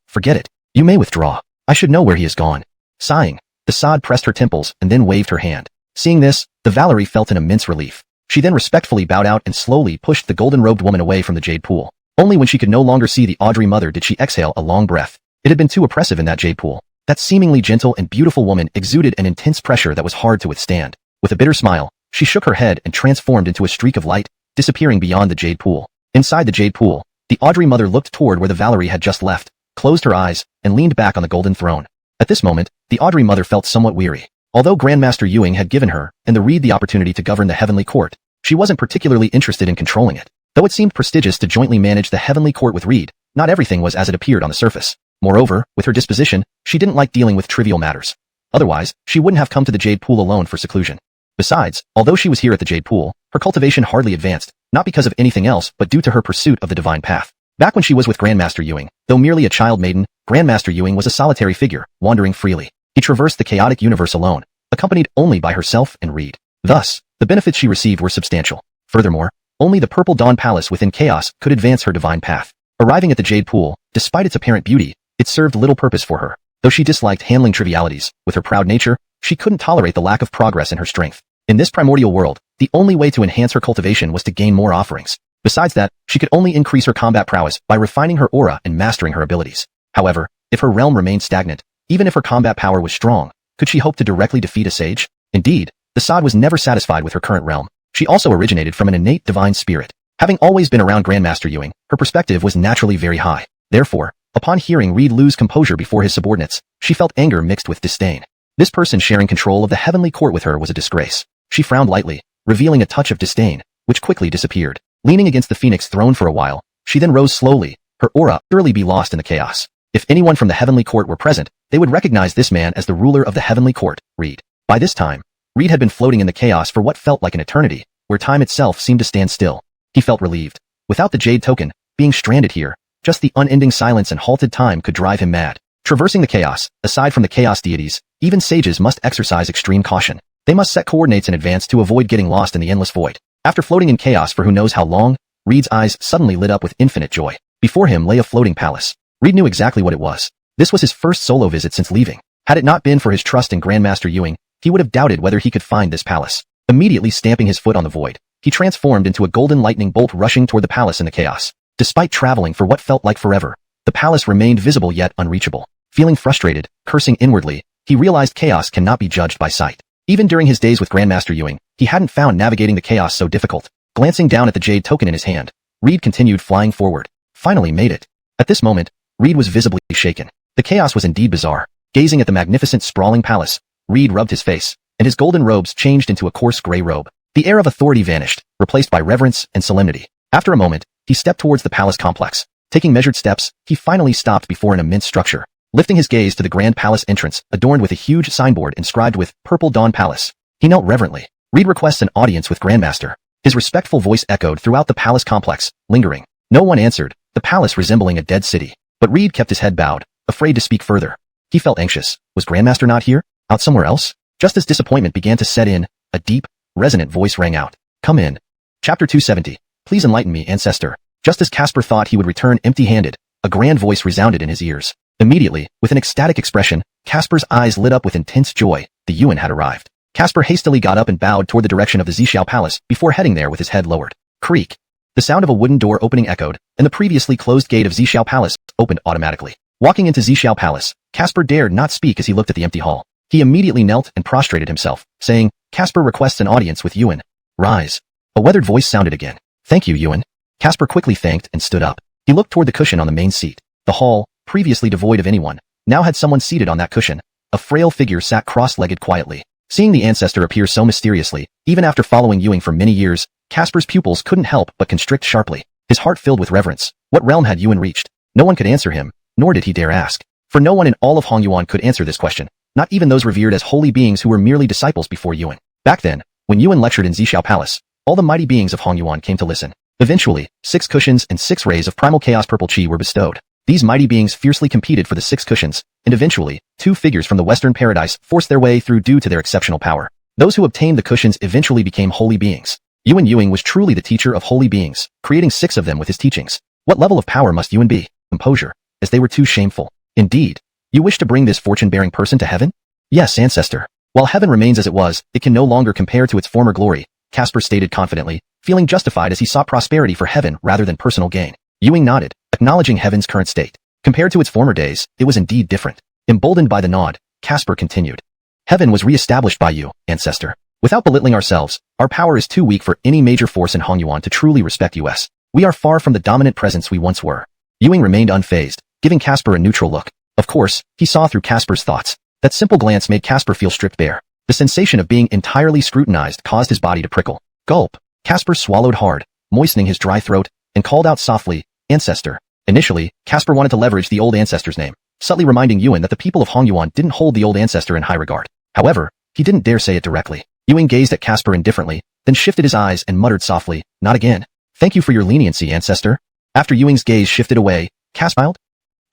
Forget it. You may withdraw. I should know where he has gone. Sighing, the Sod pressed her temples and then waved her hand. Seeing this, the Valerie felt an immense relief. She then respectfully bowed out and slowly pushed the golden-robed woman away from the jade pool. Only when she could no longer see the Audrey mother did she exhale a long breath. It had been too oppressive in that jade pool. That seemingly gentle and beautiful woman exuded an intense pressure that was hard to withstand. With a bitter smile, she shook her head and transformed into a streak of light, disappearing beyond the jade pool. Inside the jade pool, the Audrey mother looked toward where the Valerie had just left, closed her eyes, and leaned back on the golden throne. At this moment, the Audrey mother felt somewhat weary. Although Grandmaster Yuing had given her and the Reed the opportunity to govern the heavenly court, she wasn't particularly interested in controlling it. Though it seemed prestigious to jointly manage the heavenly court with Reed, not everything was as it appeared on the surface. Moreover, with her disposition, she didn't like dealing with trivial matters. Otherwise, she wouldn't have come to the jade pool alone for seclusion. Besides, although she was here at the jade pool, her cultivation hardly advanced, not because of anything else but due to her pursuit of the divine path. Back when she was with Grandmaster Yuing, though merely a child maiden, Grandmaster Yuing was a solitary figure, wandering freely. He traversed the chaotic universe alone, accompanied only by herself and Reed. Thus, the benefits she received were substantial. Furthermore, only the Purple Dawn Palace within chaos could advance her divine path. Arriving at the jade pool, despite its apparent beauty, it served little purpose for her. Though she disliked handling trivialities, with her proud nature, she couldn't tolerate the lack of progress in her strength. In this primordial world, the only way to enhance her cultivation was to gain more offerings. Besides that, she could only increase her combat prowess by refining her aura and mastering her abilities. However, if her realm remained stagnant, even if her combat power was strong, could she hope to directly defeat a sage? Indeed, the Sod was never satisfied with her current realm. She also originated from an innate divine spirit. Having always been around Grandmaster Yuing, her perspective was naturally very high. Therefore, upon hearing Reed lose composure before his subordinates, she felt anger mixed with disdain. This person sharing control of the heavenly court with her was a disgrace. She frowned lightly, revealing a touch of disdain, which quickly disappeared. Leaning against the phoenix throne for a while, she then rose slowly, her aura utterly be lost in the chaos. If anyone from the heavenly court were present, they would recognize this man as the ruler of the heavenly court, Reed. By this time, Reed had been floating in the chaos for what felt like an eternity, where time itself seemed to stand still. He felt relieved. Without the jade token, being stranded here, just the unending silence and halted time could drive him mad. Traversing the chaos, aside from the chaos deities, even sages must exercise extreme caution. They must set coordinates in advance to avoid getting lost in the endless void. After floating in chaos for who knows how long, Reed's eyes suddenly lit up with infinite joy. Before him lay a floating palace. Reed knew exactly what it was. This was his first solo visit since leaving. Had it not been for his trust in Grandmaster Yuing, he would have doubted whether he could find this palace. Immediately stamping his foot on the void, he transformed into a golden lightning bolt rushing toward the palace in the chaos. Despite traveling for what felt like forever, the palace remained visible yet unreachable. Feeling frustrated, cursing inwardly, he realized chaos cannot be judged by sight. Even during his days with Grandmaster Yuing, he hadn't found navigating the chaos so difficult. Glancing down at the jade token in his hand, Reed continued flying forward. Finally made it. At this moment, Reed was visibly shaken. The chaos was indeed bizarre. Gazing at the magnificent sprawling palace, Reed rubbed his face, and his golden robes changed into a coarse gray robe. The air of authority vanished, replaced by reverence and solemnity. After a moment, he stepped towards the palace complex. Taking measured steps, he finally stopped before an immense structure. Lifting his gaze to the grand palace entrance, adorned with a huge signboard inscribed with Purple Dawn Palace, he knelt reverently. Reed requests an audience with Grandmaster. His respectful voice echoed throughout the palace complex, lingering. No one answered, the palace resembling a dead city. But Reed kept his head bowed, afraid to speak further. He felt anxious. Was Grandmaster not here? Out somewhere else? Just as disappointment began to set in, a deep, resonant voice rang out. Come in. Chapter 270. Please enlighten me, Ancestor. Just as Casper thought he would return empty-handed, a grand voice resounded in his ears. Immediately, with an ecstatic expression, Casper's eyes lit up with intense joy. The Yuan had arrived. Casper hastily got up and bowed toward the direction of the Xixiao Palace before heading there with his head lowered. Creak. The sound of a wooden door opening echoed, and the previously closed gate of Xixiao Palace opened automatically. Walking into Xixiao Palace, Casper dared not speak as he looked at the empty hall. He immediately knelt and prostrated himself, saying, Casper requests an audience with Yuan. Rise. A weathered voice sounded again. Thank you, Yuan. Casper quickly thanked and stood up. He looked toward the cushion on the main seat. The hall, previously devoid of anyone, now had someone seated on that cushion. A frail figure sat cross-legged quietly. Seeing the ancestor appear so mysteriously, even after following Yuan for many years, Casper's pupils couldn't help but constrict sharply. His heart filled with reverence. What realm had Yuan reached? No one could answer him, nor did he dare ask. For no one in all of XuanHuan could answer this question, not even those revered as holy beings who were merely disciples before Yuan. Back then, when Yuan lectured in Xixiao Palace, all the mighty beings of XuanHuan came to listen. Eventually, 6 cushions and 6 rays of primal chaos purple chi were bestowed. These mighty beings fiercely competed for the 6 cushions, and eventually, 2 figures from the Western Paradise forced their way through due to their exceptional power. Those who obtained the cushions eventually became holy beings. Yuan was truly the teacher of holy beings, creating 6 of them with his teachings. What level of power must Yuan be? Composure, as they were too shameful. Indeed. You wish to bring this fortune-bearing person to heaven? Yes, Ancestor. While heaven remains as it was, it can no longer compare to its former glory, Casper stated confidently, feeling justified as he sought prosperity for heaven rather than personal gain. Yuan nodded, acknowledging heaven's current state. Compared to its former days, it was indeed different. Emboldened by the nod, Casper continued. Heaven was re-established by you, Ancestor. Without belittling ourselves, our power is too weak for any major force in XuanHuan to truly respect us. We are far from the dominant presence we once were. Yuan remained unfazed, giving Casper a neutral look. Of course, he saw through Casper's thoughts. That simple glance made Casper feel stripped bare. The sensation of being entirely scrutinized caused his body to prickle. Gulp. Casper swallowed hard, moistening his dry throat, and called out softly, Ancestor. Initially, Casper wanted to leverage the old ancestor's name, subtly reminding Yuan that the people of XuanHuan didn't hold the old ancestor in high regard. However, he didn't dare say it directly. Yuan gazed at Casper indifferently, then shifted his eyes and muttered softly, Not again. Thank you for your leniency, Ancestor. After Yuan's gaze shifted away, Casper smiled.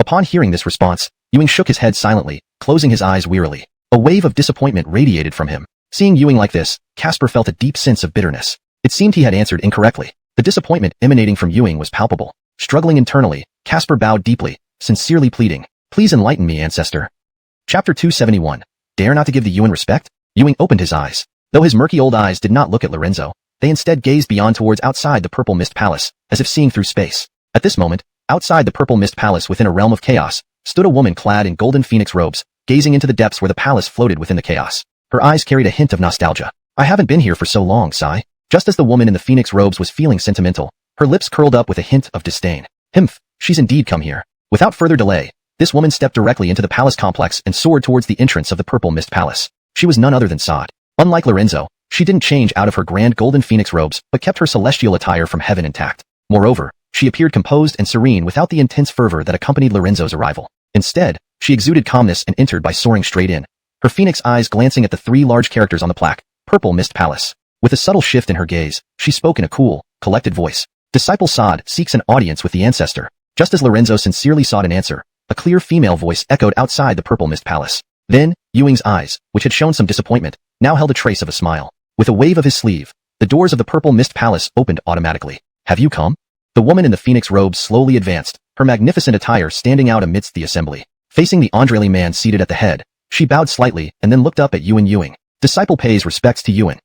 Upon hearing this response, Yuan shook his head silently, closing his eyes wearily. A wave of disappointment radiated from him. Seeing Yuan like this, Casper felt a deep sense of bitterness. It seemed he had answered incorrectly. The disappointment emanating from Yuan was palpable. Struggling internally, Casper bowed deeply, sincerely pleading, Please enlighten me, Ancestor. Chapter 271. Dare not to give the Yuan respect? Yuan opened his eyes. Though his murky old eyes did not look at Lorenzo, they instead gazed beyond towards outside the Purple Mist Palace, as if seeing through space. At this moment, outside the Purple Mist Palace within a realm of chaos, stood a woman clad in golden phoenix robes, gazing into the depths where the palace floated within the chaos. Her eyes carried a hint of nostalgia. I haven't been here for so long, sigh. Just as the woman in the phoenix robes was feeling sentimental, her lips curled up with a hint of disdain. Himph, she's indeed come here. Without further delay, this woman stepped directly into the palace complex and soared towards the entrance of the Purple Mist Palace. She was none other than Sod. Unlike Lorenzo, she didn't change out of her grand golden phoenix robes, but kept her celestial attire from heaven intact. Moreover, she appeared composed and serene without the intense fervor that accompanied Lorenzo's arrival. Instead, she exuded calmness and entered by soaring straight in, her phoenix eyes glancing at the 3 large characters on the plaque, Purple Mist Palace. With a subtle shift in her gaze, she spoke in a cool, collected voice. Disciple Sod seeks an audience with the Ancestor. Just as Lorenzo sincerely sought an answer, a clear female voice echoed outside the Purple Mist Palace. Then, Yuan's eyes, which had shown some disappointment, now held a trace of a smile. With a wave of his sleeve, the doors of the Purple Mist Palace opened automatically. Have you come? The woman in the phoenix robes slowly advanced, her magnificent attire standing out amidst the assembly. Facing the Andrali man seated at the head, she bowed slightly and then looked up at Yuan. Disciple pays respects to Yuan.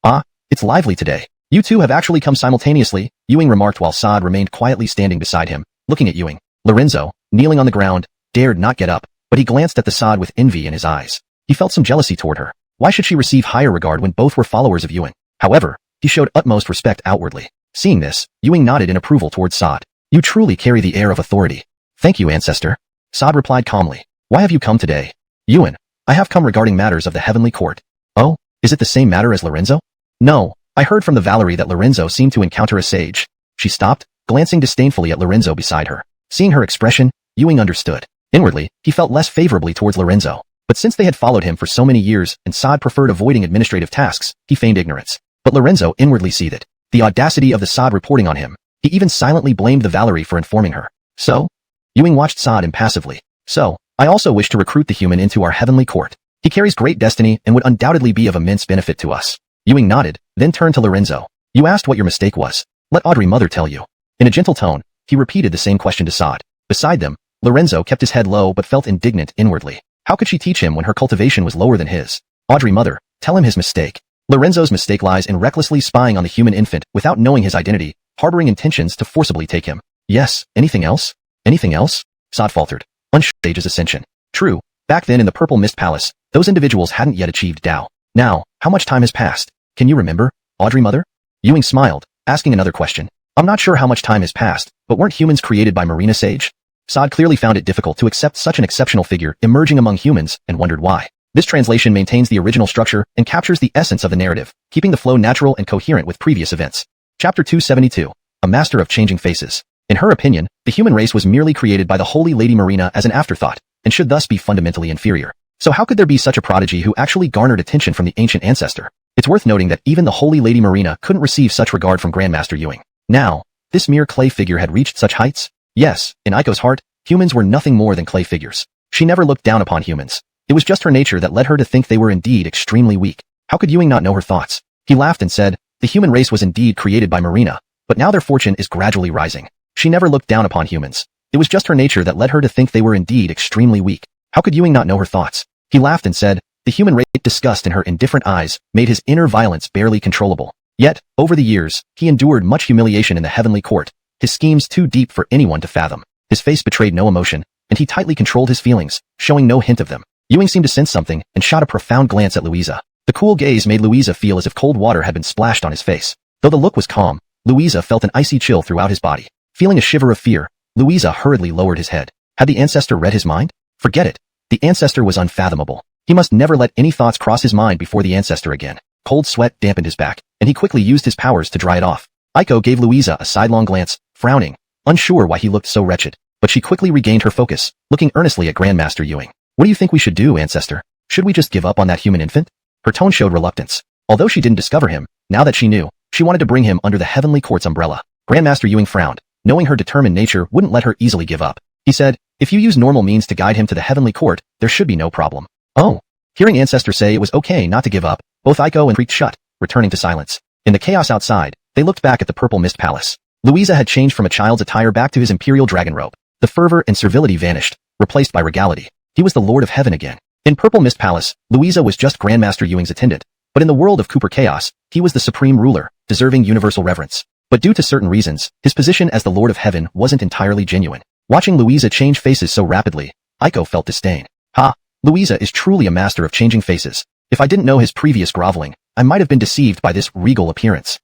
Ah, it's lively today. You two have actually come simultaneously, Yuan remarked while Sod remained quietly standing beside him, looking at Yuan. Lorenzo, kneeling on the ground, dared not get up, but he glanced at the Sod with envy in his eyes. He felt some jealousy toward her. Why should she receive higher regard when both were followers of Yuan? However, he showed utmost respect outwardly. Seeing this, Yuan nodded in approval towards Sod. You truly carry the air of authority. Thank you, Ancestor. Sod replied calmly. Why have you come today? Yuan, I have come regarding matters of the heavenly court. Oh, is it the same matter as Lorenzo? No, I heard from the Valerie that Lorenzo seemed to encounter a sage. She stopped, glancing disdainfully at Lorenzo beside her. Seeing her expression, Ewing understood. Inwardly, he felt less favorably towards Lorenzo. But since they had followed him for so many years and Sod preferred avoiding administrative tasks, he feigned ignorance. But Lorenzo inwardly seethed. The audacity of the Sod reporting on him. He even silently blamed the Valerie for informing her. So? Ewing watched Sod impassively. So, I also wish to recruit the human into our heavenly court. He carries great destiny and would undoubtedly be of immense benefit to us. Ewing nodded, then turned to Lorenzo. You asked what your mistake was. Let Audrey Mother tell you. In a gentle tone, he repeated the same question to Sod. Beside them, Lorenzo kept his head low but felt indignant inwardly. How could she teach him when her cultivation was lower than his? Audrey Mother, tell him his mistake. Lorenzo's mistake lies in recklessly spying on the human infant without knowing his identity, harboring intentions to forcibly take him. Yes, anything else? Anything else? Sod faltered. Unsure of Sage's ascension. True, back then in the Purple Mist Palace, those individuals hadn't yet achieved Tao. Now, how much time has passed? Can you remember, Audrey Mother? Ewing smiled, asking another question. I'm not sure how much time has passed, but weren't humans created by Marina Sage? Sod clearly found it difficult to accept such an exceptional figure emerging among humans and wondered why. This translation maintains the original structure and captures the essence of the narrative, keeping the flow natural and coherent with previous events. Chapter 272. A Master of Changing Faces. In her opinion, the human race was merely created by the Holy Lady Marina as an afterthought, and should thus be fundamentally inferior. So how could there be such a prodigy who actually garnered attention from the ancient ancestor? It's worth noting that even the Holy Lady Marina couldn't receive such regard from Grandmaster Ewing. Now, this mere clay figure had reached such heights? Yes, in Aiko's heart, humans were nothing more than clay figures. She never looked down upon humans. It was just her nature that led her to think they were indeed extremely weak. How could Ewing not know her thoughts? He laughed and said, the human race was indeed created by Marina, but now their fortune is gradually rising. She never looked down upon humans. It was just her nature that led her to think they were indeed extremely weak. How could Ewing not know her thoughts? He laughed and said, the human race disgust in her indifferent eyes made his inner violence barely controllable. Yet, over the years, he endured much humiliation in the heavenly court, his schemes too deep for anyone to fathom. His face betrayed no emotion, and he tightly controlled his feelings, showing no hint of them. Ewing seemed to sense something and shot a profound glance at Louisa. The cool gaze made Louisa feel as if cold water had been splashed on his face. Though the look was calm, Louisa felt an icy chill throughout his body. Feeling a shiver of fear, Louisa hurriedly lowered his head. Had the ancestor read his mind? Forget it. The ancestor was unfathomable. He must never let any thoughts cross his mind before the ancestor again. Cold sweat dampened his back, and he quickly used his powers to dry it off. Aiko gave Louisa a sidelong glance, frowning, unsure why he looked so wretched. But she quickly regained her focus, looking earnestly at Grandmaster Ewing. What do you think we should do, ancestor? Should we just give up on that human infant? Her tone showed reluctance. Although she didn't discover him, now that she knew, she wanted to bring him under the heavenly court's umbrella. Grandmaster Ewing frowned, knowing her determined nature wouldn't let her easily give up. He said, if you use normal means to guide him to the heavenly court, there should be no problem. Oh. Hearing ancestor say it was okay not to give up, both Aiko and creaked shut, returning to silence. In the chaos outside, they looked back at the Purple Mist Palace. Louisa had changed from a child's attire back to his imperial dragon robe. The fervor and servility vanished, replaced by regality. He was the Lord of Heaven again. In Purple Mist Palace, Louisa was just Grandmaster Ewing's attendant, but in the world of Cooper Chaos, he was the supreme ruler, deserving universal reverence. But due to certain reasons, his position as the Lord of Heaven wasn't entirely genuine. Watching Louisa change faces so rapidly, Aiko felt disdain. Ha! Louisa is truly a master of changing faces. If I didn't know his previous groveling, I might have been deceived by this regal appearance.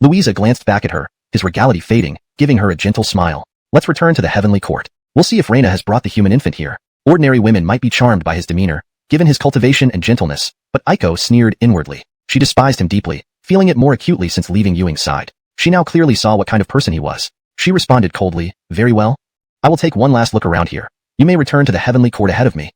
Louisa glanced back at her, his regality fading, giving her a gentle smile. Let's return to the heavenly court. We'll see if Reina has brought the human infant here. Ordinary women might be charmed by his demeanor, given his cultivation and gentleness, but Aiko sneered inwardly. She despised him deeply, feeling it more acutely since leaving Ewing's side. She now clearly saw what kind of person he was. She responded coldly, very well. I will take one last look around here. You may return to the heavenly court ahead of me.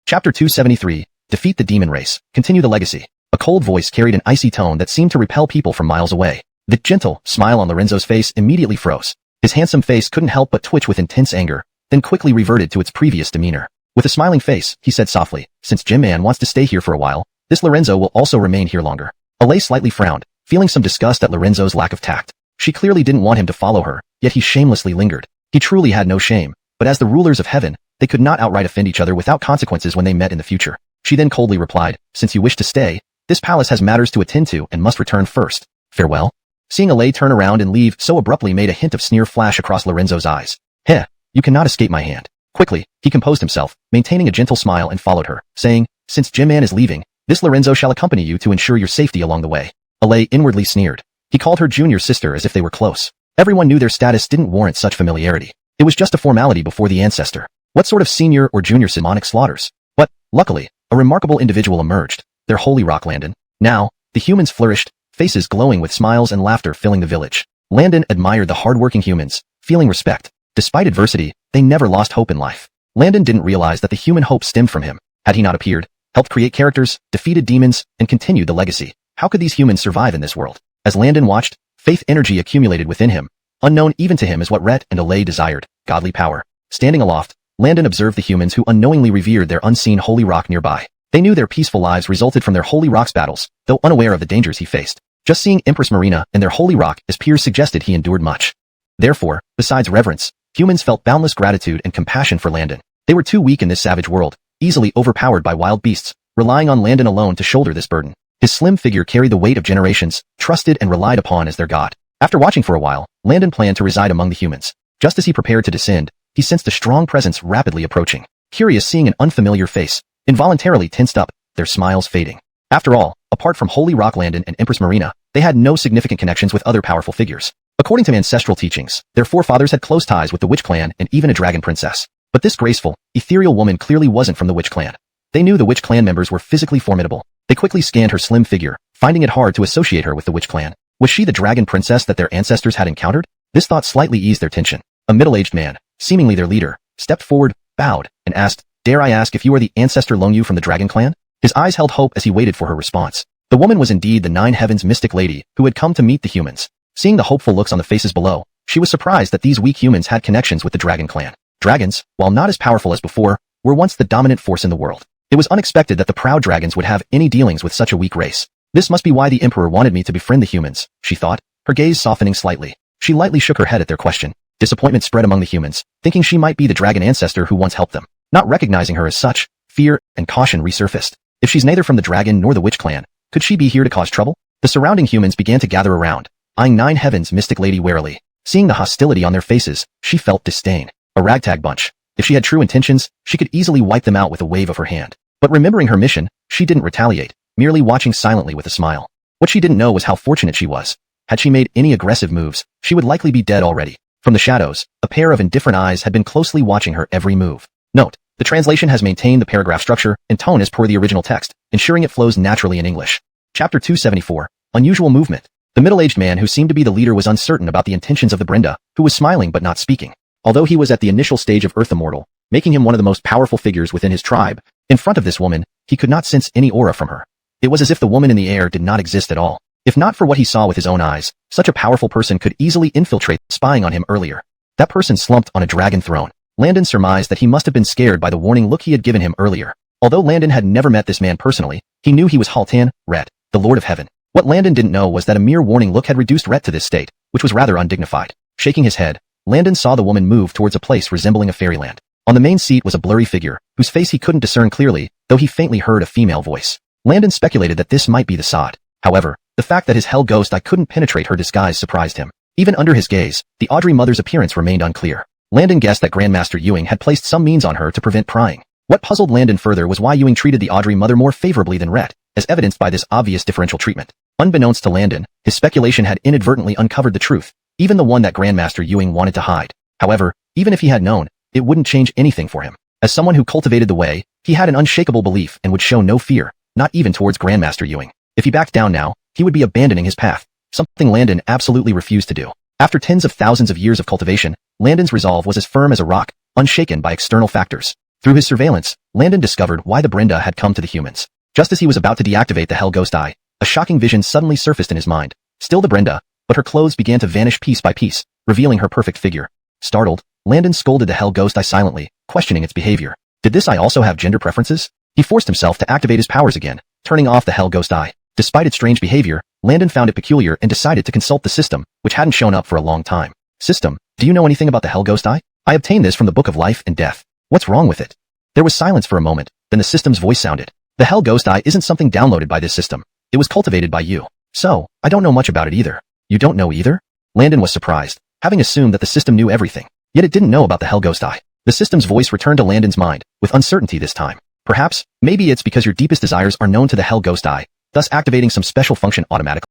Chapter 273. Defeat the demon race. Continue the legacy. A cold voice carried an icy tone that seemed to repel people from miles away. The gentle smile on Lorenzo's face immediately froze. His handsome face couldn't help but twitch with intense anger, then quickly reverted to its previous demeanor. With a smiling face, he said softly, since Jim Man wants to stay here for a while, this Lorenzo will also remain here longer. Alay slightly frowned, feeling some disgust at Lorenzo's lack of tact. She clearly didn't want him to follow her, yet he shamelessly lingered. He truly had no shame, but as the rulers of heaven, they could not outright offend each other without consequences when they met in the future. She then coldly replied, since you wish to stay, this palace has matters to attend to and must return first. Farewell. Seeing Alay turn around and leave so abruptly made a hint of sneer flash across Lorenzo's eyes. Heh, you cannot escape my hand. Quickly, he composed himself, maintaining a gentle smile and followed her, saying, since Jim Man is leaving, this Lorenzo shall accompany you to ensure your safety along the way. Alay inwardly sneered. He called her junior sister as if they were close. Everyone knew their status didn't warrant such familiarity. It was just a formality before the ancestor. What sort of senior or junior demonic slaughters? But, luckily, a remarkable individual emerged, their holy Rocklandon. Now, the humans flourished, faces glowing with smiles and laughter filling the village. Landon admired the hardworking humans, feeling respect. Despite adversity, they never lost hope in life. Landon didn't realize that the human hope stemmed from him. Had he not appeared, helped create characters, defeated demons, and continued the legacy, how could these humans survive in this world? As Landon watched, faith energy accumulated within him. Unknown even to him is what Rhett and Alay desired, godly power. Standing aloft, Landon observed the humans who unknowingly revered their unseen holy rock nearby. They knew their peaceful lives resulted from their holy rock's battles, though unaware of the dangers he faced. Just seeing Empress Marina and their holy rock as peers suggested he endured much. Therefore, besides reverence, humans felt boundless gratitude and compassion for Landon. They were too weak in this savage world, easily overpowered by wild beasts, relying on Landon alone to shoulder this burden. His slim figure carried the weight of generations, trusted and relied upon as their god. After watching for a while, Landon planned to reside among the humans. Just as he prepared to descend, he sensed a strong presence rapidly approaching. Curious seeing an unfamiliar face, involuntarily tensed up, their smiles fading. After all, apart from Holy Rock Landon and Empress Marina, they had no significant connections with other powerful figures. According to ancestral teachings, their forefathers had close ties with the Witch Clan and even a dragon princess. But this graceful, ethereal woman clearly wasn't from the Witch Clan. They knew the Witch Clan members were physically formidable. They quickly scanned her slim figure, finding it hard to associate her with the Witch Clan. Was she the dragon princess that their ancestors had encountered? This thought slightly eased their tension. A middle-aged man, seemingly their leader, stepped forward, bowed, and asked, "Dare I ask if you are the ancestor Longyu from the Dragon Clan?" His eyes held hope as he waited for her response. The woman was indeed the Nine Heavens mystic lady who had come to meet the humans. Seeing the hopeful looks on the faces below, she was surprised that these weak humans had connections with the Dragon Clan. Dragons, while not as powerful as before, were once the dominant force in the world. It was unexpected that the proud dragons would have any dealings with such a weak race. This must be why the Emperor wanted me to befriend the humans, she thought, her gaze softening slightly. She lightly shook her head at their question. Disappointment spread among the humans, thinking she might be the dragon ancestor who once helped them. Not recognizing her as such, fear and caution resurfaced. If she's neither from the dragon nor the Witch Clan, could she be here to cause trouble? The surrounding humans began to gather around, eyeing Nine Heavens mystic lady warily. Seeing the hostility on their faces, she felt disdain. A ragtag bunch. If she had true intentions, she could easily wipe them out with a wave of her hand. But remembering her mission, she didn't retaliate, merely watching silently with a smile. What she didn't know was how fortunate she was. Had she made any aggressive moves, she would likely be dead already. From the shadows, a pair of indifferent eyes had been closely watching her every move. Note: the translation has maintained the paragraph structure and tone as per the original text, ensuring it flows naturally in English. Chapter 274. Unusual Movement. The middle-aged man who seemed to be the leader was uncertain about the intentions of the Brenda, who was smiling but not speaking. Although he was at the initial stage of Earth Immortal, making him one of the most powerful figures within his tribe, in front of this woman, he could not sense any aura from her. It was as if the woman in the air did not exist at all. If not for what he saw with his own eyes, such a powerful person could easily infiltrate, spying on him earlier. That person slumped on a dragon throne. Landon surmised that he must have been scared by the warning look he had given him earlier. Although Landon had never met this man personally, he knew he was Haltan, Ret, the Lord of Heaven. What Landon didn't know was that a mere warning look had reduced Ret to this state, which was rather undignified. Shaking his head, Landon saw the woman move towards a place resembling a fairyland. On the main seat was a blurry figure, whose face he couldn't discern clearly, though he faintly heard a female voice. Landon speculated that this might be the Sod. However, the fact that his hell ghost eye couldn't penetrate her disguise surprised him. Even under his gaze, the Audrey mother's appearance remained unclear. Landon guessed that Grandmaster Ewing had placed some means on her to prevent prying. What puzzled Landon further was why Ewing treated the Audrey mother more favorably than Ret, as evidenced by this obvious differential treatment. Unbeknownst to Landon, his speculation had inadvertently uncovered the truth, even the one that Grandmaster Ewing wanted to hide. However, even if he had known, it wouldn't change anything for him. As someone who cultivated the way, he had an unshakable belief and would show no fear, not even towards Grandmaster Ewing. If he backed down now, he would be abandoning his path, something Landon absolutely refused to do. After tens of thousands of years of cultivation, Landon's resolve was as firm as a rock, unshaken by external factors. Through his surveillance, Landon discovered why the Brenda had come to the humans. Just as he was about to deactivate the Hell Ghost Eye, a shocking vision suddenly surfaced in his mind. Still the Brenda, but her clothes began to vanish piece by piece, revealing her perfect figure. Startled, Landon scolded the Hell Ghost Eye silently, questioning its behavior. Did this eye also have gender preferences? He forced himself to activate his powers again, turning off the Hell Ghost Eye. Despite its strange behavior, Landon found it peculiar and decided to consult the system, which hadn't shown up for a long time. System, do you know anything about the Hell Ghost Eye? I obtained this from the Book of Life and Death. What's wrong with it? There was silence for a moment, then the system's voice sounded. The Hell Ghost Eye isn't something downloaded by this system. It was cultivated by you. So, I don't know much about it either. You don't know either? Landon was surprised, having assumed that the system knew everything. Yet it didn't know about the Hell Ghost Eye. The system's voice returned to Landon's mind, with uncertainty this time. Perhaps, maybe it's because your deepest desires are known to the Hell Ghost Eye, thus activating some special function automatically.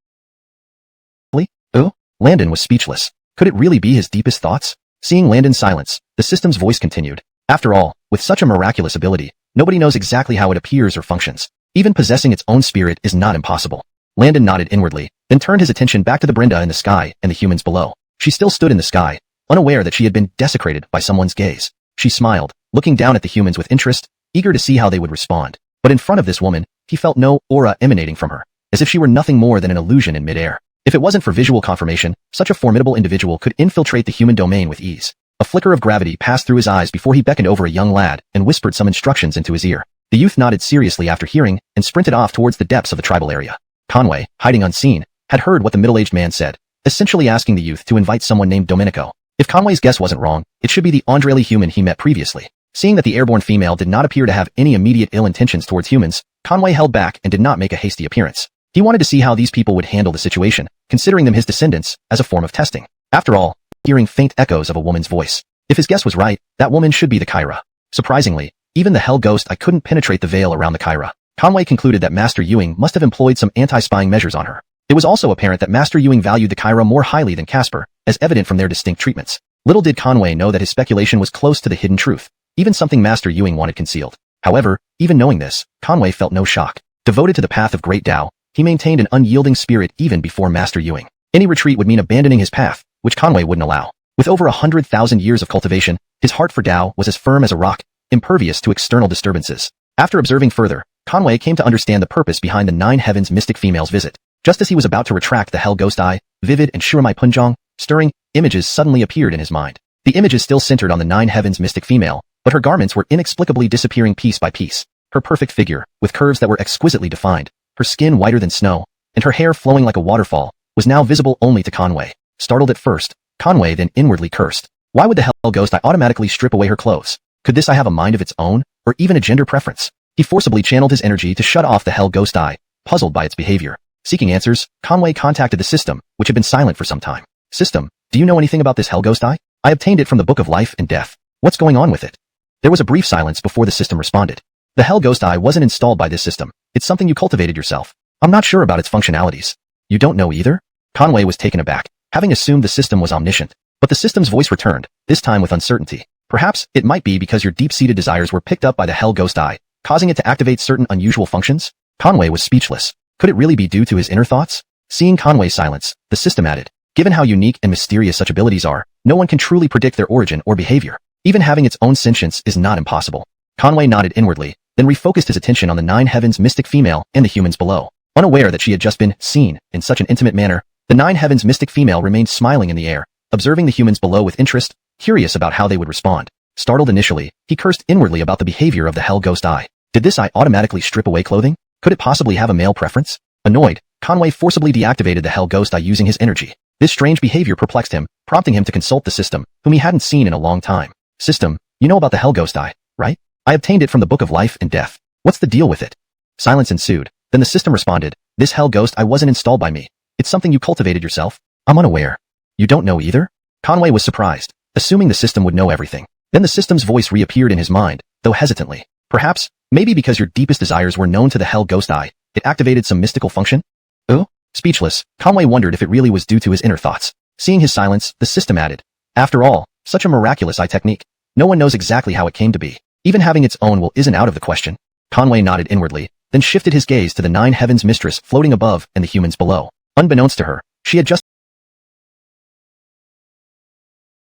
Oh? Landon was speechless. Could it really be his deepest thoughts? Seeing Landon's silence, the system's voice continued. After all, with such a miraculous ability, nobody knows exactly how it appears or functions. Even possessing its own spirit is not impossible. Landon nodded inwardly, then turned his attention back to the Brenda in the sky and the humans below. She still stood in the sky, unaware that she had been desecrated by someone's gaze. She smiled, looking down at the humans with interest, eager to see how they would respond. But in front of this woman, he felt no aura emanating from her, as if she were nothing more than an illusion in midair. If it wasn't for visual confirmation, such a formidable individual could infiltrate the human domain with ease. A flicker of gravity passed through his eyes before he beckoned over a young lad and whispered some instructions into his ear. The youth nodded seriously after hearing and sprinted off towards the depths of the tribal area. Conway, hiding unseen, had heard what the middle-aged man said, essentially asking the youth to invite someone named Domenico. If Conway's guess wasn't wrong, it should be the Andreli human he met previously. Seeing that the airborne female did not appear to have any immediate ill intentions towards humans, Conway held back and did not make a hasty appearance. He wanted to see how these people would handle the situation, considering them his descendants, as a form of testing. After all, hearing faint echoes of a woman's voice. If his guess was right, that woman should be the Kyra. Surprisingly, even the Hell Ghost Eye couldn't penetrate the veil around the Kyra. Conway concluded that Master Ewing must have employed some anti-spying measures on her. It was also apparent that Master Ewing valued the Kyra more highly than Casper, as evident from their distinct treatments. Little did Conway know that his speculation was close to the hidden truth, even something Master Ewing wanted concealed. However, even knowing this, Conway felt no shock. Devoted to the path of Great Tao, he maintained an unyielding spirit even before Master Ewing. Any retreat would mean abandoning his path, which Conway wouldn't allow. With over 100,000 years of cultivation, his heart for Tao was as firm as a rock, impervious to external disturbances. After observing further, Conway came to understand the purpose behind the Nine Heavens mystic female's visit. Just as he was about to retract the Hell Ghost Eye, vivid and Shiramai Punjong, stirring, images suddenly appeared in his mind. The images still centered on the Nine Heavens mystic female, but her garments were inexplicably disappearing piece by piece. Her perfect figure, with curves that were exquisitely defined, her skin whiter than snow, and her hair flowing like a waterfall, was now visible only to Conway. Startled at first, Conway then inwardly cursed. Why would the Hell Ghost Eye automatically strip away her clothes? Could this eye have a mind of its own, or even a gender preference? He forcibly channeled his energy to shut off the Hell Ghost Eye, puzzled by its behavior. Seeking answers, Conway contacted the system, which had been silent for some time. System, do you know anything about this Hell Ghost Eye? I obtained it from the Book of Life and Death. What's going on with it? There was a brief silence before the system responded. The Hell Ghost Eye wasn't installed by this system. It's something you cultivated yourself. I'm not sure about its functionalities. You don't know either? Conway was taken aback, having assumed the system was omniscient. But the system's voice returned, this time with uncertainty. Perhaps it might be because your deep-seated desires were picked up by the Hell Ghost Eye, causing it to activate certain unusual functions? Conway was speechless. Could it really be due to his inner thoughts? Seeing Conway's silence, the system added, given how unique and mysterious such abilities are, no one can truly predict their origin or behavior. Even having its own sentience is not impossible. Conway nodded inwardly, then refocused his attention on the Nine Heavens mystic female and the humans below. Unaware that she had just been seen in such an intimate manner, the Nine Heavens mystic female remained smiling in the air, observing the humans below with interest, curious about how they would respond. Startled initially, he cursed inwardly about the behavior of the Hell Ghost Eye. Did this eye automatically strip away clothing? Could it possibly have a male preference? Annoyed, Conway forcibly deactivated the Hell Ghost Eye using his energy. This strange behavior perplexed him, prompting him to consult the system, whom he hadn't seen in a long time. System, you know about the Hell Ghost Eye, right? I obtained it from the Book of Life and Death. What's the deal with it? Silence ensued. Then the system responded, this Hell Ghost Eye wasn't installed by me. It's something you cultivated yourself. I'm unaware. You don't know either? Conway was surprised, assuming the system would know everything. Then the system's voice reappeared in his mind, though hesitantly. Perhaps, maybe because your deepest desires were known to the Hell Ghost Eye, it activated some mystical function? Oh? Speechless, Conway wondered if it really was due to his inner thoughts. Seeing his silence, the system added, after all, such a miraculous eye technique. No one knows exactly how it came to be. Even having its own will isn't out of the question. Conway nodded inwardly, then shifted his gaze to the Nine Heavens mistress floating above and the humans below. Unbeknownst to her, she had just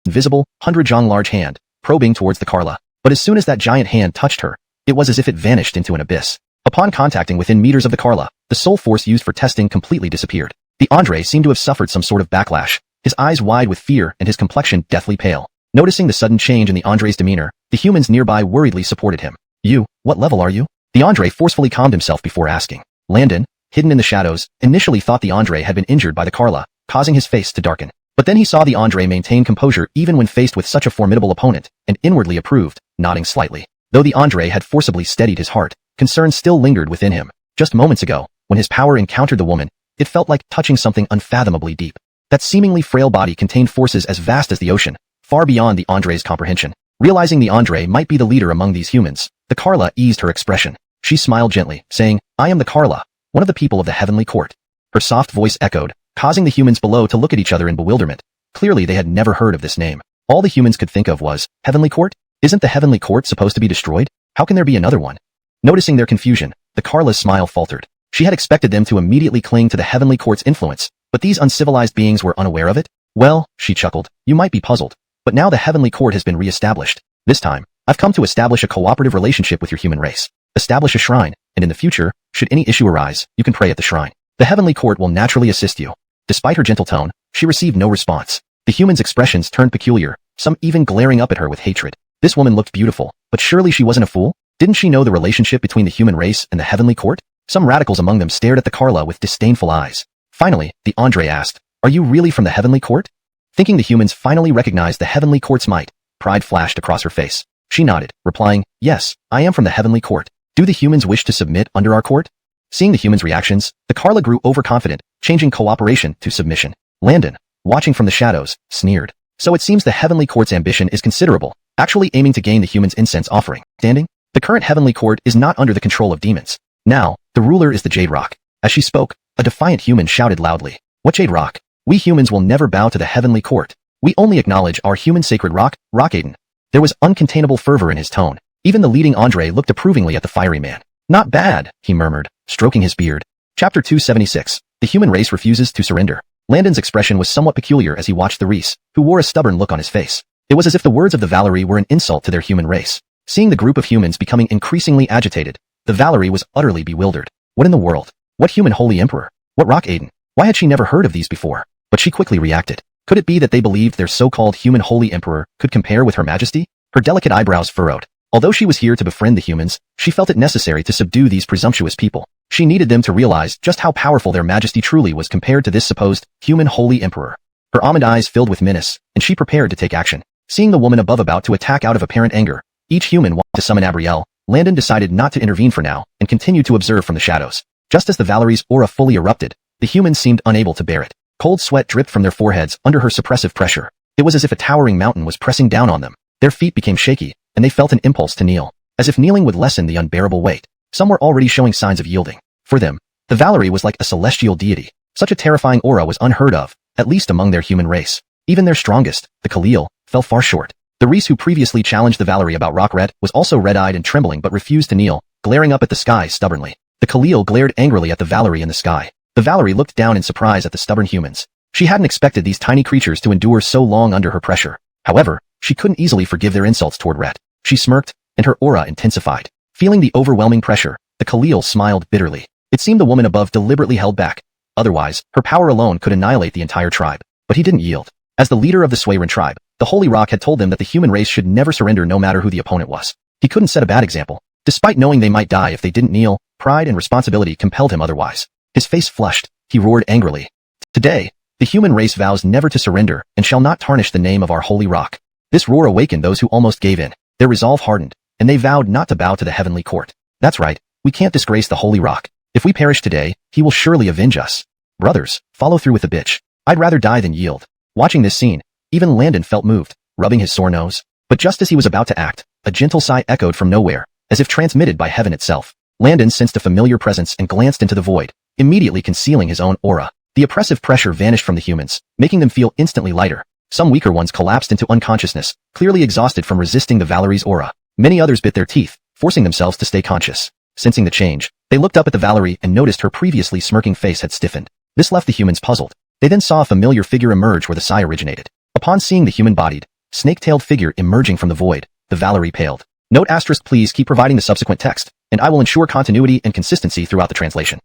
visible, 100-jong large hand, probing towards the Carla. But as soon as that giant hand touched her, it was as if it vanished into an abyss. Upon contacting within meters of the Carla, the soul force used for testing completely disappeared. The Andre seemed to have suffered some sort of backlash, his eyes wide with fear and his complexion deathly pale. Noticing the sudden change in the Andre's demeanor, the humans nearby worriedly supported him. You, what level are you? The Andre forcefully calmed himself before asking. Landon, hidden in the shadows, initially thought the Andre had been injured by the Carla, causing his face to darken. But then he saw the Andre maintain composure even when faced with such a formidable opponent, and inwardly approved, nodding slightly. Though the Andre had forcibly steadied his heart, concern still lingered within him. Just moments ago, when his power encountered the woman, it felt like touching something unfathomably deep. That seemingly frail body contained forces as vast as the ocean, far beyond the Andre's comprehension. Realizing the Andre might be the leader among these humans, the Carla eased her expression. She smiled gently, saying, I am the Carla, one of the people of the Heavenly Court. Her soft voice echoed, causing the humans below to look at each other in bewilderment. Clearly they had never heard of this name. All the humans could think of was, Heavenly Court? Isn't the Heavenly Court supposed to be destroyed? How can there be another one? Noticing their confusion, the Carla's smile faltered. She had expected them to immediately cling to the heavenly court's influence, but these uncivilized beings were unaware of it? Well, she chuckled, you might be puzzled. But now the heavenly court has been re-established. This time, I've come to establish a cooperative relationship with your human race. Establish a shrine, and in the future, should any issue arise, you can pray at the shrine. The heavenly court will naturally assist you. Despite her gentle tone, she received no response. The humans' expressions turned peculiar, some even glaring up at her with hatred. This woman looked beautiful, but surely she wasn't a fool? Didn't she know the relationship between the human race and the heavenly court? Some radicals among them stared at the Carla with disdainful eyes. Finally, the Andre asked, are you really from the heavenly court? Thinking the humans finally recognized the heavenly court's might, pride flashed across her face. She nodded, replying, yes, I am from the heavenly court. Do the humans wish to submit under our court? Seeing the humans' reactions, the Carla grew overconfident, changing cooperation to submission. Landon, watching from the shadows, sneered. So it seems the heavenly court's ambition is considerable, actually aiming to gain the humans' incense offering. Standing, the current heavenly court is not under the control of demons. Now, the ruler is the Jade Rock. As she spoke, a defiant human shouted loudly. What Jade Rock? We humans will never bow to the heavenly court. We only acknowledge our human sacred rock, Rockaden. There was uncontainable fervor in his tone. Even the leading Andre looked approvingly at the fiery man. Not bad, he murmured, stroking his beard. Chapter 276. The human race refuses to surrender. Landon's expression was somewhat peculiar as he watched the Reese, who wore a stubborn look on his face. It was as if the words of the Valerie were an insult to their human race. Seeing the group of humans becoming increasingly agitated, the Valerie was utterly bewildered. What in the world? What human holy emperor? What Rockaden? Why had she never heard of these before? But she quickly reacted. Could it be that they believed their so-called human holy emperor could compare with Her Majesty? Her delicate eyebrows furrowed. Although she was here to befriend the humans, she felt it necessary to subdue these presumptuous people. She needed them to realize just how powerful their majesty truly was compared to this supposed human holy emperor. Her almond eyes filled with menace, and she prepared to take action. Seeing the woman above about to attack out of apparent anger, each human wanted to summon Abrielle, Landon decided not to intervene for now and continued to observe from the shadows. Just as the Valerie's aura fully erupted, the humans seemed unable to bear it. Cold sweat dripped from their foreheads under her suppressive pressure. It was as if a towering mountain was pressing down on them. Their feet became shaky, and they felt an impulse to kneel, as if kneeling would lessen the unbearable weight. Some were already showing signs of yielding. For them, the Valerie was like a celestial deity. Such a terrifying aura was unheard of, at least among their human race. Even their strongest, the Khalil, fell far short. The Reese who previously challenged the Valerie about Rockret was also red-eyed and trembling but refused to kneel, glaring up at the sky stubbornly. The Khalil glared angrily at the Valerie in the sky. The Valerie looked down in surprise at the stubborn humans. She hadn't expected these tiny creatures to endure so long under her pressure. However, she couldn't easily forgive their insults toward Rhett. She smirked, and her aura intensified. Feeling the overwhelming pressure, the Khalil smiled bitterly. It seemed the woman above deliberately held back. Otherwise, her power alone could annihilate the entire tribe. But he didn't yield. As the leader of the Swaran tribe, the Holy Rock had told them that the human race should never surrender no matter who the opponent was. He couldn't set a bad example. Despite knowing they might die if they didn't kneel, pride and responsibility compelled him otherwise. His face flushed. He roared angrily. Today, the human race vows never to surrender and shall not tarnish the name of our Holy Rock. This roar awakened those who almost gave in. Their resolve hardened, and they vowed not to bow to the heavenly court. That's right, we can't disgrace the Holy Rock. If we perish today, he will surely avenge us. Brothers, follow through with the bitch. I'd rather die than yield. Watching this scene, even Landon felt moved, rubbing his sore nose. But just as he was about to act, a gentle sigh echoed from nowhere, as if transmitted by heaven itself. Landon sensed a familiar presence and glanced into the void, immediately concealing his own aura. The oppressive pressure vanished from the humans, making them feel instantly lighter. Some weaker ones collapsed into unconsciousness, clearly exhausted from resisting the Valerie's aura. Many others bit their teeth, forcing themselves to stay conscious. Sensing the change, they looked up at the Valerie and noticed her previously smirking face had stiffened. This left the humans puzzled. They then saw a familiar figure emerge where the sigh originated. Upon seeing the human-bodied, snake-tailed figure emerging from the void, the Valerie paled. Note asterisk, please keep providing the subsequent text, and I will ensure continuity and consistency throughout the translation.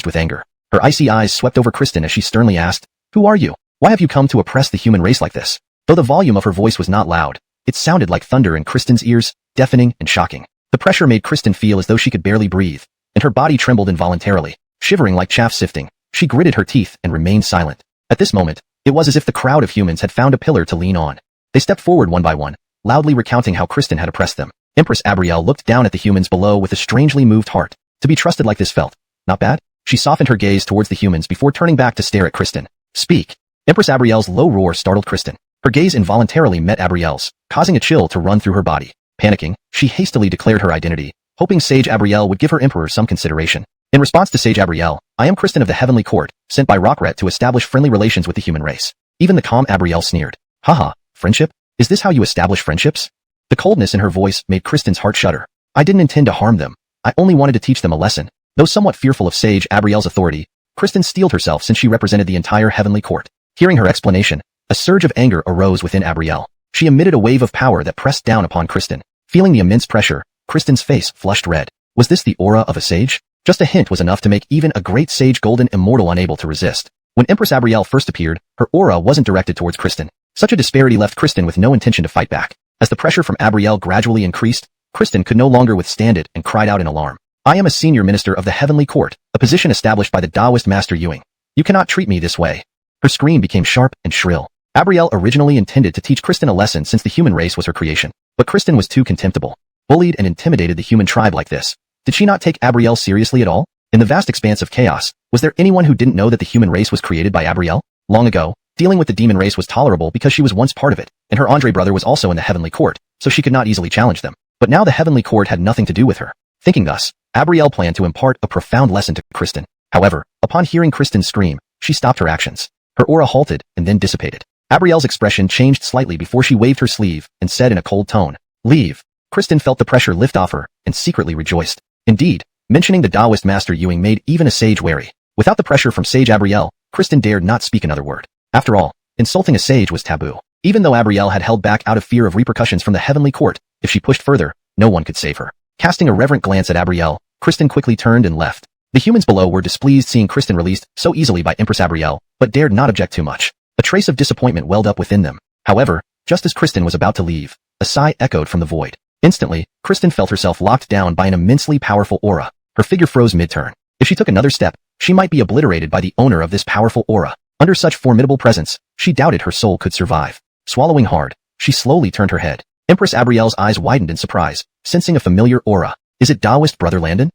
With anger, her icy eyes swept over Kristen as she sternly asked, "Who are you? Why have you come to oppress the human race like this?" Though the volume of her voice was not loud, it sounded like thunder in Kristen's ears, deafening and shocking. The pressure made Kristen feel as though she could barely breathe, and her body trembled involuntarily. Shivering like chaff sifting, she gritted her teeth and remained silent. At this moment, it was as if the crowd of humans had found a pillar to lean on. They stepped forward one by one, loudly recounting how Kristen had oppressed them. Empress Abrielle looked down at the humans below with a strangely moved heart. To be trusted like this felt not bad. She softened her gaze towards the humans before turning back to stare at Kristen. "Speak." Empress Abrielle's low roar startled Kristen. Her gaze involuntarily met Abrielle's, causing a chill to run through her body. Panicking, she hastily declared her identity, hoping Sage Abrielle would give her emperor some consideration. In response to Sage Abrielle, "I am Kristen of the Heavenly Court, sent by Rockret to establish friendly relations with the human race." Even the calm Abrielle sneered. "Haha, friendship? Is this how you establish friendships?" The coldness in her voice made Kristen's heart shudder. "I didn't intend to harm them. I only wanted to teach them a lesson. Though somewhat fearful of Sage Abrielle's authority, Kristen steeled herself since she represented the entire heavenly court. Hearing her explanation, a surge of anger arose within Abrielle. She emitted a wave of power that pressed down upon Kristen. Feeling the immense pressure, Kristen's face flushed red. Was this the aura of a sage? Just a hint was enough to make even a great sage golden immortal unable to resist. When Empress Abrielle first appeared, her aura wasn't directed towards Kristen. Such a disparity left Kristen with no intention to fight back. As the pressure from Abrielle gradually increased, Kristen could no longer withstand it and cried out in alarm. I am a senior minister of the heavenly court, a position established by the Taoist Master Yuing. You cannot treat me this way. Her scream became sharp and shrill. Abrielle originally intended to teach Kristen a lesson since the human race was her creation. But Kristen was too contemptible. Bullied and intimidated the human tribe like this. Did she not take Abrielle seriously at all? In the vast expanse of chaos, was there anyone who didn't know that the human race was created by Abrielle? Long ago, dealing with the demon race was tolerable because she was once part of it, and her Andre brother was also in the heavenly court, so she could not easily challenge them. But now the heavenly court had nothing to do with her. Thinking thus, Abrielle planned to impart a profound lesson to Kristen. However, upon hearing Kristen's scream, she stopped her actions. Her aura halted and then dissipated. Abrielle's expression changed slightly before she waved her sleeve and said in a cold tone, "Leave." Kristen felt the pressure lift off her and secretly rejoiced. Indeed, mentioning the Taoist Master Yuing made even a sage wary. Without the pressure from Sage Abrielle, Kristen dared not speak another word. After all, insulting a sage was taboo. Even though Abrielle had held back out of fear of repercussions from the heavenly court, if she pushed further, no one could save her. Casting a reverent glance at Abrielle, Kristen quickly turned and left. The humans below were displeased seeing Kristen released so easily by Empress Abrielle, but dared not object too much. A trace of disappointment welled up within them. However, just as Kristen was about to leave, a sigh echoed from the void. Instantly, Kristen felt herself locked down by an immensely powerful aura. Her figure froze mid-turn. If she took another step, she might be obliterated by the owner of this powerful aura. Under such formidable presence, she doubted her soul could survive. Swallowing hard, she slowly turned her head. Empress Abrielle's eyes widened in surprise, sensing a familiar aura. Is it Taoist Brother Landon?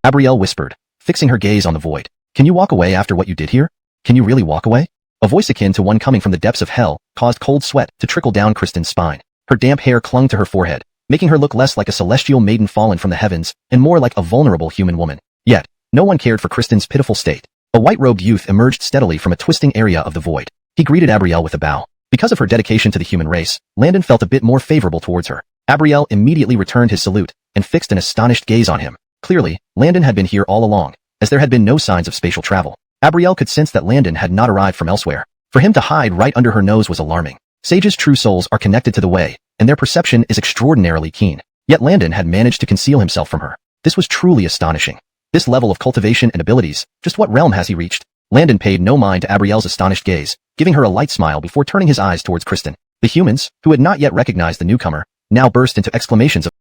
Abrielle whispered, fixing her gaze on the void. Can you walk away after what you did here? Can you really walk away? A voice akin to one coming from the depths of hell caused cold sweat to trickle down Kristen's spine. Her damp hair clung to her forehead, making her look less like a celestial maiden fallen from the heavens and more like a vulnerable human woman. Yet, no one cared for Kristen's pitiful state. A white-robed youth emerged steadily from a twisting area of the void. He greeted Abrielle with a bow. Because of her dedication to the human race, Landon felt a bit more favorable towards her. Abrielle immediately returned his salute and fixed an astonished gaze on him. Clearly, Landon had been here all along, as there had been no signs of spatial travel. Abrielle could sense that Landon had not arrived from elsewhere. For him to hide right under her nose was alarming. Sages' true souls are connected to the way, and their perception is extraordinarily keen. Yet Landon had managed to conceal himself from her. This was truly astonishing. This level of cultivation and abilities, just what realm has he reached? Landon paid no mind to Abrielle's astonished gaze, giving her a light smile before turning his eyes towards Kristen. The humans, who had not yet recognized the newcomer, now burst into exclamations of,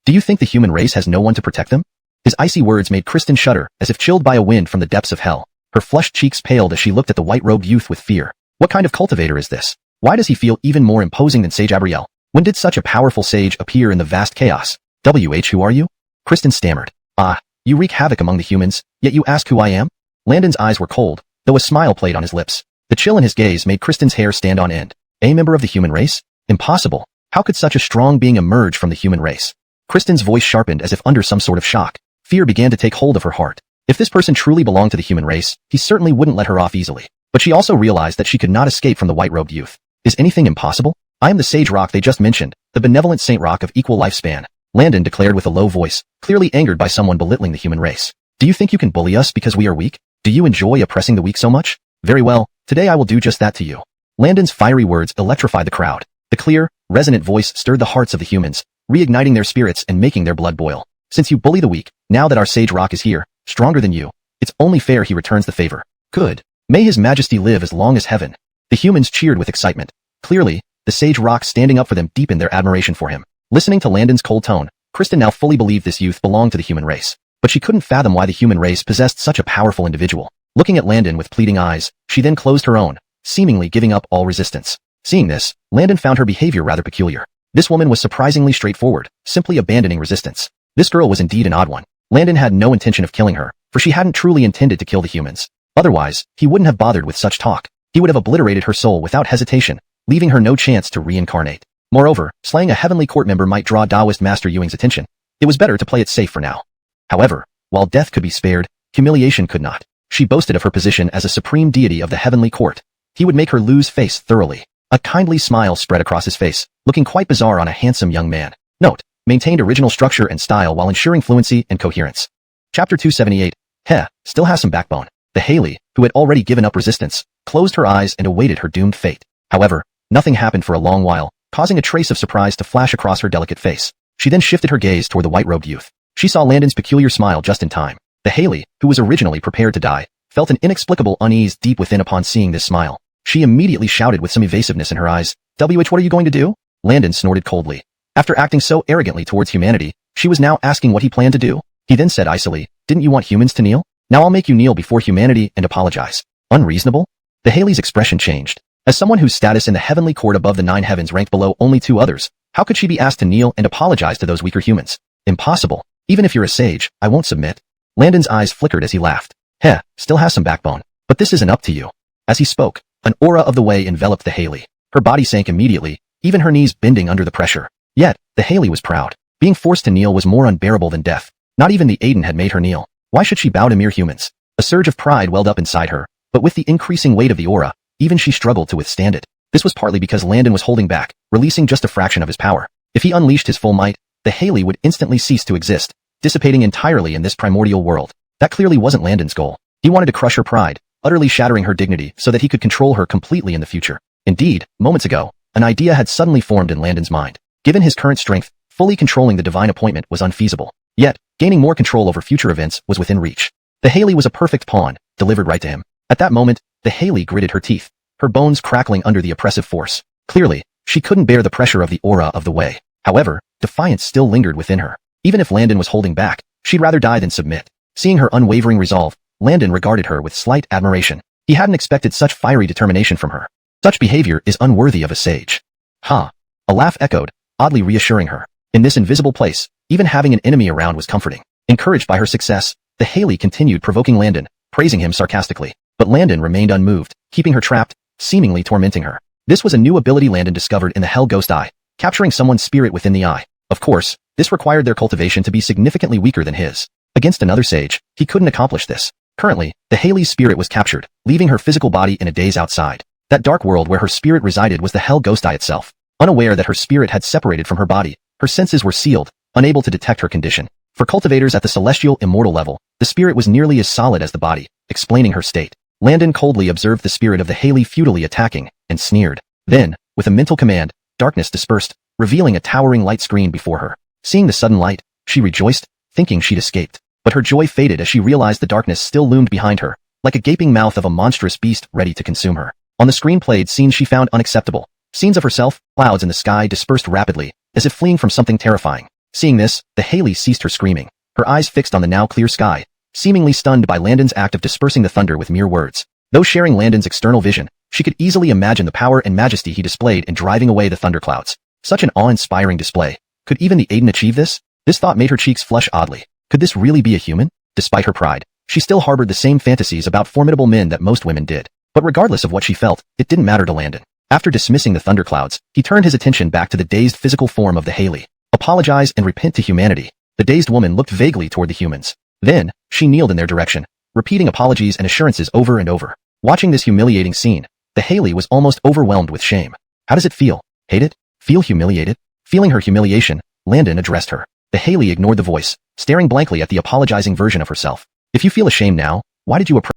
"Do you think the human race has no one to protect them?" His icy words made Kristen shudder, as if chilled by a wind from the depths of hell. Her flushed cheeks paled as she looked at the white-robed youth with fear. What kind of cultivator is this? Why does he feel even more imposing than Sage Abrielle? When did such a powerful sage appear in the vast chaos? Who are you? Kristen stammered. Ah, you wreak havoc among the humans, yet you ask who I am? Landon's eyes were cold, though a smile played on his lips. The chill in his gaze made Kristen's hair stand on end. A member of the human race? Impossible. How could such a strong being emerge from the human race? Kristen's voice sharpened as if under some sort of shock. Fear began to take hold of her heart. If this person truly belonged to the human race, he certainly wouldn't let her off easily. But she also realized that she could not escape from the white-robed youth. Is anything impossible? I am the sage rock they just mentioned, the benevolent saint rock of equal lifespan. Landon declared with a low voice, clearly angered by someone belittling the human race. Do you think you can bully us because we are weak? Do you enjoy oppressing the weak so much? Very well, today I will do just that to you. Landon's fiery words electrified the crowd. The clear, resonant voice stirred the hearts of the humans, reigniting their spirits and making their blood boil. Since you bully the weak, now that our sage rock is here, stronger than you, it's only fair he returns the favor. Good. May his majesty live as long as heaven. The humans cheered with excitement. Clearly, the sage rock standing up for them deepened their admiration for him. Listening to Landon's cold tone, Kristen now fully believed this youth belonged to the human race. But she couldn't fathom why the human race possessed such a powerful individual. Looking at Landon with pleading eyes, she then closed her own, seemingly giving up all resistance. Seeing this, Landon found her behavior rather peculiar. This woman was surprisingly straightforward, simply abandoning resistance. This girl was indeed an odd one. Landon had no intention of killing her, for she hadn't truly intended to kill the humans. Otherwise, he wouldn't have bothered with such talk. He would have obliterated her soul without hesitation, leaving her no chance to reincarnate. Moreover, slaying a heavenly court member might draw Taoist Master Yuing's attention. It was better to play it safe for now. However, while death could be spared, humiliation could not. She boasted of her position as a supreme deity of the heavenly court. He would make her lose face thoroughly. A kindly smile spread across his face, looking quite bizarre on a handsome young man. Note: maintained original structure and style while ensuring fluency and coherence. Chapter 278. Heh, still has some backbone. The Haley, who had already given up resistance, closed her eyes and awaited her doomed fate. However, nothing happened for a long while, causing a trace of surprise to flash across her delicate face. She then shifted her gaze toward the white-robed youth. She saw Landon's peculiar smile just in time. The Haley, who was originally prepared to die, felt an inexplicable unease deep within upon seeing this smile. She immediately shouted with some evasiveness in her eyes, "What are you going to do?" Landon snorted coldly. After acting so arrogantly towards humanity, she was now asking what he planned to do. He then said icily, "Didn't you want humans to kneel? Now I'll make you kneel before humanity and apologize." Unreasonable? The Haley's expression changed. As someone whose status in the heavenly court above the 9 heavens ranked below only 2 others, how could she be asked to kneel and apologize to those weaker humans? Impossible. Even if you're a sage, I won't submit. Landon's eyes flickered as he laughed. Heh, still has some backbone. But this isn't up to you. As he spoke, an aura of the way enveloped the Haley. Her body sank immediately, even her knees bending under the pressure. Yet, the Haley was proud. Being forced to kneel was more unbearable than death. Not even the Aiden had made her kneel. Why should she bow to mere humans? A surge of pride welled up inside her, but with the increasing weight of the aura, even she struggled to withstand it. This was partly because Landon was holding back, releasing just a fraction of his power. If he unleashed his full might, the Haley would instantly cease to exist, dissipating entirely in this primordial world. That clearly wasn't Landon's goal. He wanted to crush her pride, utterly shattering her dignity so that he could control her completely in the future. Indeed, moments ago, an idea had suddenly formed in Landon's mind. Given his current strength, fully controlling the divine appointment was unfeasible. Yet, gaining more control over future events was within reach. The Haley was a perfect pawn, delivered right to him. At that moment, the Haley gritted her teeth, her bones crackling under the oppressive force. Clearly, she couldn't bear the pressure of the aura of the way. However, defiance still lingered within her. Even if Landon was holding back, she'd rather die than submit. Seeing her unwavering resolve, Landon regarded her with slight admiration. He hadn't expected such fiery determination from her. Such behavior is unworthy of a sage. Ha! A laugh echoed, oddly reassuring her. In this invisible place, even having an enemy around was comforting. Encouraged by her success, the Haley continued provoking Landon, praising him sarcastically. But Landon remained unmoved, keeping her trapped, seemingly tormenting her. This was a new ability Landon discovered in the Hell Ghost Eye, capturing someone's spirit within the eye. Of course, this required their cultivation to be significantly weaker than his. Against another sage, he couldn't accomplish this. Currently, the Haley's spirit was captured, leaving her physical body in a daze outside. That dark world where her spirit resided was the Hell Ghost Eye itself. Unaware that her spirit had separated from her body, her senses were sealed, unable to detect her condition. For cultivators at the celestial immortal level, the spirit was nearly as solid as the body, explaining her state. Landon coldly observed the spirit of the Haley futilely attacking, and sneered. Then, with a mental command, darkness dispersed, revealing a towering light screen before her. Seeing the sudden light, she rejoiced, thinking she'd escaped. But her joy faded as she realized the darkness still loomed behind her, like a gaping mouth of a monstrous beast ready to consume her. On the screen played scenes she found unacceptable. Scenes of herself, clouds in the sky dispersed rapidly, as if fleeing from something terrifying. Seeing this, the Haley ceased her screaming, her eyes fixed on the now clear sky, seemingly stunned by Landon's act of dispersing the thunder with mere words. Though sharing Landon's external vision, she could easily imagine the power and majesty he displayed in driving away the thunderclouds. Such an awe-inspiring display. Could even the Aiden achieve this? This thought made her cheeks flush oddly. Could this really be a human? Despite her pride, she still harbored the same fantasies about formidable men that most women did. But regardless of what she felt, it didn't matter to Landon. After dismissing the thunderclouds, he turned his attention back to the dazed physical form of the Haley. Apologize and repent to humanity. The dazed woman looked vaguely toward the humans. Then, she kneeled in their direction, repeating apologies and assurances over and over. Watching this humiliating scene, the Haley was almost overwhelmed with shame. How does it feel? Hate it? Feel humiliated? Feeling her humiliation, Landon addressed her. The Haley ignored the voice, staring blankly at the apologizing version of herself. If you feel ashamed now, why did you approach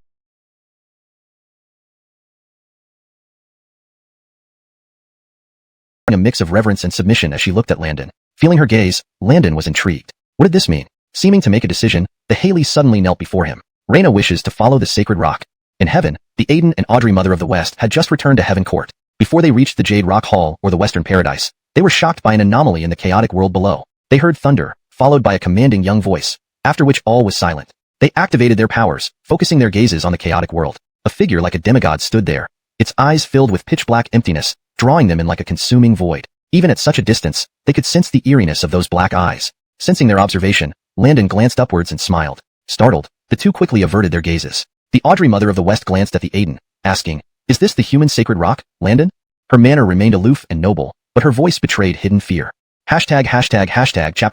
a mix of reverence and submission as she looked at Landon? Feeling her gaze, Landon was intrigued. What did this mean? Seeming to make a decision, the Haley suddenly knelt before him. Reyna wishes to follow the sacred rock. In heaven, the Aiden and Audrey Mother of the West had just returned to Heaven Court. Before they reached the Jade Rock Hall or the Western Paradise, they were shocked by an anomaly in the chaotic world below. They heard thunder, followed by a commanding young voice, after which all was silent. They activated their powers, focusing their gazes on the chaotic world. A figure like a demigod stood there, its eyes filled with pitch-black emptiness, drawing them in like a consuming void. Even at such a distance, they could sense the eeriness of those black eyes. Sensing their observation, Landon glanced upwards and smiled. Startled, the two quickly averted their gazes. The Audrey Mother of the West glanced at the Aiden, asking, "Is this the human sacred rock, Landon?" Her manner remained aloof and noble, but her voice betrayed hidden fear. Chapter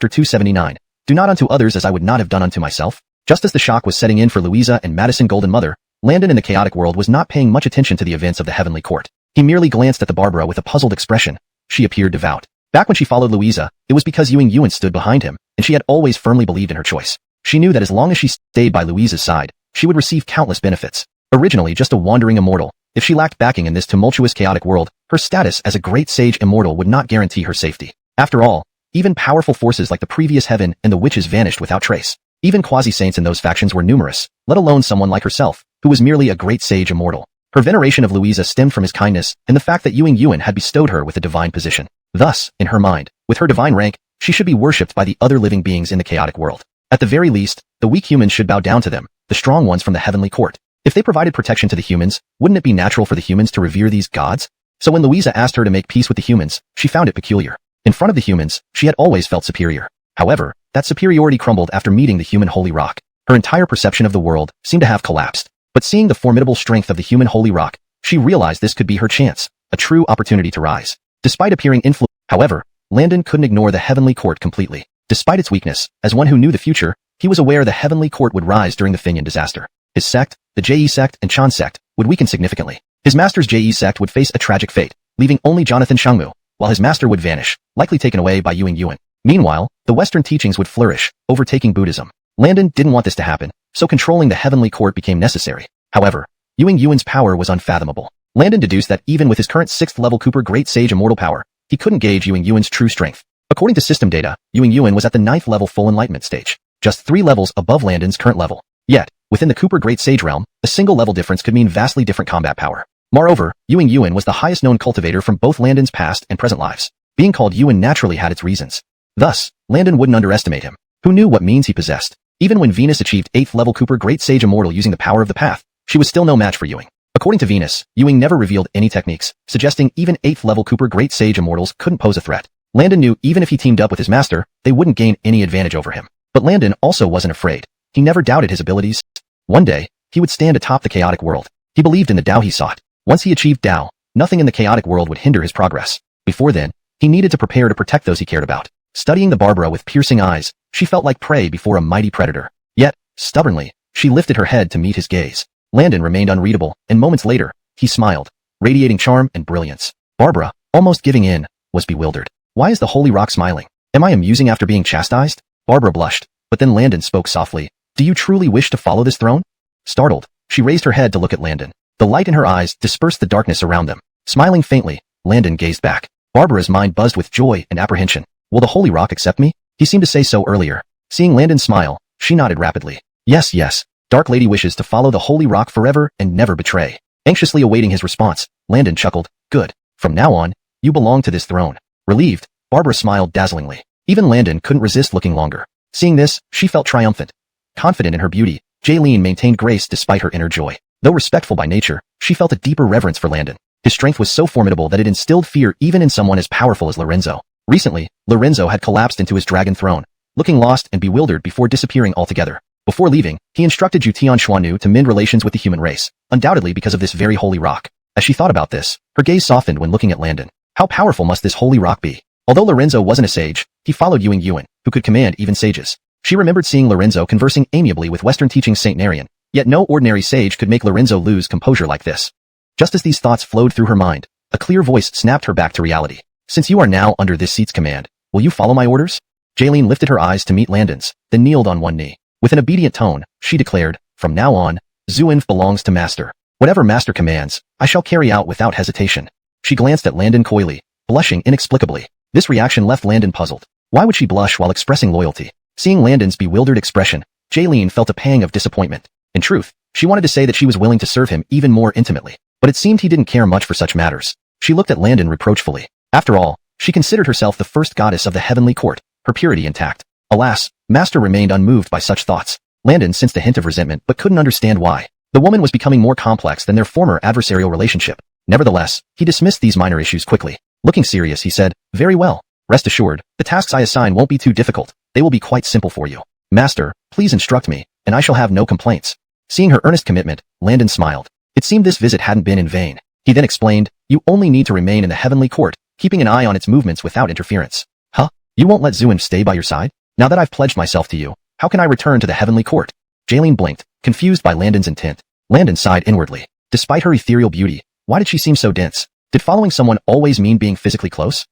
279. Do not unto others as I would not have done unto myself. Just as the shock was setting in for Louisa and Madison Golden Mother, Landon in the chaotic world was not paying much attention to the events of the heavenly court. He merely glanced at the Barbara with a puzzled expression. She appeared devout. Back when she followed Louisa, it was because XuanHuan stood behind him, and she had always firmly believed in her choice. She knew that as long as she stayed by Louisa's side, she would receive countless benefits. Originally just a wandering immortal, if she lacked backing in this tumultuous chaotic world, her status as a great sage immortal would not guarantee her safety. After all, even powerful forces like the previous heaven and the witches vanished without trace. Even quasi-saints in those factions were numerous, let alone someone like herself, who was merely a great sage immortal. Her veneration of Louisa stemmed from his kindness and the fact that XuanHuan had bestowed her with a divine position. Thus, in her mind, with her divine rank, she should be worshipped by the other living beings in the chaotic world. At the very least, the weak humans should bow down to them, the strong ones from the heavenly court. If they provided protection to the humans, wouldn't it be natural for the humans to revere these gods? So when Louisa asked her to make peace with the humans, she found it peculiar. In front of the humans, she had always felt superior. However, that superiority crumbled after meeting the human holy rock. Her entire perception of the world seemed to have collapsed. But seeing the formidable strength of the human holy rock, she realized this could be her chance, a true opportunity to rise. Despite appearing influential, however, Landon couldn't ignore the heavenly court completely. Despite its weakness, as one who knew the future, he was aware the heavenly court would rise during the Finyan disaster. His sect, the Je sect and Chan sect, would weaken significantly. His master's Je sect would face a tragic fate, leaving only Jonathan Shangmu, while his master would vanish, likely taken away by XuanHuan. Meanwhile, the Western teachings would flourish, overtaking Buddhism. Landon didn't want this to happen, so controlling the heavenly court became necessary. However, XuanHuan's power was unfathomable. Landon deduced that even with his current 6th level Cooper Great Sage immortal power, he couldn't gauge XuanHuan's true strength. According to system data, XuanHuan was at the 9th level full enlightenment stage, just 3 levels above Landon's current level. Yet, within the Cooper Great Sage realm, a single level difference could mean vastly different combat power. Moreover, XuanHuan was the highest known cultivator from both Landon's past and present lives. Being called Yuan naturally had its reasons. Thus, Landon wouldn't underestimate him. Who knew what means he possessed? Even when Venus achieved 8th level Cooper Great Sage immortal using the power of the path, she was still no match for Yuan. According to Venus, Yuan never revealed any techniques, suggesting even 8th level Cooper Great Sage immortals couldn't pose a threat. Landon knew even if he teamed up with his master, they wouldn't gain any advantage over him. But Landon also wasn't afraid. He never doubted his abilities. One day, he would stand atop the chaotic world. He believed in the Tao he sought. Once he achieved Tao, nothing in the chaotic world would hinder his progress. Before then, he needed to prepare to protect those he cared about. Studying the Barbara with piercing eyes, she felt like prey before a mighty predator. Yet, stubbornly, she lifted her head to meet his gaze. Landon remained unreadable, and moments later, he smiled, radiating charm and brilliance. Barbara, almost giving in, was bewildered. Why is the holy rock smiling? Am I amusing after being chastised? Barbara blushed, but then Landon spoke softly. Do you truly wish to follow this throne? Startled, she raised her head to look at Landon. The light in her eyes dispersed the darkness around them. Smiling faintly, Landon gazed back. Barbara's mind buzzed with joy and apprehension. Will the holy rock accept me? He seemed to say so earlier. Seeing Landon smile, she nodded rapidly. Yes, yes. Dark Lady wishes to follow the holy rock forever and never betray. Anxiously awaiting his response, Landon chuckled. Good. From now on, you belong to this throne. Relieved, Barbara smiled dazzlingly. Even Landon couldn't resist looking longer. Seeing this, she felt triumphant. Confident in her beauty, Jaylene maintained grace despite her inner joy. Though respectful by nature, she felt a deeper reverence for Landon. His strength was so formidable that it instilled fear even in someone as powerful as Lorenzo. Recently, Lorenzo had collapsed into his dragon throne, looking lost and bewildered before disappearing altogether. Before leaving, he instructed Tongtian Sect to mend relations with the human race, undoubtedly because of this very holy rock. As she thought about this, her gaze softened when looking at Landon. How powerful must this holy rock be? Although Lorenzo wasn't a sage, he followed XuanHuan, who could command even sages. She remembered seeing Lorenzo conversing amiably with Western teaching Saint Narian, yet no ordinary sage could make Lorenzo lose composure like this. Just as these thoughts flowed through her mind, a clear voice snapped her back to reality. Since you are now under this seat's command, will you follow my orders? Jaylene lifted her eyes to meet Landon's, then kneeled on one knee. With an obedient tone, she declared, from now on, XuanHuan belongs to Master. Whatever Master commands, I shall carry out without hesitation. She glanced at Landon coyly, blushing inexplicably. This reaction left Landon puzzled. Why would she blush while expressing loyalty? Seeing Landon's bewildered expression, Jaylene felt a pang of disappointment. In truth, she wanted to say that she was willing to serve him even more intimately, but it seemed he didn't care much for such matters. She looked at Landon reproachfully. After all, she considered herself the first goddess of the heavenly court, her purity intact. Alas, Master remained unmoved by such thoughts. Landon sensed a hint of resentment but couldn't understand why. The woman was becoming more complex than their former adversarial relationship. Nevertheless, he dismissed these minor issues quickly. Looking serious, he said, very well. Rest assured, the tasks I assign won't be too difficult. They will be quite simple for you. Master, please instruct me, and I shall have no complaints. Seeing her earnest commitment, Landon smiled. It seemed this visit hadn't been in vain. He then explained, you only need to remain in the heavenly court, keeping an eye on its movements without interference. Huh? You won't let XuanHuan stay by your side? Now that I've pledged myself to you, how can I return to the heavenly court? Jaylene blinked, confused by Landon's intent. Landon sighed inwardly. Despite her ethereal beauty, why did she seem so dense? Did following someone always mean being physically close?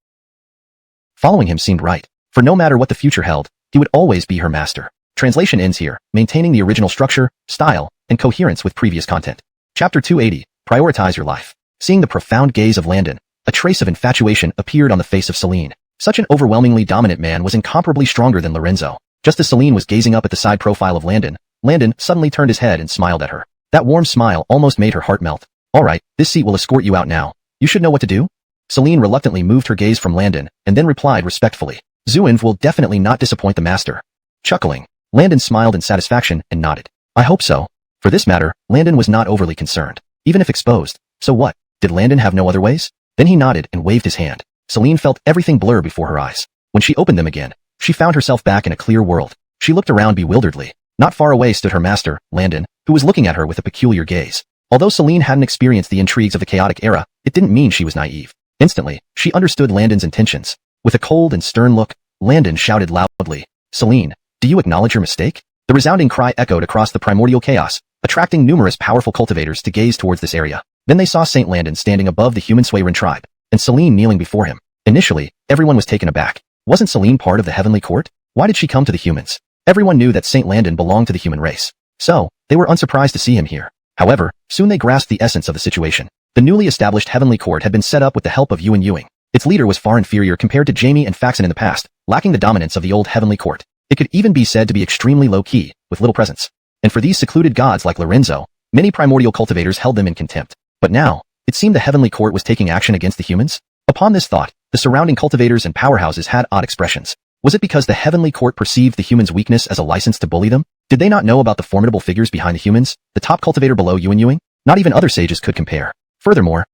Following him seemed right, for no matter what the future held, he would always be her master. Translation ends here, maintaining the original structure, style, and coherence with previous content. Chapter 280, Prioritize Your Life. Seeing the profound gaze of Landon, a trace of infatuation appeared on the face of Celine. Such an overwhelmingly dominant man was incomparably stronger than Lorenzo. Just as Celine was gazing up at the side profile of Landon suddenly turned his head and smiled at her. That warm smile almost made her heart melt. All right, this seat will escort you out now. You should know what to do? Celine reluctantly moved her gaze from Landon and then replied respectfully. Xuanfu will definitely not disappoint the master. Chuckling, Landon smiled in satisfaction and nodded. I hope so. For this matter, Landon was not overly concerned. Even if exposed. So what? Did Landon have no other ways? Then he nodded and waved his hand. Celine felt everything blur before her eyes. When she opened them again, she found herself back in a clear world. She looked around bewilderedly. Not far away stood her master, Landon, who was looking at her with a peculiar gaze. Although Celine hadn't experienced the intrigues of the chaotic era, it didn't mean she was naive. Instantly, she understood Landon's intentions. With a cold and stern look, Landon shouted loudly, Celine, do you acknowledge your mistake? The resounding cry echoed across the primordial chaos, attracting numerous powerful cultivators to gaze towards this area. Then they saw Saint Landon standing above the human Suiran tribe, and Celine kneeling before him. Initially, everyone was taken aback. Wasn't Celine part of the heavenly court? Why did she come to the humans? Everyone knew that Saint Landon belonged to the human race. So, they were unsurprised to see him here. However, soon they grasped the essence of the situation. The newly established heavenly court had been set up with the help of Yuan Yuing. Its leader was far inferior compared to Jamie and Faxon in the past, lacking the dominance of the old heavenly court. It could even be said to be extremely low-key, with little presence. And for these secluded gods like Lorenzo, many primordial cultivators held them in contempt. But now, it seemed the heavenly court was taking action against the humans. Upon this thought, the surrounding cultivators and powerhouses had odd expressions. Was it because the heavenly court perceived the humans' weakness as a license to bully them? Did they not know about the formidable figures behind the humans, the top cultivator below Yuan Yuing? Not even other sages could compare. Furthermore,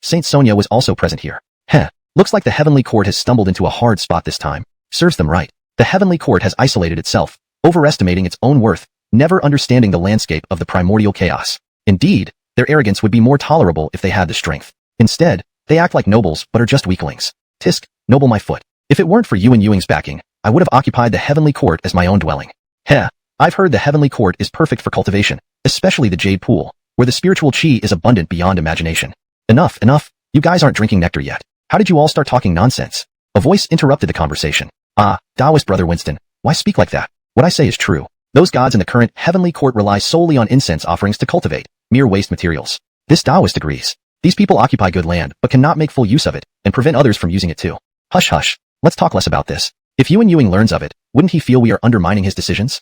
Saint Sonia was also present here. Looks like the heavenly court has stumbled into a hard spot this time. Serves them right. The heavenly court has isolated itself, overestimating its own worth, never understanding the landscape of the primordial chaos. Indeed, their arrogance would be more tolerable if they had the strength. Instead, they act like nobles but are just weaklings. Tisk, noble my foot. If it weren't for Yuan Yuing's backing, I would have occupied the heavenly court as my own dwelling. I've heard the heavenly court is perfect for cultivation, especially the jade pool, where the spiritual chi is abundant beyond imagination. Enough. You guys aren't drinking nectar yet. How did you all start talking nonsense? A voice interrupted the conversation. Taoist brother Winston, why speak like that? What I say is true. Those gods in the current heavenly court rely solely on incense offerings to cultivate, mere waste materials. This Taoist agrees. These people occupy good land, but cannot make full use of it, and prevent others from using it too. Hush. Let's talk less about this. If Yuan Yuing learns of it, wouldn't he feel we are undermining his decisions?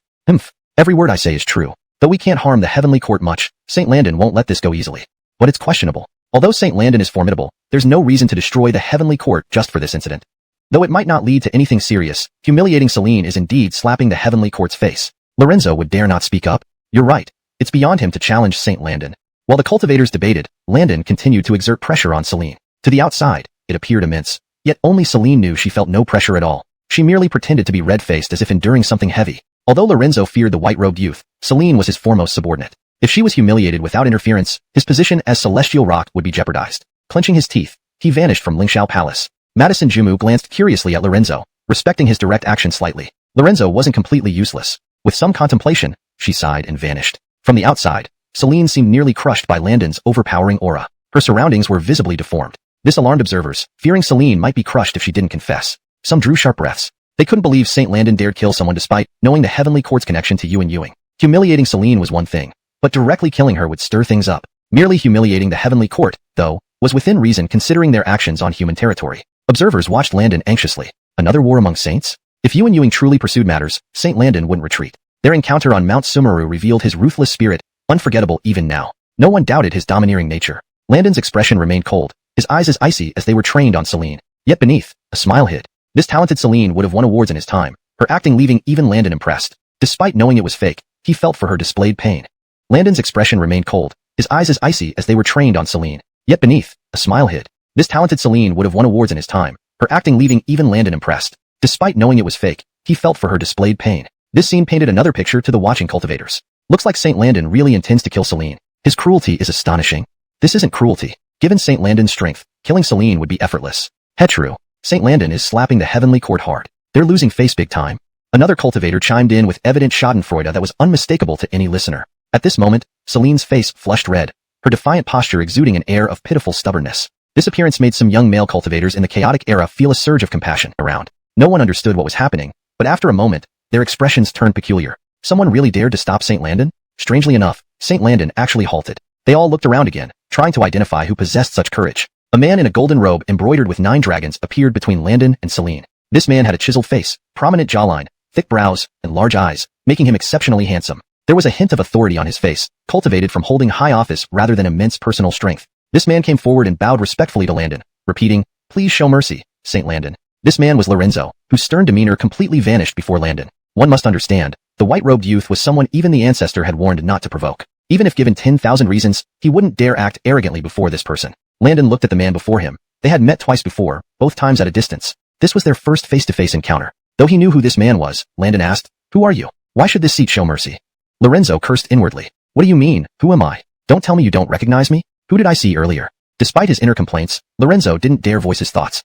Every word I say is true. Though we can't harm the heavenly court much, Saint Landon won't let this go easily. But it's questionable. Although Saint Landon is formidable, there's no reason to destroy the heavenly court just for this incident. Though it might not lead to anything serious, humiliating Celine is indeed slapping the heavenly court's face. Lorenzo would dare not speak up. You're right. It's beyond him to challenge Saint Landon. While the cultivators debated, Landon continued to exert pressure on Celine. To the outside, it appeared immense. Yet only Celine knew she felt no pressure at all. She merely pretended to be red-faced as if enduring something heavy. Although Lorenzo feared the white-robed youth, Celine was his foremost subordinate. If she was humiliated without interference, his position as Celestial Rock would be jeopardized. Clenching his teeth, he vanished from Lingxiao Palace. Madison Jumu glanced curiously at Lorenzo, respecting his direct action slightly. Lorenzo wasn't completely useless. With some contemplation, she sighed and vanished. From the outside, Celine seemed nearly crushed by Landon's overpowering aura. Her surroundings were visibly deformed. This alarmed observers, fearing Celine might be crushed if she didn't confess. Some drew sharp breaths. They couldn't believe Saint Landon dared kill someone despite knowing the heavenly court's connection to Yuan Yuing. Humiliating Celine was one thing, but directly killing her would stir things up. Merely humiliating the heavenly court, though, was within reason considering their actions on human territory. Observers watched Landon anxiously. Another war among saints? If Yuan Yuing truly pursued matters, Saint Landon wouldn't retreat. Their encounter on Mount Sumeru revealed his ruthless spirit, unforgettable even now. No one doubted his domineering nature. Landon's expression remained cold, his eyes as icy as they were trained on Celine. Yet beneath, a smile hid. This talented Celine would have won awards in his time, her acting leaving even Landon impressed. Despite knowing it was fake, he felt for her displayed pain. Landon's expression remained cold, his eyes as icy as they were trained on Celine. Yet beneath, a smile hid. This talented Celine would have won awards in his time, her acting leaving even Landon impressed. Despite knowing it was fake, he felt for her displayed pain. This scene painted another picture to the watching cultivators. Looks like Saint Landon really intends to kill Celine. His cruelty is astonishing. This isn't cruelty. Given Saint Landon's strength, killing Celine would be effortless. True. Saint Landon is slapping the heavenly court hard. They're losing face big time. Another cultivator chimed in with evident schadenfreude that was unmistakable to any listener. At this moment, Celine's face flushed red. her defiant posture exuding an air of pitiful stubbornness. This appearance made some young male cultivators in the chaotic era feel a surge of compassion around. No one understood what was happening, but after a moment, their expressions turned peculiar. Someone really dared to stop St. Landon? Strangely enough, St. Landon actually halted. They all looked around again, trying to identify who possessed such courage. A man in a golden robe embroidered with 9 dragons appeared between Landon and Celine. This man had a chiseled face, prominent jawline, thick brows, and large eyes, making him exceptionally handsome. There was a hint of authority on his face, cultivated from holding high office rather than immense personal strength. This man came forward and bowed respectfully to Landon, repeating, "Please show mercy, St. Landon." This man was Lorenzo, whose stern demeanor completely vanished before Landon. One must understand, the white-robed youth was someone even the ancestor had warned not to provoke. Even if given 10,000 reasons, he wouldn't dare act arrogantly before this person. Landon looked at the man before him. They had met twice before, both times at a distance. This was their first face-to-face encounter. Though he knew who this man was, Landon asked, "Who are you? Why should this seat show mercy?" Lorenzo cursed inwardly. "What do you mean? Who am I? Don't tell me you don't recognize me? Who did I see earlier?" Despite his inner complaints, Lorenzo didn't dare voice his thoughts.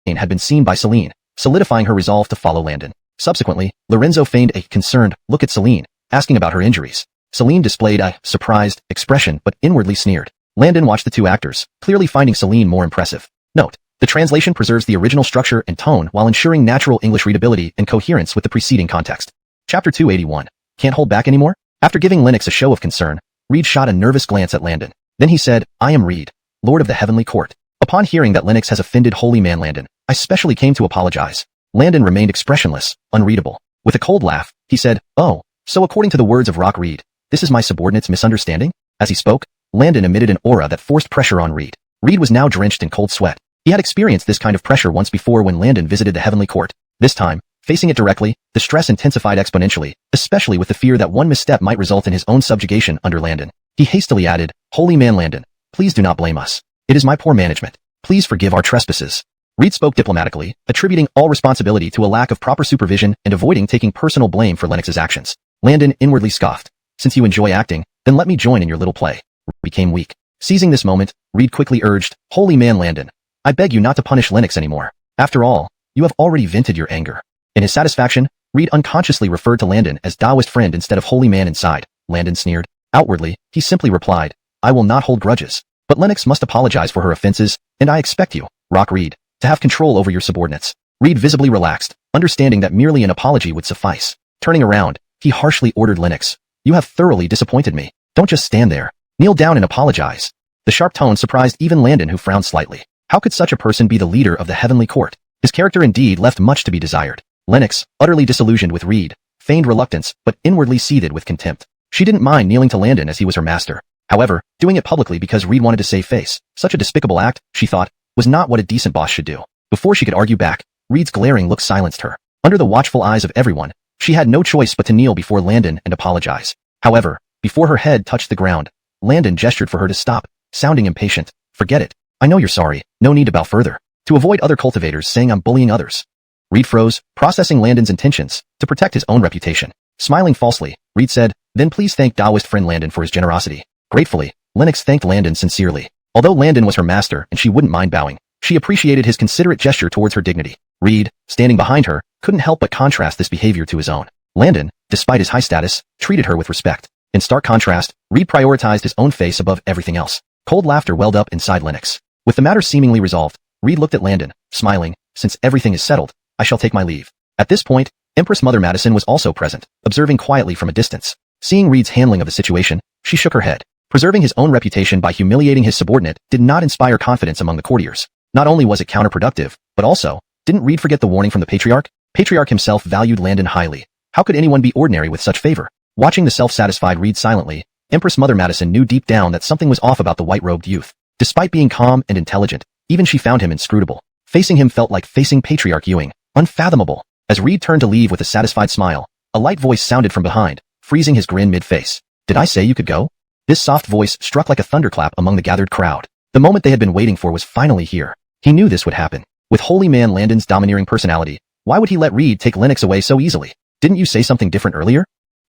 Had been seen by Celine, solidifying her resolve to follow Landon. Subsequently, Lorenzo feigned a concerned look at Celine, asking about her injuries. Celine displayed a surprised expression but inwardly sneered. Landon watched the two actors, clearly finding Celine more impressive. Note: the translation preserves the original structure and tone while ensuring natural English readability and coherence with the preceding context. Chapter 281. Can't hold back anymore? After giving Lennox a show of concern, Reed shot a nervous glance at Landon. Then he said, "I am Reed, Lord of the Heavenly Court. Upon hearing that Lennox has offended holy man Landon, I specially came to apologize." Landon remained expressionless, unreadable. With a cold laugh, he said, "Oh, so according to the words of Rock Reed, this is my subordinate's misunderstanding?" As he spoke, Landon emitted an aura that forced pressure on Reed. Reed was now drenched in cold sweat. He had experienced this kind of pressure once before when Landon visited the Heavenly Court. This time, facing it directly, the stress intensified exponentially, especially with the fear that one misstep might result in his own subjugation under Landon. He hastily added, "Holy man Landon, please do not blame us. It is my poor management. Please forgive our trespasses." Reed spoke diplomatically, attributing all responsibility to a lack of proper supervision and avoiding taking personal blame for Lennox's actions. Landon inwardly scoffed. "Since you enjoy acting, then let me join in your little play." Reed became weak. Seizing this moment, Reed quickly urged, "Holy man Landon, I beg you not to punish Lennox anymore. After all, you have already vented your anger." In his satisfaction, Reed unconsciously referred to Landon as Taoist friend instead of holy man inside. Landon sneered. Outwardly, he simply replied, "I will not hold grudges. But Lennox must apologize for her offenses, and I expect you, Rock Reed, to have control over your subordinates." Reed visibly relaxed, understanding that merely an apology would suffice. Turning around, he harshly ordered Lennox, "You have thoroughly disappointed me. Don't just stand there. Kneel down and apologize." The sharp tone surprised even Landon, who frowned slightly. How could such a person be the leader of the Heavenly Court? His character indeed left much to be desired. Lennox, utterly disillusioned with Reed, feigned reluctance but inwardly seethed with contempt. She didn't mind kneeling to Landon as he was her master. However, doing it publicly because Reed wanted to save face, such a despicable act, she thought, was not what a decent boss should do. Before she could argue back, Reed's glaring look silenced her. Under the watchful eyes of everyone, she had no choice but to kneel before Landon and apologize. However, before her head touched the ground, Landon gestured for her to stop, sounding impatient. "Forget it. I know you're sorry. No need to bow further." To avoid other cultivators saying I'm bullying others, Reed froze, processing Landon's intentions to protect his own reputation. Smiling falsely, Reed said, "Then please thank Taoist friend Landon for his generosity." Gratefully, Lennox thanked Landon sincerely. Although Landon was her master and she wouldn't mind bowing, she appreciated his considerate gesture towards her dignity. Reed, standing behind her, couldn't help but contrast this behavior to his own. Landon, despite his high status, treated her with respect. In stark contrast, Reed prioritized his own face above everything else. Cold laughter welled up inside Lennox. With the matter seemingly resolved, Reed looked at Landon, smiling, "Since everything is settled, I shall take my leave." At this point, Empress Mother Madison was also present, observing quietly from a distance. Seeing Reed's handling of the situation, she shook her head. Preserving his own reputation by humiliating his subordinate did not inspire confidence among the courtiers. Not only was it counterproductive, but also, didn't Reed forget the warning from the Patriarch? Patriarch himself valued Landon highly. How could anyone be ordinary with such favor? Watching the self-satisfied Reed silently, Empress Mother Madison knew deep down that something was off about the white-robed youth. Despite being calm and intelligent, even she found him inscrutable. Facing him felt like facing Patriarch Ewing. Unfathomable. As Reed turned to leave with a satisfied smile, a light voice sounded from behind, freezing his grin mid-face. "Did I say you could go?" This soft voice struck like a thunderclap among the gathered crowd. The moment they had been waiting for was finally here. He knew this would happen. With holy man Landon's domineering personality, why would he let Reed take Lennox away so easily? "Didn't you say something different earlier?"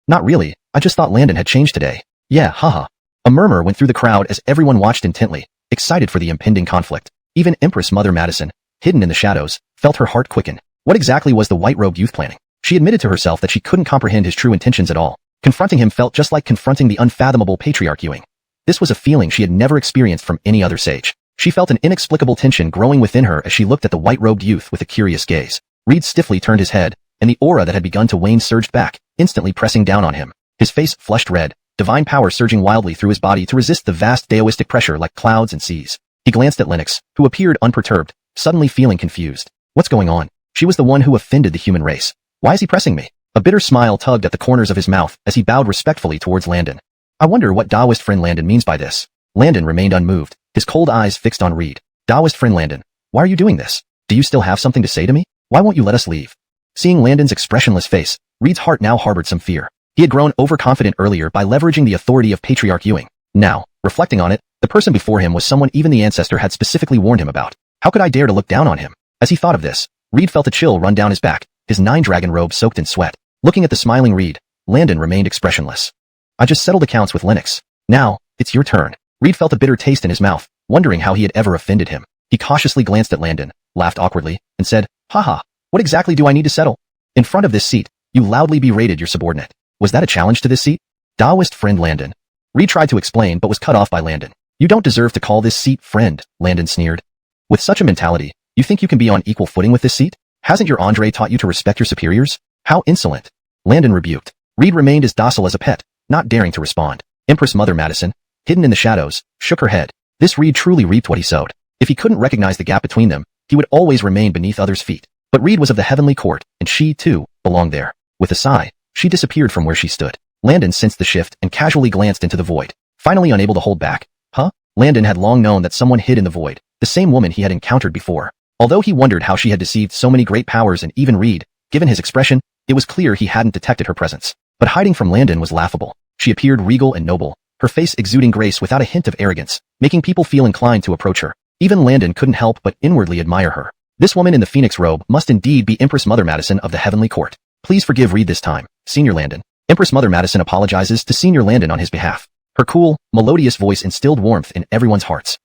"Not really, I just thought Landon had changed today." "Yeah, haha." A murmur went through the crowd as everyone watched intently, excited for the impending conflict. Even Empress Mother Madison, hidden in the shadows, felt her heart quicken. What exactly was the white-robed youth planning? She admitted to herself that she couldn't comprehend his true intentions at all. Confronting him felt just like confronting the unfathomable patriarch Ewing. This was a feeling she had never experienced from any other sage. She felt an inexplicable tension growing within her as she looked at the white-robed youth with a curious gaze. Reed stiffly turned his head, and the aura that had begun to wane surged back, instantly pressing down on him. His face flushed red, divine power surging wildly through his body to resist the vast Daoistic pressure like clouds and seas. He glanced at Lennox, who appeared unperturbed, suddenly feeling confused. What's going on? She was the one who offended the human race. Why is he pressing me? A bitter smile tugged at the corners of his mouth as he bowed respectfully towards Landon. I wonder what Daoist friend Landon means by this. Landon remained unmoved, his cold eyes fixed on Reed. Daoist friend Landon, why are you doing this? Do you still have something to say to me? Why won't you let us leave? Seeing Landon's expressionless face, Reed's heart now harbored some fear. He had grown overconfident earlier by leveraging the authority of Patriarch Ewing. Now, reflecting on it, the person before him was someone even the ancestor had specifically warned him about. How could I dare to look down on him? As he thought of this, Reed felt a chill run down his back, his nine-dragon robe soaked in sweat. Looking at the smiling Reed, Landon remained expressionless. I just settled accounts with Lennox. Now, it's your turn. Reed felt a bitter taste in his mouth, wondering how he had ever offended him. He cautiously glanced at Landon, laughed awkwardly, and said, Haha, what exactly do I need to settle? In front of this seat, you loudly berated your subordinate. Was that a challenge to this seat? Daoist friend Landon. Reed tried to explain but was cut off by Landon. You don't deserve to call this seat friend, Landon sneered. With such a mentality, you think you can be on equal footing with this seat? Hasn't your Andre taught you to respect your superiors? How insolent. Landon rebuked. Reed remained as docile as a pet, not daring to respond. Empress Mother Madison, hidden in the shadows, shook her head. This Reed truly reaped what he sowed. If he couldn't recognize the gap between them, he would always remain beneath others' feet. But Reed was of the heavenly court, and she, too, belonged there. With a sigh, she disappeared from where she stood. Landon sensed the shift and casually glanced into the void. Finally unable to hold back. Huh? Landon had long known that someone hid in the void, the same woman he had encountered before. Although he wondered how she had deceived so many great powers and even Reed, given his expression, it was clear he hadn't detected her presence. But hiding from Landon was laughable. She appeared regal and noble, her face exuding grace without a hint of arrogance, making people feel inclined to approach her. Even Landon couldn't help but inwardly admire her. This woman in the phoenix robe must indeed be Empress Mother Madison of the Heavenly Court. Please forgive Reed this time, Senior Landon. Empress Mother Madison apologizes to Senior Landon on his behalf. Her cool, melodious voice instilled warmth in everyone's hearts.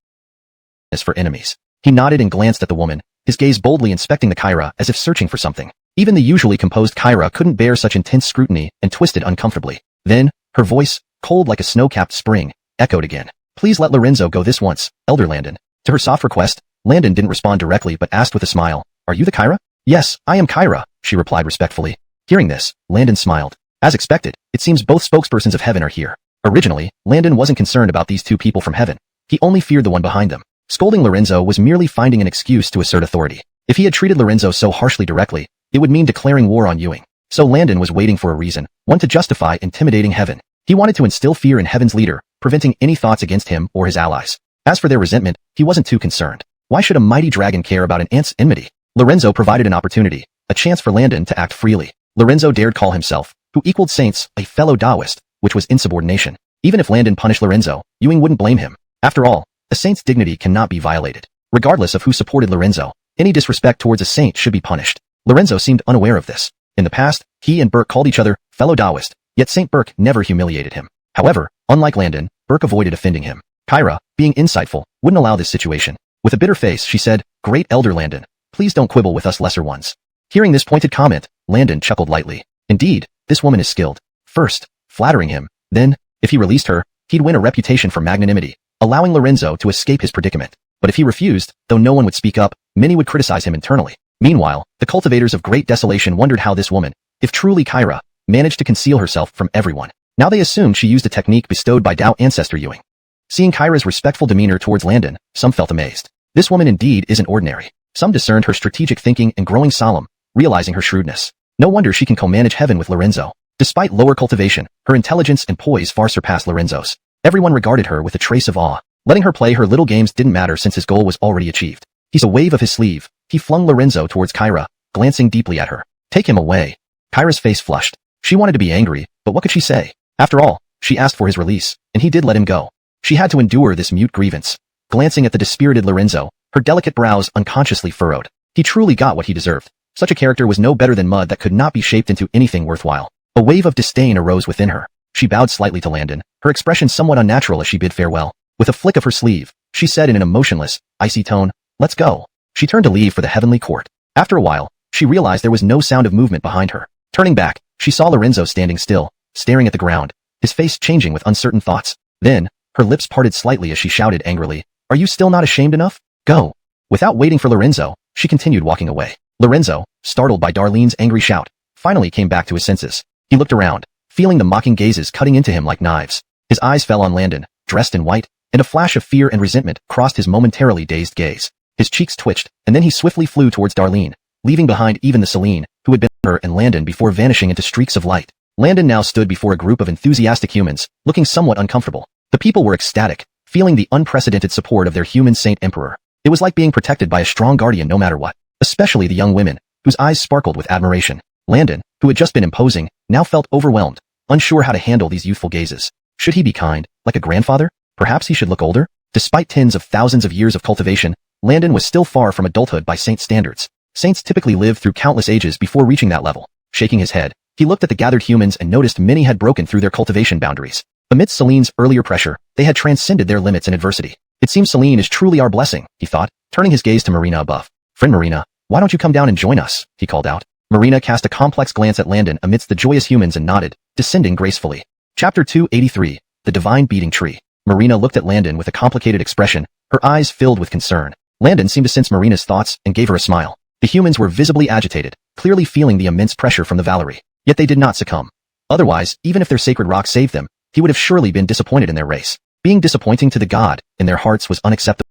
As for enemies, he nodded and glanced at the woman, his gaze boldly inspecting the Kyra as if searching for something. Even the usually composed Kyra couldn't bear such intense scrutiny and twisted uncomfortably. Then, her voice, cold like a snow-capped spring, echoed again. Please let Lorenzo go this once, Elder Landon. To her soft request, Landon didn't respond directly but asked with a smile, Are you the Kyra? Yes, I am Kyra, she replied respectfully. Hearing this, Landon smiled. As expected, it seems both spokespersons of heaven are here. Originally, Landon wasn't concerned about these two people from heaven. He only feared the one behind them. Scolding Lorenzo was merely finding an excuse to assert authority. If he had treated Lorenzo so harshly directly, it would mean declaring war on Ewing. So Landon was waiting for a reason, one to justify intimidating heaven. He wanted to instill fear in heaven's leader, preventing any thoughts against him or his allies. As for their resentment, he wasn't too concerned. Why should a mighty dragon care about an ant's enmity? Lorenzo provided an opportunity, a chance for Landon to act freely. Lorenzo dared call himself, who equaled saints, a fellow Taoist, which was insubordination. Even if Landon punished Lorenzo, Ewing wouldn't blame him. After all, a saint's dignity cannot be violated. Regardless of who supported Lorenzo, any disrespect towards a saint should be punished. Lorenzo seemed unaware of this. In the past, he and Burke called each other fellow Taoist, yet Saint Burke never humiliated him. However, unlike Landon, Burke avoided offending him. Kyra, being insightful, wouldn't allow this situation. With a bitter face, she said, Great Elder Landon, please don't quibble with us lesser ones. Hearing this pointed comment, Landon chuckled lightly. Indeed, this woman is skilled. First, flattering him, then, if he released her, he'd win a reputation for magnanimity, allowing Lorenzo to escape his predicament. But if he refused, though no one would speak up, many would criticize him internally. Meanwhile, the cultivators of Great Desolation wondered how this woman, if truly Kyra, managed to conceal herself from everyone. Now they assumed she used a technique bestowed by Dao ancestor Ewing. Seeing Kyra's respectful demeanor towards Landon, some felt amazed. This woman indeed isn't ordinary. Some discerned her strategic thinking and growing solemn, realizing her shrewdness. No wonder she can co-manage heaven with Lorenzo. Despite lower cultivation, her intelligence and poise far surpassed Lorenzo's. Everyone regarded her with a trace of awe. Letting her play her little games didn't matter since his goal was already achieved. He's a wave of his sleeve. He flung Lorenzo towards Kyra, glancing deeply at her. Take him away. Kyra's face flushed. She wanted to be angry, but what could she say? After all, she asked for his release, and he did let him go. She had to endure this mute grievance. Glancing at the dispirited Lorenzo, her delicate brows unconsciously furrowed. He truly got what he deserved. Such a character was no better than mud that could not be shaped into anything worthwhile. A wave of disdain arose within her. She bowed slightly to Landon, her expression somewhat unnatural as she bid farewell. With a flick of her sleeve, she said in an emotionless, icy tone, Let's go. She turned to leave for the heavenly court. After a while, she realized there was no sound of movement behind her. Turning back, she saw Lorenzo standing still, staring at the ground, his face changing with uncertain thoughts. Then, her lips parted slightly as she shouted angrily, "Are you still not ashamed enough? Go!" Without waiting for Lorenzo, she continued walking away. Lorenzo, startled by Darlene's angry shout, finally came back to his senses. He looked around, feeling the mocking gazes cutting into him like knives. His eyes fell on Landon, dressed in white, and a flash of fear and resentment crossed his momentarily dazed gaze. His cheeks twitched, and then he swiftly flew towards Darlene, leaving behind even the Celine, who had been her and Landon before vanishing into streaks of light. Landon now stood before a group of enthusiastic humans, looking somewhat uncomfortable. The people were ecstatic, feeling the unprecedented support of their human saint emperor. It was like being protected by a strong guardian no matter what, especially the young women, whose eyes sparkled with admiration. Landon, who had just been imposing, now felt overwhelmed, unsure how to handle these youthful gazes. Should he be kind, like a grandfather? Perhaps he should look older? Despite tens of thousands of years of cultivation, Landon was still far from adulthood by saint standards. Saints typically live through countless ages before reaching that level. Shaking his head, he looked at the gathered humans and noticed many had broken through their cultivation boundaries. Amidst Celine's earlier pressure, they had transcended their limits in adversity. It seems Celine is truly our blessing, he thought, turning his gaze to Marina above. Friend Marina, why don't you come down and join us? He called out. Marina cast a complex glance at Landon amidst the joyous humans and nodded, descending gracefully. Chapter 283, The Divine Beating Tree. Marina looked at Landon with a complicated expression, her eyes filled with concern. Landon seemed to sense Marina's thoughts and gave her a smile. The humans were visibly agitated, clearly feeling the immense pressure from the Valerie. Yet they did not succumb. Otherwise, even if their sacred rock saved them, he would have surely been disappointed in their race. Being disappointing to the god, in their hearts was unacceptable.